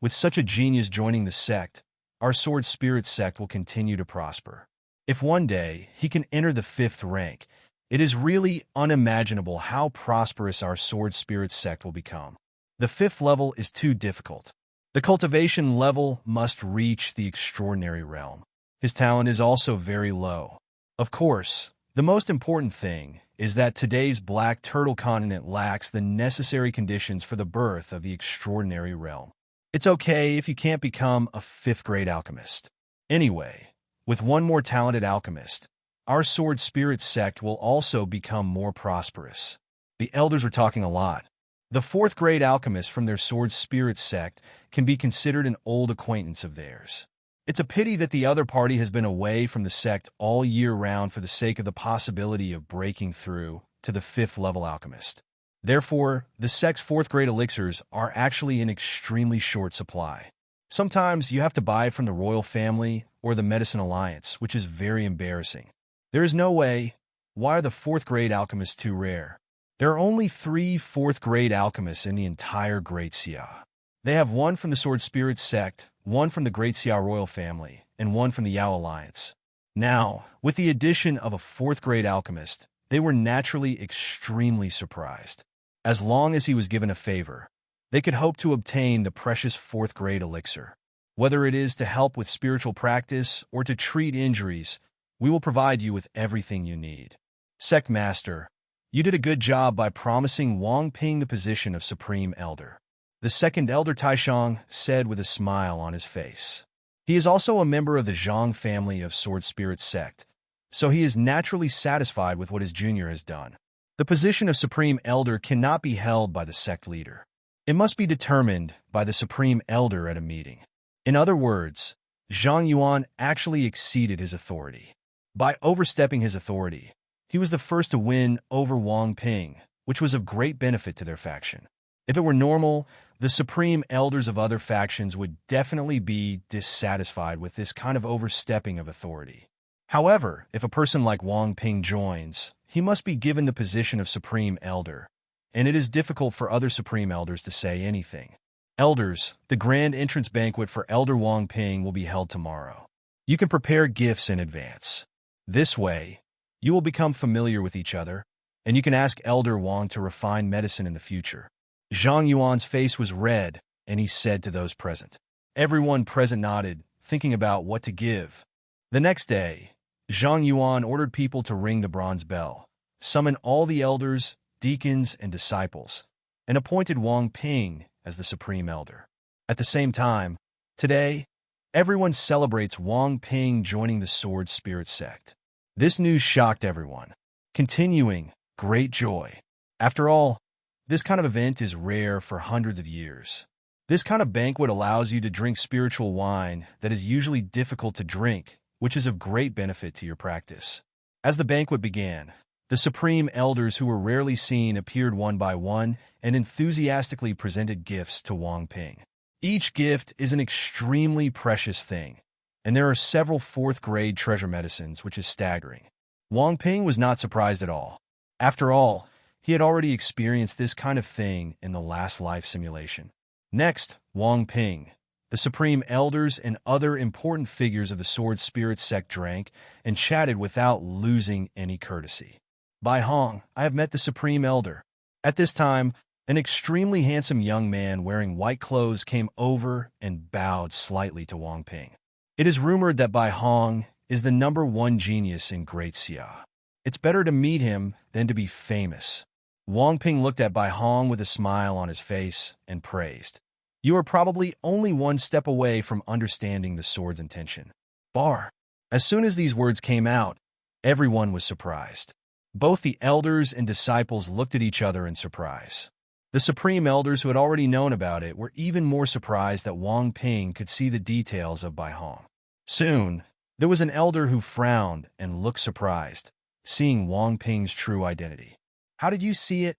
with such a genius joining the sect, our Sword Spirit sect will continue to prosper. If one day he can enter the 5th rank, it is really unimaginable how prosperous our Sword Spirit sect will become. The 5th level is too difficult. The cultivation level must reach the extraordinary realm. His talent is also very low. Of course, the most important thing is that today's Black Turtle continent lacks the necessary conditions for the birth of the extraordinary realm. It's okay if you can't become a 5th-grade alchemist. Anyway, with one more talented alchemist, our Sword Spirit sect will also become more prosperous. The elders were talking a lot. The 4th-grade alchemist from their Sword Spirit sect can be considered an old acquaintance of theirs. It's a pity that the other party has been away from the sect all year round for the sake of the possibility of breaking through to the 5th level alchemist. Therefore, the sect's 4th grade elixirs are actually in extremely short supply. Sometimes you have to buy from the royal family or the medicine alliance, which is very embarrassing. There is no way. Why are the 4th grade alchemists too rare? There are only 3 4th grade alchemists in the entire Great Xia. They have 1 from the Sword Spirit sect, 1 from the Great Xia royal family, and 1 from the Yao alliance. Now, with the addition of a 4th grade alchemist, they were naturally extremely surprised. As long as he was given a favor, they could hope to obtain the precious 4th grade elixir. Whether it is to help with spiritual practice or to treat injuries, we will provide you with everything you need. Sect Master, you did a good job by promising Wang Ping the position of Supreme Elder. The second Elder Taishang said with a smile on his face. He is also a member of the Zhang family of Sword Spirit sect, so he is naturally satisfied with what his junior has done. The position of Supreme Elder cannot be held by the sect leader. It must be determined by the Supreme Elder at a meeting. In other words, Zhang Yuan actually exceeded his authority. By overstepping his authority, he was the first to win over Wang Ping, which was of great benefit to their faction. If it were normal, the Supreme Elders of other factions would definitely be dissatisfied with this kind of overstepping of authority. However, if a person like Wang Ping joins, he must be given the position of Supreme Elder, and it is difficult for other Supreme Elders to say anything. Elders, the grand entrance banquet for Elder Wang Ping will be held tomorrow. You can prepare gifts in advance. This way, you will become familiar with each other, and you can ask Elder Wang to refine medicine in the future. Zhang Yuan's face was red, and he said to those present. Everyone present nodded, thinking about what to give. The next day, Zhang Yuan ordered people to ring the bronze bell, summon all the elders, deacons, and disciples, and appointed Wang Ping as the Supreme Elder. At the same time, today, everyone celebrates Wang Ping joining the Sword Spirit sect. This news shocked everyone. Continuing, great joy. After all, this kind of event is rare for hundreds of years. This kind of banquet allows you to drink spiritual wine that is usually difficult to drink, which is of great benefit to your practice. As the banquet began, the Supreme Elders who were rarely seen appeared one by one and enthusiastically presented gifts to Wang Ping. Each gift is an extremely precious thing, and there are several 4th grade treasure medicines, which is staggering. Wang Ping was not surprised at all. After all, he had already experienced this kind of thing in the last life simulation. Next, Wang Ping, the Supreme Elders and other important figures of the Sword Spirit sect drank and chatted without losing any courtesy. Bai Hong, I have met the Supreme Elder. At this time, an extremely handsome young man wearing white clothes came over and bowed slightly to Wang Ping. It is rumored that Bai Hong is the #1 genius in Great Xia. It's better to meet him than to be famous. Wang Ping looked at Bai Hong with a smile on his face and praised. You are probably only one step away from understanding the sword's intention. Bar. As soon as these words came out, everyone was surprised. Both the elders and disciples looked at each other in surprise. The Supreme Elders who had already known about it were even more surprised that Wang Ping could see the details of Bai Hong. Soon, there was an elder who frowned and looked surprised, seeing Wang Ping's true identity. How did you see it?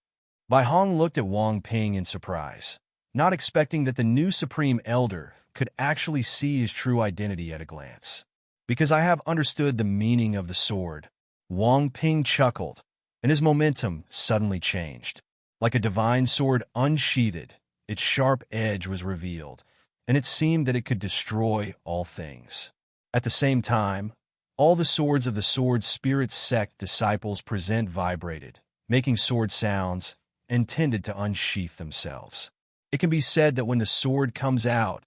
Bai Hong looked at Wang Ping in surprise, not expecting that the new Supreme Elder could actually see his true identity at a glance. Because I have understood the meaning of the sword, Wang Ping chuckled, and his momentum suddenly changed. Like a divine sword unsheathed, its sharp edge was revealed, and it seemed that it could destroy all things. At the same time, all the swords of the Sword Spirit sect disciples present vibrated, making sword sounds, and tended to unsheath themselves. It can be said that when the sword comes out,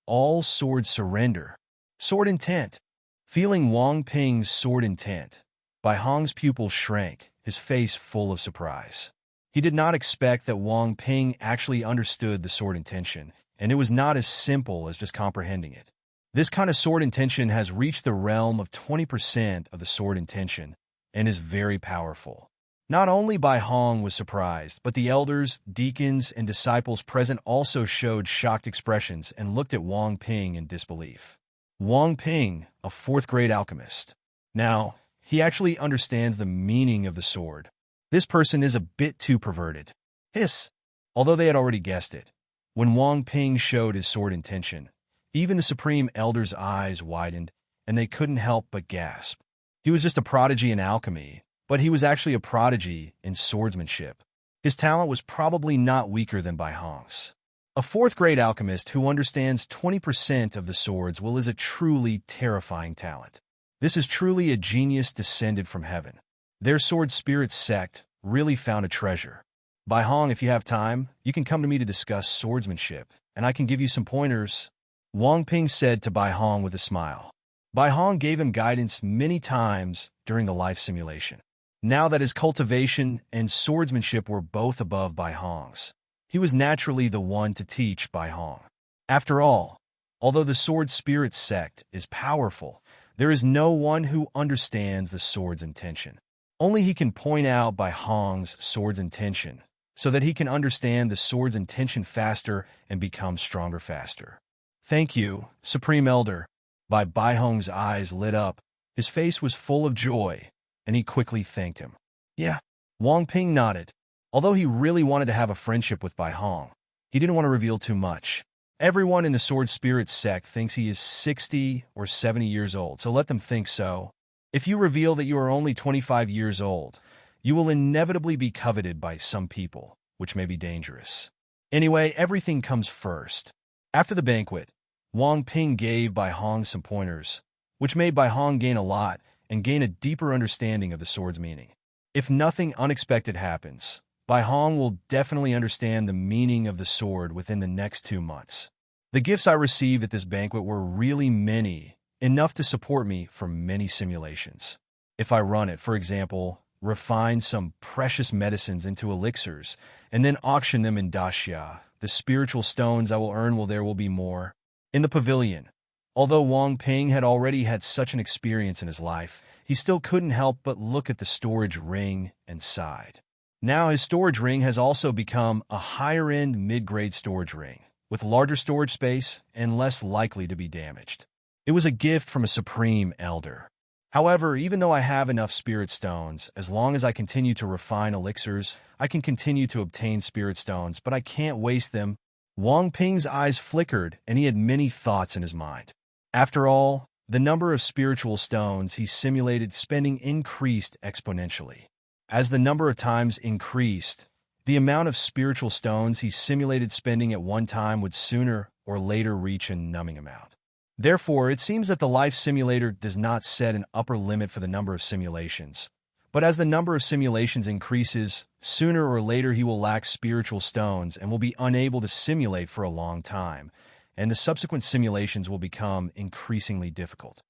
all swords surrender. Sword intent. Feeling Wang Ping's sword intent, Bai Hong's pupil shrank, his face full of surprise. He did not expect that Wang Ping actually understood the sword intention, and it was not as simple as just comprehending it. This kind of sword intention has reached the realm of 20% of the sword intention and is very powerful. Not only Bai Hong was surprised, but the elders, deacons, and disciples present also showed shocked expressions and looked at Wang Ping in disbelief. Wang Ping, a fourth-grade alchemist. Now, he actually understands the meaning of the sword. This person is a bit too perverted. Hiss! Although they had already guessed it. When Wang Ping showed his sword intention, even the Supreme Elder's eyes widened, and they couldn't help but gasp. He was just a prodigy in alchemy, but he was actually a prodigy in swordsmanship. His talent was probably not weaker than Bai Hong's. A fourth-grade alchemist who understands 20% of the swords will is a truly terrifying talent. This is truly a genius descended from heaven. Their sword spirit sect really found a treasure. Bai Hong, if you have time, you can come to me to discuss swordsmanship, and I can give you some pointers. Wang Ping said to Bai Hong with a smile. Bai Hong gave him guidance many times during the life simulation. Now that his cultivation and swordsmanship were both above Bai Hong's, he was naturally the one to teach Bai Hong. After all, although the sword spirit sect is powerful, there is no one who understands the sword's intention. Only he can point out Bai Hong's sword's intention, so that he can understand the sword's intention faster and become stronger faster. Thank you, Supreme Elder. Bai Hong's eyes lit up. His face was full of joy, and he quickly thanked him. Yeah, Wang Ping nodded. Although he really wanted to have a friendship with Bai Hong, he didn't want to reveal too much. Everyone in the Sword Spirit sect thinks he is 60 or 70 years old, so let them think so. If you reveal that you are only 25 years old, you will inevitably be coveted by some people, which may be dangerous. Anyway, everything comes first. After the banquet, Wang Ping gave Bai Hong some pointers, which made Bai Hong gain a lot and gain a deeper understanding of the sword's meaning. If nothing unexpected happens, Bai Hong will definitely understand the meaning of the sword within the next 2 months. The gifts I received at this banquet were really many, enough to support me for many simulations. If I run it, for example, refine some precious medicines into elixirs, and then auction them in Daxia, the spiritual stones I will earn there will be more. In the pavilion, although Wang Ping had already had such an experience in his life, he still couldn't help but look at the storage ring and sighed. Now his storage ring has also become a higher-end mid-grade storage ring, with larger storage space and less likely to be damaged. It was a gift from a Supreme Elder. However, even though I have enough spirit stones, as long as I continue to refine elixirs, I can continue to obtain spirit stones, but I can't waste them. Wang Ping's eyes flickered, and he had many thoughts in his mind. After all, the number of spiritual stones he simulated spending increased exponentially. As the number of times increased, the amount of spiritual stones he simulated spending at one time would sooner or later reach a numbing amount. Therefore, it seems that the life simulator does not set an upper limit for the number of simulations. But as the number of simulations increases, sooner or later he will lack spiritual stones and will be unable to simulate for a long time, and the subsequent simulations will become increasingly difficult.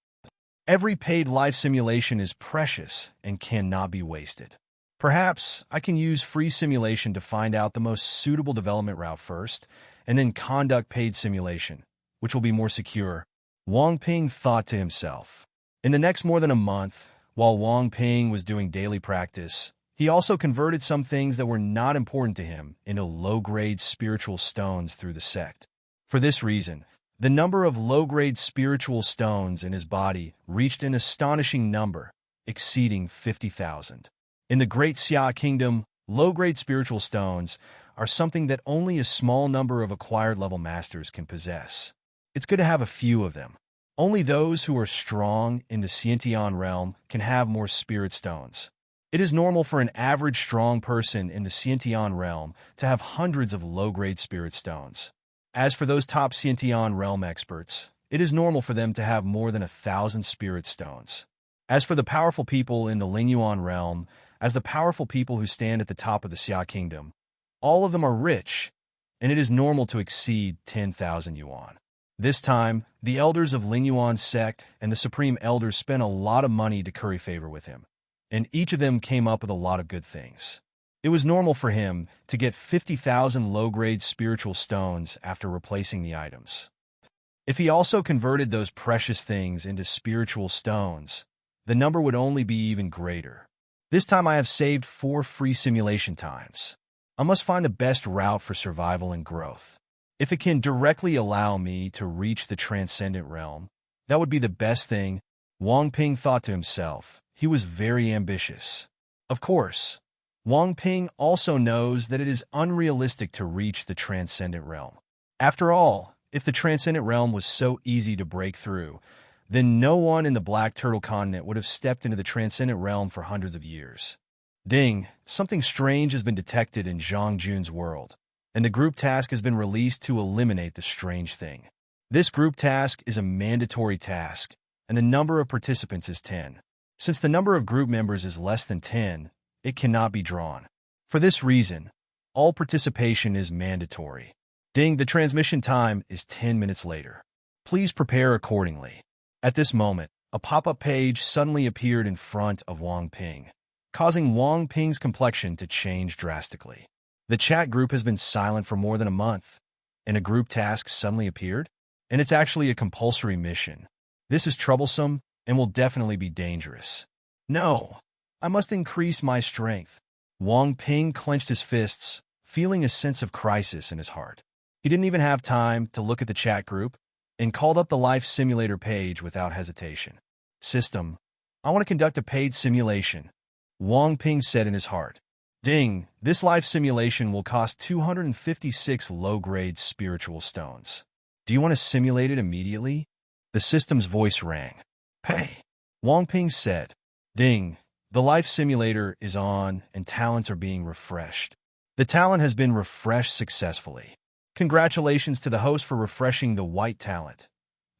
Every paid life simulation is precious and cannot be wasted. Perhaps I can use free simulation to find out the most suitable development route first, and then conduct paid simulation, which will be more secure. Wang Ping thought to himself. In the next more than a month, while Wang Ping was doing daily practice, he also converted some things that were not important to him into low-grade spiritual stones through the sect. For this reason, the number of low-grade spiritual stones in his body reached an astonishing number, exceeding 50,000. In the Great Xia Kingdom, low-grade spiritual stones are something that only a small number of acquired-level masters can possess. It's good to have a few of them. Only those who are strong in the Xiantian realm can have more spirit stones. It is normal for an average strong person in the Xiantian realm to have hundreds of low-grade spirit stones. As for those top Xiantian realm experts, it is normal for them to have more than 1,000 spirit stones. As for the powerful people in the Lingyuan realm, as the powerful people who stand at the top of the Xia Kingdom, all of them are rich, and it is normal to exceed 10,000 yuan. This time, the elders of Lingyuan sect and the Supreme Elders spent a lot of money to curry favor with him, and each of them came up with a lot of good things. It was normal for him to get 50,000 low-grade spiritual stones after replacing the items. If he also converted those precious things into spiritual stones, the number would only be even greater. This time I have saved 4 free simulation times. I must find the best route for survival and growth. If it can directly allow me to reach the transcendent realm, That would be the best thing, Wang Ping thought to himself. He was very ambitious. Of course, Wang Ping also knows that it is unrealistic to reach the transcendent realm. After all, if the transcendent realm was so easy to break through, then no one in the Black Turtle continent would have stepped into the transcendent realm for hundreds of years. Ding, something strange has been detected in Zhang Jun's world, and the group task has been released to eliminate the strange thing. This group task is a mandatory task, and the number of participants is 10. Since the number of group members is less than 10, it cannot be drawn. For this reason, all participation is mandatory. Ding, the transmission time is 10 minutes later. Please prepare accordingly. At this moment, a pop-up page suddenly appeared in front of Wang Ping, causing Wang Ping's complexion to change drastically. The chat group has been silent for more than a month, and a group task suddenly appeared? And it's actually a compulsory mission. This is troublesome and will definitely be dangerous. No, I must increase my strength. Wang Ping clenched his fists, feeling a sense of crisis in his heart. He didn't even have time to look at the chat group and called up the life simulator page without hesitation. System, I want to conduct a paid simulation, Wang Ping said in his heart. Ding, this life simulation will cost 256 low-grade spiritual stones. Do you want to simulate it immediately? The system's voice rang. Pay, Wang Ping said. Ding, the life simulator is on and talents are being refreshed. The talent has been refreshed successfully. Congratulations to the host for refreshing the white talent.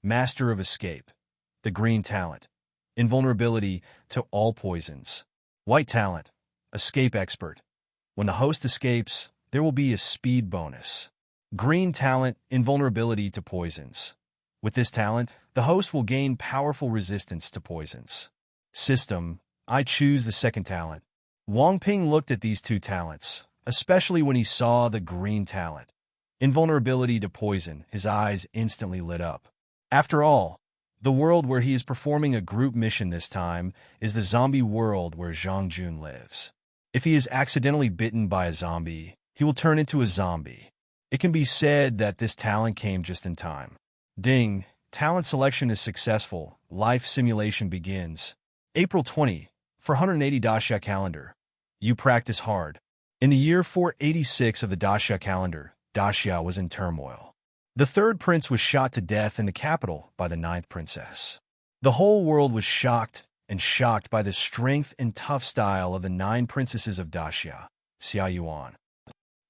Master of Escape. The green talent. Invulnerability to all poisons. White talent. Escape expert. When the host escapes, there will be a speed bonus. Green talent. Invulnerability to poisons. With this talent, the host will gain powerful resistance to poisons. System. I choose the second talent. Wang Ping looked at these two talents, especially when he saw the green talent. Invulnerability to poison, his eyes instantly lit up. After all, the world where he is performing a group mission this time is the zombie world where Zhang Jun lives. If he is accidentally bitten by a zombie, he will turn into a zombie. It can be said that this talent came just in time. Ding, talent selection is successful. Life simulation begins. April 20, 480 Dasha calendar. You practice hard. In the year 486 of the Dasha calendar, Daxia was in turmoil. The third prince was shot to death in the capital by the ninth princess. The whole world was shocked by the strength and tough style of the 9 princesses of Daxia, Xia Yuan.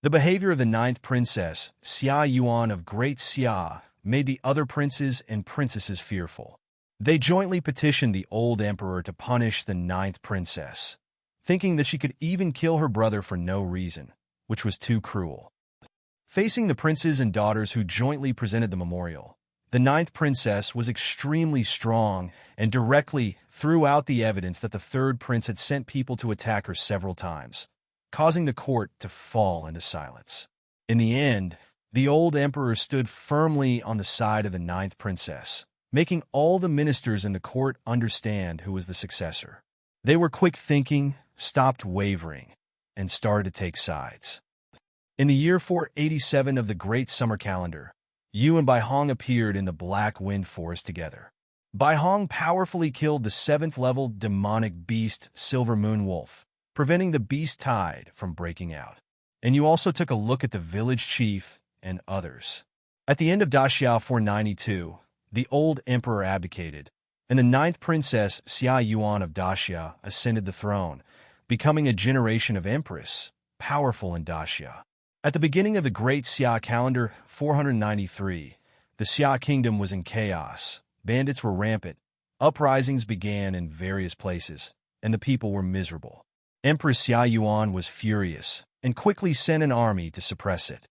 The behavior of the ninth princess, Xia Yuan of Great Xia, made the other princes and princesses fearful. They jointly petitioned the old emperor to punish the ninth princess, thinking that she could even kill her brother for no reason, which was too cruel. Facing the princes and daughters who jointly presented the memorial, the ninth princess was extremely strong and directly threw out the evidence that the third prince had sent people to attack her several times, causing the court to fall into silence. In the end, the old emperor stood firmly on the side of the ninth princess, making all the ministers in the court understand who was the successor. They were quick-thinking, stopped wavering, and started to take sides. In the year 487 of the Great Summer Calendar, Yu and Bai Hong appeared in the Black Wind Forest together. Bai Hong powerfully killed the 7th-level demonic beast Silver Moon Wolf, preventing the beast tide from breaking out. And you also took a look at the village chief and others. At the end of Daxia 492, the old emperor abdicated, and the ninth princess Xia Yuan of Daxia ascended the throne, becoming a generation of empress, powerful in Daxia. At the beginning of the Great Xia Calendar 493, the Xia Kingdom was in chaos. Bandits were rampant. Uprisings began in various places, and the people were miserable. Empress Xia Yuan was furious and quickly sent an army to suppress it.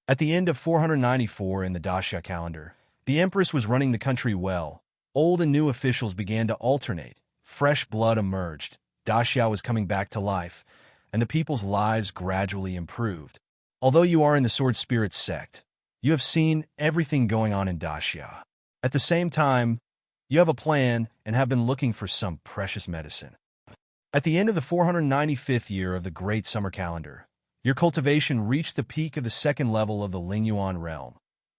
At the end of 494 in the Daxia calendar, the empress was running the country well. Old and new officials began to alternate. Fresh blood emerged. Daxia was coming back to life, and the people's lives gradually improved. Although you are in the Sword Spirit sect, you have seen everything going on in Daxia. At the same time, you have a plan and have been looking for some precious medicine. At the end of the 495th year of the Great Summer Calendar, your cultivation reached the peak of the 2nd level of the Lingyuan realm,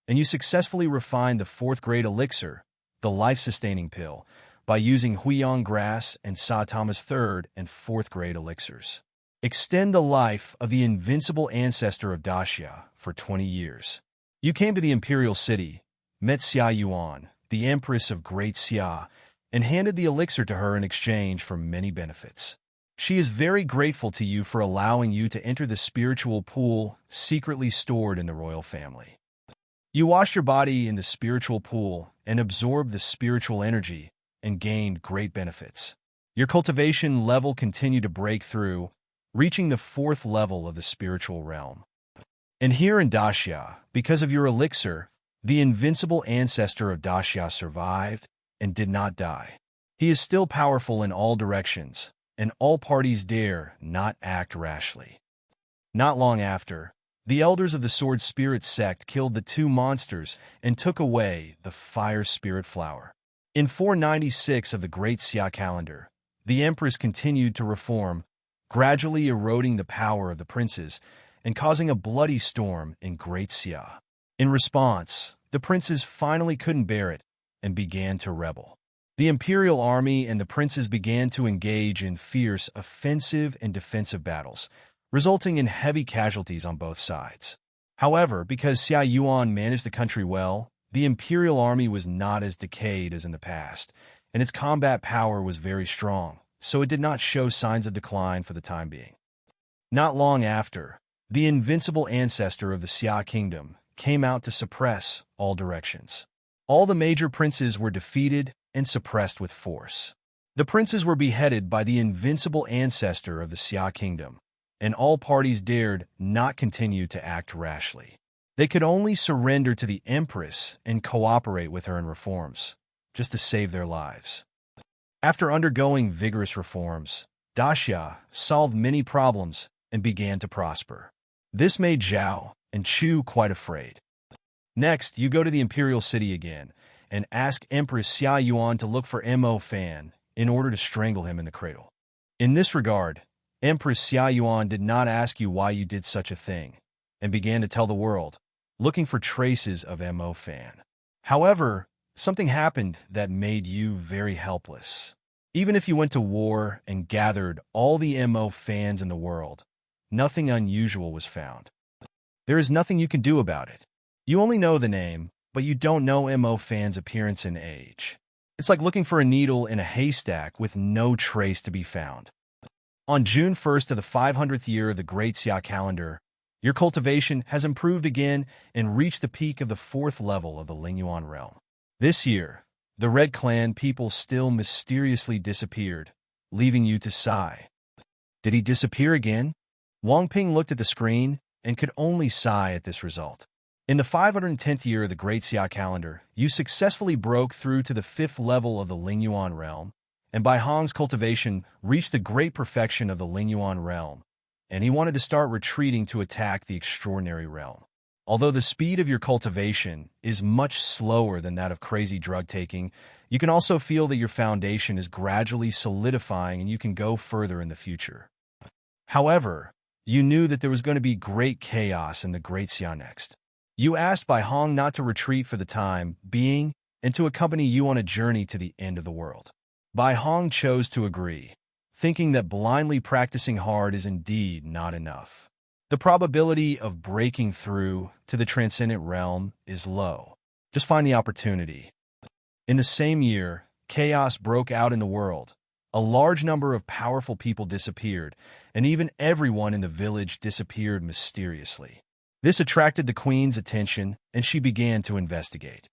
and you successfully refined the 4th grade elixir, the life-sustaining pill, by using Huiyang grass and Sa Thomas 3rd and 4th grade elixirs. Extend the life of the invincible ancestor of Daxia for 20 years. You came to the imperial city, met Xia Yuan, the empress of Great Xia, and handed the elixir to her in exchange for many benefits. She is very grateful to you for allowing you to enter the spiritual pool secretly stored in the royal family. You washed your body in the spiritual pool and absorbed the spiritual energy and gained great benefits. Your cultivation level continued to break through, reaching the 4th level of the spiritual realm. And here in Daxia, because of your elixir, the invincible ancestor of Daxia survived and did not die. He is still powerful in all directions, and all parties dare not act rashly. Not long after, the elders of the Sword Spirit sect killed the 2 monsters and took away the Fire Spirit Flower. In 496 of the Great Xia calendar, the Empress continued to reform, gradually eroding the power of the princes and causing a bloody storm in Great Xia. In response, the princes finally couldn't bear it and began to rebel. The imperial army and the princes began to engage in fierce offensive and defensive battles, resulting in heavy casualties on both sides. However, because Xia Yuan managed the country well, the imperial army was not as decayed as in the past, and its combat power was very strong, so it did not show signs of decline for the time being. Not long after, the invincible ancestor of the Xia kingdom came out to suppress all directions. All the major princes were defeated and suppressed with force. The princes were beheaded by the invincible ancestor of the Xia kingdom, and all parties dared not continue to act rashly. They could only surrender to the empress and cooperate with her in reforms, just to save their lives. After undergoing vigorous reforms, Daxia solved many problems and began to prosper. This made Zhao and Chu quite afraid. Next, you go to the imperial city again and ask Empress Xia Yuan to look for Mo Fan in order to strangle him in the cradle. In this regard, Empress Xia Yuan did not ask you why you did such a thing and began to tell the world, looking for traces of Mo Fan. However, something happened that made you very helpless. Even if you went to war and gathered all the Mo Fans in the world, nothing unusual was found. There is nothing you can do about it. You only know the name, but you don't know Mo Fan's appearance and age. It's like looking for a needle in a haystack with no trace to be found. On June 1st of the 500th year of the Great Xia calendar, your cultivation has improved again and reached the peak of the 4th level of the Lingyuan realm. This year, the Red Clan people still mysteriously disappeared, leaving you to sigh. Did he disappear again? Wang Ping looked at the screen and could only sigh at this result. In the 510th year of the Great Xia calendar, you successfully broke through to the 5th level of the Lingyuan realm, and by Hong's cultivation reached the great perfection of the Lingyuan realm, and he wanted to start retreating to attack the extraordinary realm. Although the speed of your cultivation is much slower than that of crazy drug taking, you can also feel that your foundation is gradually solidifying and you can go further in the future. However, you knew that there was going to be great chaos in the Great Xia next. You asked Bai Hong not to retreat for the time being and to accompany you on a journey to the end of the world. Bai Hong chose to agree, thinking that blindly practicing hard is indeed not enough. The probability of breaking through to the transcendent realm is low. Just find the opportunity. In the same year, chaos broke out in the world. A large number of powerful people disappeared, and even everyone in the village disappeared mysteriously. This attracted the queen's attention, and she began to investigate.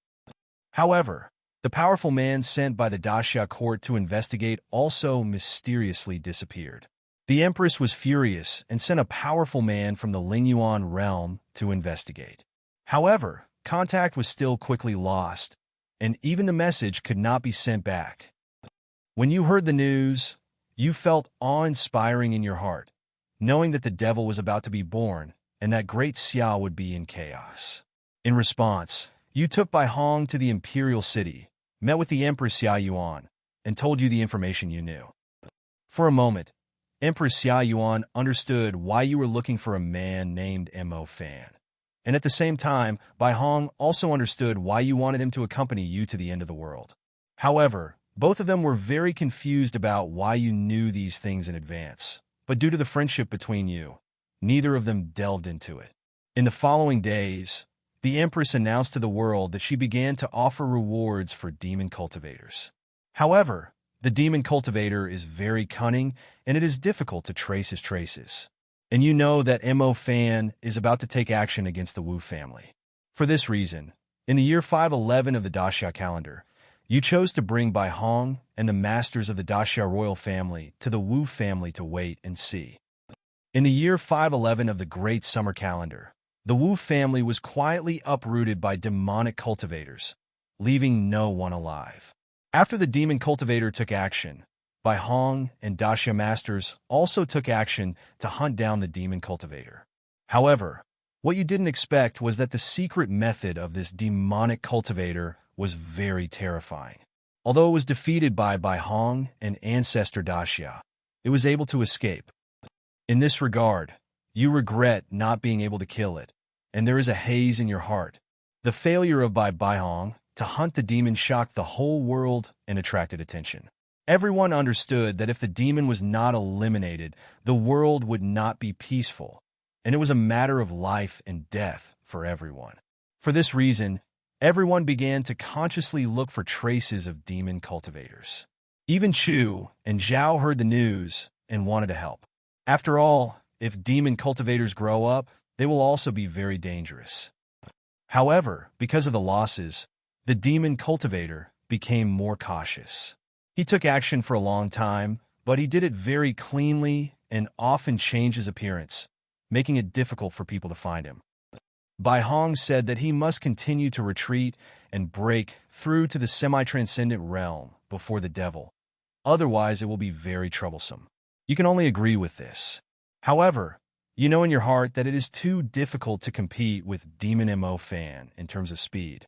However, the powerful man sent by the Daxia court to investigate also mysteriously disappeared. The empress was furious and sent a powerful man from the Lingyuan realm to investigate. However, contact was still quickly lost, and even the message could not be sent back. When you heard the news, you felt awe-inspiring in your heart, knowing that the devil was about to be born and that Great Xia would be in chaos. In response, you took Bai Hong to the imperial city, met with the Empress Xia Yuan, and told you the information you knew. For a moment, Empress Xia Yuan understood why you were looking for a man named Mo Fan. And at the same time, Bai Hong also understood why you wanted him to accompany you to the end of the world. However, both of them were very confused about why you knew these things in advance. But due to the friendship between you, neither of them delved into it. In the following days, the Empress announced to the world that she began to offer rewards for demon cultivators. However, the demon cultivator is very cunning, and it is difficult to trace his traces. And you know that Mo Fan is about to take action against the Wu family. For this reason, in the year 511 of the Daxia calendar, you chose to bring Bai Hong and the masters of the Daxia royal family to the Wu family to wait and see. In the year 511 of the Great Summer calendar, the Wu family was quietly uprooted by demonic cultivators, leaving no one alive. After the demon cultivator took action, Bai Hong and Daxia masters also took action to hunt down the demon cultivator. However, what you didn't expect was that the secret method of this demonic cultivator was very terrifying. Although it was defeated by Bai Hong and Ancestor Daxia, it was able to escape. In this regard, you regret not being able to kill it, and there is a haze in your heart. The failure of Bai Hong to hunt the demon shocked the whole world and attracted attention. Everyone understood that if the demon was not eliminated, the world would not be peaceful, and it was a matter of life and death for everyone. For this reason, everyone began to consciously look for traces of demon cultivators. Even Chu and Zhao heard the news and wanted to help. After all, if demon cultivators grow up, they will also be very dangerous. However, because of the losses, the demon cultivator became more cautious. He took action for a long time, but he did it very cleanly and often changed his appearance, making it difficult for people to find him. Bai Hong said that he must continue to retreat and break through to the semi-transcendent realm before the devil. Otherwise, it will be very troublesome. You can only agree with this. However, you know in your heart that it is too difficult to compete with Demon Mo Fan in terms of speed.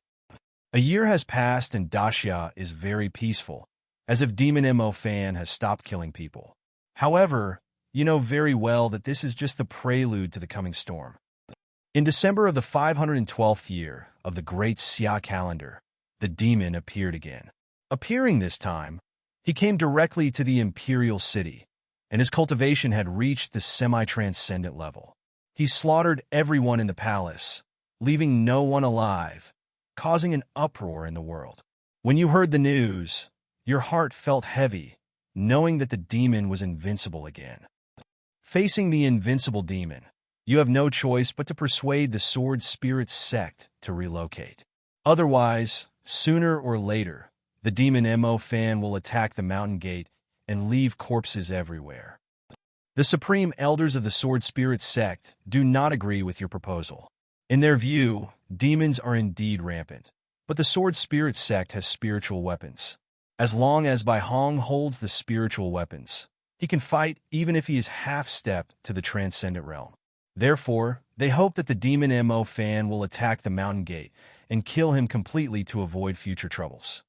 A year has passed and Daxia is very peaceful, as if Demon Mo Fan has stopped killing people. However, you know very well that this is just the prelude to the coming storm. In December of the 512th year of the Great Xia calendar, the demon appeared again. Appearing this time, he came directly to the imperial city, and his cultivation had reached the semi-transcendent level. He slaughtered everyone in the palace, leaving no one alive, causing an uproar in the world. When you heard the news, your heart felt heavy, knowing that the demon was invincible again. Facing the invincible demon, you have no choice but to persuade the Sword Spirit sect to relocate. Otherwise, sooner or later, the demon Mo Fan will attack the mountain gate and leave corpses everywhere. The supreme elders of the Sword Spirit sect do not agree with your proposal. In their view, demons are indeed rampant, but the Sword Spirit sect has spiritual weapons. As long as Bai Hong holds the spiritual weapons, he can fight even if he is half-stepped to the transcendent realm. Therefore, they hope that the demon Mo Fan will attack the mountain gate and kill him completely to avoid future troubles.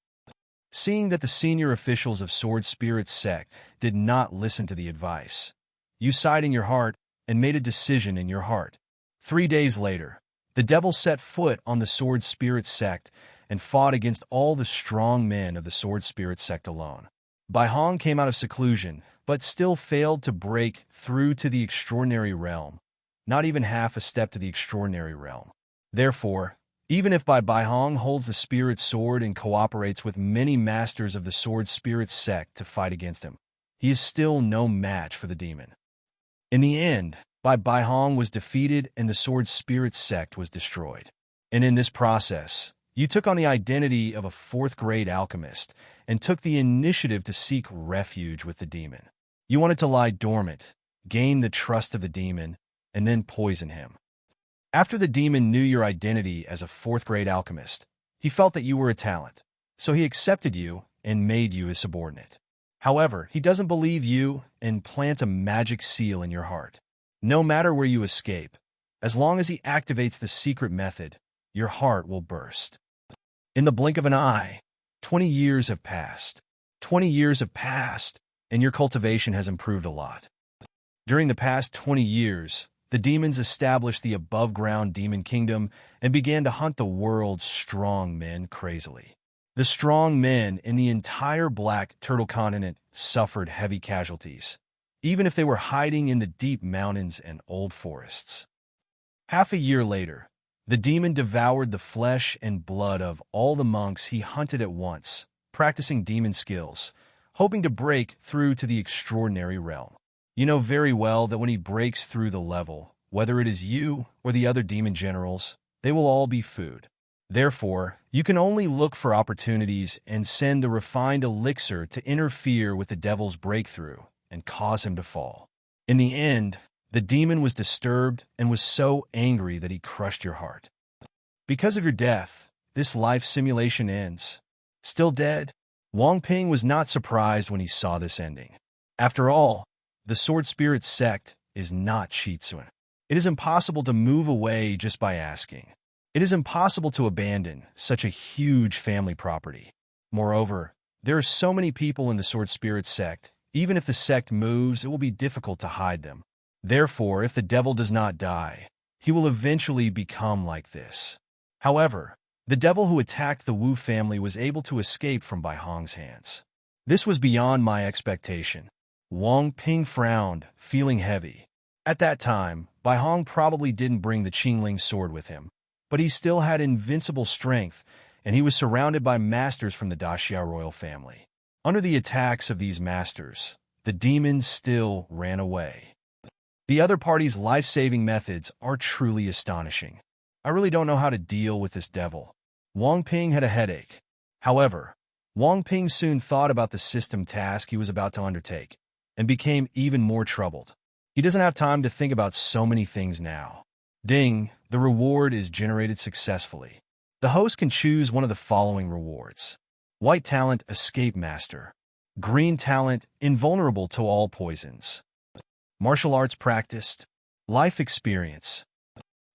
Seeing that the senior officials of Sword Spirit sect did not listen to the advice, you sighed in your heart and made a decision in your heart. 3 days later, the devil set foot on the Sword Spirit sect and fought against all the strong men of the Sword Spirit sect alone. Bai Hong came out of seclusion, but still failed to break through to the extraordinary realm, not even half a step to the extraordinary realm. Therefore, even if Bai Hong holds the spirit sword and cooperates with many masters of the Sword Spirit sect to fight against him, he is still no match for the demon. In the end, Bai Hong was defeated and the Sword Spirit sect was destroyed. And in this process, you took on the identity of a fourth-grade alchemist and took the initiative to seek refuge with the demon. You wanted to lie dormant, gain the trust of the demon, and then poison him. After the demon knew your identity as a fourth-grade alchemist, he felt that you were a talent, so he accepted you and made you his subordinate. However, he doesn't believe you and plants a magic seal in your heart. No matter where you escape, as long as he activates the secret method, your heart will burst. In the blink of an eye, 20 years have passed. 20 years have passed, and your cultivation has improved a lot. During the past 20 years, the demons established the above-ground demon kingdom and began to hunt the world's strong men crazily. The strong men in the entire Black Turtle continent suffered heavy casualties, even if they were hiding in the deep mountains and old forests. Half a year later, the demon devoured the flesh and blood of all the monks he hunted at once, practicing demon skills, hoping to break through to the extraordinary realm. You know very well that when he breaks through the level, whether it is you or the other demon generals, they will all be food. Therefore, you can only look for opportunities and send a refined elixir to interfere with the devil's breakthrough and cause him to fall. In the end, the demon was disturbed and was so angry that he crushed your heart. Because of your death, this life simulation ends. Still dead, Wang Ping was not surprised when he saw this ending. After all, the Sword Spirit sect is not Shitsun. It is impossible to move away just by asking. It is impossible to abandon such a huge family property. Moreover, there are so many people in the Sword Spirit sect, even if the sect moves, it will be difficult to hide them. Therefore, if the devil does not die, he will eventually become like this. However, the devil who attacked the Wu family was able to escape from Bai Hong's hands. This was beyond my expectation. Wang Ping frowned, feeling heavy. At that time, Bai Hong probably didn't bring the Qingling sword with him, but he still had invincible strength, and he was surrounded by masters from the Daxia royal family. Under the attacks of these masters, the demons still ran away. The other party's life-saving methods are truly astonishing. I really don't know how to deal with this devil. Wang Ping had a headache. However, Wang Ping soon thought about the system task he was about to undertake, and became even more troubled. He doesn't have time to think about so many things now. Ding, the reward is generated successfully. The host can choose one of the following rewards. White talent, Escape Master. Green talent, Invulnerable to all poisons. Martial arts practiced. Life experience.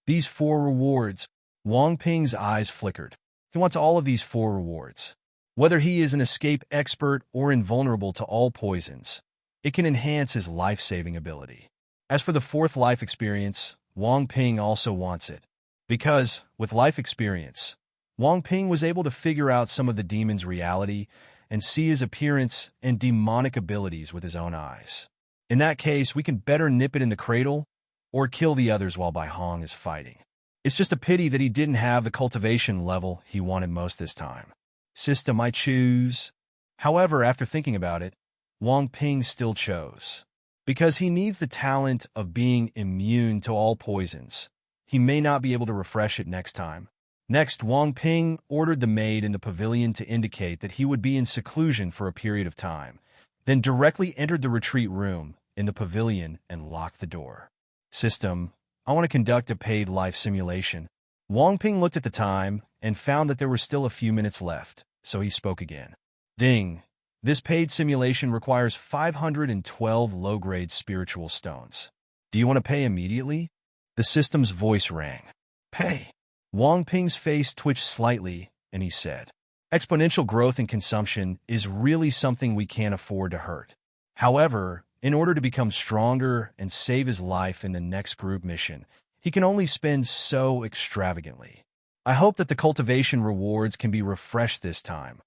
These 4 rewards, Wang Ping's eyes flickered. He wants all of these 4 rewards. Whether he is an escape expert or invulnerable to all poisons, it can enhance his life-saving ability. As for the 4th life experience, Wang Ping also wants it. Because, with life experience, Wang Ping was able to figure out some of the demon's reality and see his appearance and demonic abilities with his own eyes. In that case, we can better nip it in the cradle or kill the others while Bai Hong is fighting. It's just a pity that he didn't have the cultivation level he wanted most this time. System I choose. However, after thinking about it, Wang Ping still chose. Because he needs the talent of being immune to all poisons, he may not be able to refresh it next time. Next, Wang Ping ordered the maid in the pavilion to indicate that he would be in seclusion for a period of time, then directly entered the retreat room in the pavilion and locked the door. System, I want to conduct a paid life simulation. Wang Ping looked at the time and found that there were still a few minutes left, so he spoke again. Ding. This paid simulation requires 512 low-grade spiritual stones. Do you want to pay immediately? The system's voice rang. Pay. Wang Ping's face twitched slightly, and he said, exponential growth in consumption is really something we can't afford to hurt. However, in order to become stronger and save his life in the next group mission, he can only spend so extravagantly. I hope that the cultivation rewards can be refreshed this time.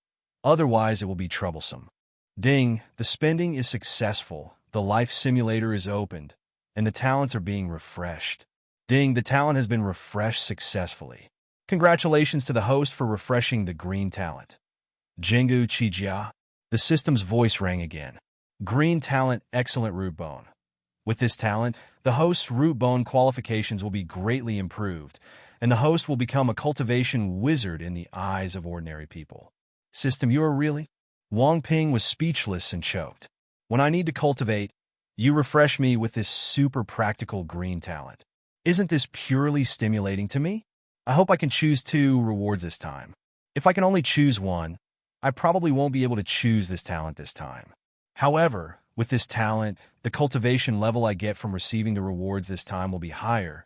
Otherwise, it will be troublesome. Ding, the spending is successful, the life simulator is opened, and the talents are being refreshed. Ding, the talent has been refreshed successfully. Congratulations to the host for refreshing the green talent. Jingu Qijia. The system's voice rang again. Green talent, excellent root bone. With this talent, the host's root bone qualifications will be greatly improved, and the host will become a cultivation wizard in the eyes of ordinary people. System, you are really? Wang Ping was speechless and choked. When I need to cultivate, you refresh me with this super practical green talent. Isn't this purely stimulating to me? I hope I can choose 2 rewards this time. If I can only choose one, I probably won't be able to choose this talent this time. However, with this talent, the cultivation level I get from receiving the rewards this time will be higher,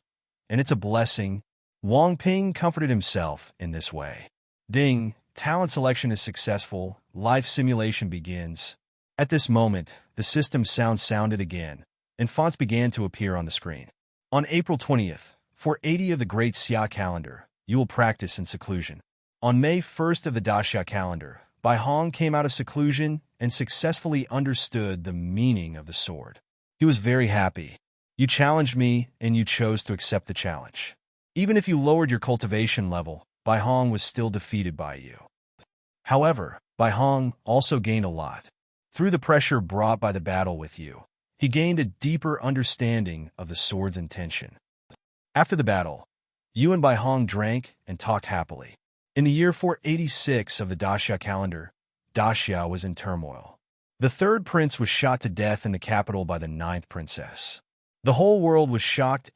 and it's a blessing. Wang Ping comforted himself in this way. Ding, talent selection is successful, life simulation begins. At this moment, the system sound sounded again, and fonts began to appear on the screen. On April 20th, for 80 of the Great Xia calendar, you will practice in seclusion. On May 1st of the Daxia calendar, Bai Hong came out of seclusion and successfully understood the meaning of the sword. He was very happy. You challenged me, and you chose to accept the challenge. Even if you lowered your cultivation level, Bai Hong was still defeated by you. However, Bai Hong also gained a lot. Through the pressure brought by the battle with you, he gained a deeper understanding of the sword's intention. After the battle, you and Bai Hong drank and talked happily. In the year 486 of the Daxia calendar, Daxia was in turmoil. The third prince was shot to death in the capital by the ninth princess. The whole world was shocked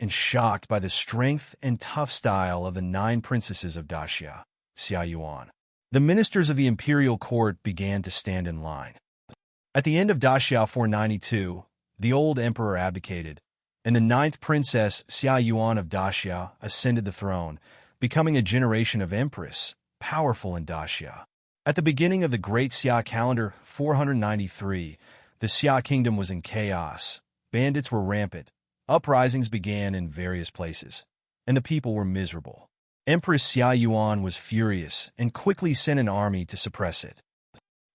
by the strength and tough style of the 9 princesses of Daxia, Xia Yuan. The ministers of the imperial court began to stand in line. At the end of Daxia 492, the old emperor abdicated, and the 9th princess Xia Yuan of Daxia ascended the throne, becoming a generation of empress, powerful in Daxia. At the beginning of the Great Xia calendar 493, the Xia kingdom was in chaos. Bandits were rampant, uprisings began in various places, and the people were miserable. Empress Xia Yuan was furious and quickly sent an army to suppress it.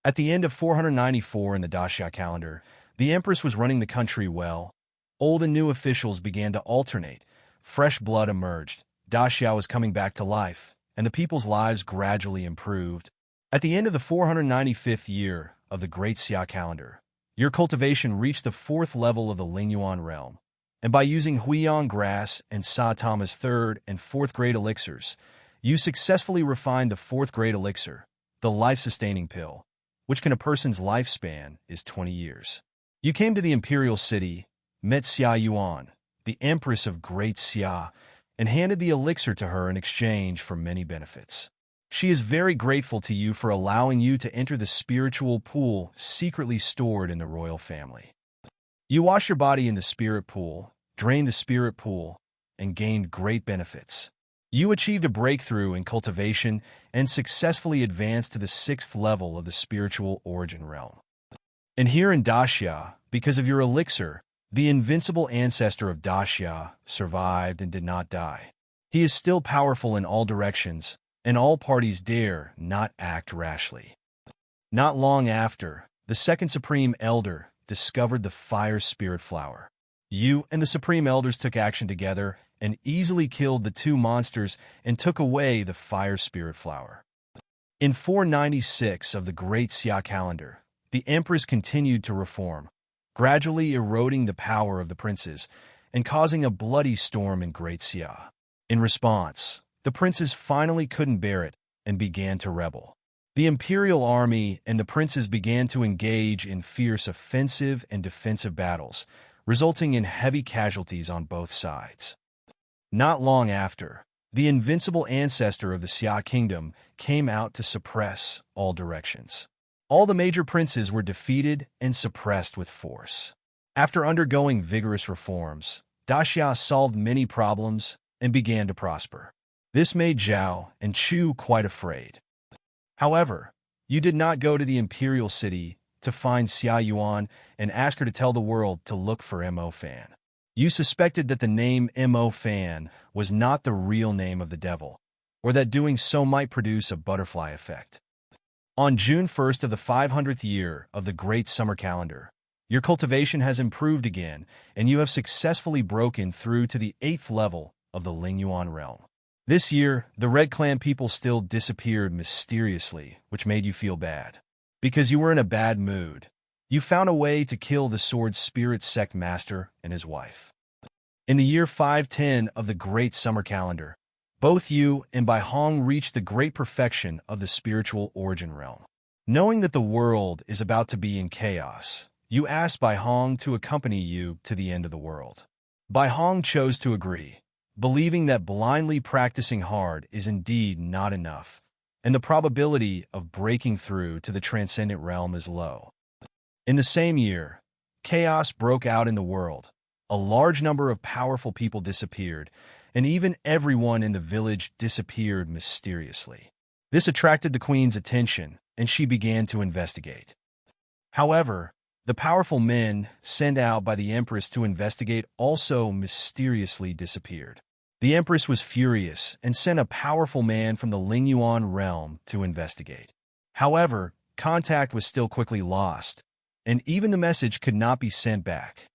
At the end of 494 in the Daxia calendar, the empress was running the country well. Old and new officials began to alternate. Fresh blood emerged. Daxia was coming back to life, and the people's lives gradually improved. At the end of the 495th year of the Great Xia calendar, your cultivation reached the 4th level of the Lingyuan realm, and by using Huiyang grass and Sa Tama's 3rd and 4th grade elixirs, you successfully refined the 4th grade elixir, the life-sustaining pill, which can a person's lifespan is 20 years. You came to the imperial city, met Xia Yuan, the empress of Great Xia, and handed the elixir to her in exchange for many benefits. She is very grateful to you for allowing you to enter the spiritual pool secretly stored in the royal family. You wash your body in the spirit pool, drained the spirit pool, and gained great benefits. You achieved a breakthrough in cultivation and successfully advanced to the 6th level of the spiritual origin realm. And here in Daxia, because of your elixir, the invincible ancestor of Daxia survived and did not die. He is still powerful in all directions, and all parties dare not act rashly. Not long after, the second Supreme Elder discovered the Fire Spirit Flower. You and the Supreme Elders took action together and easily killed the 2 monsters and took away the Fire Spirit Flower. In 496 of the Great Xia calendar, the Empress continued to reform, gradually eroding the power of the princes and causing a bloody storm in Great Xia. In response, the princes finally couldn't bear it and began to rebel. The imperial army and the princes began to engage in fierce offensive and defensive battles, resulting in heavy casualties on both sides. Not long after, the invincible ancestor of the Xia kingdom came out to suppress all directions. All the major princes were defeated and suppressed with force. After undergoing vigorous reforms, Daxia solved many problems and began to prosper. This made Zhao and Chu quite afraid. However, you did not go to the imperial city to find Xia Yuan and ask her to tell the world to look for Mo Fan. You suspected that the name Mo Fan was not the real name of the devil, or that doing so might produce a butterfly effect. On June 1st of the 500th year of the Great Summer Calendar, your cultivation has improved again, and you have successfully broken through to the 8th level of the Lingyuan realm. This year, the Red Clan people still disappeared mysteriously, which made you feel bad. Because you were in a bad mood, you found a way to kill the Sword Spirit Sect Master and his wife. In the year 510 of the Great Summer Calendar, both you and Bai Hong reached the great perfection of the spiritual origin realm. Knowing that the world is about to be in chaos, you asked Bai Hong to accompany you to the end of the world. Bai Hong chose to agree, believing that blindly practicing hard is indeed not enough, and the probability of breaking through to the transcendent realm is low. In the same year, chaos broke out in the world. A large number of powerful people disappeared, and even everyone in the village disappeared mysteriously. This attracted the queen's attention, and she began to investigate. However, The powerful men sent out by the Empress to investigate also mysteriously disappeared. The Empress was furious and sent a powerful man from the Lingyuan realm to investigate. However, contact was still quickly lost, and even the message could not be sent back.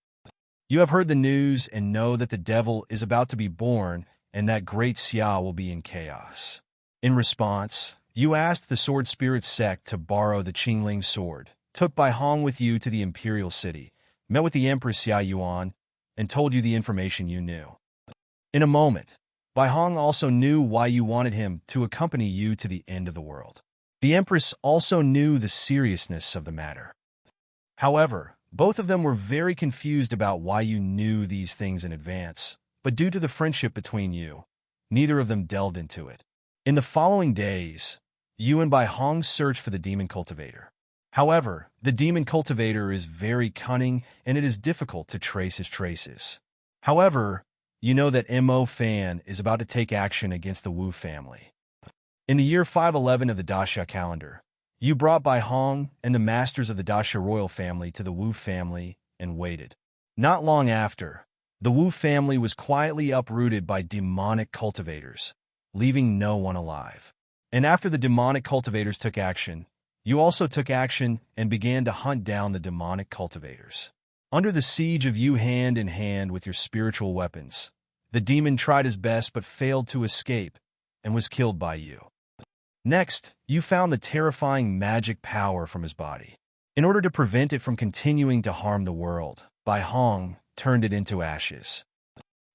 You have heard the news and know that the devil is about to be born and that Great Xia will be in chaos. In response, you asked the Sword Spirit sect to borrow the Qingling sword, took Bai Hong with you to the imperial city, met with the Empress Xia Yuan, and told you the information you knew. In a moment, Bai Hong also knew why you wanted him to accompany you to the end of the world. The Empress also knew the seriousness of the matter. However, both of them were very confused about why you knew these things in advance, but due to the friendship between you, neither of them delved into it. In the following days, you and Bai Hong searched for the demon cultivator. However, the demon cultivator is very cunning and it is difficult to trace his traces. However, you know that Mo Fan is about to take action against the Wu family. In the year 511 of the Dasha calendar, you brought Bai Hong and the masters of the Dasha royal family to the Wu family and waited. Not long after, the Wu family was quietly uprooted by demonic cultivators, leaving no one alive. And after the demonic cultivators took action, you also took action and began to hunt down the demonic cultivators. Under the siege of you hand in hand with your spiritual weapons, the demon tried his best but failed to escape and was killed by you. Next, you found the terrifying magic power from his body. In order to prevent it from continuing to harm the world, Bai Hong turned it into ashes.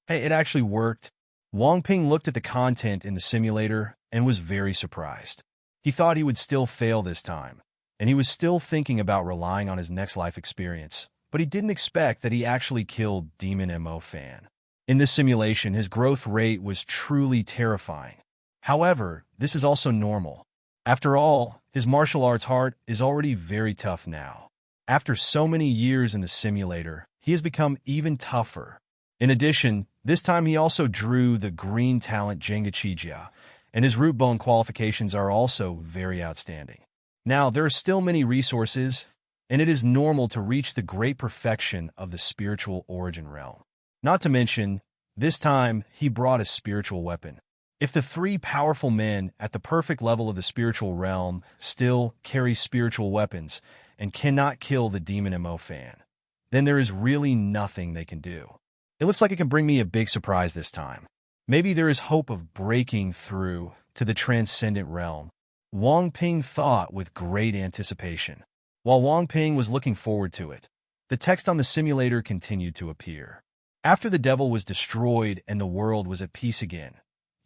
Hey, it actually worked. Wang Ping looked at the content in the simulator and was very surprised. He thought he would still fail this time, and he was still thinking about relying on his next life experience, but he didn't expect that he actually killed Demon Mo Fan. In this simulation, his growth rate was truly terrifying. However, this is also normal. After all, his martial arts heart is already very tough now. After so many years in the simulator, he has become even tougher. In addition, this time he also drew the green talent Jenga Chijia, and his root bone qualifications are also very outstanding. Now, there are still many resources, and it is normal to reach the great perfection of the spiritual origin realm. Not to mention, this time he brought a spiritual weapon. If the three powerful men at the perfect level of the spiritual realm still carry spiritual weapons and cannot kill the demon Mo Fan, then there is really nothing they can do. It looks like it can bring me a big surprise this time. Maybe there is hope of breaking through to the transcendent realm. Wang Ping thought with great anticipation. While Wang Ping was looking forward to it, the text on the simulator continued to appear. After the devil was destroyed and the world was at peace again,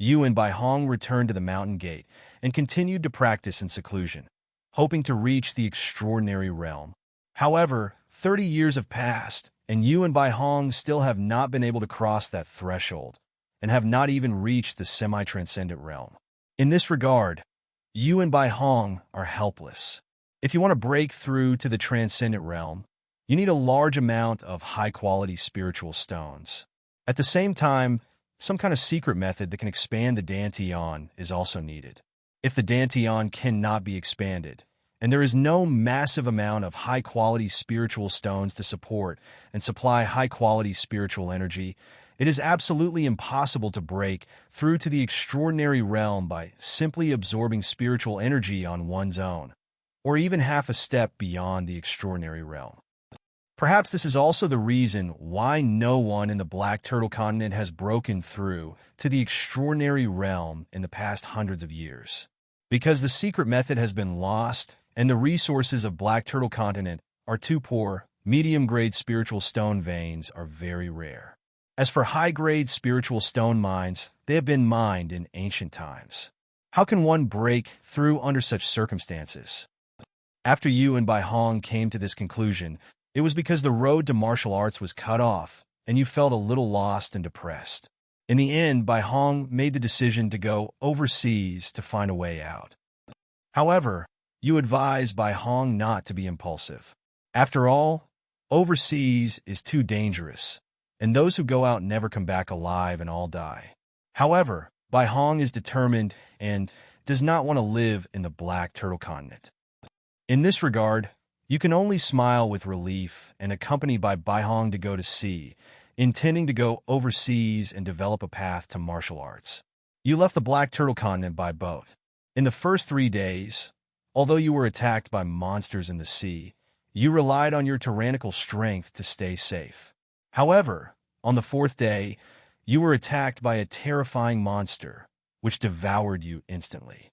you and Bai Hong returned to the mountain gate and continued to practice in seclusion, hoping to reach the extraordinary realm. However, 30 years have passed, and you and Bai Hong still have not been able to cross that threshold, and have not even reached the semi-transcendent realm. In this regard, you and Bai Hong are helpless. If you want to break through to the transcendent realm, you need a large amount of high-quality spiritual stones. At the same time, some kind of secret method that can expand the Dantian is also needed. If the Dantian cannot be expanded, and there is no massive amount of high-quality spiritual stones to support and supply high-quality spiritual energy, it is absolutely impossible to break through to the extraordinary realm by simply absorbing spiritual energy on one's own, or even half a step beyond the extraordinary realm. Perhaps this is also the reason why no one in the Black Turtle continent has broken through to the extraordinary realm in the past hundreds of years. Because the secret method has been lost, and the resources of Black Turtle continent are too poor, medium-grade spiritual stone veins are very rare. As for high-grade spiritual stone mines, they have been mined in ancient times. How can one break through under such circumstances? After you and Bai Hong came to this conclusion, it was because the road to martial arts was cut off, and you felt a little lost and depressed. In the end, Bai Hong made the decision to go overseas to find a way out. However, you advised Bai Hong not to be impulsive. After all, overseas is too dangerous, and those who go out never come back alive and all die. However, Bai Hong is determined and does not want to live in the Black Turtle continent. In this regard, You can only smile with relief and accompanied by Baihong to go to sea, intending to go overseas and develop a path to martial arts. You left the Black Turtle continent by boat. In the first 3 days, although you were attacked by monsters in the sea, you relied on your tyrannical strength to stay safe. However, on the 4th day, you were attacked by a terrifying monster, which devoured you instantly.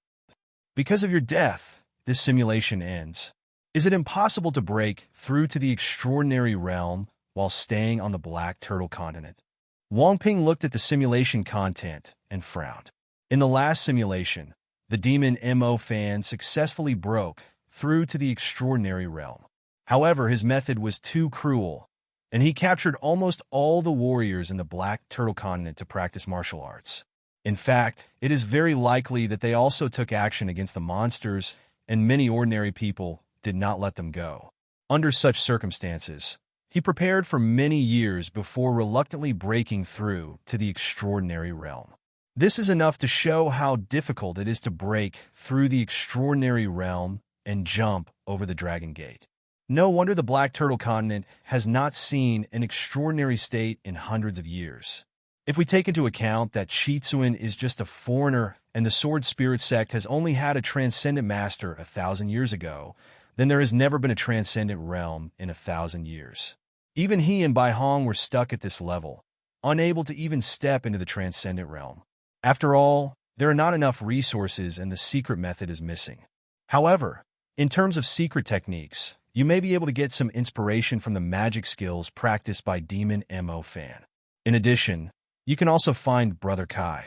Because of your death, this simulation ends. Is it impossible to break through to the extraordinary realm while staying on the Black Turtle continent? Wang Ping looked at the simulation content and frowned. In the last simulation, the demon Mo Fan successfully broke through to the extraordinary realm. However, his method was too cruel, and he captured almost all the warriors in the Black Turtle continent to practice martial arts. In fact, it is very likely that they also took action against the monsters, and many ordinary people did not let them go. Under such circumstances, he prepared for many years before reluctantly breaking through to the extraordinary realm. This is enough to show how difficult it is to break through the extraordinary realm and jump over the Dragon Gate. No wonder the Black Turtle continent has not seen an extraordinary state in hundreds of years. If we take into account that Shitsuin is just a foreigner and the Sword Spirit sect has only had a transcendent master 1,000 years ago, then there has never been a transcendent realm in 1,000 years. Even he and Baihong were stuck at this level, unable to even step into the transcendent realm. After all, there are not enough resources and the secret method is missing. However, in terms of secret techniques, you may be able to get some inspiration from the magic skills practiced by Demon Mo Fan. In addition, you can also find Brother Kai.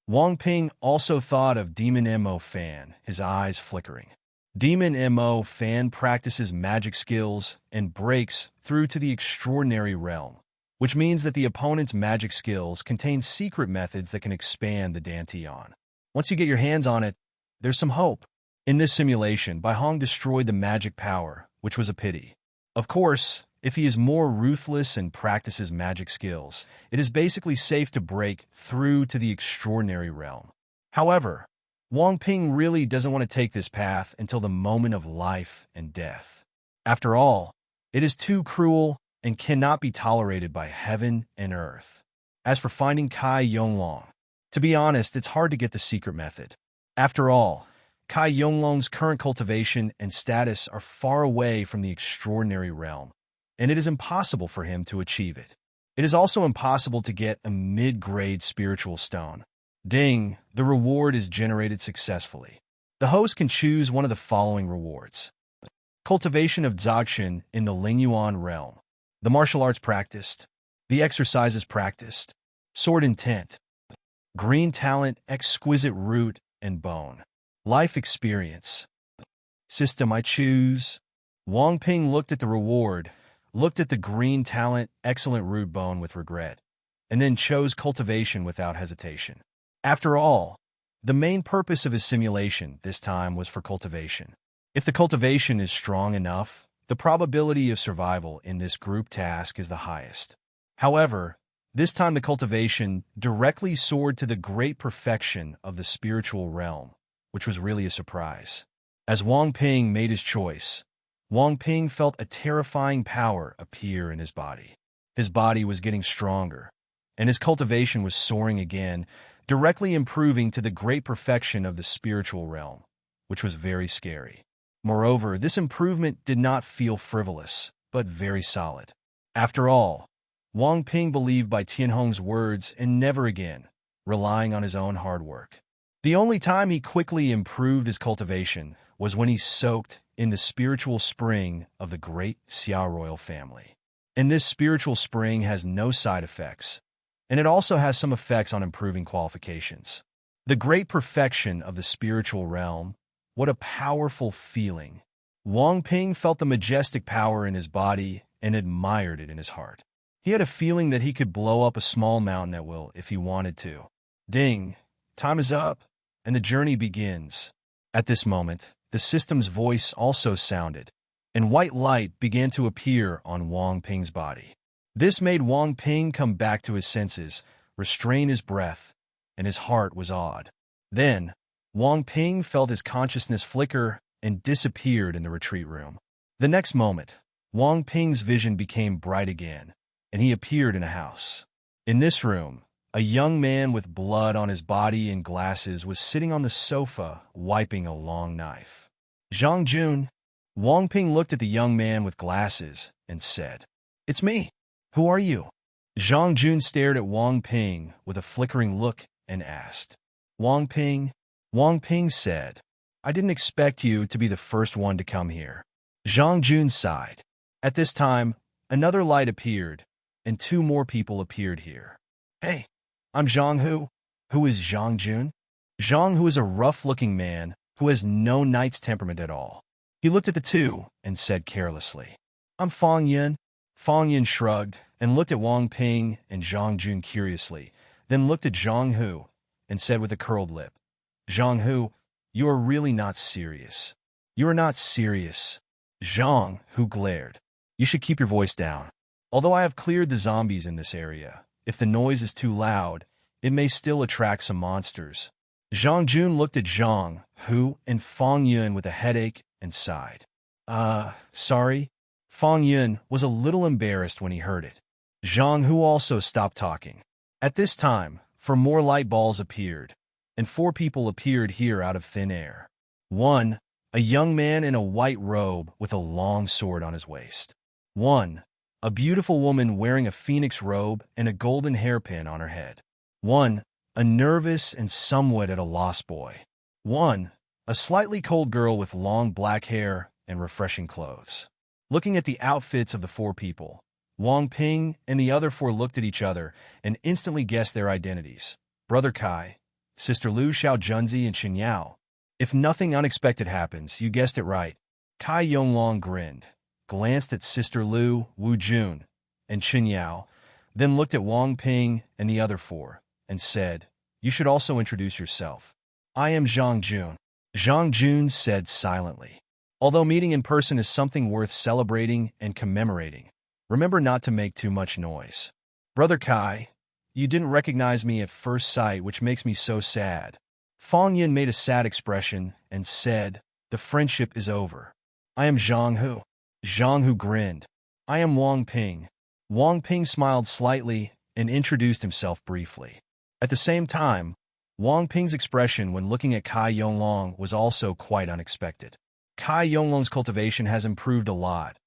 Wang Ping also thought of Demon Mo Fan, his eyes flickering. Demon Mo Fan practices magic skills and breaks through to the extraordinary realm, which means that the opponent's magic skills contain secret methods that can expand the Dantian. Once you get your hands on it, there's some hope. In this simulation, Baihong destroyed the magic power, which was a pity. Of course, if he is more ruthless and practices magic skills, it is basically safe to break through to the extraordinary realm. However, Wang Ping really doesn't want to take this path until the moment of life and death. After all, it is too cruel and cannot be tolerated by heaven and earth. As for finding Kai Yonglong, to be honest, it's hard to get the secret method. After all, Kai Yonglong's current cultivation and status are far away from the extraordinary realm, and it is impossible for him to achieve it. It is also impossible to get a mid-grade spiritual stone. Ding, the reward is generated successfully. The host can choose one of the following rewards. Cultivation of Dzogchen in the Lingyuan realm. The martial arts practiced. The exercises practiced. Sword intent. Green talent, exquisite root and bone. Life experience. System I choose. Wang Ping looked at the reward, looked at the green talent, excellent root bone with regret, and then chose cultivation without hesitation. After all, the main purpose of his simulation this time was for cultivation. If the cultivation is strong enough, the probability of survival in this group task is the highest. However, this time the cultivation directly soared to the great perfection of the spiritual realm, which was really a surprise. As Wang Ping made his choice, Wang Ping felt a terrifying power appear in his body. His body was getting stronger, and his cultivation was soaring again, directly improving to the great perfection of the spiritual realm, which was very scary. Moreover, this improvement did not feel frivolous, but very solid. After all, Wang Ping believed by Tianhong's words and never again, relying on his own hard work. The only time he quickly improved his cultivation was when he soaked in the spiritual spring of the great Xia royal family. And this spiritual spring has no side effects, and it also has some effects on improving qualifications. The great perfection of the spiritual realm, what a powerful feeling. Wang Ping felt the majestic power in his body and admired it in his heart. He had a feeling that he could blow up a small mountain at will if he wanted to. Ding, time is up, and the journey begins. At this moment, the system's voice also sounded, and white light began to appear on Wang Ping's body. This made Wang Ping come back to his senses, restrain his breath, and his heart was awed. Then, Wang Ping felt his consciousness flicker and disappeared in the retreat room. The next moment, Wang Ping's vision became bright again, and he appeared in a house. In this room, a young man with blood on his body and glasses was sitting on the sofa, wiping a long knife. Zhang Jun. Wang Ping looked at the young man with glasses and said, "It's me. Who are you?" Zhang Jun stared at Wang Ping with a flickering look and asked, "Wang Ping?" Wang Ping said, "I didn't expect you to be the first one to come here." Zhang Jun sighed. At this time, another light appeared, and two more people appeared here. "Hey, I'm Zhang Hu." "Who is Zhang Jun?" Zhang Hu is a rough-looking man who has no knight's temperament at all. He looked at the two and said carelessly, "I'm Fang Yun." Fang Yun shrugged and looked at Wang Ping and Zhang Jun curiously, then looked at Zhang Hu and said with a curled lip, "Zhang Hu, you are really not serious." "You are not serious." Zhang Hu glared. "You should keep your voice down. Although I have cleared the zombies in this area, if the noise is too loud, it may still attract some monsters." Zhang Jun looked at Zhang Hu and Fang Yun with a headache and sighed. Sorry." Fang Yun was a little embarrassed when he heard it. Zhang Hu also stopped talking. At this time, 4 more light balls appeared, and 4 people appeared here out of thin air. 1. A young man in a white robe with a long sword on his waist. 1. A beautiful woman wearing a phoenix robe and a golden hairpin on her head. 1. A nervous and somewhat at a loss boy. 1. A slightly cold girl with long black hair and refreshing clothes. Looking at the outfits of the 4 people, Wang Ping and the other 4 looked at each other and instantly guessed their identities. Brother Kai, Sister Liu Xiaojunzi, and Chen Yao. If nothing unexpected happens, you guessed it right. Kai Yonglong grinned, glanced at Sister Liu, Wu Jun, and Chen Yao, then looked at Wang Ping and the other 4, and said, "You should also introduce yourself." "I am Zhang Jun." Zhang Jun said silently. "Although meeting in person is something worth celebrating and commemorating, remember not to make too much noise." "Brother Kai, you didn't recognize me at first sight, which makes me so sad." Fang Yin made a sad expression and said, "The friendship is over." "I am Zhang Hu." Zhang Hu grinned. "I am Wang Ping." Wang Ping smiled slightly and introduced himself briefly. At the same time, Wang Ping's expression when looking at Kai Yonglong was also quite unexpected. Kai Yonglong's cultivation has improved a lot,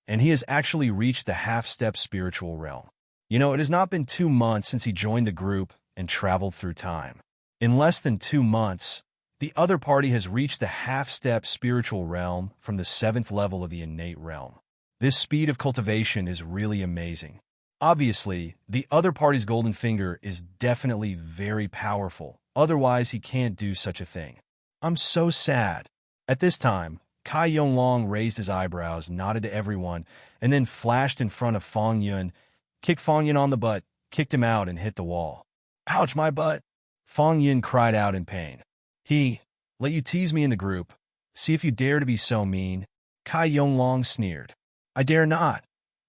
and he has actually reached the half-step spiritual realm. You know, it has not been 2 months since he joined the group and traveled through time. In less than 2 months, the other party has reached the half-step spiritual realm from the 7th level of the innate realm. This speed of cultivation is really amazing. Obviously, the other party's golden finger is definitely very powerful, otherwise he can't do such a thing. "I'm so sad." At this time, Kai Yonglong raised his eyebrows, nodded to everyone, and then flashed in front of Fang Yun, kicked Fang Yun on the butt, kicked him out, and hit the wall. "Ouch, my butt!" Fang Yun cried out in pain. Let you tease me in the group. See if you dare to be so mean." Kai Yonglong sneered. "I dare not.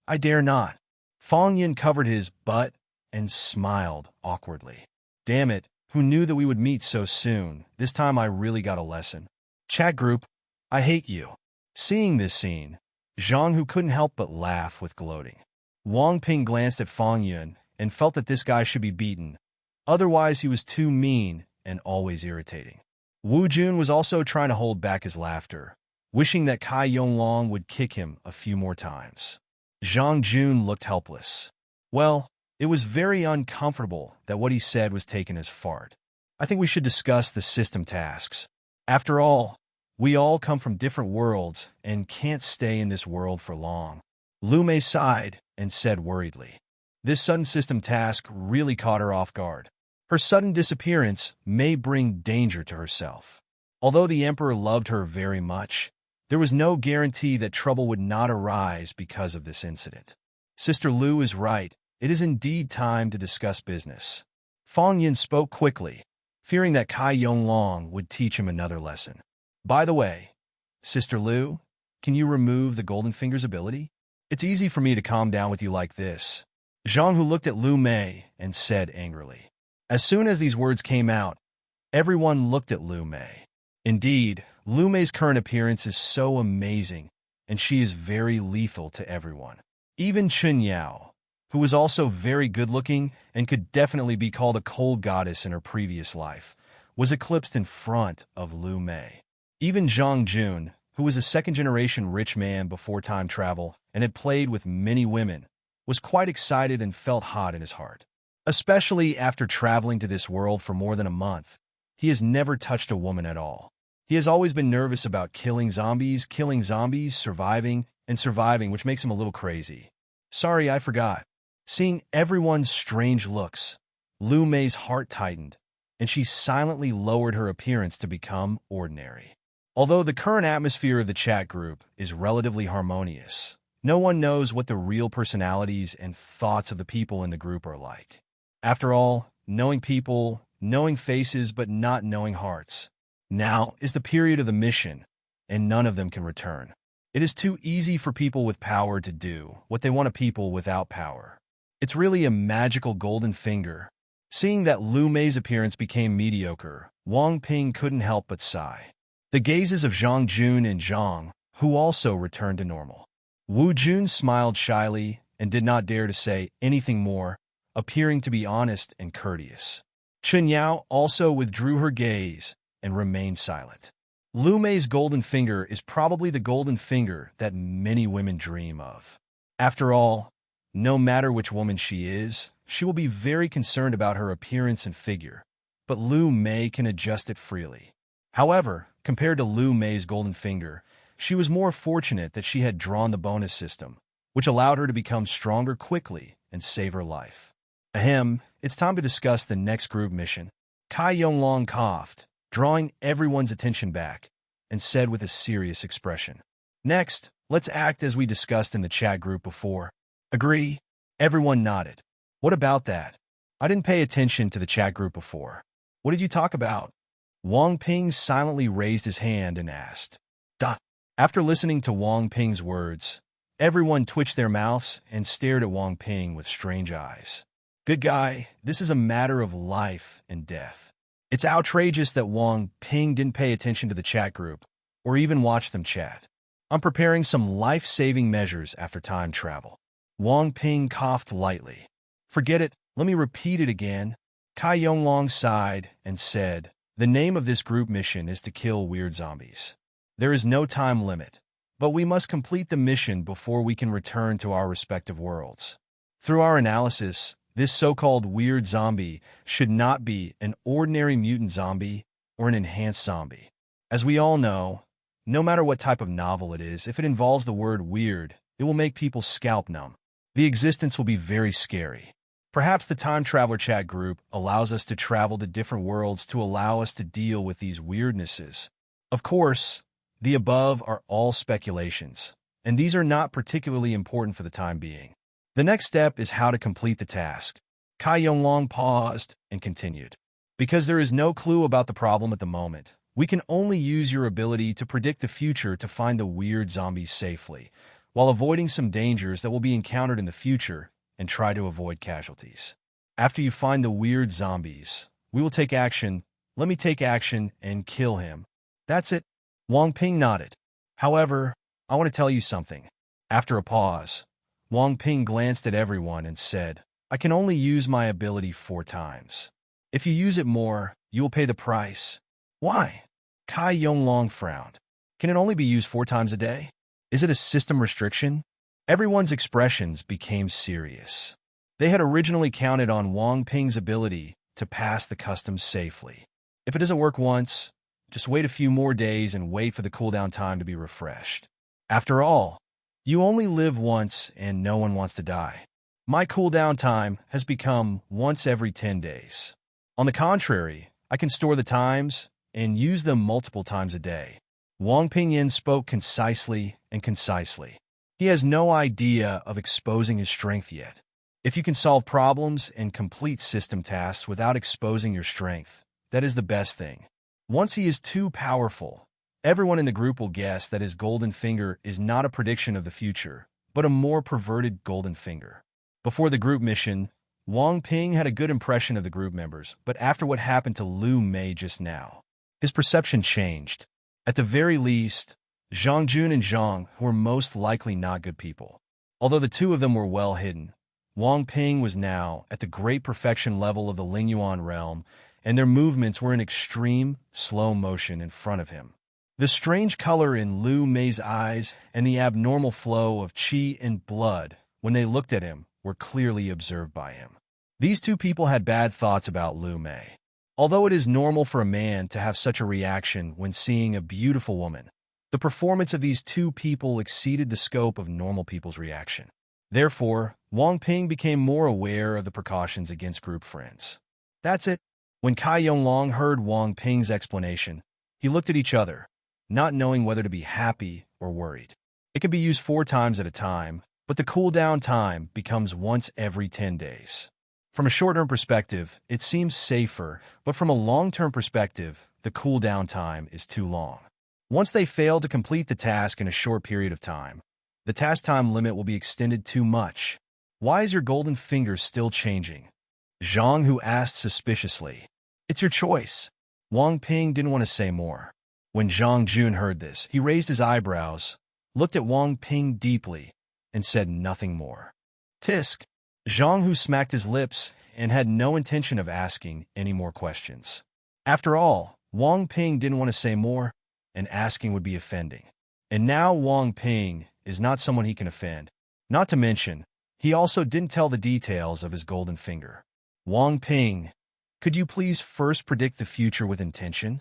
I dare not." Fang Yun covered his butt and smiled awkwardly. "Damn it, who knew that we would meet so soon? This time I really got a lesson." Chat group, I hate you. Seeing this scene, Zhang Hu couldn't help but laugh with gloating. Wang Ping glanced at Fang Yun and felt that this guy should be beaten. Otherwise, he was too mean and always irritating. Wu Jun was also trying to hold back his laughter, wishing that Kai Yonglong would kick him a few more times. Zhang Jun looked helpless. Well, it was very uncomfortable that what he said was taken as fart. I think we should discuss the system tasks. After all, we all come from different worlds and can't stay in this world for long. Lu Mei sighed and said worriedly. This sudden system task really caught her off guard. Her sudden disappearance may bring danger to herself. Although the Emperor loved her very much, there was no guarantee that trouble would not arise because of this incident. Sister Liu is right. It is indeed time to discuss business. Fang Yin spoke quickly, fearing that Kai Yonglong would teach him another lesson. By the way, Sister Liu, can you remove the Golden Finger's ability? It's easy for me to calm down with you like this. Zhang Hu looked at Lu Mei and said angrily. As soon as these words came out, everyone looked at Lu Mei. Indeed, Lu Mei's current appearance is so amazing, and she is very lethal to everyone. Even Chun Yao, who was also very good-looking and could definitely be called a cold goddess in her previous life, was eclipsed in front of Lu Mei. Even Zhang Jun, who was a second-generation rich man before time travel and had played with many women, was quite excited and felt hot in his heart. Especially after traveling to this world for more than a month, he has never touched a woman at all. He has always been nervous about killing zombies, surviving, which makes him a little crazy. Sorry, I forgot. Seeing everyone's strange looks, Lu Mei's heart tightened, and she silently lowered her appearance to become ordinary. Although the current atmosphere of the chat group is relatively harmonious, no one knows what the real personalities and thoughts of the people in the group are like. After all, knowing people, knowing faces but not knowing hearts. Now is the period of the mission, and none of them can return. It is too easy for people with power to do what they want to people without power. It's really a magical golden finger. Seeing that Lu Mei's appearance became mediocre, Wang Ping couldn't help but sigh. The gazes of Zhang Jun and Zhang, who also returned to normal. Wu Jun smiled shyly and did not dare to say anything more, appearing to be honest and courteous. Chun Yao also withdrew her gaze and remained silent. Lu Mei's golden finger is probably the golden finger that many women dream of. After all, no matter which woman she is, she will be very concerned about her appearance and figure, but Lu Mei can adjust it freely. However, compared to Lu Mei's golden finger, she was more fortunate that she had drawn the bonus system, which allowed her to become stronger quickly and save her life. Ahem, it's time to discuss the next group mission. Kai Yonglong coughed, drawing everyone's attention back, and said with a serious expression, "Next, let's act as we discussed in the chat group before." Agree? Everyone nodded. What about that? I didn't pay attention to the chat group before. What did you talk about? Wang Ping silently raised his hand and asked. After listening to Wang Ping's words, everyone twitched their mouths and stared at Wang Ping with strange eyes. Good guy, this is a matter of life and death. It's outrageous that Wang Ping didn't pay attention to the chat group, or even watch them chat. I'm preparing some life-saving measures after time travel. Wang Ping coughed lightly. Forget it, let me repeat it again. Kai Yonglong sighed and said, the name of this group mission is to kill weird zombies. There is no time limit, but we must complete the mission before we can return to our respective worlds. Through our analysis, this so-called weird zombie should not be an ordinary mutant zombie or an enhanced zombie. As we all know, no matter what type of novel it is, if it involves the word weird, it will make people scalp numb. The existence will be very scary. Perhaps the Time Traveler chat group allows us to travel to different worlds to allow us to deal with these weirdnesses. Of course, the above are all speculations, and these are not particularly important for the time being. The next step is how to complete the task. Kai Yonglong paused and continued. Because there is no clue about the problem at the moment, we can only use your ability to predict the future to find the weird zombies safely, while avoiding some dangers that will be encountered in the future and try to avoid casualties. After you find the weird zombies, we will take action. Let me take action and kill him. That's it. Wang Ping nodded. However, I want to tell you something. After a pause, Wang Ping glanced at everyone and said, I can only use my ability 4 times. If you use it more, you will pay the price. Why? Kai Yonglong frowned. Can it only be used 4 times a day? Is it a system restriction? Everyone's expressions became serious. They had originally counted on Wang Ping's ability to pass the customs safely. If it doesn't work once, just wait a few more days and wait for the cooldown time to be refreshed. After all, you only live once and no one wants to die. My cooldown time has become once every 10 days. On the contrary, I can store the times and use them multiple times a day. Wang Pingyan spoke concisely and concisely. He has no idea of exposing his strength yet. If you can solve problems and complete system tasks without exposing your strength, that is the best thing. Once he is too powerful, everyone in the group will guess that his golden finger is not a prediction of the future, but a more perverted golden finger. Before the group mission, Wang Ping had a good impression of the group members, but after what happened to Lu Mei just now, his perception changed. At the very least, Zhang Jun and Zhang were most likely not good people. Although the two of them were well hidden, Wang Ping was now at the great perfection level of the Lingyuan realm, and their movements were in extreme, slow motion in front of him. The strange color in Lu Mei's eyes and the abnormal flow of qi and blood when they looked at him were clearly observed by him. These two people had bad thoughts about Lu Mei. Although it is normal for a man to have such a reaction when seeing a beautiful woman, the performance of these two people exceeded the scope of normal people's reaction. Therefore, Wang Ping became more aware of the precautions against group friends. That's it. When Cai Yonglong heard Wang Ping's explanation, he looked at each other, not knowing whether to be happy or worried. It can be used 4 times at a time, but the cooldown time becomes once every 10 days. From a short-term perspective, it seems safer, but from a long-term perspective, the cooldown time is too long. Once they fail to complete the task in a short period of time, the task time limit will be extended too much. Why is your golden finger still changing? Zhang Hu asked suspiciously. It's your choice. Wang Ping didn't want to say more. When Zhang Jun heard this, he raised his eyebrows, looked at Wang Ping deeply, and said nothing more. Tisk. Zhang Hu smacked his lips and had no intention of asking any more questions. After all, Wang Ping didn't want to say more, and asking would be offending. And now Wang Ping is not someone he can offend. Not to mention, he also didn't tell the details of his golden finger. Wang Ping, could you please first predict the future with intention?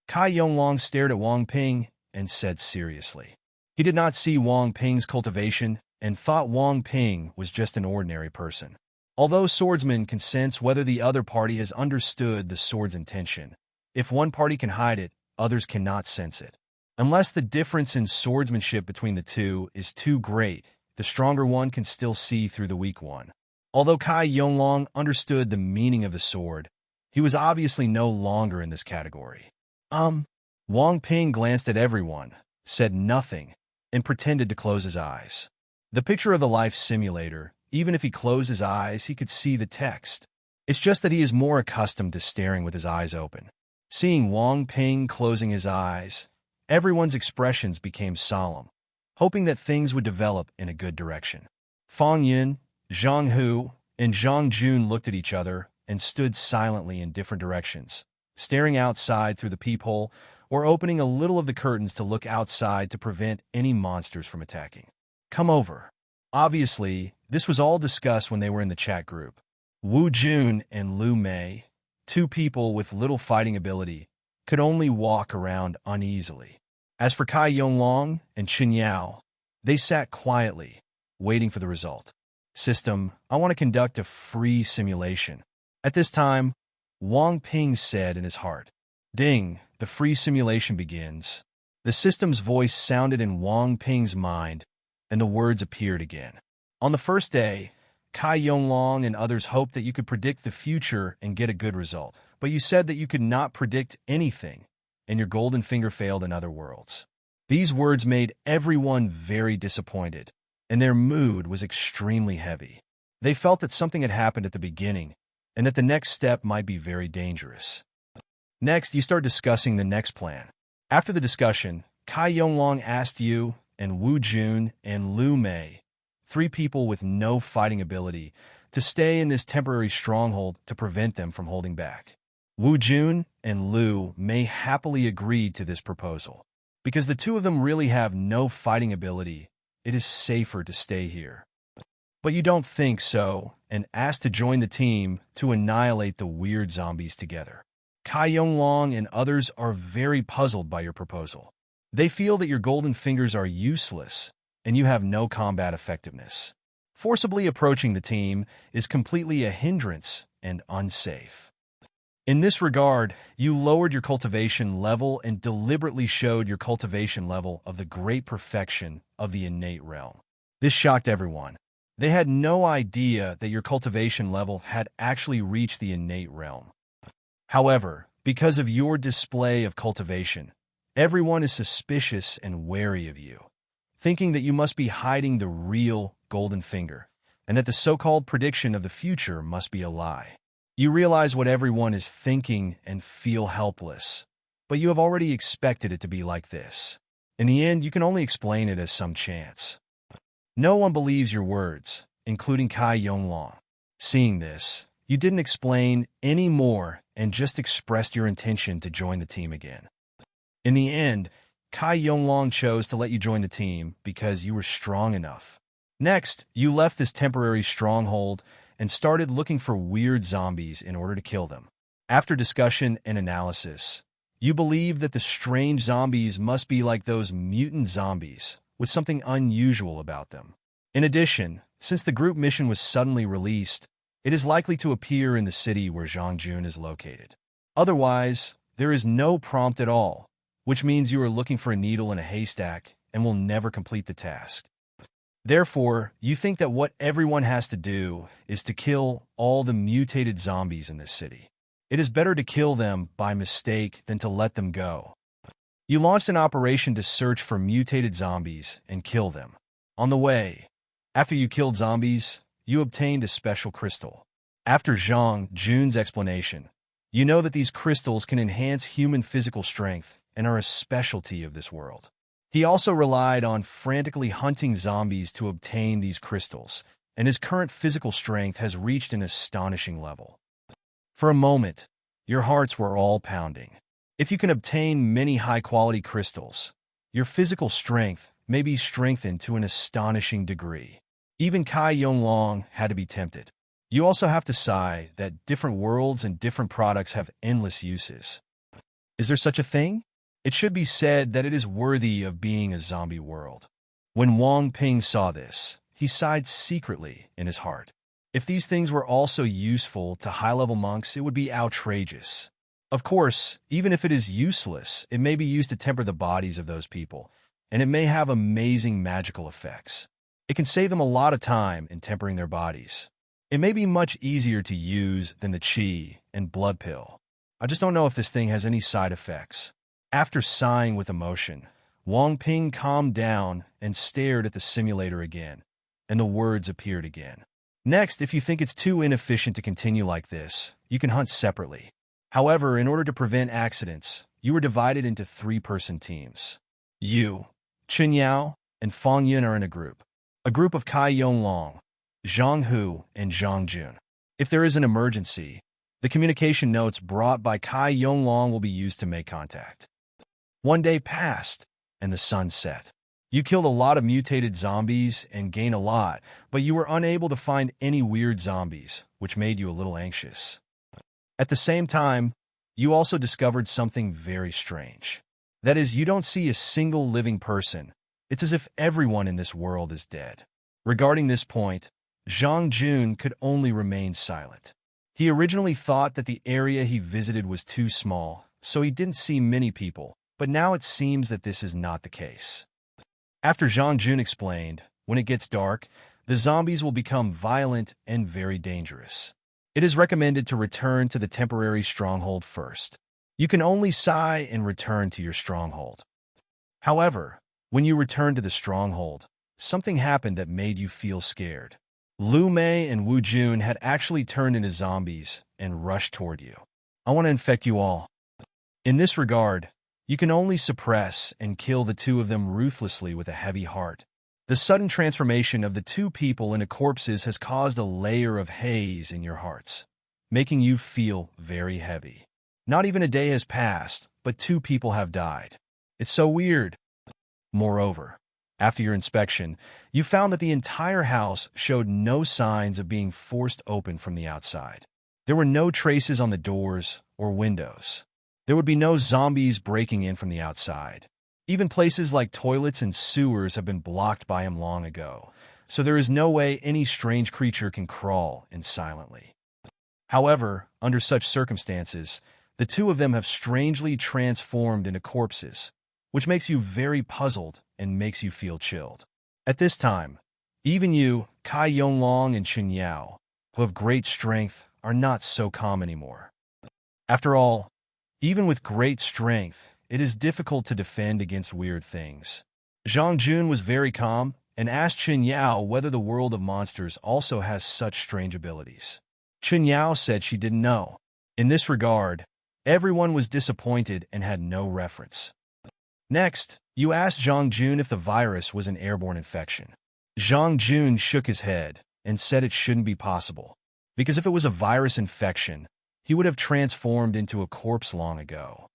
Cai Yonglong stared at Wang Ping and said seriously. He did not see Wang Ping's cultivation and thought Wang Ping was just an ordinary person. Although swordsmen can sense whether the other party has understood the sword's intention, if one party can hide it, others cannot sense it. Unless the difference in swordsmanship between the two is too great, the stronger one can still see through the weak one. Although Cai Yonglong understood the meaning of the sword, he was obviously no longer in this category. Wang Ping glanced at everyone, said nothing, and pretended to close his eyes. The picture of the life simulator, even if he closed his eyes, he could see the text. It's just that he is more accustomed to staring with his eyes open. Seeing Wang Ping closing his eyes, everyone's expressions became solemn, hoping that things would develop in a good direction. Fang Yin, Zhang Hu, and Zhang Jun looked at each other and stood silently in different directions, staring outside through the peephole or opening a little of the curtains to look outside to prevent any monsters from attacking. Come over. Obviously, this was all discussed when they were in the chat group. Wu Jun and Lu Mei, two people with little fighting ability, could only walk around uneasily. As for Cai Yonglong and Qin Yao, they sat quietly, waiting for the result. System, I want to conduct a free simulation. At this time, Wang Ping said in his heart. Ding, the free simulation begins. The system's voice sounded in Wang Ping's mind, and the words appeared again. On the first day, Cai Yonglong and others hoped that you could predict the future and get a good result, but you said that you could not predict anything, and your golden finger failed in other worlds. These words made everyone very disappointed, and their mood was extremely heavy. They felt that something had happened at the beginning, and that the next step might be very dangerous. Next, you start discussing the next plan. After the discussion, Cai Yonglong asked you and Wu Jun and Lu Mei, 3 people with no fighting ability, to stay in this temporary stronghold to prevent them from holding back. Wu Jun and Lu Mei happily agreed to this proposal. Because the two of them really have no fighting ability, it is safer to stay here. But you don't think so, and asked to join the team to annihilate the weird zombies together. Cai Yonglong and others are very puzzled by your proposal. They feel that your golden fingers are useless, and you have no combat effectiveness. Forcibly approaching the team is completely a hindrance and unsafe. In this regard, you lowered your cultivation level and deliberately showed your cultivation level of the great perfection of the innate realm. This shocked everyone. They had no idea that your cultivation level had actually reached the innate realm. However, because of your display of cultivation, everyone is suspicious and wary of you, thinking that you must be hiding the real golden finger, and that the so-called prediction of the future must be a lie. You realize what everyone is thinking and feel helpless, but you have already expected it to be like this. In the end, you can only explain it as some chance. No one believes your words, including Kai Yonglong. Seeing this, you didn't explain any more and just expressed your intention to join the team again. In the end, Kai Yonglong chose to let you join the team because you were strong enough. Next, you left this temporary stronghold and started looking for weird zombies in order to kill them. After discussion and analysis, you believe that the strange zombies must be like those mutant zombies, with something unusual about them. In addition, since the group mission was suddenly released, it is likely to appear in the city where Zhang Jun is located. Otherwise, there is no prompt at all, which means you are looking for a needle in a haystack and will never complete the task. Therefore, you think that what everyone has to do is to kill all the mutated zombies in this city. It is better to kill them by mistake than to let them go. You launched an operation to search for mutated zombies and kill them. On the way, after you killed zombies, you obtained a special crystal. After Zhang Jun's explanation, you know that these crystals can enhance human physical strength and are a specialty of this world. He also relied on frantically hunting zombies to obtain these crystals, and his current physical strength has reached an astonishing level. For a moment, your hearts were all pounding. If you can obtain many high-quality crystals, your physical strength may be strengthened to an astonishing degree. Even Kai Yonglong had to be tempted. You also have to sigh that different worlds and different products have endless uses. Is there such a thing? It should be said that it is worthy of being a zombie world. When Wang Ping saw this, he sighed secretly in his heart. If these things were also useful to high-level monks, it would be outrageous. Of course, even if it is useless, it may be used to temper the bodies of those people, and it may have amazing magical effects. It can save them a lot of time in tempering their bodies. It may be much easier to use than the qi and blood pill. I just don't know if this thing has any side effects. After sighing with emotion, Wang Ping calmed down and stared at the simulator again, and the words appeared again. Next, if you think it's too inefficient to continue like this, you can hunt separately. However, in order to prevent accidents, you were divided into 3-person teams. You, Chen Yao, and Fang Yun are in a group of Kai Yonglong, Zhang Hu, and Zhang Jun. If there is an emergency, the communication notes brought by Kai Yonglong will be used to make contact. One day passed, and the sun set. You killed a lot of mutated zombies and gained a lot, but you were unable to find any weird zombies, which made you a little anxious. At the same time, you also discovered something very strange. That is, you don't see a single living person. It's as if everyone in this world is dead. Regarding this point, Zhang Jun could only remain silent. He originally thought that the area he visited was too small, so he didn't see many people, but now it seems that this is not the case. After Zhang Jun explained, when it gets dark, the zombies will become violent and very dangerous. It is recommended to return to the temporary stronghold first. You can only sigh and return to your stronghold. However, when you return to the stronghold, something happened that made you feel scared. Lu Mei and Wu Jun had actually turned into zombies and rushed toward you. I want to infect you all. In this regard, you can only suppress and kill the 2 of them ruthlessly with a heavy heart. The sudden transformation of the 2 people into corpses has caused a layer of haze in your hearts, making you feel very heavy. Not even a day has passed, but 2 people have died. It's so weird. Moreover, after your inspection, you found that the entire house showed no signs of being forced open from the outside. There were no traces on the doors or windows. There would be no zombies breaking in from the outside. Even places like toilets and sewers have been blocked by him long ago, so there is no way any strange creature can crawl in silently. However, under such circumstances, the 2 of them have strangely transformed into corpses, which makes you very puzzled and makes you feel chilled. At this time, even you, Kai Yonglong and Chen Yao, who have great strength, are not so calm anymore. After all, even with great strength, it is difficult to defend against weird things. Zhang Jun was very calm and asked Chen Yao whether the world of monsters also has such strange abilities. Chen Yao said she didn't know. In this regard, everyone was disappointed and had no reference. Next, You asked Zhang Jun if the virus was an airborne infection. Zhang Jun shook his head and said it shouldn't be possible, because if it was a virus infection, he would have transformed into a corpse long ago.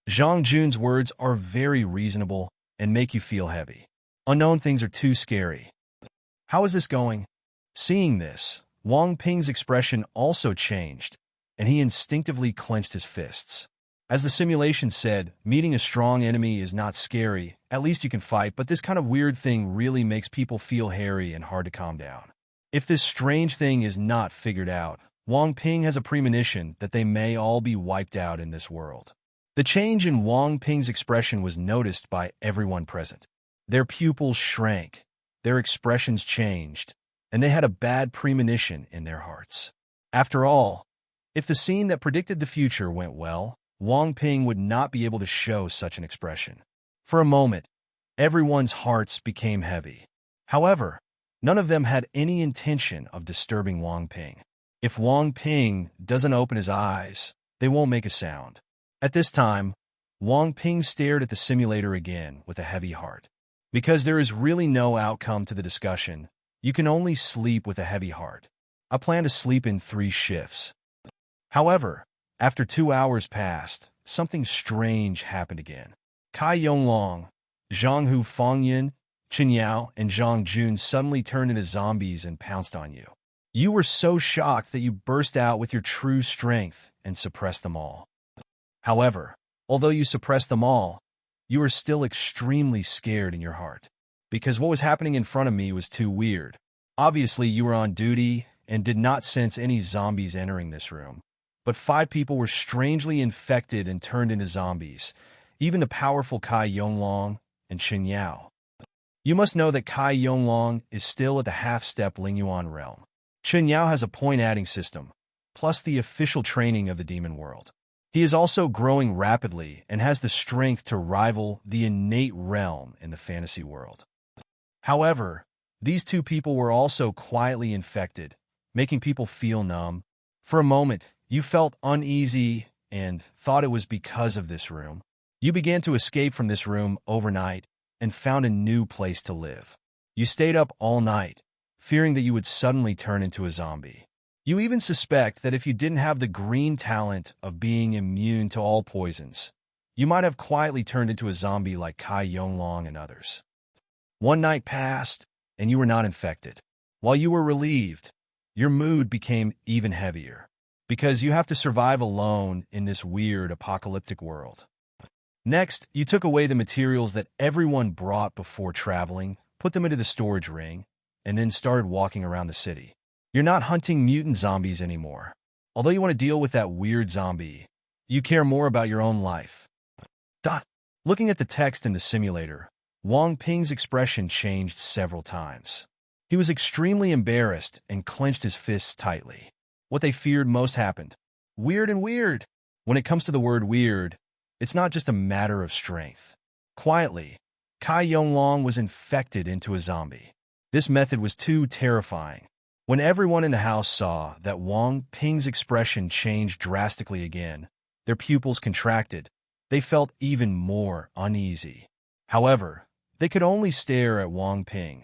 Zhang Jun's words are very reasonable and make you feel heavy. Unknown things are too scary. How is this going? Seeing this, Wang Ping's expression also changed, and he instinctively clenched his fists. As the simulation said, meeting a strong enemy is not scary, at least you can fight, but this kind of weird thing really makes people feel hairy and hard to calm down. If this strange thing is not figured out, Wang Ping has a premonition that they may all be wiped out in this world. The change in Wang Ping's expression was noticed by everyone present. Their pupils shrank, their expressions changed, and they had a bad premonition in their hearts. After all, if the scene that predicted the future went well, Wang Ping would not be able to show such an expression. For a moment, everyone's hearts became heavy. However, none of them had any intention of disturbing Wang Ping. If Wang Ping doesn't open his eyes, they won't make a sound. At this time, Wang Ping stared at the simulator again with a heavy heart. Because there is really no outcome to the discussion, you can only sleep with a heavy heart. I plan to sleep in 3 shifts. However, after 2 hours passed, something strange happened again. Kai Yonglong, Zhanghu Fangyan, Chen Yao, and Zhang Jun suddenly turned into zombies and pounced on you. You were so shocked that you burst out with your true strength and suppressed them all. However, although you suppressed them all, you were still extremely scared in your heart. Because what was happening in front of me was too weird. Obviously, you were on duty and did not sense any zombies entering this room. But 5 people were strangely infected and turned into zombies, even the powerful Kai Yonglong and Chen Yao. You must know that Kai Yonglong is still at the half-step Lingyuan realm. Chen Yao has a point-adding system, plus the official training of the demon world. He is also growing rapidly and has the strength to rival the innate realm in the fantasy world. However, these 2 people were also quietly infected, making people feel numb. For a moment, you felt uneasy and thought it was because of this room. You began to escape from this room overnight and found a new place to live. You stayed up all night, fearing that you would suddenly turn into a zombie. You even suspect that if you didn't have the green talent of being immune to all poisons, you might have quietly turned into a zombie like Kai Yonglong and others. 1 night passed, and you were not infected. While you were relieved, your mood became even heavier, because you have to survive alone in this weird apocalyptic world. Next, you took away the materials that everyone brought before traveling, put them into the storage ring, and then started walking around the city. You're not hunting mutant zombies anymore. Although you want to deal with that weird zombie, you care more about your own life. Looking at the text in the simulator, Wang Ping's expression changed several times. He was extremely embarrassed and clenched his fists tightly. What they feared most happened. Weird and weird. When it comes to the word weird, it's not just a matter of strength. Quietly, Kai Yonglong was infected into a zombie. This method was too terrifying. When everyone in the house saw that Wang Ping's expression changed drastically again, their pupils contracted. They felt even more uneasy. However, they could only stare at Wang Ping,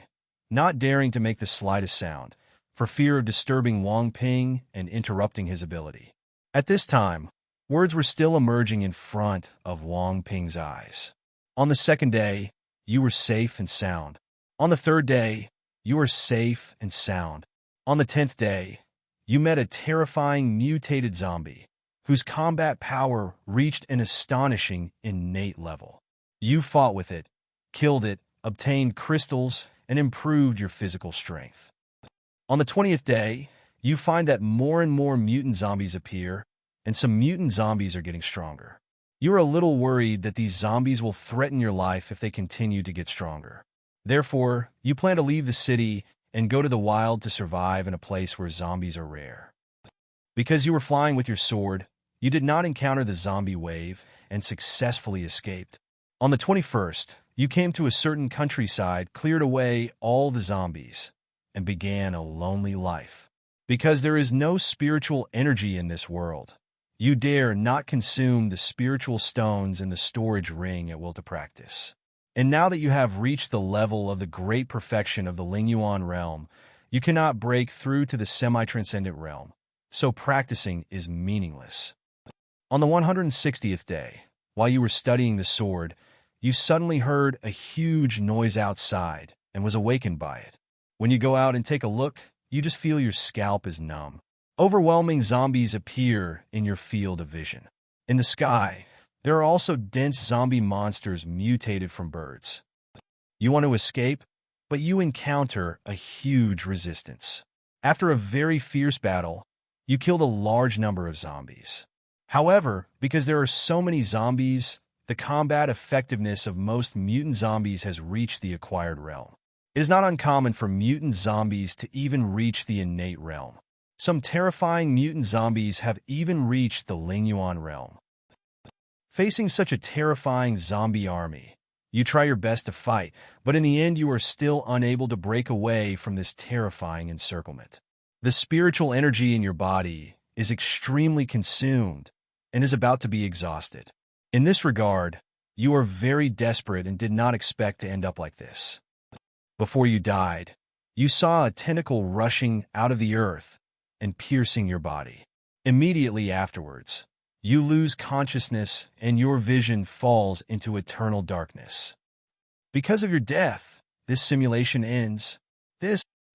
not daring to make the slightest sound, for fear of disturbing Wang Ping and interrupting his ability. At this time, words were still emerging in front of Wang Ping's eyes. On the 2nd day, you were safe and sound. On the 3rd day, you were safe and sound. On the 10th day, you met a terrifying mutated zombie, whose combat power reached an astonishing innate level. You fought with it, killed it, obtained crystals, and improved your physical strength. On the 20th day, you find that more and more mutant zombies appear, and some mutant zombies are getting stronger. You are a little worried that these zombies will threaten your life if they continue to get stronger. Therefore, you plan to leave the city and go to the wild to survive in a place where zombies are rare. Because you were flying with your sword, you did not encounter the zombie wave and successfully escaped. On the 21st, you came to a certain countryside, cleared away all the zombies, and began a lonely life. Because there is no spiritual energy in this world, you dare not consume the spiritual stones in the storage ring at will to practice. And now that you have reached the level of the great perfection of the Lingyuan realm, you cannot break through to the semi-transcendent realm, so practicing is meaningless. On the 160th day, while you were studying the sword, you suddenly heard a huge noise outside and was awakened by it. When you go out and take a look, you just feel your scalp is numb. Overwhelming zombies appear in your field of vision. In the sky, there are also dense zombie monsters mutated from birds. You want to escape, but you encounter a huge resistance. After a very fierce battle, you killed a large number of zombies. However, because there are so many zombies, the combat effectiveness of most mutant zombies has reached the acquired realm. It is not uncommon for mutant zombies to even reach the innate realm. Some terrifying mutant zombies have even reached the Lingyuan realm. Facing such a terrifying zombie army, you try your best to fight, but in the end you are still unable to break away from this terrifying encirclement. The spiritual energy in your body is extremely consumed and is about to be exhausted. In this regard, you are very desperate and did not expect to end up like this. Before you died, you saw a tentacle rushing out of the earth and piercing your body. Immediately afterwards, you lose consciousness and your vision falls into eternal darkness. Because of your death, this simulation ends.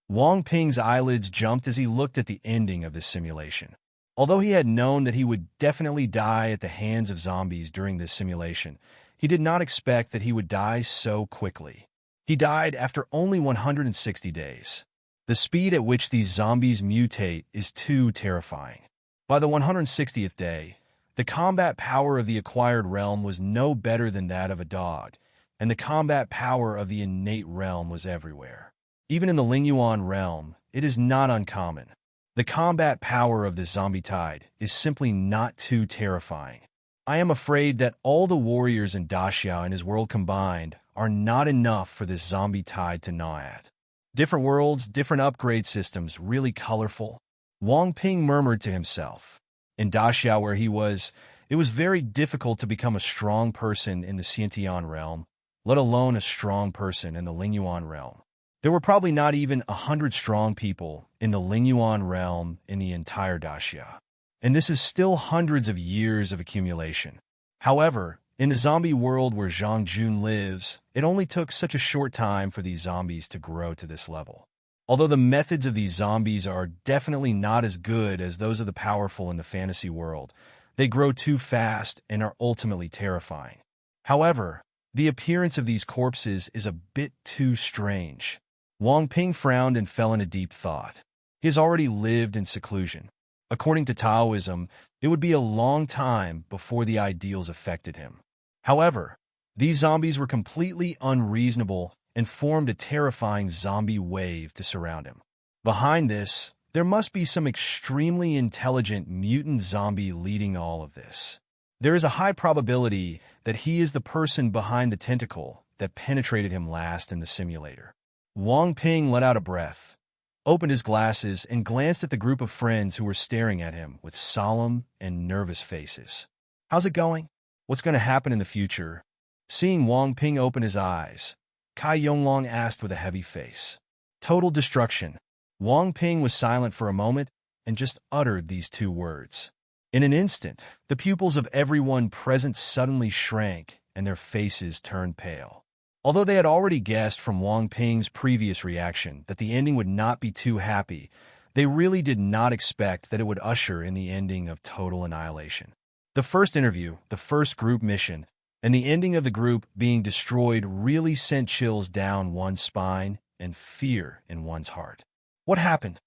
Wang Ping's eyelids jumped as he looked at the ending of this simulation. Although he had known that he would definitely die at the hands of zombies during this simulation, he did not expect that he would die so quickly. He died after only 160 days. The speed at which these zombies mutate is too terrifying. By the 160th day, the combat power of the acquired realm was no better than that of a dog, and the combat power of the innate realm was everywhere. Even in the Lingyuan realm, it is not uncommon. The combat power of the zombie tide is simply not too terrifying. I am afraid that all the warriors in Daxia and his world combined are not enough for this zombie tide to gnaw at. Different worlds, different upgrade systems, really colorful. Wang Ping murmured to himself. In Daxia where he was, it was very difficult to become a strong person in the Xiantian realm, let alone a strong person in the Lingyuan realm. There were probably not even 100 strong people in the Lingyuan realm in the entire Daxia. And this is still hundreds of years of accumulation. However, in the zombie world where Zhang Jun lives, it only took such a short time for these zombies to grow to this level. Although the methods of these zombies are definitely not as good as those of the powerful in the fantasy world, they grow too fast and are ultimately terrifying. However, the appearance of these corpses is a bit too strange. Wang Ping frowned and fell into deep thought. He has already lived in seclusion. According to Taoism, it would be a long time before the ideals affected him. However, these zombies were completely unreasonable and formed a terrifying zombie wave to surround him. Behind this, there must be some extremely intelligent mutant zombie leading all of this. There is a high probability that he is the person behind the tentacle that penetrated him last in the simulator. Wang Ping let out a breath, opened his glasses, and glanced at the group of friends who were staring at him with solemn and nervous faces. How's it going? What's going to happen in the future? Seeing Wang Ping open his eyes, Kai Yonglong asked with a heavy face. Total destruction. Wang Ping was silent for a moment and just uttered these two words. In an instant, the pupils of everyone present suddenly shrank and their faces turned pale. Although they had already guessed from Wang Ping's previous reaction that the ending would not be too happy, they really did not expect that it would usher in the ending of total annihilation. The first interview, the first group mission, and the ending of the group being destroyed really sent chills down one's spine and fear in one's heart. What happened?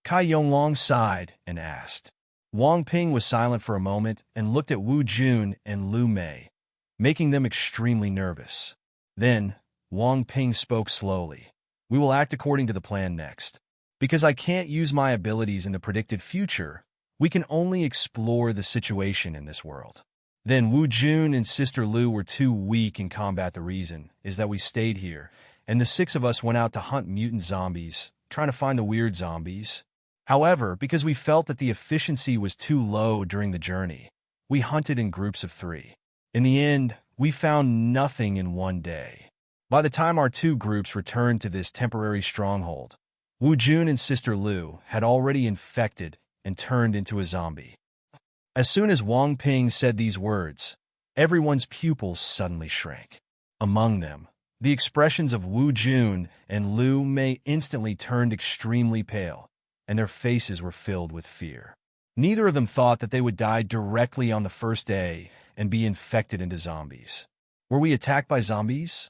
Kai Yonglong sighed and asked. Wang Ping was silent for a moment and looked at Wu Jun and Lu Mei, making them extremely nervous. Then, Wang Ping spoke slowly. We will act according to the plan next. Because I can't use my abilities in the predicted future, we can only explore the situation in this world. Then Wu Jun and Sister Lu were too weak in combat. The reason is that we stayed here, and the 6 of us went out to hunt mutant zombies, trying to find the weird zombies. However, because we felt that the efficiency was too low during the journey, we hunted in groups of 3. In the end, we found nothing in one day. By the time our two groups returned to this temporary stronghold, Wu Jun and Sister Lu had already infected and turned into a zombie. As soon as Wang Ping said these words, everyone's pupils suddenly shrank. Among them, the expressions of Wu Jun and Lu Mei instantly turned extremely pale, and their faces were filled with fear. Neither of them thought that they would die directly on the first day and be infected into zombies. Were we attacked by zombies?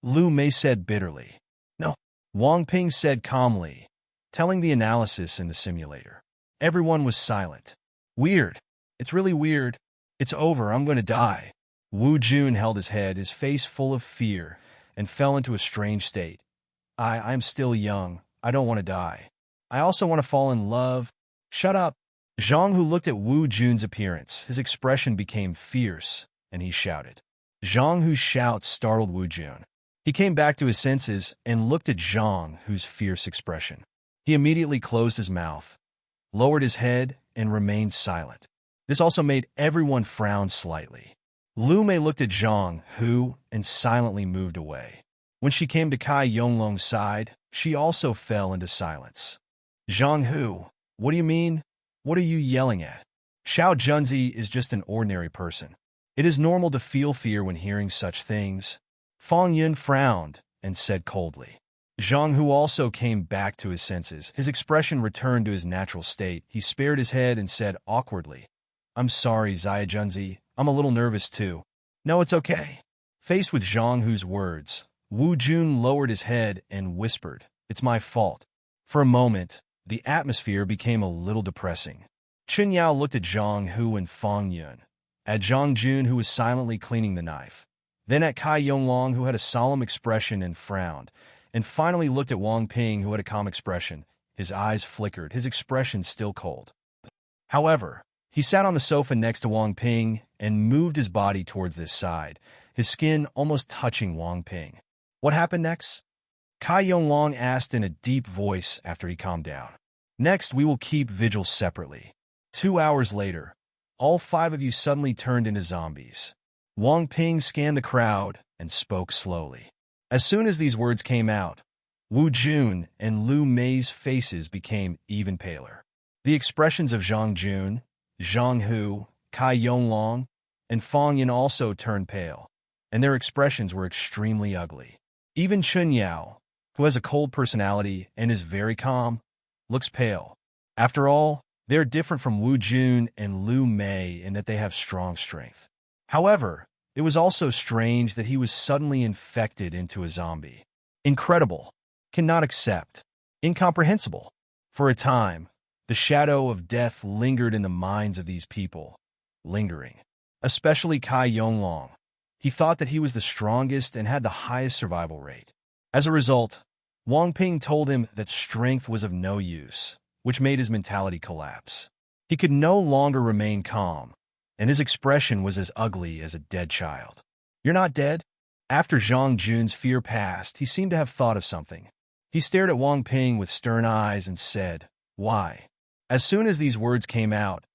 Lu Mei said bitterly. No. Wang Ping said calmly, telling the analysis in the simulator. Everyone was silent. Weird. It's really weird. It's over. I'm going to die. Wu Jun held his head, his face full of fear, and fell into a strange state. I'm still young. I don't want to die. I also want to fall in love. Shut up. Zhang Hu looked at Wu Jun's appearance. His expression became fierce, and he shouted. Zhang Hu's shout startled Wu Jun. He came back to his senses and looked at Zhang Hu's fierce expression. He immediately closed his mouth, lowered his head, and remained silent. This also made everyone frown slightly. Lu Mei looked at Zhang Hu and silently moved away. When she came to Kai Yonglong's side, she also fell into silence. Zhang Hu, what do you mean? What are you yelling at? Xiao Junzi is just an ordinary person. It is normal to feel fear when hearing such things. Fang Yun frowned and said coldly. Zhang Hu also came back to his senses. His expression returned to his natural state. He spared his head and said awkwardly, I'm sorry, Xia Junzi. I'm a little nervous too. No, it's okay. Faced with Zhang Hu's words, Wu Jun lowered his head and whispered, It's my fault. For a moment, the atmosphere became a little depressing. Chen Yao looked at Zhang Hu and Fang Yun, at Zhang Jun, who was silently cleaning the knife, then at Kai Yonglong, who had a solemn expression and frowned, and finally looked at Wang Ping, who had a calm expression. His eyes flickered, his expression still cold. However, he sat on the sofa next to Wang Ping and moved his body towards this side, his skin almost touching Wang Ping. What happened next? Kai Yonglong asked in a deep voice after he calmed down. Next, we will keep vigil separately. 2 hours later, all 5 of you suddenly turned into zombies. Wang Ping scanned the crowd and spoke slowly. As soon as these words came out, Wu Jun and Lu Mei's faces became even paler. The expressions of Zhang Jun, Zhang Hu, Kai Yonglong, and Fang Yin also turned pale, and their expressions were extremely ugly. Even Chen Yao, who has a cold personality and is very calm, looks pale. After all, they're different from Wu Jun and Lu Mei in that they have strong strength. However, it was also strange that he was suddenly infected into a zombie. Incredible. Cannot accept. Incomprehensible. For a time, the shadow of death lingered in the minds of these people. Lingering. Especially Kai Yonglong. He thought that he was the strongest and had the highest survival rate. As a result, Wang Ping told him that strength was of no use, which made his mentality collapse. He could no longer remain calm, and his expression was as ugly as a dead child. You're not dead? After Zhang Jun's fear passed, he seemed to have thought of something. He stared at Wang Ping with stern eyes and said, Why? As soon as these words came out,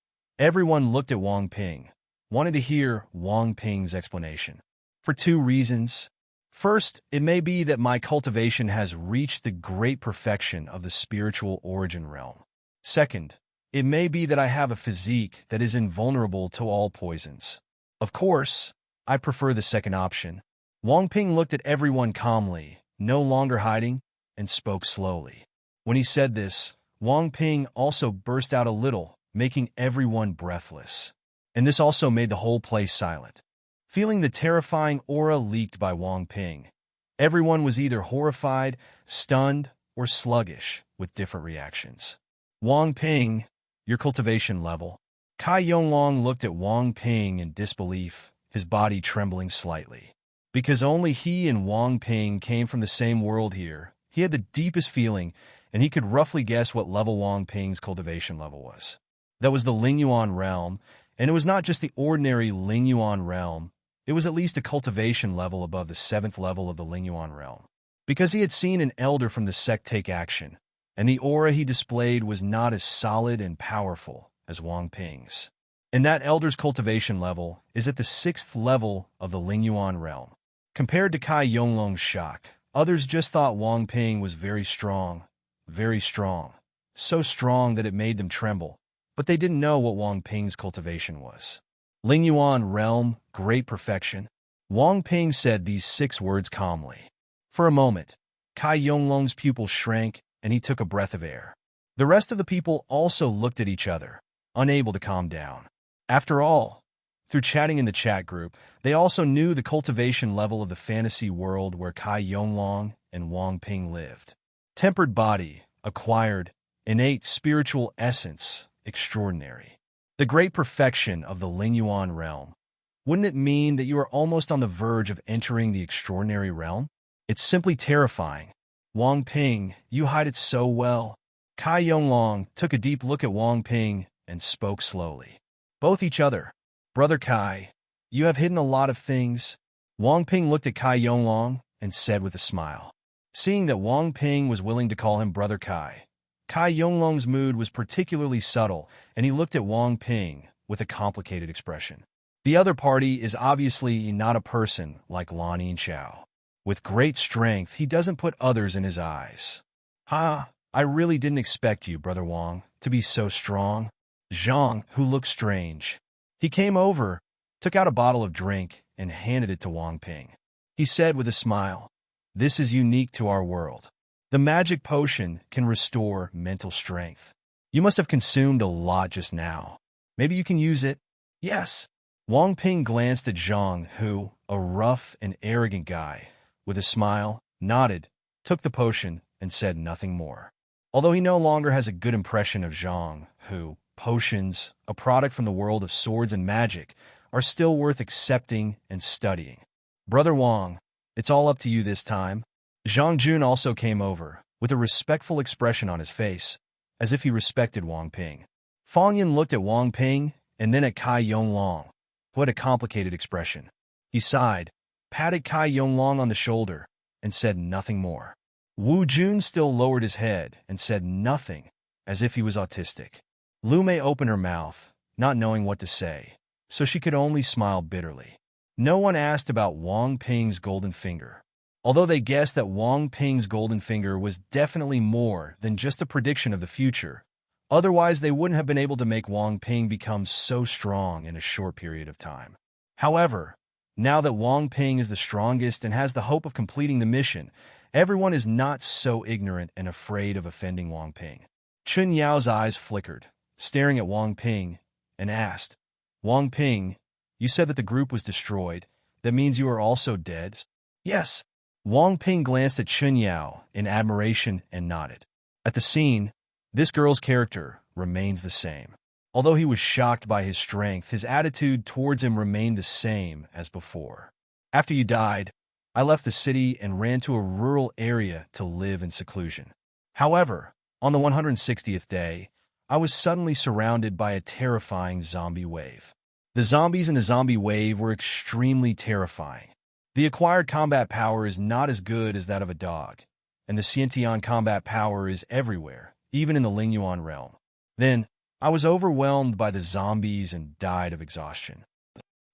everyone looked at Wang Ping, wanted to hear Wang Ping's explanation. For 2 reasons. First, it may be that my cultivation has reached the great perfection of the spiritual origin realm. Second, it may be that I have a physique that is invulnerable to all poisons. Of course, I prefer the second option. Wang Ping looked at everyone calmly, no longer hiding, and spoke slowly. When he said this, Wang Ping also burst out a little, making everyone breathless. And this also made the whole place silent. Feeling the terrifying aura leaked by Wang Ping, everyone was either horrified, stunned, or sluggish, with different reactions. Wang Ping, your cultivation level. Kai Yonglong looked at Wang Ping in disbelief, his body trembling slightly. Because only he and Wang Ping came from the same world here, he had the deepest feeling, and he could roughly guess what level Wang Ping's cultivation level was. That was the Lingyuan realm, and it was not just the ordinary Lingyuan realm. It was at least a cultivation level above the 7th level of the Lingyuan realm. Because he had seen an elder from the sect take action, and the aura he displayed was not as solid and powerful as Wang Ping's. And that elder's cultivation level is at the 6th level of the Lingyuan realm. Compared to Kai Yonglong's shock, others just thought Wang Ping was very strong, so strong that it made them tremble, but they didn't know what Wang Ping's cultivation was. Lingyuan realm, great perfection. Wang Ping said these 6 words calmly. For a moment, Kai Yonglong's pupil shrank and he took a breath of air. The rest of the people also looked at each other, unable to calm down. After all, through chatting in the chat group, they also knew the cultivation level of the fantasy world where Kai Yonglong and Wang Ping lived. Tempered body, acquired, innate spiritual essence, extraordinary. The great perfection of the Lingyuan realm. Wouldn't it mean that you are almost on the verge of entering the extraordinary realm? It's simply terrifying. Wang Ping, you hide it so well. Kai Yonglong took a deep look at Wang Ping and spoke slowly. Both each other. Brother Kai, you have hidden a lot of things. Wang Ping looked at Kai Yonglong and said with a smile. Seeing that Wang Ping was willing to call him Brother Kai, Kai Yonglong's mood was particularly subtle, and he looked at Wang Ping with a complicated expression. The other party is obviously not a person like Lan Yinchao. With great strength, he doesn't put others in his eyes. I really didn't expect you, Brother Wang, to be so strong. Zhang, who looked strange. He came over, took out a bottle of drink, and handed it to Wang Ping. He said with a smile, "This is unique to our world. The magic potion can restore mental strength. You must have consumed a lot just now. Maybe you can use it." "Yes." Wang Ping glanced at Zhang, who, a rough and arrogant guy, with a smile, nodded, took the potion, and said nothing more. Although he no longer has a good impression of Zhang, who, potions, a product from the world of swords and magic, are still worth accepting and studying. "Brother Wang, it's all up to you this time." Zhang Jun also came over, with a respectful expression on his face, as if he respected Wang Ping. Fang Yin looked at Wang Ping and then at Kai Yonglong, who had a complicated expression. He sighed, patted Kai Yonglong on the shoulder, and said nothing more. Wu Jun still lowered his head and said nothing, as if he was autistic. Lu Mei opened her mouth, not knowing what to say, so she could only smile bitterly. No one asked about Wang Ping's golden finger, although they guessed that Wang Ping's golden finger was definitely more than just a prediction of the future. Otherwise, they wouldn't have been able to make Wang Ping become so strong in a short period of time. However, now that Wang Ping is the strongest and has the hope of completing the mission, everyone is not so ignorant and afraid of offending Wang Ping. Chun Yao's eyes flickered, staring at Wang Ping, and asked, "Wang Ping, you said that the group was destroyed. That means you are also dead?" "Yes." Wang Ping glanced at Chun Yao in admiration and nodded. At the scene, this girl's character remains the same. Although he was shocked by his strength, his attitude towards him remained the same as before. "After you died, I left the city and ran to a rural area to live in seclusion. However, on the 160th day, I was suddenly surrounded by a terrifying zombie wave. The zombies in the zombie wave were extremely terrifying. The acquired combat power is not as good as that of a dog, and the Xiantian combat power is everywhere, even in the Lingyuan realm. Then, I was overwhelmed by the zombies and died of exhaustion."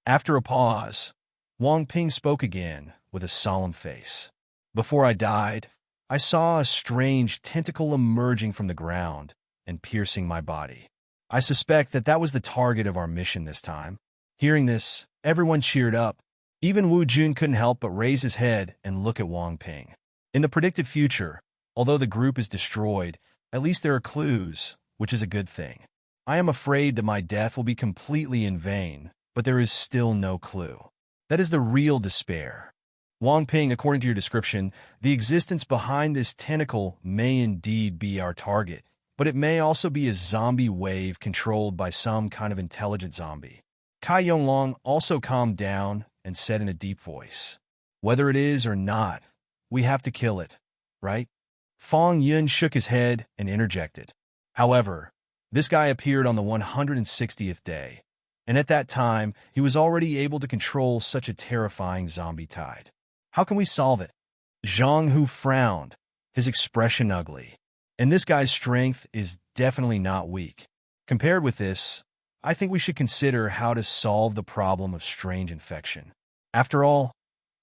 After a pause, Wang Ping spoke again with a solemn face. "Before I died, I saw a strange tentacle emerging from the ground and piercing my body. I suspect that that was the target of our mission this time." Hearing this, everyone cheered up. Even Wu Jun couldn't help but raise his head and look at Wang Ping. In the predicted future, although the group is destroyed, at least there are clues, which is a good thing. I am afraid that my death will be completely in vain, but there is still no clue. That is the real despair. Wang Ping, according to your description, the existence behind this tentacle may indeed be our target, but it may also be a zombie wave controlled by some kind of intelligent zombie. Kai Yonglong also calmed down and said in a deep voice, "Whether it is or not, we have to kill it, right?" Fang Yun shook his head and interjected. "However, this guy appeared on the 160th day, and at that time, he was already able to control such a terrifying zombie tide. How can we solve it?" Zhang Hu frowned, his expression ugly. "And this guy's strength is definitely not weak. Compared with this, I think we should consider how to solve the problem of strange infection. After all,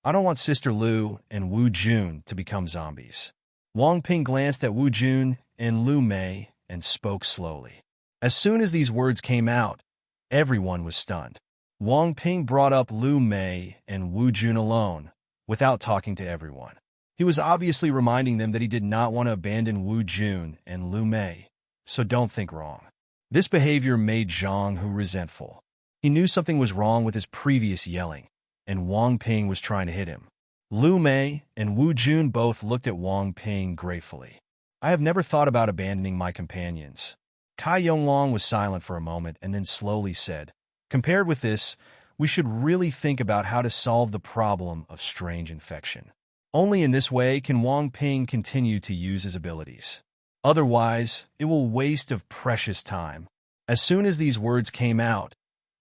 I don't want Sister Lu and Wu Jun to become zombies. Wang Ping glanced at Wu Jun and Lu Mei and spoke slowly. As soon as these words came out, everyone was stunned. Wang Ping brought up Lu Mei and Wu Jun alone, without talking to everyone. He was obviously reminding them that he did not want to abandon Wu Jun and Lu Mei, so don't think wrong. This behavior made Zhang Hu resentful. He knew something was wrong with his previous yelling, and Wang Ping was trying to hit him. Lu Mei and Wu Jun both looked at Wang Ping gratefully. I have never thought about abandoning my companions. Kai Yonglong was silent for a moment and then slowly said, compared with this, we should really think about how to solve the problem of strange infection. Only in this way can Wang Ping continue to use his abilities. Otherwise, it will waste of precious time. As soon as these words came out,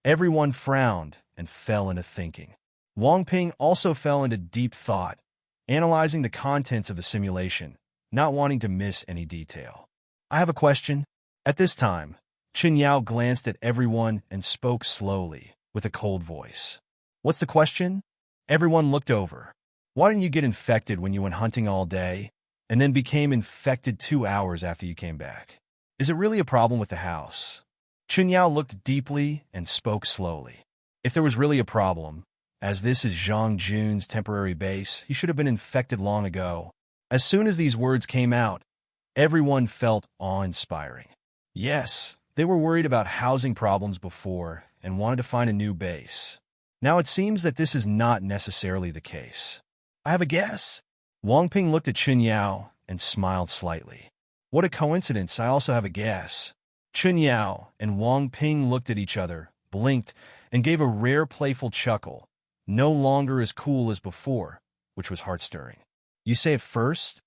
everyone frowned and fell into thinking. Wang Ping also fell into deep thought, analyzing the contents of the simulation, not wanting to miss any detail. I have a question. At this time, Chen Yao glanced at everyone and spoke slowly, with a cold voice. What's the question? Everyone looked over. Why didn't you get infected when you went hunting all day, and then became infected 2 hours after you came back? Is it really a problem with the house? Chen Yao looked deeply and spoke slowly. If there was really a problem, as this is Zhang Jun's temporary base, he should have been infected long ago. As soon as these words came out, everyone felt awe-inspiring. Yes, they were worried about housing problems before and wanted to find a new base. Now it seems that this is not necessarily the case. I have a guess. Wang Ping looked at Chen Yao and smiled slightly. What a coincidence, I also have a guess. Chen Yao and Wang Ping looked at each other, blinked, and gave a rare playful chuckle, no longer as cool as before, which was heart-stirring. You say it first?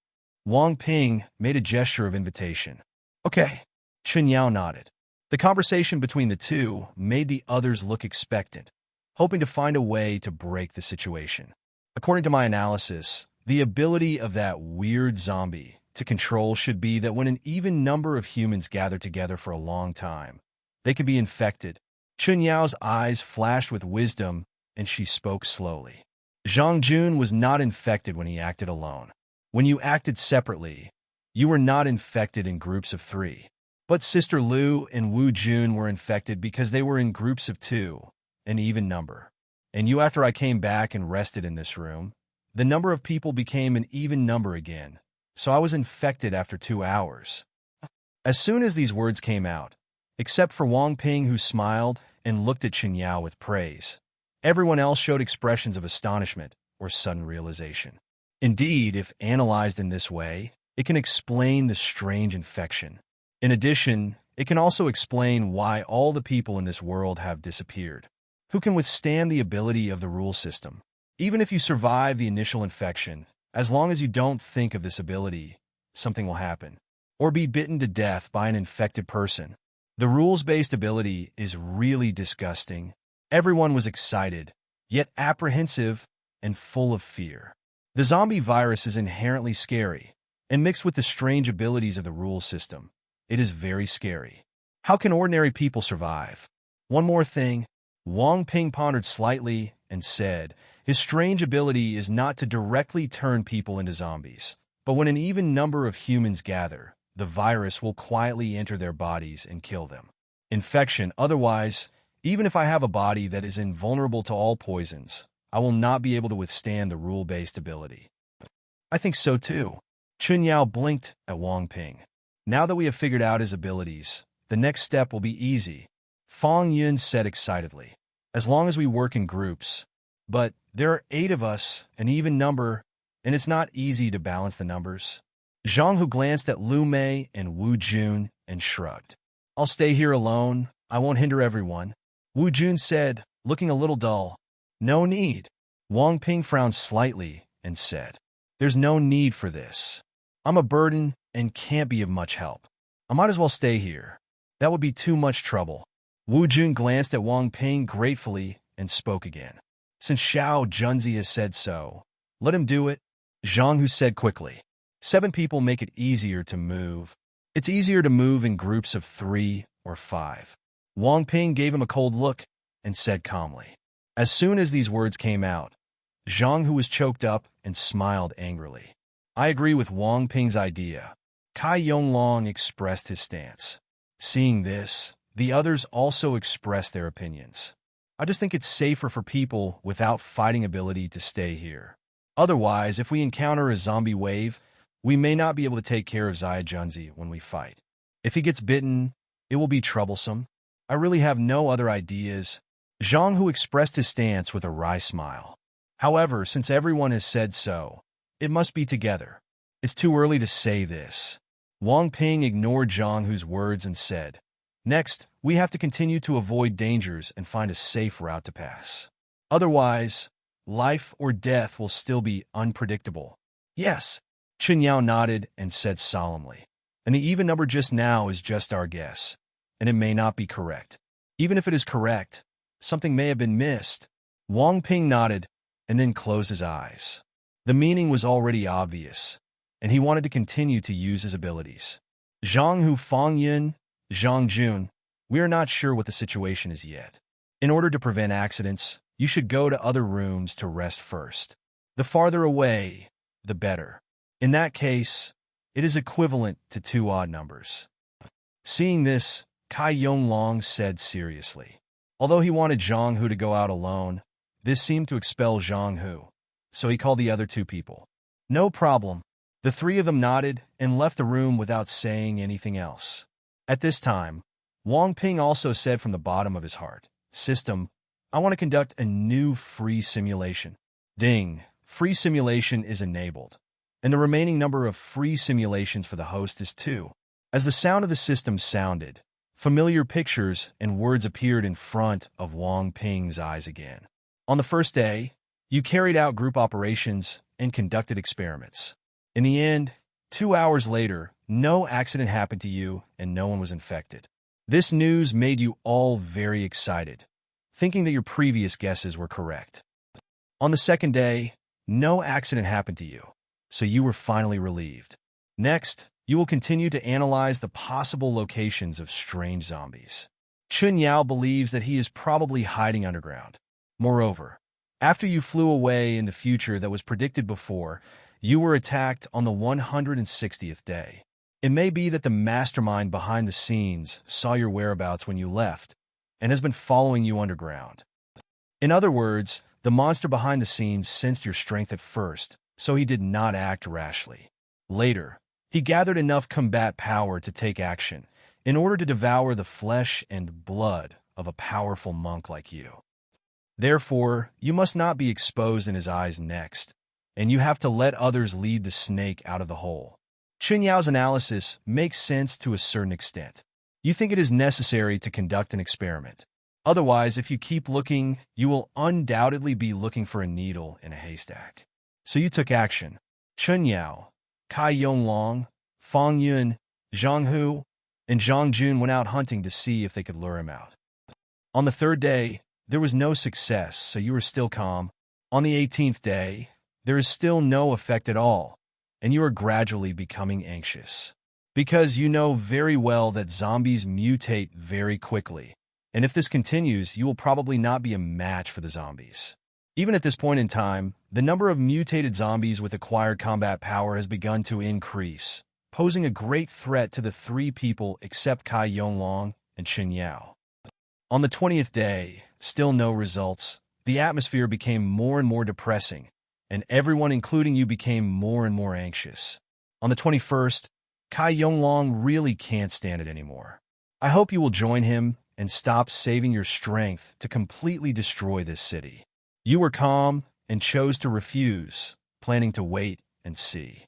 Wang Ping made a gesture of invitation. Okay. Chen Yao nodded. The conversation between the two made the others look expectant, hoping to find a way to break the situation. According to my analysis, the ability of that weird zombie to control should be that when an even number of humans gather together for a long time, they could be infected. Chen Yao's eyes flashed with wisdom, and she spoke slowly. Zhang Jun was not infected when he acted alone. When you acted separately, you were not infected in groups of 3. But Sister Lu and Wu Jun were infected because they were in groups of 2, an even number. And you, after I came back and rested in this room, the number of people became an even number again, so I was infected after 2 hours. As soon as these words came out, except for Wang Ping, who smiled and looked at Chen Yao with praise, everyone else showed expressions of astonishment or sudden realization. Indeed, if analyzed in this way, it can explain the strange infection. In addition, it can also explain why all the people in this world have disappeared. Who can withstand the ability of the rule system? Even if you survive the initial infection, as long as you don't think of this ability, something will happen. Or be bitten to death by an infected person. The rules-based ability is really disgusting. Everyone was excited, yet apprehensive and full of fear. The zombie virus is inherently scary, and mixed with the strange abilities of the rule system, it is very scary. How can ordinary people survive? One more thing, Wang Ping pondered slightly and said, his strange ability is not to directly turn people into zombies, but when an even number of humans gather, the virus will quietly enter their bodies and kill them. Infection, otherwise, even if I have a body that is invulnerable to all poisons, I will not be able to withstand the rule-based ability. I think so too. Chen Yao blinked at Wang Ping. Now that we have figured out his abilities, the next step will be easy, Fang Yun said excitedly. As long as we work in groups. But there are 8 of us, an even number, and it's not easy to balance the numbers. Zhang Hu glanced at Lu Mei and Wu Jun and shrugged. I'll stay here alone. I won't hinder everyone. Wu Jun said, looking a little dull. No need. Wang Ping frowned slightly and said, there's no need for this. I'm a burden and can't be of much help. I might as well stay here. That would be too much trouble. Wu Jun glanced at Wang Ping gratefully and spoke again. Since Xiao Junzi has said so, let him do it. Zhang Hu said quickly. 7 people make it easier to move. It's easier to move in groups of 3 or 5. Wang Ping gave him a cold look and said calmly. As soon as these words came out, Zhang Hu was choked up and smiled angrily. I agree with Wang Ping's idea. Kai Yonglong expressed his stance. Seeing this, the others also expressed their opinions. I just think it's safer for people without fighting ability to stay here. Otherwise, if we encounter a zombie wave, we may not be able to take care of Xia Junzi when we fight. If he gets bitten, it will be troublesome. I really have no other ideas. Zhang Hu expressed his stance with a wry smile. However, since everyone has said so, it must be together. It's too early to say this. Wang Ping ignored Zhang Hu's words and said, Next, we have to continue to avoid dangers and find a safe route to pass. Otherwise, life or death will still be unpredictable. Yes, Chen Yao nodded and said solemnly. And the even number just now is just our guess, and it may not be correct. Even if it is correct, something may have been missed. Wang Ping nodded and then closed his eyes. The meaning was already obvious, and he wanted to continue to use his abilities. Zhang Hu, Fang Yun, Zhang Jun, we are not sure what the situation is yet. In order to prevent accidents, you should go to other rooms to rest first. The farther away, the better. In that case, it is equivalent to 2 odd numbers. Seeing this, Kai Yonglong said seriously. Although he wanted Zhang Hu to go out alone, this seemed to expel Zhang Hu, so he called the other 2 people. No problem. The 3 of them nodded and left the room without saying anything else. At this time, Wang Ping also said from the bottom of his heart, System, I want to conduct a new free simulation. Ding, free simulation is enabled. And the remaining number of free simulations for the host is 2. As the sound of the system sounded, familiar pictures and words appeared in front of Wang Ping's eyes again. On the first day, you carried out group operations and conducted experiments. In the end, 2 hours later, no accident happened to you and no one was infected. This news made you all very excited, thinking that your previous guesses were correct. On the second day, no accident happened to you, so you were finally relieved. Next, you will continue to analyze the possible locations of strange zombies. Chun Yao believes that he is probably hiding underground. Moreover, after you flew away in the future that was predicted before, you were attacked on the 160th day. It may be that the mastermind behind the scenes saw your whereabouts when you left and has been following you underground. In other words, the monster behind the scenes sensed your strength at first, so he did not act rashly. Later, he gathered enough combat power to take action in order to devour the flesh and blood of a powerful monk like you. Therefore, you must not be exposed in his eyes next, and you have to let others lead the snake out of the hole. Chen Yao's analysis makes sense to a certain extent. You think it is necessary to conduct an experiment. Otherwise, if you keep looking, you will undoubtedly be looking for a needle in a haystack. So you took action. Chen Yao, Kai Yonglong, Fang Yun, Zhang Hu, and Zhang Jun went out hunting to see if they could lure him out. On the 3rd day, there was no success, so you were still calm. On the 18th day, there is still no effect at all, and you are gradually becoming anxious. Because you know very well that zombies mutate very quickly, and if this continues, you will probably not be a match for the zombies. Even at this point in time, the number of mutated zombies with acquired combat power has begun to increase, posing a great threat to the 3 people except Kai Yonglong and Chen Yao. On the 20th day, still no results. The atmosphere became more and more depressing, and everyone, including you, became more and more anxious. On the 21st, Kai Yonglong really can't stand it anymore. I hope you will join him and stop saving your strength to completely destroy this city. You were calm and chose to refuse, planning to wait and see.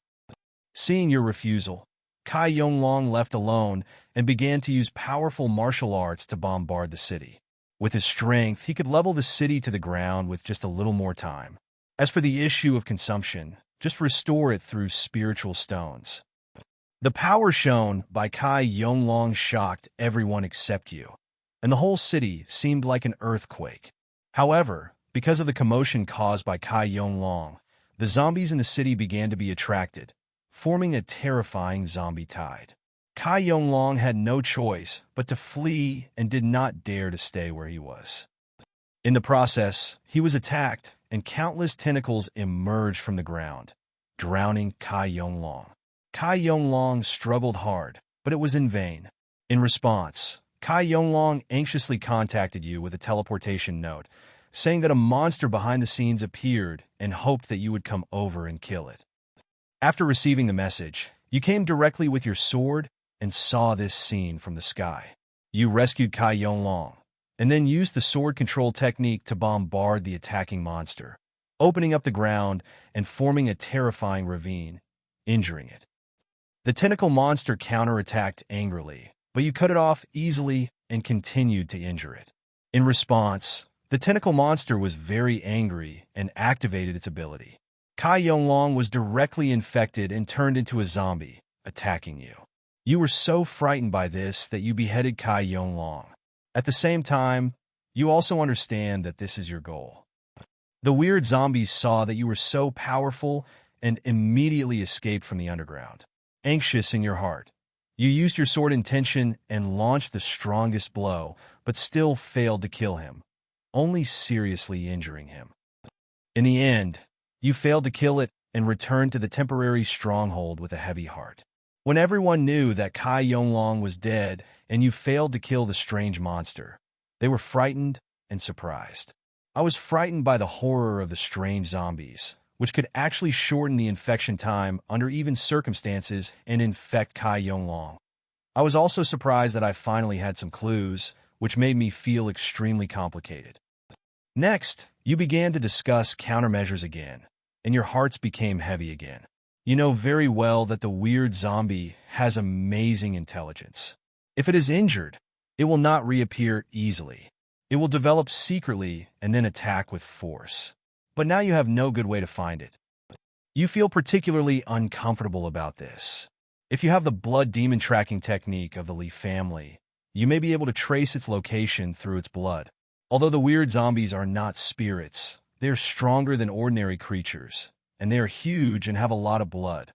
Seeing your refusal, Kai Yonglong left alone and began to use powerful martial arts to bombard the city. With his strength, he could level the city to the ground with just a little more time. As for the issue of consumption, just restore it through spiritual stones. The power shown by Kai Yonglong shocked everyone except you, and the whole city seemed like an earthquake. However, because of the commotion caused by Kai Yonglong, the zombies in the city began to be attracted, forming a terrifying zombie tide. Kai Yonglong had no choice but to flee and did not dare to stay where he was. In the process, he was attacked and countless tentacles emerged from the ground, drowning Kai Yonglong. Kai Yonglong struggled hard, but it was in vain. In response, Kai Yonglong anxiously contacted you with a teleportation note, saying that a monster behind the scenes appeared and hoped that you would come over and kill it. After receiving the message, you came directly with your sword and saw this scene from the sky. You rescued Kai Yonglong, and then used the sword control technique to bombard the attacking monster, opening up the ground and forming a terrifying ravine, injuring it. The tentacle monster counterattacked angrily, but you cut it off easily and continued to injure it. In response, the tentacle monster was very angry and activated its ability. Kai Yonglong was directly infected and turned into a zombie, attacking you. You were so frightened by this that you beheaded Kai Yonglong. At the same time, you also understand that this is your goal. The weird zombies saw that you were so powerful and immediately escaped from the underground. Anxious in your heart, you used your sword intention and launched the strongest blow, but still failed to kill him, only seriously injuring him. In the end, you failed to kill it and returned to the temporary stronghold with a heavy heart. When everyone knew that Kai Yonglong was dead and you failed to kill the strange monster, they were frightened and surprised. I was frightened by the horror of the strange zombies, which could actually shorten the infection time under even circumstances and infect Kai Yonglong. I was also surprised that I finally had some clues, which made me feel extremely complicated. Next, you began to discuss countermeasures again, and your hearts became heavy again. You know very well that the weird zombie has amazing intelligence. If it is injured, it will not reappear easily. It will develop secretly and then attack with force. But now you have no good way to find it. You feel particularly uncomfortable about this. If you have the blood demon tracking technique of the Lee family, you may be able to trace its location through its blood. Although the weird zombies are not spirits, they are stronger than ordinary creatures, and they are huge and have a lot of blood.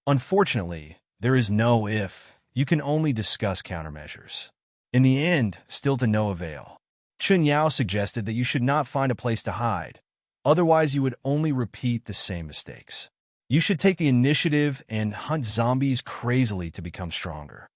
Unfortunately, there is no if. You can only discuss countermeasures. In the end, still to no avail. Chun Yao suggested that you should not find a place to hide. Otherwise, you would only repeat the same mistakes. You should take the initiative and hunt zombies crazily to become stronger.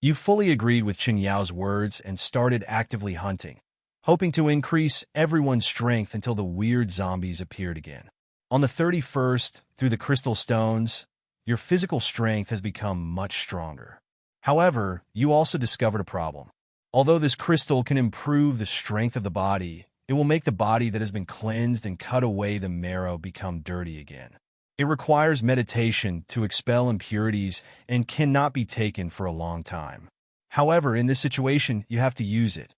You fully agreed with Chun Yao's words and started actively hunting, hoping to increase everyone's strength until the weird zombies appeared again. On the 31st, through the crystal stones, your physical strength has become much stronger. However, you also discovered a problem. Although this crystal can improve the strength of the body, it will make the body that has been cleansed and cut away the marrow become dirty again. It requires meditation to expel impurities and cannot be taken for a long time. However, in this situation, you have to use it.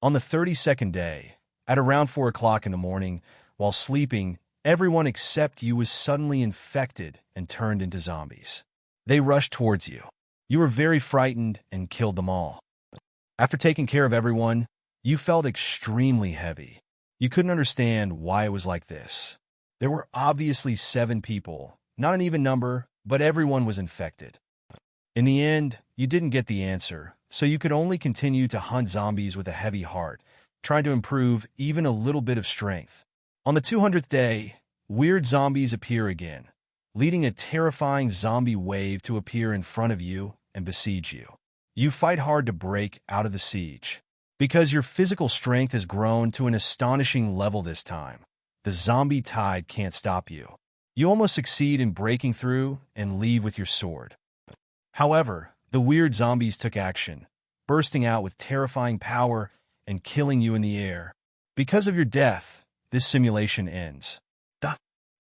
On the 32nd day, at around 4 o'clock in the morning, while sleeping, everyone except you was suddenly infected and turned into zombies. They rushed towards you. You were very frightened and killed them all. After taking care of everyone, you felt extremely heavy. You couldn't understand why it was like this. There were obviously 7 people, not an even number, but everyone was infected. In the end, you didn't get the answer, so you could only continue to hunt zombies with a heavy heart, trying to improve even a little bit of strength. On the 200th day, weird zombies appear again, leading a terrifying zombie wave to appear in front of you and besiege you. You fight hard to break out of the siege. Because your physical strength has grown to an astonishing level this time, the zombie tide can't stop you. You almost succeed in breaking through and leave with your sword. However, the weird zombies took action, bursting out with terrifying power and killing you in the air. Because of your death, this simulation ends.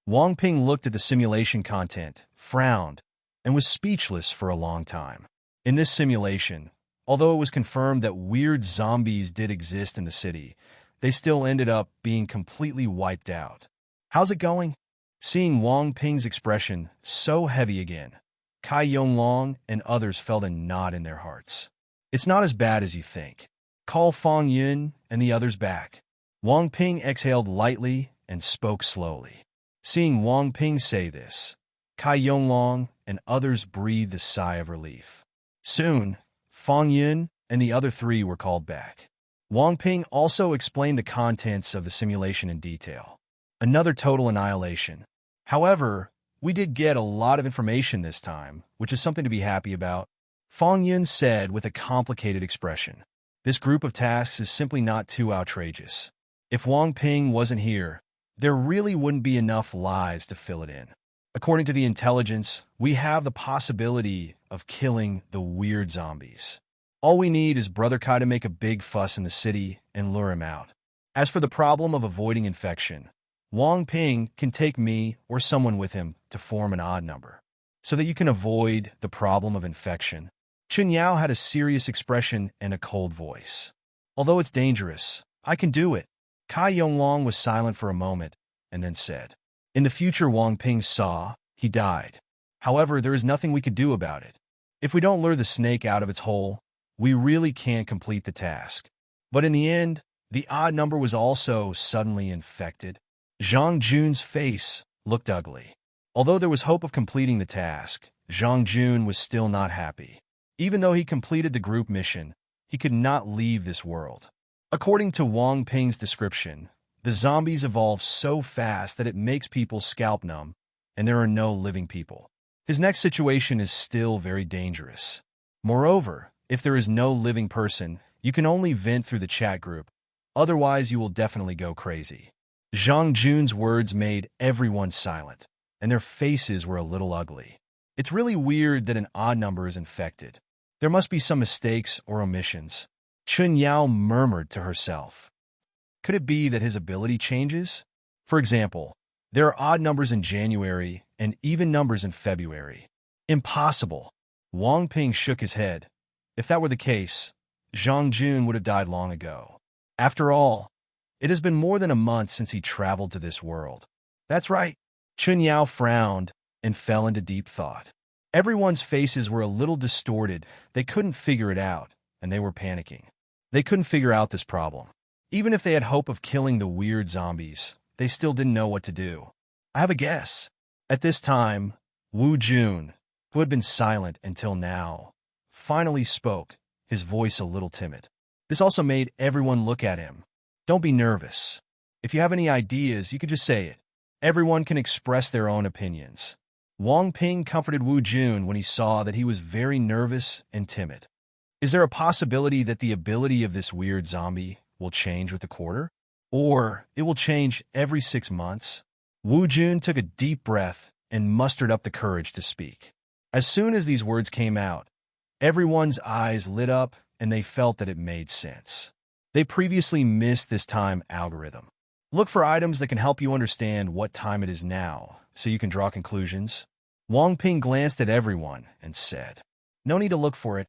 Wang Ping looked at the simulation content, frowned, and was speechless for a long time. In this simulation, although it was confirmed that weird zombies did exist in the city, they still ended up being completely wiped out. How's it going? Seeing Wang Ping's expression so heavy again, Kai Yonglong and others felt a knot in their hearts. It's not as bad as you think. Call Fang Yun and the others back. Wang Ping exhaled lightly and spoke slowly. Seeing Wang Ping say this, Kai Yonglong and others breathed a sigh of relief. Soon, Fang Yun and the other 3 were called back. Wang Ping also explained the contents of the simulation in detail. Another total annihilation. However, we did get a lot of information this time, which is something to be happy about. Fang Yun said with a complicated expression. This group of tasks is simply not too outrageous. If Wang Ping wasn't here, there really wouldn't be enough lives to fill it in. According to the intelligence, we have the possibility of killing the weird zombies. All we need is Brother Kai to make a big fuss in the city and lure him out. As for the problem of avoiding infection, Wang Ping can take me or someone with him to form an odd number, so that you can avoid the problem of infection. Chun Yao had a serious expression and a cold voice. Although it's dangerous, I can do it. Kai Yonglong was silent for a moment, and then said, in the future Wang Ping saw, he died. However, there is nothing we could do about it. If we don't lure the snake out of its hole, we really can't complete the task. But in the end, the odd number was also suddenly infected. Zhang Jun's face looked ugly. Although there was hope of completing the task, Zhang Jun was still not happy. Even though he completed the group mission, he could not leave this world. According to Wang Ping's description, the zombies evolve so fast that it makes people scalp numb, and there are no living people. His next situation is still very dangerous. Moreover, if there is no living person, you can only vent through the chat group. Otherwise, you will definitely go crazy. Zhang Jun's words made everyone silent, and their faces were a little ugly. It's really weird that an odd number is infected. There must be some mistakes or omissions. Chun Yao murmured to herself. Could it be that his ability changes? For example, there are odd numbers in January and even numbers in February. Impossible. Wang Ping shook his head. If that were the case, Zhang Jun would have died long ago. After all, it has been more than a month since he traveled to this world. That's right. Chun Yao frowned and fell into deep thought. Everyone's faces were a little distorted. They couldn't figure it out, and they were panicking. They couldn't figure out this problem. Even if they had hope of killing the weird zombies, they still didn't know what to do. I have a guess. At this time, Wu Jun, who had been silent until now, finally spoke, his voice a little timid. This also made everyone look at him. Don't be nervous. If you have any ideas, you could just say it. Everyone can express their own opinions. Wang Ping comforted Wu Jun when he saw that he was very nervous and timid. Is there a possibility that the ability of this weird zombie will change with the quarter? Or it will change every 6 months? Wu Jun took a deep breath and mustered up the courage to speak. As soon as these words came out, everyone's eyes lit up and they felt that it made sense. They previously missed this time algorithm. Look for items that can help you understand what time it is now, so you can draw conclusions. Wang Ping glanced at everyone and said, no need to look for it.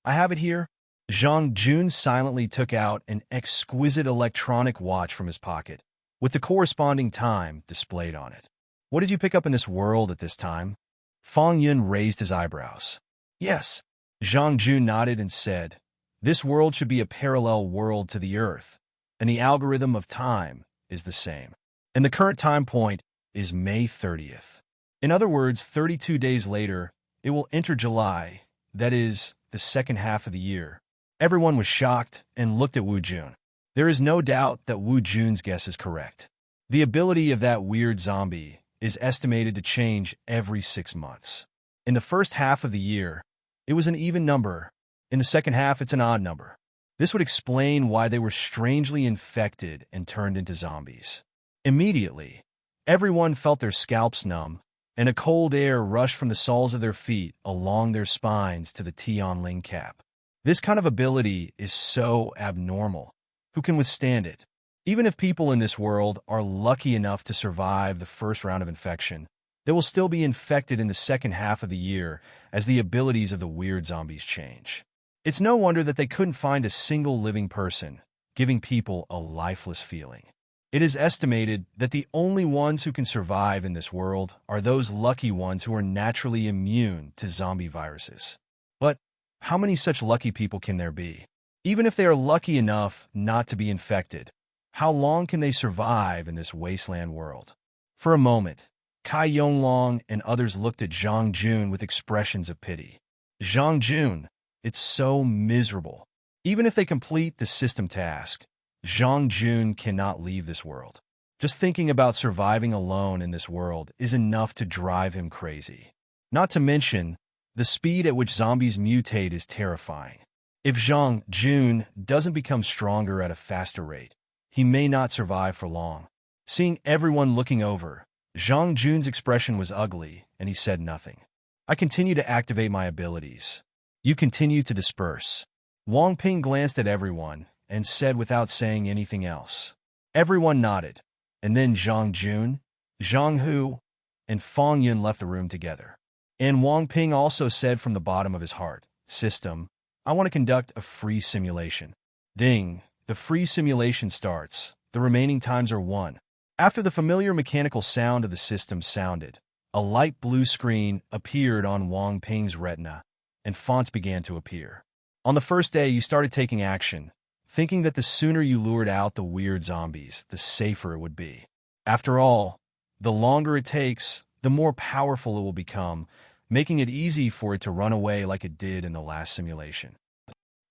I have it here. Zhang Jun silently took out an exquisite electronic watch from his pocket, with the corresponding time displayed on it. What did you pick up in this world at this time? Fang Yun raised his eyebrows. Yes. Zhang Jun nodded and said, this world should be a parallel world to the Earth, and the algorithm of time is the same. And the current time point is May 30th. In other words, 32 days later, it will enter July, that is, the second half of the year. Everyone was shocked and looked at Wu Jun. There is no doubt that Wu Jun's guess is correct. The ability of that weird zombie is estimated to change every 6 months. In the first half of the year, it was an even number. In the second half, it's an odd number. This would explain why they were strangely infected and turned into zombies. Immediately, everyone felt their scalps numb, and a cold air rushed from the soles of their feet along their spines to the Tianling cap. This kind of ability is so abnormal. Who can withstand it? Even if people in this world are lucky enough to survive the first round of infection, they will still be infected in the second half of the year as the abilities of the weird zombies change. It's no wonder that they couldn't find a single living person, giving people a lifeless feeling. It is estimated that the only ones who can survive in this world are those lucky ones who are naturally immune to zombie viruses. But how many such lucky people can there be? Even if they are lucky enough not to be infected, how long can they survive in this wasteland world? For a moment, Kai Yonglong and others looked at Zhang Jun with expressions of pity. Zhang Jun, it's so miserable. Even if they complete the system task, Zhang Jun cannot leave this world. Just thinking about surviving alone in this world is enough to drive him crazy. Not to mention, the speed at which zombies mutate is terrifying. If Zhang Jun doesn't become stronger at a faster rate, he may not survive for long. Seeing everyone looking over, Zhang Jun's expression was ugly, and he said nothing. I continue to activate my abilities. You continue to disperse. Wang Ping glanced at everyone and said without saying anything else. Everyone nodded, and then Zhang Jun, Zhang Hu, and Fang Yun left the room together. And Wang Ping also said from the bottom of his heart, "System, I want to conduct a free simulation." Ding! The free simulation starts. The remaining times are 1. After the familiar mechanical sound of the system sounded, a light blue screen appeared on Wang Ping's retina, and fonts began to appear. On the first day, you started taking action, thinking that the sooner you lured out the weird zombies, the safer it would be. After all, the longer it takes, the more powerful it will become, making it easy for it to run away like it did in the last simulation.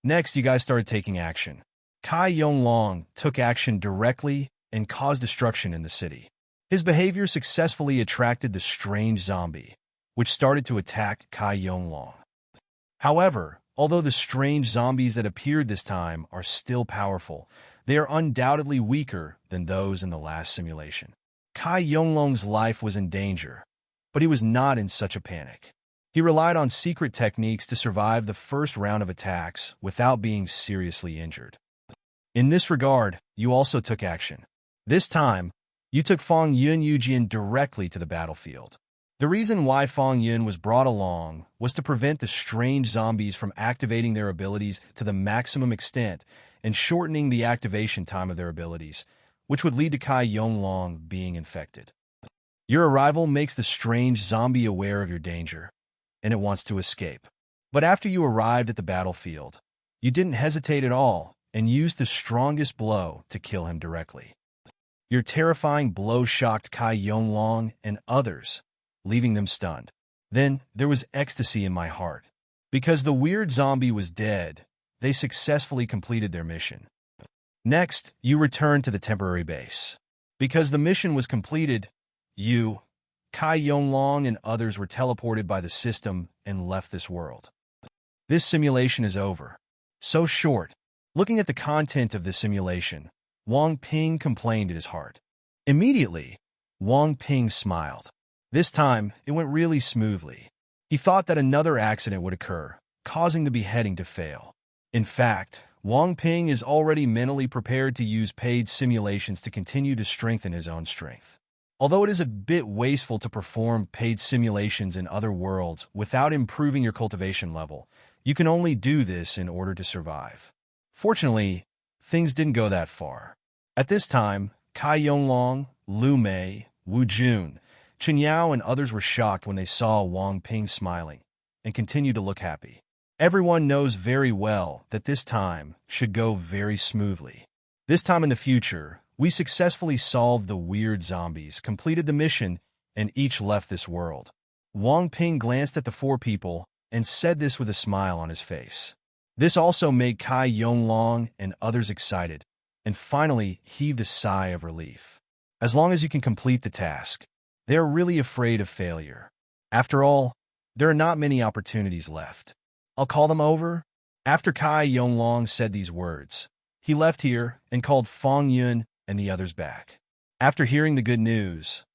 Next, you guys started taking action. Kai Yonglong took action directly and caused destruction in the city. His behavior successfully attracted the strange zombie, which started to attack Kai Yonglong. However, although the strange zombies that appeared this time are still powerful, they are undoubtedly weaker than those in the last simulation. Kai Yonglong's life was in danger, but he was not in such a panic. He relied on secret techniques to survive the first round of attacks without being seriously injured. In this regard, you also took action. This time, you took Fang Yun Yujian directly to the battlefield. The reason why Fang Yun was brought along was to prevent the strange zombies from activating their abilities to the maximum extent and shortening the activation time of their abilities, which would lead to Kai Yonglong being infected. Your arrival makes the strange zombie aware of your danger, and it wants to escape. But after you arrived at the battlefield, you didn't hesitate at all and used the strongest blow to kill him directly. Your terrifying blow shocked Kai Yonglong and others, leaving them stunned. Then there was ecstasy in my heart. Because the weird zombie was dead, they successfully completed their mission. Next, you returned to the temporary base. Because the mission was completed, you, Kai Yonglong, and others were teleported by the system and left this world. This simulation is over. So short. Looking at the content of this simulation, Wang Ping complained in his heart. Immediately, Wang Ping smiled. This time, it went really smoothly. He thought that another accident would occur, causing the beheading to fail. In fact, Wang Ping is already mentally prepared to use paid simulations to continue to strengthen his own strength. Although it is a bit wasteful to perform paid simulations in other worlds without improving your cultivation level, you can only do this in order to survive. Fortunately, things didn't go that far. At this time, Kai Yonglong, Lu Mei, Wu Jun, Chen Yao, and others were shocked when they saw Wang Ping smiling and continued to look happy. Everyone knows very well that this time should go very smoothly. This time in the future, we successfully solved the weird zombies, completed the mission, and each left this world. Wang Ping glanced at the 4 people and said this with a smile on his face. This also made Kai Yonglong and others excited, and finally heaved a sigh of relief. As long as you can complete the task, they are really afraid of failure. After all, there are not many opportunities left. I'll call them over. After Kai Yonglong said these words, he left here and called Fang Yun and the others back. After hearing the good news,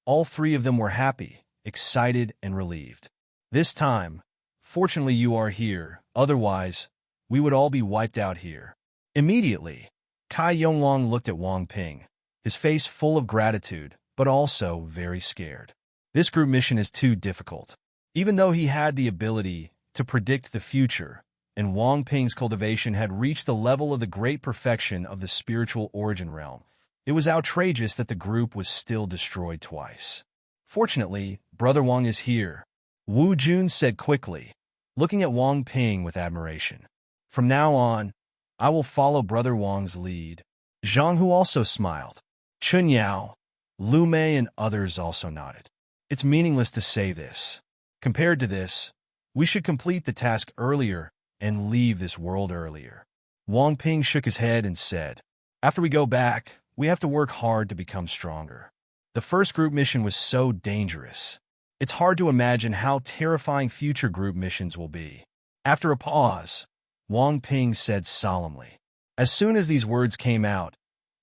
all 3 of them were happy, excited, and relieved. This time, fortunately you are here, otherwise, we would all be wiped out here. Immediately, Kai Yonglong looked at Wang Ping, his face full of gratitude, but also very scared. This group mission is too difficult. Even though he had the ability to predict the future, and Wang Ping's cultivation had reached the level of the great perfection of the spiritual origin realm, it was outrageous that the group was still destroyed twice. Fortunately, Brother Wang is here, Wu Jun said quickly, looking at Wang Ping with admiration. From now on, I will follow Brother Wang's lead. Zhang Hu also smiled. Chen Yao, Lu Mei, and others also nodded. It's meaningless to say this. Compared to this, we should complete the task earlier and leave this world earlier. Wang Ping shook his head and said, after we go back, we have to work hard to become stronger. The first group mission was so dangerous. It's hard to imagine how terrifying future group missions will be. After a pause, Wang Ping said solemnly. As soon as these words came out,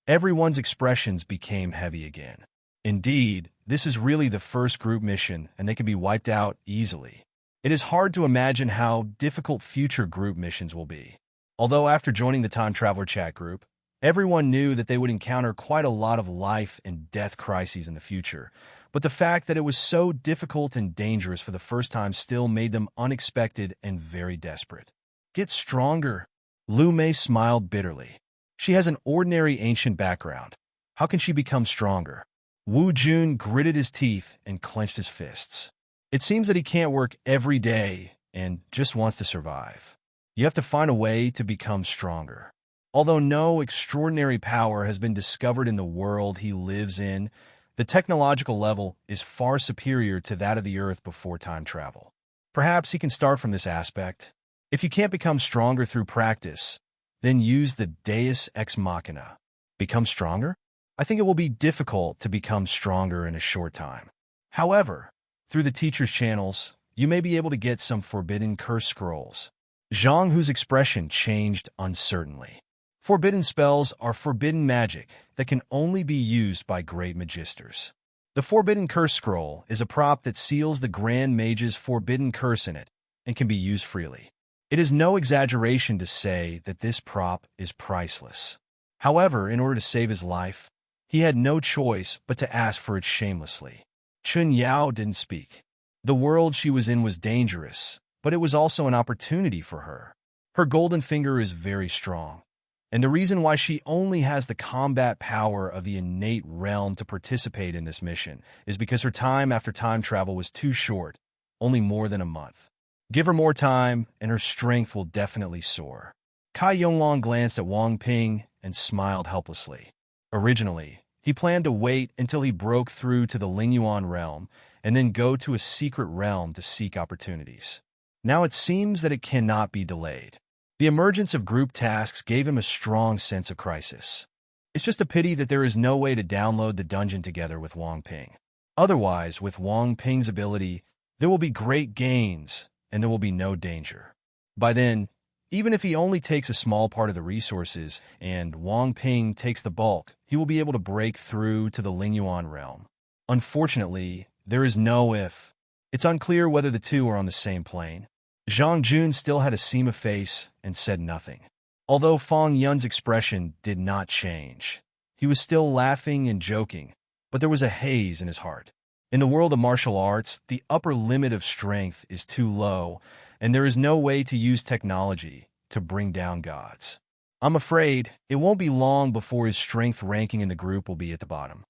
everyone's expressions became heavy again. Indeed, this is really the first group mission, and they can be wiped out easily. It is hard to imagine how difficult future group missions will be. Although after joining the Time Traveler chat group, everyone knew that they would encounter quite a lot of life and death crises in the future, but the fact that it was so difficult and dangerous for the first time still made them unexpected and very desperate. Get stronger. Lu Mei smiled bitterly. She has an ordinary ancient background. How can she become stronger? Wu Jun gritted his teeth and clenched his fists. It seems that he can't work every day and just wants to survive. You have to find a way to become stronger. Although no extraordinary power has been discovered in the world he lives in, the technological level is far superior to that of the Earth before time travel. Perhaps he can start from this aspect. If you can't become stronger through practice, then use the Deus Ex Machina. Become stronger? I think it will be difficult to become stronger in a short time. However, through the teacher's channels, you may be able to get some forbidden curse scrolls. Zhang Hu's expression changed uncertainly. Forbidden spells are forbidden magic that can only be used by great magisters. The Forbidden Curse Scroll is a prop that seals the Grand Mage's forbidden curse in it and can be used freely. It is no exaggeration to say that this prop is priceless. However, in order to save his life, he had no choice but to ask for it shamelessly. Chun Yao didn't speak. The world she was in was dangerous, but it was also an opportunity for her. Her golden finger is very strong, and the reason why she only has the combat power of the innate realm to participate in this mission is because her time after time travel was too short, only more than a month. Give her more time, and her strength will definitely soar. Kai Yonglong glanced at Wang Ping and smiled helplessly. Originally, he planned to wait until he broke through to the Lingyuan realm and then go to a secret realm to seek opportunities. Now it seems that it cannot be delayed. The emergence of group tasks gave him a strong sense of crisis. It's just a pity that there is no way to download the dungeon together with Wang Ping. Otherwise, with Wang Ping's ability, there will be great gains, and there will be no danger. By then, even if he only takes a small part of the resources and Wang Ping takes the bulk, he will be able to break through to the Lingyuan realm. Unfortunately, there is no if. It's unclear whether the two are on the same plane. Zhang Jun still had a seam of face and said nothing. Although Fang Yun's expression did not change. He was still laughing and joking, but there was a haze in his heart. In the world of martial arts, the upper limit of strength is too low, and there is no way to use technology to bring down gods. I'm afraid it won't be long before his strength ranking in the group will be at the bottom.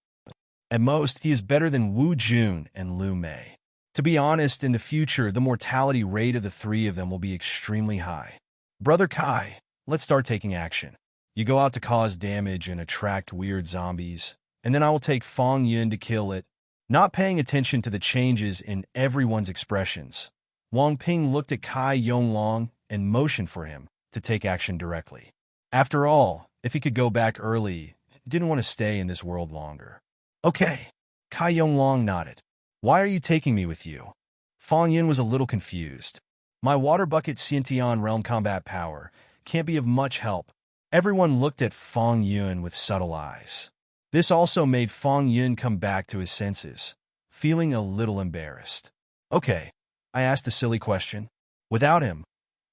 At most, he is better than Wu Jun and Lu Mei. To be honest, in the future, the mortality rate of the three of them will be extremely high. Brother Kai, let's start taking action. You go out to cause damage and attract weird zombies, and then I will take Fang Yun to kill it. Not paying attention to the changes in everyone's expressions, Wang Ping looked at Kai Yonglong and motioned for him to take action directly. After all, if he could go back early, he didn't want to stay in this world longer. Okay, Kai Yonglong nodded. Why are you taking me with you? Fang Yun was a little confused. My water bucket Xiantian realm combat power can't be of much help. Everyone looked at Fang Yun with subtle eyes. This also made Fang Yun come back to his senses, feeling a little embarrassed. Okay, I asked a silly question. Without him,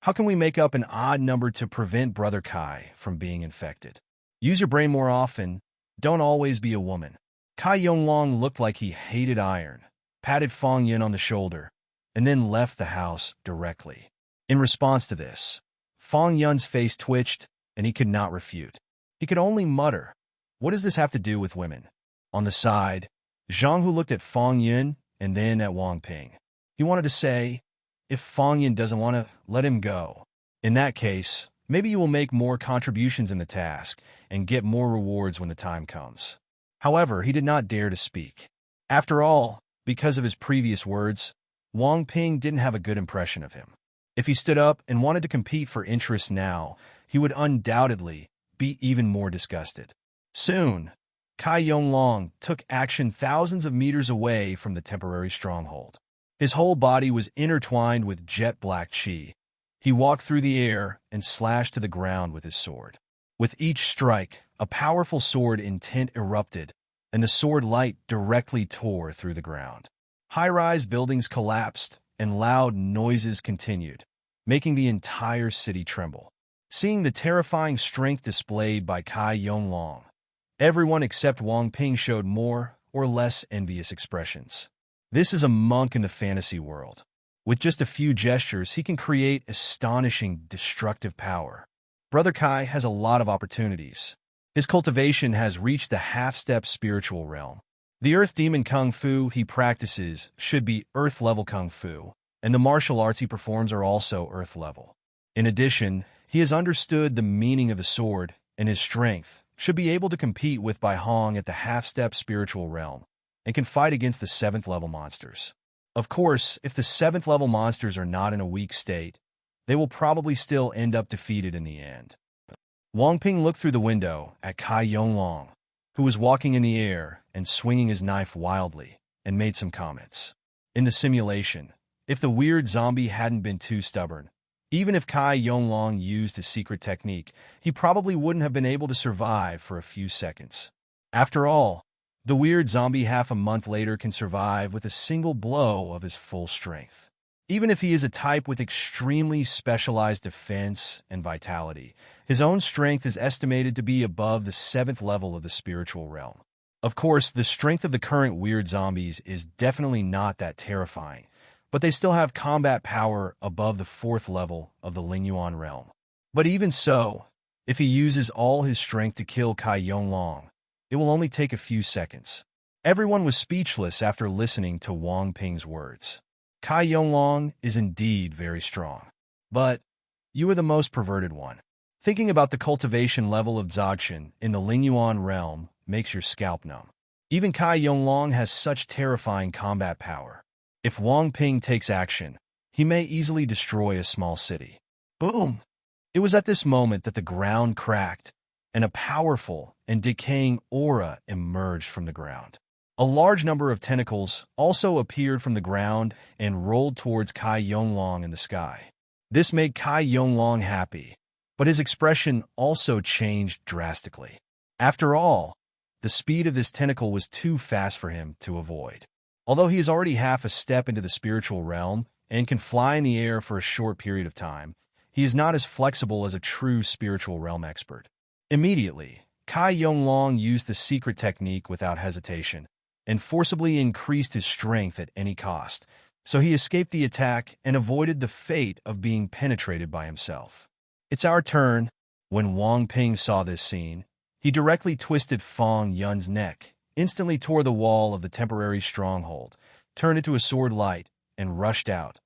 how can we make up an odd number to prevent Brother Kai from being infected? Use your brain more often. Don't always be a woman. Kai Yonglong looked like he hated iron, patted Fang Yun on the shoulder, and then left the house directly. In response to this, Fang Yun's face twitched, and he could not refute. He could only mutter, "What does this have to do with women?" On the side, Zhang Hu looked at Fang Yun and then at Wang Ping. He wanted to say, if Fang Yun doesn't want to, let him go. In that case, maybe you will make more contributions in the task and get more rewards when the time comes. However, he did not dare to speak. After all, because of his previous words, Wang Ping didn't have a good impression of him. If he stood up and wanted to compete for interest now, he would undoubtedly be even more disgusted. Soon, Kai Yonglong took action thousands of meters away from the temporary stronghold. His whole body was intertwined with jet-black qi. He walked through the air and slashed to the ground with his sword. With each strike, a powerful sword intent erupted, and the sword light directly tore through the ground. High-rise buildings collapsed, and loud noises continued, making the entire city tremble. Seeing the terrifying strength displayed by Kai Yonglong, everyone except Wang Ping showed more or less envious expressions. This is a monk in the fantasy world. With just a few gestures, he can create astonishing destructive power. Brother Kai has a lot of opportunities. His cultivation has reached the half-step spiritual realm. The Earth Demon Kung Fu he practices should be Earth-level Kung Fu, and the martial arts he performs are also Earth-level. In addition, he has understood the meaning of the sword, and his strength should be able to compete with Bai Hong at the half-step spiritual realm, and can fight against the 7th-level monsters. Of course, if the 7th-level monsters are not in a weak state, they will probably still end up defeated in the end. Wang Ping looked through the window at Kai Yonglong, who was walking in the air and swinging his knife wildly, and made some comments. In the simulation, if the weird zombie hadn't been too stubborn, even if Kai Yonglong used his secret technique, he probably wouldn't have been able to survive for a few seconds. After all, the weird zombie half a month later can survive with a single blow of his full strength. Even if he is a type with extremely specialized defense and vitality, his own strength is estimated to be above the 7th level of the spiritual realm. Of course, the strength of the current weird zombies is definitely not that terrifying, but they still have combat power above the 4th level of the Lingyuan realm. But even so, if he uses all his strength to kill Kai Yonglong, it will only take a few seconds. Everyone was speechless after listening to Wang Ping's words. Kai Yonglong is indeed very strong. But you are the most perverted one. Thinking about the cultivation level of Dzogchen in the Lingyuan realm makes your scalp numb. Even Kai Yonglong has such terrifying combat power. If Wang Ping takes action, he may easily destroy a small city. Boom! It was at this moment that the ground cracked, and a powerful and decaying aura emerged from the ground. A large number of tentacles also appeared from the ground and rolled towards Kai Yonglong in the sky. This made Kai Yonglong happy, but his expression also changed drastically. After all, the speed of this tentacle was too fast for him to avoid. Although he is already half a step into the spiritual realm and can fly in the air for a short period of time, he is not as flexible as a true spiritual realm expert. Immediately, Kai Yonglong used the secret technique without hesitation and forcibly increased his strength at any cost, so he escaped the attack and avoided the fate of being penetrated by himself. It's our turn. When Wang Ping saw this scene, he directly twisted Fang Yun's neck, instantly tore the wall of the temporary stronghold, turned into a sword light, and rushed out,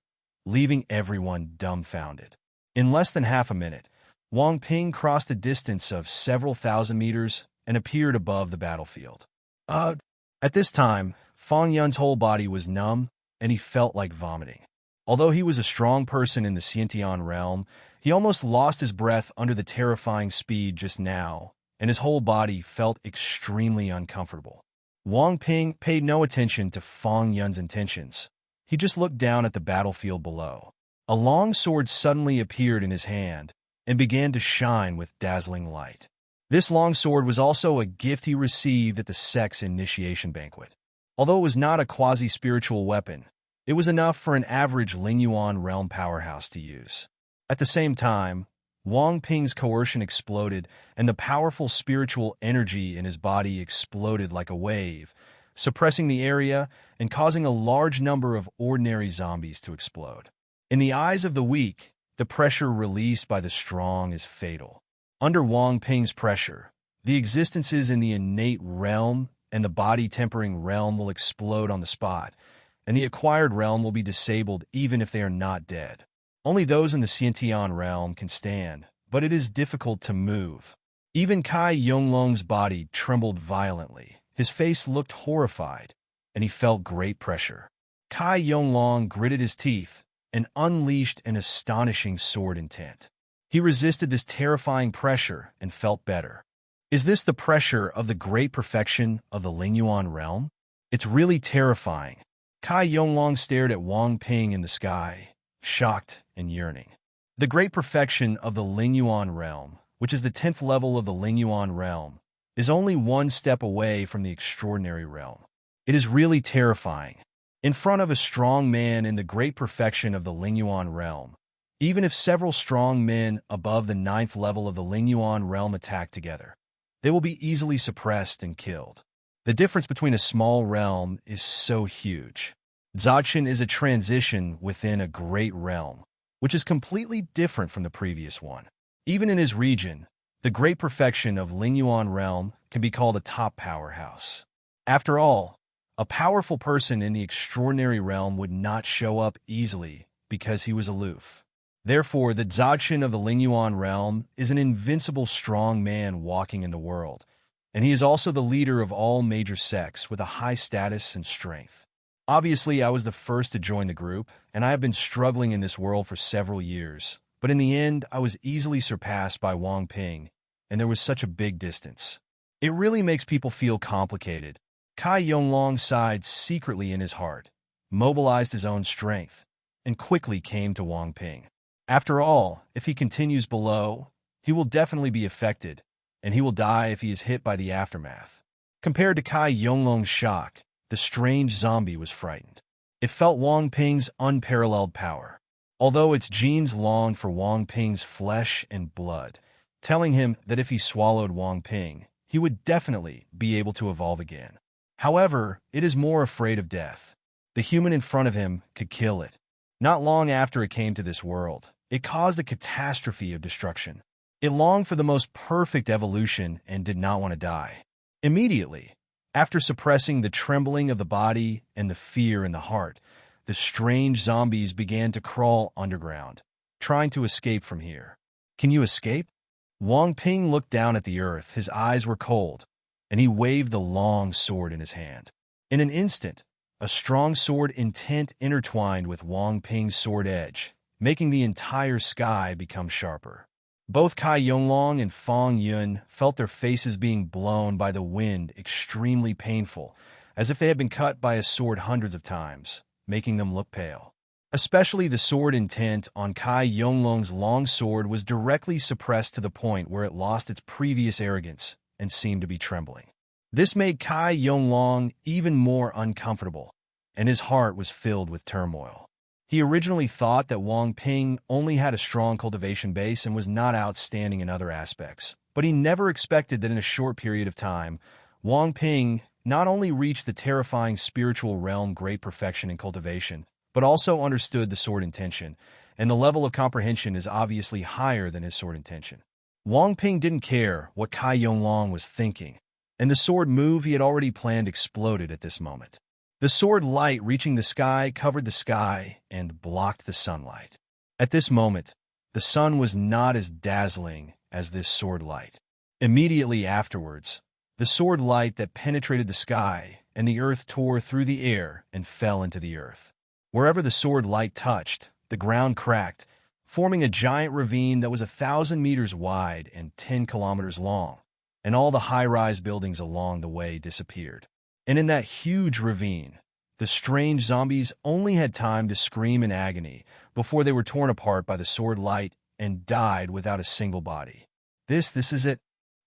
leaving everyone dumbfounded. In less than half a minute, Wang Ping crossed a distance of several thousand meters and appeared above the battlefield. At this time, Fang Yun's whole body was numb, and he felt like vomiting. Although he was a strong person in the Xiantian realm, he almost lost his breath under the terrifying speed just now, and his whole body felt extremely uncomfortable. Wang Ping paid no attention to Fang Yun's intentions. He just looked down at the battlefield below. A long sword suddenly appeared in his hand and began to shine with dazzling light. This long sword was also a gift he received at the sex initiation banquet. Although it was not a quasi-spiritual weapon, it was enough for an average Lingyuan realm powerhouse to use. At the same time, Wang Ping's coercion exploded, and the powerful spiritual energy in his body exploded like a wave, suppressing the area and causing a large number of ordinary zombies to explode. In the eyes of the weak, the pressure released by the strong is fatal. Under Wang Ping's pressure, the existences in the innate realm and the body-tempering realm will explode on the spot, and the acquired realm will be disabled even if they are not dead. Only those in the Xiantian realm can stand, but it is difficult to move. Even Kai Yonglong's body trembled violently. His face looked horrified, and he felt great pressure. Kai Yonglong gritted his teeth and unleashed an astonishing sword intent. He resisted this terrifying pressure and felt better. Is this the pressure of the great perfection of the Lingyuan realm? It's really terrifying. Kai Yonglong stared at Wang Ping in the sky, shocked and yearning. The great perfection of the Lingyuan realm, which is the 10th level of the Lingyuan realm, is only one step away from the extraordinary realm. It is really terrifying. In front of a strong man in the great perfection of the Lingyuan realm, even if several strong men above the 9th level of the Lingyuan realm attack together, they will be easily suppressed and killed. The difference between a small realm is so huge. Dzogchen is a transition within a great realm, which is completely different from the previous one. Even in his region, the great perfection of Lingyuan realm can be called a top powerhouse. After all, a powerful person in the extraordinary realm would not show up easily because he was aloof. Therefore, the Dzogchen of the Lingyuan realm is an invincible strong man walking in the world, and he is also the leader of all major sects with a high status and strength. Obviously, I was the first to join the group, and I have been struggling in this world for several years, but in the end, I was easily surpassed by Wang Ping, and there was such a big distance. It really makes people feel complicated. Kai Yonglong sighed secretly in his heart, mobilized his own strength, and quickly came to Wang Ping. After all, if he continues below, he will definitely be affected, and he will die if he is hit by the aftermath. Compared to Kai Yonglong's shock, the strange zombie was frightened. It felt Wang Ping's unparalleled power, although its genes longed for Wang Ping's flesh and blood, telling him that if he swallowed Wang Ping, he would definitely be able to evolve again. However, it is more afraid of death. The human in front of him could kill it. Not long after it came to this world, it caused a catastrophe of destruction. It longed for the most perfect evolution and did not want to die. Immediately, after suppressing the trembling of the body and the fear in the heart, the strange zombies began to crawl underground, trying to escape from here. Can you escape? Wang Ping looked down at the earth. His eyes were cold, and he waved the long sword in his hand. In an instant, a strong sword intent intertwined with Wang Ping's sword edge, making the entire sky become sharper. Both Kai Yonglong and Fang Yun felt their faces being blown by the wind extremely painful, as if they had been cut by a sword hundreds of times, making them look pale. Especially the sword intent on Kai Yonglong's long sword was directly suppressed to the point where it lost its previous arrogance and seemed to be trembling. This made Kai Yonglong even more uncomfortable, and his heart was filled with turmoil. He originally thought that Wang Ping only had a strong cultivation base and was not outstanding in other aspects, but he never expected that in a short period of time, Wang Ping not only reached the terrifying spiritual realm great perfection in cultivation, but also understood the sword intention, and the level of comprehension is obviously higher than his sword intention. Wang Ping didn't care what Kai Yonglong was thinking, and the sword move he had already planned exploded at this moment. The sword light reaching the sky covered the sky and blocked the sunlight. At this moment, the sun was not as dazzling as this sword light. Immediately afterwards, the sword light that penetrated the sky and the earth tore through the air and fell into the earth. Wherever the sword light touched, the ground cracked, forming a giant ravine that was 1,000 meters wide and 10 kilometers long, and all the high-rise buildings along the way disappeared. And in that huge ravine, the strange zombies only had time to scream in agony before they were torn apart by the sword light and died without a single body. This is it.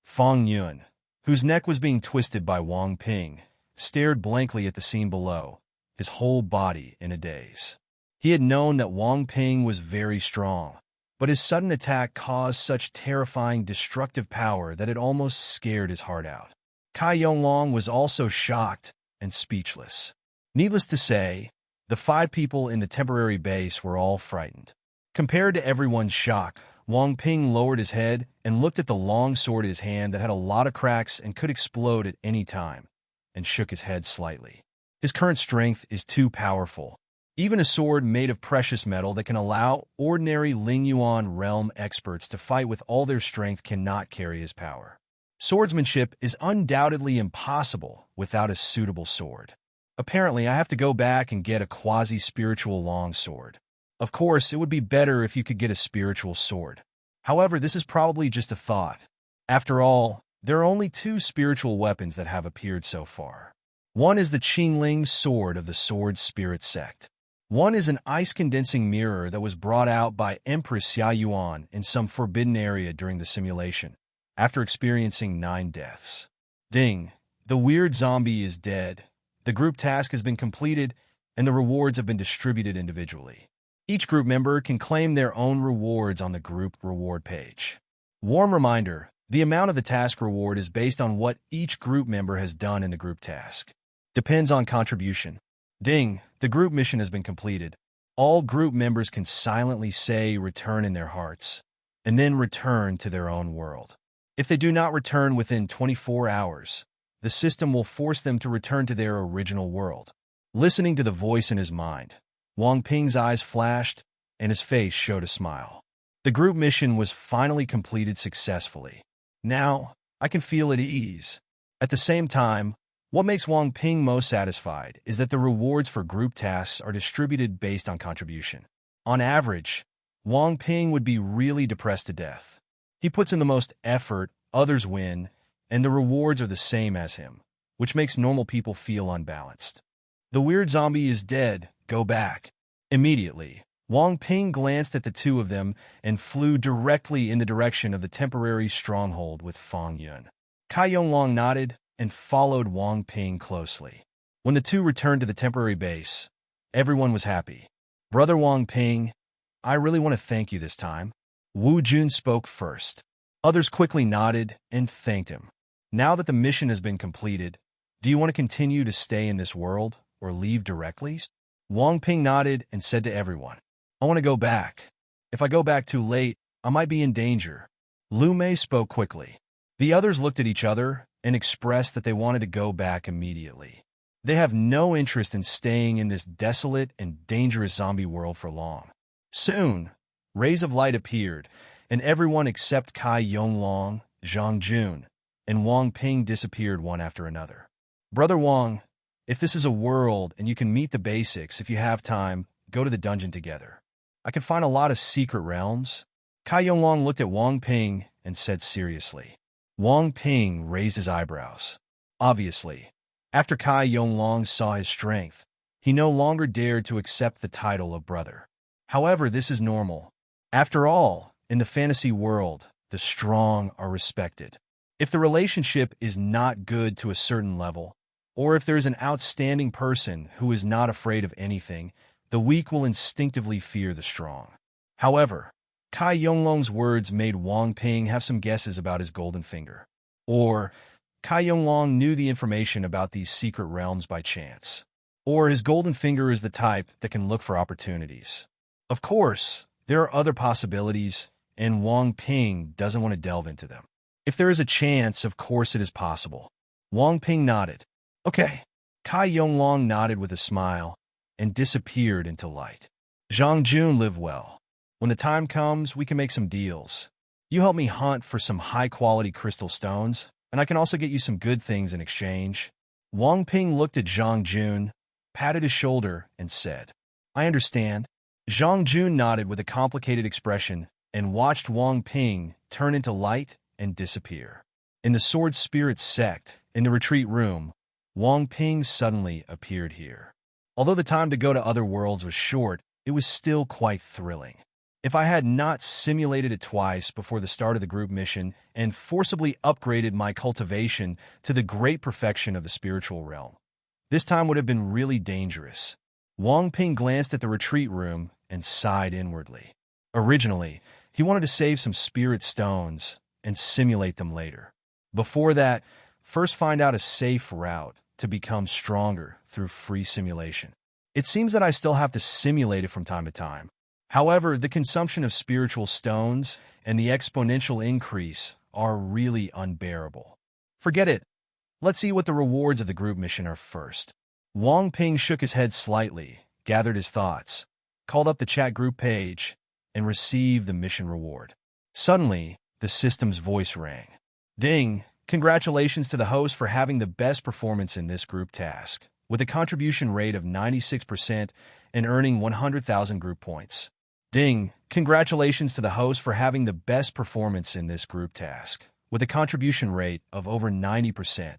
Fang Yun, whose neck was being twisted by Wang Ping, stared blankly at the scene below, his whole body in a daze. He had known that Wang Ping was very strong, but his sudden attack caused such terrifying destructive power that it almost scared his heart out. Kai Yonglong was also shocked and speechless. Needless to say, the 5 people in the temporary base were all frightened. Compared to everyone's shock, Wang Ping lowered his head and looked at the long sword in his hand that had a lot of cracks and could explode at any time, and shook his head slightly. His current strength is too powerful. Even a sword made of precious metal that can allow ordinary Lingyuan realm experts to fight with all their strength cannot carry his power. Swordsmanship is undoubtedly impossible without a suitable sword. Apparently, I have to go back and get a quasi-spiritual longsword. Of course, it would be better if you could get a spiritual sword. However, this is probably just a thought. After all, There are only two spiritual weapons that have appeared so far. One is the Qingling Sword of the Sword Spirit Sect. One is an ice-condensing mirror that was brought out by Empress Xia Yuan in some forbidden area during the simulation, after experiencing 9 deaths. Ding! The weird zombie is dead. The group task has been completed, and the rewards have been distributed individually. Each group member can claim their own rewards on the group reward page. Warm reminder, the amount of the task reward is based on what each group member has done in the group task. Depends on contribution. Ding! The group mission has been completed. All group members can silently say return in their hearts, and then return to their own world. If they do not return within 24 hours, the system will force them to return to their original world. Listening to the voice in his mind, Wang Ping's eyes flashed, and his face showed a smile. The group mission was finally completed successfully. Now, I can feel at ease. At the same time, what makes Wang Ping most satisfied is that the rewards for group tasks are distributed based on contribution. On average, Wang Ping would be really depressed to death. He puts in the most effort, others win, and the rewards are the same as him, which makes normal people feel unbalanced. The weird zombie is dead. Go back. Immediately, Wang Ping glanced at the two of them and flew directly in the direction of the temporary stronghold with Fang Yun. Kai Yonglong nodded and followed Wang Ping closely. When the two returned to the temporary base, everyone was happy. Brother Wang Ping, I really want to thank you this time. Wu Jun spoke first. Others quickly nodded and thanked him. Now that the mission has been completed, do you want to continue to stay in this world or leave directly? Wang Ping nodded and said to everyone, I want to go back. If I go back too late, I might be in danger. Lu Mei spoke quickly. The others looked at each other and expressed that they wanted to go back immediately. They have no interest in staying in this desolate and dangerous zombie world for long. Soon, rays of light appeared, and everyone except Kai Yonglong, Zhang Jun, and Wang Ping disappeared one after another. Brother Wang, if this is a world and you can meet the basics, if you have time, go to the dungeon together. I can find a lot of secret realms. Kai Yonglong looked at Wang Ping and said seriously. Wang Ping raised his eyebrows. Obviously, after Kai Yonglong saw his strength, he no longer dared to accept the title of brother. However, this is normal. After all, in the fantasy world, the strong are respected. If the relationship is not good to a certain level, or if there is an outstanding person who is not afraid of anything, the weak will instinctively fear the strong. However, Kai Yonglong's words made Wang Ping have some guesses about his golden finger. Or, Kai Yonglong knew the information about these secret realms by chance. Or his golden finger is the type that can look for opportunities. Of course, there are other possibilities, and Wang Ping doesn't want to delve into them. If there is a chance, of course it is possible. Wang Ping nodded. Okay. Kai Yonglong nodded with a smile and disappeared into light. Zhang Jun, live well. When the time comes, we can make some deals. You help me hunt for some high-quality crystal stones, and I can also get you some good things in exchange. Wang Ping looked at Zhang Jun, patted his shoulder, and said, I understand. Zhang Jun nodded with a complicated expression and watched Wang Ping turn into light and disappear. In the Sword Spirit Sect, in the retreat room, Wang Ping suddenly appeared here. Although the time to go to other worlds was short, it was still quite thrilling. If I had not simulated it twice before the start of the group mission and forcibly upgraded my cultivation to the great perfection of the spiritual realm, this time would have been really dangerous. Wang Ping glanced at the retreat room and sighed inwardly. Originally, he wanted to save some spirit stones and simulate them later. Before that, first find out a safe route to become stronger through free simulation. It seems that I still have to simulate it from time to time. However, the consumption of spiritual stones and the exponential increase are really unbearable. Forget it. Let's see what the rewards of the group mission are first. Wang Ping shook his head slightly, gathered his thoughts, called up the chat group page, and received the mission reward. Suddenly, the system's voice rang. Ding! Congratulations to the host for having the best performance in this group task, with a contribution rate of 96% and earning 100,000 group points. Ding! Congratulations to the host for having the best performance in this group task, with a contribution rate of over 90%,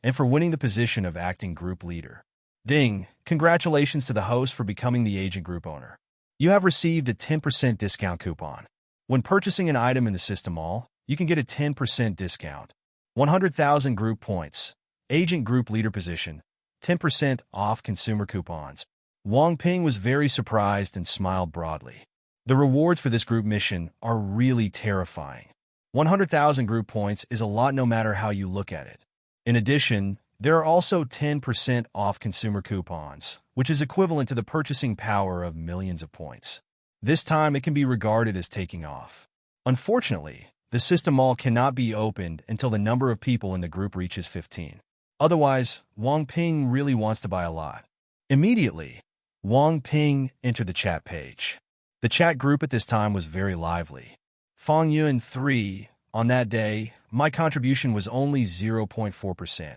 and for winning the position of acting group leader. Ding! Congratulations to the host for becoming the agent group owner. You have received a 10% discount coupon. When purchasing an item in the system mall, you can get a 10% discount. 100,000 group points. Agent group leader position. 10% off consumer coupons. Wang Ping was very surprised and smiled broadly. The rewards for this group mission are really terrifying. 100,000 group points is a lot no matter how you look at it. In addition, there are also 10% off consumer coupons, which is equivalent to the purchasing power of millions of points. This time it can be regarded as taking off. Unfortunately, the system mall cannot be opened until the number of people in the group reaches 15. Otherwise, Wang Ping really wants to buy a lot. Immediately, Wang Ping entered the chat page. The chat group at this time was very lively. Fang Yuan 3, on that day, my contribution was only 0.4%,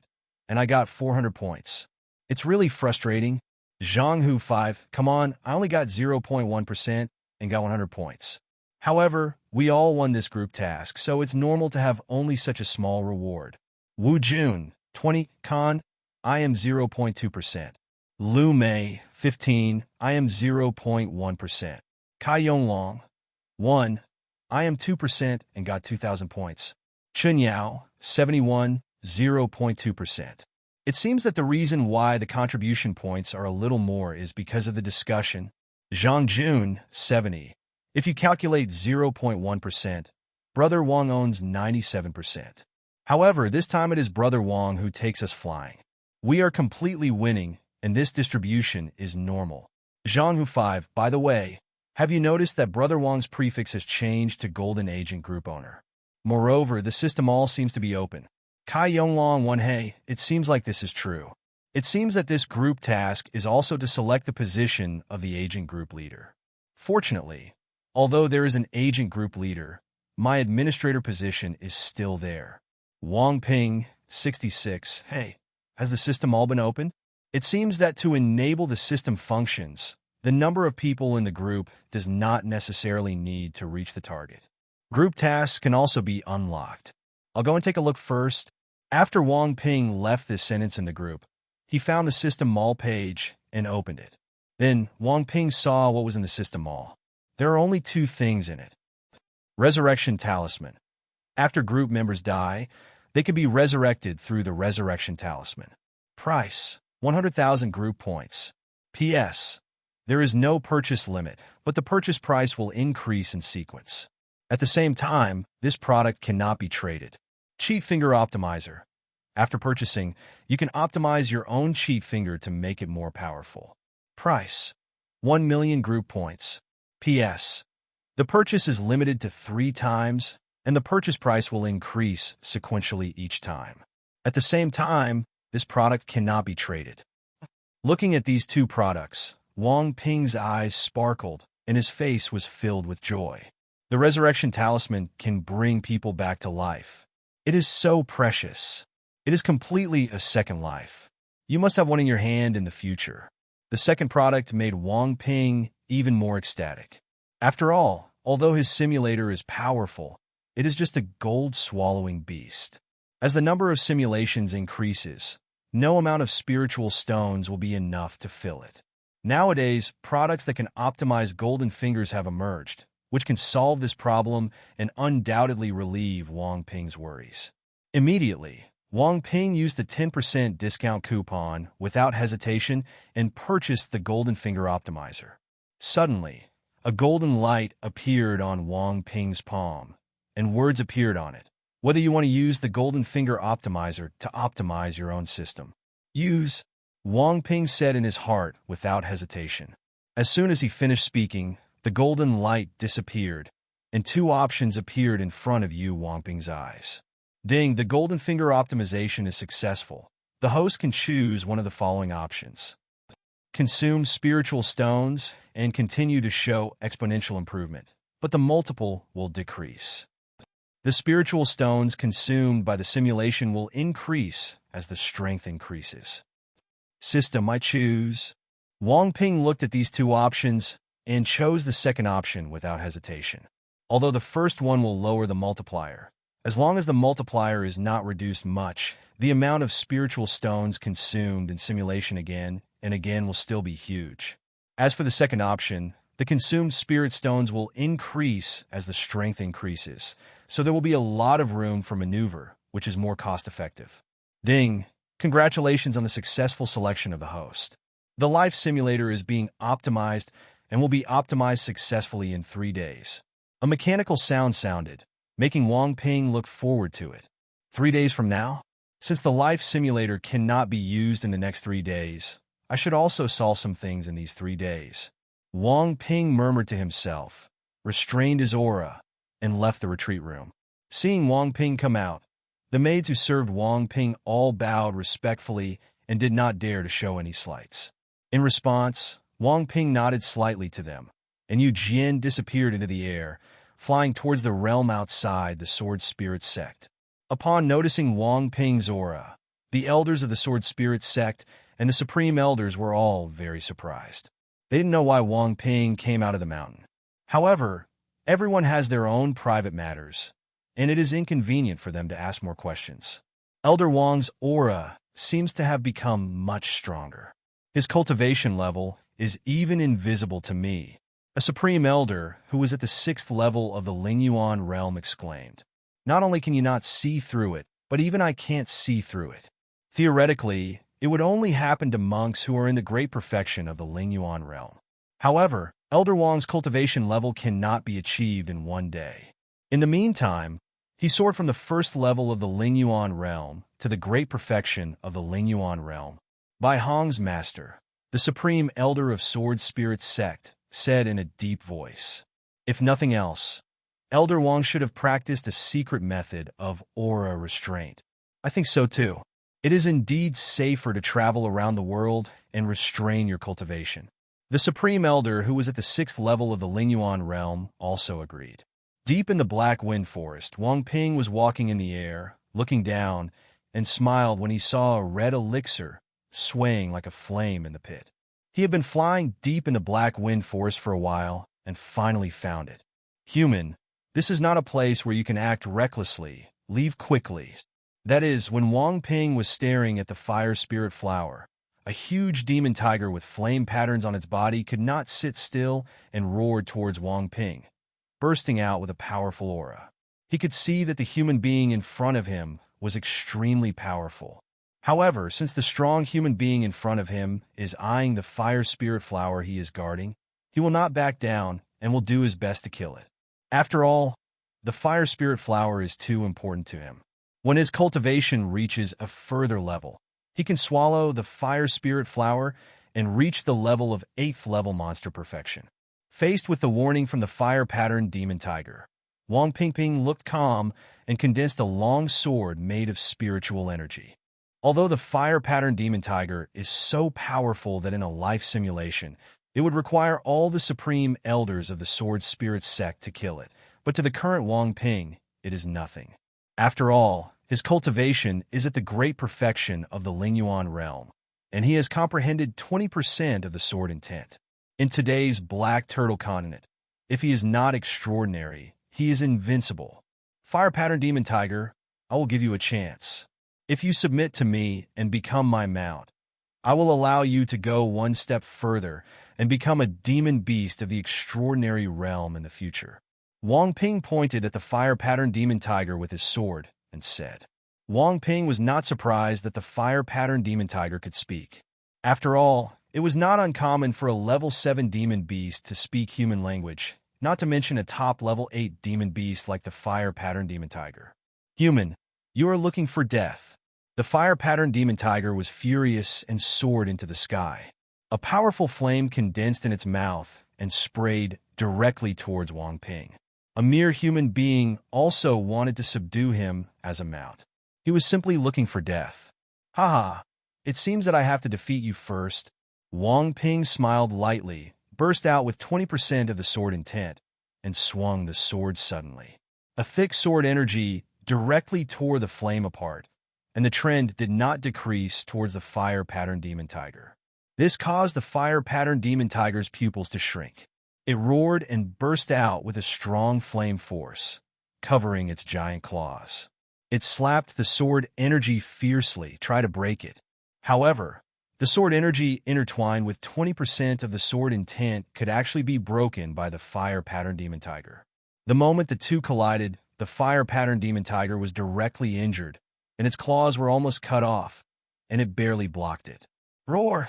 and I got 400 points. It's really frustrating. Zhang Hu 5, come on, I only got 0.1% and got 100 points. However, we all won this group task, so it's normal to have only such a small reward. Wu Jun, 20, Con, I am 0.2%. Lu Mei, 15, I am 0.1%. Kai Yonglong, 1, I am 2% and got 2,000 points. Chun Yao, 71, 0.2%. It seems that the reason why the contribution points are a little more is because of the discussion. Zhang Jun, 70. If you calculate 0.1%, Brother Wang owns 97%. However, this time it is Brother Wang who takes us flying. We are completely winning, and this distribution is normal. Zhang Hu 5, by the way, have you noticed that Brother Wang's prefix has changed to Golden Agent Group Owner? Moreover, the system all seems to be open. Kai Yonglong 1, hey, it seems like this is true. It seems that this group task is also to select the position of the agent group leader. Fortunately, although there is an agent group leader, my administrator position is still there. Wang Ping, 66, hey, has the system all been opened? It seems that to enable the system functions, the number of people in the group does not necessarily need to reach the target. Group tasks can also be unlocked. I'll go and take a look first. After Wang Ping left this sentence in the group, he found the system mall page and opened it. Then Wang Ping saw what was in the system mall. There are only 2 things in it. Resurrection Talisman. After group members die, they can be resurrected through the Resurrection Talisman. Price, 100,000 group points. P.S. There is no purchase limit, but the purchase price will increase in sequence. At the same time, this product cannot be traded. Cheat Finger Optimizer. After purchasing, you can optimize your own cheat finger to make it more powerful. Price, 1 million group points. P.S. The purchase is limited to 3 times, and the purchase price will increase sequentially each time. At the same time, this product cannot be traded. Looking at these 2 products, Wang Ping's eyes sparkled, and his face was filled with joy. The Resurrection Talisman can bring people back to life. It is so precious. It is completely a second life. You must have one in your hand in the future. The second product made Wang Ping even more ecstatic. After all, although his simulator is powerful, it is just a gold-swallowing beast. As the number of simulations increases, no amount of spiritual stones will be enough to fill it. Nowadays, products that can optimize golden fingers have emerged, which can solve this problem and undoubtedly relieve Wang Ping's worries. Immediately, Wang Ping used the 10% discount coupon without hesitation and purchased the Golden Finger Optimizer. Suddenly, a golden light appeared on Wang Ping's palm, and words appeared on it. Whether you want to use the Golden Finger Optimizer to optimize your own system. Use, Wang Ping said in his heart without hesitation. As soon as he finished speaking, the golden light disappeared, and 2 options appeared in front of Wang Ping's eyes. Ding, the Golden Finger Optimization is successful. The host can choose one of the following options. Consume spiritual stones and continue to show exponential improvement, but the multiple will decrease. The spiritual stones consumed by the simulation will increase as the strength increases. System, I choose. Wang Ping looked at these 2 options and chose the second option without hesitation. Although the first one will lower the multiplier, As long as the multiplier is not reduced much, the amount of spiritual stones consumed in simulation again and again will still be huge. As for the second option, the consumed spirit stones will increase as the strength increases, so there will be a lot of room for maneuver, which is more cost-effective. Ding! Congratulations on the successful selection of the host. The life simulator is being optimized and will be optimized successfully in 3 days. A mechanical sound sounded, making Wang Ping look forward to it. 3 days from now? Since the life simulator cannot be used in the next 3 days, I should also solve some things in these 3 days. Wang Ping murmured to himself, restrained his aura, and left the retreat room. Seeing Wang Ping come out, the maids who served Wang Ping all bowed respectfully and did not dare to show any slights. In response, Wang Ping nodded slightly to them, and Yu Jian disappeared into the air, flying towards the realm outside the Sword Spirit sect. Upon noticing Wang Ping's aura, the elders of the Sword Spirit sect and the Supreme Elders were all very surprised. They didn't know why Wang Ping came out of the mountain. However, everyone has their own private matters, and it is inconvenient for them to ask more questions. Elder Wang's aura seems to have become much stronger. His cultivation level is even invisible to me. A Supreme Elder who was at the 6th level of the Lingyuan realm exclaimed, "Not only can you not see through it, but even I can't see through it." Theoretically, it would only happen to monks who are in the great perfection of the Lingyuan realm. However, Elder Wang's cultivation level cannot be achieved in 1 day. In the meantime, he soared from the 1st level of the Lingyuan realm to the great perfection of the Lingyuan realm. Bai Hong's master, the Supreme Elder of Sword Spirit sect, said in a deep voice, "If nothing else, Elder Wang should have practiced a secret method of aura restraint." I think so too. It is indeed safer to travel around the world and restrain your cultivation. The Supreme Elder, who was at the 6th level of the Lingyuan realm, also agreed. Deep in the Black Wind Forest, Wang Ping was walking in the air, looking down, and smiled when he saw a red elixir swaying like a flame in the pit. He had been flying deep in the Black Wind Forest for a while and finally found it. Human, this is not a place where you can act recklessly, leave quickly. That is, when Wang Ping was staring at the fire spirit flower, a huge demon tiger with flame patterns on its body could not sit still and roared towards Wang Ping, bursting out with a powerful aura. He could see that the human being in front of him was extremely powerful. However, since the strong human being in front of him is eyeing the fire spirit flower he is guarding, he will not back down and will do his best to kill it. After all, the fire spirit flower is too important to him. When his cultivation reaches a further level, he can swallow the fire spirit flower and reach the level of 8th level monster perfection. Faced with the warning from the fire pattern demon tiger, Wang Ping looked calm and condensed a long sword made of spiritual energy. Although the fire pattern demon tiger is so powerful that in a life simulation, it would require all the supreme elders of the Sword Spirit sect to kill it, but to the current Wang Ping, it is nothing. After all, his cultivation is at the great perfection of the Lingyuan realm, and he has comprehended 20% of the sword intent. In today's Black Turtle continent, if he is not extraordinary, he is invincible. Fire pattern demon tiger, I will give you a chance. If you submit to me and become my mount, I will allow you to go one step further and become a demon beast of the extraordinary realm in the future. Wang Ping pointed at the fire pattern demon tiger with his sword and said. Wang Ping was not surprised that the fire pattern demon tiger could speak. After all, it was not uncommon for a level 7 demon beast to speak human language, not to mention a top level 8 demon beast like the fire pattern demon tiger. Human, you are looking for death. The fire pattern demon tiger was furious and soared into the sky. A powerful flame condensed in its mouth and sprayed directly towards Wang Ping. A mere human being also wanted to subdue him as a mount. He was simply looking for death. Haha, it seems that I have to defeat you first. Wang Ping smiled lightly, burst out with 20% of the sword intent, and swung the sword suddenly. A thick sword energy directly tore the flame apart, and the trend did not decrease towards the fire pattern demon tiger. This caused the fire pattern demon tiger's pupils to shrink. It roared and burst out with a strong flame force, covering its giant claws. It slapped the sword energy fiercely, trying to break it. However, the sword energy intertwined with 20% of the sword intent could actually be broken by the fire pattern demon tiger. The moment the two collided, the fire pattern demon tiger was directly injured, and its claws were almost cut off, and it barely blocked it. Roar!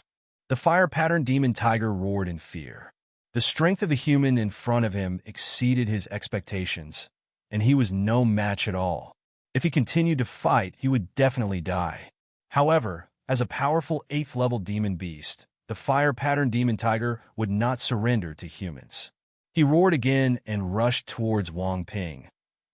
The fire pattern demon tiger roared in fear. The strength of the human in front of him exceeded his expectations, and he was no match at all. If he continued to fight, he would definitely die. However, as a powerful 8th-level demon beast, the fire pattern demon tiger would not surrender to humans. He roared again and rushed towards Wang Ping,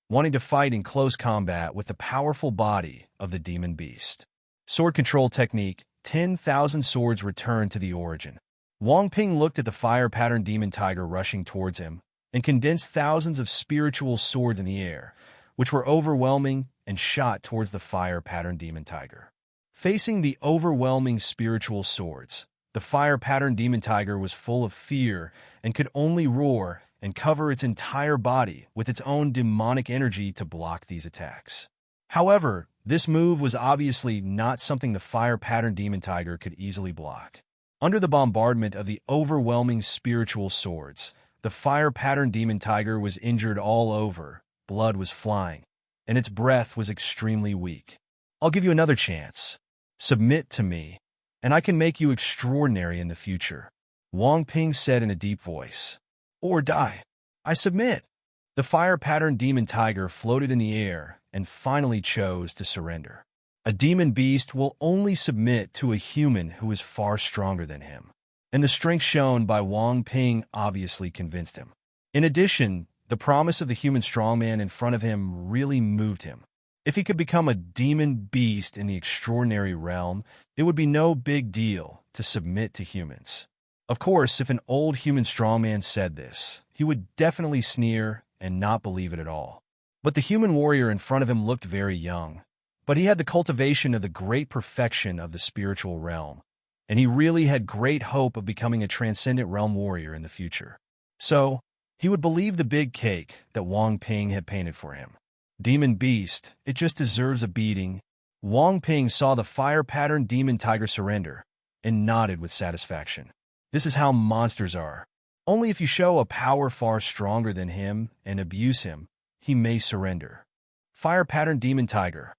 wanting to fight in close combat with the powerful body of the demon beast. Sword control technique, 10,000 swords returned to the origin. Wang Ping looked at the fire pattern demon tiger rushing towards him and condensed thousands of spiritual swords in the air, which were overwhelming and shot towards the fire pattern demon tiger. Facing the overwhelming spiritual swords, the fire pattern demon tiger was full of fear and could only roar and cover its entire body with its own demonic energy to block these attacks. However, this move was obviously not something the fire pattern demon tiger could easily block. Under the bombardment of the overwhelming spiritual swords, the fire pattern demon tiger was injured all over, blood was flying, and its breath was extremely weak. I'll give you another chance. Submit to me, and I can make you extraordinary in the future, Wang Ping said in a deep voice. Or die. I submit. The fire pattern demon tiger floated in the air and finally chose to surrender. A demon beast will only submit to a human who is far stronger than him, and the strength shown by Wang Ping obviously convinced him. In addition, the promise of the human strongman in front of him really moved him. If he could become a demon beast in the extraordinary realm, it would be no big deal to submit to humans. Of course, if an old human strongman said this, he would definitely sneer and not believe it at all. But the human warrior in front of him looked very young, but he had the cultivation of the great perfection of the spiritual realm, and he really had great hope of becoming a transcendent realm warrior in the future. So, he would believe the big cake that Wang Ping had painted for him. Demon beast, it just deserves a beating. Wang Ping saw the fire pattern demon tiger surrender and nodded with satisfaction. This is how monsters are. Only if you show a power far stronger than him and abuse him, he may surrender. Fire pattern demon tiger,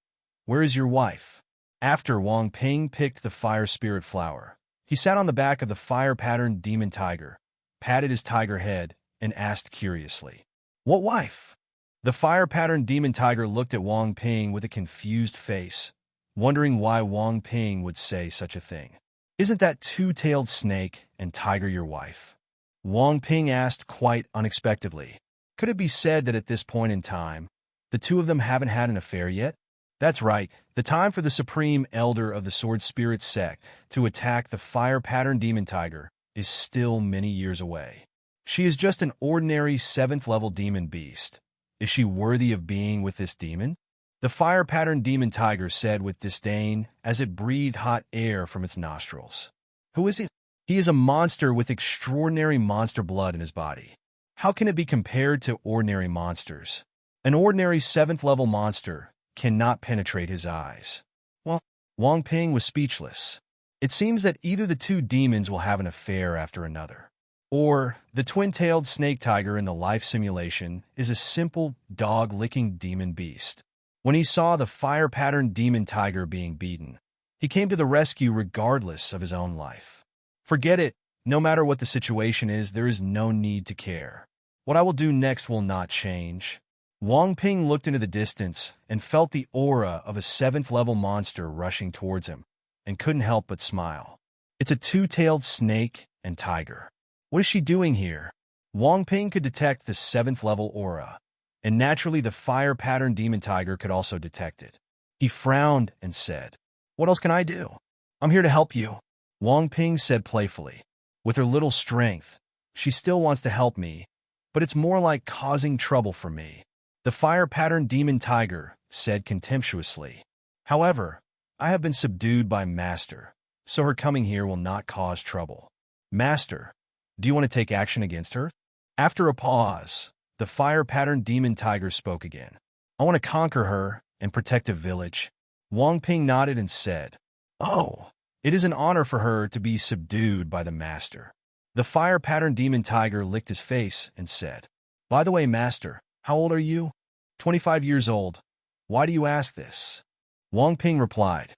where is your wife? After Wang Ping picked the fire spirit flower, he sat on the back of the fire pattern demon tiger, patted his tiger head, and asked curiously, What wife? The fire pattern demon tiger looked at Wang Ping with a confused face, wondering why Wang Ping would say such a thing. Isn't that two-tailed snake and tiger your wife? Wang Ping asked quite unexpectedly. Could it be said that at this point in time, the two of them haven't had an affair yet? That's right, the time for the supreme elder of the sword spirit sect to attack the fire pattern demon tiger is still many years away. She is just an ordinary 7th-level demon beast. Is she worthy of being with this demon? The fire pattern demon tiger said with disdain as it breathed hot air from its nostrils. Who is he? He is a monster with extraordinary monster blood in his body. How can it be compared to ordinary monsters? An ordinary 7th-level monster cannot penetrate his eyes. Well, Wang Ping was speechless. It seems that either the two demons will have an affair after another, or the twin-tailed snake tiger in the life simulation is a simple dog-licking demon beast. When he saw the fire pattern demon tiger being beaten, he came to the rescue regardless of his own life. Forget it. No matter what the situation is, there is no need to care. What I will do next will not change. Wang Ping looked into the distance and felt the aura of a 7th-level monster rushing towards him, and couldn't help but smile. It's a two-tailed snake and tiger. What is she doing here? Wang Ping could detect the 7th-level aura, and naturally the fire pattern demon tiger could also detect it. He frowned and said, What else can I do? I'm here to help you, Wang Ping said playfully. With her little strength, she still wants to help me, but it's more like causing trouble for me. The fire pattern demon tiger said contemptuously. However, I have been subdued by Master, so her coming here will not cause trouble. Master, do you want to take action against her? After a pause, The fire-patterned demon tiger spoke again. I want to conquer her and protect a village. Wang Ping nodded and said, Oh, it is an honor for her to be subdued by the master. The fire-patterned demon tiger licked his face and said, By the way, master, how old are you? 25 years old. Why do you ask this? Wang Ping replied.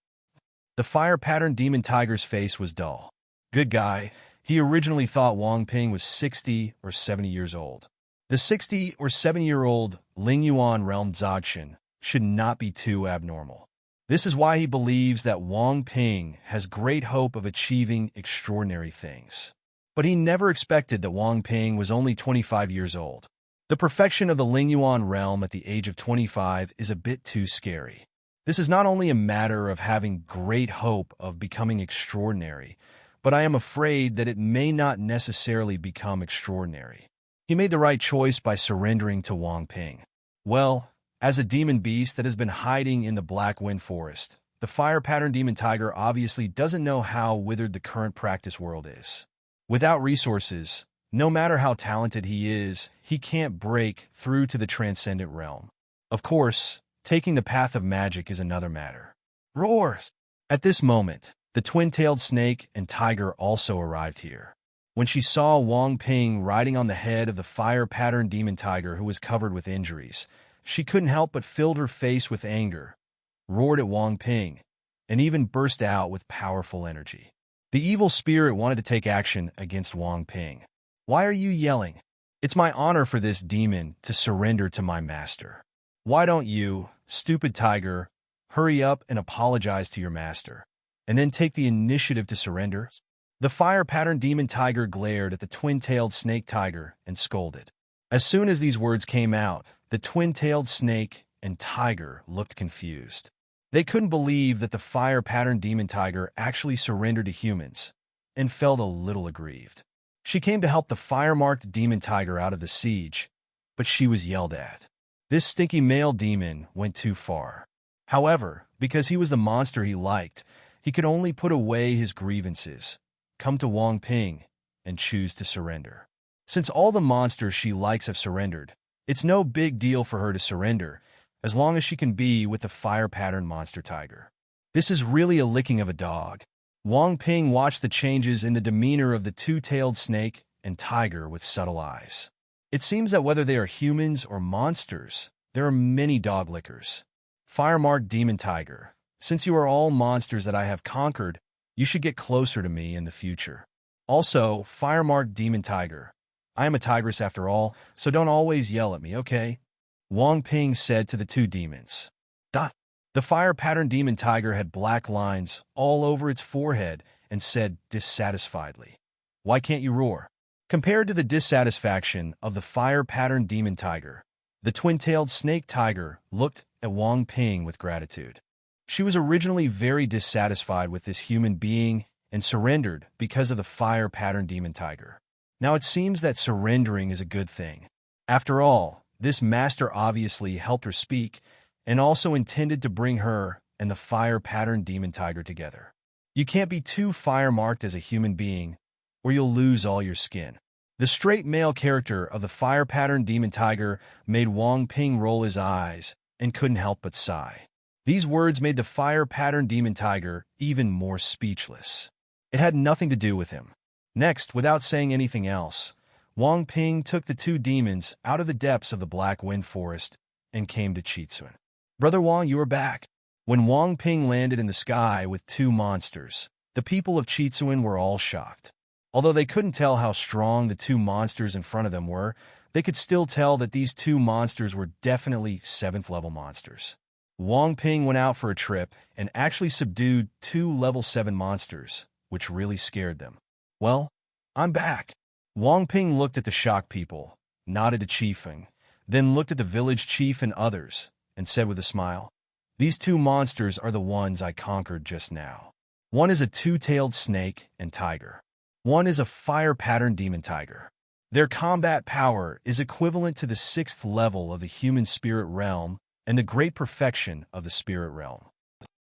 The fire-patterned demon tiger's face was dull. Good guy. He originally thought Wang Ping was 60 or 70 years old. The 60 or 70-year-old Lingyuan realm Zogshan should not be too abnormal. This is why he believes that Wang Ping has great hope of achieving extraordinary things. But he never expected that Wang Ping was only 25 years old. The perfection of the Lingyuan realm at the age of 25 is a bit too scary. This is not only a matter of having great hope of becoming extraordinary, but I am afraid that it may not necessarily become extraordinary. He made the right choice by surrendering to Wang Ping. Well, as a demon beast that has been hiding in the Black Wind Forest, the fire-patterned demon tiger obviously doesn't know how withered the current practice world is. Without resources, no matter how talented he is, he can't break through to the transcendent realm. Of course, taking the path of magic is another matter. Roars! At this moment, the twin-tailed snake and tiger also arrived here. When she saw Wang Ping riding on the head of the fire-patterned demon tiger who was covered with injuries, she couldn't help but filled her face with anger, roared at Wang Ping, and even burst out with powerful energy. The evil spirit wanted to take action against Wang Ping. Why are you yelling? It's my honor for this demon to surrender to my master. Why don't you, stupid tiger, hurry up and apologize to your master, and then take the initiative to surrender? The fire-patterned demon tiger glared at the twin-tailed snake tiger and scolded. As soon as these words came out, the twin-tailed snake and tiger looked confused. They couldn't believe that the fire-patterned demon tiger actually surrendered to humans, and felt a little aggrieved. She came to help the fire-marked demon tiger out of the siege, but she was yelled at. This stinky male demon went too far. However, because he was the monster he liked, he could only put away his grievances, come to Wang Ping, and choose to surrender. Since all the monsters she likes have surrendered, it's no big deal for her to surrender, as long as she can be with the fire-patterned monster tiger. This is really a licking of a dog. Wang Ping watched the changes in the demeanor of the two-tailed snake and tiger with subtle eyes. It seems that whether they are humans or monsters, there are many dog lickers. Fire-marked demon tiger, since you are all monsters that I have conquered, you should get closer to me in the future. Also, fire-marked demon tiger, I am a tigress after all, so don't always yell at me, okay? Wang Ping said to the two demons. The fire-patterned demon tiger had black lines all over its forehead and said dissatisfiedly, Why can't you roar? Compared to the dissatisfaction of the fire-patterned demon tiger, the twin-tailed snake tiger looked at Wang Ping with gratitude. She was originally very dissatisfied with this human being and surrendered because of the fire-patterned demon tiger. Now it seems that surrendering is a good thing. After all, this master obviously helped her speak and also intended to bring her and the fire-patterned demon tiger together. You can't be too fire-marked as a human being, or you'll lose all your skin. The straight male character of the fire-patterned demon tiger made Wang Ping roll his eyes and couldn't help but sigh. These words made the fire-patterned demon tiger even more speechless. It had nothing to do with him. Next, without saying anything else, Wang Ping took the two demons out of the depths of the Black Wind Forest and came to Chitsun. Brother Wang, you are back. When Wang Ping landed in the sky with two monsters, the people of Chitsun were all shocked. Although they couldn't tell how strong the two monsters in front of them were, they could still tell that these two monsters were definitely 7th-level monsters. Wang Ping went out for a trip and actually subdued 2 level 7 monsters, which really scared them. Well, I'm back. Wang Ping looked at the shocked people, nodded to Chiefeng, then looked at the village chief and others, and said with a smile, These two monsters are the ones I conquered just now. One is a two-tailed snake and tiger. One is a fire-patterned demon tiger. Their combat power is equivalent to the 6th level of the human spirit realm and the great perfection of the spirit realm.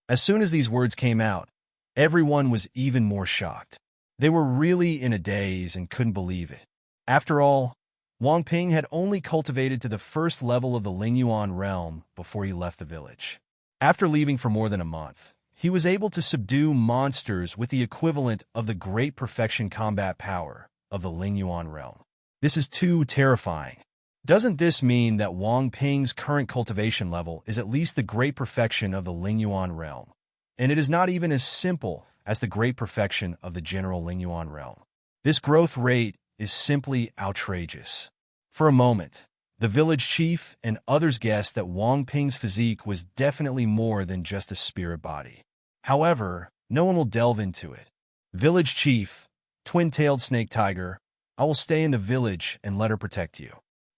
As soon as these words came out, everyone was even more shocked. They were really in a daze and couldn't believe it. After all, Wang Ping had only cultivated to the first level of the Lingyuan realm before he left the village. After leaving for more than a month, he was able to subdue monsters with the equivalent of the great perfection combat power of the Lingyuan realm. This is too terrifying. Doesn't this mean that Wang Ping's current cultivation level is at least the great perfection of the Lingyuan realm? And it is not even as simple as the great perfection of the general Lingyuan realm. This growth rate is simply outrageous. For a moment, the village chief and others guessed that Wang Ping's physique was definitely more than just a spirit body. However, no one will delve into it. Village chief, twin-tailed snake tiger, I will stay in the village and let her protect you.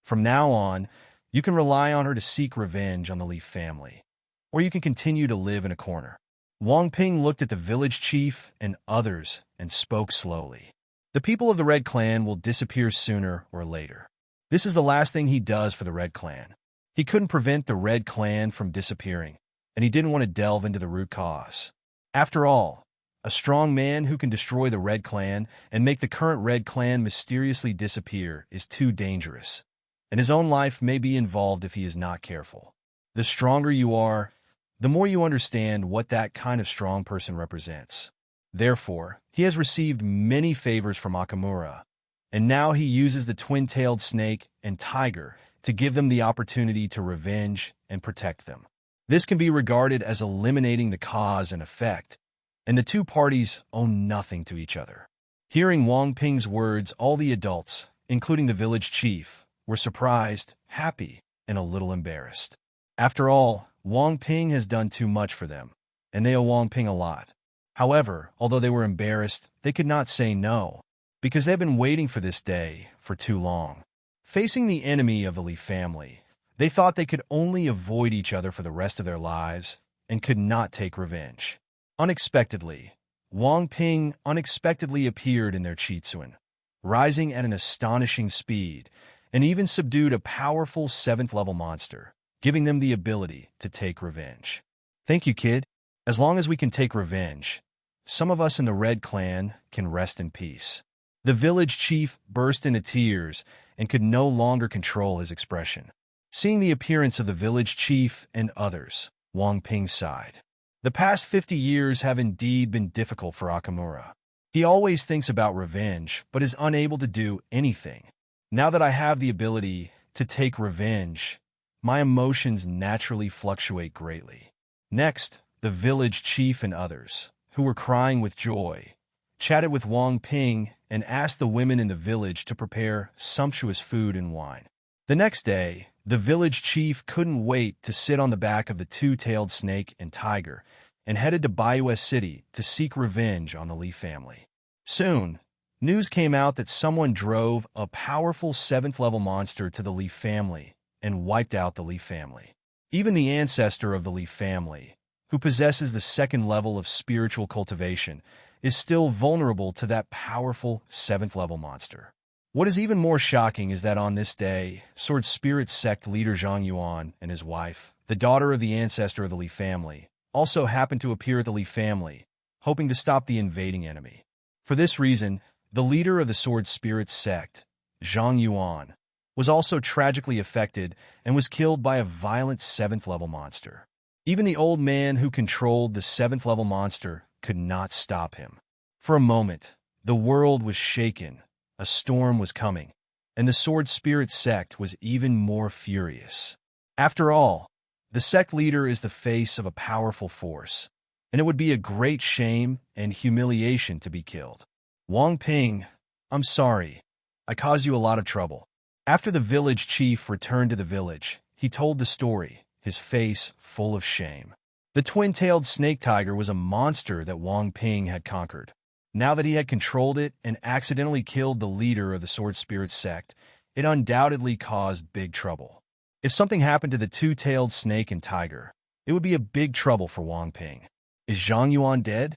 From now on, you can rely on her to seek revenge on the Li family, or you can continue to live in a corner. Wang Ping looked at the village chief and others and spoke slowly. The people of the Red Clan will disappear sooner or later. This is the last thing he does for the Red Clan. He couldn't prevent the Red Clan from disappearing, and he didn't want to delve into the root cause. After all, a strong man who can destroy the Red Clan and make the current Red Clan mysteriously disappear is too dangerous, and his own life may be involved if he is not careful. The stronger you are, the more you understand what that kind of strong person represents. Therefore, he has received many favors from Akamura, and now he uses the twin-tailed snake and tiger to give them the opportunity to revenge and protect them. This can be regarded as eliminating the cause and effect, and the two parties owe nothing to each other. Hearing Wang Ping's words, all the adults, including the village chief, were surprised, happy, and a little embarrassed. After all, Wang Ping has done too much for them, and they owe Wang Ping a lot. However, although they were embarrassed, they could not say no, because they've been waiting for this day for too long. Facing the enemy of the Li family, they thought they could only avoid each other for the rest of their lives and could not take revenge. Unexpectedly, Wang Ping unexpectedly appeared in their Chitsuan, rising at an astonishing speed, and even subdued a powerful 7th-level monster, giving them the ability to take revenge. Thank you, kid. As long as we can take revenge, some of us in the Red Clan can rest in peace. The village chief burst into tears and could no longer control his expression. Seeing the appearance of the village chief and others, Wang Ping sighed. The past 50 years have indeed been difficult for Akamura. He always thinks about revenge, but is unable to do anything. Now that I have the ability to take revenge, my emotions naturally fluctuate greatly. Next, the village chief and others, who were crying with joy, chatted with Wang Ping and asked the women in the village to prepare sumptuous food and wine. The next day, the village chief couldn't wait to sit on the back of the two-tailed snake and tiger and headed to Bayues City to seek revenge on the Li family. Soon, news came out that someone drove a powerful 7th-level monster to the Li family and wiped out the Li family. Even the ancestor of the Li family, who possesses the 2nd level of spiritual cultivation, is still vulnerable to that powerful 7th-level monster. What is even more shocking is that on this day, Sword Spirit sect leader Zhang Yuan and his wife, the daughter of the ancestor of the Li family, also happened to appear at the Li family, hoping to stop the invading enemy. For this reason, the leader of the Sword Spirit sect, Zhang Yuan, was also tragically affected and was killed by a violent 7th-level monster. Even the old man who controlled the 7th-level monster could not stop him. For a moment, the world was shaken, a storm was coming, and the Sword Spirit sect was even more furious. After all, the sect leader is the face of a powerful force, and it would be a great shame and humiliation to be killed. Wang Ping, I'm sorry. I caused you a lot of trouble. After the village chief returned to the village, he told the story, his face full of shame. The twin-tailed snake tiger was a monster that Wang Ping had conquered. Now that he had controlled it and accidentally killed the leader of the Sword Spirit sect, it undoubtedly caused big trouble. If something happened to the two-tailed snake and tiger, it would be a big trouble for Wang Ping. Is Zhang Yuan dead?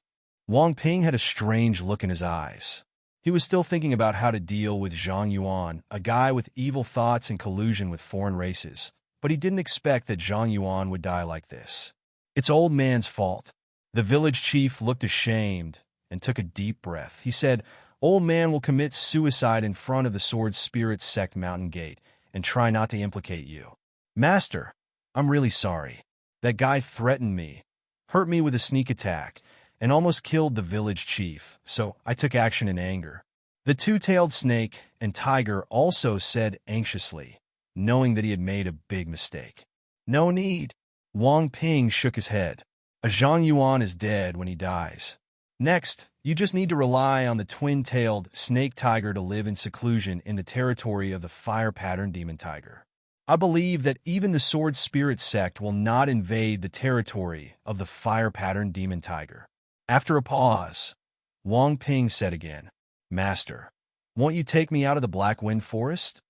Wang Ping had a strange look in his eyes. He was still thinking about how to deal with Zhang Yuan, a guy with evil thoughts and collusion with foreign races, but he didn't expect that Zhang Yuan would die like this. It's old man's fault. The village chief looked ashamed and took a deep breath. He said, Old man will commit suicide in front of the Sword Spirit Sect mountain gate and try not to implicate you. Master, I'm really sorry. That guy threatened me, hurt me with a sneak attack, and almost killed the village chief, so I took action in anger. The two-tailed snake and tiger also said anxiously, knowing that he had made a big mistake. No need. Wang Ping shook his head. A Zhang Yuan is dead when he dies. Next, you just need to rely on the twin-tailed snake tiger to live in seclusion in the territory of the fire-pattern demon tiger. I believe that even the Sword Spirit Sect will not invade the territory of the fire-pattern demon tiger. After a pause, Wang Ping said again, Master, won't you take me out of the Black Wind Forest?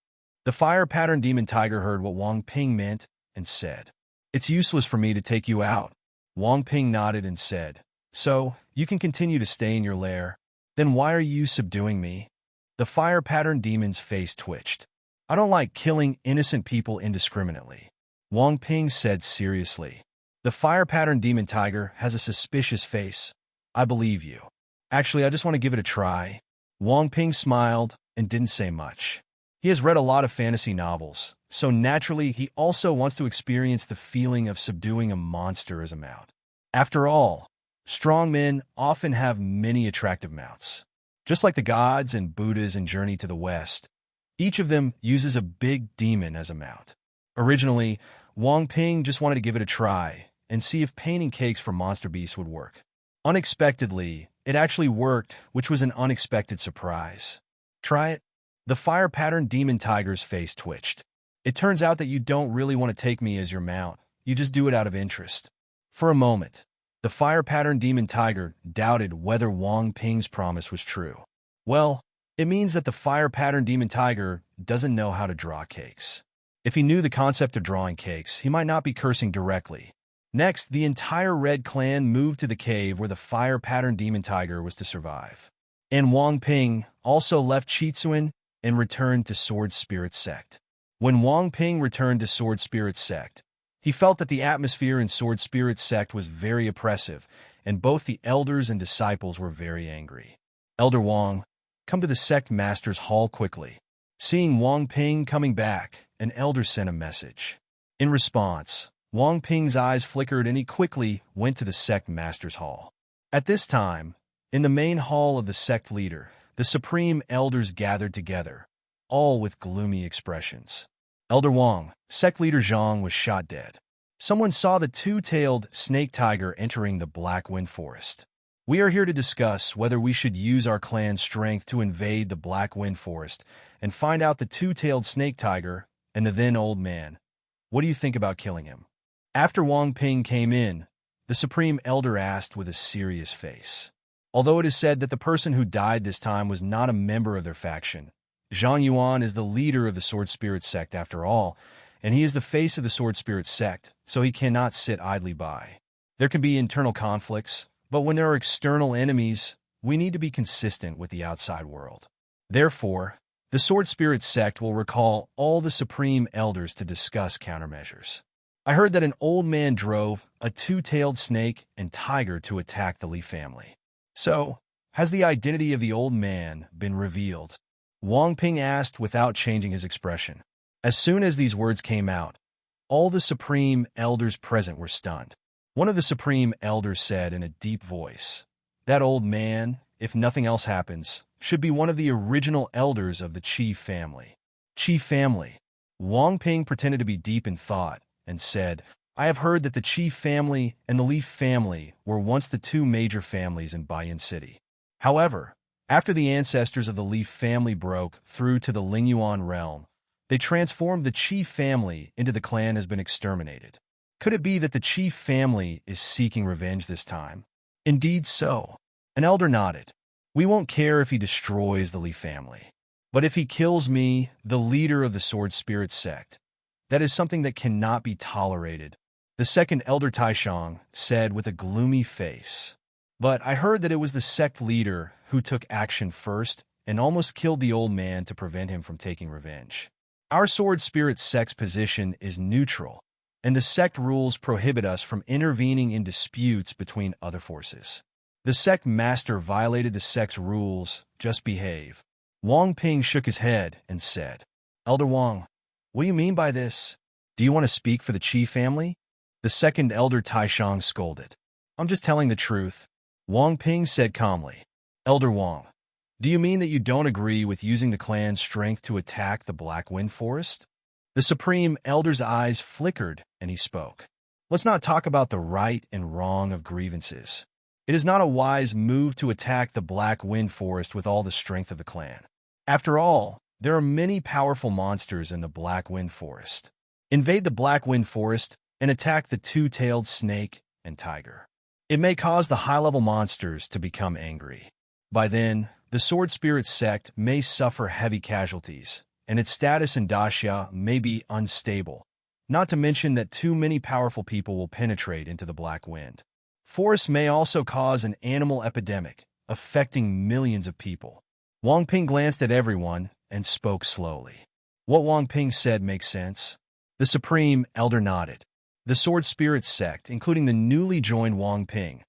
The fire-pattern demon tiger heard what Wang Ping meant and said, It's useless for me to take you out. Wang Ping nodded and said, So, you can continue to stay in your lair. Then why are you subduing me? The fire-pattern demon's face twitched. I don't like killing innocent people indiscriminately. Wang Ping said seriously. The fire-pattern demon tiger has a suspicious face. I believe you. Actually, I just want to give it a try. Wang Ping smiled and didn't say much. He has read a lot of fantasy novels, so naturally he also wants to experience the feeling of subduing a monster as a mount. After all, strong men often have many attractive mounts. Just like the gods and Buddhas in Journey to the West, each of them uses a big demon as a mount. Originally, Wang Ping just wanted to give it a try and see if painting cakes for monster beasts would work. Unexpectedly, it actually worked, which was an unexpected surprise. Try it. The fire-pattern demon tiger's face twitched. It turns out that you don't really want to take me as your mount. You just do it out of interest. For a moment, the fire-pattern demon tiger doubted whether Wang Ping's promise was true. Well, it means that the fire-pattern demon tiger doesn't know how to draw cakes. If he knew the concept of drawing cakes, he might not be cursing directly. Next, the entire Red Clan moved to the cave where the fire-pattern demon tiger was to survive. And Wang Ping also left Chitsuan and returned to Sword Spirit Sect. When Wang Ping returned to Sword Spirit Sect, he felt that the atmosphere in Sword Spirit Sect was very oppressive, and both the elders and disciples were very angry. Elder Wang, come to the sect master's hall quickly. Seeing Wang Ping coming back, an elder sent a message. In response, Wang Ping's eyes flickered and he quickly went to the sect master's hall. At this time, in the main hall of the sect leader, the supreme elders gathered together, all with gloomy expressions. Elder Wang, sect leader Zhang was shot dead. Someone saw the two-tailed snake tiger entering the Black Wind Forest. We are here to discuss whether we should use our clan's strength to invade the Black Wind Forest and find out the two-tailed snake tiger and the then old man. What do you think about killing him? After Wang Ping came in, the supreme elder asked with a serious face. Although it is said that the person who died this time was not a member of their faction, Zhang Yuan is the leader of the Sword Spirit Sect after all, and he is the face of the Sword Spirit Sect, so he cannot sit idly by. There can be internal conflicts, but when there are external enemies, we need to be consistent with the outside world. Therefore, the Sword Spirit Sect will recall all the Supreme Elders to discuss countermeasures. I heard that an old man drove a two-tailed snake and tiger to attack the Li family. So, has the identity of the old man been revealed? Wang Ping asked without changing his expression. As soon as these words came out, all the Supreme Elders present were stunned. One of the Supreme Elders said in a deep voice, That old man, if nothing else happens, should be one of the original elders of the Qi family. Qi family. Wang Ping pretended to be deep in thought and said, I have heard that the Qi family and the Li family were once the two major families in Baiyan City. However, after the ancestors of the Li family broke through to the Lingyuan realm, they transformed the Qi family into the clan has been exterminated. Could it be that the Qi family is seeking revenge this time? Indeed so. An elder nodded. We won't care if he destroys the Li family. But if he kills me, the leader of the Sword Spirit Sect, that is something that cannot be tolerated. The second elder Taishang said with a gloomy face. But I heard that it was the sect leader who took action first and almost killed the old man to prevent him from taking revenge. Our Sword Spirit Sect's position is neutral, and the sect rules prohibit us from intervening in disputes between other forces. The sect master violated the sect's rules. Just behave. Wang Ping shook his head and said, Elder Wang, what do you mean by this? Do you want to speak for the Qi family? The second elder Taishang scolded. I'm just telling the truth. Wang Ping said calmly. Elder Wang, do you mean that you don't agree with using the clan's strength to attack the Black Wind Forest? The Supreme Elder's eyes flickered, and he spoke. Let's not talk about the right and wrong of grievances. It is not a wise move to attack the Black Wind Forest with all the strength of the clan. After all, there are many powerful monsters in the Black Wind Forest. Invade the Black Wind Forest and attack the two-tailed snake and tiger. It may cause the high-level monsters to become angry. By then, the Sword Spirit sect may suffer heavy casualties, and its status in Daxia may be unstable, not to mention that too many powerful people will penetrate into the Black Wind. Forests may also cause an animal epidemic, affecting millions of people. Wang Ping glanced at everyone and spoke slowly. What Wang Ping said makes sense. The Supreme Elder nodded. The Sword Spirit sect, including the newly joined Wang Ping,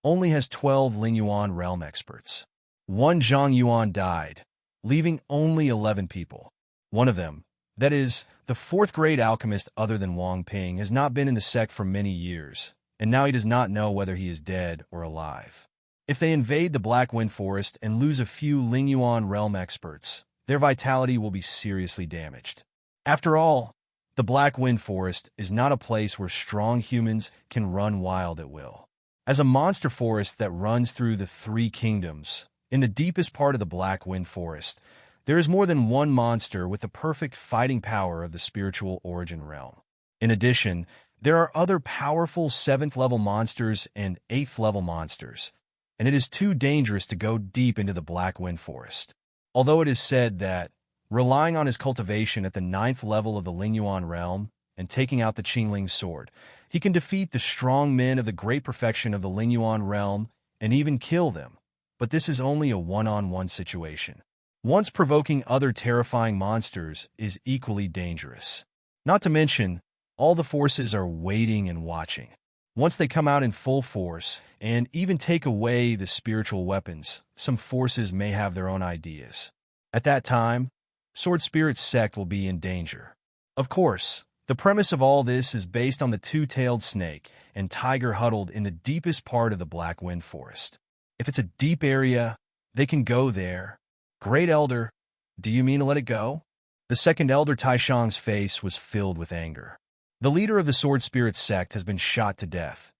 only has 12 Lingyuan realm experts. One Zhang Yuan died, leaving only 11 people. One of them, that is, the fourth-grade alchemist other than Wang Ping, has not been in the sect for many years, and now he does not know whether he is dead or alive. If they invade the Black Wind Forest and lose a few Lingyuan realm experts, their vitality will be seriously damaged. After all, the Black Wind Forest is not a place where strong humans can run wild at will. As a monster forest that runs through the three kingdoms, in the deepest part of the Black Wind Forest, there is more than one monster with the perfect fighting power of the spiritual origin realm. In addition, there are other powerful 7th-level monsters and 8th-level monsters, and it is too dangerous to go deep into the Black Wind Forest. Although it is said that, relying on his cultivation at the 9th level of the Lingyuan realm and taking out the Qingling sword, he can defeat the strong men of the great perfection of the Lingyuan realm and even kill them, but this is only a one-on-one situation. Once provoking other terrifying monsters is equally dangerous. Not to mention, all the forces are waiting and watching. Once they come out in full force and even take away the spiritual weapons, some forces may have their own ideas. At that time, Sword Spirit sect will be in danger. Of course, the premise of all this is based on the two-tailed snake and tiger huddled in the deepest part of the Black Wind Forest. If it's a deep area, they can go there. Great Elder, do you mean to let it go? The second Elder Taishang's face was filled with anger. The leader of the Sword Spirit sect has been shot to death.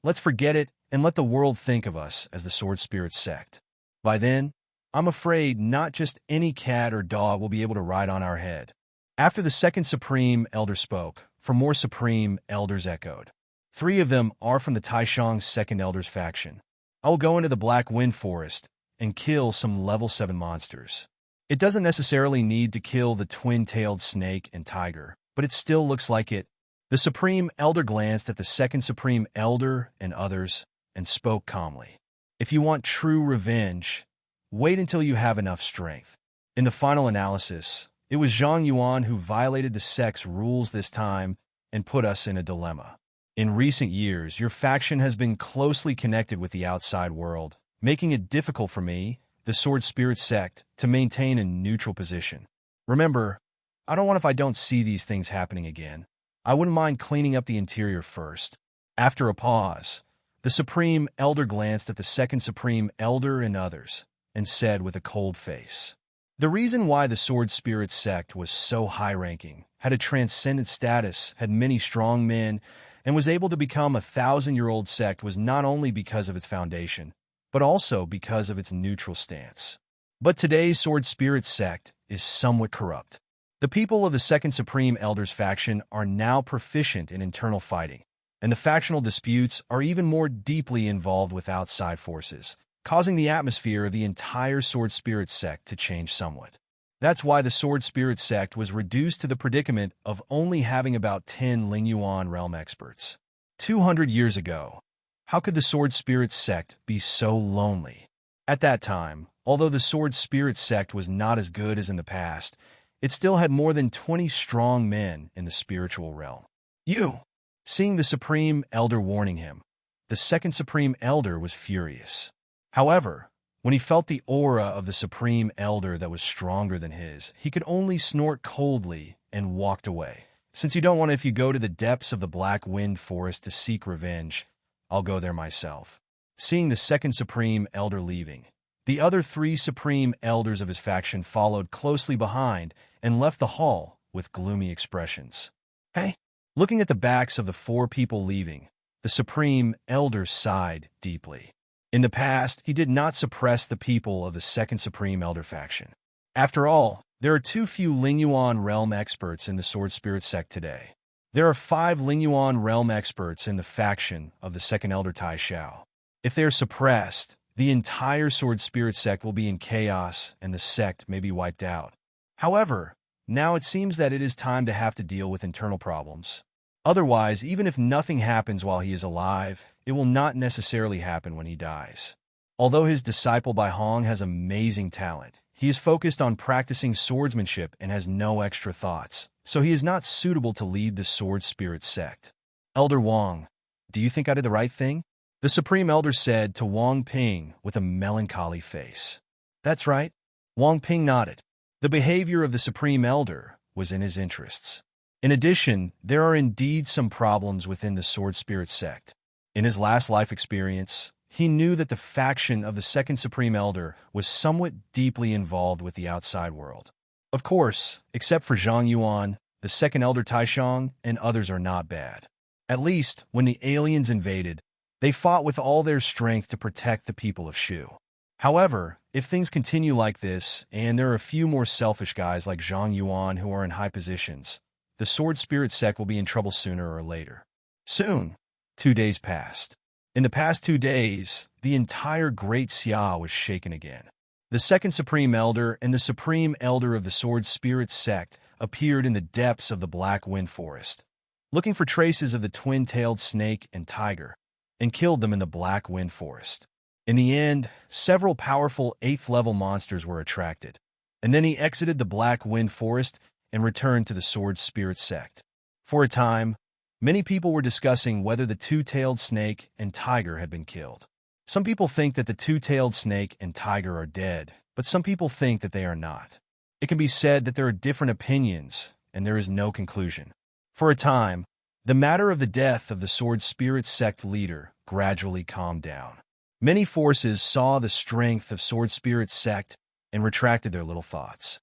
Let's forget it and let the world think of us as the Sword Spirit sect. By then, I'm afraid not just any cat or dog will be able to ride on our head. After the second Supreme Elder spoke, 4 more Supreme Elders echoed. 3 of them are from the Taishang's second Elder's faction. I will go into the Black Wind Forest and kill some level 7 monsters. It doesn't necessarily need to kill the twin-tailed snake and tiger, but it still looks like it. The Supreme Elder glanced at the second Supreme Elder and others and spoke calmly. If you want true revenge, wait until you have enough strength. In the final analysis, it was Zhang Yuan who violated the sect's rules this time and put us in a dilemma. In recent years, your faction has been closely connected with the outside world, making it difficult for me, the Sword Spirit sect, to maintain a neutral position. Remember, I don't want if I don't see these things happening again. I wouldn't mind cleaning up the interior first. After a pause, the Supreme Elder glanced at the second Supreme Elder and others, and said with a cold face, the reason why the Sword Spirit sect was so high-ranking, had a transcendent status, had many strong men, and was able to become a 1,000-year-old sect was not only because of its foundation, but also because of its neutral stance. But today's Sword Spirit sect is somewhat corrupt. The people of the second Supreme Elder's faction are now proficient in internal fighting, and the factional disputes are even more deeply involved with outside forces, causing the atmosphere of the entire Sword Spirit sect to change somewhat. That's why the Sword Spirit sect was reduced to the predicament of only having about 10 Lingyuan realm experts. 200 years ago, how could the Sword Spirit sect be so lonely? At that time, although the Sword Spirit sect was not as good as in the past, it still had more than 20 strong men in the spiritual realm. You! Seeing the Supreme Elder warning him, the second Supreme Elder was furious. However, when he felt the aura of the Supreme Elder that was stronger than his, he could only snort coldly and walked away. Since you don't want to, if you go to the depths of the Black Wind Forest to seek revenge, I'll go there myself. Seeing the second Supreme Elder leaving, the other 3 Supreme Elders of his faction followed closely behind and left the hall with gloomy expressions. Hey, looking at the backs of the 4 people leaving, the Supreme Elder sighed deeply. In the past, he did not suppress the people of the second Supreme Elder faction. After all, there are too few Lingyuan realm experts in the Sword Spirit sect today. There are 5 Lingyuan realm experts in the faction of the second Elder Tai Xiao. If they are suppressed, the entire Sword Spirit sect will be in chaos and the sect may be wiped out. However, now it seems that it is time to have to deal with internal problems. Otherwise, even if nothing happens while he is alive, it will not necessarily happen when he dies. Although his disciple Bai Hong has amazing talent, he is focused on practicing swordsmanship and has no extra thoughts, so he is not suitable to lead the Sword Spirit sect. Elder Wang, do you think I did the right thing? The Supreme Elder said to Wang Ping with a melancholy face. That's right. Wang Ping nodded. The behavior of the Supreme Elder was in his interests. In addition, there are indeed some problems within the Sword Spirit sect. In his last life experience, he knew that the faction of the second Supreme Elder was somewhat deeply involved with the outside world. Of course, except for Zhang Yuan, the second Elder Taishang, and others are not bad. At least, when the aliens invaded, they fought with all their strength to protect the people of Shu. However, if things continue like this, and there are a few more selfish guys like Zhang Yuan who are in high positions, the Sword Spirit sect will be in trouble sooner or later. Soon, 2 days passed. In the past 2 days, the entire Great Xia was shaken again. The second Supreme Elder and the Supreme Elder of the Sword Spirit sect appeared in the depths of the Black Wind Forest, looking for traces of the twin-tailed snake and tiger, and killed them in the Black Wind Forest. In the end, several powerful 8th-level monsters were attracted, and then he exited the Black Wind Forest and returned to the Sword Spirit sect. For a time, many people were discussing whether the 2-tailed snake and tiger had been killed. Some people think that the 2-tailed snake and tiger are dead, but some people think that they are not. It can be said that there are different opinions, and there is no conclusion. For a time, the matter of the death of the Sword Spirit sect leader gradually calmed down. Many forces saw the strength of Sword Spirit sect and retracted their little thoughts.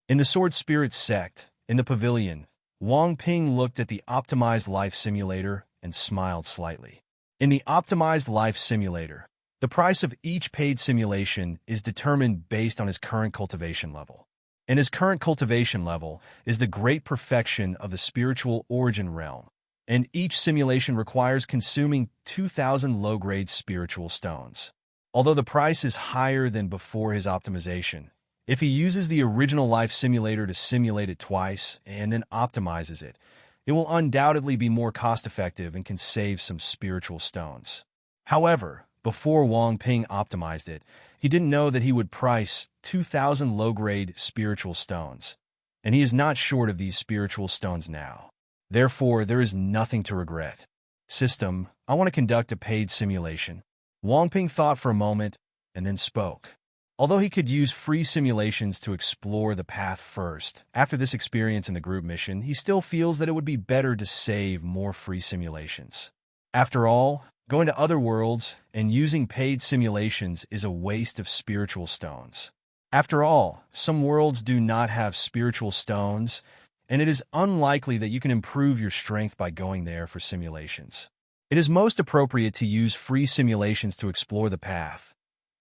In the Sword Spirit sect, in the pavilion, Wang Ping looked at the optimized life simulator and smiled slightly. In the optimized life simulator, the price of each paid simulation is determined based on his current cultivation level. And his current cultivation level is the great perfection of the spiritual origin realm, and each simulation requires consuming 2,000 low-grade spiritual stones. Although the price is higher than before his optimization, if he uses the original life simulator to simulate it twice and then optimizes it, it will undoubtedly be more cost-effective and can save some spiritual stones. However, before Wang Ping optimized it, he didn't know that he would price 2,000 low-grade spiritual stones, and he is not short of these spiritual stones now. Therefore, there is nothing to regret. System, I want to conduct a paid simulation. Wang Ping thought for a moment and then spoke. Although he could use free simulations to explore the path first, after this experience in the group mission, he still feels that it would be better to save more free simulations. After all, going to other worlds and using paid simulations is a waste of spiritual stones. After all, some worlds do not have spiritual stones, and it is unlikely that you can improve your strength by going there for simulations. It is most appropriate to use free simulations to explore the path,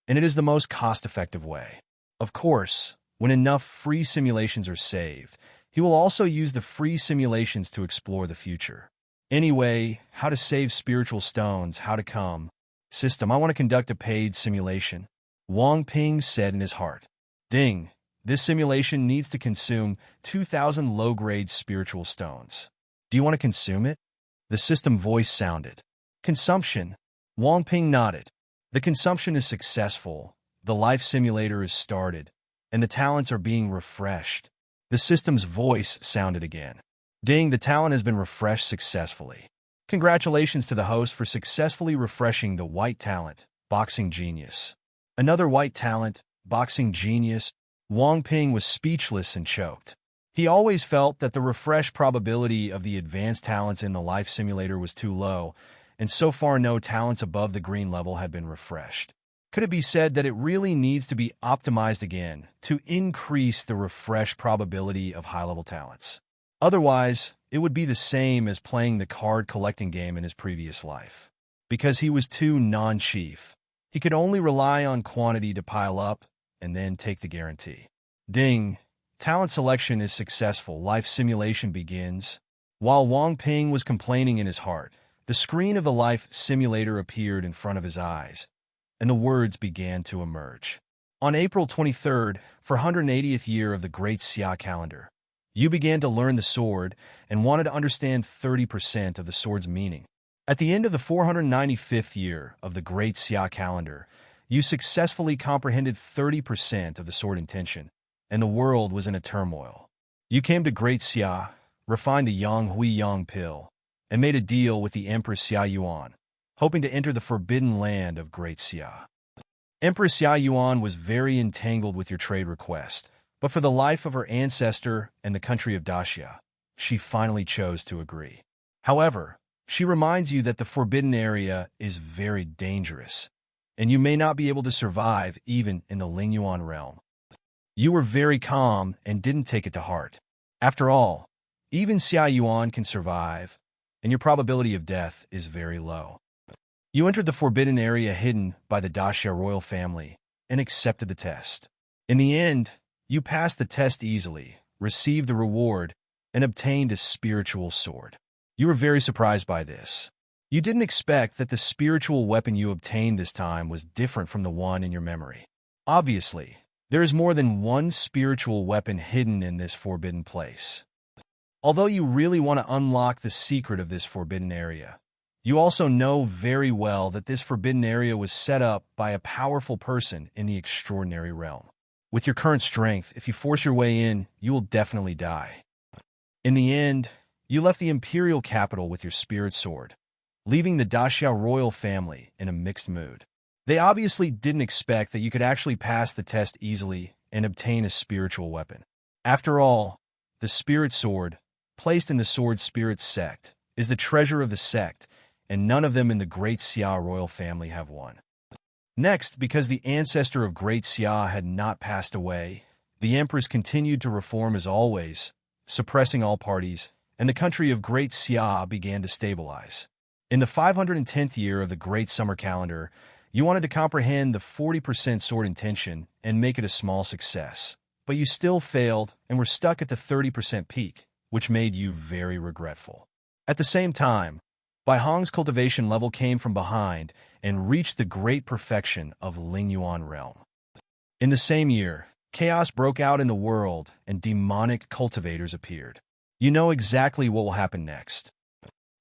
and it is the most cost-effective way. Of course, when enough free simulations are saved, he will also use the free simulations to explore the future. Anyway, how to save spiritual stones, how to come. System, I want to conduct a paid simulation. Wang Ping said in his heart. Ding, this simulation needs to consume 2,000 low-grade spiritual stones. Do you want to consume it? The system voice sounded. Consumption. Wang Ping nodded. The consumption is successful, the life simulator is started, and the talents are being refreshed. The system's voice sounded again. Ding, the talent has been refreshed successfully. Congratulations to the host for successfully refreshing the white talent, Boxing Genius. Another white talent, boxing genius, Wang Ping was speechless and choked. He always felt that the refresh probability of the advanced talents in the life simulator was too low, and so far no talents above the green level had been refreshed. Could it be said that it really needs to be optimized again to increase the refresh probability of high-level talents? Otherwise, it would be the same as playing the card-collecting game in his previous life. Because he was too non-chief, he could only rely on quantity to pile up and then take the guarantee. Ding! Talent selection is successful. Life simulation begins. While Wang Ping was complaining in his heart, the screen of the life simulator appeared in front of his eyes, and the words began to emerge. On April 23rd, for 180th year of the Great Xia calendar, you began to learn the sword and wanted to understand 30% of the sword's meaning. At the end of the 495th year of the Great Xia calendar, you successfully comprehended 30% of the sword intention, and the world was in a turmoil. You came to Great Xia, refined the Yang Hui Yang pill, and made a deal with the Empress Xia Yuan, hoping to enter the forbidden land of Great Xia. Empress Xia Yuan was very entangled with your trade request, but for the life of her ancestor and the country of Daxia, she finally chose to agree. However, she reminds you that the forbidden area is very dangerous, and you may not be able to survive even in the Lingyuan realm. You were very calm and didn't take it to heart. After all, even Xia Yuan can survive, and your probability of death is very low. You entered the forbidden area hidden by the Daxia royal family and accepted the test. In the end, you passed the test easily, received the reward, and obtained a spiritual sword. You were very surprised by this. You didn't expect that the spiritual weapon you obtained this time was different from the one in your memory. Obviously, there is more than one spiritual weapon hidden in this forbidden place. Although you really want to unlock the secret of this forbidden area, you also know very well that this forbidden area was set up by a powerful person in the extraordinary realm. With your current strength, if you force your way in, you will definitely die. In the end, you left the imperial capital with your spirit sword, leaving the Daxia royal family in a mixed mood. They obviously didn't expect that you could actually pass the test easily and obtain a spiritual weapon. After all, the spirit sword, placed in the sword spirit sect, is the treasure of the sect, and none of them in the Great Xia royal family have one. Next, because the ancestor of Great Xia had not passed away, the empress continued to reform as always, suppressing all parties, and the country of Great Xia began to stabilize. In the 510th year of the Great Summer Calendar, you wanted to comprehend the 40% sword intention and make it a small success, but you still failed and were stuck at the 30% peak, which made you very regretful. At the same time, Bai Hong's cultivation level came from behind and reached the great perfection of Lingyuan realm. In the same year, chaos broke out in the world and demonic cultivators appeared. You know exactly what will happen next.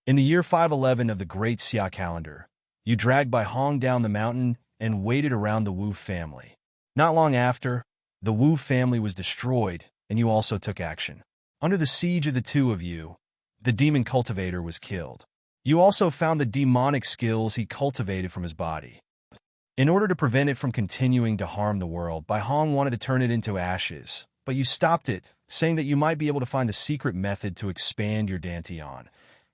In the year 511 of the Great Xia calendar, you dragged Bai Hong down the mountain and waited around the Wu family. Not long after, the Wu family was destroyed, and you also took action. Under the siege of the two of you, the demon cultivator was killed. You also found the demonic skills he cultivated from his body. In order to prevent it from continuing to harm the world, Bai Hong wanted to turn it into ashes, but you stopped it, saying that you might be able to find the secret method to expand your Dantian,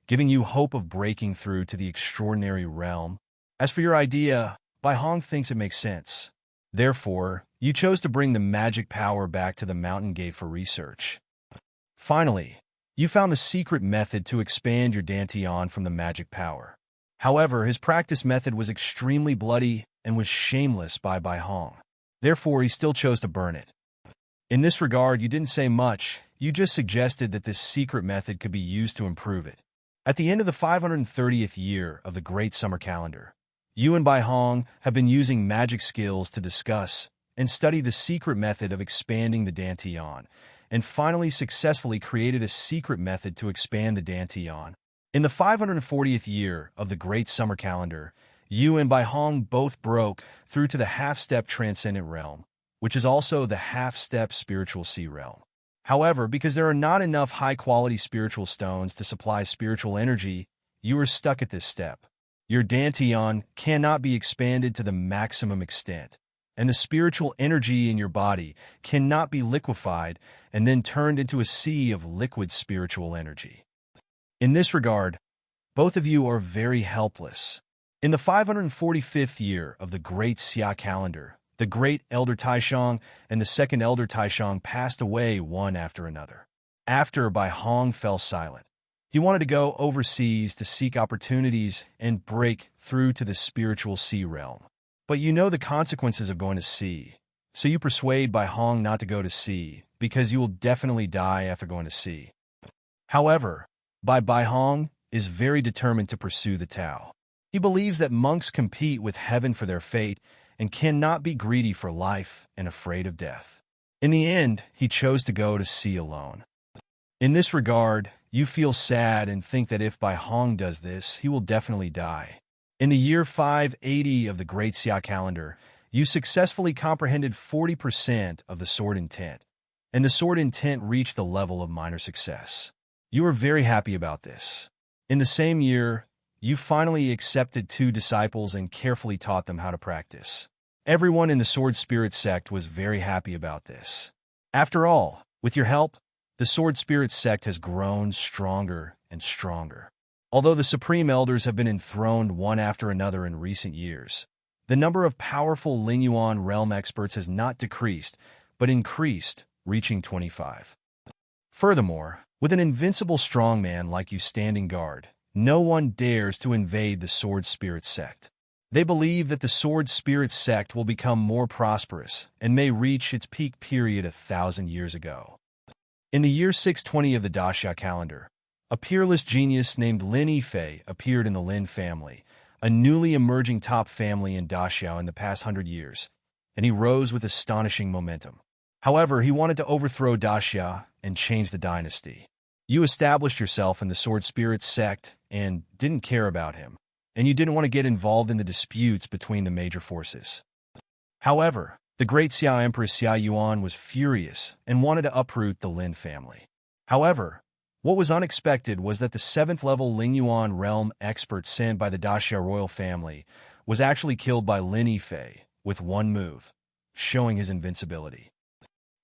giving you hope of breaking through to the extraordinary realm. As for your idea, Bai Hong thinks it makes sense. Therefore, you chose to bring the magic power back to the mountain gate for research. Finally, you found the secret method to expand your Dantian from the magic power. However, his practice method was extremely bloody and was shameless by Bai Hong. Therefore, he still chose to burn it. In this regard, you didn't say much, you just suggested that this secret method could be used to improve it. At the end of the 530th year of the Great Summer Calendar, you and Bai Hong have been using magic skills to discuss and study the secret method of expanding the Dantian, and finally successfully created a secret method to expand the Dantian. In the 540th year of the Great Summer Calendar, you and Bai Hong both broke through to the half-step transcendent realm, which is also the half-step spiritual sea realm. However, because there are not enough high-quality spiritual stones to supply spiritual energy, you are stuck at this step. Your Dantian cannot be expanded to the maximum extent, and the spiritual energy in your body cannot be liquefied and then turned into a sea of liquid spiritual energy. In this regard, both of you are very helpless. In the 545th year of the Great Xia calendar, the Great Elder Taishang and the Second Elder Taishang passed away one after another. After Bai Hong fell silent, he wanted to go overseas to seek opportunities and break through to the spiritual sea realm. But you know the consequences of going to sea, so you persuade Bai Hong not to go to sea, because you will definitely die after going to sea. However, Bai Hong is very determined to pursue the Tao. He believes that monks compete with heaven for their fate and cannot be greedy for life and afraid of death. In the end, he chose to go to sea alone. In this regard, you feel sad and think that if Bai Hong does this, he will definitely die. In the year 580 of the Great Xia calendar, you successfully comprehended 40% of the sword intent, and the sword intent reached the level of minor success. You are very happy about this. In the same year, you finally accepted 2 disciples and carefully taught them how to practice. Everyone in the Sword Spirit sect was very happy about this. After all, with your help, the Sword Spirit sect has grown stronger and stronger. Although the Supreme Elders have been enthroned one after another in recent years, the number of powerful Lingyuan realm experts has not decreased, but increased, reaching 25. Furthermore, with an invincible strongman like you standing guard, no one dares to invade the Sword Spirit sect. They believe that the Sword Spirit sect will become more prosperous and may reach its peak period 1,000 years ago. In the year 620 of the Daxia calendar, a peerless genius named Lin Yifei appeared in the Lin family, a newly emerging top family in Daxia in the past 100 years, and he rose with astonishing momentum. However, he wanted to overthrow Daxia and change the dynasty. You established yourself in the Sword Spirit sect and didn't care about him, and you didn't want to get involved in the disputes between the major forces. However, the great Xia Empress Xia Yuan was furious and wanted to uproot the Lin family. However, what was unexpected was that the 7th-level Lingyuan realm expert sent by the Daxia royal family was actually killed by Lin Yifei with one move, showing his invincibility.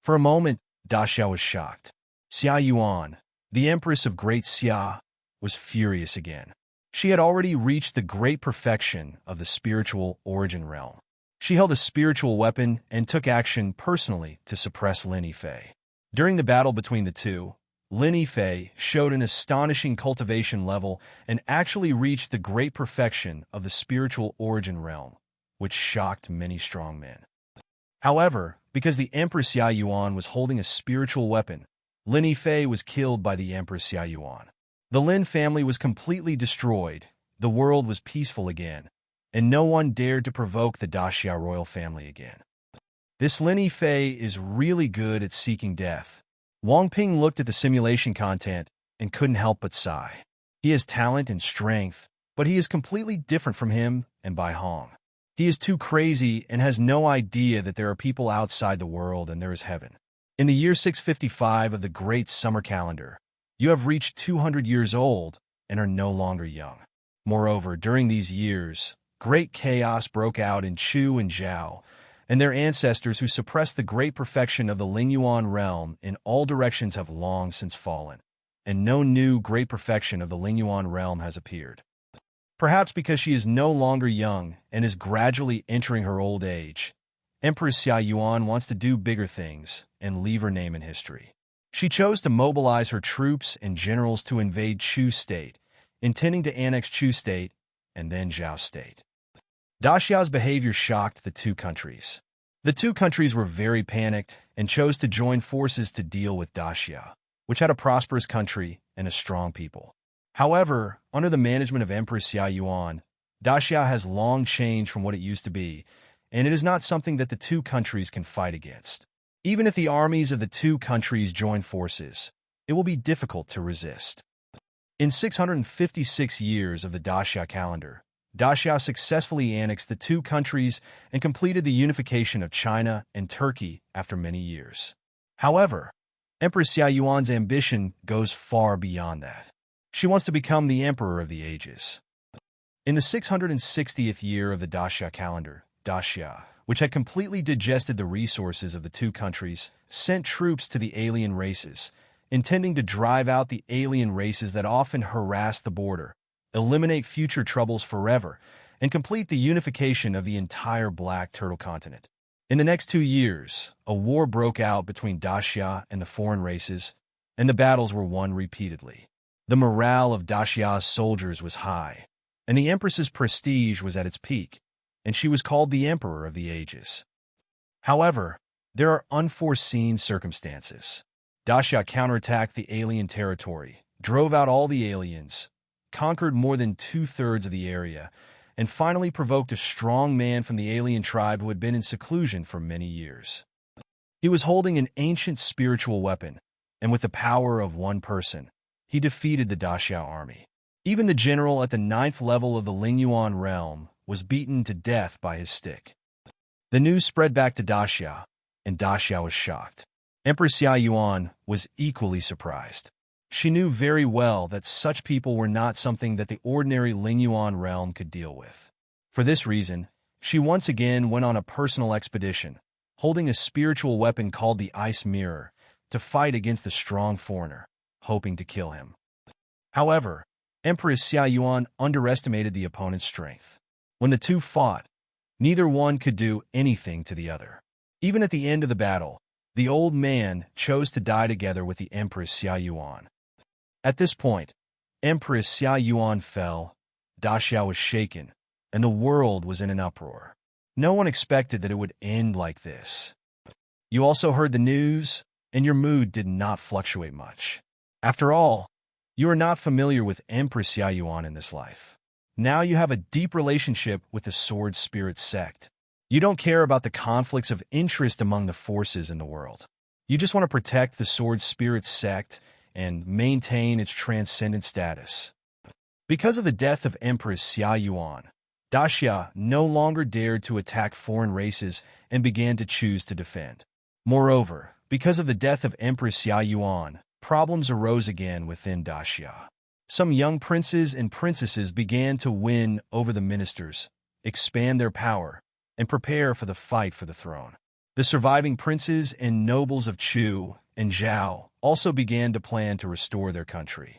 For a moment, Daxia was shocked. Xia Yuan, the Empress of Great Xia, was furious again. She had already reached the great perfection of the spiritual origin realm. She held a spiritual weapon and took action personally to suppress Lin Yifei. During the battle between the two, Lin Yifei showed an astonishing cultivation level and actually reached the great perfection of the spiritual origin realm, which shocked many strong men. However, because the Empress Xia Yuan was holding a spiritual weapon, Lin Yifei was killed by the Empress Xia Yuan. The Lin family was completely destroyed, the world was peaceful again, and no one dared to provoke the Daxia royal family again. This Lin Yifei is really good at seeking death. Wang Ping looked at the simulation content and couldn't help but sigh. He has talent and strength, but he is completely different from him and Bai Hong. He is too crazy and has no idea that there are people outside the world and there is heaven. In the year 655 of the Great Summer Calendar, you have reached 200 years old and are no longer young. Moreover, during these years, great chaos broke out in Chu and Zhao, and their ancestors who suppressed the great perfection of the Lingyuan realm in all directions have long since fallen, and no new great perfection of the Lingyuan realm has appeared. Perhaps because she is no longer young and is gradually entering her old age, Empress Xia Yuan wants to do bigger things and leave her name in history. She chose to mobilize her troops and generals to invade Chu State, intending to annex Chu State and then Zhao State. Daxia's behavior shocked the two countries. The two countries were very panicked and chose to join forces to deal with Daxia, which had a prosperous country and a strong people. However, under the management of Empress Xia Yuan, Daxia has long changed from what it used to be, and it is not something that the two countries can fight against. Even if the armies of the two countries join forces, it will be difficult to resist. In 656 years of the Daxia calendar, Daxia successfully annexed the two countries and completed the unification of China and Turkey after many years. However, Empress Xia Yuan's ambition goes far beyond that. She wants to become the Emperor of the Ages. In the 660th year of the Daxia calendar, Daxia, which had completely digested the resources of the two countries, sent troops to the alien races, intending to drive out the alien races that often harassed the border, eliminate future troubles forever, and complete the unification of the entire Black Turtle continent. In the next 2 years, a war broke out between Daxia and the foreign races, and the battles were won repeatedly. The morale of Daxia's soldiers was high, and the Empress's prestige was at its peak, and she was called the Emperor of the Ages. However, there are unforeseen circumstances. Daxia counterattacked the alien territory, drove out all the aliens, conquered more than 2/3 of the area, and finally provoked a strong man from the alien tribe who had been in seclusion for many years. He was holding an ancient spiritual weapon, and with the power of one person, he defeated the Daxia army. Even the general at the 9th level of the Lingyuan realm was beaten to death by his stick. The news spread back to Daxia, and Daxia was shocked. Empress Xia Yuan was equally surprised. She knew very well that such people were not something that the ordinary Lingyuan realm could deal with. For this reason, she once again went on a personal expedition, holding a spiritual weapon called the Ice Mirror, to fight against the strong foreigner, hoping to kill him. However, Empress Xia Yuan underestimated the opponent's strength. When the two fought, neither one could do anything to the other. Even at the end of the battle, the old man chose to die together with the Empress Xia Yuan. At this point, Empress Xia Yuan fell, Daxia was shaken, and the world was in an uproar. No one expected that it would end like this. You also heard the news, and your mood did not fluctuate much. After all, you are not familiar with Empress Xia Yuan in this life. Now you have a deep relationship with the Sword Spirit sect. You don't care about the conflicts of interest among the forces in the world. You just want to protect the Sword Spirit sect and maintain its transcendent status. Because of the death of Empress Xia Yuan, Daxia no longer dared to attack foreign races and began to choose to defend. Moreover, because of the death of Empress Xia Yuan, problems arose again within Daxia. Some young princes and princesses began to win over the ministers, expand their power, and prepare for the fight for the throne. The surviving princes and nobles of Chu and Zhao also began to plan to restore their country.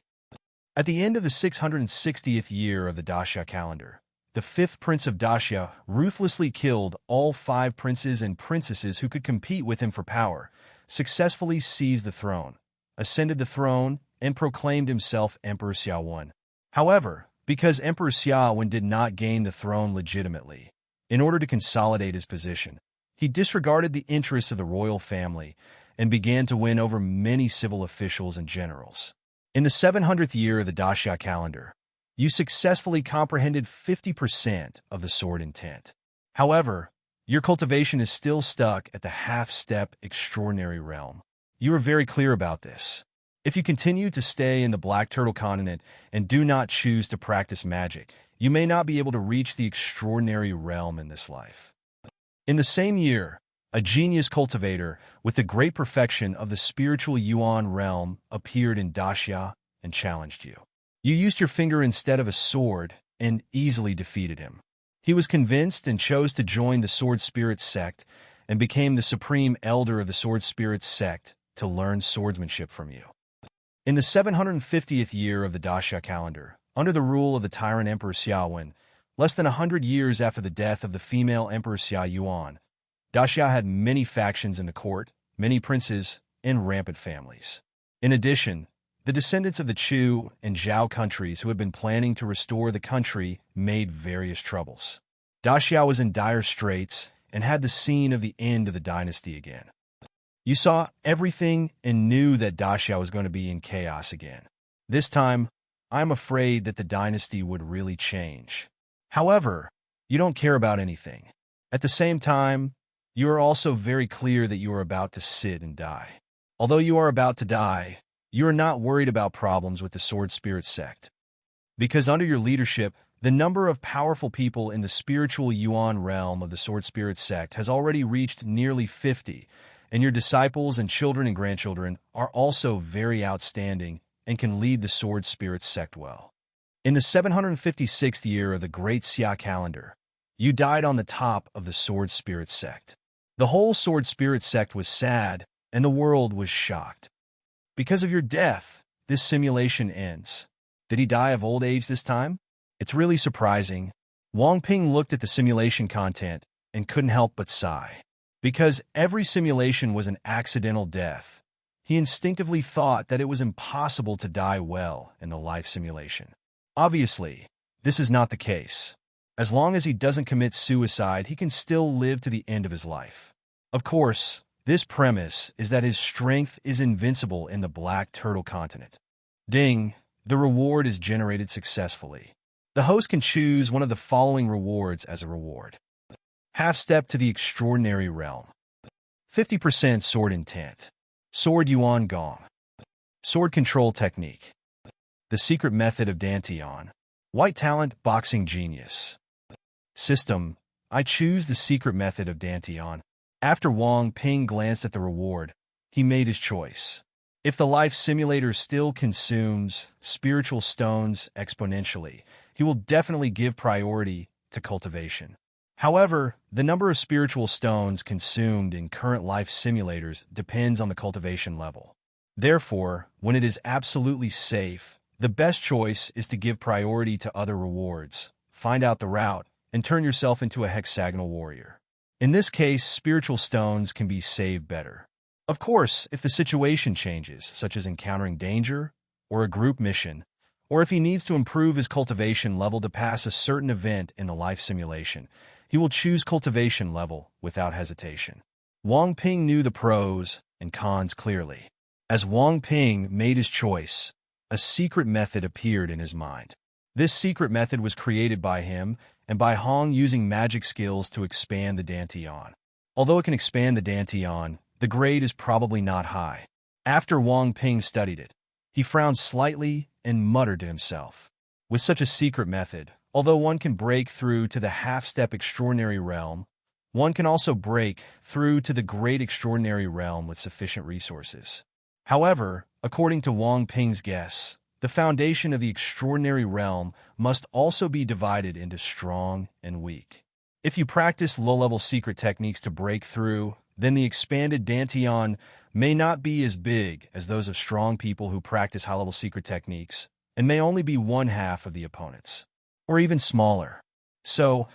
At the end of the 660th year of the Daxia calendar, the 5th prince of Daxia ruthlessly killed all 5 princes and princesses who could compete with him for power, successfully seized the throne, ascended the throne, and proclaimed himself Emperor Xiaowen. However, because Emperor Xiaowen did not gain the throne legitimately, in order to consolidate his position, he disregarded the interests of the royal family and began to win over many civil officials and generals. In the 700th year of the Daxia calendar, you successfully comprehended 50% of the sword intent. However, your cultivation is still stuck at the half-step extraordinary realm. You are very clear about this. If you continue to stay in the Black Turtle continent and do not choose to practice magic, you may not be able to reach the extraordinary realm in this life. In the same year, a genius cultivator with the great perfection of the spiritual Yuan realm appeared in Daxia and challenged you. You used your finger instead of a sword and easily defeated him. He was convinced and chose to join the Sword Spirit sect and became the supreme elder of the Sword Spirit sect to learn swordsmanship from you. In the 750th year of the Daxia calendar, under the rule of the tyrant Emperor Xiaowen, less than 100 years after the death of the female Emperor Xia Yuan, Daxia had many factions in the court, many princes, and rampant families. In addition, the descendants of the Chu and Zhao countries who had been planning to restore the country made various troubles. Daxia was in dire straits and had the scene of the end of the dynasty again. You saw everything and knew that Daxia was going to be in chaos again. This time, I'm afraid that the dynasty would really change. However, you don't care about anything. At the same time, you are also very clear that you are about to sit and die. Although you are about to die, you are not worried about problems with the Sword Spirit sect. Because under your leadership, the number of powerful people in the spiritual Yuan realm of the Sword Spirit sect has already reached nearly 50, and your disciples and children and grandchildren are also very outstanding and can lead the Sword Spirit sect well. In the 756th year of the Great Xia calendar, You died on the top of the Sword Spirit sect. The whole Sword Spirit sect was sad, and the world was shocked. Because of your death, this simulation ends. Did he die of old age this time? It's really surprising. Wang Ping looked at the simulation content and couldn't help but sigh. Because every simulation was an accidental death, he instinctively thought that it was impossible to die well in the life simulation. Obviously, this is not the case. As long as he doesn't commit suicide, he can still live to the end of his life. Of course, this premise is that his strength is invincible in the Black Turtle continent. Ding, the reward is generated successfully. The host can choose one of the following rewards as a reward. Half step to the extraordinary realm. 50% sword intent. Sword Yuan Gong. Sword control technique. The secret method of Dantian. White talent boxing genius. System. I choose the secret method of Dantian. After Wang Ping glanced at the reward, he made his choice. If the life simulator still consumes spiritual stones exponentially, he will definitely give priority to cultivation. However, the number of spiritual stones consumed in current life simulators depends on the cultivation level. Therefore, when it is absolutely safe, the best choice is to give priority to other rewards, find out the route, and turn yourself into a hexagonal warrior. In this case, spiritual stones can be saved better. Of course, if the situation changes, such as encountering danger, or a group mission, or if he needs to improve his cultivation level to pass a certain event in the life simulation, he will choose cultivation level without hesitation. Wang Ping knew the pros and cons clearly. As Wang Ping made his choice, a secret method appeared in his mind. This secret method was created by him and by Hong using magic skills to expand the Dantian. Although it can expand the Dantian, the grade is probably not high. After Wang Ping studied it, he frowned slightly and muttered to himself. With such a secret method, although one can break through to the half-step extraordinary realm, one can also break through to the great extraordinary realm with sufficient resources. However, according to Wang Ping's guess, the foundation of the extraordinary realm must also be divided into strong and weak. If you practice low-level secret techniques to break through, then the expanded Dantian may not be as big as those of strong people who practice high-level secret techniques, and may only be one half of the opponent's, or even smaller. So,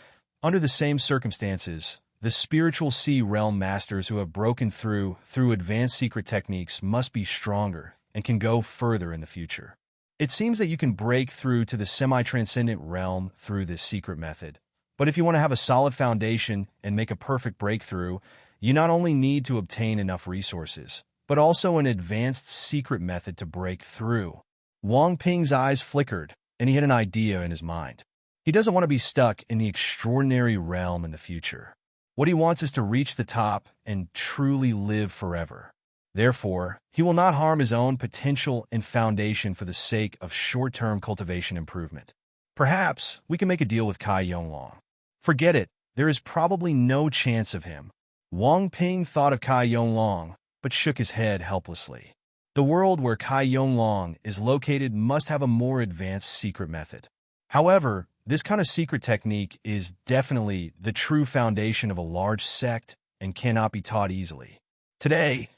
under the same circumstances, the spiritual sea realm masters who have broken through advanced secret techniques must be stronger and can go further in the future. It seems that you can break through to the semi-transcendent realm through this secret method, but if you want to have a solid foundation and make a perfect breakthrough, you not only need to obtain enough resources, but also an advanced secret method to break through. Wang Ping's eyes flickered, and he had an idea in his mind. He doesn't want to be stuck in the extraordinary realm in the future. What he wants is to reach the top and truly live forever. Therefore, he will not harm his own potential and foundation for the sake of short-term cultivation improvement. Perhaps we can make a deal with Kai Yonglong. Forget it, there is probably no chance of him. Wang Ping thought of Kai Yonglong, but shook his head helplessly. The world where Kai Yonglong is located must have a more advanced secret method. However, this kind of secret technique is definitely the true foundation of a large sect and cannot be taught easily. Today,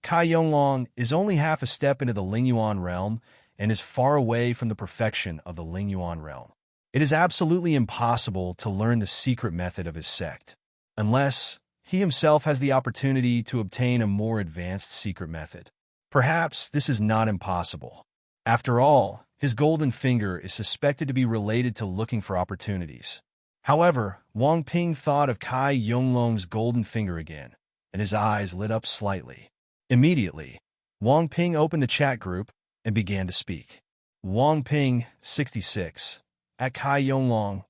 Kai Yonglong is only half a step into the Lingyuan realm and is far away from the perfection of the Lingyuan realm. It is absolutely impossible to learn the secret method of his sect, unless he himself has the opportunity to obtain a more advanced secret method. Perhaps this is not impossible. After all, his golden finger is suspected to be related to looking for opportunities. However, Wang Ping thought of Kai Yonglong's golden finger again, and his eyes lit up slightly. Immediately, Wang Ping opened the chat group and began to speak. Wang Ping, 66. At Kai Yonglong.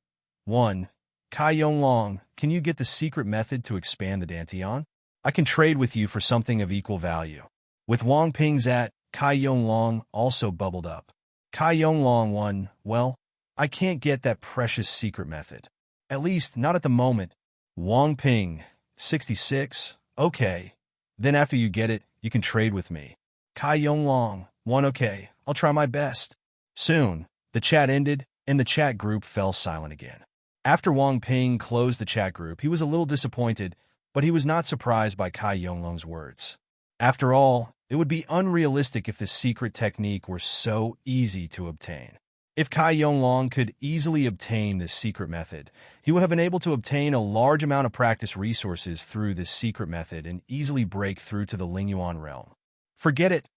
1. Kai Yonglong, can you get the secret method to expand the Dantian? I can trade with you for something of equal value. With Wang Ping's at, Kai Yonglong also bubbled up. Kai Yonglong 1. Well, I can't get that precious secret method. At least, not at the moment. Wang Ping, 66. Okay. Then after you get it, you can trade with me. Kai Yonglong 1. Okay, I'll try my best. Soon, the chat ended, and the chat group fell silent again. After Wang Ping closed the chat group, he was a little disappointed, but he was not surprised by Kai Yonglong's words. After all, it would be unrealistic if this secret technique were so easy to obtain. If Kai Yonglong could easily obtain this secret method, he would have been able to obtain a large amount of practice resources through this secret method and easily break through to the Lingyuan realm. Forget it.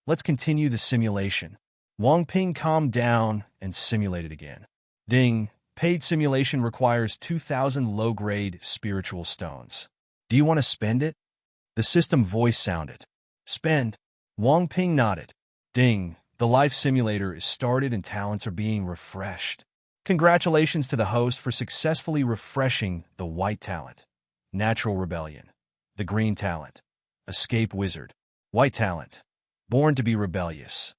Let's continue the simulation. Wang Ping calmed down and simulated again. Ding. Paid simulation requires 2,000 low-grade spiritual stones. Do you want to spend it? The system voice sounded. Spend. Wang Ping nodded. Ding. The life simulator is started and talents are being refreshed. Congratulations to the host for successfully refreshing the white talent. Natural rebellion. The green talent. Escape wizard. White talent. Born to be rebellious.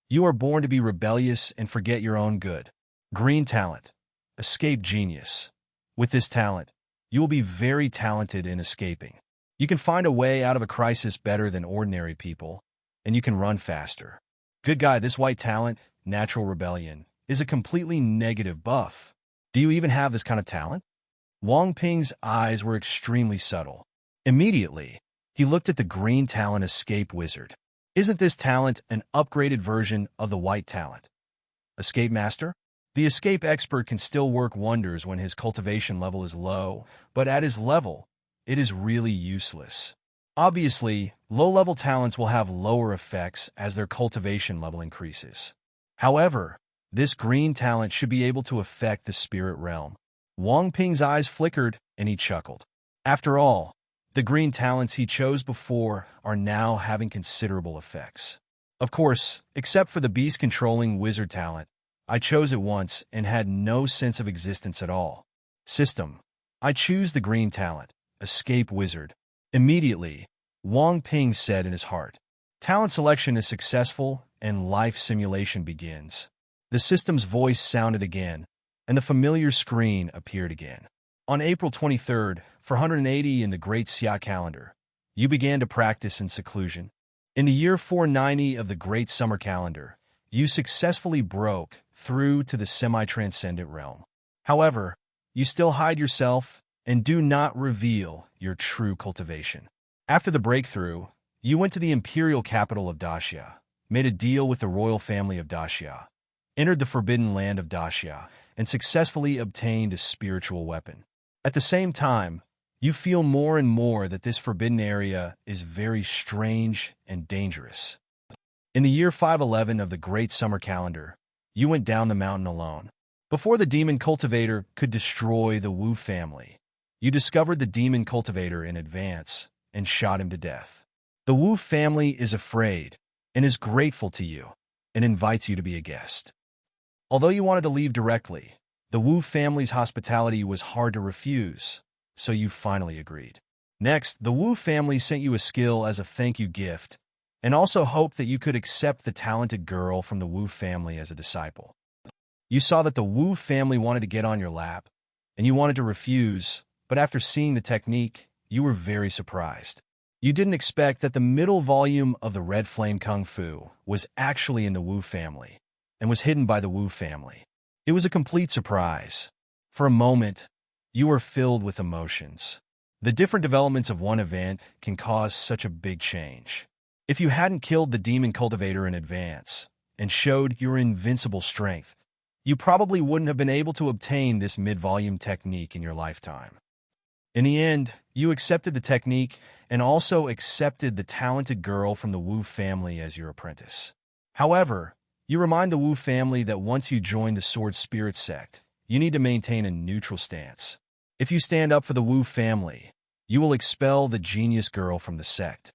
You are born to be rebellious and forget your own good. Green talent. Escape genius. With this talent, you will be very talented in escaping. You can find a way out of a crisis better than ordinary people, and you can run faster. Good guy, this white talent, natural rebellion, is a completely negative buff. Do you even have this kind of talent? Wang Ping's eyes were extremely subtle. Immediately, he looked at the green talent escape wizard. Isn't this talent an upgraded version of the white talent? Escape master? The escape expert can still work wonders when his cultivation level is low, but at his level, it is really useless. Obviously, low-level talents will have lower effects as their cultivation level increases. However, this green talent should be able to affect the spirit realm. Wang Ping's eyes flickered, and he chuckled. After all, the green talents he chose before are now having considerable effects. Of course, except for the beast-controlling wizard talent, I chose it once and had no sense of existence at all. System. I choose the green talent, escape wizard. Immediately, Wang Ping said in his heart, talent selection is successful and life simulation begins. The system's voice sounded again, and the familiar screen appeared again. On April 23rd, 480 in the Great Xia calendar, you began to practice in seclusion. In the year 490 of the Great Summer calendar, you successfully broke through to the semi-transcendent realm. However, you still hide yourself and do not reveal your true cultivation. After the breakthrough, you went to the imperial capital of Daxia, made a deal with the royal family of Daxia, entered the forbidden land of Daxia, and successfully obtained a spiritual weapon. At the same time, you feel more and more that this forbidden area is very strange and dangerous. In the year 511 of the Great Summer calendar, you went down the mountain alone. Before the demon cultivator could destroy the Wu family, you discovered the demon cultivator in advance and shot him to death. The Wu family is afraid and is grateful to you and invites you to be a guest. Although you wanted to leave directly, the Wu family's hospitality was hard to refuse, so you finally agreed. Next, the Wu family sent you a skill as a thank you gift and also hoped that you could accept the talented girl from the Wu family as a disciple. You saw that the Wu family wanted to get on your lap, and you wanted to refuse, but after seeing the technique, you were very surprised. You didn't expect that the middle volume of the Red Flame Kung Fu was actually in the Wu family, and was hidden by the Wu family. It was a complete surprise. For a moment, you were filled with emotions. The different developments of one event can cause such a big change. If you hadn't killed the demon cultivator in advance and showed your invincible strength, you probably wouldn't have been able to obtain this mid-volume technique in your lifetime. In the end, you accepted the technique and also accepted the talented girl from the Wu family as your apprentice. However, you remind the Wu family that once you join the Sword Spirit sect, you need to maintain a neutral stance. If you stand up for the Wu family, you will expel the genius girl from the sect.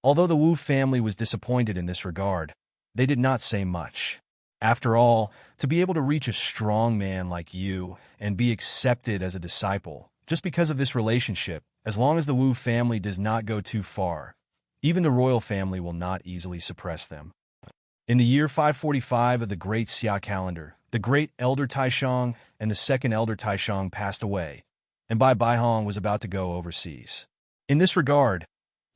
Although the Wu family was disappointed in this regard, they did not say much. After all, to be able to reach a strong man like you and be accepted as a disciple, just because of this relationship, as long as the Wu family does not go too far, even the royal family will not easily suppress them. In the year 545 of the Great Xia calendar, the Great Elder Taishang and the Second Elder Taishang passed away, and Bai Baihong was about to go overseas. In this regard,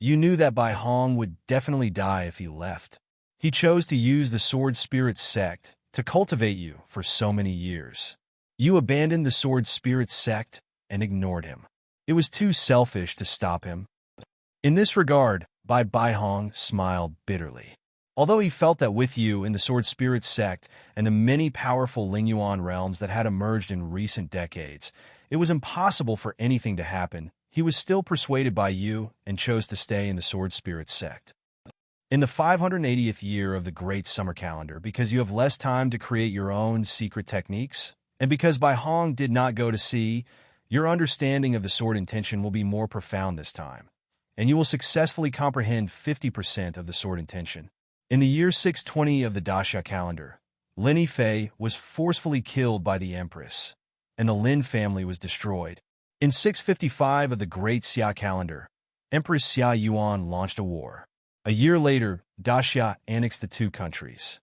you knew that Bai Hong would definitely die if he left. He chose to use the Sword Spirit sect to cultivate you for so many years. You abandoned the sword spirit sect and ignored him. It was too selfish to stop him. In this regard, Bai Hong smiled bitterly. Although he felt that with you in the sword spirit sect and the many powerful Lingyuan realms that had emerged in recent decades, it was impossible for anything to happen, he was still persuaded by you and chose to stay in the sword spirit sect. In the 580th year of the Great Summer Calendar, because you have less time to create your own secret techniques, and because Bai Hong did not go to sea, your understanding of the sword intention will be more profound this time, and you will successfully comprehend 50% of the sword intention. In the year 620 of the Daxia calendar, Lin Yifei was forcefully killed by the Empress, and the Lin family was destroyed. In 655 of the Great Xia calendar, Empress Xia Yuan launched a war. A year later, Daxia annexed the two countries.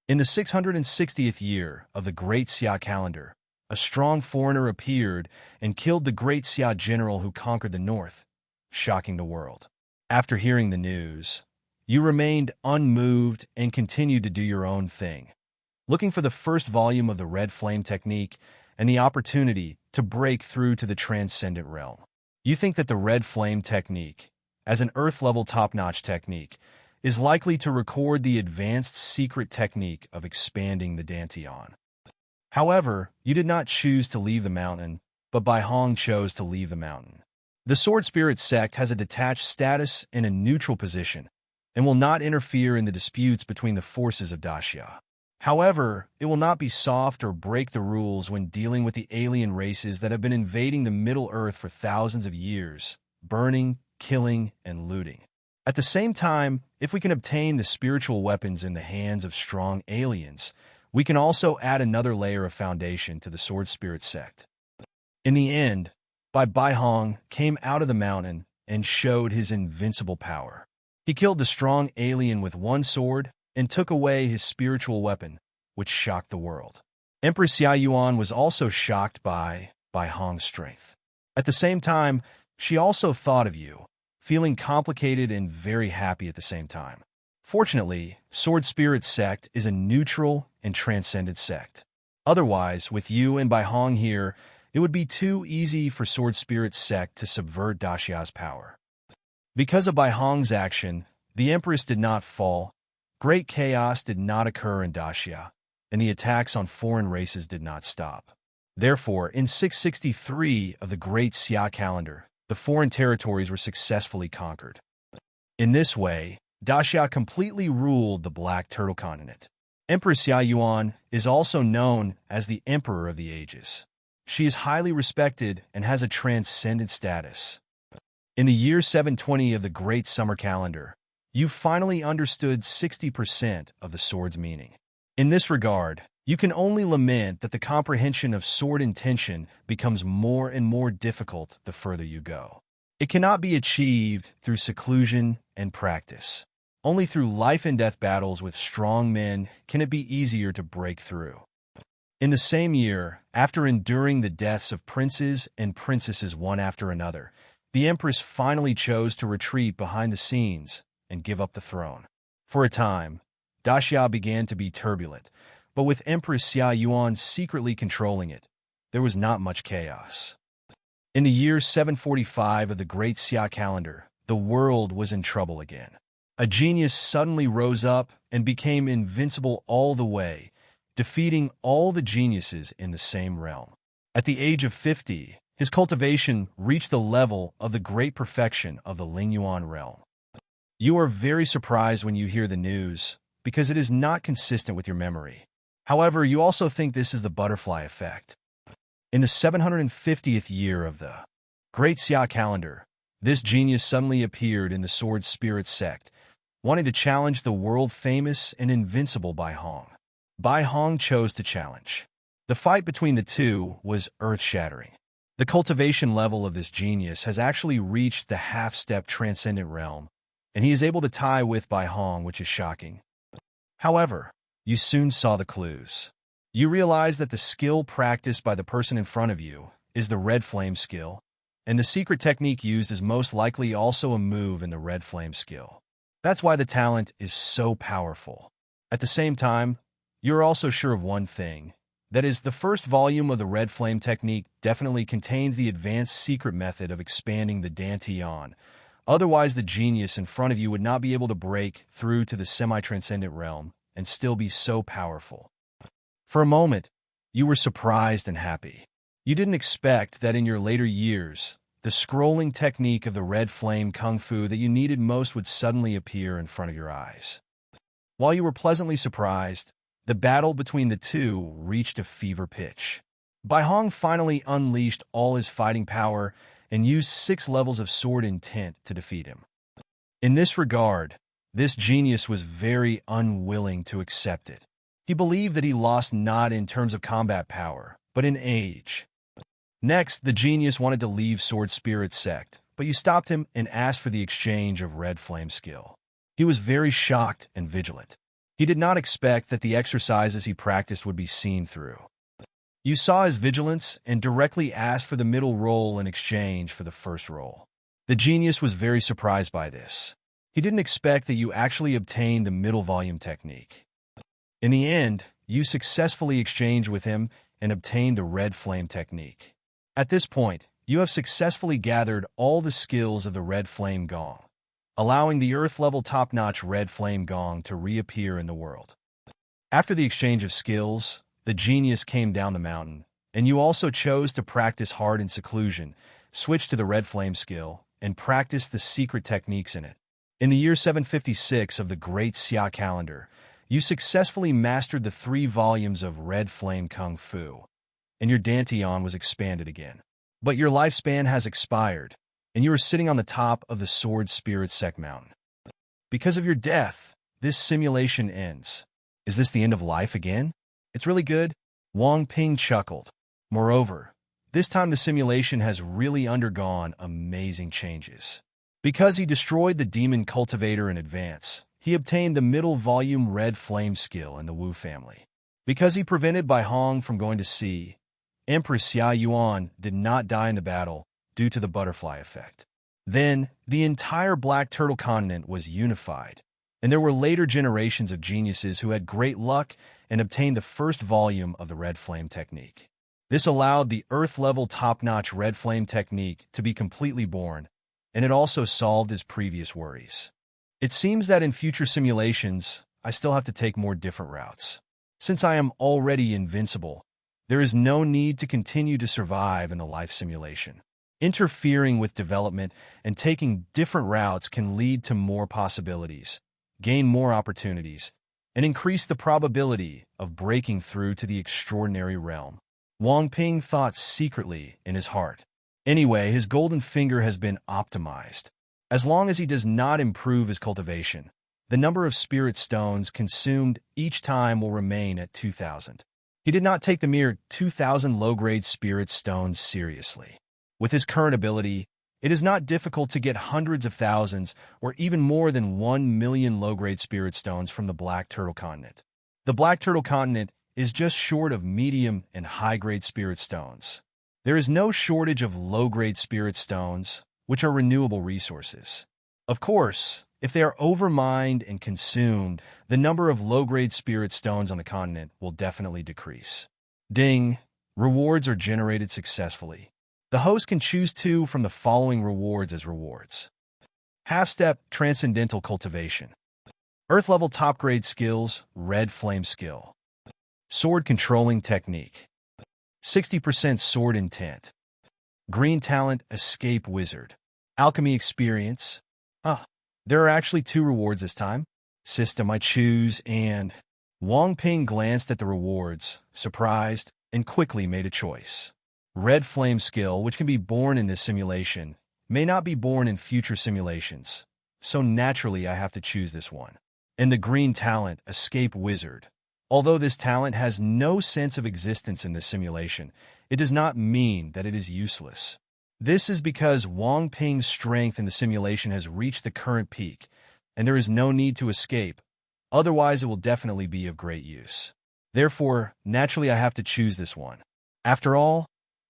In the 660th year of the Great Xia calendar, a strong foreigner appeared and killed the Great Xia general who conquered the north, shocking the world. After hearing the news, you remained unmoved and continued to do your own thing, looking for the first volume of the Red Flame Technique and the opportunity to break through to the transcendent realm. You think that the Red Flame Technique, as an Earth-level top-notch technique, is likely to record the advanced secret technique of expanding the Dantian. However, you did not choose to leave the mountain, but Bai Hong chose to leave the mountain. The Sword Spirit sect has a detached status and a neutral position, and will not interfere in the disputes between the forces of Daxia. However, it will not be soft or break the rules when dealing with the alien races that have been invading the Middle Earth for thousands of years, burning, killing, and looting. At the same time, if we can obtain the spiritual weapons in the hands of strong aliens, we can also add another layer of foundation to the Sword Spirit sect. In the end, Bai Hong came out of the mountain and showed his invincible power. He killed the strong alien with one sword and took away his spiritual weapon, which shocked the world. Empress Xia Yuan was also shocked by Bai Hong's strength. At the same time, she also thought of you, feeling complicated and very happy at the same time. Fortunately, Sword Spirit sect is a neutral and transcendent sect. Otherwise, with you and Bai Hong here, it would be too easy for Sword Spirit sect to subvert Daxia's power. Because of Bai Hong's action, the Empress did not fall, great chaos did not occur in Daxia, and the attacks on foreign races did not stop. Therefore, in 663 of the Great Xia calendar, the foreign territories were successfully conquered. In this way, Daxia completely ruled the Black Turtle Continent. Empress Xia Yuan is also known as the Emperor of the Ages. She is highly respected and has a transcendent status. In the year 720 of the Great Summer Calendar, you finally understood 60% of the sword's meaning. In this regard, you can only lament that the comprehension of sword intention becomes more and more difficult the further you go. It cannot be achieved through seclusion and practice. Only through life and death battles with strong men can it be easier to break through. In the same year, after enduring the deaths of princes and princesses one after another, the Empress finally chose to retreat behind the scenes and give up the throne. For a time, Daxia began to be turbulent, but with Empress Xia Yuan secretly controlling it, there was not much chaos. In the year 745 of the Great Xia calendar, the world was in trouble again. A genius suddenly rose up and became invincible all the way, defeating all the geniuses in the same realm. At the age of 50, his cultivation reached the level of the great perfection of the Lingyuan realm. You are very surprised when you hear the news, because it is not consistent with your memory. However, you also think this is the butterfly effect. In the 750th year of the Great Xia calendar, this genius suddenly appeared in the Sword Spirit sect, wanting to challenge the world-famous and invincible Bai Hong. Bai Hong chose to challenge. The fight between the two was earth-shattering. The cultivation level of this genius has actually reached the half-step transcendent realm, and he is able to tie with Bai Hong, which is shocking. However, you soon saw the clues. You realize that the skill practiced by the person in front of you is the red flame skill, and the secret technique used is most likely also a move in the red flame skill. That's why the talent is so powerful. At the same time, you're also sure of one thing. That is, the first volume of the red flame technique definitely contains the advanced secret method of expanding the dantian. Otherwise, the genius in front of you would not be able to break through to the semi-transcendent realm and still be so powerful. For a moment, you were surprised and happy. You didn't expect that in your later years, the scrolling technique of the red flame kung fu that you needed most would suddenly appear in front of your eyes. While you were pleasantly surprised, the battle between the two reached a fever pitch. Bai Hong finally unleashed all his fighting power and used 6 levels of sword intent to defeat him. In this regard, this genius was very unwilling to accept it. He believed that he lost not in terms of combat power, but in age. Next, the genius wanted to leave Sword Spirit Sect, but you stopped him and asked for the exchange of red flame skill. He was very shocked and vigilant. He did not expect that the exercises he practiced would be seen through. You saw his vigilance and directly asked for the middle roll in exchange for the first roll. The genius was very surprised by this. He didn't expect that you actually obtained the middle volume technique. In the end, you successfully exchanged with him and obtained the red flame technique. At this point, you have successfully gathered all the skills of the red flame gong, allowing the earth-level top-notch red flame gong to reappear in the world. After the exchange of skills, the genius came down the mountain, and you also chose to practice hard in seclusion, switch to the red flame skill, and practice the secret techniques in it. In the year 756 of the Great Xia calendar, you successfully mastered the 3 volumes of red flame kung fu, and your dantian was expanded again. But your lifespan has expired, and you are sitting on the top of the Sword Spirit Sect mountain. Because of your death, this simulation ends. Is this the end of life again? It's really good. Wang Ping chuckled. Moreover, this time the simulation has really undergone amazing changes. Because he destroyed the demon cultivator in advance, he obtained the middle volume red flame skill in the Wu family. Because he prevented Bai Hong from going to sea, Empress Xia Yuan did not die in the battle due to the butterfly effect. Then, the entire Black Turtle continent was unified, and there were later generations of geniuses who had great luck and obtained the first volume of the red flame technique. This allowed the earth-level top-notch red flame technique to be completely born, and it also solved his previous worries. It seems that in future simulations, I still have to take more different routes. Since I am already invincible, there is no need to continue to survive in the life simulation. Interfering with development and taking different routes can lead to more possibilities, gain more opportunities, and increase the probability of breaking through to the extraordinary realm. Wang Ping thought secretly in his heart. Anyway, his golden finger has been optimized. As long as he does not improve his cultivation, the number of spirit stones consumed each time will remain at 2,000. He did not take the mere 2,000 low-grade spirit stones seriously. With his current ability, it is not difficult to get hundreds of thousands or even more than 1 million low-grade spirit stones from the Black Turtle continent. The Black Turtle continent is just short of medium and high-grade spirit stones. There is no shortage of low-grade spirit stones, which are renewable resources. Of course, if they are overmined and consumed, the number of low-grade spirit stones on the continent will definitely decrease. Ding! Rewards are generated successfully. The host can choose 2 from the following rewards as rewards. Half-step transcendental cultivation. Earth-level top-grade skills, red flame skill. Sword controlling technique. 60% sword intent. Green talent, escape wizard. Alchemy experience. There are actually 2 rewards this time. System I choose, and Wang Ping glanced at the rewards, surprised, and quickly made a choice. Red flame skill, which can be born in this simulation, may not be born in future simulations, so naturally I have to choose this one. And the green talent, escape wizard. Although this talent has no sense of existence in this simulation, it does not mean that it is useless. This is because Wang Ping's strength in the simulation has reached the current peak, and there is no need to escape, otherwise it will definitely be of great use. Therefore, naturally I have to choose this one. After all,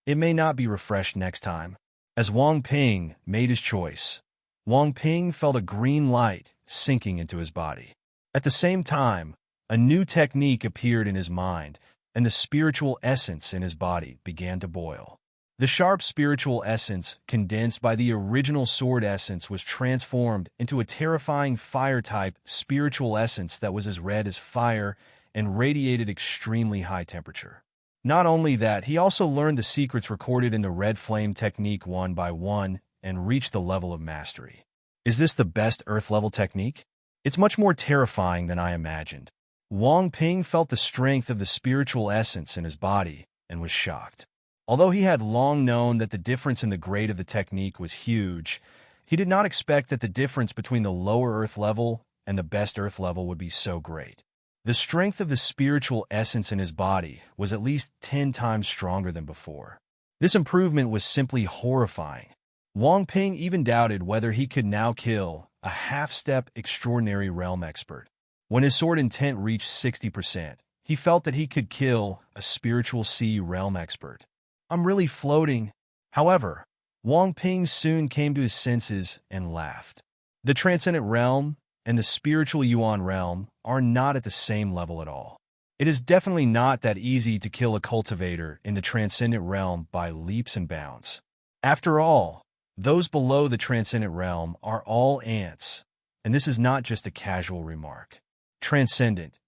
it may not be refreshed next time. As Wang Ping made his choice, Wang Ping felt a green light sinking into his body. At the same time, a new technique appeared in his mind, and the spiritual essence in his body began to boil. The sharp spiritual essence, condensed by the original sword essence, was transformed into a terrifying fire-type spiritual essence that was as red as fire and radiated extremely high temperature. Not only that, he also learned the secrets recorded in the red flame technique one by one and reached the level of mastery. Is this the best Earth-level technique? It's much more terrifying than I imagined. Wang Ping felt the strength of the spiritual essence in his body and was shocked. Although he had long known that the difference in the grade of the technique was huge, he did not expect that the difference between the lower Earth level and the best Earth level would be so great. The strength of the spiritual essence in his body was at least 10 times stronger than before. This improvement was simply horrifying. Wang Ping even doubted whether he could now kill a half-step extraordinary realm expert. When his sword intent reached 60%, he felt that he could kill a spiritual sea realm expert. I'm really floating. However, Wang Ping soon came to his senses and laughed. The transcendent realm and the spiritual Yuan realm are not at the same level at all. It is definitely not that easy to kill a cultivator in the transcendent realm by leaps and bounds. After all, those below the transcendent realm are all ants, and this is not just a casual remark. Transcendent.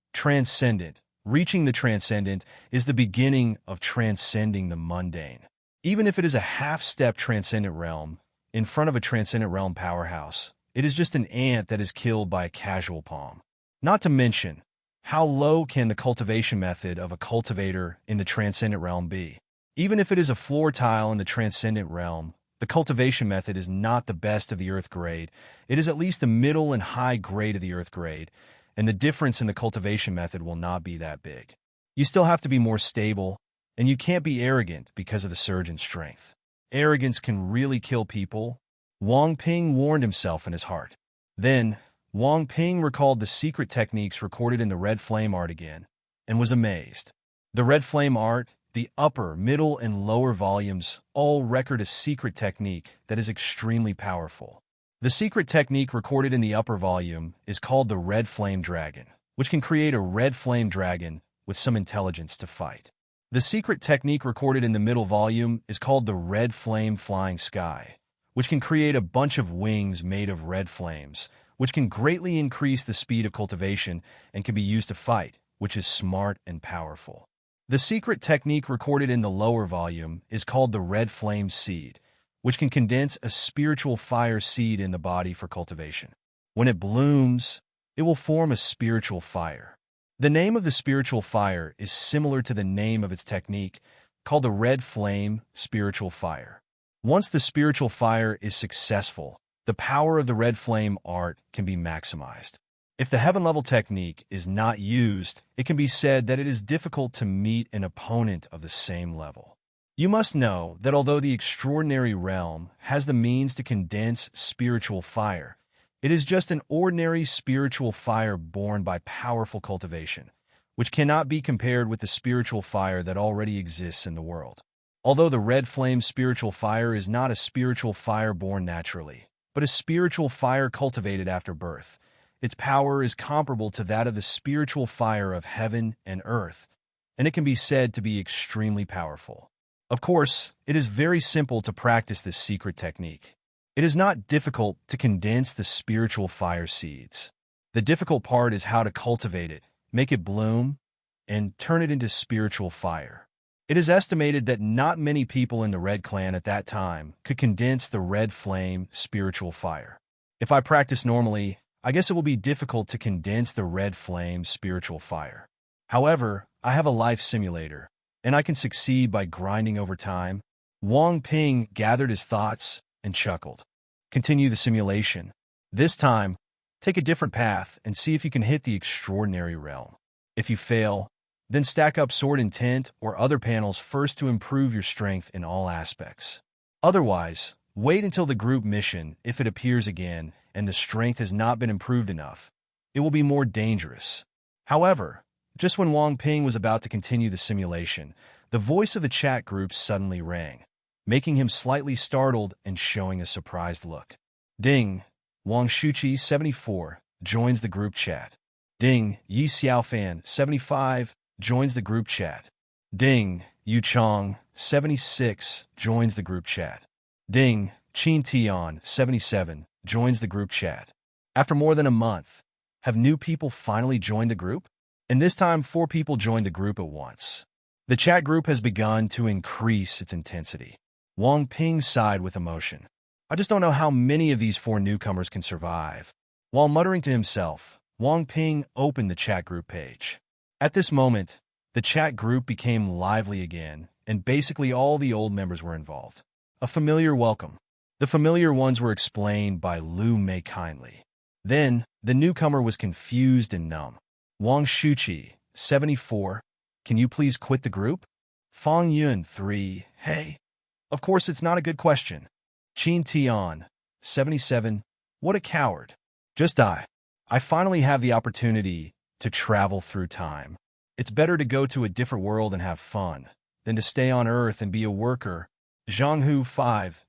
Reaching the transcendent is the beginning of transcending the mundane. Even if it is a half-step transcendent realm, in front of a transcendent realm powerhouse, it is just an ant that is killed by a casual palm. Not to mention, how low can the cultivation method of a cultivator in the transcendent realm be? Even if it is a floor tile in the transcendent realm, the cultivation method is not the best of the earth grade. It is at least the middle and high grade of the earth grade, and the difference in the cultivation method will not be that big. You still have to be more stable, and you can't be arrogant because of the surge in strength. Arrogance can really kill people, Wang Ping warned himself in his heart. Then, Wang Ping recalled the secret techniques recorded in the red flame art again, and was amazed. The red flame art, the upper, middle, and lower volumes all record a secret technique that is extremely powerful. The secret technique recorded in the upper volume is called the red flame dragon, which can create a red flame dragon with some intelligence to fight. The secret technique recorded in the middle volume is called the red flame flying sky, which can create a bunch of wings made of red flames, which can greatly increase the speed of cultivation and can be used to fight, which is smart and powerful. The secret technique recorded in the lower volume is called the red flame seed, which can condense a spiritual fire seed in the body for cultivation. When it blooms, it will form a spiritual fire. The name of the spiritual fire is similar to the name of its technique, called the red flame spiritual fire. Once the spiritual fire is successful, the power of the red flame art can be maximized. If the heaven-level technique is not used, it can be said that it is difficult to meet an opponent of the same level. You must know that although the extraordinary realm has the means to condense spiritual fire, it is just an ordinary spiritual fire born by powerful cultivation, which cannot be compared with the spiritual fire that already exists in the world. Although the red flame spiritual fire is not a spiritual fire born naturally, but a spiritual fire cultivated after birth, its power is comparable to that of the spiritual fire of heaven and earth, and it can be said to be extremely powerful. Of course, it is very simple to practice this secret technique. It is not difficult to condense the spiritual fire seeds. The difficult part is how to cultivate it, make it bloom, and turn it into spiritual fire. It is estimated that not many people in the Red Clan at that time could condense the red flame spiritual fire. If I practice normally, I guess it will be difficult to condense the red flame spiritual fire. However, I have a life simulator, and I can succeed by grinding over time. Wang Ping gathered his thoughts and chuckled. Continue the simulation. This time, take a different path and see if you can hit the extraordinary realm. If you fail, then stack up sword intent or other panels first to improve your strength in all aspects. Otherwise, wait until the group mission if it appears again and the strength has not been improved enough. It will be more dangerous. However, just when Wang Ping was about to continue the simulation, the voice of the chat group suddenly rang, making him slightly startled and showing a surprised look. Ding! Wang Shuqi, 74, joins the group chat. Ding! Yi Xiaofan, 75, joins the group chat. Ding, Yu Chong, 76, joins the group chat. Ding, Qin Tian, 77, joins the group chat. After more than a month, have new people finally joined the group? And this time, 4 people joined the group at once. The chat group has begun to increase its intensity. Wang Ping sighed with emotion. I just don't know how many of these 4 newcomers can survive. While muttering to himself, Wang Ping opened the chat group page. At this moment, the chat group became lively again, and basically all the old members were involved. A familiar welcome. The familiar ones were explained by Lu Mei kindly. Then, the newcomer was confused and numb. Wang Shuqi, 74, can you please quit the group? Fang Yun, 3, hey. Of course, it's not a good question. Qin Tian, 77, what a coward. Just die. I finally have the opportunity to travel through time. It's better to go to a different world and have fun than to stay on Earth and be a worker. Zhanghu, 5,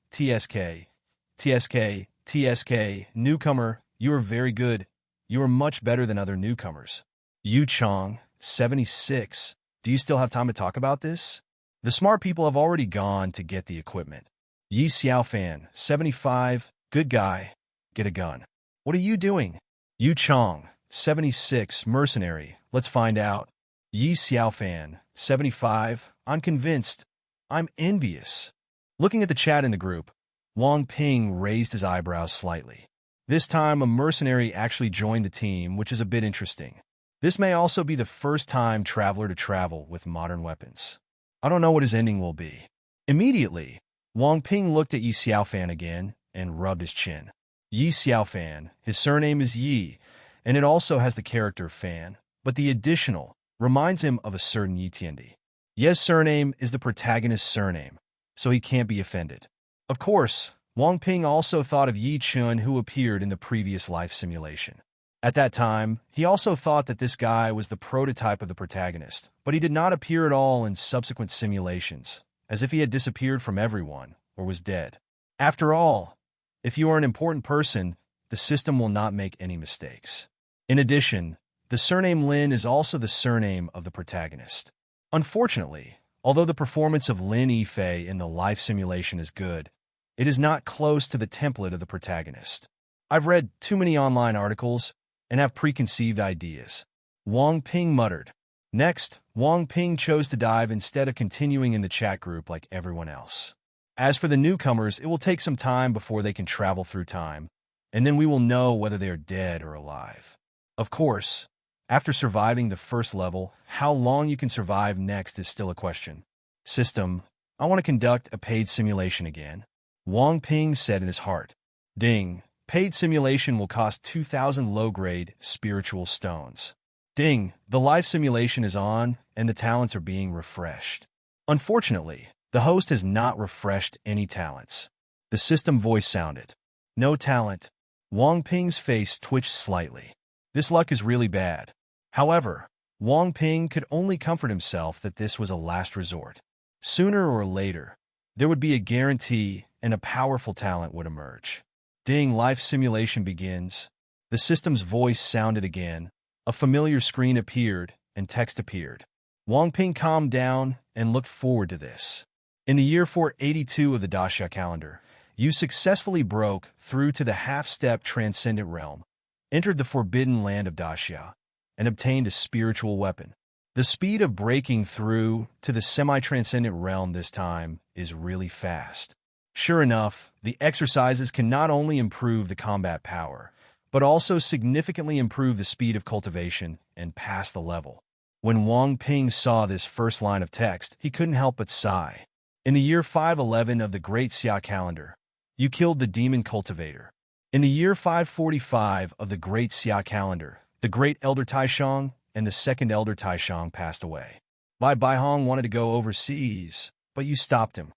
TSK, newcomer, you are very good. You are much better than other newcomers. Yu Chong, 76, do you still have time to talk about this? The smart people have already gone to get the equipment. Yi Xiaofan, 75, good guy, get a gun. What are you doing? Yu Chong, 76, mercenary, let's find out. Yi Xiaofan, 75, I'm convinced. I'm envious. Looking at the chat in the group, Wang Ping raised his eyebrows slightly. This time, a mercenary actually joined the team, which is a bit interesting. This may also be the first time traveler to travel with modern weapons. I don't know what his ending will be. Immediately, Wang Ping looked at Yi Xiaofan again and rubbed his chin. Yi Xiaofan, his surname is Yi, and it also has the character Fan, but the additional reminds him of a certain Yi Tiandi. Ye's surname is the protagonist's surname, so he can't be offended. Of course, Wang Ping also thought of Yi Chun, who appeared in the previous life simulation. At that time, he also thought that this guy was the prototype of the protagonist, but he did not appear at all in subsequent simulations, as if he had disappeared from everyone or was dead. After all, if you are an important person, the system will not make any mistakes. In addition, the surname Lin is also the surname of the protagonist. Unfortunately, although the performance of Lin Yifei in the life simulation is good, it is not close to the template of the protagonist. I've read too many online articles and have preconceived ideas. Wang Ping muttered. Next, Wang Ping chose to dive instead of continuing in the chat group like everyone else. As for the newcomers, it will take some time before they can travel through time, and then we will know whether they are dead or alive. Of course, after surviving the first level, how long you can survive next is still a question. System, I want to conduct a paid simulation again. Wang Ping said in his heart. Ding. Paid simulation will cost 2,000 low-grade spiritual stones. Ding, the life simulation is on, and the talents are being refreshed. Unfortunately, the host has not refreshed any talents. The system voice sounded. No talent. Wang Ping's face twitched slightly. This luck is really bad. However, Wang Ping could only comfort himself that this was a last resort. Sooner or later, there would be a guarantee and a powerful talent would emerge. Ding, life simulation begins. The system's voice sounded again. A familiar screen appeared, and text appeared. Wang Ping calmed down and looked forward to this. In the year 482 of the Daxia calendar, you successfully broke through to the half-step transcendent realm, entered the forbidden land of Daxia, and obtained a spiritual weapon. The speed of breaking through to the semi-transcendent realm this time is really fast. Sure enough, the exercises can not only improve the combat power, but also significantly improve the speed of cultivation and pass the level. When Wang Ping saw this first line of text, he couldn't help but sigh. In the year 511 of the Great Xia calendar, you killed the demon cultivator. In the year 545 of the Great Xia calendar, the Great Elder Taishang and the Second Elder Taishang passed away. Bai Baihong wanted to go overseas, but you stopped him.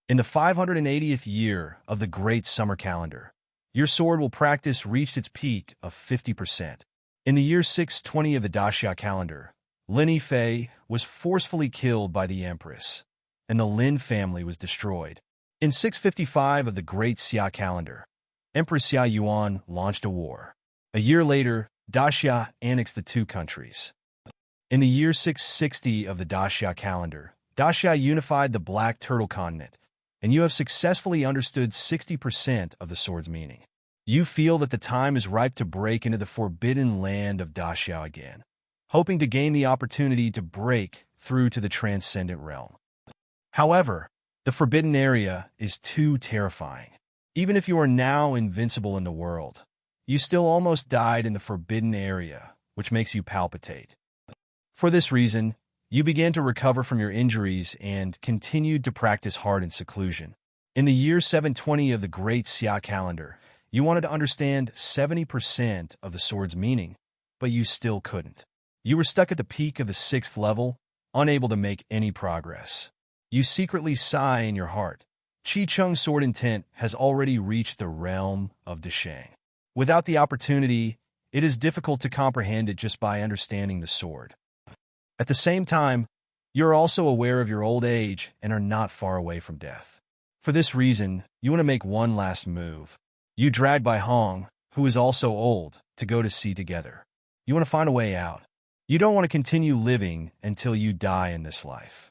In the 580th year of the Great Summer calendar, your sword will practice reached its peak of 50%. In the year 620 of the Daxia calendar, Lin Yifei was forcefully killed by the Empress, and the Lin family was destroyed. In 655 of the Great Xia calendar, Empress Xia Yuan launched a war. A year later, Daxia annexed the two countries. In the year 660 of the Daxia calendar, Daxia unified the Black Turtle continent, and you have successfully understood 60% of the sword's meaning. You feel that the time is ripe to break into the forbidden land of Daxia again, hoping to gain the opportunity to break through to the transcendent realm. However, the forbidden area is too terrifying. Even if you are now invincible in the world, you still almost died in the forbidden area, which makes you palpitate. For this reason, you began to recover from your injuries and continued to practice hard in seclusion. In the year 720 of the Great Xia calendar, you wanted to understand 70% of the sword's meaning, but you still couldn't. You were stuck at the peak of the 6th level, unable to make any progress. You secretly sigh in your heart. Qi Cheng's sword intent has already reached the realm of Desheng. Without the opportunity, it is difficult to comprehend it just by understanding the sword. At the same time, you're also aware of your old age and are not far away from death. For this reason, you want to make one last move. You drag Bai Hong, who is also old, to go to sea together. You want to find a way out. You don't want to continue living until you die in this life.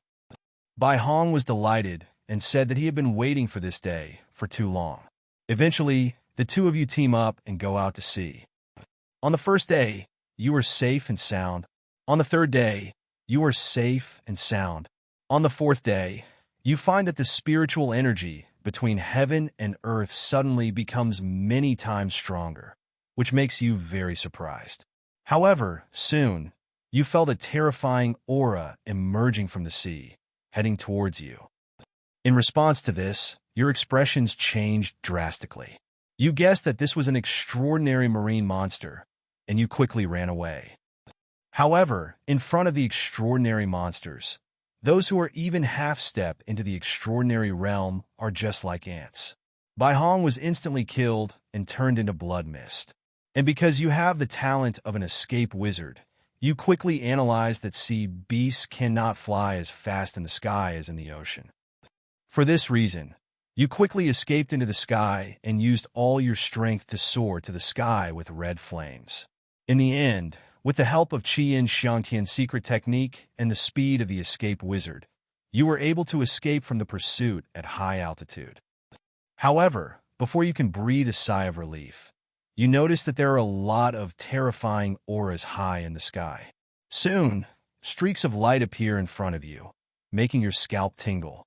Bai Hong was delighted and said that he had been waiting for this day for too long. Eventually, the two of you team up and go out to sea. On the first day, you are safe and sound. On the third day, you are safe and sound. On the fourth day, you find that the spiritual energy between heaven and earth suddenly becomes many times stronger, which makes you very surprised. However, soon, you felt a terrifying aura emerging from the sea, heading towards you. In response to this, your expressions changed drastically. You guessed that this was an extraordinary marine monster, and you quickly ran away. However, in front of the extraordinary monsters, those who are even half-step into the extraordinary realm are just like ants. Bai Hong was instantly killed and turned into blood mist. And because you have the talent of an escape wizard, you quickly analyze that sea beasts cannot fly as fast in the sky as in the ocean. For this reason, you quickly escaped into the sky and used all your strength to soar to the sky with red flames. In the end, with the help of Qian Xiangtian's secret technique and the speed of the escape wizard, you were able to escape from the pursuit at high altitude. However, before you can breathe a sigh of relief, you notice that there are a lot of terrifying auras high in the sky. Soon, streaks of light appear in front of you, making your scalp tingle.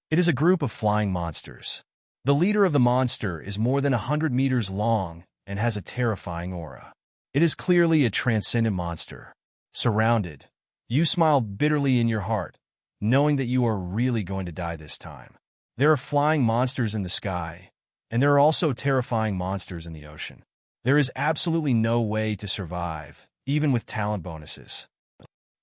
It is a group of flying monsters. The leader of the monster is more than 100 meters long and has a terrifying aura. It is clearly a transcendent monster. Surrounded, you smile bitterly in your heart, knowing that you are really going to die this time. There are flying monsters in the sky, and there are also terrifying monsters in the ocean. There is absolutely no way to survive, even with talent bonuses.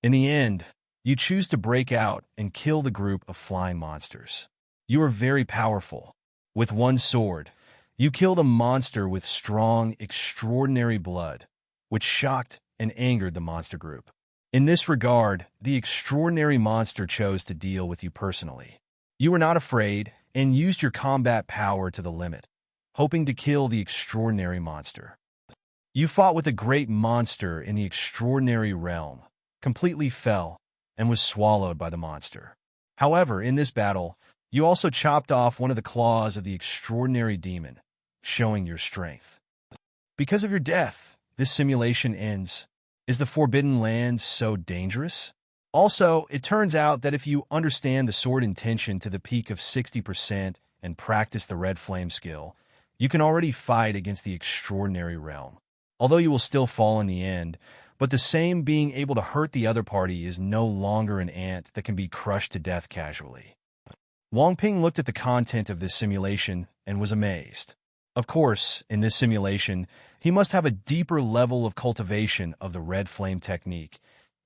In the end, you choose to break out and kill the group of flying monsters. You are very powerful. With one sword, you killed a monster with strong, extraordinary blood, which shocked and angered the monster group. In this regard, the extraordinary monster chose to deal with you personally. You were not afraid and used your combat power to the limit, hoping to kill the extraordinary monster. You fought with a great monster in the extraordinary realm, completely fell, and was swallowed by the monster. However, in this battle, you also chopped off one of the claws of the extraordinary demon, showing your strength. Because of your death, this simulation ends. Is the Forbidden Land so dangerous? Also, it turns out that if you understand the sword intention to the peak of 60% and practice the red flame skill, you can already fight against the extraordinary realm. Although you will still fall in the end, but the same being able to hurt the other party is no longer an ant that can be crushed to death casually. Wang Ping looked at the content of this simulation and was amazed. Of course, in this simulation, he must have a deeper level of cultivation of the red flame technique,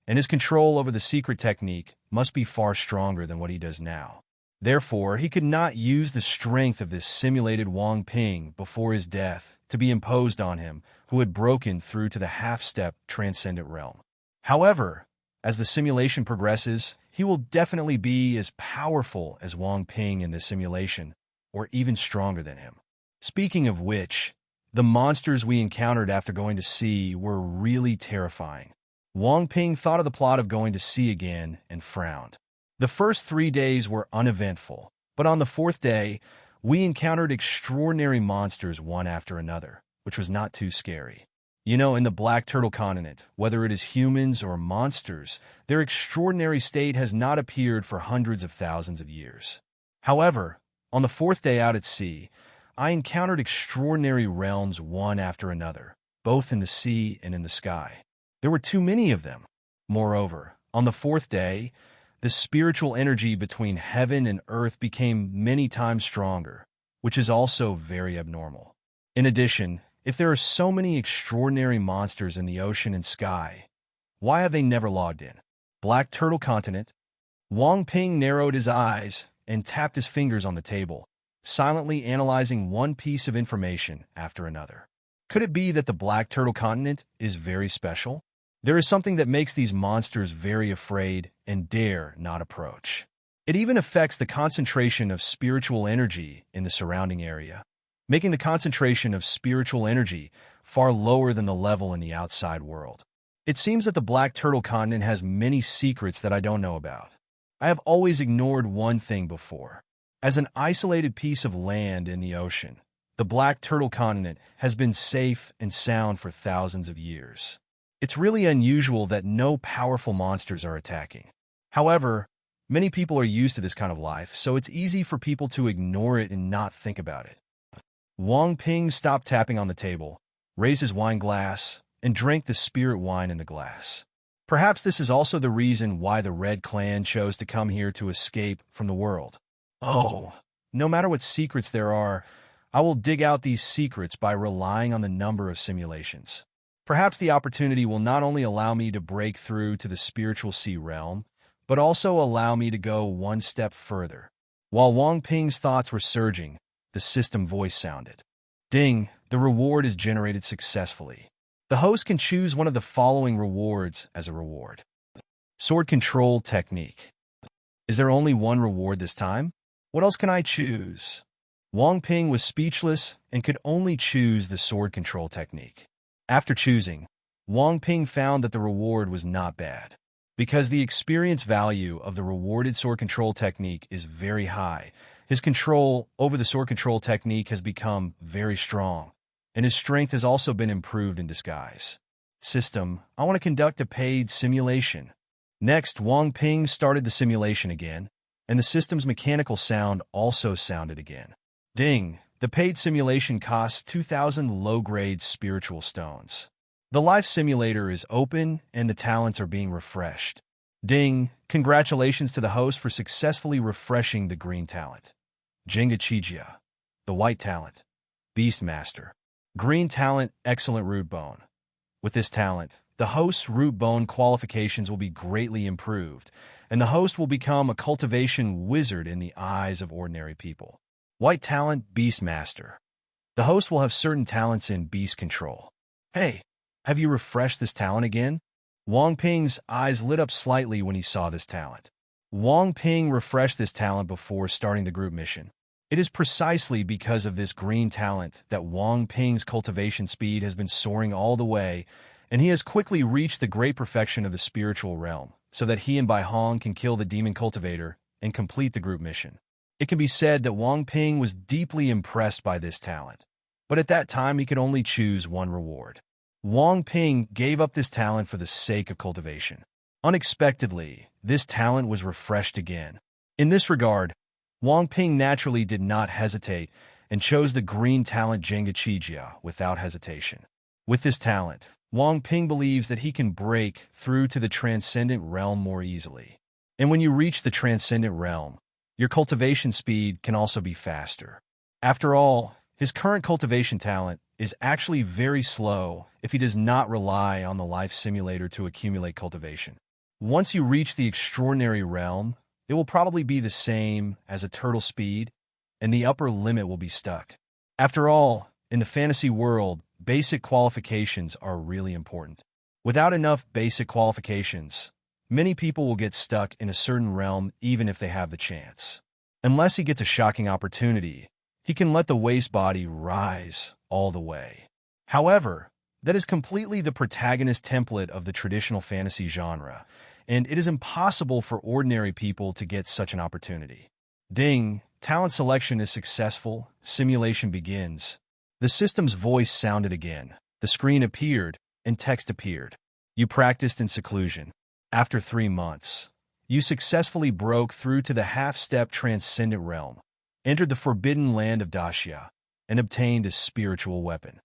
and his control over the secret technique must be far stronger than what he does now. Therefore, he could not use the strength of this simulated Wang Ping before his death to be imposed on him, who had broken through to the half-step transcendent realm. However, as the simulation progresses, he will definitely be as powerful as Wang Ping in this simulation, or even stronger than him. Speaking of which, the monsters we encountered after going to sea were really terrifying. Wang Ping thought of the plot of going to sea again and frowned. The first 3 days were uneventful, but on the fourth day, we encountered extraordinary monsters one after another, which was not too scary. You know, in the Black Turtle continent, whether it is humans or monsters, their extraordinary state has not appeared for hundreds of thousands of years. However, on the fourth day out at sea, I encountered extraordinary realms one after another, both in the sea and in the sky. There were too many of them. Moreover, on the fourth day, the spiritual energy between heaven and earth became many times stronger, which is also very abnormal. In addition, if there are so many extraordinary monsters in the ocean and sky, why have they never logged in? Black Turtle Continent. Wang Ping narrowed his eyes and tapped his fingers on the table, silently analyzing one piece of information after another. Could it be that the Black Turtle Continent is very special? There is something that makes these monsters very afraid and dare not approach. It even affects the concentration of spiritual energy in the surrounding area, making the concentration of spiritual energy far lower than the level in the outside world. It seems that the Black Turtle Continent has many secrets that I don't know about. I have always ignored one thing before. As an isolated piece of land in the ocean, the Black Turtle Continent has been safe and sound for thousands of years. It's really unusual that no powerful monsters are attacking. However, many people are used to this kind of life, so it's easy for people to ignore it and not think about it. Wang Ping stopped tapping on the table, raised his wine glass, and drank the spirit wine in the glass. Perhaps this is also the reason why the Red Clan chose to come here to escape from the world. Oh, no matter what secrets there are, I will dig out these secrets by relying on the number of simulations. Perhaps the opportunity will not only allow me to break through to the spiritual sea realm, but also allow me to go one step further. While Wang Ping's thoughts were surging, the system voice sounded. Ding, the reward is generated successfully. The host can choose one of the following rewards as a reward. Sword control technique. Is there only one reward this time? What else can I choose? Wang Ping was speechless and could only choose the sword control technique. After choosing, Wang Ping found that the reward was not bad. Because the experience value of the rewarded sword control technique is very high, his control over the sword control technique has become very strong, and his strength has also been improved in disguise. System, I want to conduct a paid simulation. Next, Wang Ping started the simulation again, and the system's mechanical sound also sounded again. Ding, the paid simulation costs 2,000 low-grade spiritual stones. The life simulator is open, and the talents are being refreshed. Ding, congratulations to the host for successfully refreshing the green talent. Jenga Chijia, the white talent. Beastmaster. Green talent, excellent root bone. With this talent, the host's root bone qualifications will be greatly improved, and the host will become a cultivation wizard in the eyes of ordinary people. White talent, Beastmaster. The host will have certain talents in beast control. Hey, have you refreshed this talent again? Wang Ping's eyes lit up slightly when he saw this talent. Wang Ping refreshed this talent before starting the group mission. It is precisely because of this green talent that Wang Ping's cultivation speed has been soaring all the way, and he has quickly reached the great perfection of the spiritual realm, so that he and Bai Hong can kill the demon cultivator and complete the group mission. It can be said that Wang Ping was deeply impressed by this talent, but at that time he could only choose one reward. Wang Ping gave up this talent for the sake of cultivation. Unexpectedly, this talent was refreshed again. In this regard, Wang Ping naturally did not hesitate and chose the green talent Jenga Chijia without hesitation. With this talent, Wang Ping believes that he can break through to the transcendent realm more easily. And when you reach the transcendent realm, your cultivation speed can also be faster. After all, his current cultivation talent is actually very slow if he does not rely on the life simulator to accumulate cultivation. Once you reach the extraordinary realm, it will probably be the same as a turtle speed, and the upper limit will be stuck. After all, in the fantasy world, basic qualifications are really important. Without enough basic qualifications, many people will get stuck in a certain realm even if they have the chance. Unless he gets a shocking opportunity, he can let the waste body rise all the way. However, That is completely the protagonist template of the traditional fantasy genre, and it is impossible for ordinary people to get such an opportunity. Ding! Talent selection is successful. Simulation begins. The system's voice sounded again. The screen appeared, and text appeared. You practiced in seclusion. After 3 months, you successfully broke through to the half-step transcendent realm, entered the forbidden land of Dacia, and obtained a spiritual weapon.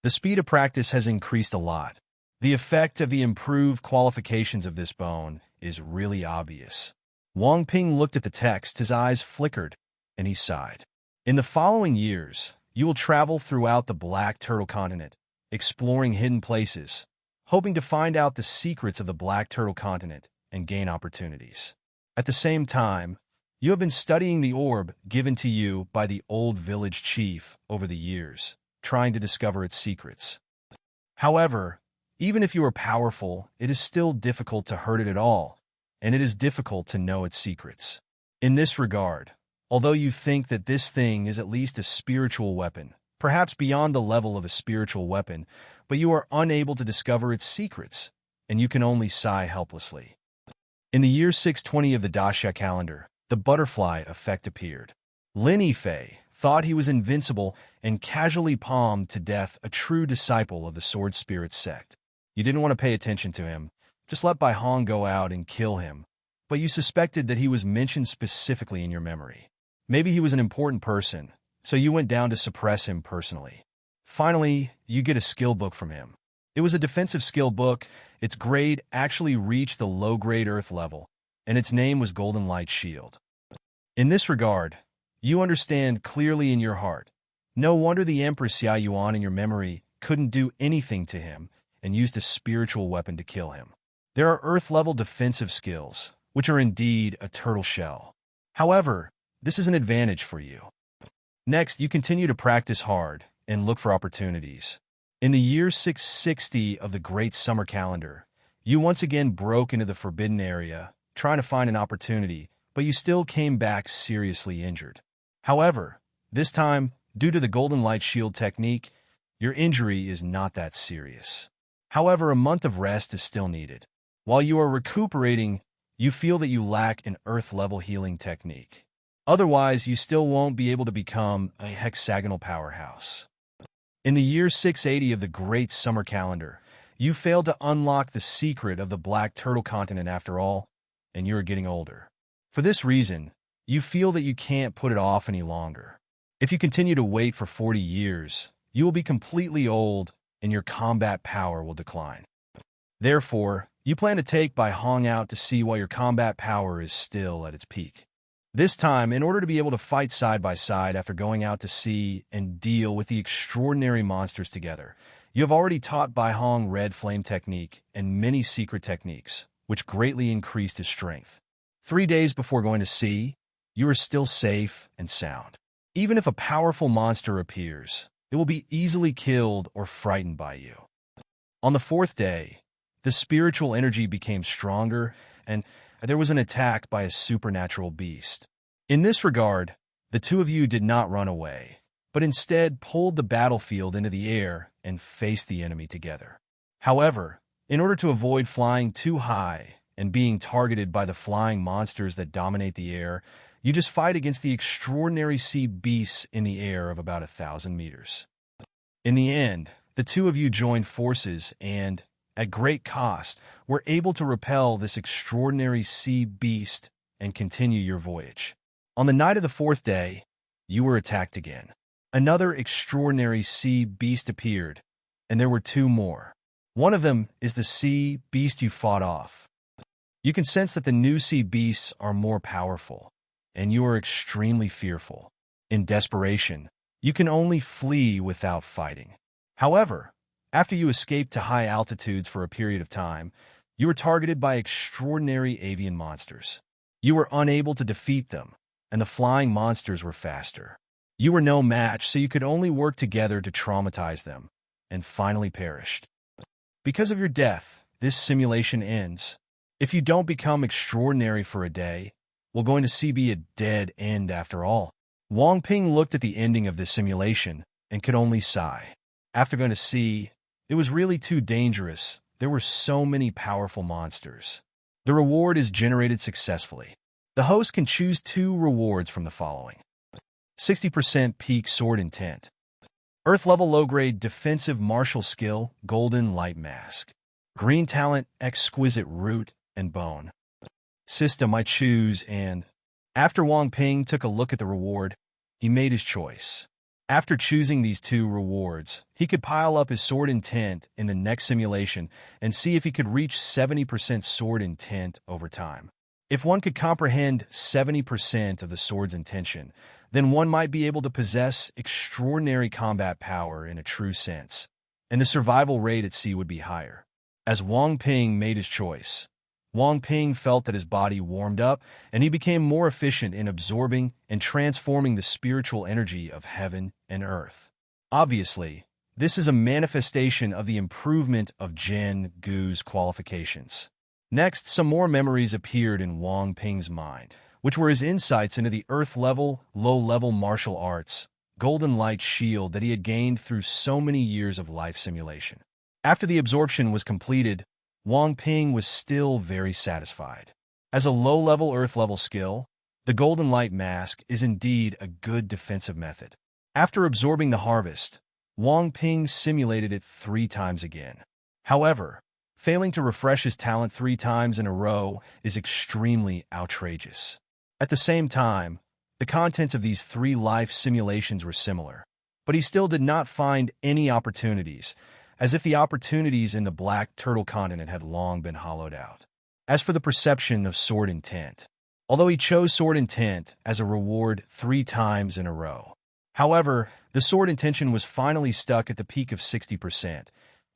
The speed of practice has increased a lot. The effect of the improved qualifications of this bone is really obvious. Wang Ping looked at the text, his eyes flickered, and he sighed. In the following years, you will travel throughout the Black Turtle continent, exploring hidden places, hoping to find out the secrets of the Black Turtle continent and gain opportunities. At the same time, you have been studying the orb given to you by the old village chief over the years, trying to discover its secrets. However, even if you are powerful, it is still difficult to hurt it at all, and it is difficult to know its secrets. In this regard, although you think that this thing is at least a spiritual weapon, perhaps beyond the level of a spiritual weapon, but you are unable to discover its secrets, and you can only sigh helplessly. In the year 620 of the Dacia calendar, the butterfly effect appeared. Lin Yifei thought he was invincible and casually palmed to death a true disciple of the Sword Spirit sect. You didn't want to pay attention to him, just let Bai Hong go out and kill him, but you suspected that he was mentioned specifically in your memory. Maybe he was an important person, so you went down to suppress him personally. Finally, you get a skill book from him. It was a defensive skill book. Its grade actually reached the low-grade Earth level, and its name was Golden Light Shield. In this regard, you understand clearly in your heart. No wonder the Empress Xia Yuan in your memory couldn't do anything to him and used a spiritual weapon to kill him. There are Earth-level defensive skills, which are indeed a turtle shell. However, this is an advantage for you. Next, you continue to practice hard and look for opportunities. In the year 660 of the Great Summer Calendar, you once again broke into the Forbidden Area, trying to find an opportunity, but you still came back seriously injured. However, this time, due to the Golden Light Shield technique, your injury is not that serious. However, a month of rest is still needed. While you are recuperating, you feel that you lack an Earth-level healing technique. Otherwise, you still won't be able to become a hexagonal powerhouse. In the year 680 of the Great Summer Calendar, you failed to unlock the secret of the Black Turtle continent after all, and you are getting older. For this reason, you feel that you can't put it off any longer. If you continue to wait for 40 years, you will be completely old and your combat power will decline. Therefore, you plan to take Bai Hong out to sea while your combat power is still at its peak. This time, in order to be able to fight side by side after going out to sea and deal with the extraordinary monsters together, you have already taught Bai Hong Red Flame technique and many secret techniques, which greatly increased his strength. 3 days before going to sea, you are still safe and sound. Even if a powerful monster appears, it will be easily killed or frightened by you. On the 4th day, the spiritual energy became stronger, and there was an attack by a supernatural beast. In this regard, the two of you did not run away, but instead pulled the battlefield into the air and faced the enemy together. However, in order to avoid flying too high and being targeted by the flying monsters that dominate the air, you just fight against the extraordinary sea beasts in the air of about 1,000 meters. In the end, the two of you joined forces and, at great cost, were able to repel this extraordinary sea beast and continue your voyage. On the night of the 4th day, you were attacked again. Another extraordinary sea beast appeared, and there were 2 more. One of them is the sea beast you fought off. You can sense that the new sea beasts are more powerful, and you are extremely fearful. In desperation, you can only flee without fighting. However, after you escaped to high altitudes for a period of time, you were targeted by extraordinary avian monsters. You were unable to defeat them, and the flying monsters were faster. You were no match, so you could only work together to traumatize them, and finally perished. Because of your death, this simulation ends. If you don't become extraordinary for a day, will going to sea be a dead end after all? Wang Ping looked at the ending of this simulation and could only sigh. After going to sea, It was really too dangerous. There were so many powerful monsters. The reward is generated successfully. The host can choose 2 rewards from the following. 60% peak sword intent. Earth level low-grade defensive martial skill, golden light mask. Green talent, exquisite root and bone. System I choose and... After Wang Ping took a look at the reward, he made his choice. After choosing these 2 rewards, he could pile up his sword intent in the next simulation and see if he could reach 70% sword intent over time. If one could comprehend 70% of the sword's intention, then one might be able to possess extraordinary combat power in a true sense, and the survival rate at sea would be higher. As Wang Ping made his choice, Wang Ping felt that his body warmed up, and he became more efficient in absorbing and transforming the spiritual energy of heaven and earth. Obviously, this is a manifestation of the improvement of Jin Gu's qualifications. Next, some more memories appeared in Wang Ping's mind, which were his insights into the earth-level, low-level martial arts, golden light shield that he had gained through so many years of life simulation. After the absorption was completed, Wang Ping was still very satisfied. As a low-level earth-level skill, the golden light mask is indeed a good defensive method. After absorbing the harvest, Wang Ping simulated it 3 times again. However, failing to refresh his talent 3 times in a row is extremely outrageous. At the same time, the contents of these 3 life simulations were similar, but he still did not find any opportunities, as if the opportunities in the Black Turtle continent had long been hollowed out. As for the perception of sword intent, although he chose sword intent as a reward 3 times in a row, however, the sword intention was finally stuck at the peak of 60%,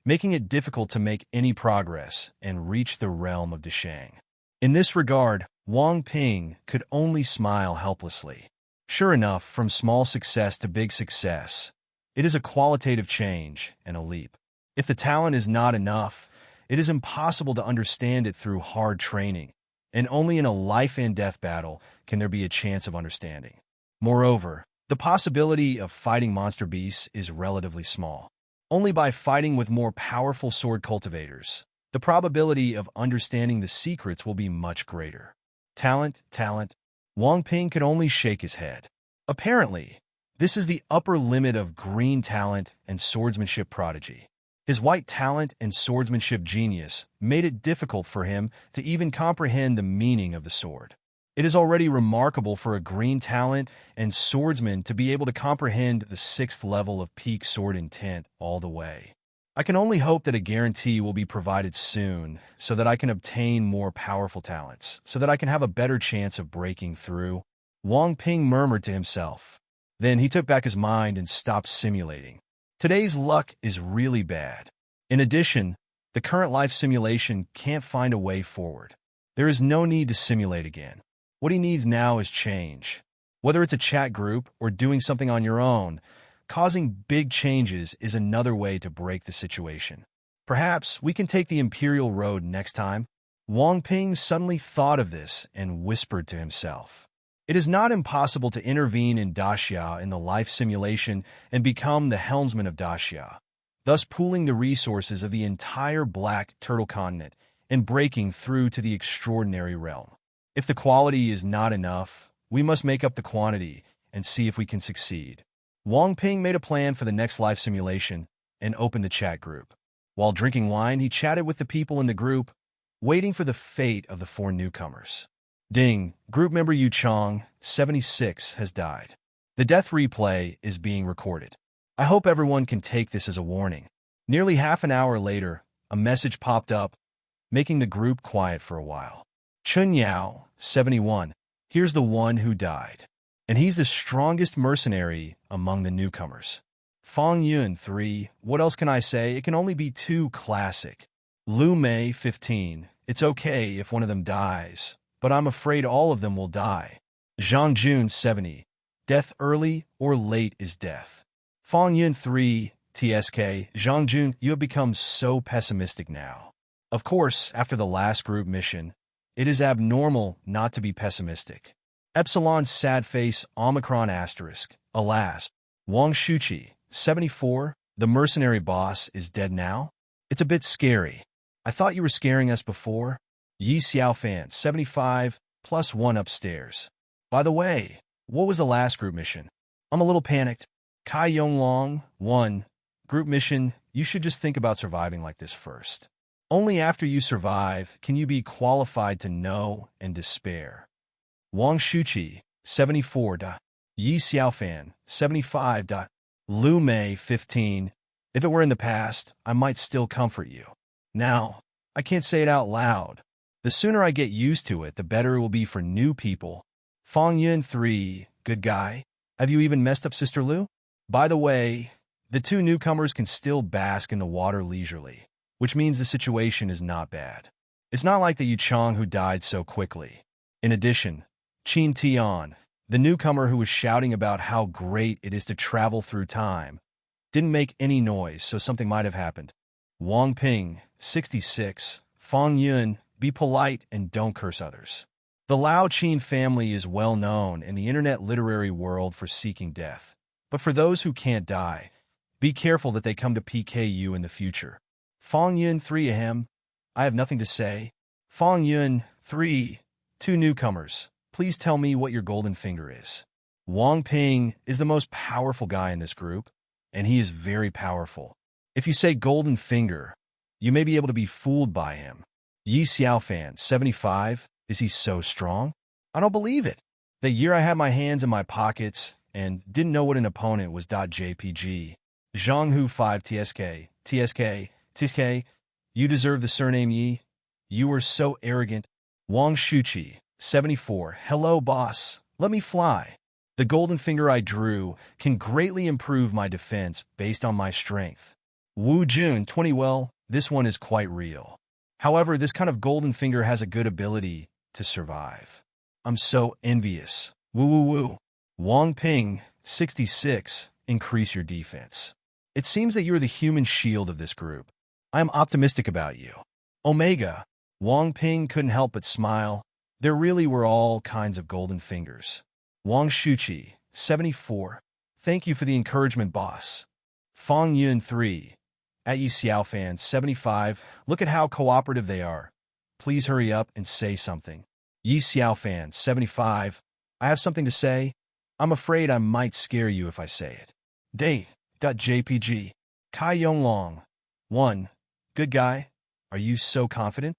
making it difficult to make any progress and reach the realm of Deshang. In this regard, Wang Ping could only smile helplessly. Sure enough, from small success to big success, it is a qualitative change and a leap. If the talent is not enough, it is impossible to understand it through hard training, and only in a life and death battle can there be a chance of understanding. Moreover, the possibility of fighting monster beasts is relatively small. Only by fighting with more powerful sword cultivators, the probability of understanding the secrets will be much greater. Talent. Wang Ping could only shake his head. Apparently, this is the upper limit of green talent and swordsmanship prodigy. His white talent and swordsmanship genius made it difficult for him to even comprehend the meaning of the sword. It is already remarkable for a green talent and swordsman to be able to comprehend the 6th level of peak sword intent all the way. I can only hope that a guarantee will be provided soon so that I can obtain more powerful talents, so that I can have a better chance of breaking through. Wang Ping murmured to himself. Then he took back his mind and stopped simulating. Today's luck is really bad. In addition, the current life simulation can't find a way forward. There is no need to simulate again. What he needs now is change. Whether it's a chat group or doing something on your own, causing big changes is another way to break the situation. Perhaps we can take the Imperial Road next time. Wang Ping suddenly thought of this and whispered to himself. It is not impossible to intervene in Daxia in the life simulation and become the helmsman of Daxia, thus pooling the resources of the entire Black Turtle continent and breaking through to the extraordinary realm. If the quality is not enough, we must make up the quantity and see if we can succeed. Wang Ping made a plan for the next life simulation and opened the chat group. While drinking wine, he chatted with the people in the group, waiting for the fate of the 4 newcomers. Ding, group member Yu Chong, 76, has died. The death replay is being recorded. I hope everyone can take this as a warning. Nearly half an hour later, a message popped up, making the group quiet for a while. Chun Yao, 71, here's the one who died. And he's the strongest mercenary among the newcomers. Fang Yun, 3, what else can I say? It can only be 2 classic. Lu Mei, 15, it's okay if one of them dies, but I'm afraid all of them will die. Zhang Jun, 70, death early or late is death. Fang Yun, 3, TSK, Zhang Jun, you have become so pessimistic now. Of course, after the last group mission, it is abnormal not to be pessimistic. Epsilon sad face Omicron asterisk, alas. Wang Shuqi, 74, The mercenary boss is dead now? It's a bit scary. I thought you were scaring us before. Yi Xiaofan, 75, +1 upstairs. By the way, what was the last group mission? I'm a little panicked. Kai Yonglong, 1. Group mission, you should just think about surviving like this first. Only after you survive can you be qualified to know and despair. Wang Shuqi, 74. Yi Xiaofan, 75. Lu Mei, 15. If it were in the past, I might still comfort you. Now, I can't say it out loud. The sooner I get used to it, the better it will be for new people. Fang Yun, 3. Good guy. Have you even messed up Sister Lu? By the way, the two newcomers can still bask in the water leisurely, which means the situation is not bad. It's not like the Yu Chong who died so quickly. In addition, Qin Tian, the newcomer who was shouting about how great it is to travel through time, didn't make any noise, so something might have happened. Wang Ping, 66. Fang Yun, be polite and don't curse others. The Lao Qin family is well known in the internet literary world for seeking death. But for those who can't die, be careful that they come to PKU in the future. Fang Yun, 3. Ahem. I have nothing to say. Fang Yun, 3. Two newcomers. Please tell me what your golden finger is. Wang Ping is the most powerful guy in this group, and he is very powerful. If you say golden finger, you may be able to be fooled by him. Yi Xiaofan, 75. Is he so strong? I don't believe it. The year I had my hands in my pockets and didn't know what an opponent was. .jpg. Zhanghu, 5. TSK. You deserve the surname Yi. You are so arrogant. Wang Shuqi, 74. Hello, boss. Let me fly. The golden finger I drew can greatly improve my defense based on my strength. Wu Jun, 20. Well, this one is quite real. However, this kind of golden finger has a good ability to survive. I'm so envious. Woo. Wang Ping, 66. Increase your defense. It seems that you're the human shield of this group. I am optimistic about you. Omega. Wang Ping couldn't help but smile. There really were all kinds of golden fingers. Wang Shuqi, 74. Thank you for the encouragement, boss. Fang Yun, 3. At Yi Xiaofan, 75. Look at how cooperative they are. Please hurry up and say something. Yi Xiaofan, 75. I have something to say. I'm afraid I might scare you if I say it. Date.jpg. Kai Yonglong, 1. Good guy. Are you so confident?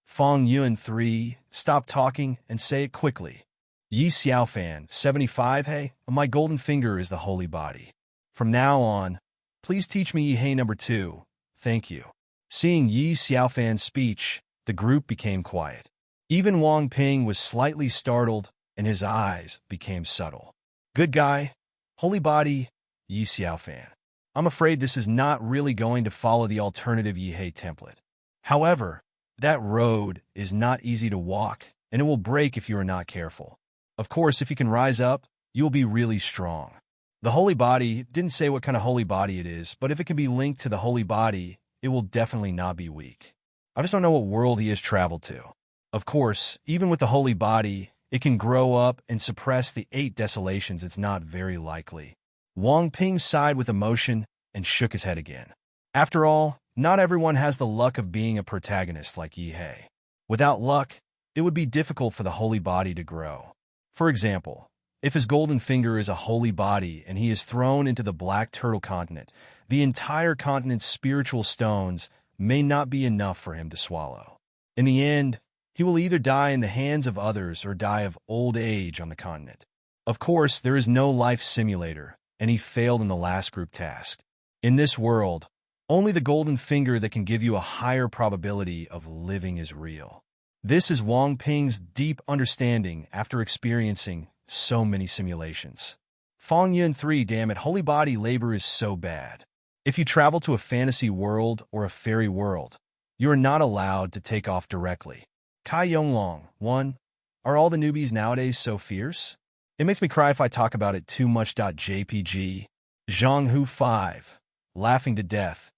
Fang Yun, 3. Stop talking and say it quickly. Yi Xiaofan, 75. Hey, my golden finger is the holy body. From now on, please teach me Yi Hei number 2. Thank you. Seeing Yi Xiaofan's speech, the group became quiet. Even Wang Ping was slightly startled, and his eyes became subtle. Good guy. Holy body. Yi Xiaofan. I'm afraid this is not really going to follow the alternative Yi Hei template. However, that road is not easy to walk, and it will break if you are not careful. Of course, if you can rise up, you will be really strong. The holy body didn't say what kind of holy body it is, but if it can be linked to the holy body, it will definitely not be weak. I just don't know what world he has traveled to. Of course, even with the holy body, it can grow up and suppress the 8 desolations. It's not very likely. Wang Ping sighed with emotion and shook his head again. After all, not everyone has the luck of being a protagonist like Yi Hei. Without luck, it would be difficult for the holy body to grow. For example, if his golden finger is a holy body and he is thrown into the Black Turtle continent, the entire continent's spiritual stones may not be enough for him to swallow. In the end, he will either die in the hands of others or die of old age on the continent. Of course, there is no life simulator, and he failed in the last group task. In this world, only the golden finger that can give you a higher probability of living is real. This is Wang Ping's deep understanding after experiencing so many simulations. Fang Yun, 3. Damn it, holy body labor is so bad. If you travel to a fantasy world or a fairy world, you are not allowed to take off directly. Kai Yonglong, 1. Are all the newbies nowadays so fierce? It makes me cry if I talk about it too much. .jpg. Zhanghu, 5. Laughing to death.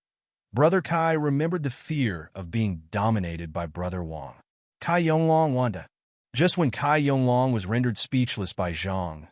Brother Kai remembered the fear of being dominated by Brother Wang. Kai Yonglong, Wanda. Just when Kai Yonglong was rendered speechless by Zhang,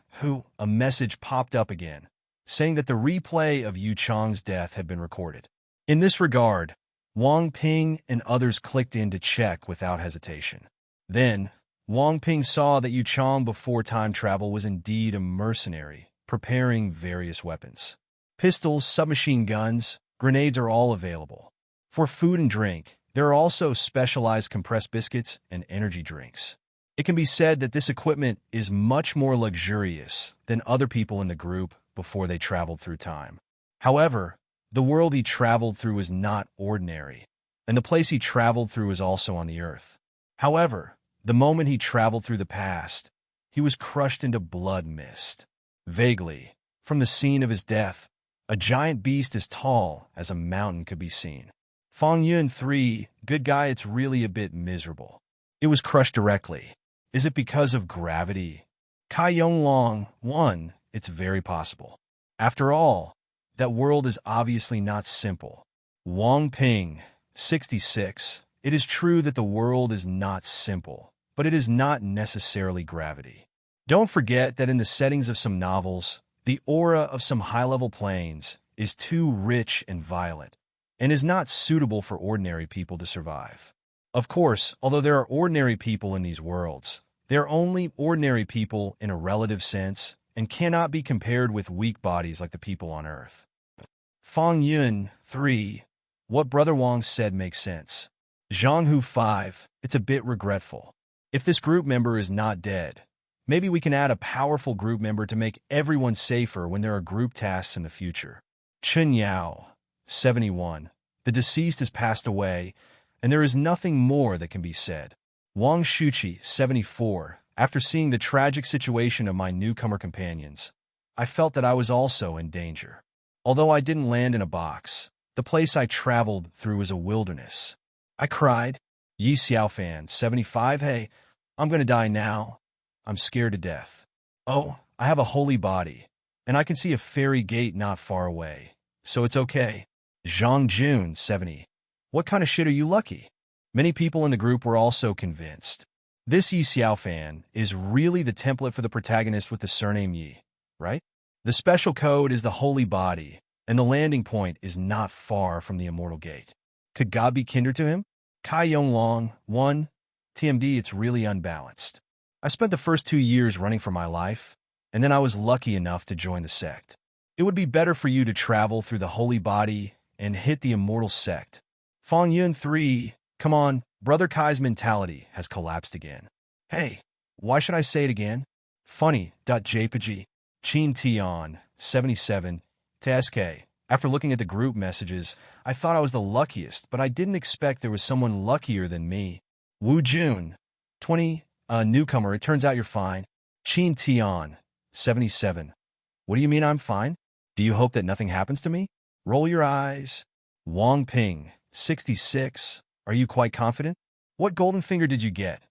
a message popped up again. saying that the replay of Yu Chang's death had been recorded. In this regard, Wang Ping and others clicked in to check without hesitation. Then, Wang Ping saw that Yu Chang before time travel was indeed a mercenary, preparing various weapons. Pistols, submachine guns, grenades are all available. For food and drink, there are also specialized compressed biscuits and energy drinks. It can be said that this equipment is much more luxurious than other people in the group before they traveled through time. However, the world he traveled through is not ordinary, and the place he traveled through is also on the earth. However, the moment he traveled through the past, he was crushed into blood mist. Vaguely, from the scene of his death, a giant beast as tall as a mountain could be seen. Fang Yun 3, good guy, it's really a bit miserable. It was crushed directly. Is it because of gravity? Kai Yonglong 1, it's very possible. After all, that world is obviously not simple. Wang Ping 66, it is true that the world is not simple, but it is not necessarily gravity. Don't forget that in the settings of some novels, the aura of some high-level planes is too rich and violent, and is not suitable for ordinary people to survive. Of course, although there are ordinary people in these worlds, they are only ordinary people in a relative sense and cannot be compared with weak bodies like the people on Earth. Fang Yun 3, what Brother Wang said makes sense. Zhang Hu 5, it's a bit regretful. If this group member is not dead, maybe we can add a powerful group member to make everyone safer when there are group tasks in the future. Chen Yao 71, the deceased has passed away, and there is nothing more that can be said. Wang Shuqi 74, after seeing the tragic situation of my newcomer companions, I felt that I was also in danger. Although I didn't land in a box, the place I traveled through was a wilderness. I cried. Yi Xiaofan 75, hey, I'm going to die now. I'm scared to death. Oh, I have a holy body, and I can see a fairy gate not far away, so it's okay. Zhang Jun 70, what kind of shit are you lucky? Many people in the group were also convinced. This Yi Xiaofan is really the template for the protagonist with the surname Yi, right? The special code is the holy body, and the landing point is not far from the immortal gate. Could God be kinder to him? Kai Yonglong 1, TMD, it's really unbalanced. I spent the first 2 years running for my life, and then I was lucky enough to join the sect. It would be better for you to travel through the holy body and hit the immortal sect. Fang Yun 3, come on, Brother Kai's mentality has collapsed again. Hey, why should I say it again? Funny.jpg. Chin Tian 77, TSK. After looking at the group messages, I thought I was the luckiest, but I didn't expect there was someone luckier than me. Wu Jun 20, newcomer, it turns out you're fine. Chin Tian 77. What do you mean I'm fine? Do you hope that nothing happens to me? Roll your eyes. Wang Ping 66. Are you quite confident? What golden finger did you get?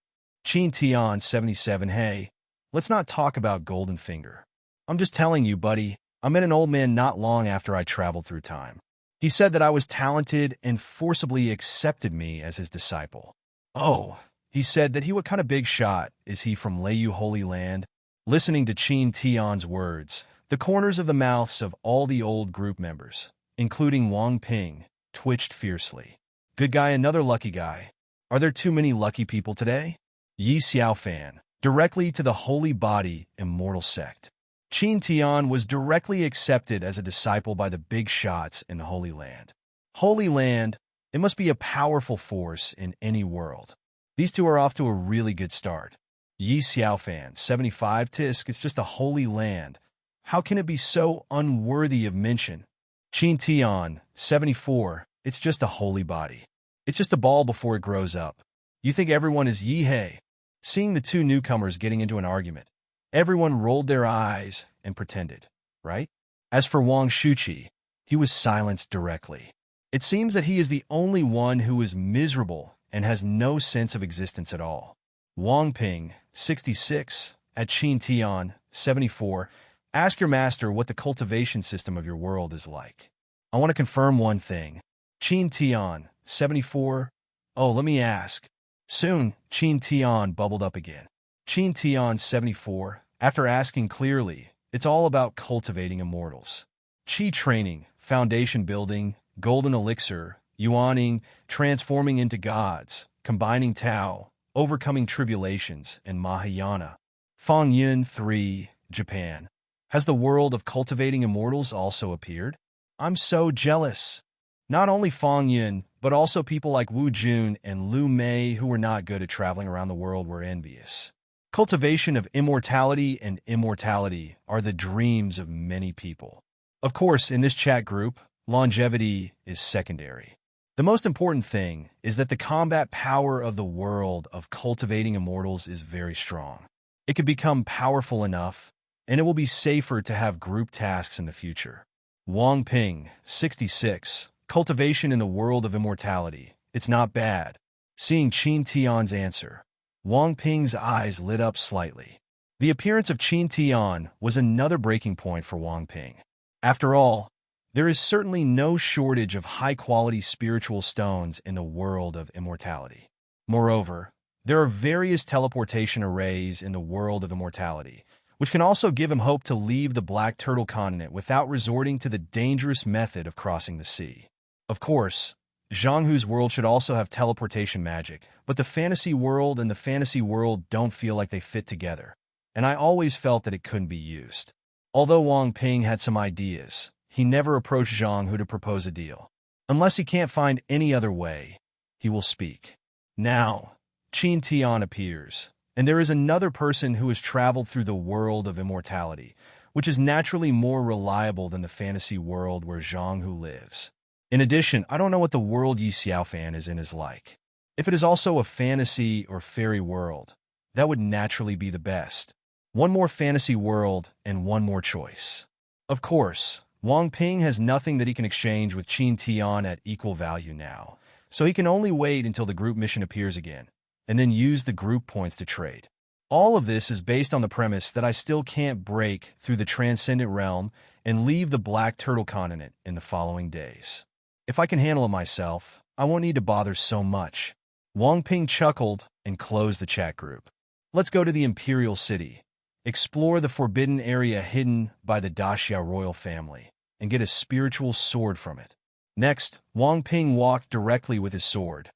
Chin Tian 77. Hey, let's not talk about golden finger. I'm just telling you, buddy, I met an old man not long after I traveled through time. He said that I was talented and forcibly accepted me as his disciple. Oh, he said that what kind of big shot is he from Leiyu Holy Land? Listening to Chin Tian's words, the corners of the mouths of all the old group members, including Wang Ping, twitched fiercely. Good guy, another lucky guy. Are there too many lucky people today? Yi Xiaofan, directly to the Holy Body Immortal Sect. Chin Tian was directly accepted as a disciple by the big shots in the Holy Land. Holy Land, it must be a powerful force in any world. These two are off to a really good start. Yi Xiaofan, 75, Tisk, it's just a holy land. How can it be so unworthy of mention? Chin Tian, 74, it's just a holy body. It's just a ball before it grows up. You think everyone is Yi Hei? Seeing the two newcomers getting into an argument, everyone rolled their eyes and pretended, right? As for Wang Shuqi, he was silenced directly. It seems that he is the only one who is miserable and has no sense of existence at all. Wang Ping, 66, at Chin Tian, 74, ask your master what the cultivation system of your world is like. I want to confirm one thing. Chin Tian, 74, oh, let me ask. Soon, Chin Tian bubbled up again. Chin Tian, 74, after asking clearly, It's all about cultivating immortals. Qi training, foundation building, golden elixir, yuaning, transforming into gods, combining Tao, overcoming tribulations, and Mahayana. Feng Yun 3, Japan. Has the world of cultivating immortals also appeared? I'm so jealous. Not only Feng Yun, but also people like Wu Jun and Liu Mei who were not good at traveling around the world were envious. Cultivation of immortality and immortality are the dreams of many people. Of course, in this chat group, longevity is secondary. The most important thing is that the combat power of the world of cultivating immortals is very strong. It could become powerful enough, and it will be safer to have group tasks in the future. Wang Ping, 66. Cultivation in the world of immortality. It's not bad. Seeing Qin Tian's answer, Wang Ping's eyes lit up slightly. The appearance of Qin Tian was another breaking point for Wang Ping. After all, there is certainly no shortage of high-quality spiritual stones in the world of immortality. Moreover, there are various teleportation arrays in the world of immortality, which can also give him hope to leave the Black Turtle continent without resorting to the dangerous method of crossing the sea. Of course, Zhang Hu's world should also have teleportation magic, but the fantasy world and the fantasy world don't feel like they fit together, and I always felt that it couldn't be used. Although Wang Ping had some ideas, he never approached Zhang Hu to propose a deal. Unless he can't find any other way, he will speak. Now, Qin Tian appears, and there is another person who has traveled through the world of immortality, which is naturally more reliable than the fantasy world where Zhang Hu lives. In addition, I don't know what the world Yi Xiaofan is in is like. If it is also a fantasy or fairy world, that would naturally be the best. One more fantasy world and one more choice. Of course, Wang Ping has nothing that he can exchange with Qin Tian at equal value now, so he can only wait until the group mission appears again, and then use the group points to trade. All of this is based on the premise that I still can't break through the transcendent realm and leave the Black Turtle continent in the following days. If I can handle it myself, I won't need to bother so much. Wang Ping chuckled and closed the chat group. Let's go to the Imperial City, explore the forbidden area hidden by the Daxia royal family, and get a spiritual sword from it. Next, Wang Ping walked directly with his sword,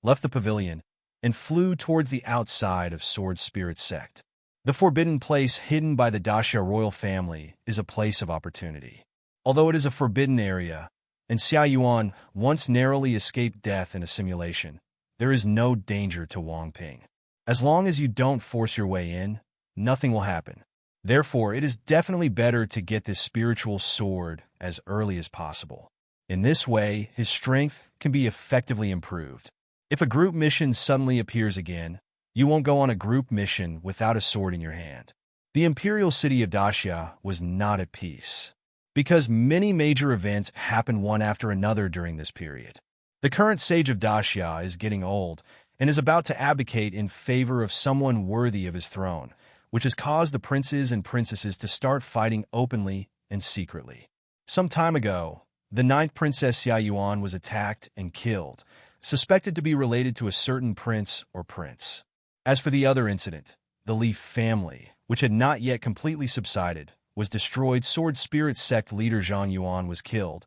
left the pavilion, and flew towards the outside of Sword Spirit Sect. The forbidden place hidden by the Daxia royal family is a place of opportunity. Although it is a forbidden area, and Xia Yuan once narrowly escaped death in a simulation, there is no danger to Wang Ping. As long as you don't force your way in, nothing will happen. Therefore, it is definitely better to get this spiritual sword as early as possible. In this way, his strength can be effectively improved. If a group mission suddenly appears again, you won't go on a group mission without a sword in your hand. The Imperial City of Daxia was not at peace, because many major events happened one after another during this period. The current sage of Daxia is getting old and is about to abdicate in favor of someone worthy of his throne, which has caused the princes and princesses to start fighting openly and secretly. Some time ago, the 9th Princess Xia Yuan was attacked and killed, suspected to be related to a certain prince or prince. As for the other incident, the Leaf family, which had not yet completely subsided, was destroyed. Sword Spirit Sect leader Zhang Yuan was killed,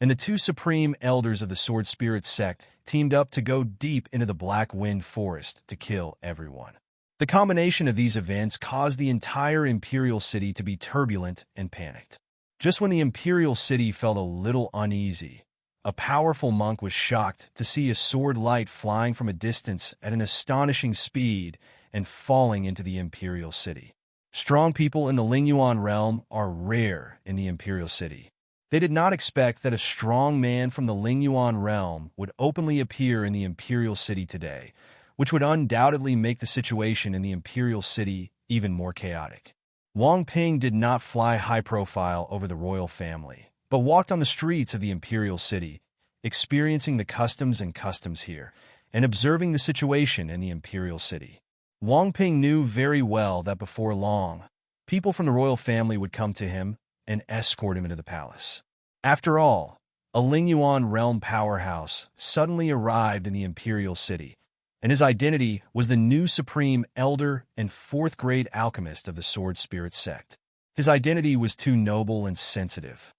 and the 2 supreme elders of the Sword Spirit Sect teamed up to go deep into the Black Wind Forest to kill everyone. The combination of these events caused the entire Imperial City to be turbulent and panicked. Just when the Imperial City felt a little uneasy, a powerful monk was shocked to see a sword light flying from a distance at an astonishing speed and falling into the Imperial City. Strong people in the Lingyuan realm are rare in the Imperial City. They did not expect that a strong man from the Lingyuan realm would openly appear in the Imperial City today, which would undoubtedly make the situation in the Imperial City even more chaotic. Wang Ping did not fly high profile over the royal family, but walked on the streets of the Imperial City, experiencing the customs here, and observing the situation in the Imperial City. Wang Ping knew very well that before long, people from the royal family would come to him and escort him into the palace. After all, a Lingyuan realm powerhouse suddenly arrived in the Imperial City, and his identity was the new supreme elder and 4th-grade alchemist of the Sword Spirit Sect. His identity was too noble and sensitive.